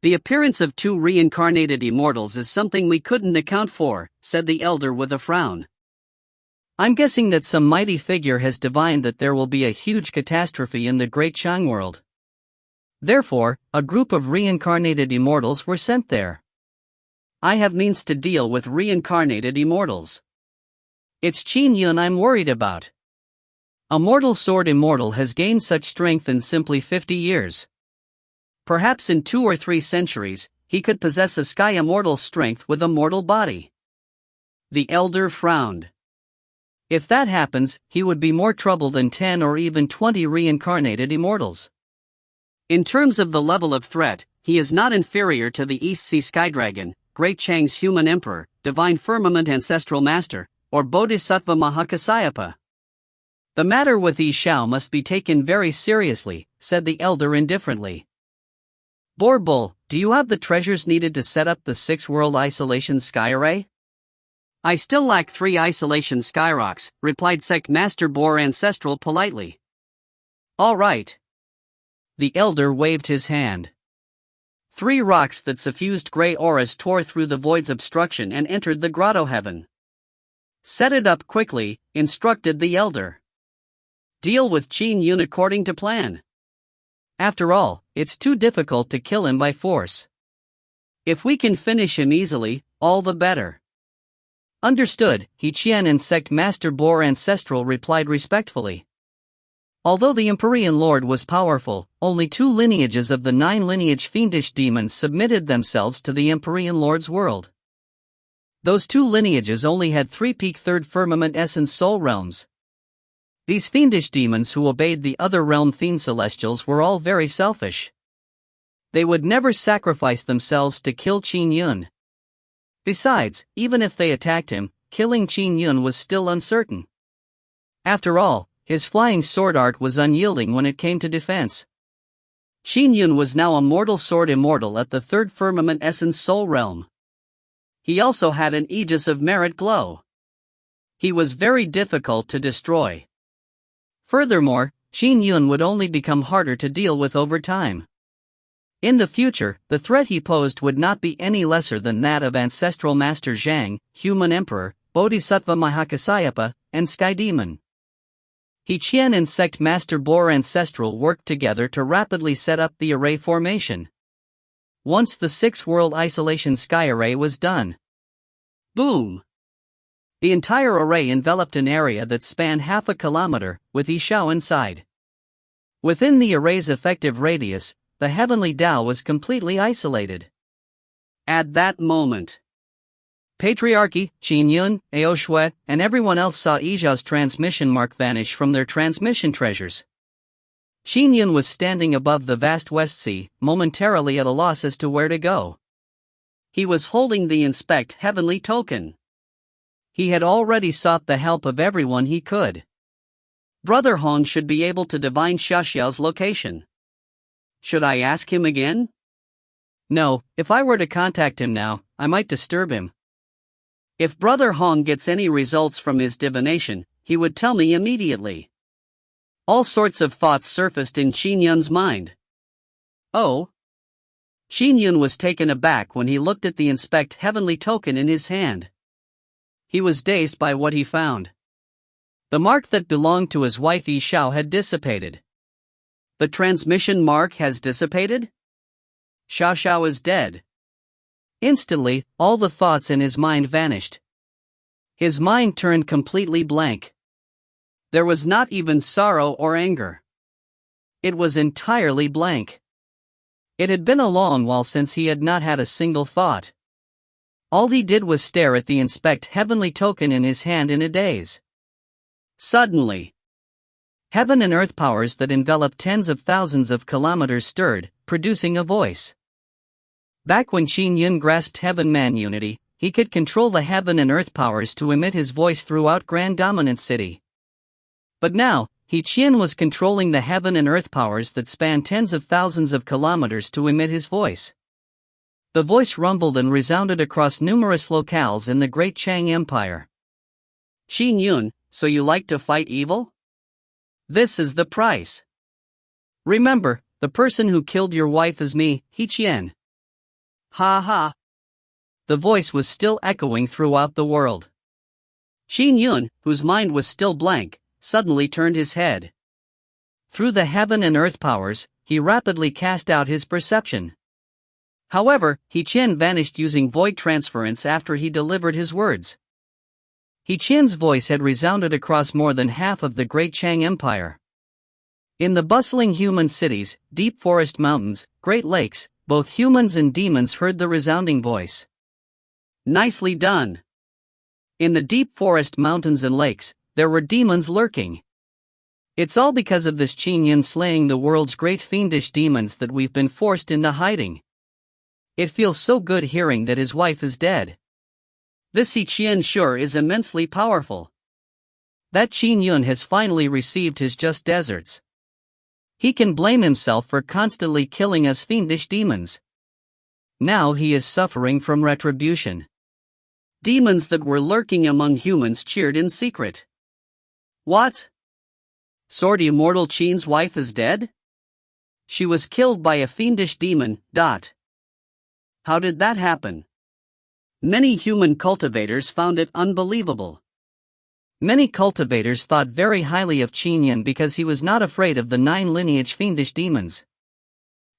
The appearance of 2 reincarnated immortals is something we couldn't account for, said the elder with a frown. I'm guessing that some mighty figure has divined that there will be a huge catastrophe in the great Shang world. Therefore, a group of reincarnated immortals were sent there. I have means to deal with reincarnated immortals. It's Qin Yun I'm worried about. A mortal sword immortal has gained such strength in simply 50 years. Perhaps in 2 or 3 centuries, he could possess a sky immortal's strength with a mortal body. The elder frowned. If that happens, he would be more trouble than 10 or even 20 reincarnated immortals. In terms of the level of threat, he is not inferior to the East Sea Sky Dragon, Great Chang's human emperor, Divine Firmament Ancestral Master, or Bodhisattva Mahakasyapa. The matter with Xiao must be taken very seriously, said the elder indifferently. Boar Bull, do you have the treasures needed to set up the 6-world isolation sky array? I still lack 3 isolation skyrocks, replied Sect Master Boar Ancestral politely. All right. The elder waved his hand. 3 rocks that suffused gray auras tore through the void's obstruction and entered the grotto heaven. Set it up quickly, instructed the elder. Deal with Qin Yun according to plan. After all, it's too difficult to kill him by force. If we can finish him easily, all the better. Understood, He Qian and Sect Master Boar Ancestral replied respectfully. Although the Empyrean Lord was powerful, only 2 lineages of the 9 lineage fiendish demons submitted themselves to the Empyrean Lord's world. Those 2 lineages only had 3 peak 3rd firmament essence soul realms. These fiendish demons who obeyed the other realm fiend celestials were all very selfish. They would never sacrifice themselves to kill Qin Yun. Besides, even if they attacked him, killing Qin Yun was still uncertain. After all, his flying sword art was unyielding when it came to defense. Qin Yun was now a mortal sword immortal at the 3rd firmament essence soul realm. He also had an aegis of merit glow. He was very difficult to destroy. Furthermore, Qin Yun would only become harder to deal with over time. In the future, the threat he posed would not be any lesser than that of Ancestral Master Zhang, Human Emperor, Bodhisattva Mahakasyapa, and Sky Demon. He Qian and Sect Master Boar Ancestral worked together to rapidly set up the array formation. Once the 6-world isolation sky array was done. Boom! The entire array enveloped an area that spanned half a kilometer, with Xiao inside. Within the array's effective radius, the heavenly Tao was completely isolated. At that moment, Patriarchy, Qin Yun, Ao Shui, and everyone else saw Xiao's transmission mark vanish from their transmission treasures. Qin Yun was standing above the vast West Sea, momentarily at a loss as to where to go. He was holding the Inspect Heavenly token. He had already sought the help of everyone he could. Brother Hong should be able to divine Xiao's location. Should I ask him again? No, if I were to contact him now, I might disturb him. If Brother Hong gets any results from his divination, he would tell me immediately. All sorts of thoughts surfaced in Qin Yun's mind. Oh? Qin Yun was taken aback when he looked at the Inspect Heavenly token in his hand. He was dazed by what he found. The mark that belonged to his wife Xiao had dissipated. The transmission mark has dissipated? Xiao is dead. Instantly, all the thoughts in his mind vanished. His mind turned completely blank. There was not even sorrow or anger. It was entirely blank. It had been a long while since he had not had a single thought. All he did was stare at the Inspect Heavenly token in his hand in a daze. Suddenly, heaven and earth powers that enveloped tens of thousands of kilometers stirred, producing a voice. Back when Qin Yun grasped heaven-man unity, he could control the heaven and earth powers to emit his voice throughout Grand Dominant City. But now, Qin was controlling the heaven and earth powers that span tens of thousands of kilometers to emit his voice. The voice rumbled and resounded across numerous locales in the Great Chang Empire. Qin Yun, so you like to fight evil? This is the price. Remember, the person who killed your wife is me, Qin. Ha ha. The voice was still echoing throughout the world. Qin Yun, whose mind was still blank, suddenly turned his head. Through the heaven and earth powers, he rapidly cast out his perception. However, Qin vanished using void transference after he delivered his words. Qin's voice had resounded across more than half of the Great Chang Empire. In the bustling human cities, deep forest mountains, great lakes, both humans and demons heard the resounding voice. Nicely done. In the deep forest mountains and lakes, there were demons lurking. It's all because of this Qin Yun slaying the world's great fiendish demons that we've been forced into hiding. It feels so good hearing that his wife is dead. This Qin sure is immensely powerful. That Qin Yun has finally received his just deserts. He can blame himself for constantly killing us fiendish demons. Now he is suffering from retribution. Demons that were lurking among humans cheered in secret. What? Sword Immortal Qin's wife is dead? She was killed by a fiendish demon. How did that happen? Many human cultivators found it unbelievable. Many cultivators thought very highly of Qin Yun because he was not afraid of the 9 lineage fiendish demons.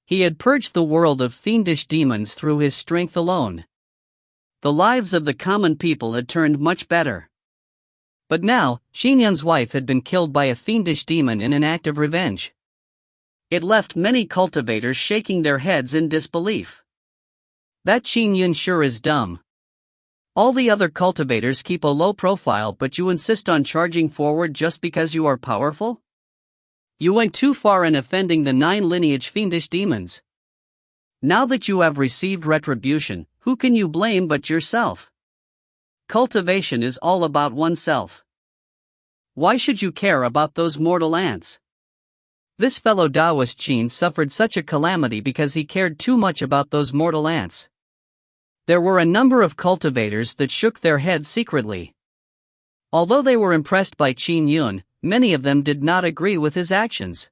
He had purged the world of fiendish demons through his strength alone. The lives of the common people had turned much better. But now, Qin Yun's wife had been killed by a fiendish demon in an act of revenge. It left many cultivators shaking their heads in disbelief. That Qin Yun sure is dumb. All the other cultivators keep a low profile, but you insist on charging forward just because you are powerful? You went too far in offending the 9 lineage fiendish demons. Now that you have received retribution, who can you blame but yourself? Cultivation is all about oneself. Why should you care about those mortal ants? This fellow Taoist Qin suffered such a calamity because he cared too much about those mortal ants. There were a number of cultivators that shook their heads secretly. Although they were impressed by Qin Yun, many of them did not agree with his actions.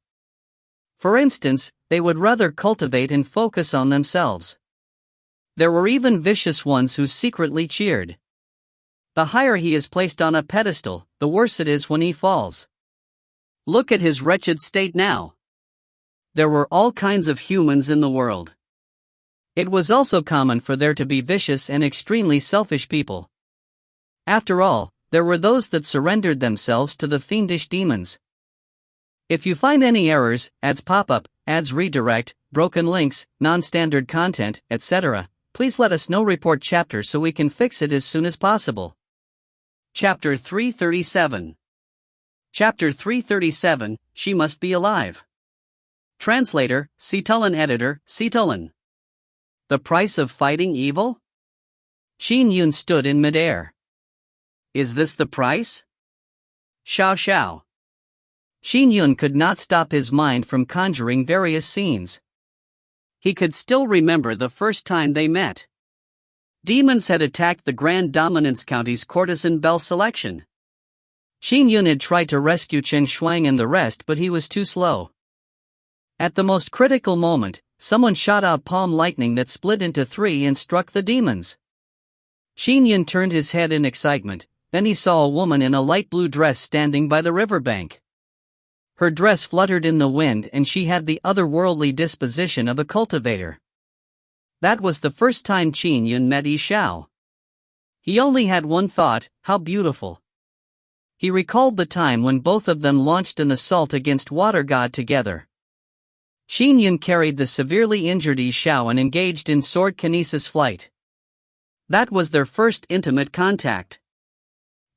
For instance, they would rather cultivate and focus on themselves. There were even vicious ones who secretly cheered. The higher he is placed on a pedestal, the worse it is when he falls. Look at his wretched state now. There were all kinds of humans in the world. It was also common for there to be vicious and extremely selfish people. After all, there were those that surrendered themselves to the fiendish demons. If you find any errors, ads pop up, ads redirect, broken links, non-standard content, etc., please let us know. Report chapter so we can fix it as soon as possible. Chapter 337. Chapter 337, She Must Be Alive. Translator, Citulan. Editor, Citulan. The price of fighting evil? Qin Yun stood in midair. Is this the price? Xiao. Qin Yun could not stop his mind from conjuring various scenes. He could still remember the first time they met. Demons had attacked the Grand Dominance County's courtesan belle selection. Qin Yun had tried to rescue Chen Shuang and the rest, but he was too slow. At the most critical moment, someone shot out palm lightning that split into 3 and struck the demons. Qin Yun turned his head in excitement, then he saw a woman in a light blue dress standing by the riverbank. Her dress fluttered in the wind and she had the otherworldly disposition of a cultivator. That was the first time Qin Yun met Xiao. He only had one thought: how beautiful. He recalled the time when both of them launched an assault against Water God together. Qin Yun carried the severely injured Xiao and engaged in sword kinesis flight. That was their first intimate contact.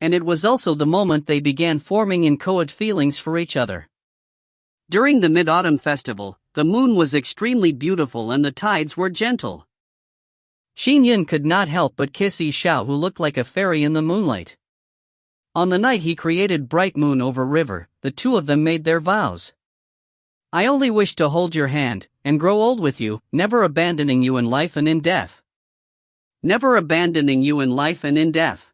And it was also the moment they began forming inchoate feelings for each other. During the Mid-Autumn Festival, the moon was extremely beautiful and the tides were gentle. Qin Yun could not help but kiss Xiao, who looked like a fairy in the moonlight. On the night he created bright moon over river, the two of them made their vows. I only wish to hold your hand, and grow old with you, never abandoning you in life and in death. Never abandoning you in life and in death.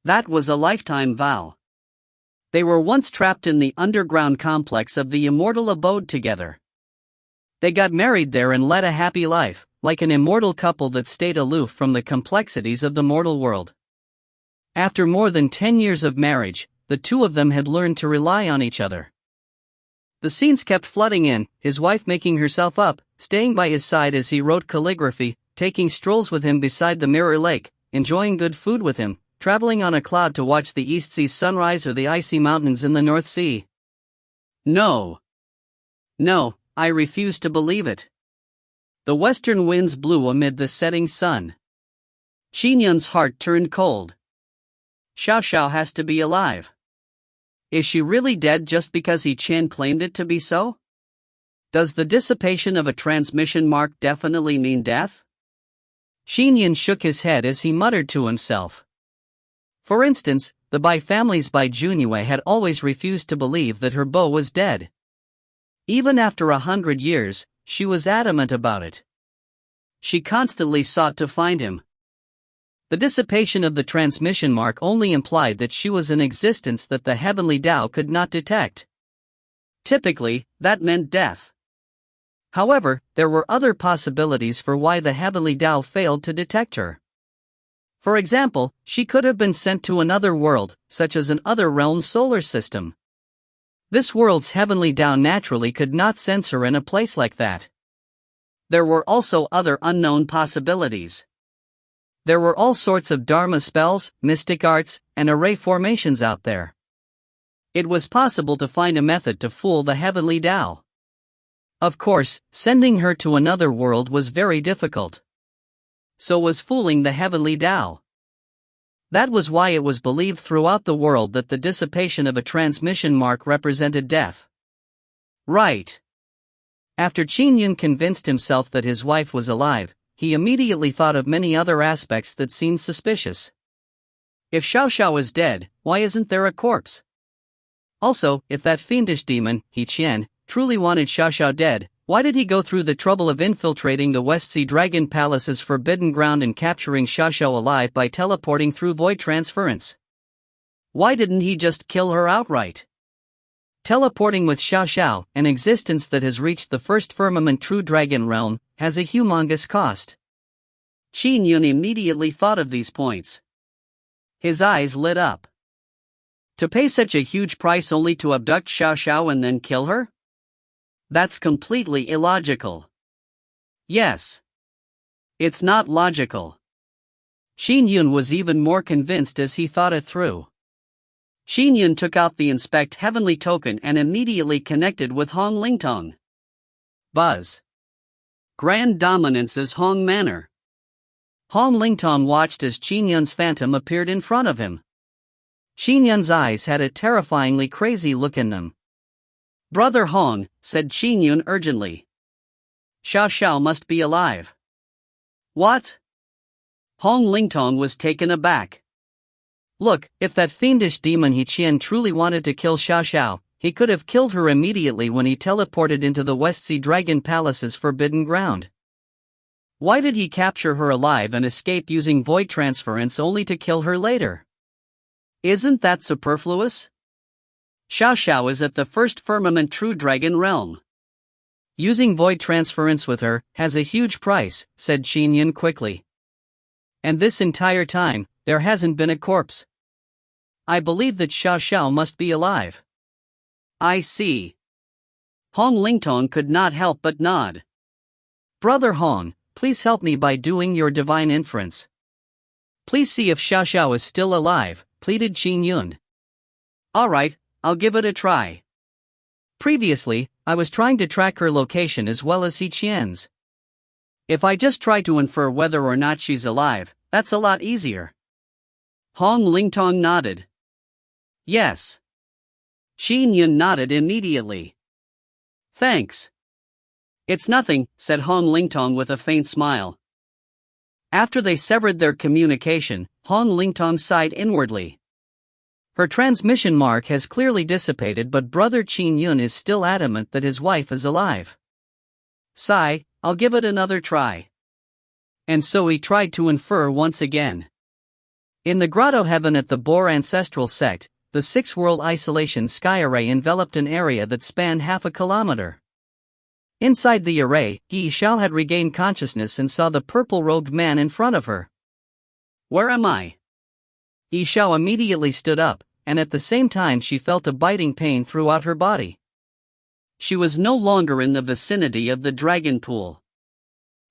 That was a lifetime vow. They were once trapped in the underground complex of the immortal abode together. They got married there and led a happy life, like an immortal couple that stayed aloof from the complexities of the mortal world. After more than 10 years of marriage, the two of them had learned to rely on each other. The scenes kept flooding in, his wife making herself up, staying by his side as he wrote calligraphy, taking strolls with him beside the mirror lake, enjoying good food with him, traveling on a cloud to watch the East Sea sunrise or the icy mountains in the North Sea. No. No, I refuse to believe it. The western winds blew amid the setting sun. Qin Yun's heart turned cold. Xiao has to be alive. Is she really dead just because Qin claimed it to be so? Does the dissipation of a transmission mark definitely mean death? Qin Yun shook his head as he muttered to himself. For instance, the Bai families Bai Junyue had always refused to believe that her beau was dead. Even after 100 years, she was adamant about it. She constantly sought to find him. The dissipation of the transmission mark only implied that she was in existence that the heavenly Tao could not detect. Typically, that meant death. However, there were other possibilities for why the heavenly Tao failed to detect her. For example, she could have been sent to another world, such as an other realm solar system. This world's heavenly Tao naturally could not sense her in a place like that. There were also other unknown possibilities. There were all sorts of Dharma spells, mystic arts, and array formations out there. It was possible to find a method to fool the heavenly Tao. Of course, sending her to another world was very difficult. So was fooling the heavenly Tao. That was why it was believed throughout the world that the dissipation of a transmission mark represented death. Right. After Qin Yun convinced himself that his wife was alive, he immediately thought of many other aspects that seemed suspicious. If Xiao is dead, why isn't there a corpse? Also, if that fiendish demon, Qian, truly wanted Xiao dead, why did he go through the trouble of infiltrating the West Sea Dragon Palace's forbidden ground and capturing Xiao alive by teleporting through void transference? Why didn't he just kill her outright? Teleporting with Xiao, an existence that has reached the first firmament true dragon realm, has a humongous cost. Qin Yun immediately thought of these points. His eyes lit up. To pay such a huge price only to abduct Xiao and then kill her? That's completely illogical. Yes. It's not logical. Qin Yun was even more convinced as he thought it through. Qin Yun took out the Inspect Heavenly token and immediately connected with Hong Lingtong. Buzz. Grand Dominance's Hong Manor. Hong Lingtong watched as Qin Yun's phantom appeared in front of him. Qin Yun's eyes had a terrifyingly crazy look in them. Brother Hong, said Qin Yun urgently. Xiao must be alive. What? Hong Lingtong was taken aback. Look, if that fiendish demon Qian truly wanted to kill Xiao, he could have killed her immediately when he teleported into the West Sea Dragon Palace's forbidden ground. Why did he capture her alive and escape using void transference only to kill her later? Isn't that superfluous? Xiao is at the first firmament true dragon realm. Using void transference with her has a huge price, said Qin Yun quickly. And this entire time, there hasn't been a corpse. I believe that Xiao must be alive. I see. Hong Lingtong could not help but nod. Brother Hong, please help me by doing your divine inference. Please see if Xiao is still alive, pleaded Qin Yun. All right, I'll give it a try. Previously, I was trying to track her location as well as Qian's. If I just try to infer whether or not she's alive, that's a lot easier. Hong Lingtong nodded. Yes. Qin Yun nodded immediately. Thanks. It's nothing, said Hong Lingtong with a faint smile. After they severed their communication, Hong Lingtong sighed inwardly. Her transmission mark has clearly dissipated, but brother Qin Yun is still adamant that his wife is alive. Sigh, I'll give it another try. And so he tried to infer once again. In the grotto heaven at the Boar ancestral sect, the six-world isolation sky array enveloped an area that spanned half a kilometer. Inside the array, Xiao had regained consciousness and saw the purple-robed man in front of her. Where am I? Xiao immediately stood up, and at the same time she felt a biting pain throughout her body. She was no longer in the vicinity of the dragon pool.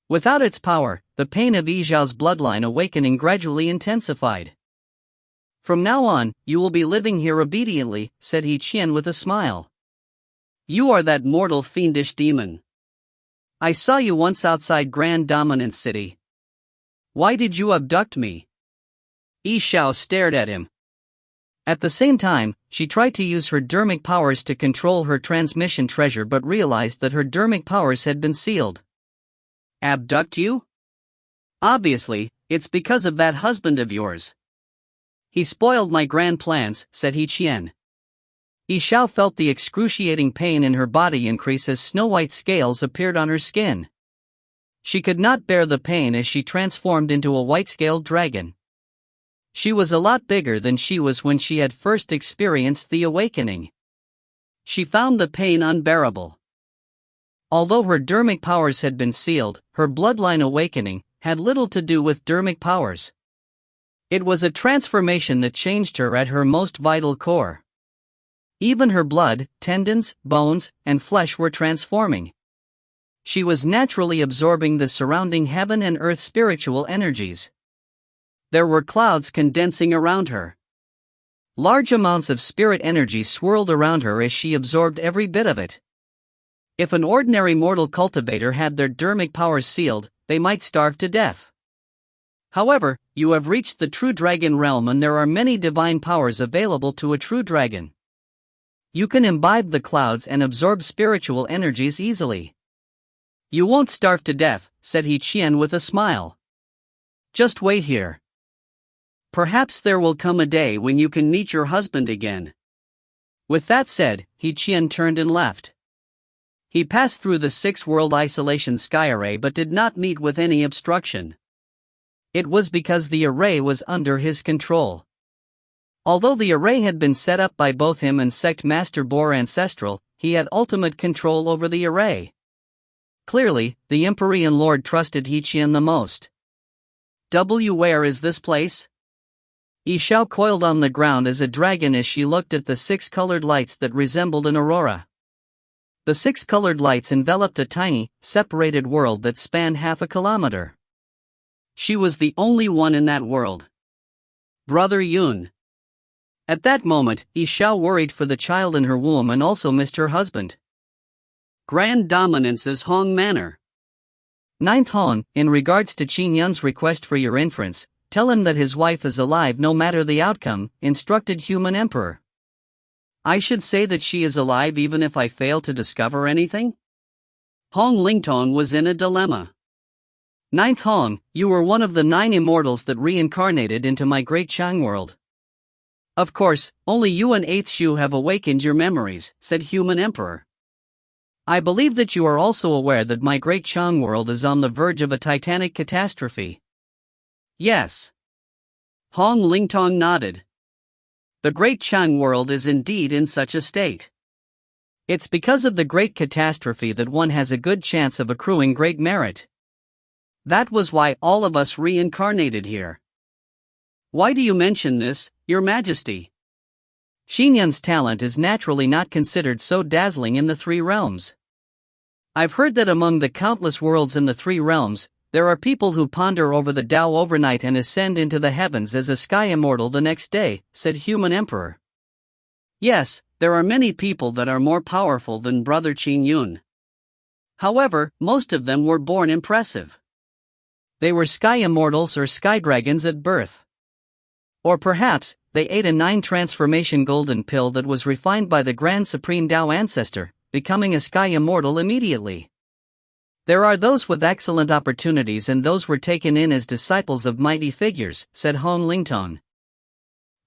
Without its power, the pain of Xiao's bloodline awakening gradually intensified. From now on, you will be living here obediently, said He Qian with a smile. You are that mortal fiendish demon. I saw you once outside Grand Dominance City. Why did you abduct me? Xiao stared at him. At the same time, she tried to use her dermic powers to control her transmission treasure but realized that her dermic powers had been sealed. Abduct you? Obviously, it's because of that husband of yours. He spoiled my grand plans, said He Qian. Xiao felt the excruciating pain in her body increase as snow-white scales appeared on her skin. She could not bear the pain as she transformed into a white-scaled dragon. She was a lot bigger than she was when she had first experienced the awakening. She found the pain unbearable. Although her dermic powers had been sealed, her bloodline awakening had little to do with dermic powers. It was a transformation that changed her at her most vital core. Even her blood, tendons, bones, and flesh were transforming. She was naturally absorbing the surrounding heaven and earth spiritual energies. There were clouds condensing around her. Large amounts of spirit energy swirled around her as she absorbed every bit of it. If an ordinary mortal cultivator had their dermic powers sealed, they might starve to death. However, you have reached the true dragon realm and there are many divine powers available to a true dragon. You can imbibe the clouds and absorb spiritual energies easily. You won't starve to death, said He Qian with a smile. Just wait here. Perhaps there will come a day when you can meet your husband again. With that said, He Qian turned and left. He passed through the six-world isolation sky array but did not meet with any obstruction. It was because the array was under his control. Although the array had been set up by both him and Sect Master Boar Ancestral, he had ultimate control over the array. Clearly, the Empyrean Lord trusted He Qian the most. Where is this place? Xiao coiled on the ground as a dragon as she looked at the six-colored lights that resembled an aurora. The six-colored lights enveloped a tiny, separated world that spanned half a kilometer. She was the only one in that world. Brother Yun. At that moment, Xiao worried for the child in her womb and also missed her husband. Grand Dominance's Hong Manor. 9th Hong, in regards to Qin Yun's request for your inference, tell him that his wife is alive no matter the outcome, instructed Human Emperor. I should say that she is alive even if I fail to discover anything? Hong Lingtong was in a dilemma. 9th Hong, you were one of the 9 immortals that reincarnated into my great Chang world. Of course, only you and 8th Shu have awakened your memories, said Human Emperor. I believe that you are also aware that my great Chang world is on the verge of a titanic catastrophe. Yes. Hong Lingtong nodded. The great Chang world is indeed in such a state. It's because of the great catastrophe that one has a good chance of accruing great merit. That was why all of us reincarnated here. Why do you mention this, Your Majesty? Qin Yun's talent is naturally not considered so dazzling in the 3 realms. I've heard that among the countless worlds in the 3 realms, there are people who ponder over the Tao overnight and ascend into the heavens as a sky immortal the next day, said Human Emperor. Yes, there are many people that are more powerful than Brother Qin Yun. However, most of them were born impressive. They were sky immortals or sky dragons at birth. Or perhaps, they ate a 9 transformation golden pill that was refined by the Grand Supreme Tao Ancestor, becoming a sky immortal immediately. There are those with excellent opportunities and those were taken in as disciples of mighty figures, said Hong Lingtong.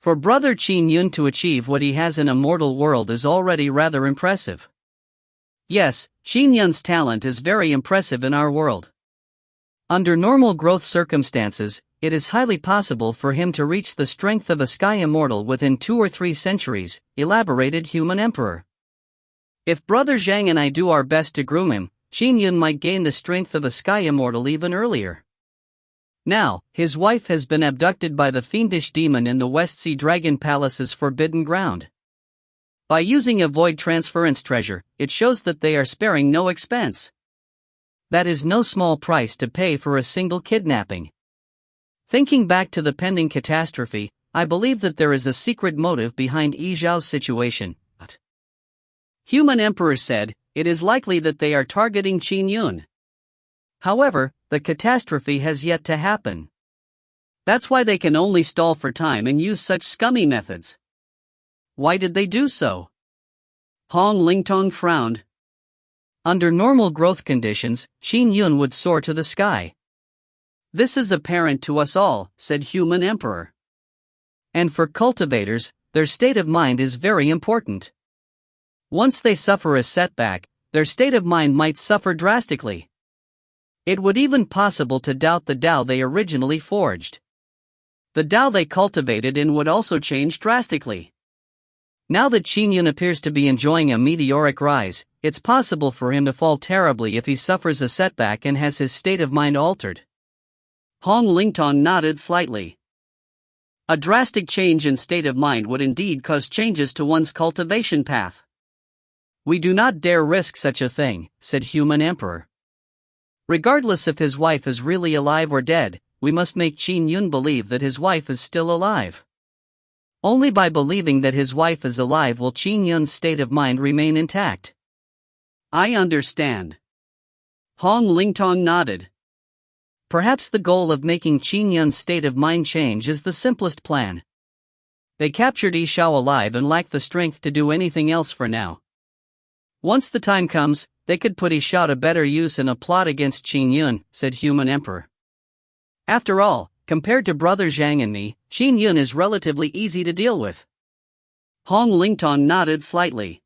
For Brother Qin Yun to achieve what he has in a mortal world is already rather impressive. Yes, Qin Yun's talent is very impressive in our world. Under normal growth circumstances, it is highly possible for him to reach the strength of a sky immortal within 2 or 3 centuries, elaborated Human Emperor. If Brother Zhang and I do our best to groom him, Qin Yun might gain the strength of a sky immortal even earlier. Now, his wife has been abducted by the fiendish demon in the West Sea Dragon Palace's forbidden ground. By using a void transference treasure, it shows that they are sparing no expense. That is no small price to pay for a single kidnapping. Thinking back to the pending catastrophe, I believe that there is a secret motive behind Xiao's situation. Human Emperor said, it is likely that they are targeting Qin Yun. However, the catastrophe has yet to happen. That's why they can only stall for time and use such scummy methods. Why did they do so? Hong Lingtong frowned. Under normal growth conditions, Qin Yun would soar to the sky. This is apparent to us all, said Human Emperor. And for cultivators, their state of mind is very important. Once they suffer a setback, their state of mind might suffer drastically. It would even possible to doubt the Tao they originally forged. The Tao they cultivated in would also change drastically. Now that Qin Yun appears to be enjoying a meteoric rise, it's possible for him to fall terribly if he suffers a setback and has his state of mind altered. Hong Lingtong nodded slightly. A drastic change in state of mind would indeed cause changes to one's cultivation path. We do not dare risk such a thing, said Human Emperor. Regardless if his wife is really alive or dead, we must make Qin Yun believe that his wife is still alive. Only by believing that his wife is alive will Qin Yun's state of mind remain intact. I understand. Hong Lingtong nodded. Perhaps the goal of making Qin Yun's state of mind change is the simplest plan. They captured Xiao alive and lack the strength to do anything else for now. Once the time comes, they could put Xiao to better use in a plot against Qin Yun, said Human Emperor. After all, compared to Brother Zhang and me, Qin Yun is relatively easy to deal with. Hong Lingtong nodded slightly.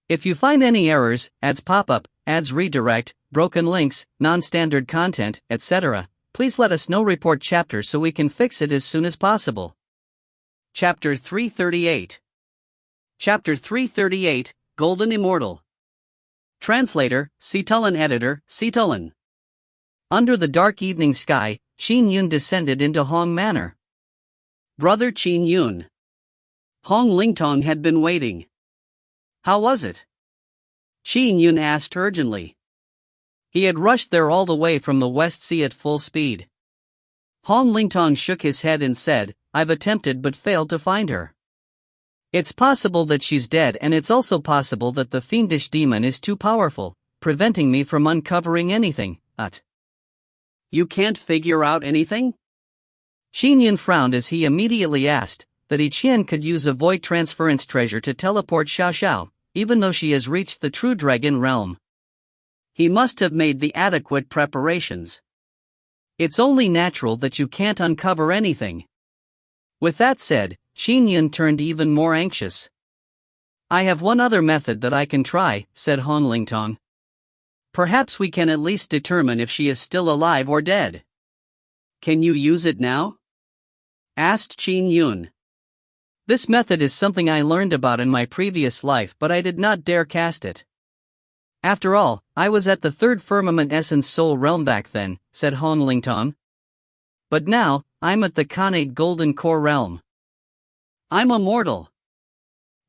If you find any errors, ads pop-up, ads redirect, broken links, non-standard content, etc., please let us know. Report chapter so we can fix it as soon as possible. Chapter 338. Chapter 338, Golden Immortal. Translator, Situlin. Editor, Situlin. Under the dark evening sky, Qin Yun descended into Hong Manor. Brother Qin Yun. Hong Lingtong had been waiting. How was it? Qin Yun asked urgently. He had rushed there all the way from the West Sea at full speed. Hong Lingtong shook his head and said, I've attempted but failed to find her. It's possible that she's dead, and it's also possible that the fiendish demon is too powerful, preventing me from uncovering anything. You can't figure out anything? Qin Yun frowned as he immediately asked that Yi Qian could use a void transference treasure to teleport Xiao, even though she has reached the true dragon realm. He must have made the adequate preparations. It's only natural that you can't uncover anything. With that said, Qin Yun turned even more anxious. I have one other method that I can try, said Hong Lingtong. Perhaps we can at least determine if she is still alive or dead. Can you use it now? Asked Qin Yun. This method is something I learned about in my previous life, but I did not dare cast it. After all, I was at the third firmament essence soul realm back then, said Hong Lingtong. But now, I'm at the Khanate golden core realm. I'm a mortal.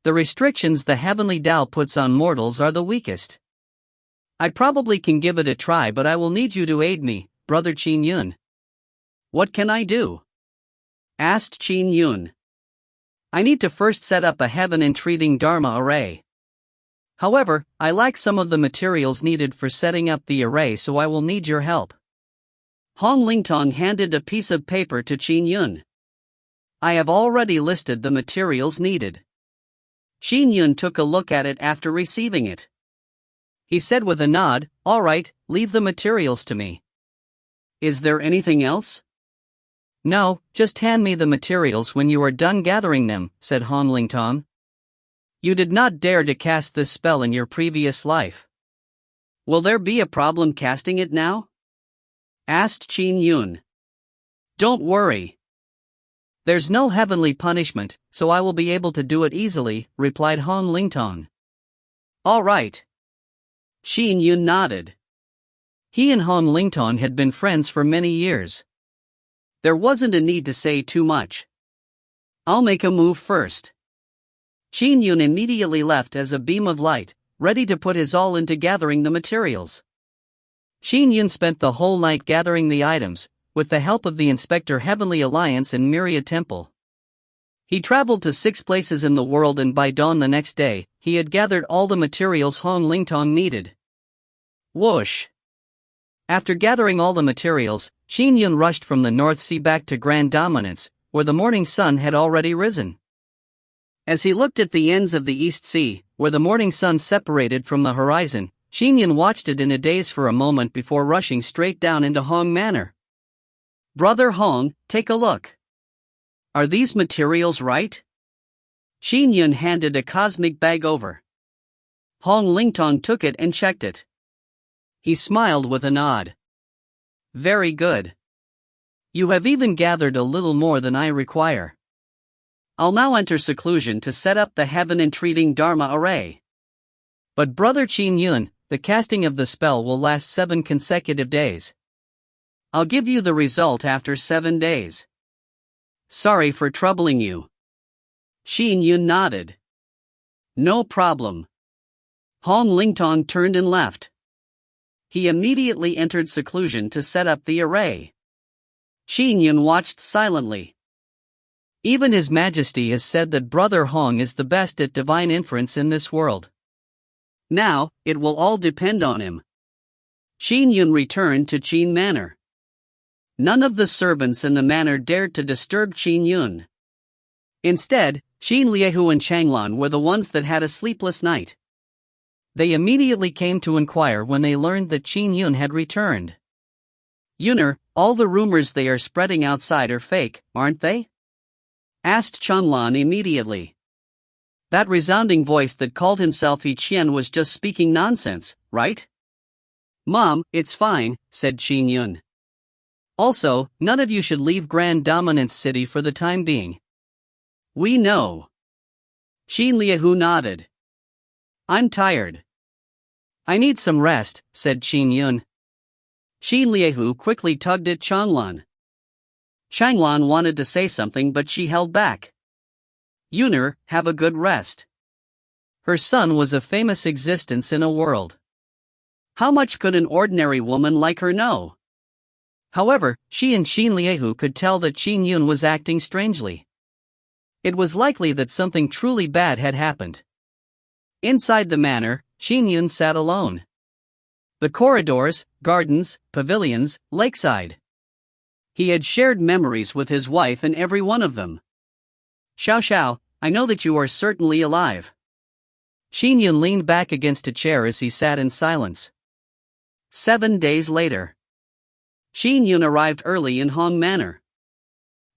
The restrictions the heavenly Tao puts on mortals are the weakest. I probably can give it a try, but I will need you to aid me, Brother Qin Yun. What can I do? Asked Qin Yun. I need to first set up a heaven-entreating Dharma array. However, I lack some of the materials needed for setting up the array, so I will need your help. Hong Lingtong handed a piece of paper to Qin Yun. I have already listed the materials needed. Qin Yun took a look at it after receiving it. He said with a nod, all right, leave the materials to me. Is there anything else? No, just hand me the materials when you are done gathering them, said Hong Lingtong. You did not dare to cast this spell in your previous life. Will there be a problem casting it now? Asked Qin Yun. Don't worry. There's no heavenly punishment, so I will be able to do it easily, replied Hong Lingtong. All right. Qin Yun nodded. He and Hong Lingtong had been friends for many years. There wasn't a need to say too much. I'll make a move first. Qin Yun immediately left as a beam of light, ready to put his all into gathering the materials. Qin Yun spent the whole night gathering the items, with the help of the Inspector Heavenly Alliance and Myriad Temple. He traveled to 6 places in the world, and by dawn the next day, he had gathered all the materials Hong Lingtong needed. Whoosh! After gathering all the materials, Qin Yun rushed from the North Sea back to Grand Dominance, where the morning sun had already risen. As he looked at the ends of the East Sea, where the morning sun separated from the horizon, Qin Yun watched it in a daze for a moment before rushing straight down into Hong Manor. Brother Hong, take a look. Are these materials right? Qin Yun handed a cosmic bag over. Hong Lingtong took it and checked it. He smiled with a nod. Very good. You have even gathered a little more than I require. I'll now enter seclusion to set up the heaven-entreating Dharma array. But Brother Qin Yun, the casting of the spell will last 7 consecutive days. I'll give you the result after 7 days. Sorry for troubling you. Qin Yun nodded. No problem. Hong Lingtong turned and left. He immediately entered seclusion to set up the array. Qin Yun watched silently. Even His Majesty has said that Brother Hong is the best at divine inference in this world. Now, it will all depend on him. Qin Yun returned to Qin Manor. None of the servants in the manor dared to disturb Qin Yun. Instead, Qin Liehu and Changlan were the ones that had a sleepless night. They immediately came to inquire when they learned that Qin Yun had returned. Yuner, all the rumors they are spreading outside are fake, aren't they? Asked Changlan immediately. That resounding voice that called himself He Qian was just speaking nonsense, right? Mom, it's fine, said Qin Yun. Also, none of you should leave Grand Dominance City for the time being. We know. Qin Liehu nodded. I'm tired. I need some rest, said Qin Yun. Qin Liehu quickly tugged at Changlan. Changlan wanted to say something, but she held back. Yuner, have a good rest. Her son was a famous existence in a world. How much could an ordinary woman like her know? However, she and Qin Liehu could tell that Qin Yun was acting strangely. It was likely that something truly bad had happened. Inside the manor, Qin Yun sat alone. The corridors, gardens, pavilions, lakeside. He had shared memories with his wife in every one of them. Xiao, I know that you are certainly alive. Qin Yun leaned back against a chair as he sat in silence. 7 days later. Qin Yun arrived early in Hong Manor.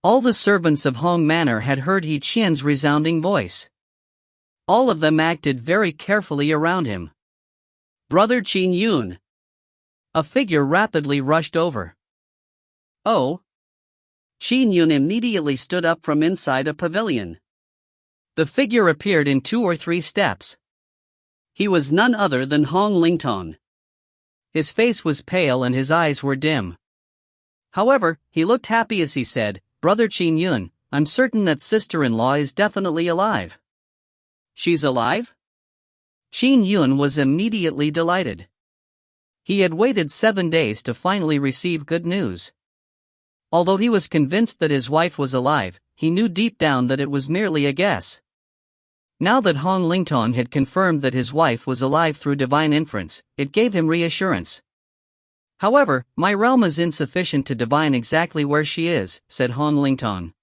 All the servants of Hong Manor had heard He Qian's resounding voice. All of them acted very carefully around him. Brother Qin Yun. A figure rapidly rushed over. Oh. Qin Yun immediately stood up from inside a pavilion. The figure appeared in 2 or 3 steps. He was none other than Hong Lingtong. His face was pale and his eyes were dim. However, he looked happy as he said, Brother Qin Yun, I'm certain that sister-in-law is definitely alive. She's alive? Qin Yun was immediately delighted. He had waited 7 days to finally receive good news. Although he was convinced that his wife was alive, he knew deep down that it was merely a guess. Now that Hong Lingtong had confirmed that his wife was alive through divine inference, it gave him reassurance. However, my realm is insufficient to divine exactly where she is, said Hong Lingtong.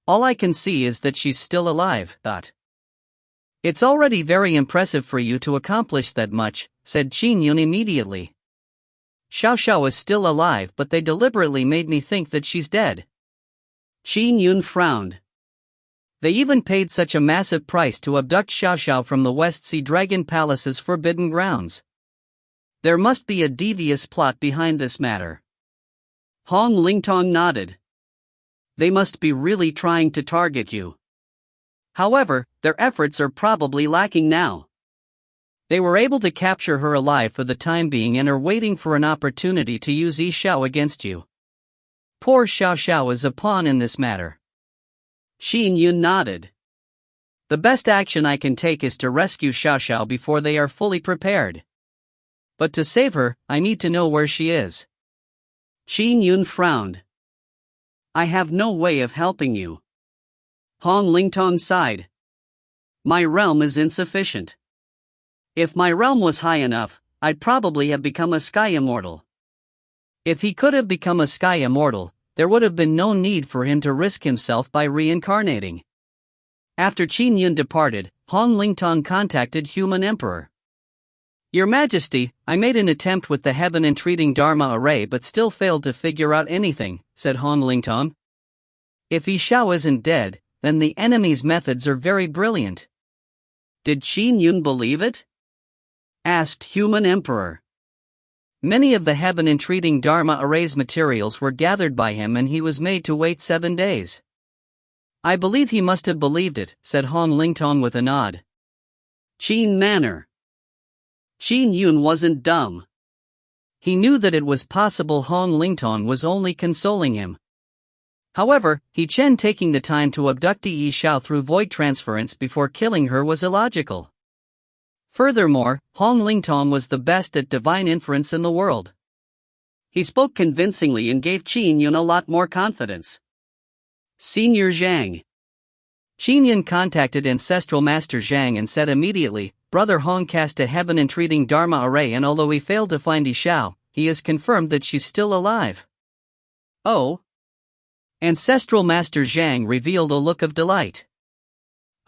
All I can see is that she's still alive. It's already very impressive for you to accomplish that much, said Qin Yun immediately. Xiao is still alive, but they deliberately made me think that she's dead. Qin Yun frowned. They even paid such a massive price to abduct Xiao from the West Sea Dragon Palace's forbidden grounds. There must be a devious plot behind this matter. Hong Lingtong nodded. They must be really trying to target you. However, their efforts are probably lacking now. They were able to capture her alive for the time being and are waiting for an opportunity to use Xiao against you. Poor Xiao is a pawn in this matter. Qin Yun nodded. The best action I can take is to rescue Xiao before they are fully prepared. But to save her, I need to know where she is. Qin Yun frowned. I have no way of helping you. Hong Lingtong sighed. My realm is insufficient. If my realm was high enough, I'd probably have become a sky immortal. If he could have become a sky immortal, there would have been no need for him to risk himself by reincarnating. After Qin Yun departed, Hong Lingtong contacted Human Emperor. Your Majesty, I made an attempt with the heaven-entreating Dharma array but still failed to figure out anything, said Hong Lingtong. If Xiao isn't dead, then the enemy's methods are very brilliant. Did Qin Yun believe it? Asked Human Emperor. Many of the heaven-entreating Dharma array's materials were gathered by him and he was made to wait 7 days. I believe he must have believed it, said Hong Lingtong with a nod. Qin Manor. Qin Yun wasn't dumb. He knew that it was possible Hong Lingtong was only consoling him. However, Chen taking the time to abduct Xiao through void transference before killing her was illogical. Furthermore, Hong Lingtong was the best at divine inference in the world. He spoke convincingly and gave Qin Yun a lot more confidence. Senior Zhang. Qin Yun contacted Ancestral Master Zhang and said immediately, Brother Hong cast a heaven-entreating Dharma array and although he failed to find Xiao, he has confirmed that she's still alive. Oh? Ancestral Master Zhang revealed a look of delight.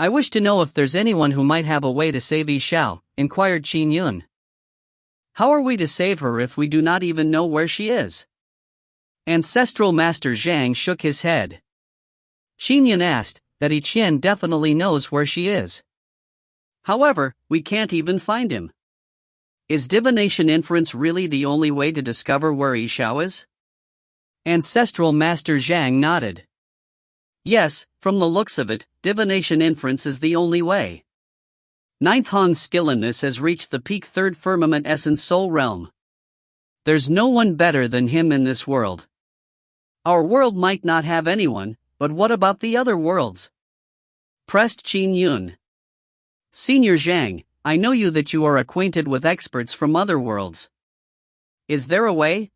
I wish to know if there's anyone who might have a way to save Xiao, inquired Qin Yun. How are we to save her if we do not even know where she is? Ancestral Master Zhang shook his head. Qin Yun asked, that Chen definitely knows where she is. However, we can't even find him. Is divination inference really the only way to discover where Xiao is? Ancestral Master Zhang nodded. Yes, from the looks of it, divination inference is the only way. Ninth Hong's skill in this has reached the peak third firmament essence soul realm. There's no one better than him in this world. Our world might not have anyone, but what about the other worlds? Pressed Qin Yun. Senior Zhang, I know that you are acquainted with experts from other worlds. Is there a way?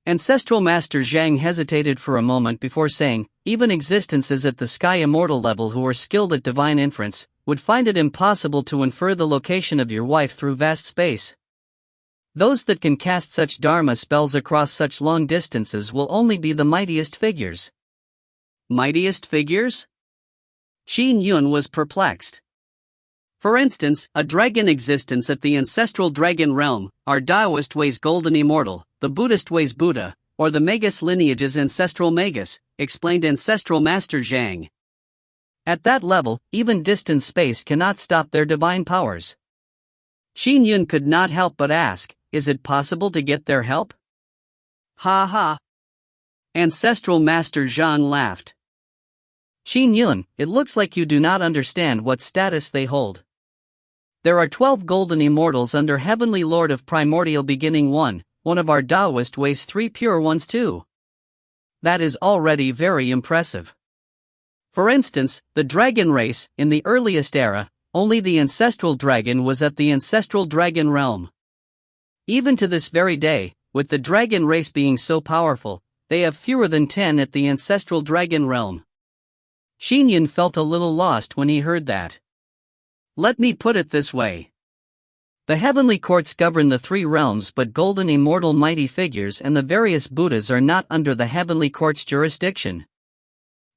Ancestral Master Zhang hesitated for a moment before saying, even existences at the sky immortal level who are skilled at divine inference, would find it impossible to infer the location of your wife through vast space. Those that can cast such Dharma spells across such long distances will only be the mightiest figures. Mightiest figures? Qin Yun was perplexed. For instance, a dragon existence at the ancestral dragon realm, our Taoist ways golden immortal, the Buddhist ways Buddha, or the Magus lineage's ancestral Magus, explained Ancestral Master Zhang. At that level, even distant space cannot stop their divine powers. Qin Yun could not help but ask, is it possible to get their help? Ha ha. Ancestral Master Zhang laughed. Qin Yun, it looks like you do not understand what status they hold. There are 12 golden immortals under Heavenly Lord of Primordial Beginning 1, one of our Taoist ways 3 pure ones too. That is already very impressive. For instance, the dragon race, in the earliest era, only the ancestral dragon was at the ancestral dragon realm. Even to this very day, with the dragon race being so powerful, they have fewer than 10 at the ancestral dragon realm. Qin Yun felt a little lost when he heard that. Let me put it this way. The heavenly courts govern the 3 realms, but golden immortal mighty figures and the various Buddhas are not under the heavenly court's jurisdiction.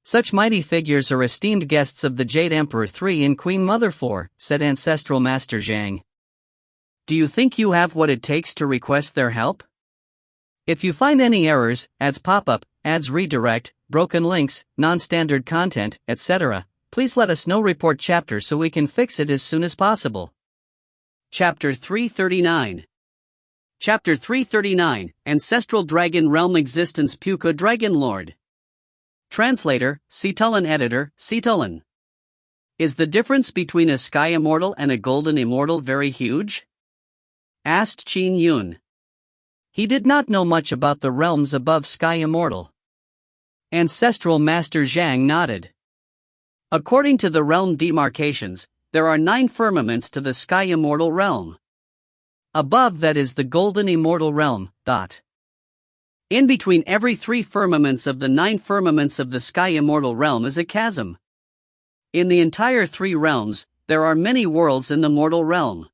Such mighty figures are esteemed guests of the Jade Emperor 3 and Queen Mother 4, said Ancestral Master Zhang. Do you think you have what it takes to request their help? If you find any errors, ads pop up, ads redirect, broken links, non-standard content, etc., please let us know. Report chapter so we can fix it as soon as possible. Chapter 339. Chapter 339, Ancestral Dragon Realm Existence Puka Dragon Lord. Translator, Cetulin. Editor, Cetulin. Is the difference between a sky immortal and a golden immortal very huge? Asked Qin Yun. He did not know much about the realms above sky immortal. Ancestral Master Zhang nodded. According to the realm demarcations, there are 9 firmaments to the sky immortal realm. Above that is the golden immortal realm. In between every 3 firmaments of the 9 firmaments of the sky immortal realm is a chasm. In the entire 3 realms, there are many worlds in the mortal realm.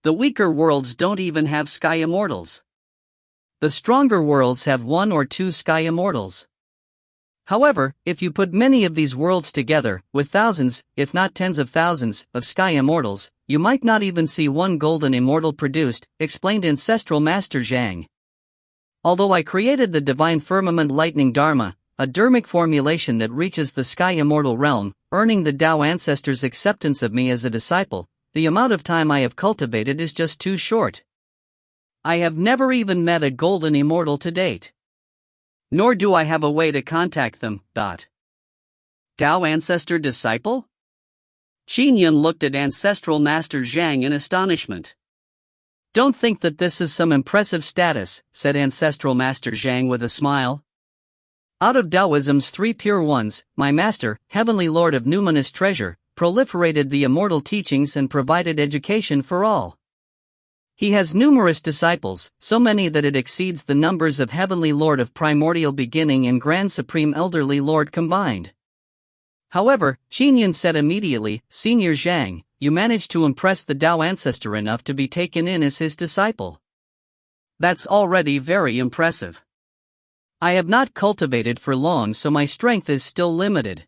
The weaker worlds don't even have sky immortals. The stronger worlds have 1 or 2 sky immortals. However, if you put many of these worlds together, with thousands, if not tens of thousands, of sky immortals, you might not even see one golden immortal produced, explained Ancestral Master Zhang. Although I created the Divine Firmament Lightning Dharma, a dharmic formulation that reaches the sky immortal realm, earning the Tao ancestors' acceptance of me as a disciple, the amount of time I have cultivated is just too short. I have never even met a golden immortal to date. Nor do I have a way to contact them. Tao ancestor disciple? Qin Yun looked at Ancestral Master Zhang in astonishment. Don't think that this is some impressive status, said Ancestral Master Zhang with a smile. Out of Taoism's 3 pure ones, my master, Heavenly Lord of Numinous Treasure, proliferated the immortal teachings and provided education for all. He has numerous disciples, so many that it exceeds the numbers of Heavenly Lord of Primordial Beginning and Grand Supreme Elderly Lord combined. However, Qin Yun said immediately, Senior Zhang, you managed to impress the Tao ancestor enough to be taken in as his disciple. That's already very impressive. I have not cultivated for long, so my strength is still limited.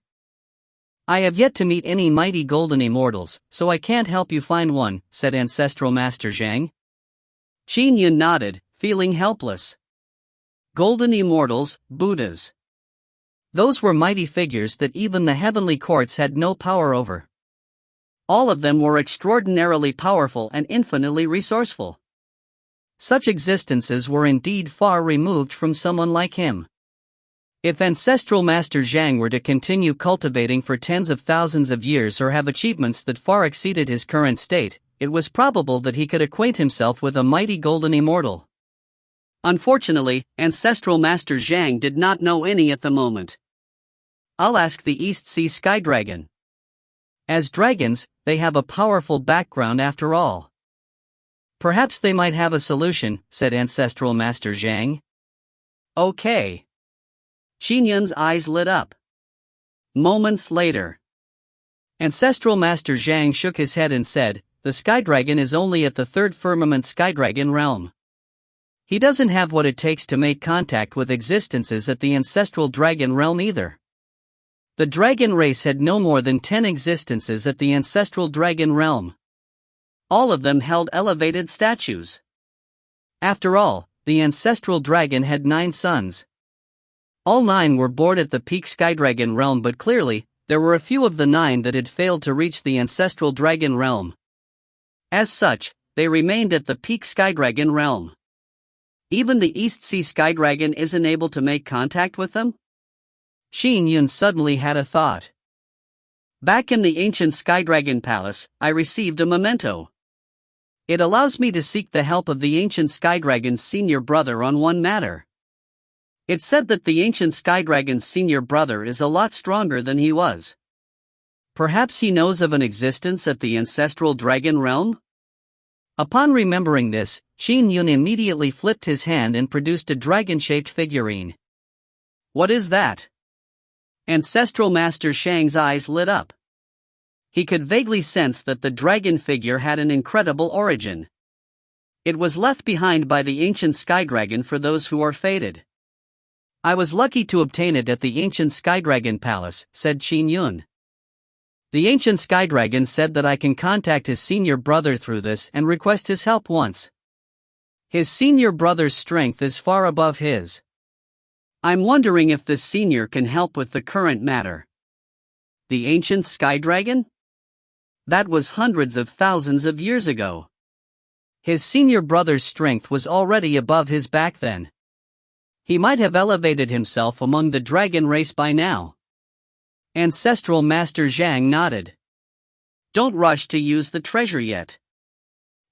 I have yet to meet any mighty golden immortals, so I can't help you find one, said Ancestral Master Zhang. Qin Yun nodded, feeling helpless. Golden immortals, Buddhas. Those were mighty figures that even the heavenly courts had no power over. All of them were extraordinarily powerful and infinitely resourceful. Such existences were indeed far removed from someone like him. If Ancestral Master Zhang were to continue cultivating for tens of thousands of years or have achievements that far exceeded his current state, it was probable that he could acquaint himself with a mighty golden immortal. Unfortunately, Ancestral Master Zhang did not know any at the moment. I'll ask the East Sea Sky Dragon. As dragons, they have a powerful background after all. Perhaps they might have a solution, said Ancestral Master Zhang. Okay. Qin Yun's eyes lit up. Moments later, Ancestral Master Zhang shook his head and said, the Sky Dragon is only at the 3rd firmament Sky Dragon realm. He doesn't have what it takes to make contact with existences at the Ancestral Dragon realm either. The dragon race had no more than 10 existences at the Ancestral Dragon realm. All of them held elevated statues. After all, the Ancestral Dragon had 9 sons. All 9 were born at the peak Sky Dragon realm, but clearly, there were a few of the 9 that had failed to reach the Ancestral Dragon realm. As such, they remained at the peak Sky Dragon realm. Even the East Sea Sky Dragon isn't able to make contact with them? Qin Yun suddenly had a thought. Back in the ancient Sky Dragon Palace, I received a memento. It allows me to seek the help of the ancient Sky Dragon's senior brother on one matter. It said that the ancient Sky Dragon's senior brother is a lot stronger than he was. Perhaps he knows of an existence at the Ancestral Dragon realm? Upon remembering this, Qin Yun immediately flipped his hand and produced a dragon-shaped figurine. What is that? Ancestral Master Zhang's eyes lit up. He could vaguely sense that the dragon figure had an incredible origin. It was left behind by the ancient Sky Dragon for those who are fated. I was lucky to obtain it at the ancient Sky Dragon Palace, said Qin Yun. The ancient Sky Dragon said that I can contact his senior brother through this and request his help once. His senior brother's strength is far above his. I'm wondering if this senior can help with the current matter. The ancient sky dragon? That was hundreds of thousands of years ago. His senior brother's strength was already above his back then. He might have elevated himself among the dragon race by now. Ancestral Master Zhang nodded. Don't rush to use the treasure yet.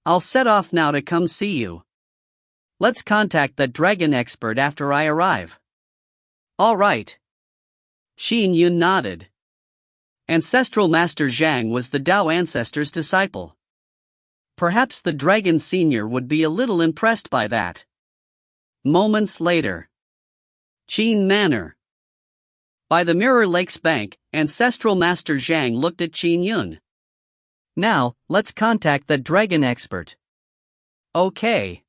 I'll set off now to come see you. Let's contact that dragon expert after I arrive. All right. Qin Yun nodded. Ancestral Master Zhang was the Tao ancestor's disciple. Perhaps the dragon senior would be a little impressed by that. Moments later. Qin Manor. By the Mirror Lake's bank, Ancestral Master Zhang looked at Qin Yun. Now, let's contact the dragon expert. Okay.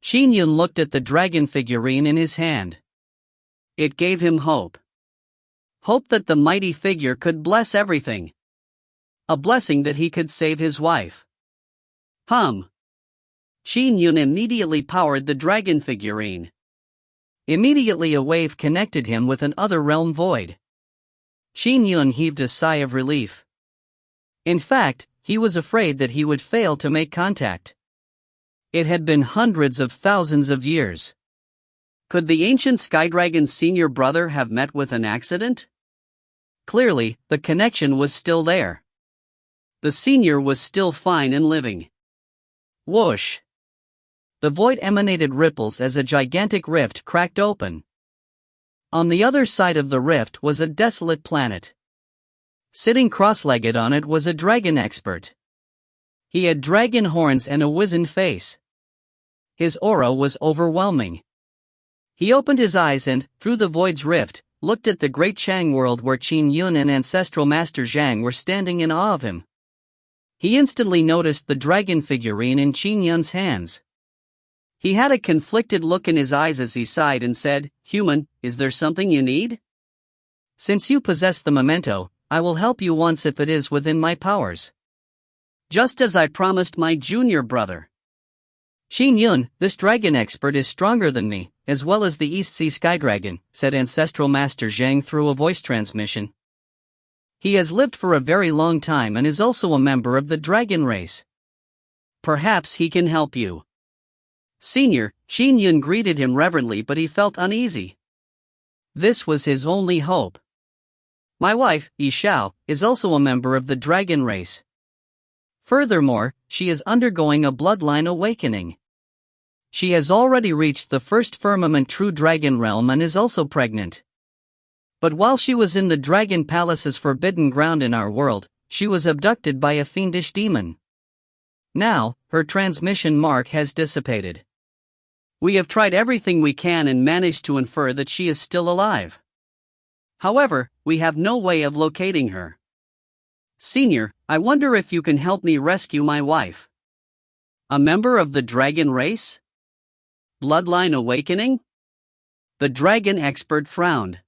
Qin Yun looked at the dragon figurine in his hand. It gave him hope. Hope that the mighty figure could bless everything. A blessing that he could save his wife. Qin Yun immediately powered the dragon figurine. Immediately a wave connected him with an other realm void. Qin Yun heaved a sigh of relief. In fact, he was afraid that he would fail to make contact. It had been hundreds of thousands of years. Could the ancient Sky Dragon's senior brother have met with an accident? Clearly, the connection was still there. The senior was still fine and living. Whoosh! The void emanated ripples as a gigantic rift cracked open. On the other side of the rift was a desolate planet. Sitting cross-legged on it was a dragon expert. He had dragon horns and a wizened face. His aura was overwhelming. He opened his eyes and, through the void's rift, looked at the great Chang world where Qin Yun and Ancestral Master Zhang were standing in awe of him. He instantly noticed the dragon figurine in Qin Yun's hands. He had a conflicted look in his eyes as he sighed and said, "Human, is there something you need? Since you possess the memento, I will help you once if it is within my powers." Just as I promised my junior brother. Qin Yun, this dragon expert is stronger than me, as well as the East Sea Sky Dragon, said Ancestral Master Zhang through a voice transmission. He has lived for a very long time and is also a member of the dragon race. Perhaps he can help you. Senior, Qin Yun greeted him reverently, but he felt uneasy. This was his only hope. My wife, Xiao, is also a member of the dragon race. Furthermore, she is undergoing a bloodline awakening. She has already reached the first firmament true dragon realm and is also pregnant. But while she was in the Dragon Palace's forbidden ground in our world, she was abducted by a fiendish demon. Now, her transmission mark has dissipated. We have tried everything we can and managed to infer that she is still alive. However, we have no way of locating her. Senior, I wonder if you can help me rescue my wife. A member of the dragon race? Bloodline awakening? The dragon expert frowned.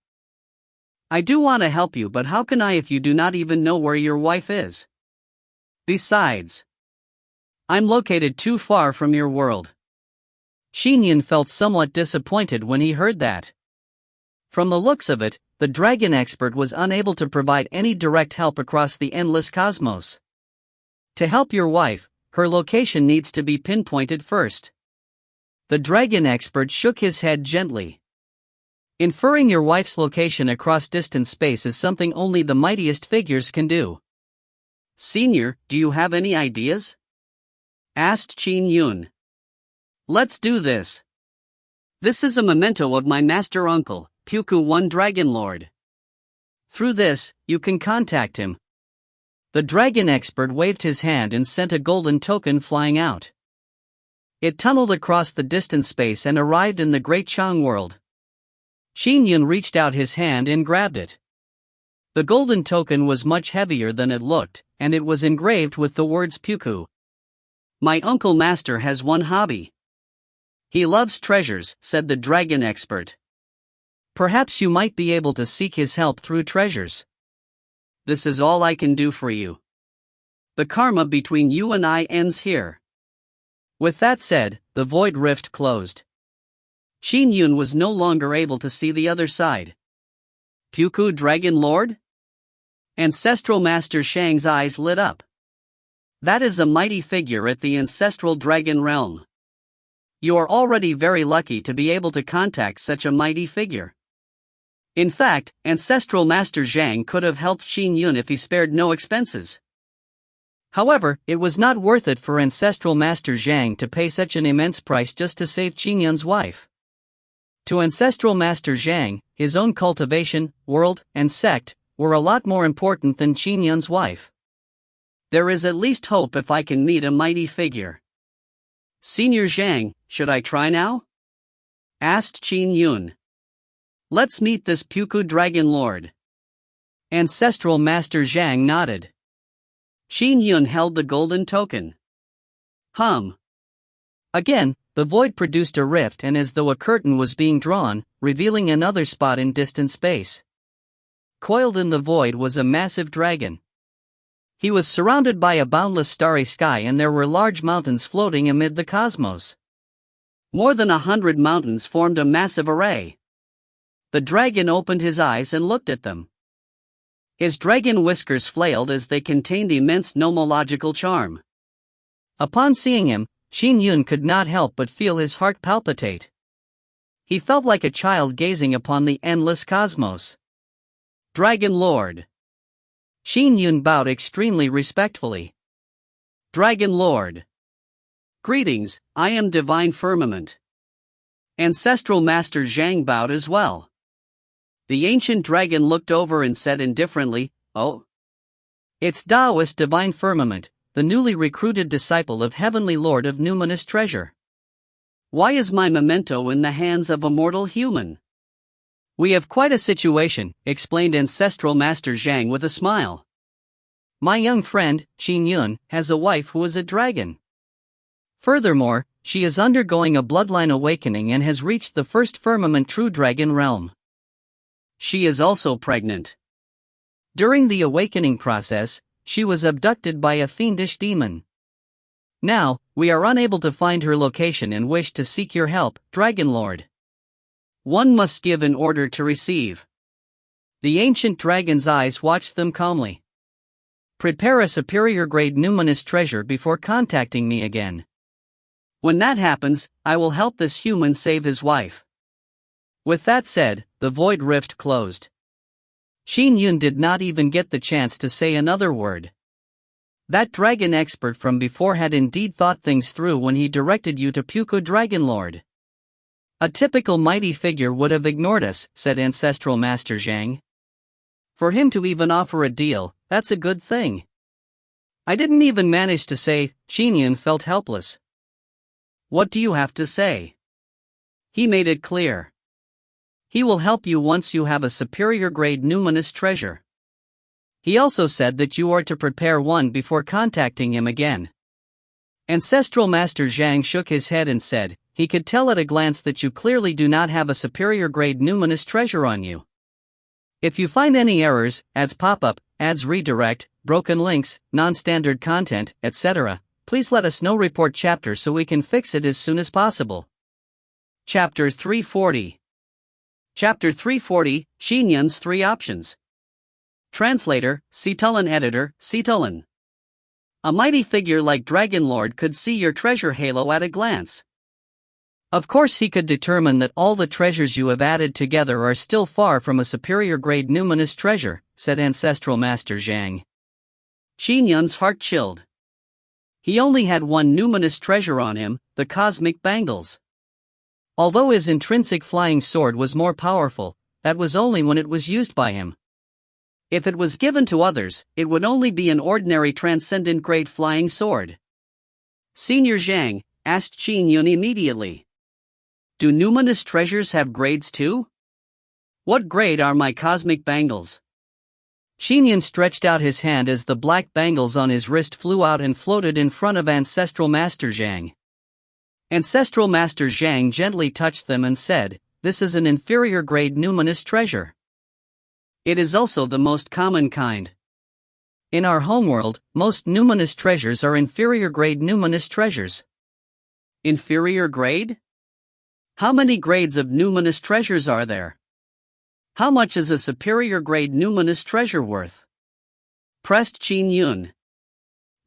I do want to help you, but how can I if you do not even know where your wife is? Besides, I'm located too far from your world. Qin Yun felt somewhat disappointed when he heard that. From the looks of it, the dragon expert was unable to provide any direct help across the endless cosmos. To help your wife, her location needs to be pinpointed first. The dragon expert shook his head gently. Inferring your wife's location across distant space is something only the mightiest figures can do. Senior, do you have any ideas? Asked Qin Yun. Let's do this. This is a memento of my master uncle, Puku One Dragon Lord. Through this, you can contact him. The dragon expert waved his hand and sent a golden token flying out. It tunneled across the distant space and arrived in the great Chang world. Qin Yun reached out his hand and grabbed it. The golden token was much heavier than it looked, and it was engraved with the words Puku. My uncle master has one hobby. He loves treasures, said the dragon expert. Perhaps you might be able to seek his help through treasures. This is all I can do for you. The karma between you and I ends here. With that said, the void rift closed. Qin Yun was no longer able to see the other side. Puku Dragon Lord? Ancestral Master Shang's eyes lit up. That is a mighty figure at the ancestral dragon realm. You are already very lucky to be able to contact such a mighty figure. In fact, Ancestral Master Zhang could have helped Qin Yun if he spared no expenses. However, it was not worth it for Ancestral Master Zhang to pay such an immense price just to save Qin Yun's wife. To Ancestral Master Zhang, his own cultivation, world, and sect were a lot more important than Qin Yun's wife. There is at least hope if I can meet a mighty figure. Senior Zhang, should I try now? Asked Qin Yun. Let's meet this Puku Dragon Lord. Ancestral Master Zhang nodded. Qin Yun held the golden token. Again, the void produced a rift, and as though a curtain was being drawn, revealing another spot in distant space. Coiled in the void was a massive dragon. He was surrounded by a boundless starry sky, and there were large mountains floating amid the cosmos. More than 100 mountains formed a massive array. The dragon opened his eyes and looked at them. His dragon whiskers flailed as they contained immense nomological charm. Upon seeing him, Qin Yun could not help but feel his heart palpitate. He felt like a child gazing upon the endless cosmos. Dragon Lord. Qin Yun bowed extremely respectfully. Dragon Lord. Greetings, I am Divine Firmament. Ancestral Master Zhang bowed as well. The ancient dragon looked over and said indifferently, "Oh. It's Taoist Divine Firmament, the newly recruited disciple of Heavenly Lord of Numinous Treasure. Why is my memento in the hands of a mortal human?" "We have quite a situation," explained Ancestral Master Zhang with a smile. "My young friend, Qin Yun, has a wife who is a dragon. Furthermore, she is undergoing a bloodline awakening and has reached the first firmament true dragon realm. She is also pregnant. During the awakening process, she was abducted by a fiendish demon. Now, we are unable to find her location and wish to seek your help, Dragon Lord. One must give in order to receive." The ancient dragon's eyes watched them calmly. "Prepare a superior grade numinous treasure before contacting me again. When that happens, I will help this human save his wife." With that said, the void rift closed. Qin Yun did not even get the chance to say another word. That dragon expert from before had indeed thought things through when he directed you to Puku Dragon Lord. "A typical mighty figure would have ignored us," said Ancestral Master Zhang. "For him to even offer a deal, that's a good thing." "I didn't even manage to say." Qin Yun felt helpless. "What do you have to say?" He made it clear. He will help you once you have a superior grade numinous treasure. He also said that you are to prepare one before contacting him again. Ancestral Master Zhang shook his head and said, he could tell at a glance that you clearly do not have a superior grade numinous treasure on you. If you find any errors, ads pop up, ads redirect, broken links, non-standard content, etc., please let us know. Report chapter so we can fix it as soon as possible. Chapter 340. Chapter 340, Qin Yun's 3 options. Translator, Citulan. Editor, Citulan. A mighty figure like Dragon Lord could see your treasure halo at a glance. Of course he could determine that all the treasures you have added together are still far from a superior grade numinous treasure, said Ancestral Master Zhang. Qin Yun's heart chilled. He only had one numinous treasure on him, the cosmic bangles. Although his intrinsic flying sword was more powerful, that was only when it was used by him. If it was given to others, it would only be an ordinary transcendent grade flying sword. Senior Zhang, asked Qin Yun immediately. Do numinous treasures have grades too? What grade are my cosmic bangles? Qin Yun stretched out his hand as the black bangles on his wrist flew out and floated in front of Ancestral Master Zhang. Ancestral Master Zhang gently touched them and said, this is an inferior grade numinous treasure. It is also the most common kind. In our homeworld, most numinous treasures are inferior grade numinous treasures. Inferior grade? How many grades of numinous treasures are there? How much is a superior grade numinous treasure worth? Pressed Qin Yun.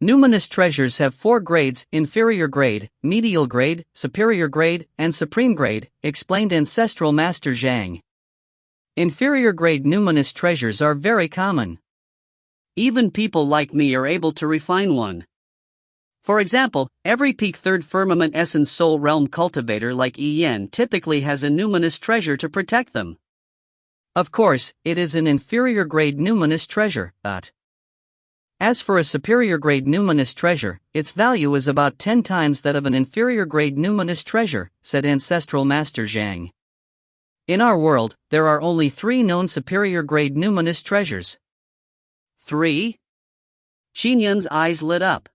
Numinous treasures have 4 grades: inferior grade, medial grade, superior grade, and supreme grade, explained Ancestral Master Zhang. Inferior grade numinous treasures are very common. Even people like me are able to refine one. For example, every peak third firmament essence soul realm cultivator like Yen typically has a numinous treasure to protect them. Of course, it is an inferior grade numinous treasure, but as for a superior grade numinous treasure, its value is about 10 times that of an inferior grade numinous treasure, said Ancestral Master Zhang. In our world, there are only 3 known superior grade numinous treasures. 3? Qin Yun's eyes lit up.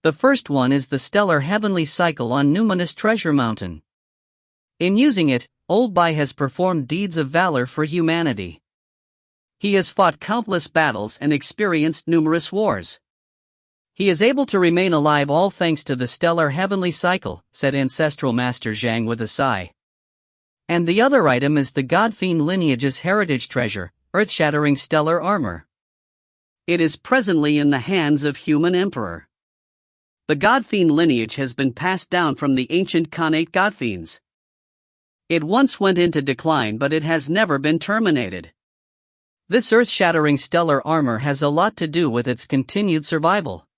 The first one is the stellar heavenly cycle on Numinous Treasure Mountain. In using it, Old Bai has performed deeds of valor for humanity. He has fought countless battles and experienced numerous wars. He is able to remain alive all thanks to the stellar heavenly cycle, said Ancestral Master Zhang with a sigh. And the other item is the God-Fiend lineage's heritage treasure, earth-shattering stellar armor. It is presently in the hands of human emperor. The God-Fiend lineage has been passed down from the ancient Khanate God-Fiends. It once went into decline, but it has never been terminated. This earth-shattering stellar armor has a lot to do with its continued survival.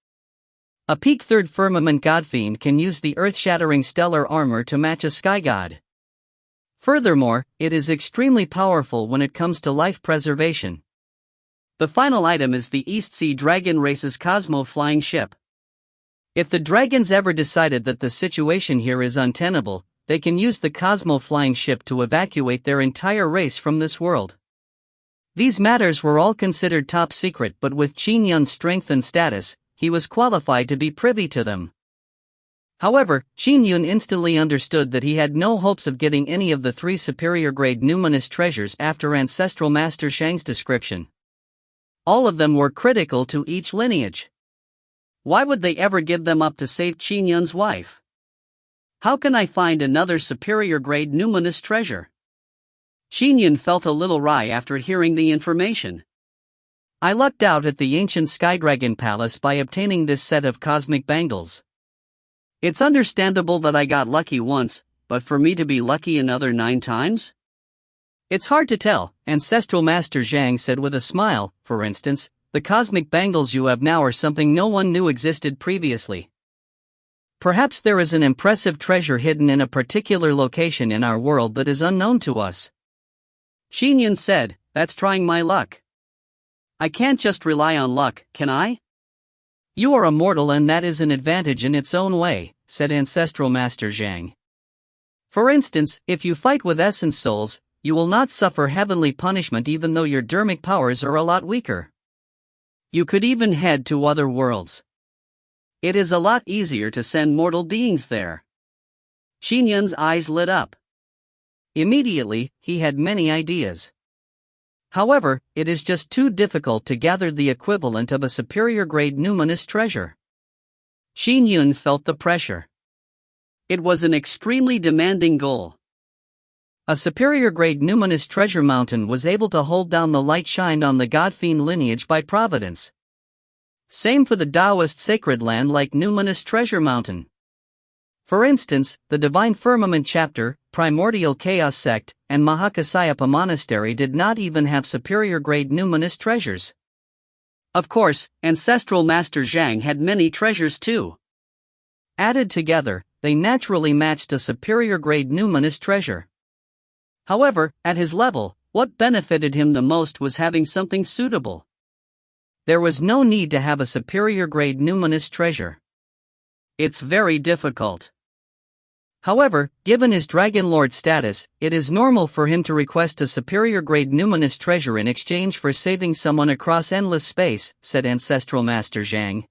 A peak third firmament God-Fiend can use the earth-shattering stellar armor to match a sky god. Furthermore, it is extremely powerful when it comes to life preservation. The final item is the East Sea Dragon race's Cosmo flying ship. If the dragons ever decided that the situation here is untenable, they can use the Cosmo flying ship to evacuate their entire race from this world. These matters were all considered top secret, but with Qin Yun's strength and status, he was qualified to be privy to them. However, Qin Yun instantly understood that he had no hopes of getting any of the 3 superior grade numinous treasures after Ancestral Master Shang's description. All of them were critical to each lineage. Why would they ever give them up to save Qin Yun's wife? How can I find another superior grade numinous treasure? Qin Yun felt a little wry after hearing the information. I lucked out at the ancient Sky Dragon Palace by obtaining this set of cosmic bangles. It's understandable that I got lucky once, but for me to be lucky another 9 times? It's hard to tell, Ancestral Master Zhang said with a smile. For instance, the cosmic bangles you have now are something no one knew existed previously. Perhaps there is an impressive treasure hidden in a particular location in our world that is unknown to us. Qin Yun said, that's trying my luck. I can't just rely on luck, can I? You are immortal and that is an advantage in its own way, said Ancestral Master Zhang. For instance, if you fight with essence souls, you will not suffer heavenly punishment even though your dermic powers are a lot weaker. You could even head to other worlds. It is a lot easier to send mortal beings there. Qin Yun's eyes lit up. Immediately, he had many ideas. However, it is just too difficult to gather the equivalent of a superior grade numinous treasure. Qin Yun felt the pressure. It was an extremely demanding goal. A superior grade numinous treasure mountain was able to hold down the light shined on the God-Fiend lineage by providence. Same for the Taoist sacred land like numinous treasure mountain. For instance, the Divine Firmament Chapter, Primordial Chaos Sect, and Mahakasyapa Monastery did not even have superior grade numinous treasures. Of course, Ancestral Master Zhang had many treasures too. Added together, they naturally matched a superior grade numinous treasure. However, at his level, what benefited him the most was having something suitable. There was no need to have a superior grade numinous treasure. It's very difficult. However, given his Dragon Lord status, it is normal for him to request a superior grade numinous treasure in exchange for saving someone across endless space, said Ancestral Master Zhang.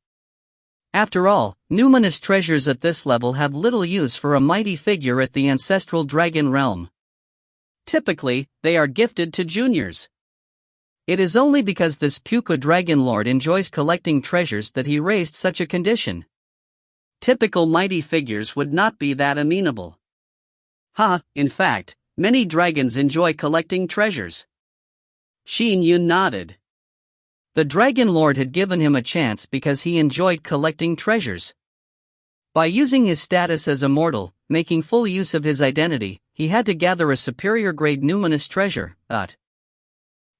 After all, numinous treasures at this level have little use for a mighty figure at the ancestral dragon realm. Typically, they are gifted to juniors. It is only because this Puka Dragon Lord enjoys collecting treasures that he raised such a condition. Typical mighty figures would not be that amenable. In fact, many dragons enjoy collecting treasures. Qin Yun nodded. The Dragon Lord had given him a chance because he enjoyed collecting treasures. By using his status as immortal, making full use of his identity, he had to gather a superior grade numinous treasure, but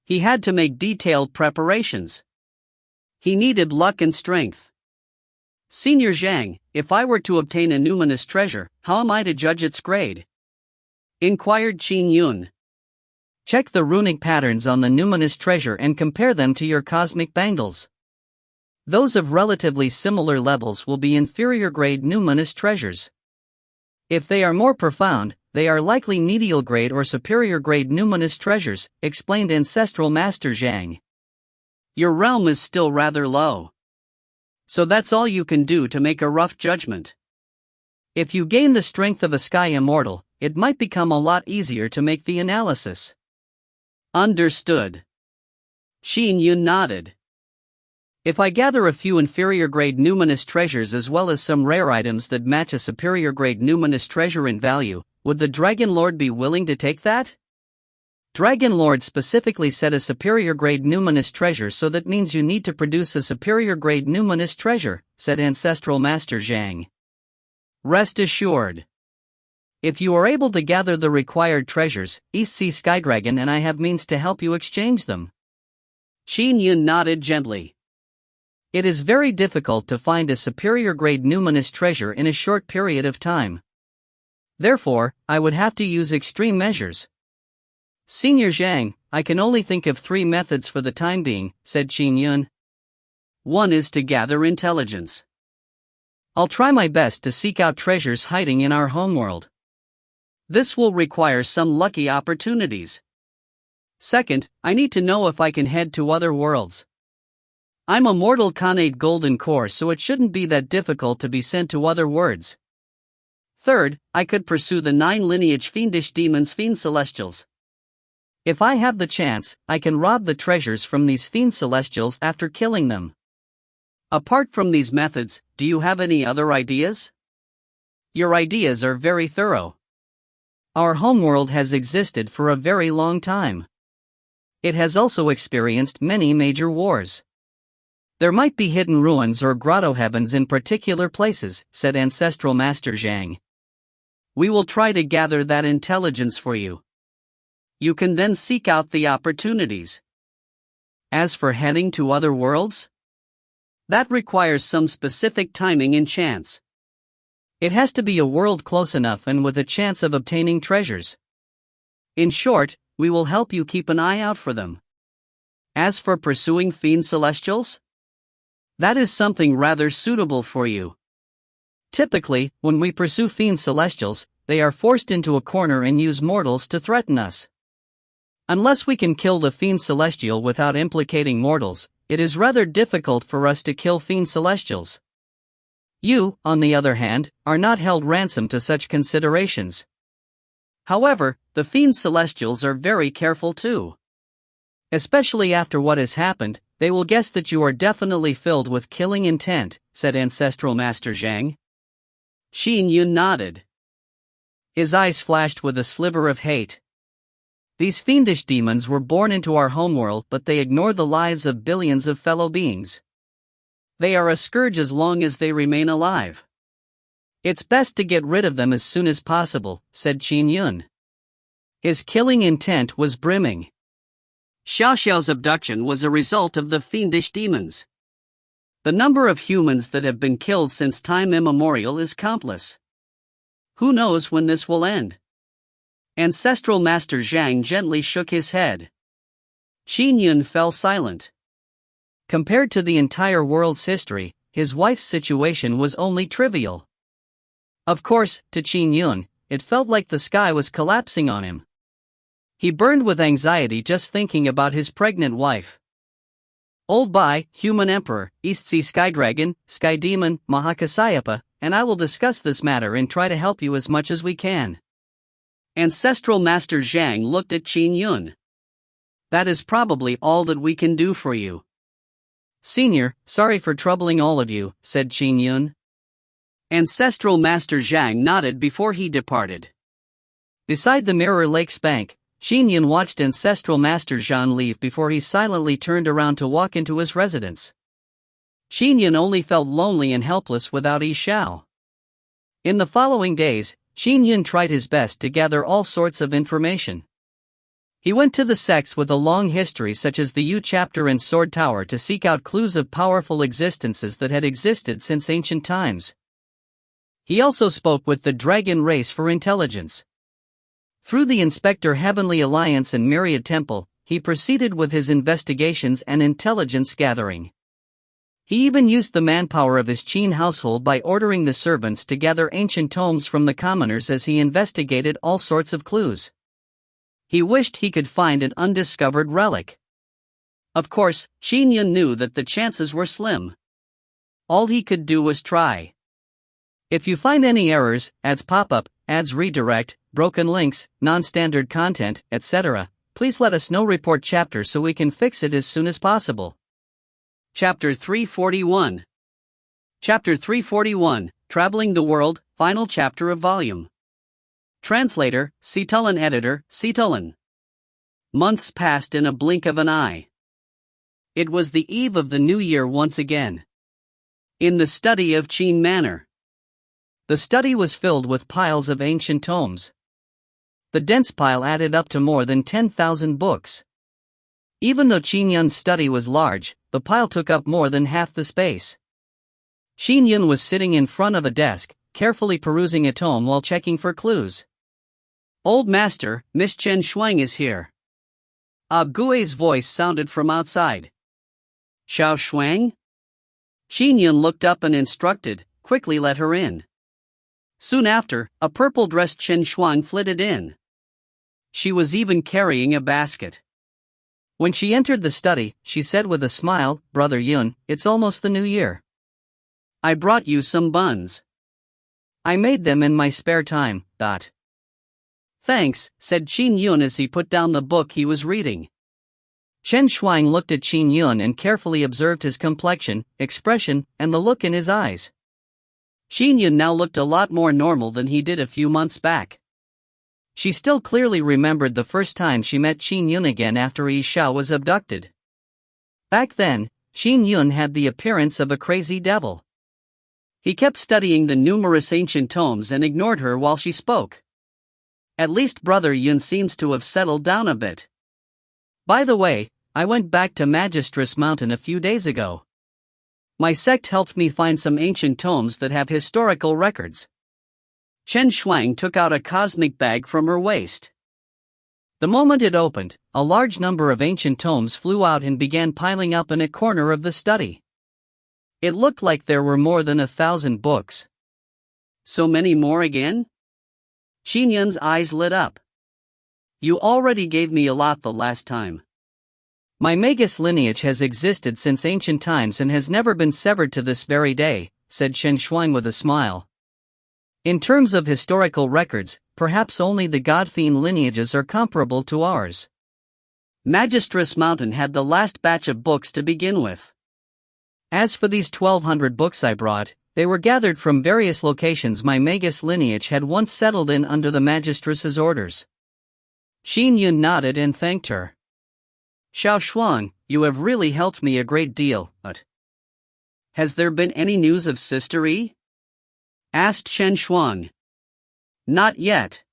he had to make detailed preparations. He needed luck and strength. Senior Zhang, if I were to obtain a numinous treasure, how am I to judge its grade? Inquired Qin Yun. Check the runic patterns on the numinous treasure and compare them to your cosmic bangles. Those of relatively similar levels will be inferior grade numinous treasures. If they are more profound, they are likely medial grade or superior grade numinous treasures, explained Ancestral Master Zhang. Your realm is still rather low. So that's all you can do to make a rough judgment. If you gain the strength of a sky immortal, it might become a lot easier to make the analysis. Understood. Qin Yun nodded. If I gather a few inferior grade numinous treasures as well as some rare items that match a superior grade numinous treasure in value, would the Dragon Lord be willing to take that? Dragon Lord specifically said a superior grade numinous treasure, so that means you need to produce a superior grade numinous treasure, said Ancestral Master Zhang. Rest assured. If you are able to gather the required treasures, East Sea Skydragon and I have means to help you exchange them. Qin Yun nodded gently. It is very difficult to find a superior grade numinous treasure in a short period of time. Therefore, I would have to use extreme measures. Senior Zhang, I can only think of 3 methods for the time being, said Qin Yun. One is to gather intelligence. I'll try my best to seek out treasures hiding in our homeworld. This will require some lucky opportunities. Second, I need to know if I can head to other worlds. I'm a mortal Khanate Golden Core, so it shouldn't be that difficult to be sent to other worlds. Third, I could pursue the 9 lineage fiendish demons, fiend celestials. If I have the chance, I can rob the treasures from these fiend celestials after killing them. Apart from these methods, do you have any other ideas? Your ideas are very thorough. Our homeworld has existed for a very long time. It has also experienced many major wars. There might be hidden ruins or grotto heavens in particular places, said Ancestral Master Zhang. We will try to gather that intelligence for you. You can then seek out the opportunities. As for heading to other worlds, that requires some specific timing and chance. It has to be a world close enough and with a chance of obtaining treasures. In short, we will help you keep an eye out for them. As for pursuing fiend celestials, that is something rather suitable for you. Typically, when we pursue fiend celestials, they are forced into a corner and use mortals to threaten us. Unless we can kill the fiend celestial without implicating mortals, it is rather difficult for us to kill fiend celestials. You, on the other hand, are not held ransom to such considerations. However, the fiend celestials are very careful too. Especially after what has happened, they will guess that you are definitely filled with killing intent, said Ancestral Master Zhang. Qin Yun nodded. His eyes flashed with a sliver of hate. These fiendish demons were born into our homeworld, but they ignore the lives of billions of fellow beings. They are a scourge as long as they remain alive. It's best to get rid of them as soon as possible, said Qin Yun. His killing intent was brimming. Xiao's abduction was a result of the fiendish demons. The number of humans that have been killed since time immemorial is countless. Who knows when this will end? Ancestral Master Zhang gently shook his head. Qin Yun fell silent. Compared to the entire world's history, his wife's situation was only trivial. Of course, to Qin Yun, it felt like the sky was collapsing on him. He burned with anxiety just thinking about his pregnant wife. Old Bai, Human Emperor, East Sea Skydragon, Sky Demon, Mahakasayapa, and I will discuss this matter and try to help you as much as we can. Ancestral Master Zhang looked at Qin Yun. That is probably all that we can do for you. Senior, sorry for troubling all of you, said Qin Yun. Ancestral Master Zhang nodded before he departed. Beside the Mirror Lake's bank, Qin Yun watched Ancestral Master Zhang leave before he silently turned around to walk into his residence. Qin Yun only felt lonely and helpless without Xiao. In the following days, Qin Yun tried his best to gather all sorts of information. He went to the sects with a long history such as the Yu chapter and Sword Tower to seek out clues of powerful existences that had existed since ancient times. He also spoke with the dragon race for intelligence. Through the Inspector Heavenly Alliance and Myriad Temple, he proceeded with his investigations and intelligence gathering. He even used the manpower of his Qin household by ordering the servants to gather ancient tomes from the commoners as he investigated all sorts of clues. He wished he could find an undiscovered relic. Of course, Qin Yun knew that the chances were slim. All he could do was try. If you find any errors, ads pop up, ads redirect, broken links, non-standard content, etc., please let us know. Report chapter so we can fix it as soon as possible. Chapter 341. Chapter 341, Traveling the World, Final Chapter of Volume. Translator, Situlin. Editor, Situlin. Months passed in a blink of an eye. It was the eve of the new year once again. In the study of Qin Manor. The study was filled with piles of ancient tomes. The dense pile added up to more than 10,000 books. Even though Qin Yun's study was large, the pile took up more than half the space. Qin Yun was sitting in front of a desk, carefully perusing a tome while checking for clues. "Old Master, Miss Chen Shuang is here." Gui's voice sounded from outside. "Xiao Shuang?" Qin Yun looked up and instructed, "Quickly let her in." Soon after, a purple-dressed Chen Shuang flitted in. She was even carrying a basket. When she entered the study, she said with a smile, "Brother Yun, it's almost the new year. I brought you some buns. I made them in my spare time, . Thanks, said Qin Yun as he put down the book he was reading. Chen Shuang looked at Qin Yun and carefully observed his complexion, expression, and the look in his eyes. Qin Yun now looked a lot more normal than he did a few months back. She still clearly remembered the first time she met Qin Yun again after Xiao was abducted. Back then, Qin Yun had the appearance of a crazy devil. He kept studying the numerous ancient tomes and ignored her while she spoke. At least Brother Yun seems to have settled down a bit. By the way, I went back to Magistress Mountain a few days ago. My sect helped me find some ancient tomes that have historical records. Chen Shuang took out a cosmic bag from her waist. The moment it opened, a large number of ancient tomes flew out and began piling up in a corner of the study. It looked like there were more than 1,000 books. So many more again? Qin Yun's eyes lit up. You already gave me a lot the last time. My Magus lineage has existed since ancient times and has never been severed to this very day, said Chen Shuang with a smile. In terms of historical records, perhaps only the God-Fiend lineages are comparable to ours. Magistress Mountain had the last batch of books to begin with. As for these 1,200 books I brought, they were gathered from various locations my Magus lineage had once settled in under the Magistress's orders. Qin Yun nodded and thanked her. Xiao Shuang, you have really helped me a great deal, but has there been any news of Sister Yi? Asked Chen Shuang. Not yet.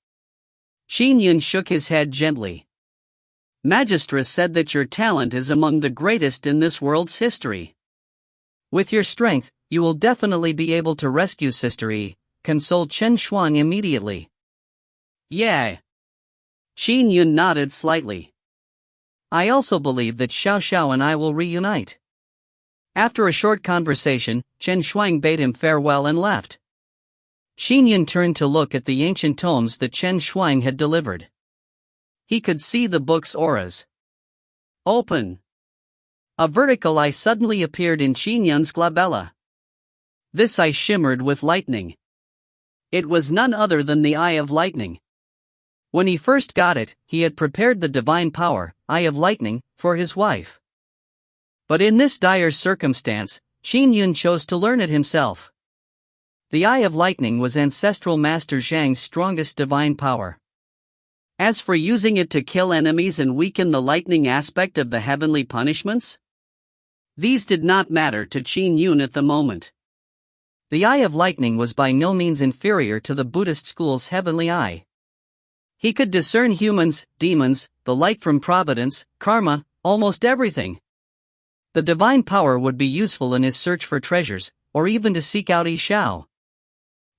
Qin Yun shook his head gently. Magistress said that your talent is among the greatest in this world's history. With your strength, you will definitely be able to rescue Sister Yi, consoled Chen Shuang immediately. Yeah. Qin Yun nodded slightly. I also believe that Xiao and I will reunite. After a short conversation, Chen Shuang bade him farewell and left. Qin Yun turned to look at the ancient tomes that Chen Shuang had delivered. He could see the book's auras. Open. A vertical eye suddenly appeared in Qin Yun's glabella. This eye shimmered with lightning. It was none other than the Eye of Lightning. When he first got it, he had prepared the divine power, Eye of Lightning, for his wife. But in this dire circumstance, Qin Yun chose to learn it himself. The Eye of Lightning was ancestral Master Zhang's strongest divine power. As for using it to kill enemies and weaken the lightning aspect of the heavenly punishments, these did not matter to Qin Yun at the moment. The Eye of Lightning was by no means inferior to the Buddhist school's heavenly eye. He could discern humans, demons, the light from providence, karma, almost everything. The divine power would be useful in his search for treasures, or even to seek out Xiao.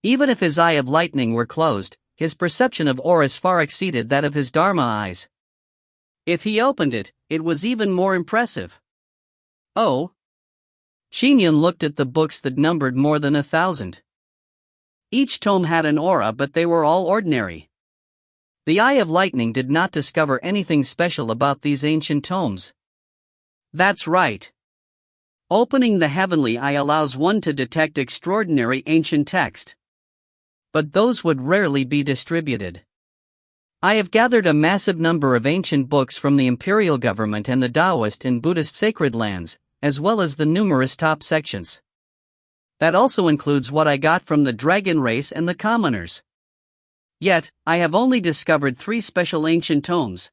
Even if his Eye of Lightning were closed, his perception of auras far exceeded that of his Dharma eyes. If he opened it, it was even more impressive. Oh! Qin Yun looked at the books that numbered more than 1,000. Each tome had an aura, but they were all ordinary. The Eye of Lightning did not discover anything special about these ancient tomes. That's right. Opening the heavenly eye allows one to detect extraordinary ancient text. But those would rarely be distributed. I have gathered a massive number of ancient books from the imperial government and the Taoist and Buddhist sacred lands, as well as the numerous top sections. That also includes what I got from the dragon race and the commoners. Yet, I have only discovered 3 special ancient tomes.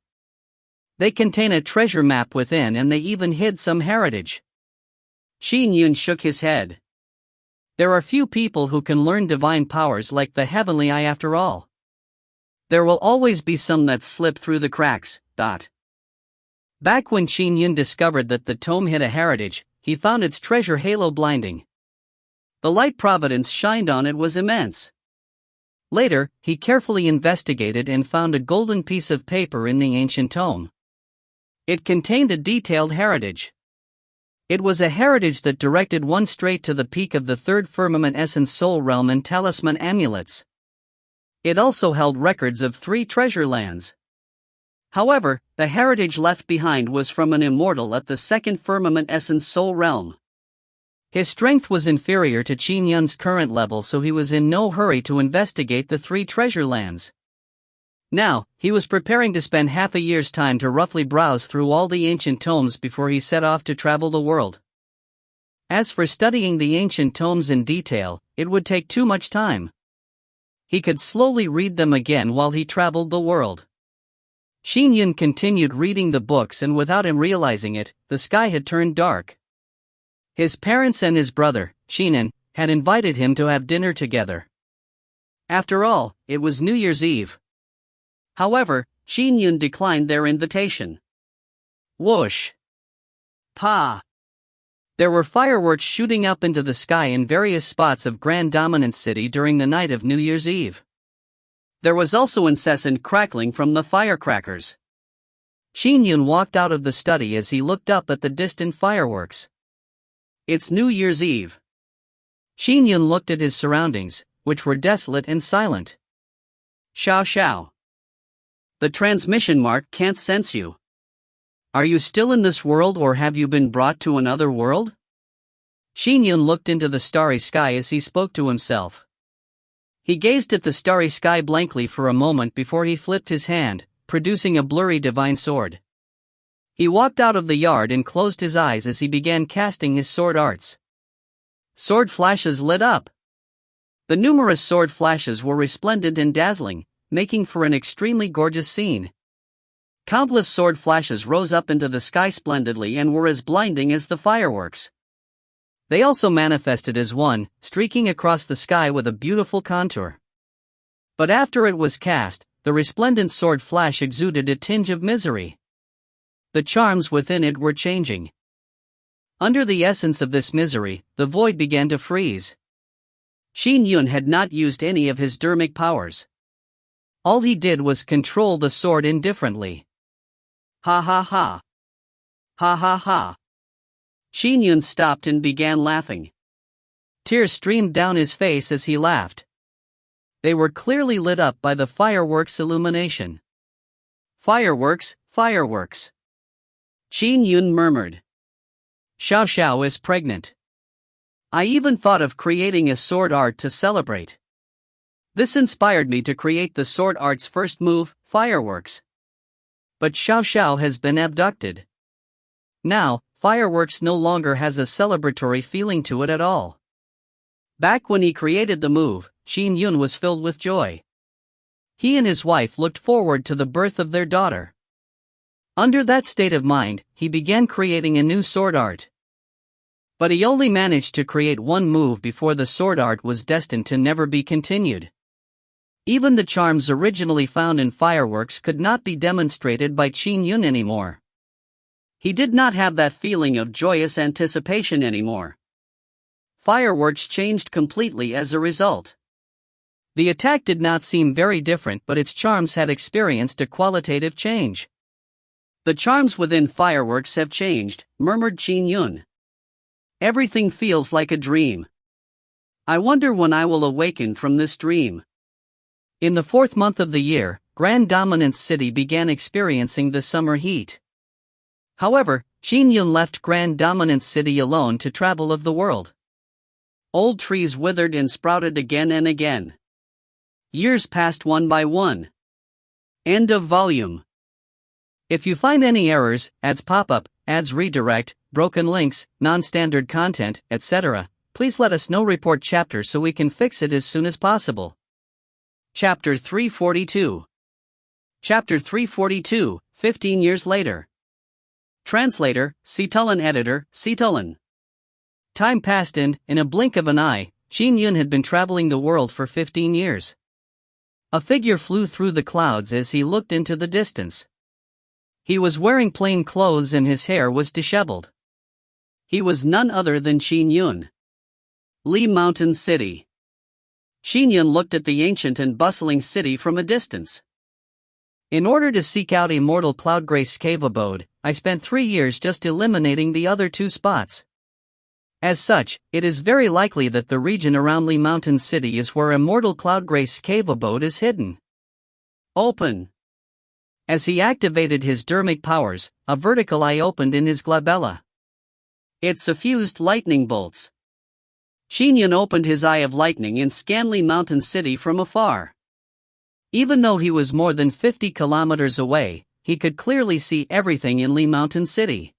They contain a treasure map within, and they even hid some heritage. Qin Yun shook his head. There are few people who can learn divine powers like the heavenly eye after all. There will always be some that slip through the cracks. Back when Qin Yun discovered that the tome hid a heritage, he found its treasure halo blinding. The light providence shined on it was immense. Later, he carefully investigated and found a golden piece of paper in the ancient tome. It contained a detailed heritage. It was a heritage that directed one straight to the peak of the third firmament essence soul realm and talisman amulets. It also held records of 3 treasure lands. However, the heritage left behind was from an immortal at the second firmament essence soul realm. His strength was inferior to Qin Yun's current level, so he was in no hurry to investigate the 3 treasure lands. Now, he was preparing to spend half a year's time to roughly browse through all the ancient tomes before he set off to travel the world. As for studying the ancient tomes in detail, it would take too much time. He could slowly read them again while he traveled the world. Qin Yun continued reading the books, and without him realizing it, the sky had turned dark. His parents and his brother, Xinan, had invited him to have dinner together. After all, it was New Year's Eve. However, Qin Yun declined their invitation. Whoosh! Pa! There were fireworks shooting up into the sky in various spots of Grand Dominance City during the night of New Year's Eve. There was also incessant crackling from the firecrackers. Qin Yun walked out of the study as he looked up at the distant fireworks. It's New Year's Eve. Qin Yun looked at his surroundings, which were desolate and silent. Xiao. The transmission mark can't sense you. Are you still in this world, or have you been brought to another world? Qin Yun looked into the starry sky as he spoke to himself. He gazed at the starry sky blankly for a moment before he flipped his hand, producing a blurry divine sword. He walked out of the yard and closed his eyes as he began casting his sword arts. Sword flashes lit up. The numerous sword flashes were resplendent and dazzling, making for an extremely gorgeous scene. Countless sword flashes rose up into the sky splendidly and were as blinding as the fireworks. They also manifested as one, streaking across the sky with a beautiful contour. But after it was cast, the resplendent sword flash exuded a tinge of misery. The charms within it were changing. Under the essence of this misery, the void began to freeze. Qin Yun had not used any of his dermic powers. All he did was control the sword indifferently. Ha ha ha. Ha ha ha. Qin Yun stopped and began laughing. Tears streamed down his face as he laughed. They were clearly lit up by the fireworks' illumination. Fireworks. Qin Yun murmured. Xiao is pregnant. I even thought of creating a sword art to celebrate. This inspired me to create the sword art's first move, fireworks. But Xiao has been abducted. Now, fireworks no longer has a celebratory feeling to it at all. Back when he created the move, Qin Yun was filled with joy. He and his wife looked forward to the birth of their daughter. Under that state of mind, he began creating a new sword art. But he only managed to create one move before the sword art was destined to never be continued. Even the charms originally found in fireworks could not be demonstrated by Qin Yun anymore. He did not have that feeling of joyous anticipation anymore. Fireworks changed completely as a result. The attack did not seem very different, but its charms had experienced a qualitative change. The charms within fireworks have changed, murmured Qin Yun. Everything feels like a dream. I wonder when I will awaken from this dream. In the 4th month of the year, Grand Dominance City began experiencing the summer heat. However, Qin Yun left Grand Dominance City alone to travel of the world. Old trees withered and sprouted again and again. Years passed one by one. End of volume. If you find any errors, ads pop up, ads redirect, broken links, non-standard content, etc., please let us know. Report chapter so we can fix it as soon as possible. Chapter 342. Chapter 342, 15 years later. Translator, Citulan. Editor, Citulan. Time passed and, in a blink of an eye, Qin Yun had been traveling the world for 15 years. A figure flew through the clouds as he looked into the distance. He was wearing plain clothes and his hair was disheveled. He was none other than Qin Yun. Li Mountain City. Qin Yun looked at the ancient and bustling city from a distance. In order to seek out immortal Cloudgrace cave abode, I spent 3 years just eliminating the other 2 spots. As such, it is very likely that the region around Li Mountain City is where immortal Cloudgrace cave abode is hidden. Open. As he activated his dermic powers, a vertical eye opened in his glabella. It suffused lightning bolts. Qin Yun opened his eye of lightning and scanned Li Mountain City from afar. Even though he was more than 50 kilometers away, he could clearly see everything in Li Mountain City.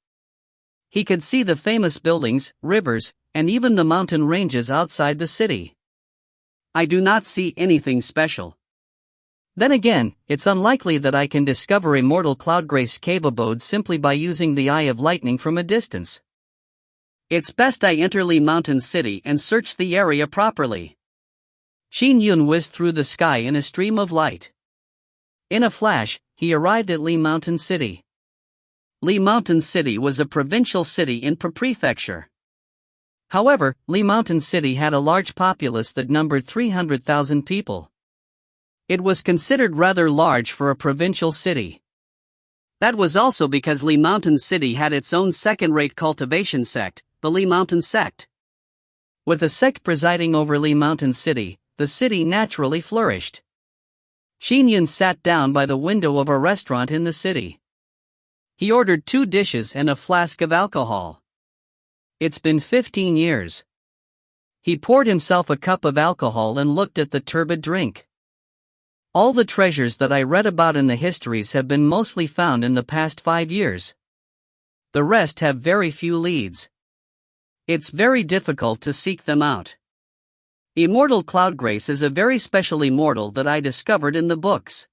He could see the famous buildings, rivers, and even the mountain ranges outside the city. I do not see anything special. Then again, it's unlikely that I can discover immortal Cloudgrace cave abode simply by using the eye of lightning from a distance. It's best I enter Li Mountain City and search the area properly. Qin Yun whizzed through the sky in a stream of light. In a flash, he arrived at Li Mountain City. Li Mountain City was a provincial city in Prefecture. However, Li Mountain City had a large populace that numbered 300,000 people. It was considered rather large for a provincial city. That was also because Li Mountain City had its own second-rate cultivation sect, the Li Mountain Sect. With a sect presiding over Li Mountain City, the city naturally flourished. Qin Yun sat down by the window of a restaurant in the city. He ordered 2 dishes and a flask of alcohol. It's been 15 years. He poured himself a cup of alcohol and looked at the turbid drink. All the treasures that I read about in the histories have been mostly found in the past 5 years. The rest have very few leads. It's very difficult to seek them out. Immortal Cloudgrace is a very special immortal that I discovered in the books.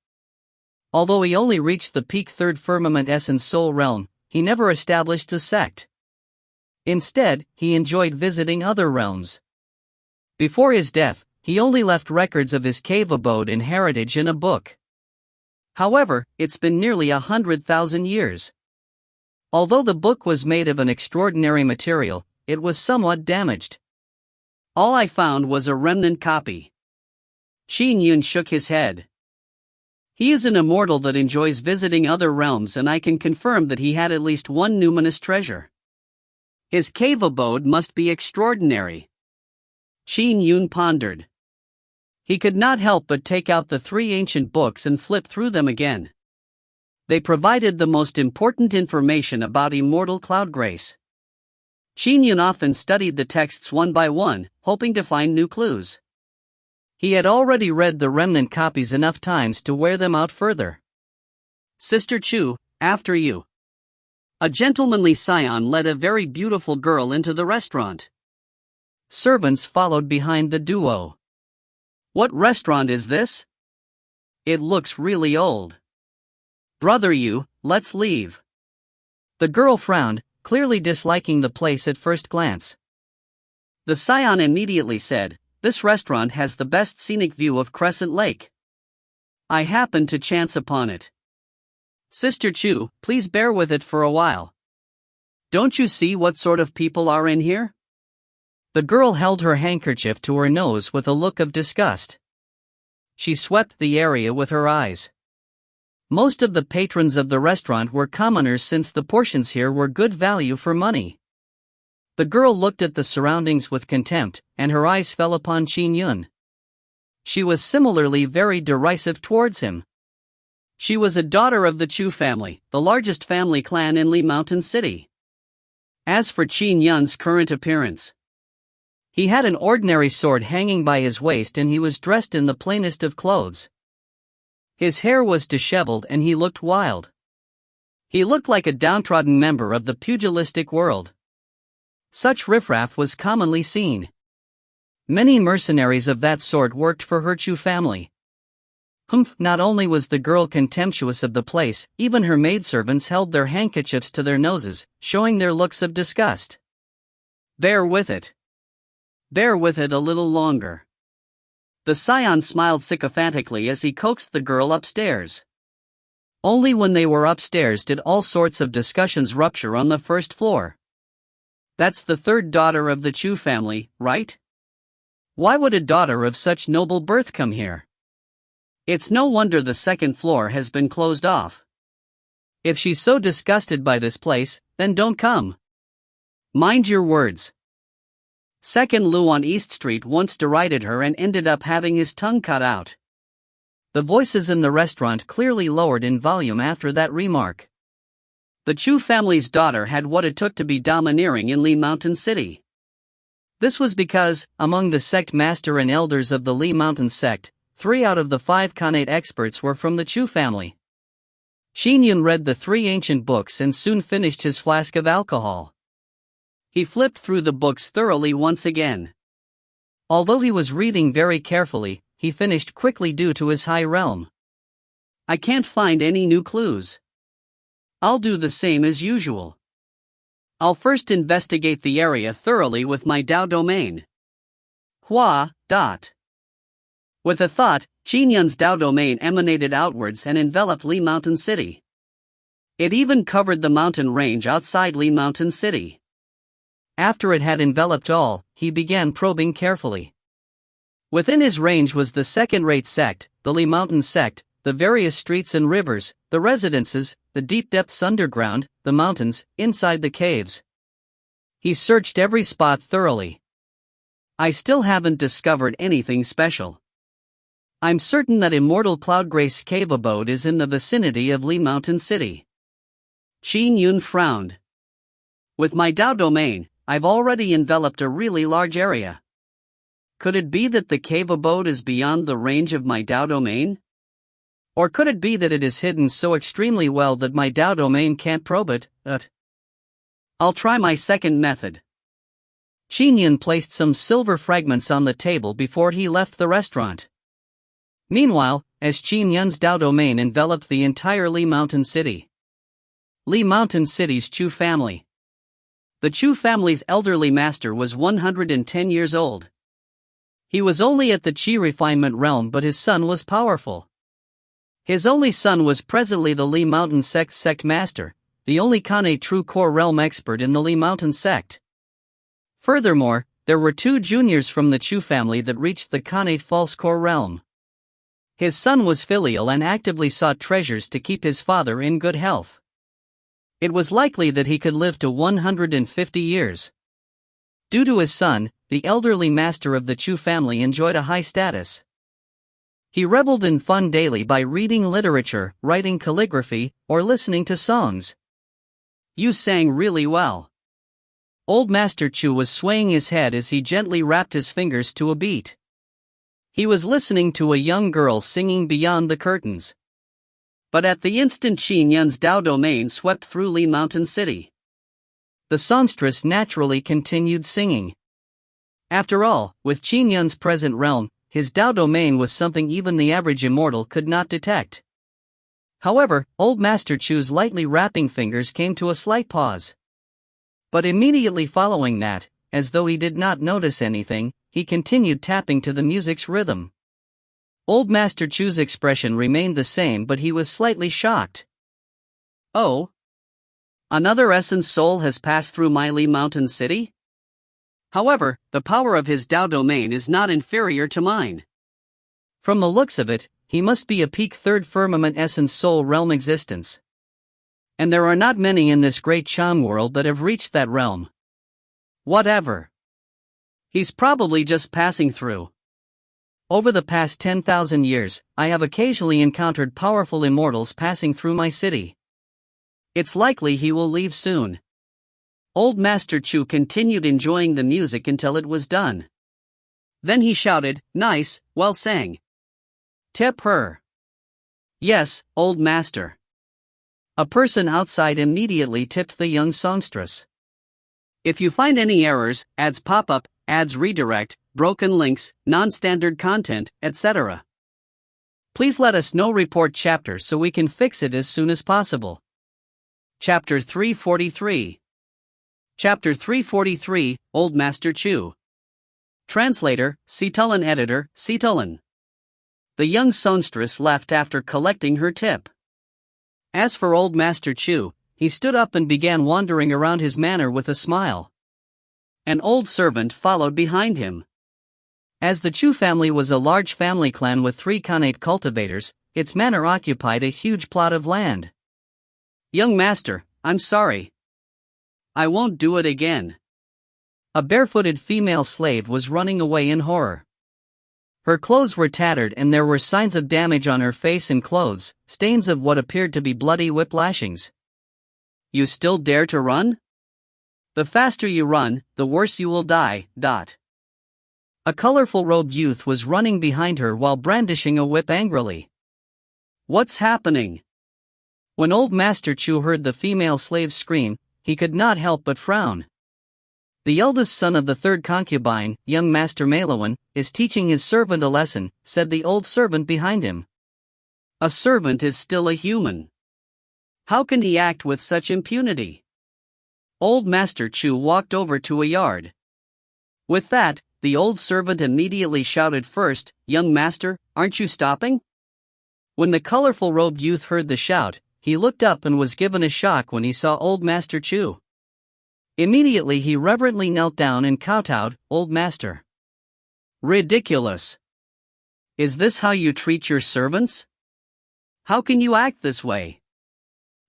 Although he only reached the peak 3rd firmament essence soul realm, he never established a sect. Instead, he enjoyed visiting other realms. Before his death, he only left records of his cave abode and heritage in a book. However, it's been nearly 100,000 years. Although the book was made of an extraordinary material, it was somewhat damaged. All I found was a remnant copy. Qin Yun shook his head. He is an immortal that enjoys visiting other realms, and I can confirm that he had at least one numinous treasure. His cave abode must be extraordinary. Qin Yun pondered. He could not help but take out the 3 ancient books and flip through them again. They provided the most important information about immortal Cloudgrace. Qin Yun often studied the texts one by one, hoping to find new clues. He had already read the remnant copies enough times to wear them out further. Sister Chu, after you. A gentlemanly scion led a very beautiful girl into the restaurant. Servants followed behind the duo. What restaurant is this? It looks really old. Brother Yu, let's leave. The girl frowned, clearly disliking the place at first glance. The scion immediately said, "This restaurant has the best scenic view of Crescent Lake. I happened to chance upon it. Sister Chu, please bear with it for a while. Don't you see what sort of people are in here?" The girl held her handkerchief to her nose with a look of disgust. She swept the area with her eyes. Most of the patrons of the restaurant were commoners since the portions here were good value for money. The girl looked at the surroundings with contempt, and her eyes fell upon Qin Yun. She was similarly very derisive towards him. She was a daughter of the Chu family, the largest family clan in Li Mountain City. As for Qin Yun's current appearance, he had an ordinary sword hanging by his waist and he was dressed in the plainest of clothes. His hair was disheveled and he looked wild. He looked like a downtrodden member of the pugilistic world. Such riffraff was commonly seen. Many mercenaries of that sort worked for her Chu family. Not only was the girl contemptuous of the place, even her maidservants held their handkerchiefs to their noses, showing their looks of disgust. Bear with it. Bear with it a little longer. The scion smiled sycophantically as he coaxed the girl upstairs. Only when they were upstairs did all sorts of discussions rupture on the first floor. That's the third daughter of the Chu family, right? Why would a daughter of such noble birth come here? It's no wonder the second floor has been closed off. If she's so disgusted by this place, then don't come. Mind your words. Second Lu on East Street once derided her and ended up having his tongue cut out. The voices in the restaurant clearly lowered in volume after that remark. The Chu family's daughter had what it took to be domineering in Li Mountain City. This was because, among the sect master and elders of the Li Mountain sect, 3 out of the 5 Khanate experts were from the Chu family. Qin Yun read the 3 ancient books and soon finished his flask of alcohol. He flipped through the books thoroughly once again. Although he was reading very carefully, he finished quickly due to his high realm. I can't find any new clues. I'll do the same as usual. I'll first investigate the area thoroughly with my Dao domain. Hua. With a thought, Qin Yun's Dao domain emanated outwards and enveloped Li Mountain City. It even covered the mountain range outside Li Mountain City. After it had enveloped all, he began probing carefully. Within his range was the second-rate sect, the Li Mountain sect, the various streets and rivers, the residences, the deep depths underground, the mountains, inside the caves. He searched every spot thoroughly. I still haven't discovered anything special. I'm certain that immortal Cloudgrace cave abode is in the vicinity of Li Mountain City. Qin Yun frowned. With my Dao domain, I've already enveloped a really large area. Could it be that the cave abode is beyond the range of my Dao domain? Or could it be that it is hidden so extremely well that my Dao domain can't probe it? I'll try my second method. Qin Yun placed some silver fragments on the table before he left the restaurant. Meanwhile, as Qin Yun's Dao domain enveloped the entire Li Mountain City. Li Mountain City's Chu family. The Chu family's elderly master was 110 years old. He was only at the Qi refinement realm, but his son was powerful. His only son was presently the Li Mountain sect master, the only Khanate true core realm expert in the Li Mountain sect. Furthermore, there were 2 juniors from the Chu family that reached the Khanate false core realm. His son was filial and actively sought treasures to keep his father in good health. It was likely that he could live to 150 years. Due to his son, the elderly master of the Chu family enjoyed a high status. He reveled in fun daily by reading literature, writing calligraphy, or listening to songs. You sang really well. Old Master Chu was swaying his head as he gently rapped his fingers to a beat. He was listening to a young girl singing beyond the curtains. But at the instant Qin Yun's Dao domain swept through Li Mountain City, the songstress naturally continued singing. After all, with Qin Yun's present realm, his Dao domain was something even the average immortal could not detect. However, old Master Chu's lightly rapping fingers came to a slight pause. But immediately following that, as though he did not notice anything, he continued tapping to the music's rhythm. Old Master Chu's expression remained the same, but he was slightly shocked. Oh? Another essence soul has passed through Li Mountain City? However, the power of his Dao domain is not inferior to mine. From the looks of it, he must be a peak third firmament essence soul realm existence. And there are not many in this great Chan world that have reached that realm. Whatever. He's probably just passing through. Over the past 10,000 years, I have occasionally encountered powerful immortals passing through my city. It's likely he will leave soon. Old Master Chu continued enjoying the music until it was done. Then he shouted, "Nice, well sang. Tip her." "Yes, old master." A person outside immediately tipped the young songstress. If you find any errors, ads pop up, ads redirect, broken links, non-standard content, etc., please let us know. Report chapter so we can fix it as soon as possible. Chapter 343. Chapter 343, Old Master Chu. Translator, Situlin. Editor, Situlin. The young songstress left after collecting her tip. As for Old Master Chu, he stood up and began wandering around his manor with a smile. An old servant followed behind him. As the Chu family was a large family clan with 3 Khanate cultivators, its manor occupied a huge plot of land. "Young master, I'm sorry. I won't do it again." A barefooted female slave was running away in horror. Her clothes were tattered and there were signs of damage on her face and clothes, stains of what appeared to be bloody whip lashings. "You still dare to run? The faster you run, the worse you will die." A colorful robed youth was running behind her while brandishing a whip angrily. "What's happening?" When Old Master Chu heard the female slave scream, he could not help but frown. The eldest son of the third concubine, young Master Malawan, is teaching his servant a lesson, said the old servant behind him. A servant is still a human. How can he act with such impunity? Old Master Chu walked over to a yard. With that, the old servant immediately shouted first, "Young master, aren't you stopping?" When the colorful robed youth heard the shout, he looked up and was given a shock when he saw Old Master Chu. Immediately he reverently knelt down and kowtowed, "Old Master." "Ridiculous. Is this how you treat your servants? How can you act this way?"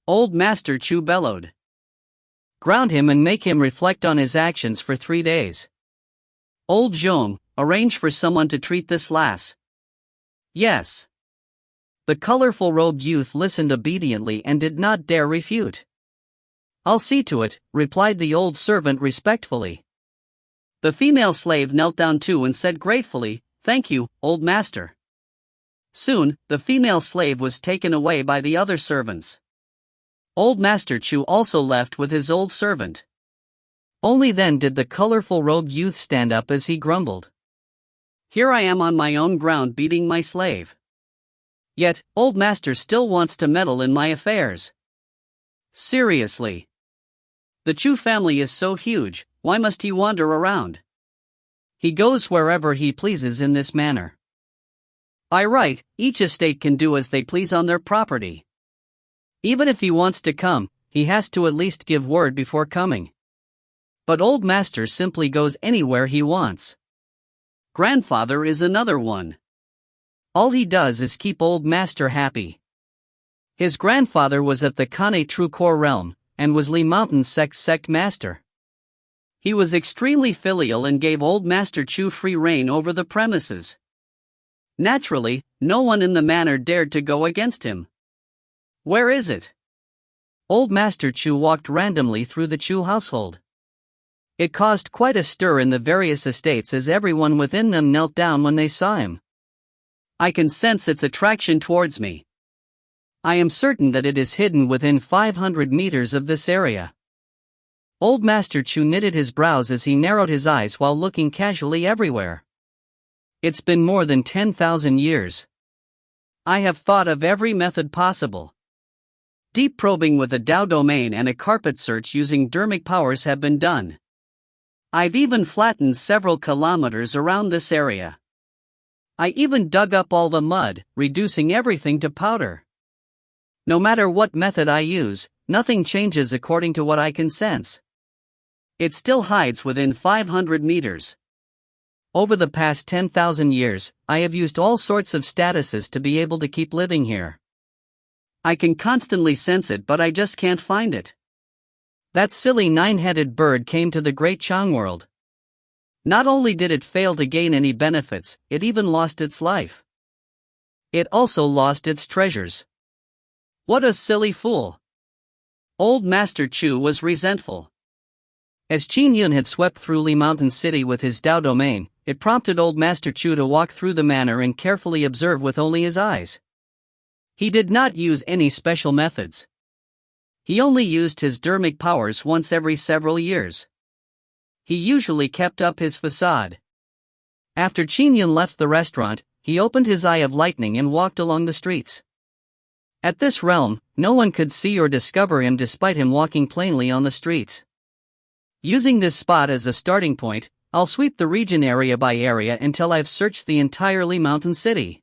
Old Master Chu bellowed. "Ground him and make him reflect on his actions for 3 days. Old Zhong, arrange for someone to treat this lass." "Yes." The colorful robed youth listened obediently and did not dare refute. "I'll see to it," replied the old servant respectfully. The female slave knelt down too and said gratefully, "Thank you, old master." Soon, the female slave was taken away by the other servants. Old Master Chu also left with his old servant. Only then did the colorful robed youth stand up as he grumbled. "Here I am on my own ground beating my slave. Yet, old master still wants to meddle in my affairs. Seriously. The Chu family is so huge, why must he wander around? He goes wherever he pleases in this manner. By right, each estate can do as they please on their property. Even if he wants to come, he has to at least give word before coming. But old master simply goes anywhere he wants. Grandfather is another one. All he does is keep old master happy. His grandfather was at the Khanate True Core realm, and was Li Mountain sect master. He was extremely filial and gave old Master Chu free reign over the premises. Naturally, no one in the manor dared to go against him. Where is it? Old Master Chu walked randomly through the Chu household. It caused quite a stir in the various estates as everyone within them knelt down when they saw him. I can sense its attraction towards me. I am certain that it is hidden within 500 meters of this area. Old Master Chu knitted his brows as he narrowed his eyes while looking casually everywhere. It's been more than 10,000 years. I have thought of every method possible. Deep probing with a Dao domain and a carpet search using dermic powers have been done. I've even flattened several kilometers around this area. I even dug up all the mud, reducing everything to powder. No matter what method I use, nothing changes according to what I can sense. It still hides within 500 meters. Over the past 10,000 years, I have used all sorts of statuses to be able to keep living here. I can constantly sense it, but I just can't find it. That silly 9-headed bird came to the Great Chang world. Not only did it fail to gain any benefits, it even lost its life. It also lost its treasures. What a silly fool. Old Master Chu was resentful. As Qin Yun had swept through Li Mountain City with his Dao domain, it prompted Old Master Chu to walk through the manor and carefully observe with only his eyes. He did not use any special methods. He only used his dermic powers once every several years. He usually kept up his facade. After Qin Yun left the restaurant, he opened his eye of lightning and walked along the streets. At this realm, no one could see or discover him despite him walking plainly on the streets. Using this spot as a starting point, I'll sweep the region area by area until I've searched the entire Li Mountain City.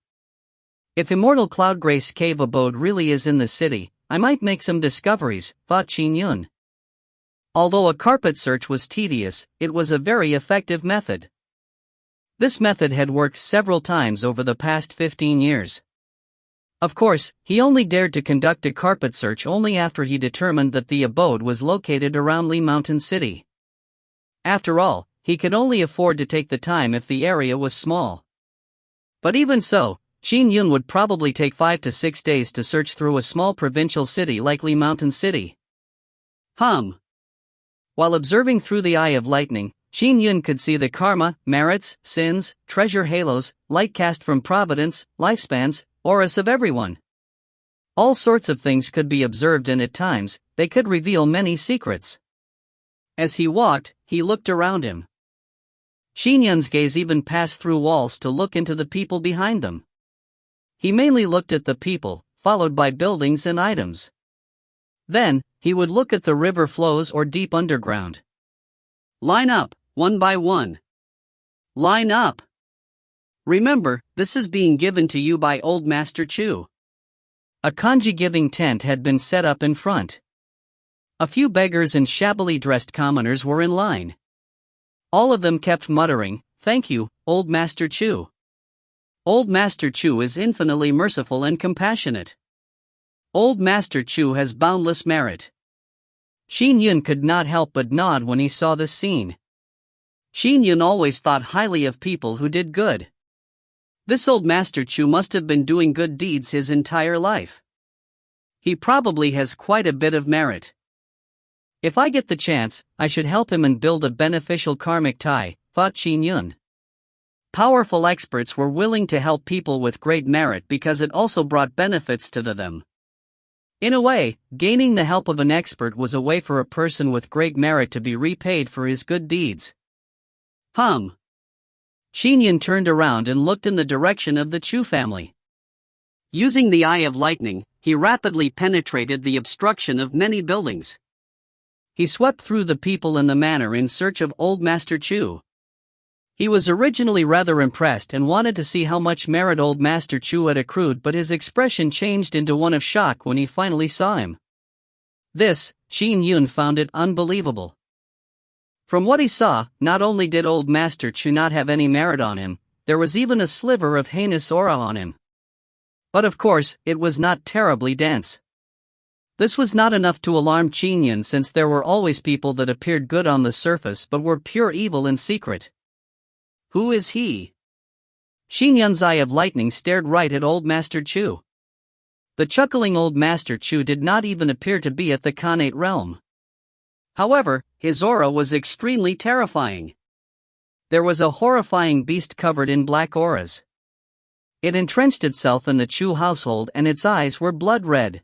If Immortal Cloudgrace Cave Abode really is in the city, I might make some discoveries, thought Qin Yun. Although a carpet search was tedious, it was a very effective method. This method had worked several times over the past 15 years. Of course, he only dared to conduct a carpet search only after he determined that the abode was located around Li Mountain City. After all, he could only afford to take the time if the area was small. But even so, Qin Yun would probably take 5 to 6 days to search through a small provincial city like Li Mountain City. While observing through the eye of lightning, Qin Yun could see the karma, merits, sins, treasure halos, light cast from providence, lifespans, auras of everyone. All sorts of things could be observed, and at times, they could reveal many secrets. As he walked, he looked around him. Qin Yun's gaze even passed through walls to look into the people behind them. He mainly looked at the people, followed by buildings and items. Then, he would look at the river flows or deep underground. Line up, one by one. Line up. Remember, this is being given to you by Old Master Chu. A kanji giving tent had been set up in front. A few beggars and shabbily dressed commoners were in line. All of them kept muttering, "Thank you, Old Master Chu. Old Master Chu is infinitely merciful and compassionate. Old Master Chu has boundless merit." Qin Yun could not help but nod when he saw this scene. Qin Yun always thought highly of people who did good. This Old Master Chu must have been doing good deeds his entire life. He probably has quite a bit of merit. If I get the chance, I should help him and build a beneficial karmic tie, thought Qin Yun. Powerful experts were willing to help people with great merit because it also brought benefits to them. In a way, gaining the help of an expert was a way for a person with great merit to be repaid for his good deeds. Qin Yun turned around and looked in the direction of the Chu family. Using the eye of lightning, he rapidly penetrated the obstruction of many buildings. He swept through the people in the manor in search of Old Master Chu. He was originally rather impressed and wanted to see how much merit Old Master Chu had accrued, but his expression changed into one of shock when he finally saw him. This, Qin Yun found it unbelievable. From what he saw, not only did Old Master Chu not have any merit on him, there was even a sliver of heinous aura on him. But of course, it was not terribly dense. This was not enough to alarm Qin Yun, since there were always people that appeared good on the surface but were pure evil in secret. Who is he? Qin Yun's eye of lightning stared right at Old Master Chu. The chuckling Old Master Chu did not even appear to be at the Khanate realm. However, his aura was extremely terrifying. There was a horrifying beast covered in black auras. It entrenched itself in the Chu household and its eyes were blood red.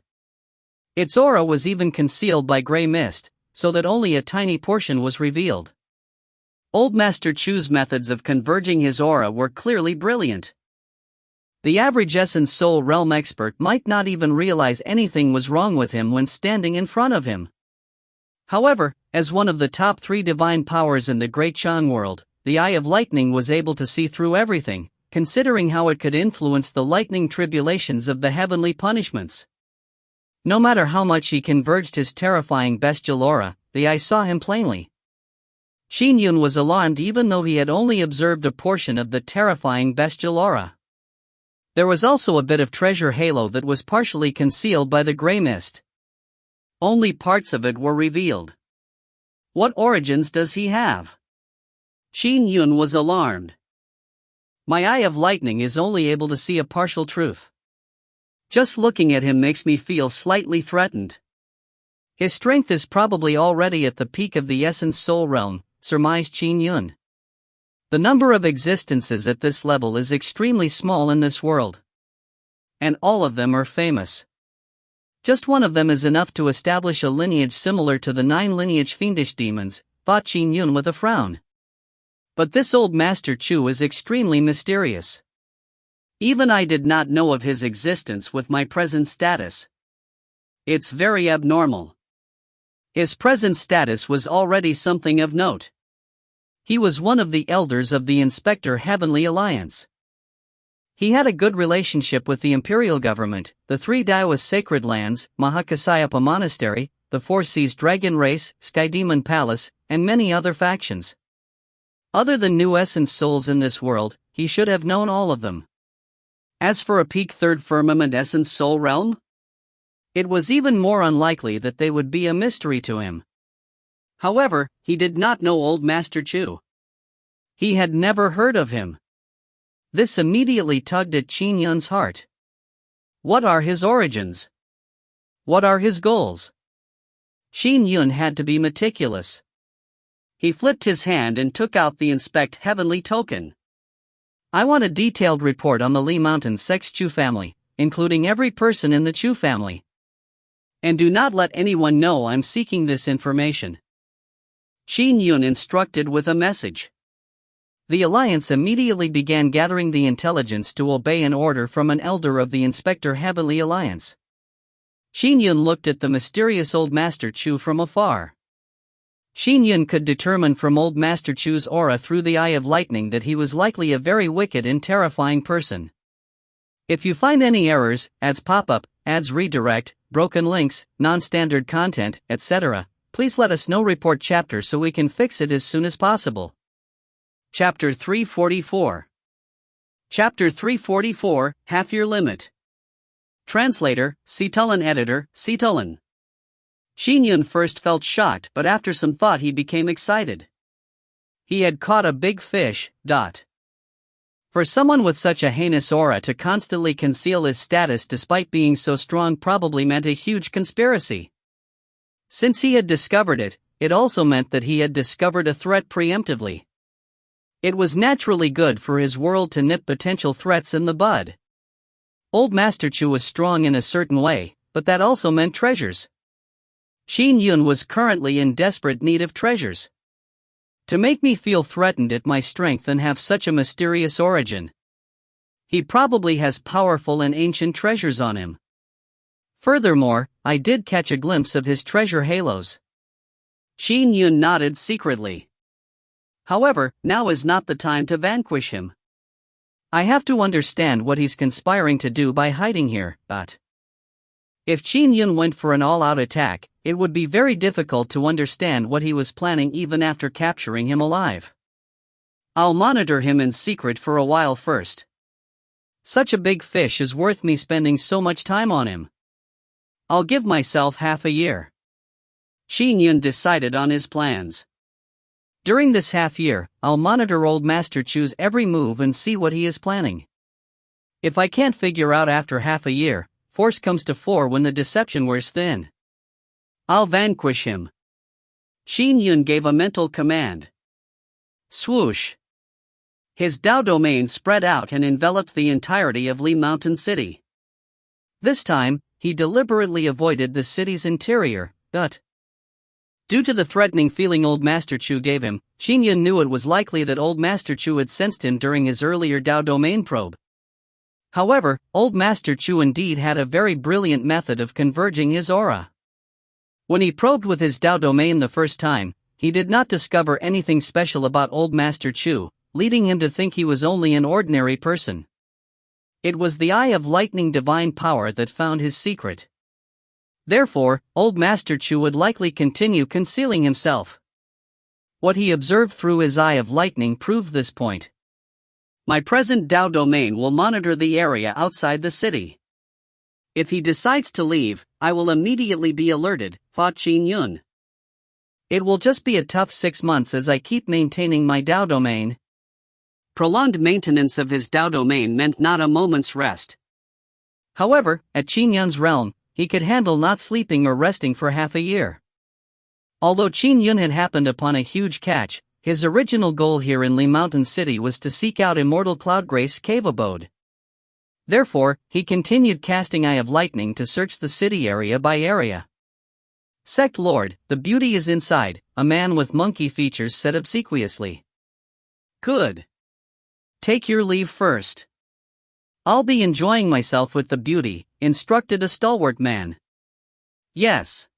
Its aura was even concealed by gray mist, so that only a tiny portion was revealed. Old Master Chu's methods of converging his aura were clearly brilliant. The average Essence Soul Realm expert might not even realize anything was wrong with him when standing in front of him. However, as one of the top 3 divine powers in the Great Chan world, the Eye of Lightning was able to see through everything, considering how it could influence the lightning tribulations of the heavenly punishments. No matter how much he converged his terrifying bestial aura, the Eye saw him plainly. Qin Yun was alarmed even though he had only observed a portion of the terrifying bestial aura. There was also a bit of treasure halo that was partially concealed by the gray mist. Only parts of it were revealed. What origins does he have? Qin Yun was alarmed. My Eye of Lightning is only able to see a partial truth. Just looking at him makes me feel slightly threatened. His strength is probably already at the peak of the Essence Soul Realm, surmised Qin Yun. The number of existences at this level is extremely small in this world. And all of them are famous. Just one of them is enough to establish a lineage similar to the 9 lineage fiendish demons, thought Qin Yun with a frown. But this old Master Chu is extremely mysterious. Even I did not know of his existence with my present status. It's very abnormal. His present status was already something of note. He was one of the elders of the Inspector Heavenly Alliance. He had a good relationship with the imperial government, the 3 Daoist sacred lands, Mahakasyapa Monastery, the 4 Seas Dragon Race, Sky Demon Palace, and many other factions. Other than new essence souls in this world, he should have known all of them. As for a peak 3rd firmament essence soul realm, it was even more unlikely that they would be a mystery to him. However, he did not know old Master Chu. He had never heard of him. This immediately tugged at Qin Yun's heart. What are his origins? What are his goals? Qin Yun had to be meticulous. He flipped his hand and took out the Inspect Heavenly token. I want a detailed report on the Li Mountain Sex Chu family, including every person in the Chu family. And do not let anyone know I'm seeking this information. Qin Yun instructed with a message. The Alliance immediately began gathering the intelligence to obey an order from an elder of the Inspector Heavenly Alliance. Qin Yun looked at the mysterious old Master Chu from afar. Qin Yun could determine from old Master Chu's aura through the Eye of Lightning that he was likely a very wicked and terrifying person. If you find any errors, ads pop-up, ads redirect, broken links, non-standard content, etc., please let us know. Report chapter so we can fix it as soon as possible. Chapter 344. Chapter 344, Half-Year Limit. Translator, Situlin. Editor, Situlin. Qin Yun first felt shocked, but after some thought he became excited. He had caught a big fish. For someone with such a heinous aura to constantly conceal his status despite being so strong probably meant a huge conspiracy. Since he had discovered it, it also meant that he had discovered a threat preemptively. It was naturally good for his world to nip potential threats in the bud. Old Master Chu was strong in a certain way, but that also meant treasures. Qin Yun was currently in desperate need of treasures. To make me feel threatened at my strength and have such a mysterious origin. He probably has powerful and ancient treasures on him. Furthermore, I did catch a glimpse of his treasure halos. Qin Yun nodded secretly. However, now is not the time to vanquish him. I have to understand what he's conspiring to do by hiding here. If Qin Yun went for an all-out attack, it would be very difficult to understand what he was planning even after capturing him alive. I'll monitor him in secret for a while first. Such a big fish is worth me spending so much time on him. I'll give myself half a year. Qin Yun decided on his plans. During this half year, I'll monitor old Master Chu's every move and see what he is planning. If I can't figure out after half a year, force comes to fore when the deception wears thin. I'll vanquish him. Qin Yun gave a mental command. Swoosh. His Dao domain spread out and enveloped the entirety of Li Mountain City. This time, he deliberately avoided the city's interior, Due to the threatening feeling Old Master Chu gave him, Qin Yun knew it was likely that Old Master Chu had sensed him during his earlier Dao domain probe. However, Old Master Chu indeed had a very brilliant method of converging his aura. When he probed with his Dao domain the first time, he did not discover anything special about Old Master Chu, leading him to think he was only an ordinary person. It was the Eye of Lightning divine power that found his secret. Therefore, Old Master Chu would likely continue concealing himself. What he observed through his Eye of Lightning proved this point. My present Dao domain will monitor the area outside the city. If he decides to leave, I will immediately be alerted, thought Qin Yun. It will just be a tough 6 months as I keep maintaining my Dao domain. Prolonged maintenance of his Dao domain meant not a moment's rest. However, at Qin Yun's realm, he could handle not sleeping or resting for half a year. Although Qin Yun had happened upon a huge catch, his original goal here in Li Mountain City was to seek out immortal Cloudgrace cave abode. Therefore, he continued casting Eye of Lightning to search the city area by area. Sect Lord, the beauty is inside, a man with monkey features said obsequiously. Good. Take your leave first. I'll be enjoying myself with the beauty, instructed a stalwart man. Yes.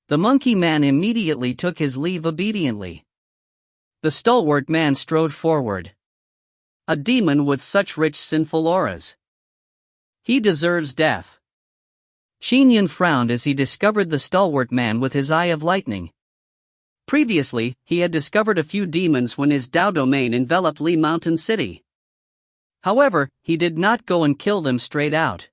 The monkey man immediately took his leave obediently. The stalwart man strode forward. A demon with such rich sinful auras. He deserves death. Qin Yun frowned as he discovered the stalwart man with his Eye of Lightning. Previously, he had discovered a few demons when his Dao domain enveloped Li Mountain City. However, he did not go and kill them straight out.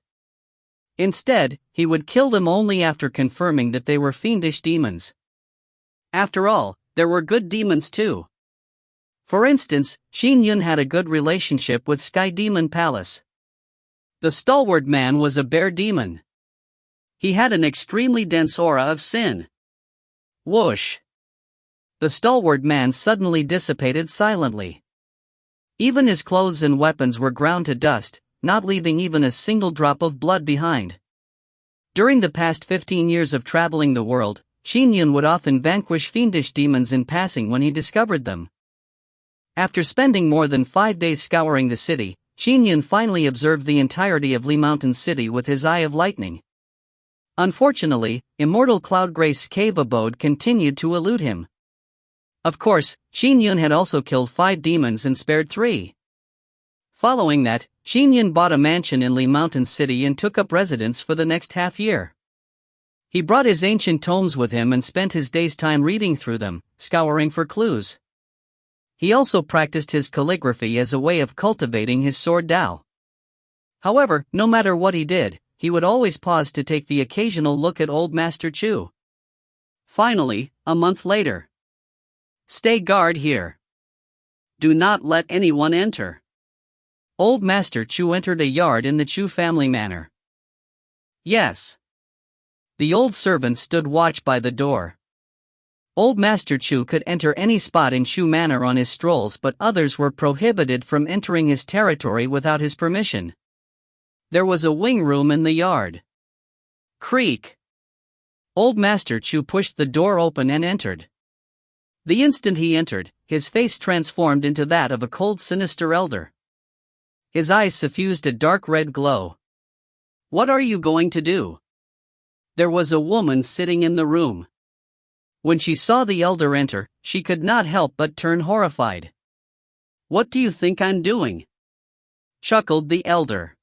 Instead, he would kill them only after confirming that they were fiendish demons. After all, there were good demons too. For instance, Qin Yun had a good relationship with Sky Demon Palace. The stalwart man was a bear demon. He had an extremely dense aura of sin. Whoosh! The stalwart man suddenly dissipated silently. Even his clothes and weapons were ground to dust, not leaving even a single drop of blood behind. During the past 15 years of traveling the world, Qin Yun would often vanquish fiendish demons in passing when he discovered them. After spending more than 5 days scouring the city, Qin Yun finally observed the entirety of Li Mountain City with his Eye of Lightning. Unfortunately, immortal Cloudgrace cave abode continued to elude him. Of course, Qin Yun had also killed 5 demons and spared 3. Following that, Qin Yun bought a mansion in Li Mountain City and took up residence for the next half year. He brought his ancient tomes with him and spent his day's time reading through them, scouring for clues. He also practiced his calligraphy as a way of cultivating his sword Dao. However, no matter what he did, he would always pause to take the occasional look at Old Master Chu. Finally, a month later. Stay guard here. Do not let anyone enter. Old Master Chu entered a yard in the Chu family manor. Yes. The old servant stood watch by the door. Old Master Chu could enter any spot in Chu manor on his strolls, but others were prohibited from entering his territory without his permission. There was a wing room in the yard. Creak. Old Master Chu pushed the door open and entered. The instant he entered, his face transformed into that of a cold, sinister elder. His eyes suffused a dark red glow. What are you going to do? There was a woman sitting in the room. When she saw the elder enter, she could not help but turn horrified. What do you think I'm doing? Chuckled the elder.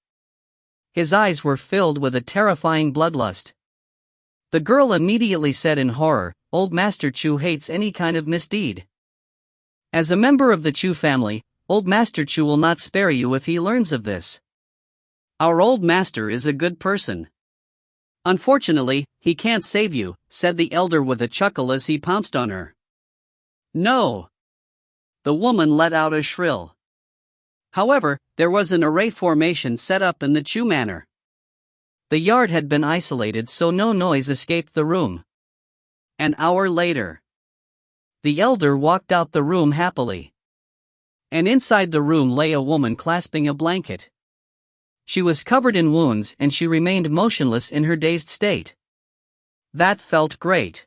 His eyes were filled with a terrifying bloodlust. The girl immediately said in horror, Old Master Chu hates any kind of misdeed. As a member of the Chu family, Old Master Chu will not spare you if he learns of this. Our old master is a good person. Unfortunately, he can't save you, said the elder with a chuckle as he pounced on her. No. The woman let out a shrill. However, there was an array formation set up in the Chu manor. The yard had been isolated so no noise escaped the room. An hour later, the elder walked out the room happily. And inside the room lay a woman clasping a blanket. She was covered in wounds and she remained motionless in her dazed state. That felt great.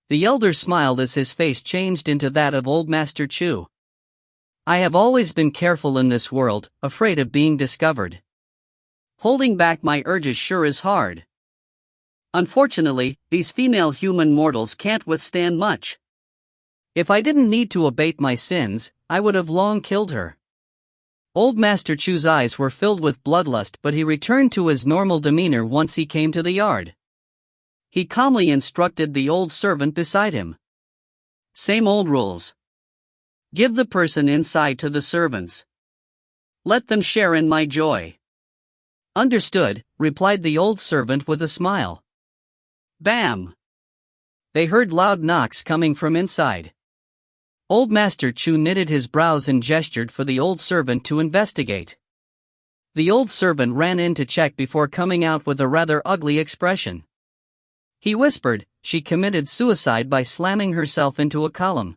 The elder smiled as his face changed into that of old Master Chu. I have always been careful in this world, afraid of being discovered. Holding back my urges sure is hard. Unfortunately, these female human mortals can't withstand much. If I didn't need to abate my sins, I would have long killed her. Old Master Chu's eyes were filled with bloodlust, but he returned to his normal demeanor once he came to the yard. He calmly instructed the old servant beside him. Same old rules. Give the person inside to the servants. Let them share in my joy. Understood, replied the old servant with a smile. Bam! They heard loud knocks coming from inside. Old Master Chu knitted his brows and gestured for the old servant to investigate. The old servant ran in to check before coming out with a rather ugly expression. He whispered, she committed suicide by slamming herself into a column.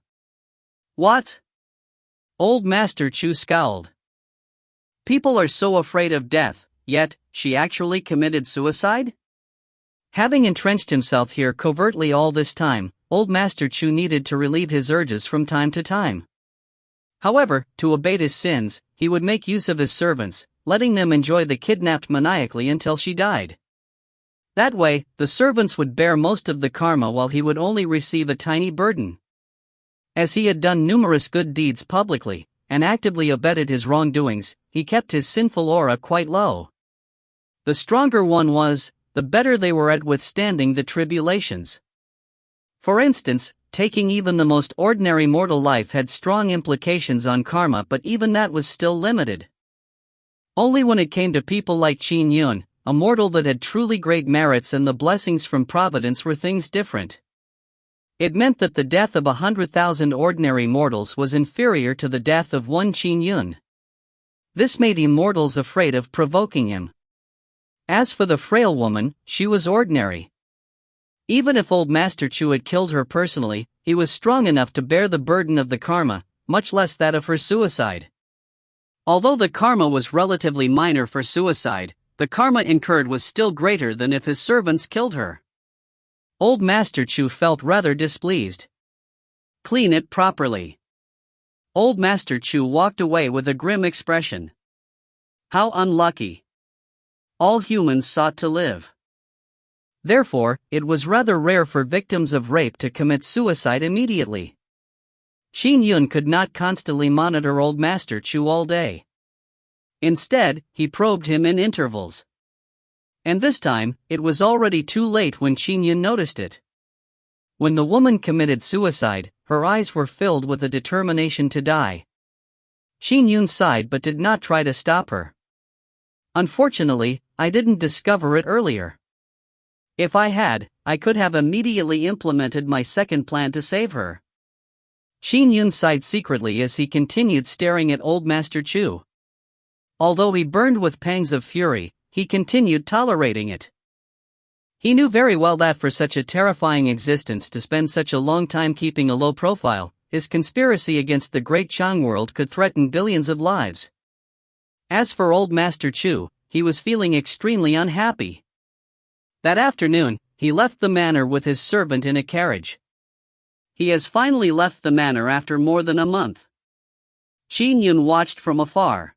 What? Old Master Chu scowled. People are so afraid of death, yet, she actually committed suicide? Having entrenched himself here covertly all this time, old Master Chu needed to relieve his urges from time to time. However, to abate his sins, he would make use of his servants, letting them enjoy the kidnapped maniacally until she died. That way, the servants would bear most of the karma while he would only receive a tiny burden. As he had done numerous good deeds publicly, and actively abetted his wrongdoings, he kept his sinful aura quite low. The stronger one was, the better they were at withstanding the tribulations. For instance, taking even the most ordinary mortal life had strong implications on karma, but even that was still limited. Only when it came to people like Qin Yun, a mortal that had truly great merits and the blessings from Providence, were things different. It meant that the death of 100,000 ordinary mortals was inferior to the death of one Qin Yun. This made immortals afraid of provoking him. As for the frail woman, she was ordinary. Even if old Master Chu had killed her personally, he was strong enough to bear the burden of the karma, much less that of her suicide. Although the karma was relatively minor for suicide, the karma incurred was still greater than if his servants killed her. Old Master Chu felt rather displeased. Clean it properly. Old Master Chu walked away with a grim expression. How unlucky. All humans sought to live. Therefore, it was rather rare for victims of rape to commit suicide immediately. Qin Yun could not constantly monitor old Master Chu all day. Instead, he probed him in intervals. And this time, it was already too late when Qin Yun noticed it. When the woman committed suicide, her eyes were filled with a determination to die. Qin Yun sighed but did not try to stop her. Unfortunately, I didn't discover it earlier. If I had, I could have immediately implemented my second plan to save her. Qin Yun sighed secretly as he continued staring at old Master Chu. Although he burned with pangs of fury, he continued tolerating it. He knew very well that for such a terrifying existence to spend such a long time keeping a low profile, his conspiracy against the great Chang world could threaten billions of lives. As for old Master Chu, he was feeling extremely unhappy. That afternoon, he left the manor with his servant in a carriage. He has finally left the manor after more than a month. Qin Yun watched from afar.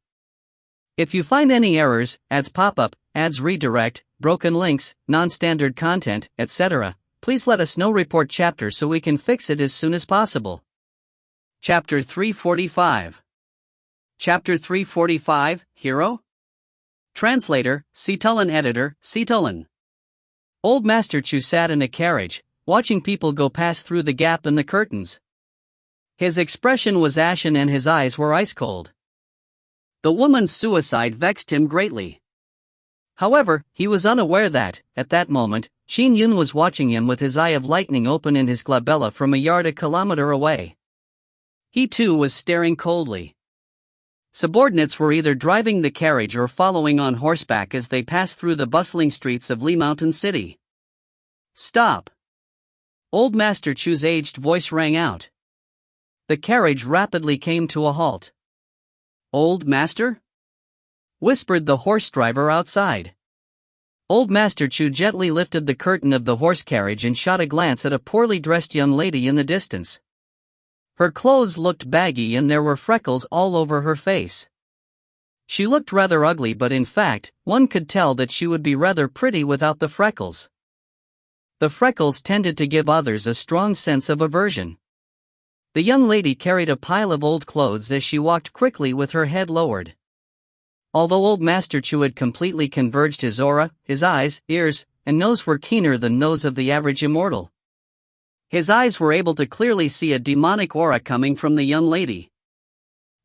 If you find any errors, ads pop up, ads redirect, broken links, non-standard content, etc., please let us know. Report chapter so we can fix it as soon as possible. Chapter 345. Chapter 345, Hero? Translator, Situlan. Editor, Situlan. Old Master Chu sat in a carriage, watching people go past through the gap in the curtains. His expression was ashen and his eyes were ice cold. The woman's suicide vexed him greatly. However, he was unaware that, at that moment, Qin Yun was watching him with his eye of lightning open in his glabella from a kilometer away. He too was staring coldly. Subordinates were either driving the carriage or following on horseback as they passed through the bustling streets of Li Mountain City. Stop! Old Master Chu's aged voice rang out. The carriage rapidly came to a halt. Old Master? Whispered the horse driver outside. Old Master Chu gently lifted the curtain of the horse carriage and shot a glance at a poorly dressed young lady in the distance. Her clothes looked baggy and there were freckles all over her face. She looked rather ugly, but in fact, one could tell that she would be rather pretty without the freckles. The freckles tended to give others a strong sense of aversion. The young lady carried a pile of old clothes as she walked quickly with her head lowered. Although Old Master Chu had completely converged his aura, his eyes, ears, and nose were keener than those of the average immortal. His eyes were able to clearly see a demonic aura coming from the young lady.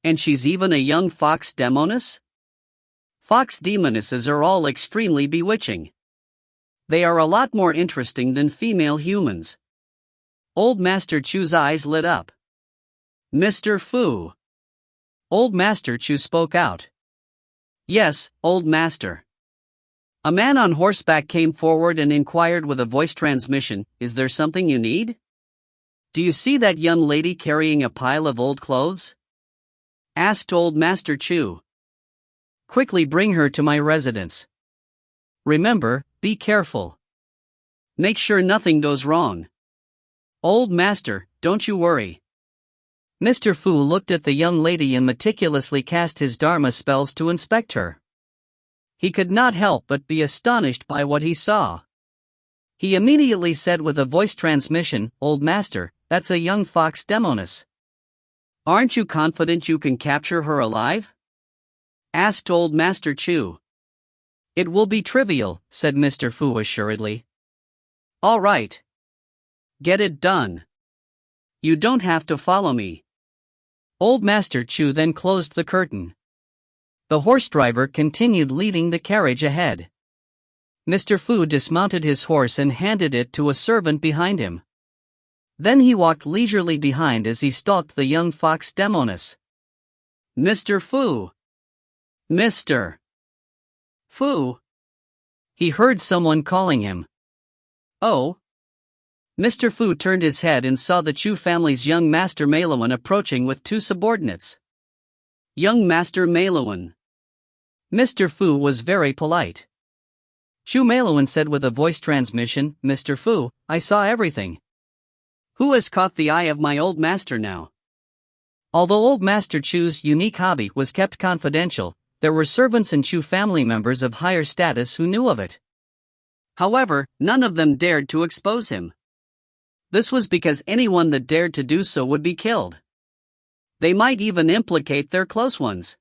And she's even a young fox demoness? Fox demonesses are all extremely bewitching. They are a lot more interesting than female humans. Old Master Chu's eyes lit up. Mr. Fu. Old Master Chu spoke out. Yes, Old Master. A man on horseback came forward and inquired with a voice transmission, "Is there something you need? Do you see that young lady carrying a pile of old clothes?" Asked Old Master Chu. Quickly bring her to my residence. Remember, be careful. Make sure nothing goes wrong. Old Master, don't you worry. Mr. Fu looked at the young lady and meticulously cast his Dharma spells to inspect her. He could not help but be astonished by what he saw. He immediately said with a voice transmission, "Old Master, that's a young fox demoness. Aren't you confident you can capture her alive?" Asked Old Master Chu. "It will be trivial," said Mr. Fu assuredly. "All right. Get it done. You don't have to follow me." Old Master Chu then closed the curtain. The horse driver continued leading the carriage ahead. Mr. Fu dismounted his horse and handed it to a servant behind him. Then he walked leisurely behind as he stalked the young fox demoness. "Mr. Fu! Mr. Fu!" He heard someone calling him. "Oh!" Mr. Fu turned his head and saw the Chu family's young Master Meiluan approaching with two subordinates. Young Master Meiluan. Mr. Fu was very polite. Chu Meiluan said with a voice transmission, "Mr. Fu, I saw everything. Who has caught the eye of my old master now?" Although Old Master Chu's unique hobby was kept confidential, there were servants and Chu family members of higher status who knew of it. However, none of them dared to expose him. This was because anyone that dared to do so would be killed. They might even implicate their close ones.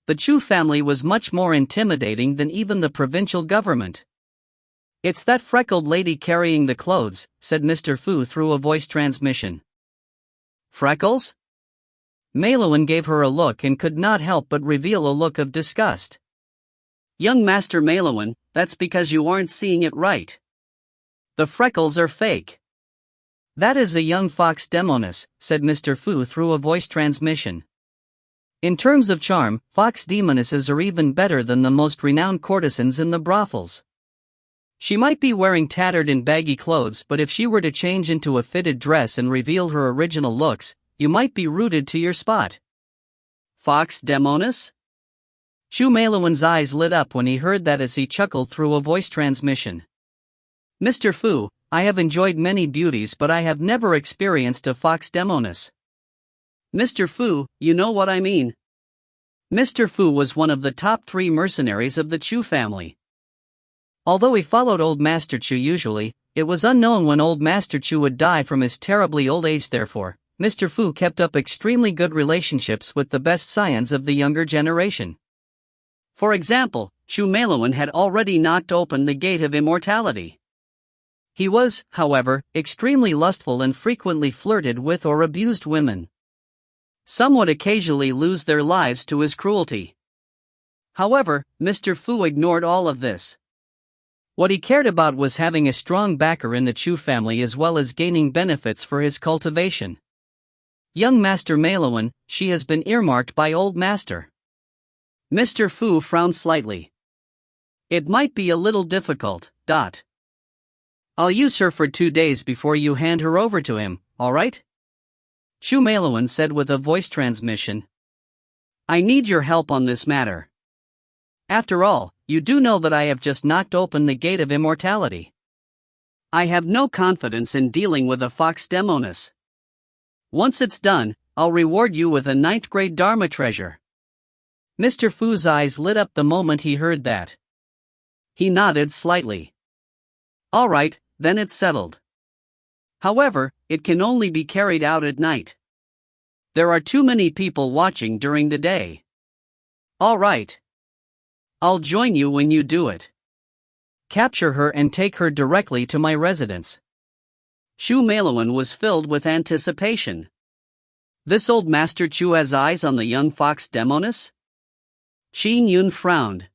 The Chu family was much more intimidating than even the provincial government. "It's that freckled lady carrying the clothes," said Mr. Fu through a voice transmission. "Freckles?" Meiluan gave her a look and could not help but reveal a look of disgust. "Young Master Meiluan, that's because you aren't seeing it right. The freckles are fake. That is a young fox demoness," said Mr. Fu through a voice transmission. In terms of charm, fox demonesses are even better than the most renowned courtesans in the brothels. She might be wearing tattered and baggy clothes, but if she were to change into a fitted dress and reveal her original looks, you might be rooted to your spot. Fox demoness? Chu Meiluan's eyes lit up when he heard that as he chuckled through a voice transmission. "Mr. Fu, I have enjoyed many beauties, but I have never experienced a fox demoness." "Mr. Fu, you know what I mean." Mr. Fu was one of the top 3 mercenaries of the Chu family. Although he followed Old Master Chu usually, it was unknown when Old Master Chu would die from his terribly old age. Therefore, Mr. Fu kept up extremely good relationships with the best scions of the younger generation. For example, Chu Meiluan had already knocked open the gate of immortality. He was, however, extremely lustful and frequently flirted with or abused women. Some would occasionally lose their lives to his cruelty. However, Mr. Fu ignored all of this. What he cared about was having a strong backer in the Chu family as well as gaining benefits for his cultivation. Young Master Meiluan, she has been earmarked by Old Master. Mr. Fu frowned slightly. It might be a little difficult. I'll use her for 2 days before you hand her over to him, alright? Chu Meiluan said with a voice transmission. "I need your help on this matter." After all, you do know that I have just knocked open the gate of immortality. I have no confidence in dealing with a fox demoness. Once it's done, I'll reward you with a 9th grade Dharma treasure. Mr. Fu's eyes lit up the moment he heard that. He nodded slightly. All right, then it's settled. However, it can only be carried out at night. There are too many people watching during the day. All right. I'll join you when you do it. Capture her and take her directly to my residence. Shu Meiluan was filled with anticipation. This old Master Chu has eyes on the young fox demoness? Qin Yun frowned.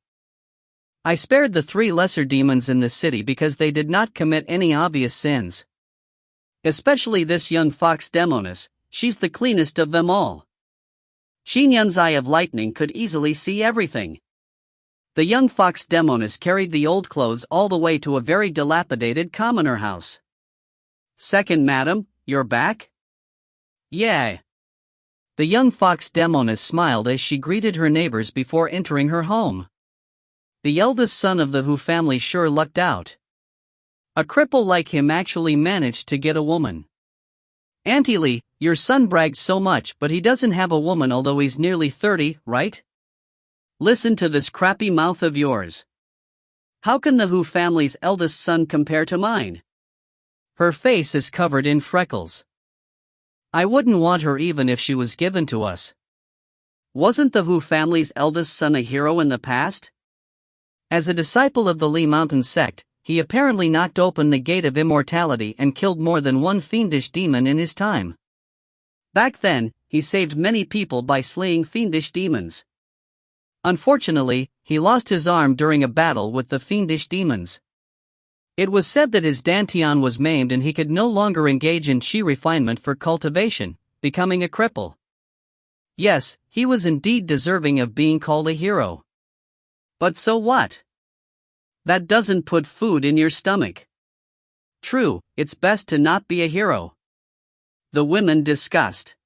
I spared the 3 lesser demons in the city because they did not commit any obvious sins. Especially this young fox demoness, she's the cleanest of them all. Qin Yun's eye of lightning could easily see everything. The young fox demoness carried the old clothes all the way to a very dilapidated commoner house. Second madam, you're back? Yeah. The young fox demoness smiled as she greeted her neighbors before entering her home. The eldest son of the Hu family sure lucked out. A cripple like him actually managed to get a woman. Auntie Lee, your son bragged so much, but he doesn't have a woman although he's nearly 30, right? Listen to this crappy mouth of yours. How can the Hu family's eldest son compare to mine? Her face is covered in freckles. I wouldn't want her even if she was given to us. Wasn't the Hu family's eldest son a hero in the past? As a disciple of the Li Mountain sect, he apparently knocked open the gate of immortality and killed more than 1 fiendish demon in his time. Back then, he saved many people by slaying fiendish demons. Unfortunately, he lost his arm during a battle with the fiendish demons. It was said that his dantian was maimed and he could no longer engage in chi refinement for cultivation, becoming a cripple. Yes, he was indeed deserving of being called a hero. But so what? That doesn't put food in your stomach. True, it's best to not be a hero. The women discussed.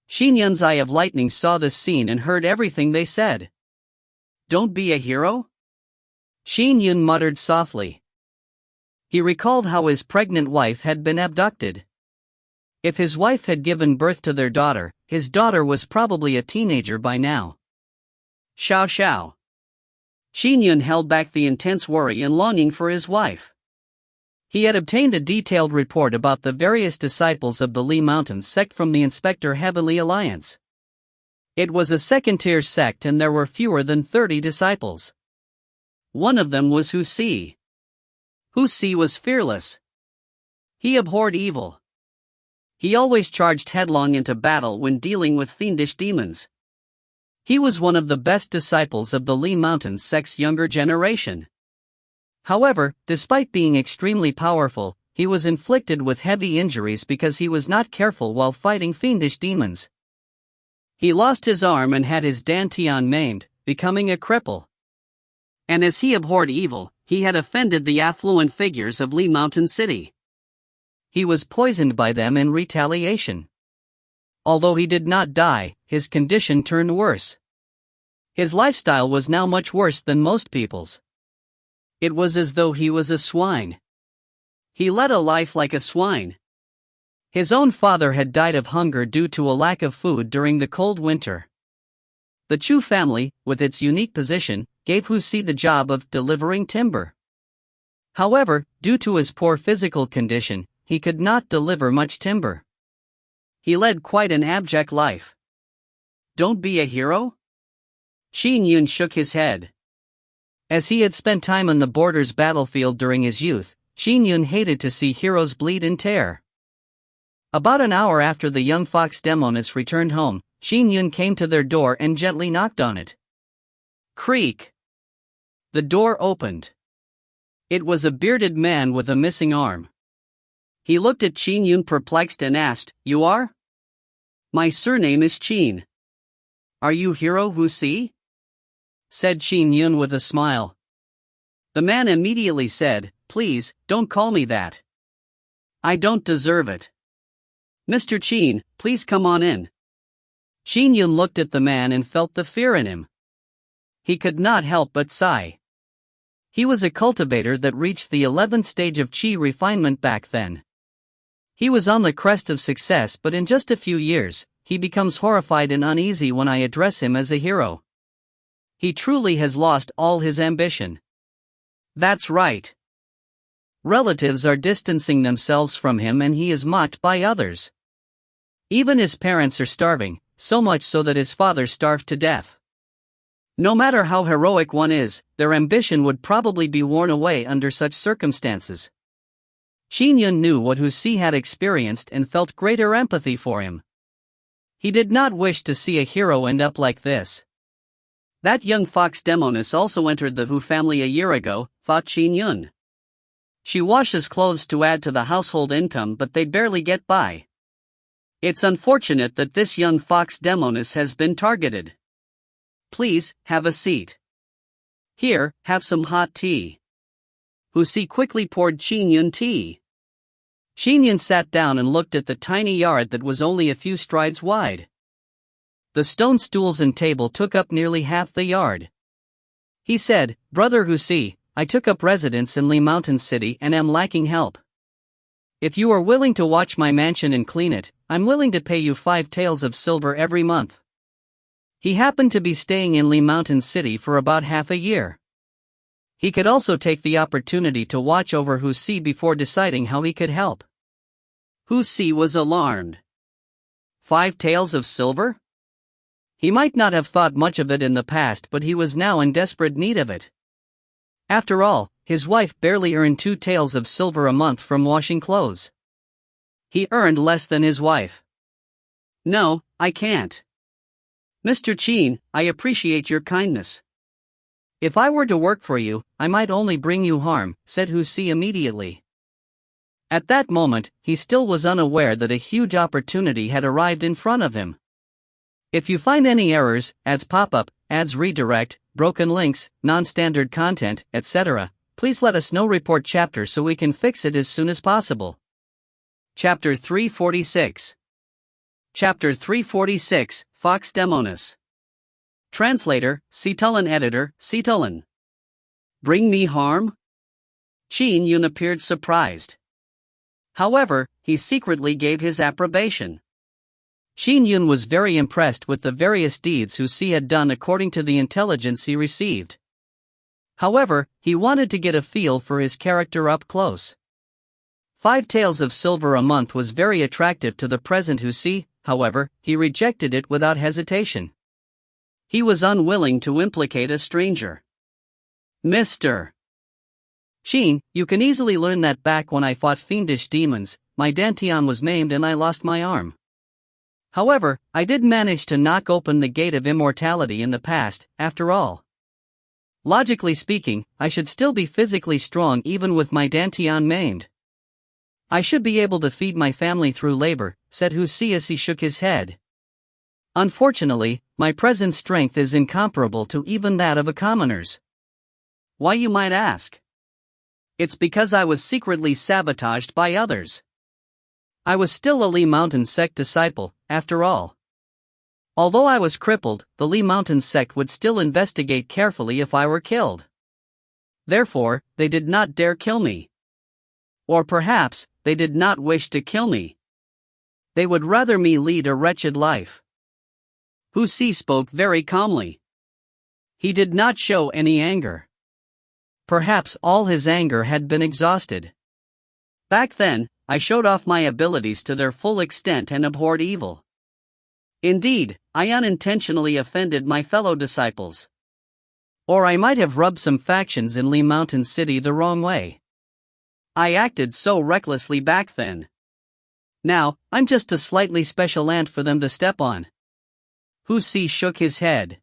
Qin Yun's eye of lightning saw this scene and heard everything they said. Don't be a hero? Qin Yun muttered softly. He recalled how his pregnant wife had been abducted. If his wife had given birth to their daughter, his daughter was probably a teenager by now. Xiao. Qin Yun held back the intense worry and longing for his wife. He had obtained a detailed report about the various disciples of the Li Mountain sect from the Inspector Heavenly Alliance. It was a 2nd-tier sect and there were fewer than 30 disciples. One of them was Hu Si. Hu Si was fearless. He abhorred evil. He always charged headlong into battle when dealing with fiendish demons. He was one of the best disciples of the Li Mountain sect's younger generation. However, despite being extremely powerful, he was inflicted with heavy injuries because he was not careful while fighting fiendish demons. He lost his arm and had his dantian maimed, becoming a cripple. And as he abhorred evil, he had offended the affluent figures of Li Mountain City. He was poisoned by them in retaliation. Although he did not die, his condition turned worse. His lifestyle was now much worse than most people's. It was as though he was a swine. He led a life like a swine. His own father had died of hunger due to a lack of food during the cold winter. The Chu family, with its unique position, gave Hu Si the job of delivering timber. However, due to his poor physical condition, he could not deliver much timber. He led quite an abject life. Don't be a hero? Qin Yun shook his head. As he had spent time on the Borders battlefield during his youth, Qin Yun hated to see heroes bleed and tear. About an hour after the young fox demoness returned home, Qin Yun came to their door and gently knocked on it. Creak. The door opened. It was a bearded man with a missing arm. He looked at Qin Yun perplexed and asked, "You are?" "My surname is Qin." "Are you hero Hu Si?" said Qin Yun with a smile. The man immediately said, "Please, don't call me that. I don't deserve it. Mr. Qin, please come on in." Qin Yun looked at the man and felt the fear in him. he could not help but sigh. He was a cultivator that reached the 11th stage of Qi refinement back then. He was on the crest of success, but in just a few years, he becomes horrified and uneasy when I address him as a hero. He truly has lost all his ambition. That's right. Relatives are distancing themselves from him and he is mocked by others. Even his parents are starving, so much so that his father starved to death. No matter how heroic one is, their ambition would probably be worn away under such circumstances. Qin Yun knew what Hu Si had experienced and felt greater empathy for him. He did not wish to see a hero end up like this. That young fox demoness also entered the Hu family a year ago, thought Qin Yun. She washes clothes to add to the household income, but they barely get by. It's unfortunate that this young fox demoness has been targeted. Please, have a seat. Here, have some hot tea. Hu Si quickly poured Qin Yun tea. Qin Yun sat down and looked at the tiny yard that was only a few strides wide. The stone stools and table took up nearly half the yard. He said, "Brother Hu Si, I took up residence in Li Mountain City and am lacking help. If you are willing to watch my mansion and clean it, I'm willing to pay you 5 taels of silver every month." He happened to be staying in Li Mountain City for about half a year. He could also take the opportunity to watch over Hu Si before deciding how he could help. Hu Si was alarmed. 5 taels of silver? He might not have thought much of it in the past, but he was now in desperate need of it. After all, his wife barely earned 2 taels of silver a month from washing clothes. He earned less than his wife. "No, I can't. Mr. Qin, I appreciate your kindness. If I were to work for you, I might only bring you harm," said Hu Si immediately. At that moment, he still was unaware that a huge opportunity had arrived in front of him. If you find any errors, ads pop up, ads redirect, broken links, non-standard content, etc., please let us know. Report chapter so we can fix it as soon as possible. Chapter 346. Chapter 346, Fox Demoness. Translator, Situlin. Editor, Situlin. Bring me harm? Qin Yun appeared surprised. However, he secretly gave his approbation. Qin Yun was very impressed with the various deeds Hu Si had done according to the intelligence he received. However, he wanted to get a feel for his character up close. 5 taels of silver a month was very attractive to the present Hu Si, however, he rejected it without hesitation. He was unwilling to implicate a stranger. "Mr. Qin, you can easily learn that back when I fought fiendish demons, my dantian was maimed and I lost my arm. However, I did manage to knock open the gate of immortality in the past, after all. Logically speaking, I should still be physically strong even with my dantian maimed. I should be able to feed my family through labor," said Hu Si as he shook his head. "Unfortunately, my present strength is incomparable to even that of a commoner's." "Why, you might ask?" "It's because I was secretly sabotaged by others. I was still a Li Mountain sect disciple, after all. Although I was crippled, the Li Mountain sect would still investigate carefully if I were killed. Therefore, they did not dare kill me. Or perhaps, they did not wish to kill me. They would rather me lead a wretched life." Hu Si spoke very calmly. He did not show any anger. Perhaps all his anger had been exhausted. "Back then, I showed off my abilities to their full extent and abhorred evil. Indeed, I unintentionally offended my fellow disciples. Or I might have rubbed some factions in Li Mountain City the wrong way. I acted so recklessly back then. Now, I'm just a slightly special ant for them to step on." Hu Si shook his head.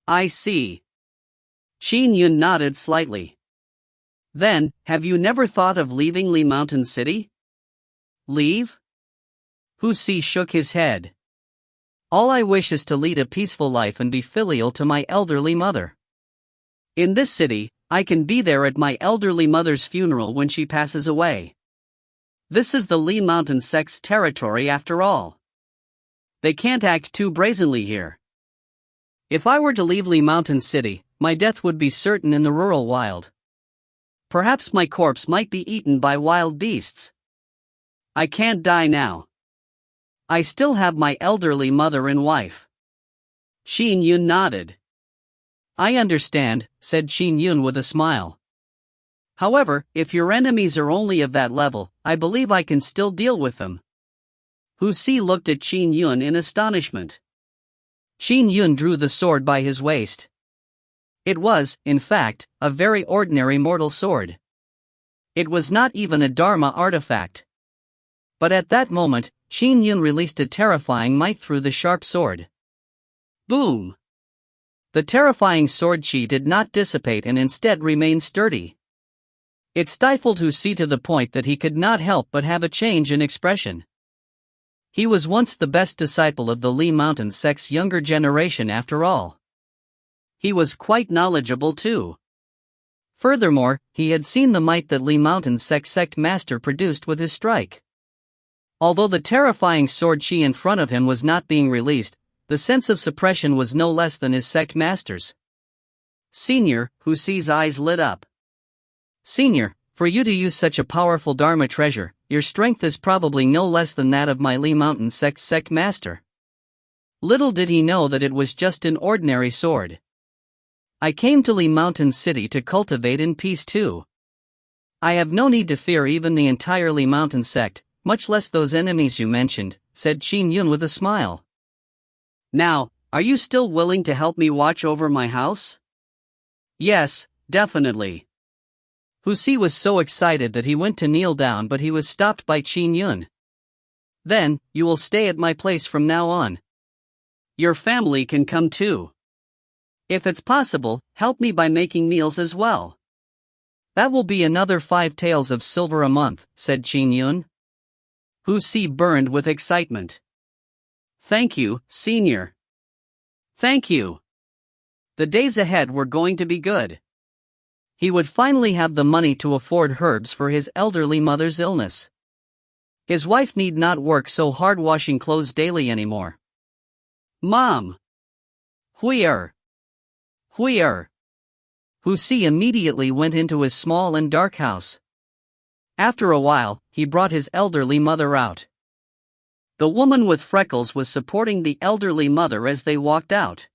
"I see." Qin Yun nodded slightly. "Then, have you never thought of leaving Li Mountain City?" "Leave?" Hu Si shook his head. "All I wish is to lead a peaceful life and be filial to my elderly mother. In this city, I can be there at my elderly mother's funeral when she passes away. This is the Li Mountain sect's territory after all. They can't act too brazenly here." If I were to leave Li Mountain City, my death would be certain in the rural wild. Perhaps my corpse might be eaten by wild beasts. I can't die now. I still have my elderly mother and wife. Qin Yun nodded. I understand, said Qin Yun with a smile. However, if your enemies are only of that level, I believe I can still deal with them. Hu Si looked at Qin Yun in astonishment. Qin Yun drew the sword by his waist. It was, in fact, a very ordinary mortal sword. It was not even a Dharma artifact. But at that moment, Qin Yun released a terrifying might through the sharp sword. Boom! The terrifying sword chi did not dissipate and instead remained sturdy. It stifled Hu Si to the point that he could not help but have a change in expression. He was once the best disciple of the Li Mountain sect's younger generation after all. He was quite knowledgeable too. Furthermore, he had seen the might that Li Mountain sect master produced with his strike. Although the terrifying sword chi in front of him was not being released, the sense of suppression was no less than his sect master's. Senior, Hu Si's eyes lit up. Senior, for you to use such a powerful Dharma treasure, your strength is probably no less than that of my Li Mountain sect master. Little did he know that it was just an ordinary sword. I came to Li Mountain City to cultivate in peace too. I have no need to fear even the entire Li Mountain sect, much less those enemies you mentioned, said Qin Yun with a smile. Now, are you still willing to help me watch over my house? Yes, definitely. Hu Si was so excited that he went to kneel down, but he was stopped by Qin Yun. Then, you will stay at my place from now on. Your family can come too. If it's possible, help me by making meals as well. That will be another 5 taels of silver a month, said Qin Yun. Hu Si burned with excitement. Thank you, Senior. Thank you. The days ahead were going to be good. He would finally have the money to afford herbs for his elderly mother's illness. His wife need not work so hard washing clothes daily anymore. Mom! Huier! Huier! Hu Si immediately went into his small and dark house. After a while, he brought his elderly mother out. The woman with freckles was supporting the elderly mother as they walked out.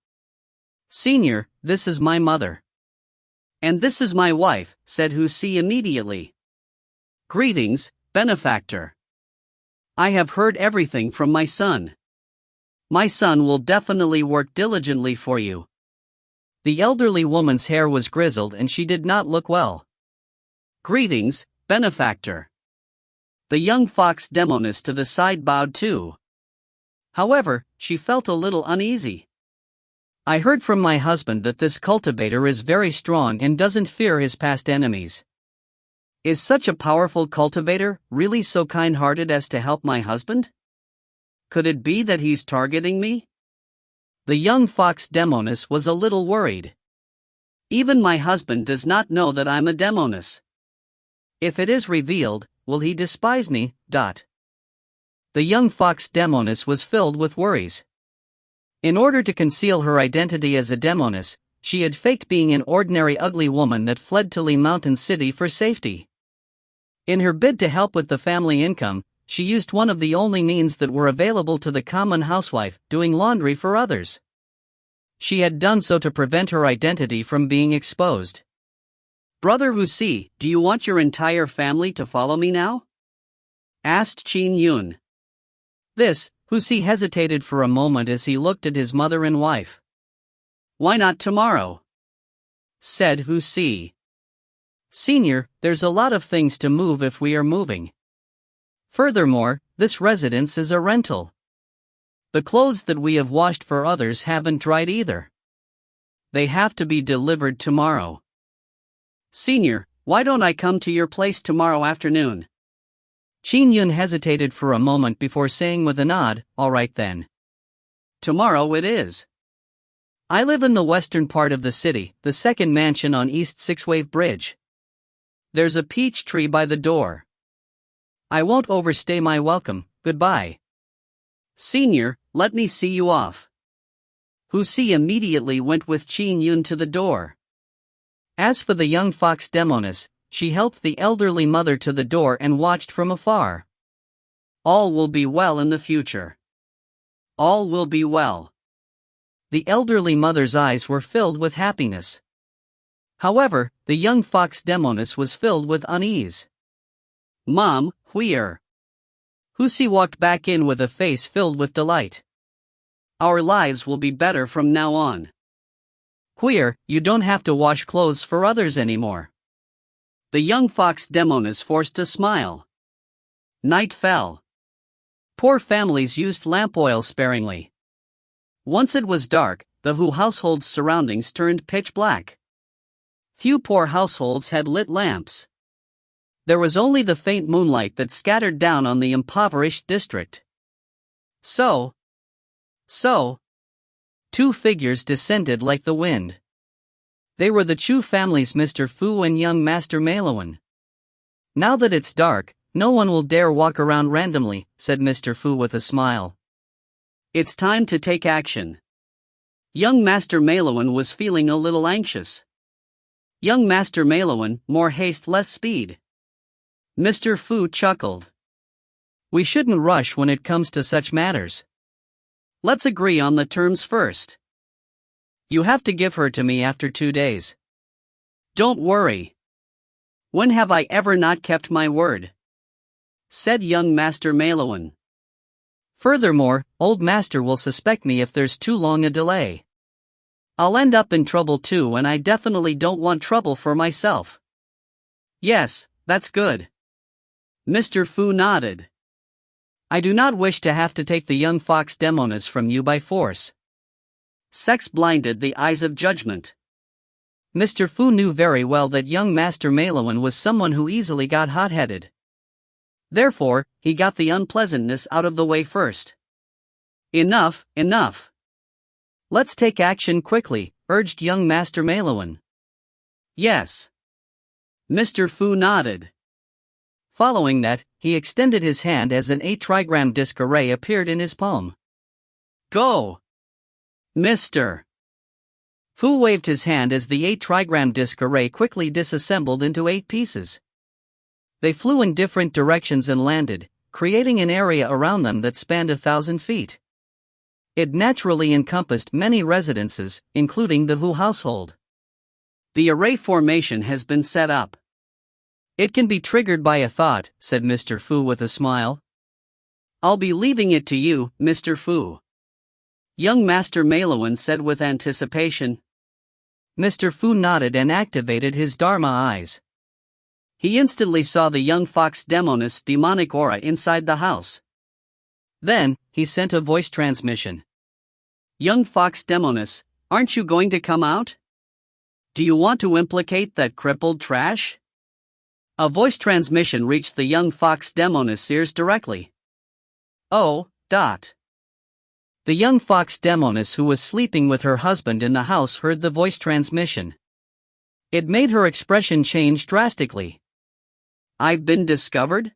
Senior, this is my mother. And this is my wife, said Hu Si immediately. Greetings, benefactor. I have heard everything from my son. My son will definitely work diligently for you. The elderly woman's hair was grizzled and she did not look well. Greetings, benefactor. The young fox demoness to the side bowed too. However, she felt a little uneasy. I heard from my husband that this cultivator is very strong and doesn't fear his past enemies. Is such a powerful cultivator really so kind-hearted as to help my husband? Could it be that he's targeting me? The young fox demoness was a little worried. Even my husband does not know that I'm a demoness. If it is revealed, will he despise me? The young fox demoness was filled with worries. In order to conceal her identity as a demoness, she had faked being an ordinary ugly woman that fled to Li Mountain City for safety. In her bid to help with the family income, she used one of the only means that were available to the common housewife, doing laundry for others. She had done so to prevent her identity from being exposed. Brother Hu Si, do you want your entire family to follow me now? Asked Qin Yun. This, Hu Si hesitated for a moment as he looked at his mother and wife. Why not tomorrow? Said Hu Si. Senior, there's a lot of things to move if we are moving. Furthermore, this residence is a rental. The clothes that we have washed for others haven't dried either. They have to be delivered tomorrow. Senior, why don't I come to your place tomorrow afternoon? Qin Yun hesitated for a moment before saying with a nod, all right then. Tomorrow it is. I live in the western part of the city, the second mansion on East Six-Wave Bridge. There's a peach tree by the door. I won't overstay my welcome, goodbye. Senior, let me see you off. Si immediately went with Qin Yun to the door. As for the young fox demoness, she helped the elderly mother to the door and watched from afar. All will be well in the future. All will be well. The elderly mother's eyes were filled with happiness. However, the young fox demoness was filled with unease. Mom, where? Si walked back in with a face filled with delight. Our lives will be better from now on. Queer, you don't have to wash clothes for others anymore. The young fox demoness forced a smile. Night fell. Poor families used lamp oil sparingly. Once it was dark, the household's surroundings turned pitch black. Few poor households had lit lamps. There was only the faint moonlight that scattered down on the impoverished district. So, two figures descended like the wind. They were the Chu family's Mr. Fu and young Master Meiluan. Now that it's dark, no one will dare walk around randomly, said Mr. Fu with a smile. It's time to take action. Young Master Meiluan was feeling a little anxious. Young Master Meiluan, more haste, less speed. Mr. Fu chuckled. We shouldn't rush when it comes to such matters. Let's agree on the terms first. You have to give her to me after 2 days. Don't worry. When have I ever not kept my word? Said young Master Meiluan. Furthermore, old master will suspect me if there's too long a delay. I'll end up in trouble too, and I definitely don't want trouble for myself. Yes, that's good. Mr. Fu nodded. I do not wish to have to take the young fox demoness from you by force. Sex blinded the eyes of judgment. Mr. Fu knew very well that young Master Meiluan was someone who easily got hot-headed. Therefore, he got the unpleasantness out of the way first. Enough. Let's take action quickly, urged young Master Meiluan. Yes. Mr. Fu nodded. Following that, he extended his hand as an 8-trigram disc array appeared in his palm. Go! Mr. Fu waved his hand as the 8-trigram disc array quickly disassembled into 8 pieces. They flew in different directions and landed, creating an area around them that spanned 1,000 feet. It naturally encompassed many residences, including the Hu household. The array formation has been set up. It can be triggered by a thought, said Mr. Fu with a smile. I'll be leaving it to you, Mr. Fu. Young Master Meiluan said with anticipation. Mr. Fu nodded and activated his Dharma eyes. He instantly saw the young fox demoness' demonic aura inside the house. Then, he sent a voice transmission. Young fox demoness, aren't you going to come out? Do you want to implicate that crippled trash? A voice transmission reached the young fox demoness' ears directly. Oh. The young fox demoness who was sleeping with her husband in the house heard the voice transmission. It made her expression change drastically. I've been discovered?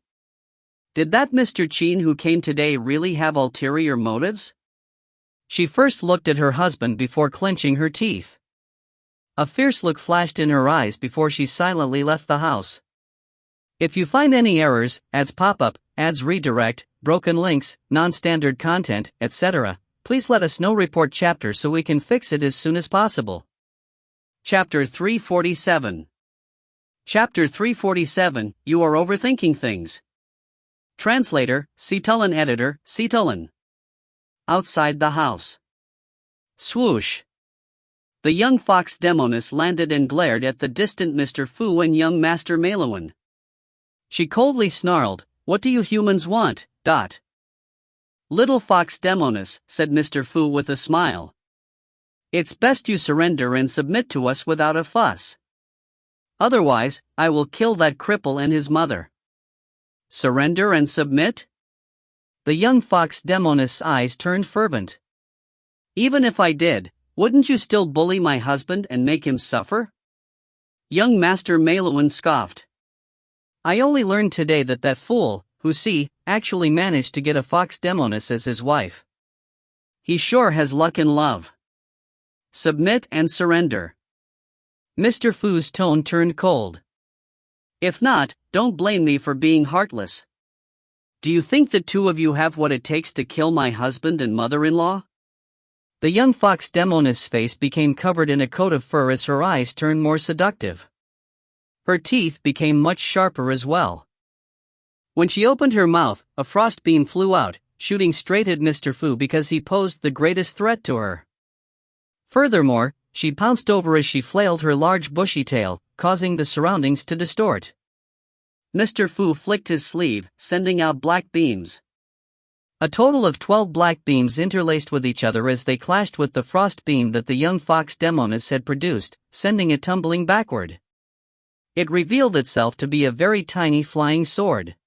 Did that Mr. Qin who came today really have ulterior motives? She first looked at her husband before clenching her teeth. A fierce look flashed in her eyes before she silently left the house. If you find any errors, ads pop up, ads redirect, broken links, non-standard content, etc., please let us know. Report chapter so we can fix it as soon as possible. Chapter 347. Chapter 347, You Are Overthinking Things. Translator, Situlin. Editor, Situlin. Outside the house. Swoosh. The young fox demoness landed and glared at the distant Mr. Fu and young Master Meiluan. She coldly snarled, "What do you humans want?" Little fox demoness, said Mr. Fu with a smile. It's best you surrender and submit to us without a fuss. Otherwise, I will kill that cripple and his mother. Surrender and submit? The young fox demoness' eyes turned fervent. Even if I did, wouldn't you still bully my husband and make him suffer? Young Master Meiluan scoffed. I only learned today that that fool, actually managed to get a fox demoness as his wife. He sure has luck in love. Submit and surrender. Mr. Fu's tone turned cold. If not, don't blame me for being heartless. Do you think the two of you have what it takes to kill my husband and mother-in-law? The young fox demoness' face became covered in a coat of fur as her eyes turned more seductive. Her teeth became much sharper as well. When she opened her mouth, a frost beam flew out, shooting straight at Mr. Fu because he posed the greatest threat to her. Furthermore, she pounced over as she flailed her large bushy tail, causing the surroundings to distort. Mr. Fu flicked his sleeve, sending out black beams. A total of 12 black beams interlaced with each other as they clashed with the frost beam that the young fox demoness had produced, sending it tumbling backward. It revealed itself to be a very tiny flying sword.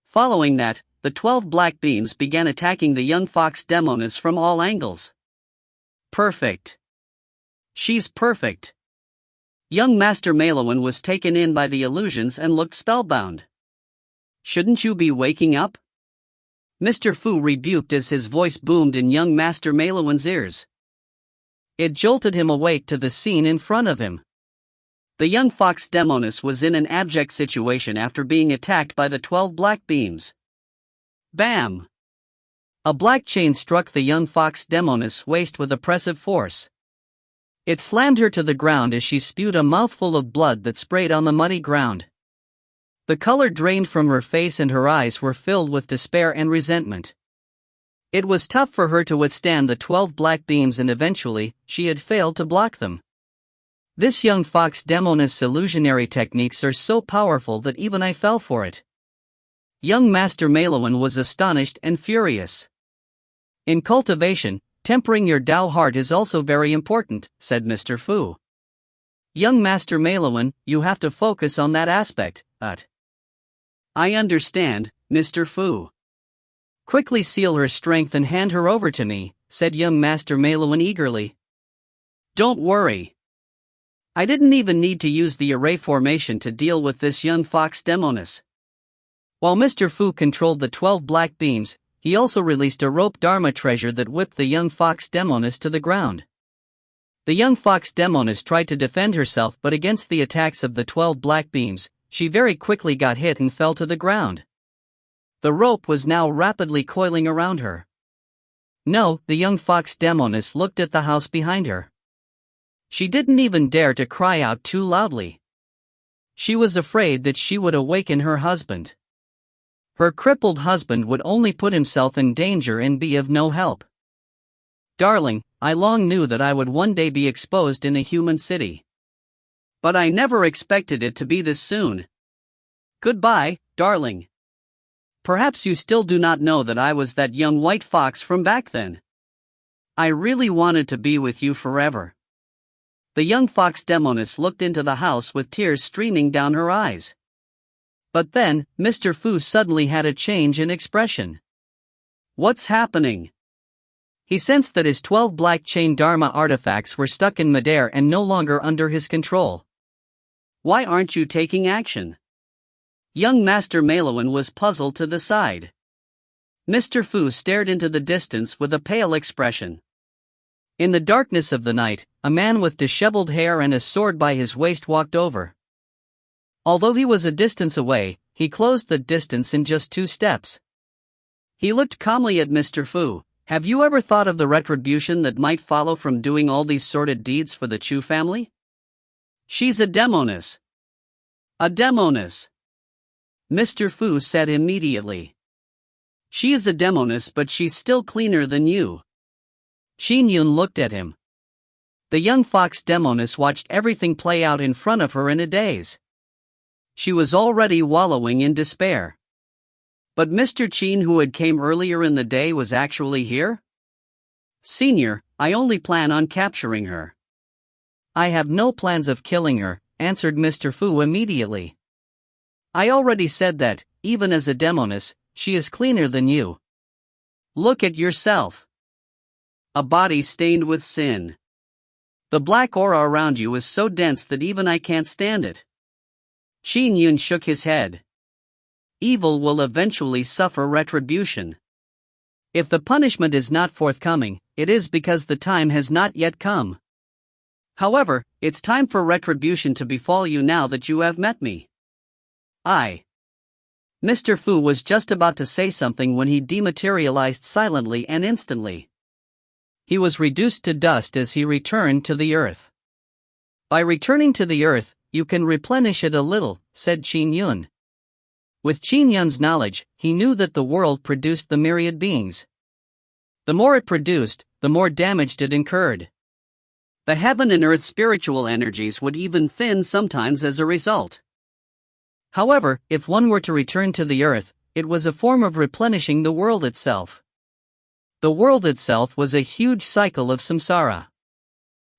Following that, the 12 black beams began attacking the young fox demoness from all angles. Perfect. She's perfect. Young Master Malowan was taken in by the illusions and looked spellbound. Shouldn't you be waking up? Mr. Fu rebuked as his voice boomed in young Master Malowan's ears. It jolted him awake to the scene in front of him. The young fox demoness was in an abject situation after being attacked by the 12 black beams. Bam! A black chain struck the young fox demoness' waist with oppressive force. It slammed her to the ground as she spewed a mouthful of blood that sprayed on the muddy ground. The color drained from her face and her eyes were filled with despair and resentment. It was tough for her to withstand the 12 black beams and eventually, she had failed to block them. This young fox demoness' illusionary techniques are so powerful that even I fell for it. Young Master Malowan was astonished and furious. In cultivation, tempering your Tao heart is also very important, said Mr. Fu. Young Master Malowan, you have to focus on that aspect, I understand, Mr. Fu. Quickly seal her strength and hand her over to me, said young Master Malowan eagerly. Don't worry. I didn't even need to use the array formation to deal with this young fox demoness. While Mr. Fu controlled the 12 black beams, he also released a rope Dharma treasure that whipped the young fox demoness to the ground. The young fox demoness tried to defend herself, but against the attacks of the 12 black beams, she very quickly got hit and fell to the ground. The rope was now rapidly coiling around her. No, the young fox demoness looked at the house behind her. She didn't even dare to cry out too loudly. She was afraid that she would awaken her husband. Her crippled husband would only put himself in danger and be of no help. Darling, I long knew that I would one day be exposed in a human city. But I never expected it to be this soon. Goodbye, darling. Perhaps you still do not know that I was that young white fox from back then. I really wanted to be with you forever. The young fox demoness looked into the house with tears streaming down her eyes. But then, Mr. Fu suddenly had a change in expression. What's happening? He sensed that his 12 black chain Dharma artifacts were stuck in midair and no longer under his control. Why aren't you taking action? Young Master Malowan was puzzled to the side. Mr. Fu stared into the distance with a pale expression. In the darkness of the night, a man with disheveled hair and a sword by his waist walked over. Although he was a distance away, he closed the distance in just 2 steps. He looked calmly at Mr. Fu. Have you ever thought of the retribution that might follow from doing all these sordid deeds for the Chu family? She's a demoness. A demoness. Mr. Fu said immediately. She is a demoness, but she's still cleaner than you. Qin Yun looked at him. The young fox demoness watched everything play out in front of her in a daze. She was already wallowing in despair. But Mr. Qin, who had came earlier in the day, was actually here? Senior, I only plan on capturing her. I have no plans of killing her, answered Mr. Fu immediately. I already said that, even as a demoness, she is cleaner than you. Look at yourself. A body stained with sin. The black aura around you is so dense that even I can't stand it. Qin Yun shook his head. Evil will eventually suffer retribution. If the punishment is not forthcoming, it is because the time has not yet come. However, it's time for retribution to befall you now that you have met me. Mr. Fu was just about to say something when he dematerialized silently and instantly. He was reduced to dust as he returned to the earth. By returning to the earth, you can replenish it a little, said Qin Yun. With Qin Yun's knowledge, he knew that the world produced the myriad beings. The more it produced, the more damage it incurred. The heaven and earth spiritual energies would even thin sometimes as a result. However, if one were to return to the earth, it was a form of replenishing the world itself. The world itself was a huge cycle of samsara.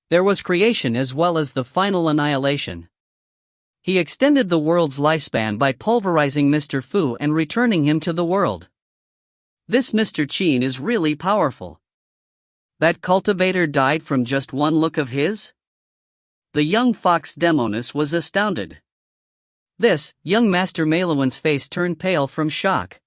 There was creation as well as the final annihilation. He extended the world's lifespan by pulverizing Mr. Fu and returning him to the world. This Mr. Qin is really powerful. That cultivator died from just one look of his? The young fox Demonis was astounded. This, young Master Maluan's face turned pale from shock.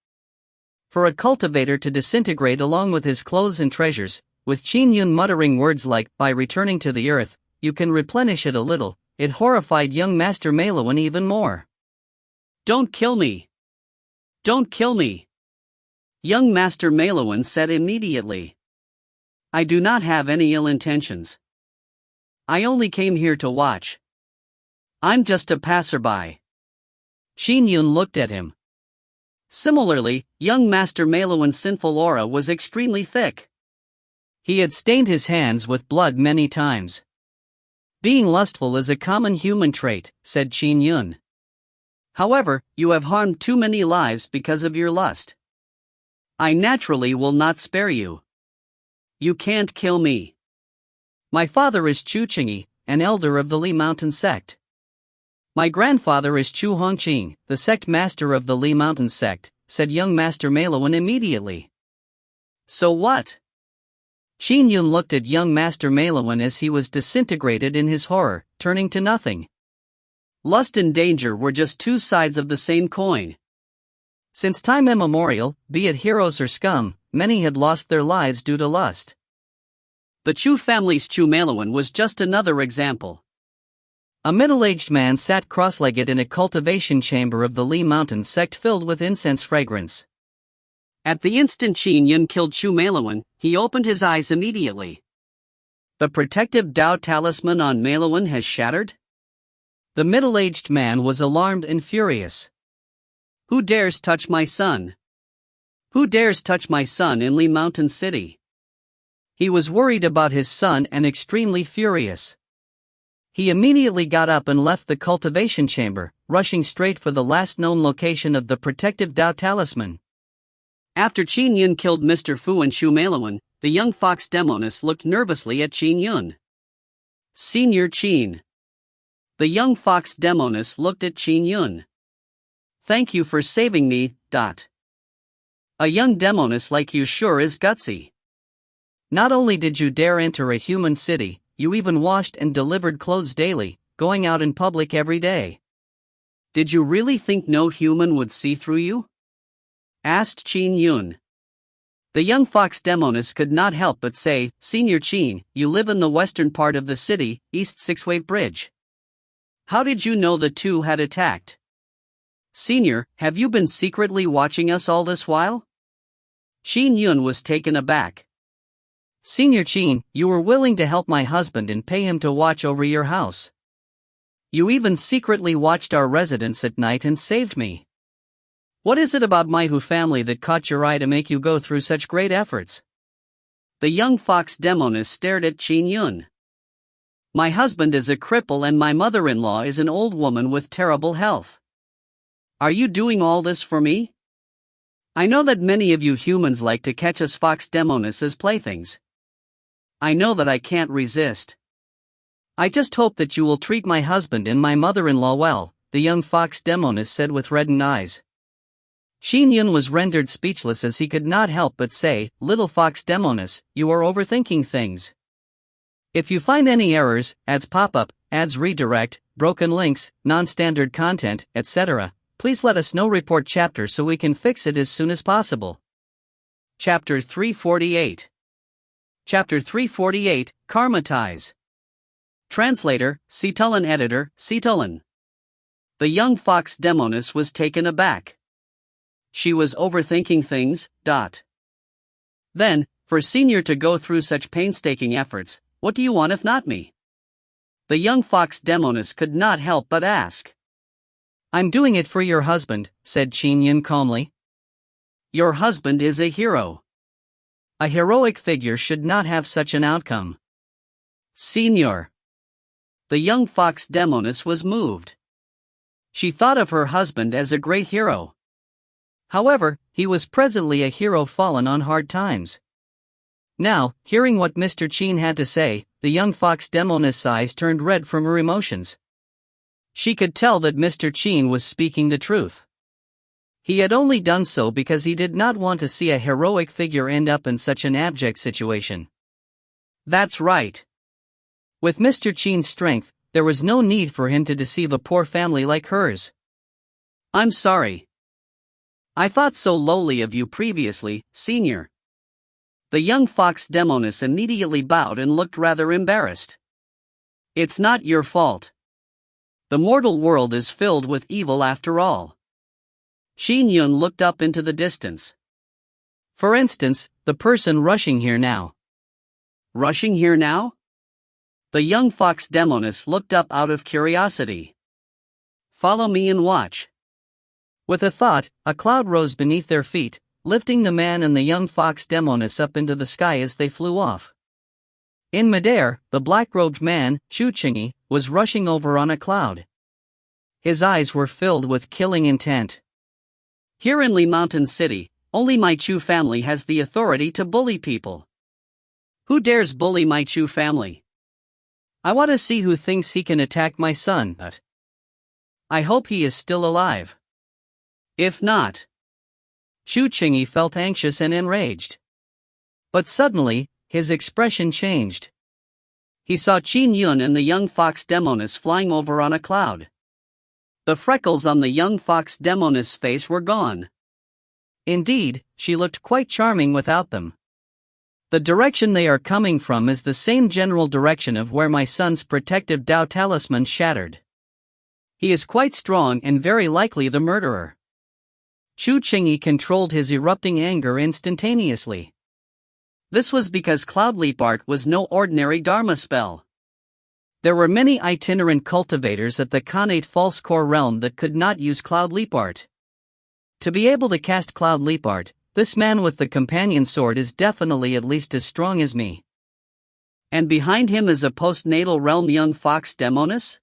For a cultivator to disintegrate along with his clothes and treasures, with Qin Yun muttering words like, by returning to the earth, you can replenish it a little, it horrified young Master Maluan even more. Don't kill me! Don't kill me! Young Master Maluan said immediately. I do not have any ill intentions. I only came here to watch. I'm just a passerby. Qin Yun looked at him. Similarly, young Master Maluan's sinful aura was extremely thick. He had stained his hands with blood many times. Being lustful is a common human trait, said Qin Yun. However, you have harmed too many lives because of your lust. I naturally will not spare you. You can't kill me. My father is Chu Qingyi, an elder of the Li Mountain sect. My grandfather is Chu Hongqing, the sect master of the Li Mountain sect, said young Master Maluan immediately. So what? Qin Yun looked at young Master Maluan as he was disintegrated in his horror, turning to nothing. Lust and danger were just two sides of the same coin. Since time immemorial, be it heroes or scum, many had lost their lives due to lust. The Chu family's Chu Maluan was just another example. A middle-aged man sat cross-legged in a cultivation chamber of the Li Mountain sect filled with incense fragrance. At the instant Qin Yun killed Chu Maluan, he opened his eyes immediately. The protective Dao talisman on Maluan has shattered? The middle-aged man was alarmed and furious. Who dares touch my son? Who dares touch my son in Li Mountain City? He was worried about his son and extremely furious. He immediately got up and left the cultivation chamber, rushing straight for the last known location of the protective Dao talisman. After Qin Yun killed Mr. Fu and Chu Maluan, the young fox Demonis looked nervously at Qin Yun. Senior Qin. The young fox Demonis looked at Qin Yun. Thank you for saving me. A young Demonis like you sure is gutsy. Not only did you dare enter a human city, you even washed and delivered clothes daily, going out in public every day. Did you really think no human would see through you? Asked Qin Yun. The young fox Demonis could not help but say, Senior Qin, you live in the western part of the city, East Six-Wave Bridge. How did you know the two had attacked? Senior, have you been secretly watching us all this while? Qin Yun was taken aback. Senior Qin, you were willing to help my husband and pay him to watch over your house. You even secretly watched our residence at night and saved me. What is it about my Hu family that caught your eye to make you go through such great efforts? The young fox Demonis stared at Qin Yun. My husband is a cripple and my mother-in-law is an old woman with terrible health. Are you doing all this for me? I know that many of you humans like to catch us fox Demonis as playthings. I know that I can't resist. I just hope that you will treat my husband and my mother-in-law well, the young fox Demonis said with reddened eyes. Qin Yun was rendered speechless as he could not help but say, Little fox Demonis, you are overthinking things. If you find any errors, ads pop up, ads redirect, broken links, non-standard content, etc., please let us know. Report chapter so we can fix it as soon as possible. Chapter 348. Chapter 348, Karmatize. Translator, Situlin. Editor, Situlin. The young fox demoness was taken aback. She was overthinking things. Then, for Senior to go through such painstaking efforts, what do you want if not me? The young fox demoness could not help but ask. I'm doing it for your husband, said Qin Yun calmly. Your husband is a hero. A heroic figure should not have such an outcome. Senior. The young fox demoness was moved. She thought of her husband as a great hero. However, he was presently a hero fallen on hard times. Now, hearing what Mr. Qin had to say, the young fox demoness' eyes turned red from her emotions. She could tell that Mr. Qin was speaking the truth. He had only done so because he did not want to see a heroic figure end up in such an abject situation. That's right. With Mr. Qin's strength, there was no need for him to deceive a poor family like hers. I'm sorry. I thought so lowly of you previously, Senior. The young fox demoness immediately bowed and looked rather embarrassed. It's not your fault. The mortal world is filled with evil after all. Qin Yun looked up into the distance. For instance, the person rushing here now. Rushing here now? The young fox demoness looked up out of curiosity. Follow me and watch. With a thought, a cloud rose beneath their feet, lifting the man and the young fox demoness up into the sky as they flew off. In midair, the black-robed man, Qingyi, was rushing over on a cloud. His eyes were filled with killing intent. Here in Li Mountain City, only my Chu family has the authority to bully people. Who dares bully my Chu family? I want to see who thinks he can attack my son, but I hope he is still alive. If not. Qingyi felt anxious and enraged. But suddenly, his expression changed. He saw Qin Yun and the young fox demoness flying over on a cloud. The freckles on the young fox demoness' face were gone. Indeed, she looked quite charming without them. The direction they are coming from is the same general direction of where my son's protective Dao talisman shattered. He is quite strong and very likely the murderer. Qingyi controlled his erupting anger instantaneously. This was because Cloud Leap Art was no ordinary Dharma spell. There were many itinerant cultivators at the Khanate False Core realm that could not use Cloud Leap Art. To be able to cast Cloud Leap Art, this man with the companion sword is definitely at least as strong as me. And behind him is a postnatal realm young fox demoness?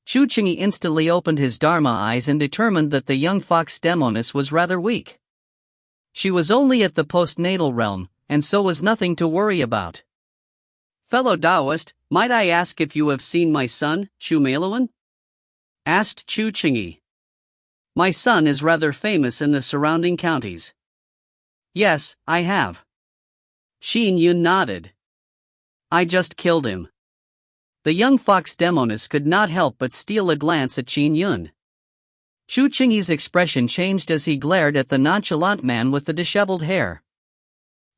Qingyi instantly opened his Dharma eyes and determined that the young fox demoness was rather weak. She was only at the postnatal realm, and so was nothing to worry about. Fellow Taoist, might I ask if you have seen my son, Chu Meiluan? Asked Qingyi. My son is rather famous in the surrounding counties. Yes, I have. Qin Yun nodded. I just killed him. The young fox demoness could not help but steal a glance at Qin Yun. Qingyi's expression changed as he glared at the nonchalant man with the disheveled hair.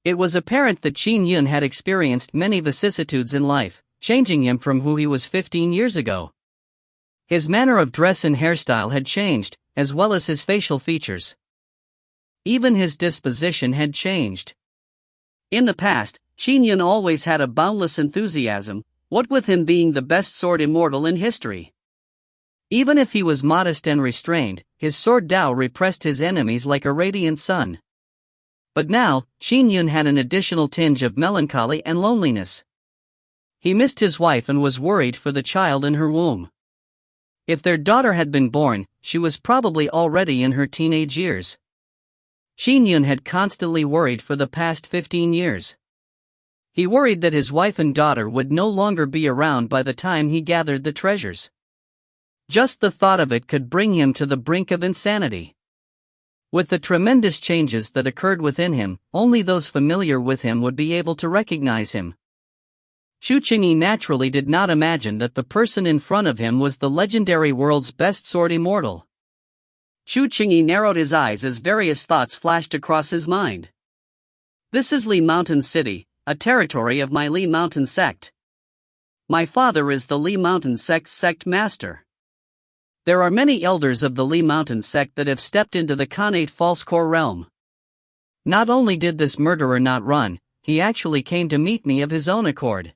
It was apparent that Qin Yun had experienced many vicissitudes in life, changing him from who he was 15 years ago. His manner of dress and hairstyle had changed, as well as his facial features. Even his disposition had changed. In the past, Qin Yun always had a boundless enthusiasm, what with him being the best sword immortal in history. Even if he was modest and restrained, his sword Dao repressed his enemies like a radiant sun. But now, Qin Yun had an additional tinge of melancholy and loneliness. He missed his wife and was worried for the child in her womb. If their daughter had been born, she was probably already in her teenage years. Qin Yun had constantly worried for the past 15 years. He worried that his wife and daughter would no longer be around by the time he gathered the treasures. Just the thought of it could bring him to the brink of insanity. With the tremendous changes that occurred within him, only those familiar with him would be able to recognize him. Qingyi naturally did not imagine that the person in front of him was the legendary world's best sword immortal. Qingyi narrowed his eyes as various thoughts flashed across his mind. This is Li Mountain City, a territory of my Li Mountain sect. My father is the Li Mountain sect's sect master. There are many elders of the Li Mountain sect that have stepped into the Khanate false core realm. Not only did this murderer not run, he actually came to meet me of his own accord.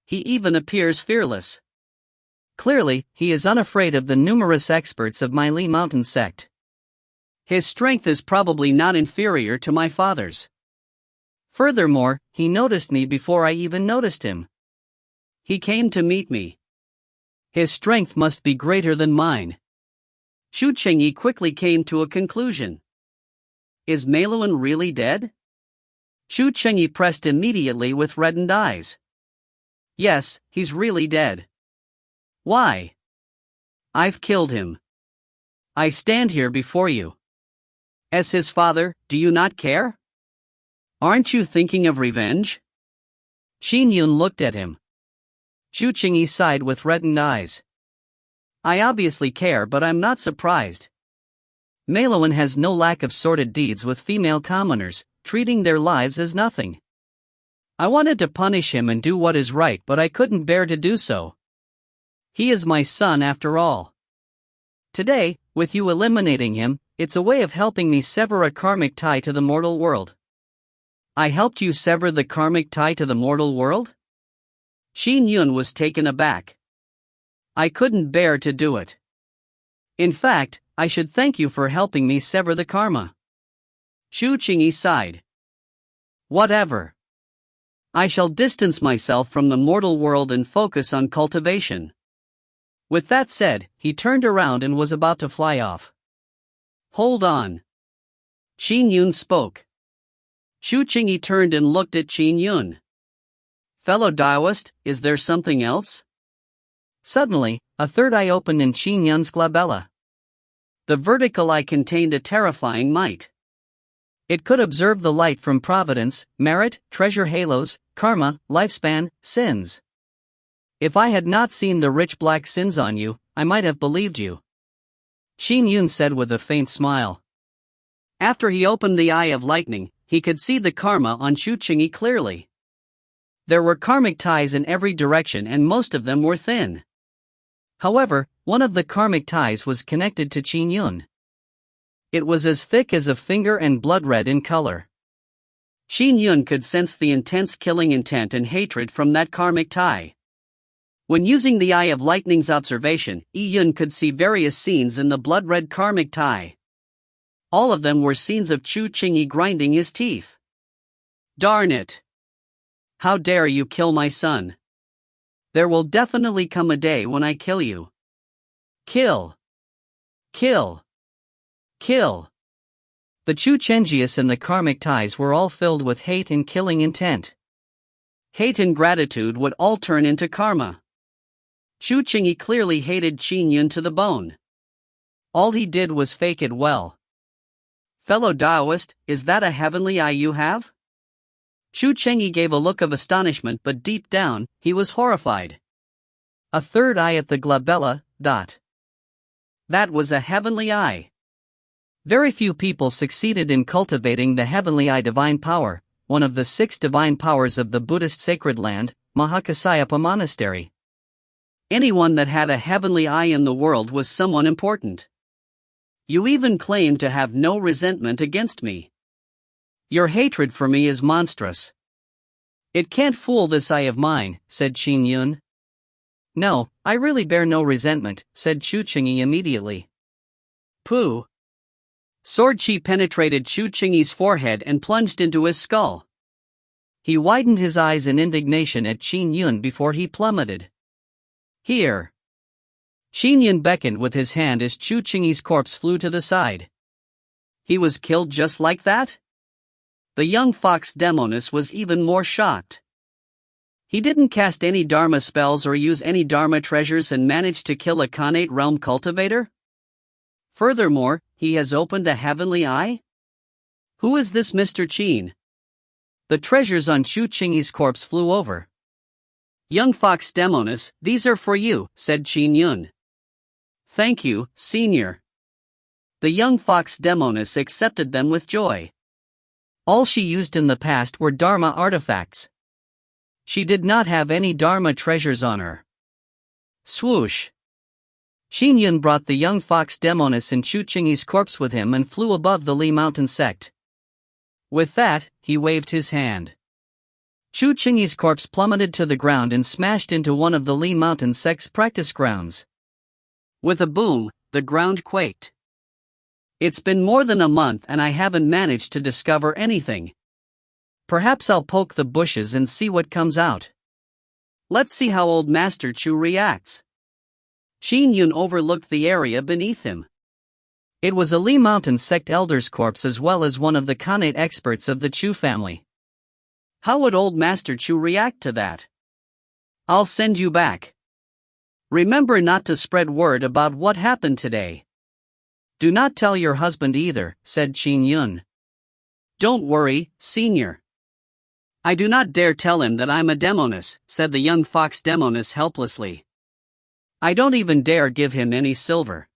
He even appears fearless. Clearly, he is unafraid of the numerous experts of my Li Mountain sect. His strength is probably not inferior to my father's. Furthermore, he noticed me before I even noticed him. He came to meet me. His strength must be greater than mine. Xu Qingyi quickly came to a conclusion. Is Meiluan really dead? Xu Qingyi pressed immediately with reddened eyes. Yes, he's really dead. Why? I've killed him. I stand here before you. As his father, do you not care? Aren't you thinking of revenge? Qin Yun looked at him. Xu Qingyi sighed with reddened eyes. I obviously care, but I'm not surprised. Meiluan has no lack of sordid deeds with female commoners, treating their lives as nothing. I wanted to punish him and do what is right, but I couldn't bear to do so. He is my son after all. Today, with you eliminating him, it's a way of helping me sever a karmic tie to the mortal world. I helped you sever the karmic tie to the mortal world? Qin Yun was taken aback. I couldn't bear to do it. In fact, I should thank you for helping me sever the karma. Xu Qingyi sighed. Whatever. I shall distance myself from the mortal world and focus on cultivation. With that said, he turned around and was about to fly off. Hold on. Qin Yun spoke. Xu Qingyi turned and looked at Qin Yun. Fellow Daoist, is there something else? Suddenly, a third eye opened in Qin Yun's glabella. The vertical eye contained a terrifying might. It could observe the light from providence, merit, treasure halos, karma, lifespan, sins. If I had not seen the rich black sins on you, I might have believed you. Qin Yun said with a faint smile. After he opened the eye of lightning, he could see the karma on Xu Qingyi clearly. There were karmic ties in every direction and most of them were thin. However, one of the karmic ties was connected to Qin Yun. It was as thick as a finger and blood red in color. Qin Yun could sense the intense killing intent and hatred from that karmic tie. When using the Eye of Lightning's observation, Yun could see various scenes in the blood-red karmic tie. All of them were scenes of Xu Qingyi grinding his teeth. Darn it! How dare you kill my son? There will definitely come a day when I kill you. Kill! Kill! Kill! The Chu Chenjius and the karmic ties were all filled with hate and killing intent. Hate and gratitude would all turn into karma. Xu Qingyi clearly hated Qin Yun to the bone. All he did was fake it well. Fellow Daoist, is that a heavenly eye you have? Xu Qingyi gave a look of astonishment, but deep down, he was horrified. A third eye at the glabella, That was a heavenly eye. Very few people succeeded in cultivating the heavenly eye divine power, one of the 6 divine powers of the Buddhist sacred land, Mahakasyapa Monastery. Anyone that had a heavenly eye in the world was someone important. You even claim to have no resentment against me. Your hatred for me is monstrous. It can't fool this eye of mine, said Qin Yun. No, I really bear no resentment, said Xu Qingyi immediately. Pooh. Sword chi penetrated Xu Qingyi's forehead and plunged into his skull. He widened his eyes in indignation at Qin Yun before he plummeted. Here. Qin Yun beckoned with his hand as Xu Qingyi's corpse flew to the side. He was killed just like that? The young fox Demonis was even more shocked. He didn't cast any Dharma spells or use any Dharma treasures and managed to kill a Khanate realm cultivator? Furthermore, he has opened a heavenly eye? Who is this Mr. Qin? The treasures on Xu Qingyi's corpse flew over. Young fox Demonis, these are for you, said Qin Yun. Thank you, senior. The young fox Demonis accepted them with joy. All she used in the past were Dharma artifacts. She did not have any Dharma treasures on her. Swoosh! Qin Yun brought the young fox Demonis and Chu Qingyi's corpse with him and flew above the Li Mountain sect. With that, he waved his hand. Chu Qingyi's corpse plummeted to the ground and smashed into one of the Li Mountain sect's practice grounds. With a boom, the ground quaked. It's been more than a month and I haven't managed to discover anything. Perhaps I'll poke the bushes and see what comes out. Let's see how old Master Chu reacts. Qin Yun overlooked the area beneath him. It was a Li Mountain sect elder's corpse as well as one of the Khanate experts of the Chu family. How would old Master Chu react to that? I'll send you back. Remember not to spread word about what happened today. Do not tell your husband either, said Qin Yun. Don't worry, senior. I do not dare tell him that I'm a Demonis, said the young fox Demonis helplessly. I don't even dare give him any silver.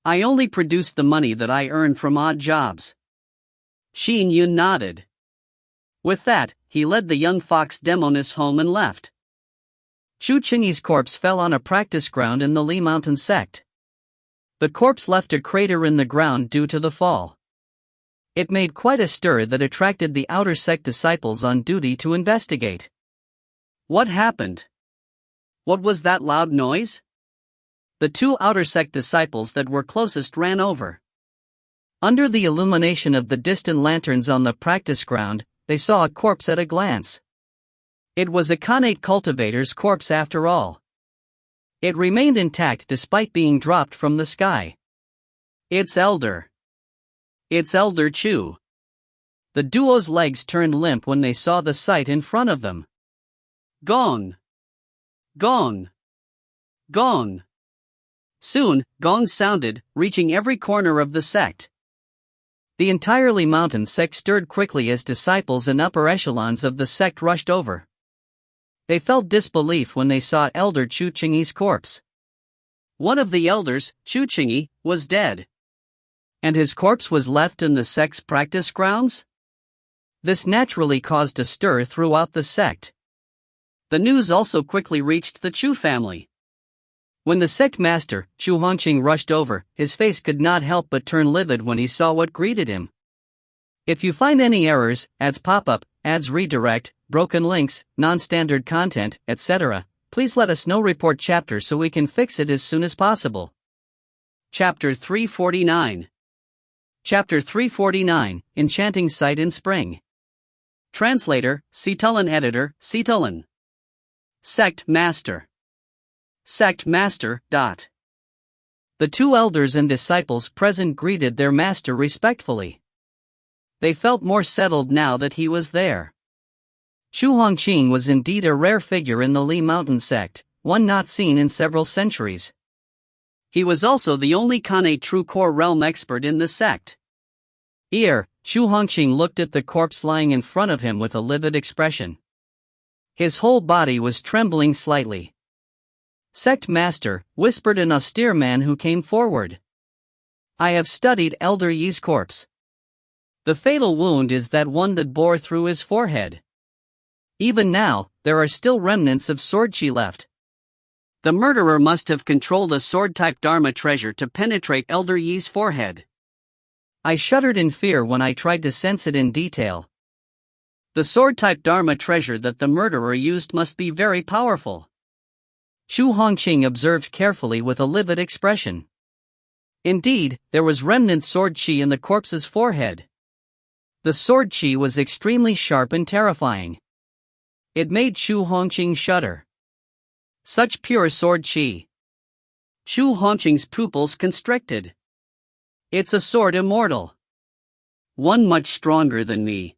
I only produce the money that I earn from odd jobs. Qin Yun nodded. With that, he led the young fox Demonis home and left. Chu Qingyi's corpse fell on a practice ground in the Li Mountain sect. The corpse left a crater in the ground due to the fall. It made quite a stir that attracted the outer sect disciples on duty to investigate. What happened? What was that loud noise? The two outer sect disciples that were closest ran over. Under the illumination of the distant lanterns on the practice ground, they saw a corpse at a glance. It was a Khanate cultivator's corpse after all. It remained intact despite being dropped from the sky. It's Elder Chu. The duo's legs turned limp when they saw the sight in front of them. Gong! Gong! Gong! Soon, gongs sounded, reaching every corner of the sect. The entire Li Mountain sect stirred quickly as disciples and upper echelons of the sect rushed over. They felt disbelief when they saw Elder Chu Qingyi's corpse. One of the elders, Chu Qingyi, was dead. And his corpse was left in the sect's practice grounds? This naturally caused a stir throughout the sect. The news also quickly reached the Chu family. When the sect master, Chu Hongqing, rushed over, his face could not help but turn livid when he saw what greeted him. If you find any errors, ads pop up, ads redirect, broken links, non-standard content, etc., please let us know. Report chapter so we can fix it as soon as possible. Chapter 349. Chapter 349, Enchanting Sight in Spring. Translator, Sitalan. Editor, Sitalan. Sect Master. Sect Master. The two elders and disciples present greeted their master respectfully. They felt more settled now that he was there. Chu Hongqing was indeed a rare figure in the Li Mountain sect, one not seen in several centuries. He was also the only Khanate true core realm expert in the sect. Chu Hongqing looked at the corpse lying in front of him with a livid expression. His whole body was trembling slightly. Sect Master, whispered an austere man who came forward. I have studied Elder Yi's corpse. The fatal wound is that one that bore through his forehead. Even now, there are still remnants of sword chi left. The murderer must have controlled a sword-type Dharma treasure to penetrate Elder Yi's forehead. I shuddered in fear when I tried to sense it in detail. The sword-type Dharma treasure that the murderer used must be very powerful. Chu Hongqing observed carefully with a livid expression. Indeed, there was remnant sword chi in the corpse's forehead. The sword chi was extremely sharp and terrifying. It made Chu Hongqing shudder. Such pure sword chi. Chu Hongqing's pupils constricted. It's a sword immortal. One much stronger than me.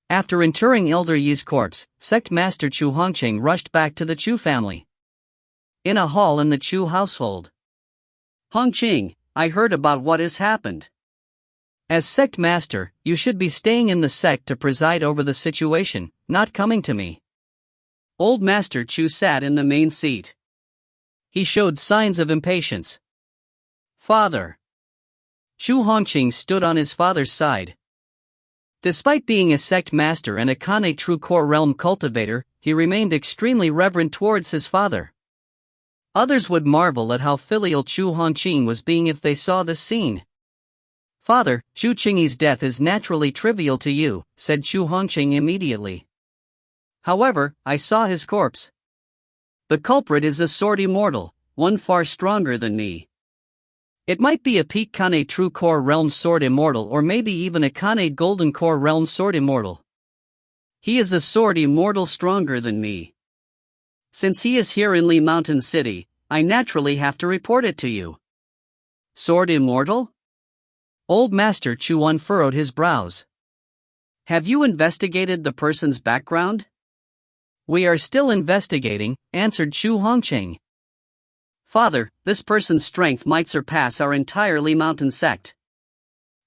After interring Elder Yi's corpse, Sect Master Chu Hongqing rushed back to the Chu family. In a hall in the Chu household. Hongqing, I heard about what has happened. As Sect Master, you should be staying in the sect to preside over the situation, not coming to me. Old Master Chu sat in the main seat. He showed signs of impatience. Father. Chu Hongqing stood on his father's side. Despite being a sect master and a Kane true core realm cultivator, he remained extremely reverent towards his father. Others would marvel at how filial Chu Hongqing was being if they saw this scene. "Father, Chu Qingyi's death is naturally trivial to you," said Chu Hongqing immediately. "However, I saw his corpse. The culprit is a sword immortal, one far stronger than me. It might be a peak Kane true core realm sword immortal or maybe even a Kane golden core realm sword immortal. He is a sword immortal stronger than me. Since he is here in Li Mountain City, I naturally have to report it to you." "Sword immortal?" Old Master Chu unfurrowed his brows. "Have you investigated the person's background?" "We are still investigating," answered Chu Hongqing. "Father, this person's strength might surpass our entire Li Mountain sect.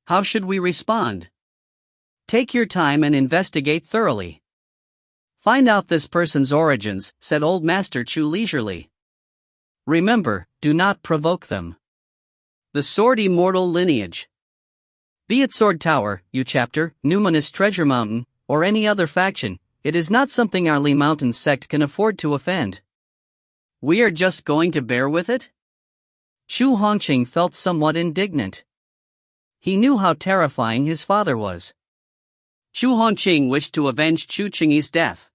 How should we respond?" "Take your time and investigate thoroughly. Find out this person's origins," said Old Master Chu leisurely. "Remember, do not provoke them." The Sword Immortal Lineage. Be it Sword Tower, U Chapter, Numinous Treasure Mountain, or any other faction, it is not something our Li Mountain sect can afford to offend. "We are just going to bear with it?" Chu Hongqing felt somewhat indignant. He knew how terrifying his father was. Chu Hongqing wished to avenge Chu Qingyi's death.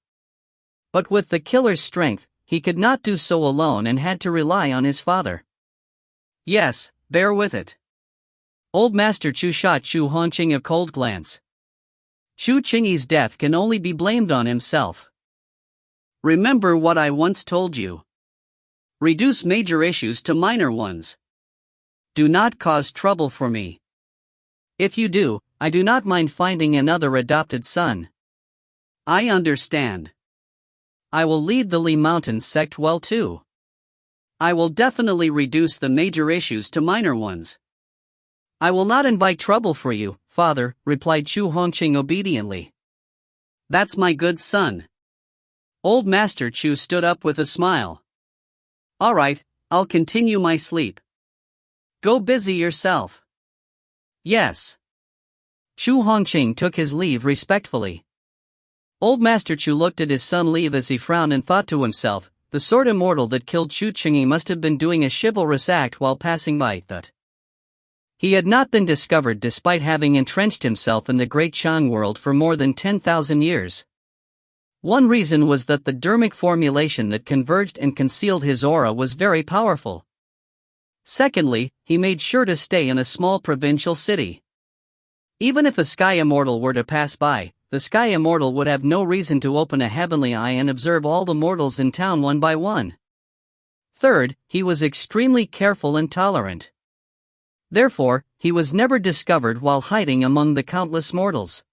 But with the killer's strength, he could not do so alone and had to rely on his father. "Yes, bear with it." Old Master Chu shot Chu Hongqing a cold glance. Chu Qingyi's death can only be blamed on himself. "Remember what I once told you. Reduce major issues to minor ones. Do not cause trouble for me. If you do, I do not mind finding another adopted son." "I understand. I will lead the Li Mountain sect well too. I will definitely reduce the major issues to minor ones." "I will not invite trouble for you, father," replied Chu Hongqing obediently. "That's my good son." Old Master Chu stood up with a smile. "All right, I'll continue my sleep. Go busy yourself." "Yes." Chu Hongqing took his leave respectfully. Old Master Chu looked at his son leave as he frowned and thought to himself, the sword immortal that killed Chu Qingyi must have been doing a chivalrous act while passing by, but he had not been discovered despite having entrenched himself in the great Shan world for more than 10,000 years. One reason was that the dermic formulation that converged and concealed his aura was very powerful. Secondly, he made sure to stay in a small provincial city. Even if a sky immortal were to pass by, the sky immortal would have no reason to open a heavenly eye and observe all the mortals in town one by one. Third, he was extremely careful and tolerant. Therefore, he was never discovered while hiding among the countless mortals.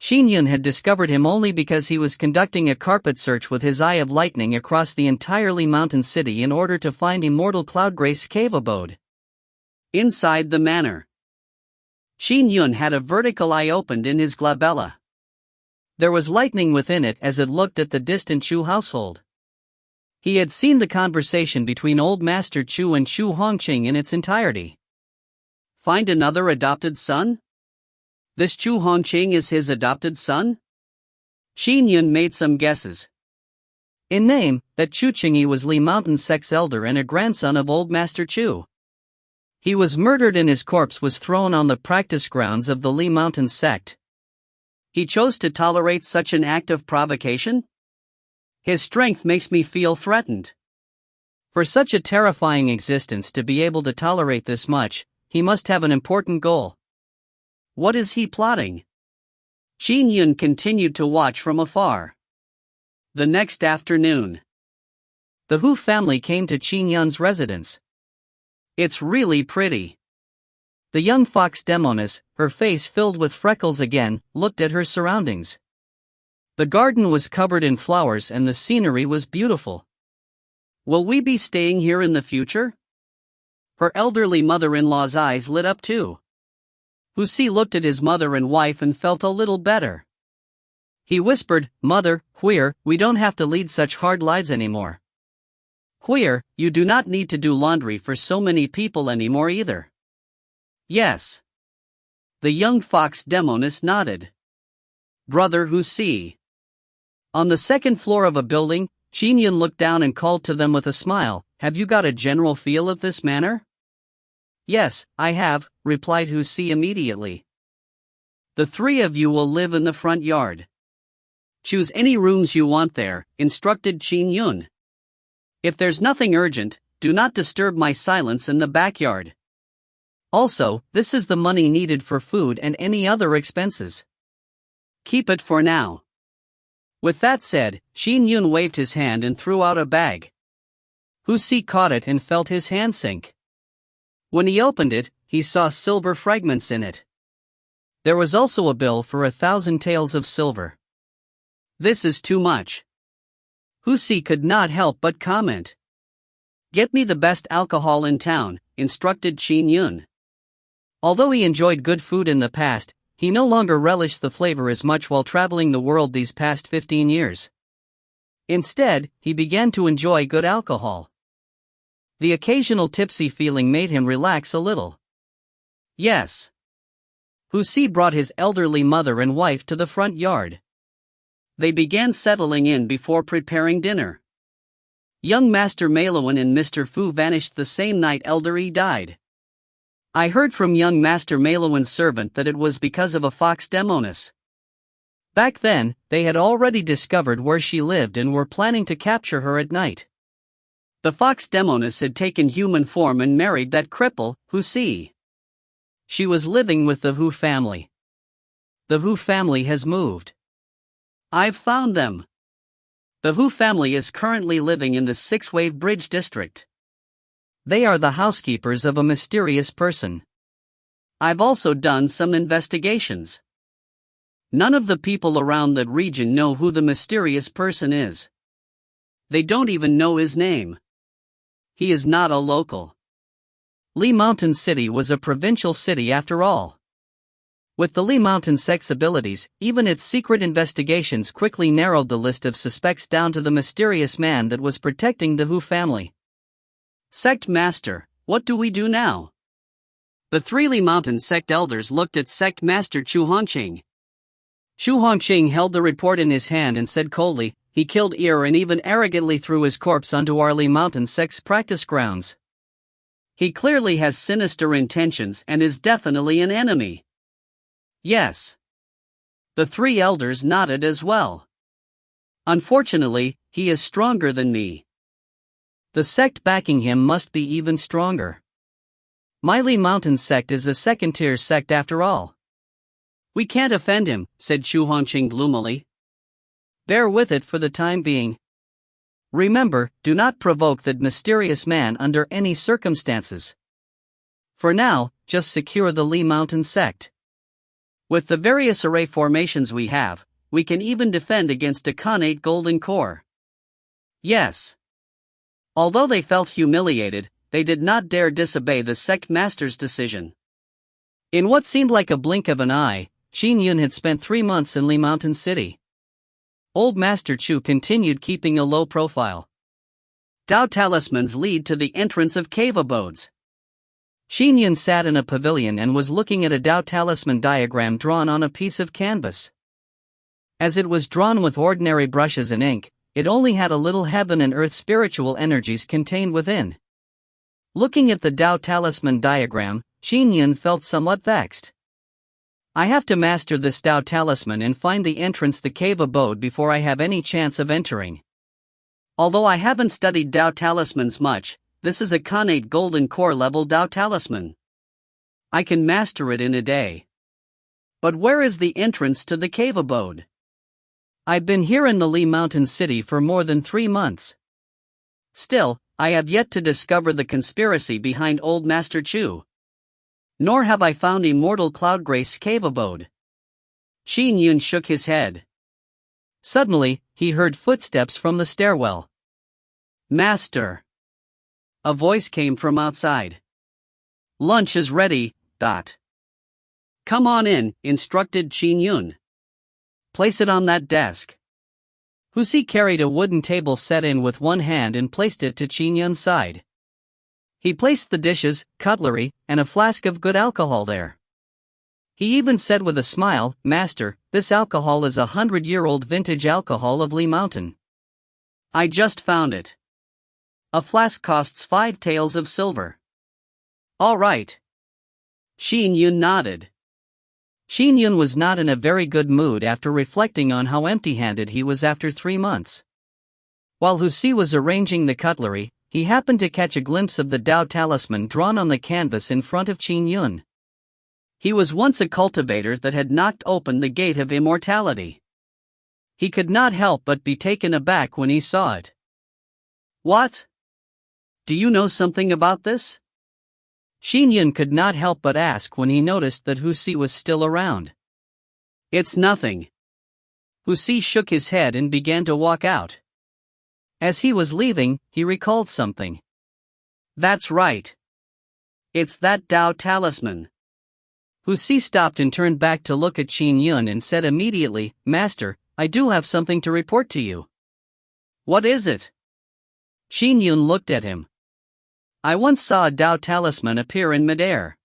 Qin Yun had discovered him only because he was conducting a carpet search with his eye of lightning across the entire Li Mountain city in order to find immortal Cloudgrace cave abode. Inside the manor, Qin Yun had a vertical eye opened in his glabella. There was lightning within it as it looked at the distant Chu household. He had seen the conversation between Old Master Chu and Chu Hongqing in its entirety. Find another adopted son? This Chu Hongqing is his adopted son? Qin Yun made some guesses. In name, that Chu Qingyi was Li Mountain sect's elder and a grandson of Old Master Chu. He was murdered and his corpse was thrown on the practice grounds of the Li Mountain sect. He chose to tolerate such an act of provocation? His strength makes me feel threatened. For such a terrifying existence to be able to tolerate this much, he must have an important goal. What is he plotting? Qin Yun continued to watch from afar. The next afternoon, the Hu family came to Qin Yun's residence. It's really pretty. The young fox demoness, her face filled with freckles again, looked at her surroundings. The garden was covered in flowers and the scenery was beautiful. Will we be staying here in the future? Her elderly mother-in-law's eyes lit up too. Husi looked at his mother and wife and felt a little better. He whispered, "Mother, Huir, we don't have to lead such hard lives anymore. Huir, you do not need to do laundry for so many people anymore either." Yes. The young fox demoness nodded. Brother Hu Si. On the second floor of a building, Qin Yun looked down and called to them with a smile, "Have you got a general feel of this manor?" "Yes, I have," replied Hu Si immediately. "The three of you will live in the front yard. Choose any rooms you want there," instructed Qin Yun. "If there's nothing urgent, do not disturb my silence in the backyard. Also, this is the money needed for food and any other expenses. Keep it for now." With that said, Qin Yun waved his hand and threw out a bag. Hu Si caught it and felt his hand sink. When he opened it, he saw silver fragments in it. There was also a bill for 1,000 taels of silver. "This is too much." Hu Si could not help but comment. "Get me the best alcohol in town," instructed Qin Yun. Although he enjoyed good food in the past, he no longer relished the flavor as much while traveling the world these past 15 years. Instead, he began to enjoy good alcohol. The occasional tipsy feeling made him relax a little. Yes. Hu Si brought his elderly mother and wife to the front yard. They began settling in before preparing dinner. Young Master Meilawin and Mr. Fu vanished the same night Elder Yi died. I heard from young Master Meilawin's servant that it was because of a fox demoness. Back then, they had already discovered where she lived and were planning to capture her at night. The fox demoness had taken human form and married that cripple, Hu Si. She was living with the Hu family. The Hu family has moved. I've found them. The Hu family is currently living in the Six-Wave Bridge district. They are the housekeepers of a mysterious person. I've also done some investigations. None of the people around that region know who the mysterious person is. They don't even know his name. He is not a local. Li Mountain City was a provincial city after all. With the Li Mountain sect's abilities, even its secret investigations quickly narrowed the list of suspects down to the mysterious man that was protecting the Hu family. Sect Master, what do we do now? The three Li Mountain sect elders looked at Sect Master Chu Hongqing. Chu Hongqing held the report in his hand and said coldly, "He killed Ir and even arrogantly threw his corpse onto our Li Mountain sect's practice grounds. He clearly has sinister intentions and is definitely an enemy." Yes. The three elders nodded as well. "Unfortunately, he is stronger than me. The sect backing him must be even stronger. My Li Mountain sect is a second-tier sect after all. We can't offend him," said Chu Hongqing gloomily. "Bear with it for the time being. Remember, do not provoke that mysterious man under any circumstances. For now, just secure the Li Mountain sect. With the various array formations we have, we can even defend against a Khanate golden core." Yes. Although they felt humiliated, they did not dare disobey the sect master's decision. In what seemed like a blink of an eye, Qin Yun had spent 3 months in Li Mountain City. Old Master Chu continued keeping a low profile. Tao talismans lead to the entrance of cave abodes. Qin Yun sat in a pavilion and was looking at a Tao talisman diagram drawn on a piece of canvas. As it was drawn with ordinary brushes and ink, it only had a little heaven and earth spiritual energies contained within. Looking at the Tao talisman diagram, Qin Yun felt somewhat vexed. I have to master this Tao talisman and find the entrance the cave abode before I have any chance of entering. Although I haven't studied Tao talismans much, this is a Khanate golden core level Tao talisman. I can master it in a day. But where is the entrance to the cave abode? I've been here in the Li Mountain City for more than 3 months. Still, I have yet to discover the conspiracy behind Old Master Chu. Nor have I found immortal Cloudgrace's cave abode. Qin Yun shook his head. Suddenly, he heard footsteps from the stairwell. Master! A voice came from outside. Lunch is ready, ... Come on in, instructed Qin Yun. Place it on that desk. Hu Si carried a wooden table set in with one hand and placed it to Qin Yun's side. He placed the dishes, cutlery, and a flask of good alcohol there. He even said with a smile, "Master, this alcohol is 100-year-old vintage alcohol of Lee Mountain. I just found it. A flask costs 5 taels of silver." "All right." Qin Yun nodded. Qin Yun was not in a very good mood after reflecting on how empty-handed he was after 3 months. While Husi was arranging the cutlery, he happened to catch a glimpse of the Dao talisman drawn on the canvas in front of Qin Yun. He was once a cultivator that had knocked open the gate of immortality. He could not help but be taken aback when he saw it. "What? Do you know something about this?" Qin Yun could not help but ask when he noticed that Husi was still around. "It's nothing." Husi shook his head and began to walk out. As he was leaving, he recalled something. "That's right. It's that Dao talisman." Husi stopped and turned back to look at Qin Yun and said immediately, "Master, I do have something to report to you." "What is it?" Qin Yun looked at him. "I once saw a Dao talisman appear in midair."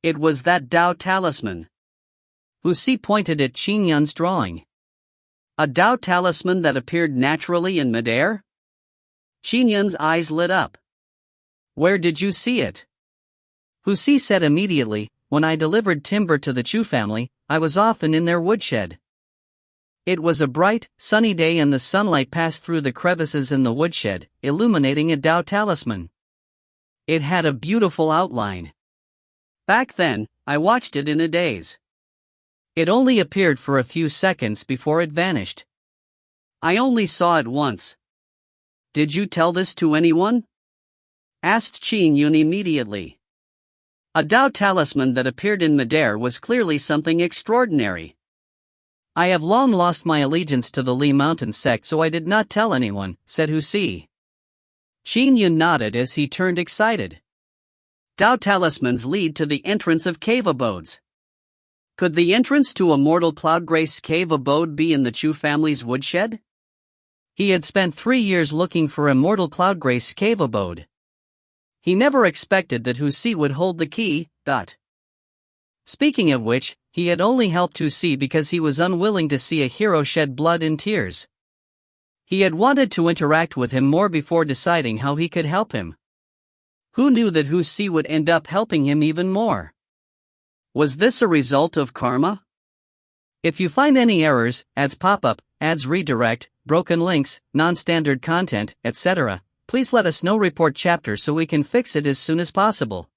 "It was that Dao talisman." Husi pointed at Qin Yun's drawing. "A Dao talisman that appeared naturally in midair?" Qin Yun's eyes lit up. "Where did you see it?" Husi said immediately, "When I delivered timber to the Chu family, I was often in their woodshed. It was a bright, sunny day and the sunlight passed through the crevices in the woodshed, illuminating a Dao talisman. It had a beautiful outline. Back then, I watched it in a daze. It only appeared for a few seconds before it vanished. I only saw it once." "Did you tell this to anyone?" asked Qin Yun immediately. A Dao talisman that appeared in midair was clearly something extraordinary. "I have long lost my allegiance to the Lee Mountain sect, so I did not tell anyone," said Husi. Qin Yun nodded as he turned excited. Dao talismans lead to the entrance of cave abodes. Could the entrance to immortal Cloudgrace's cave abode be in the Chu family's woodshed? He had spent 3 years looking for immortal Cloudgrace's cave abode. He never expected that Husi would hold the key. Speaking of which, he had only helped Husi because he was unwilling to see a hero shed blood and tears. He had wanted to interact with him more before deciding how he could help him. Who knew that Husi would end up helping him even more? Was this a result of karma? If you find any errors, ads pop up, ads redirect, broken links, non-standard content, etc., please let us know. Report chapter so we can fix it as soon as possible.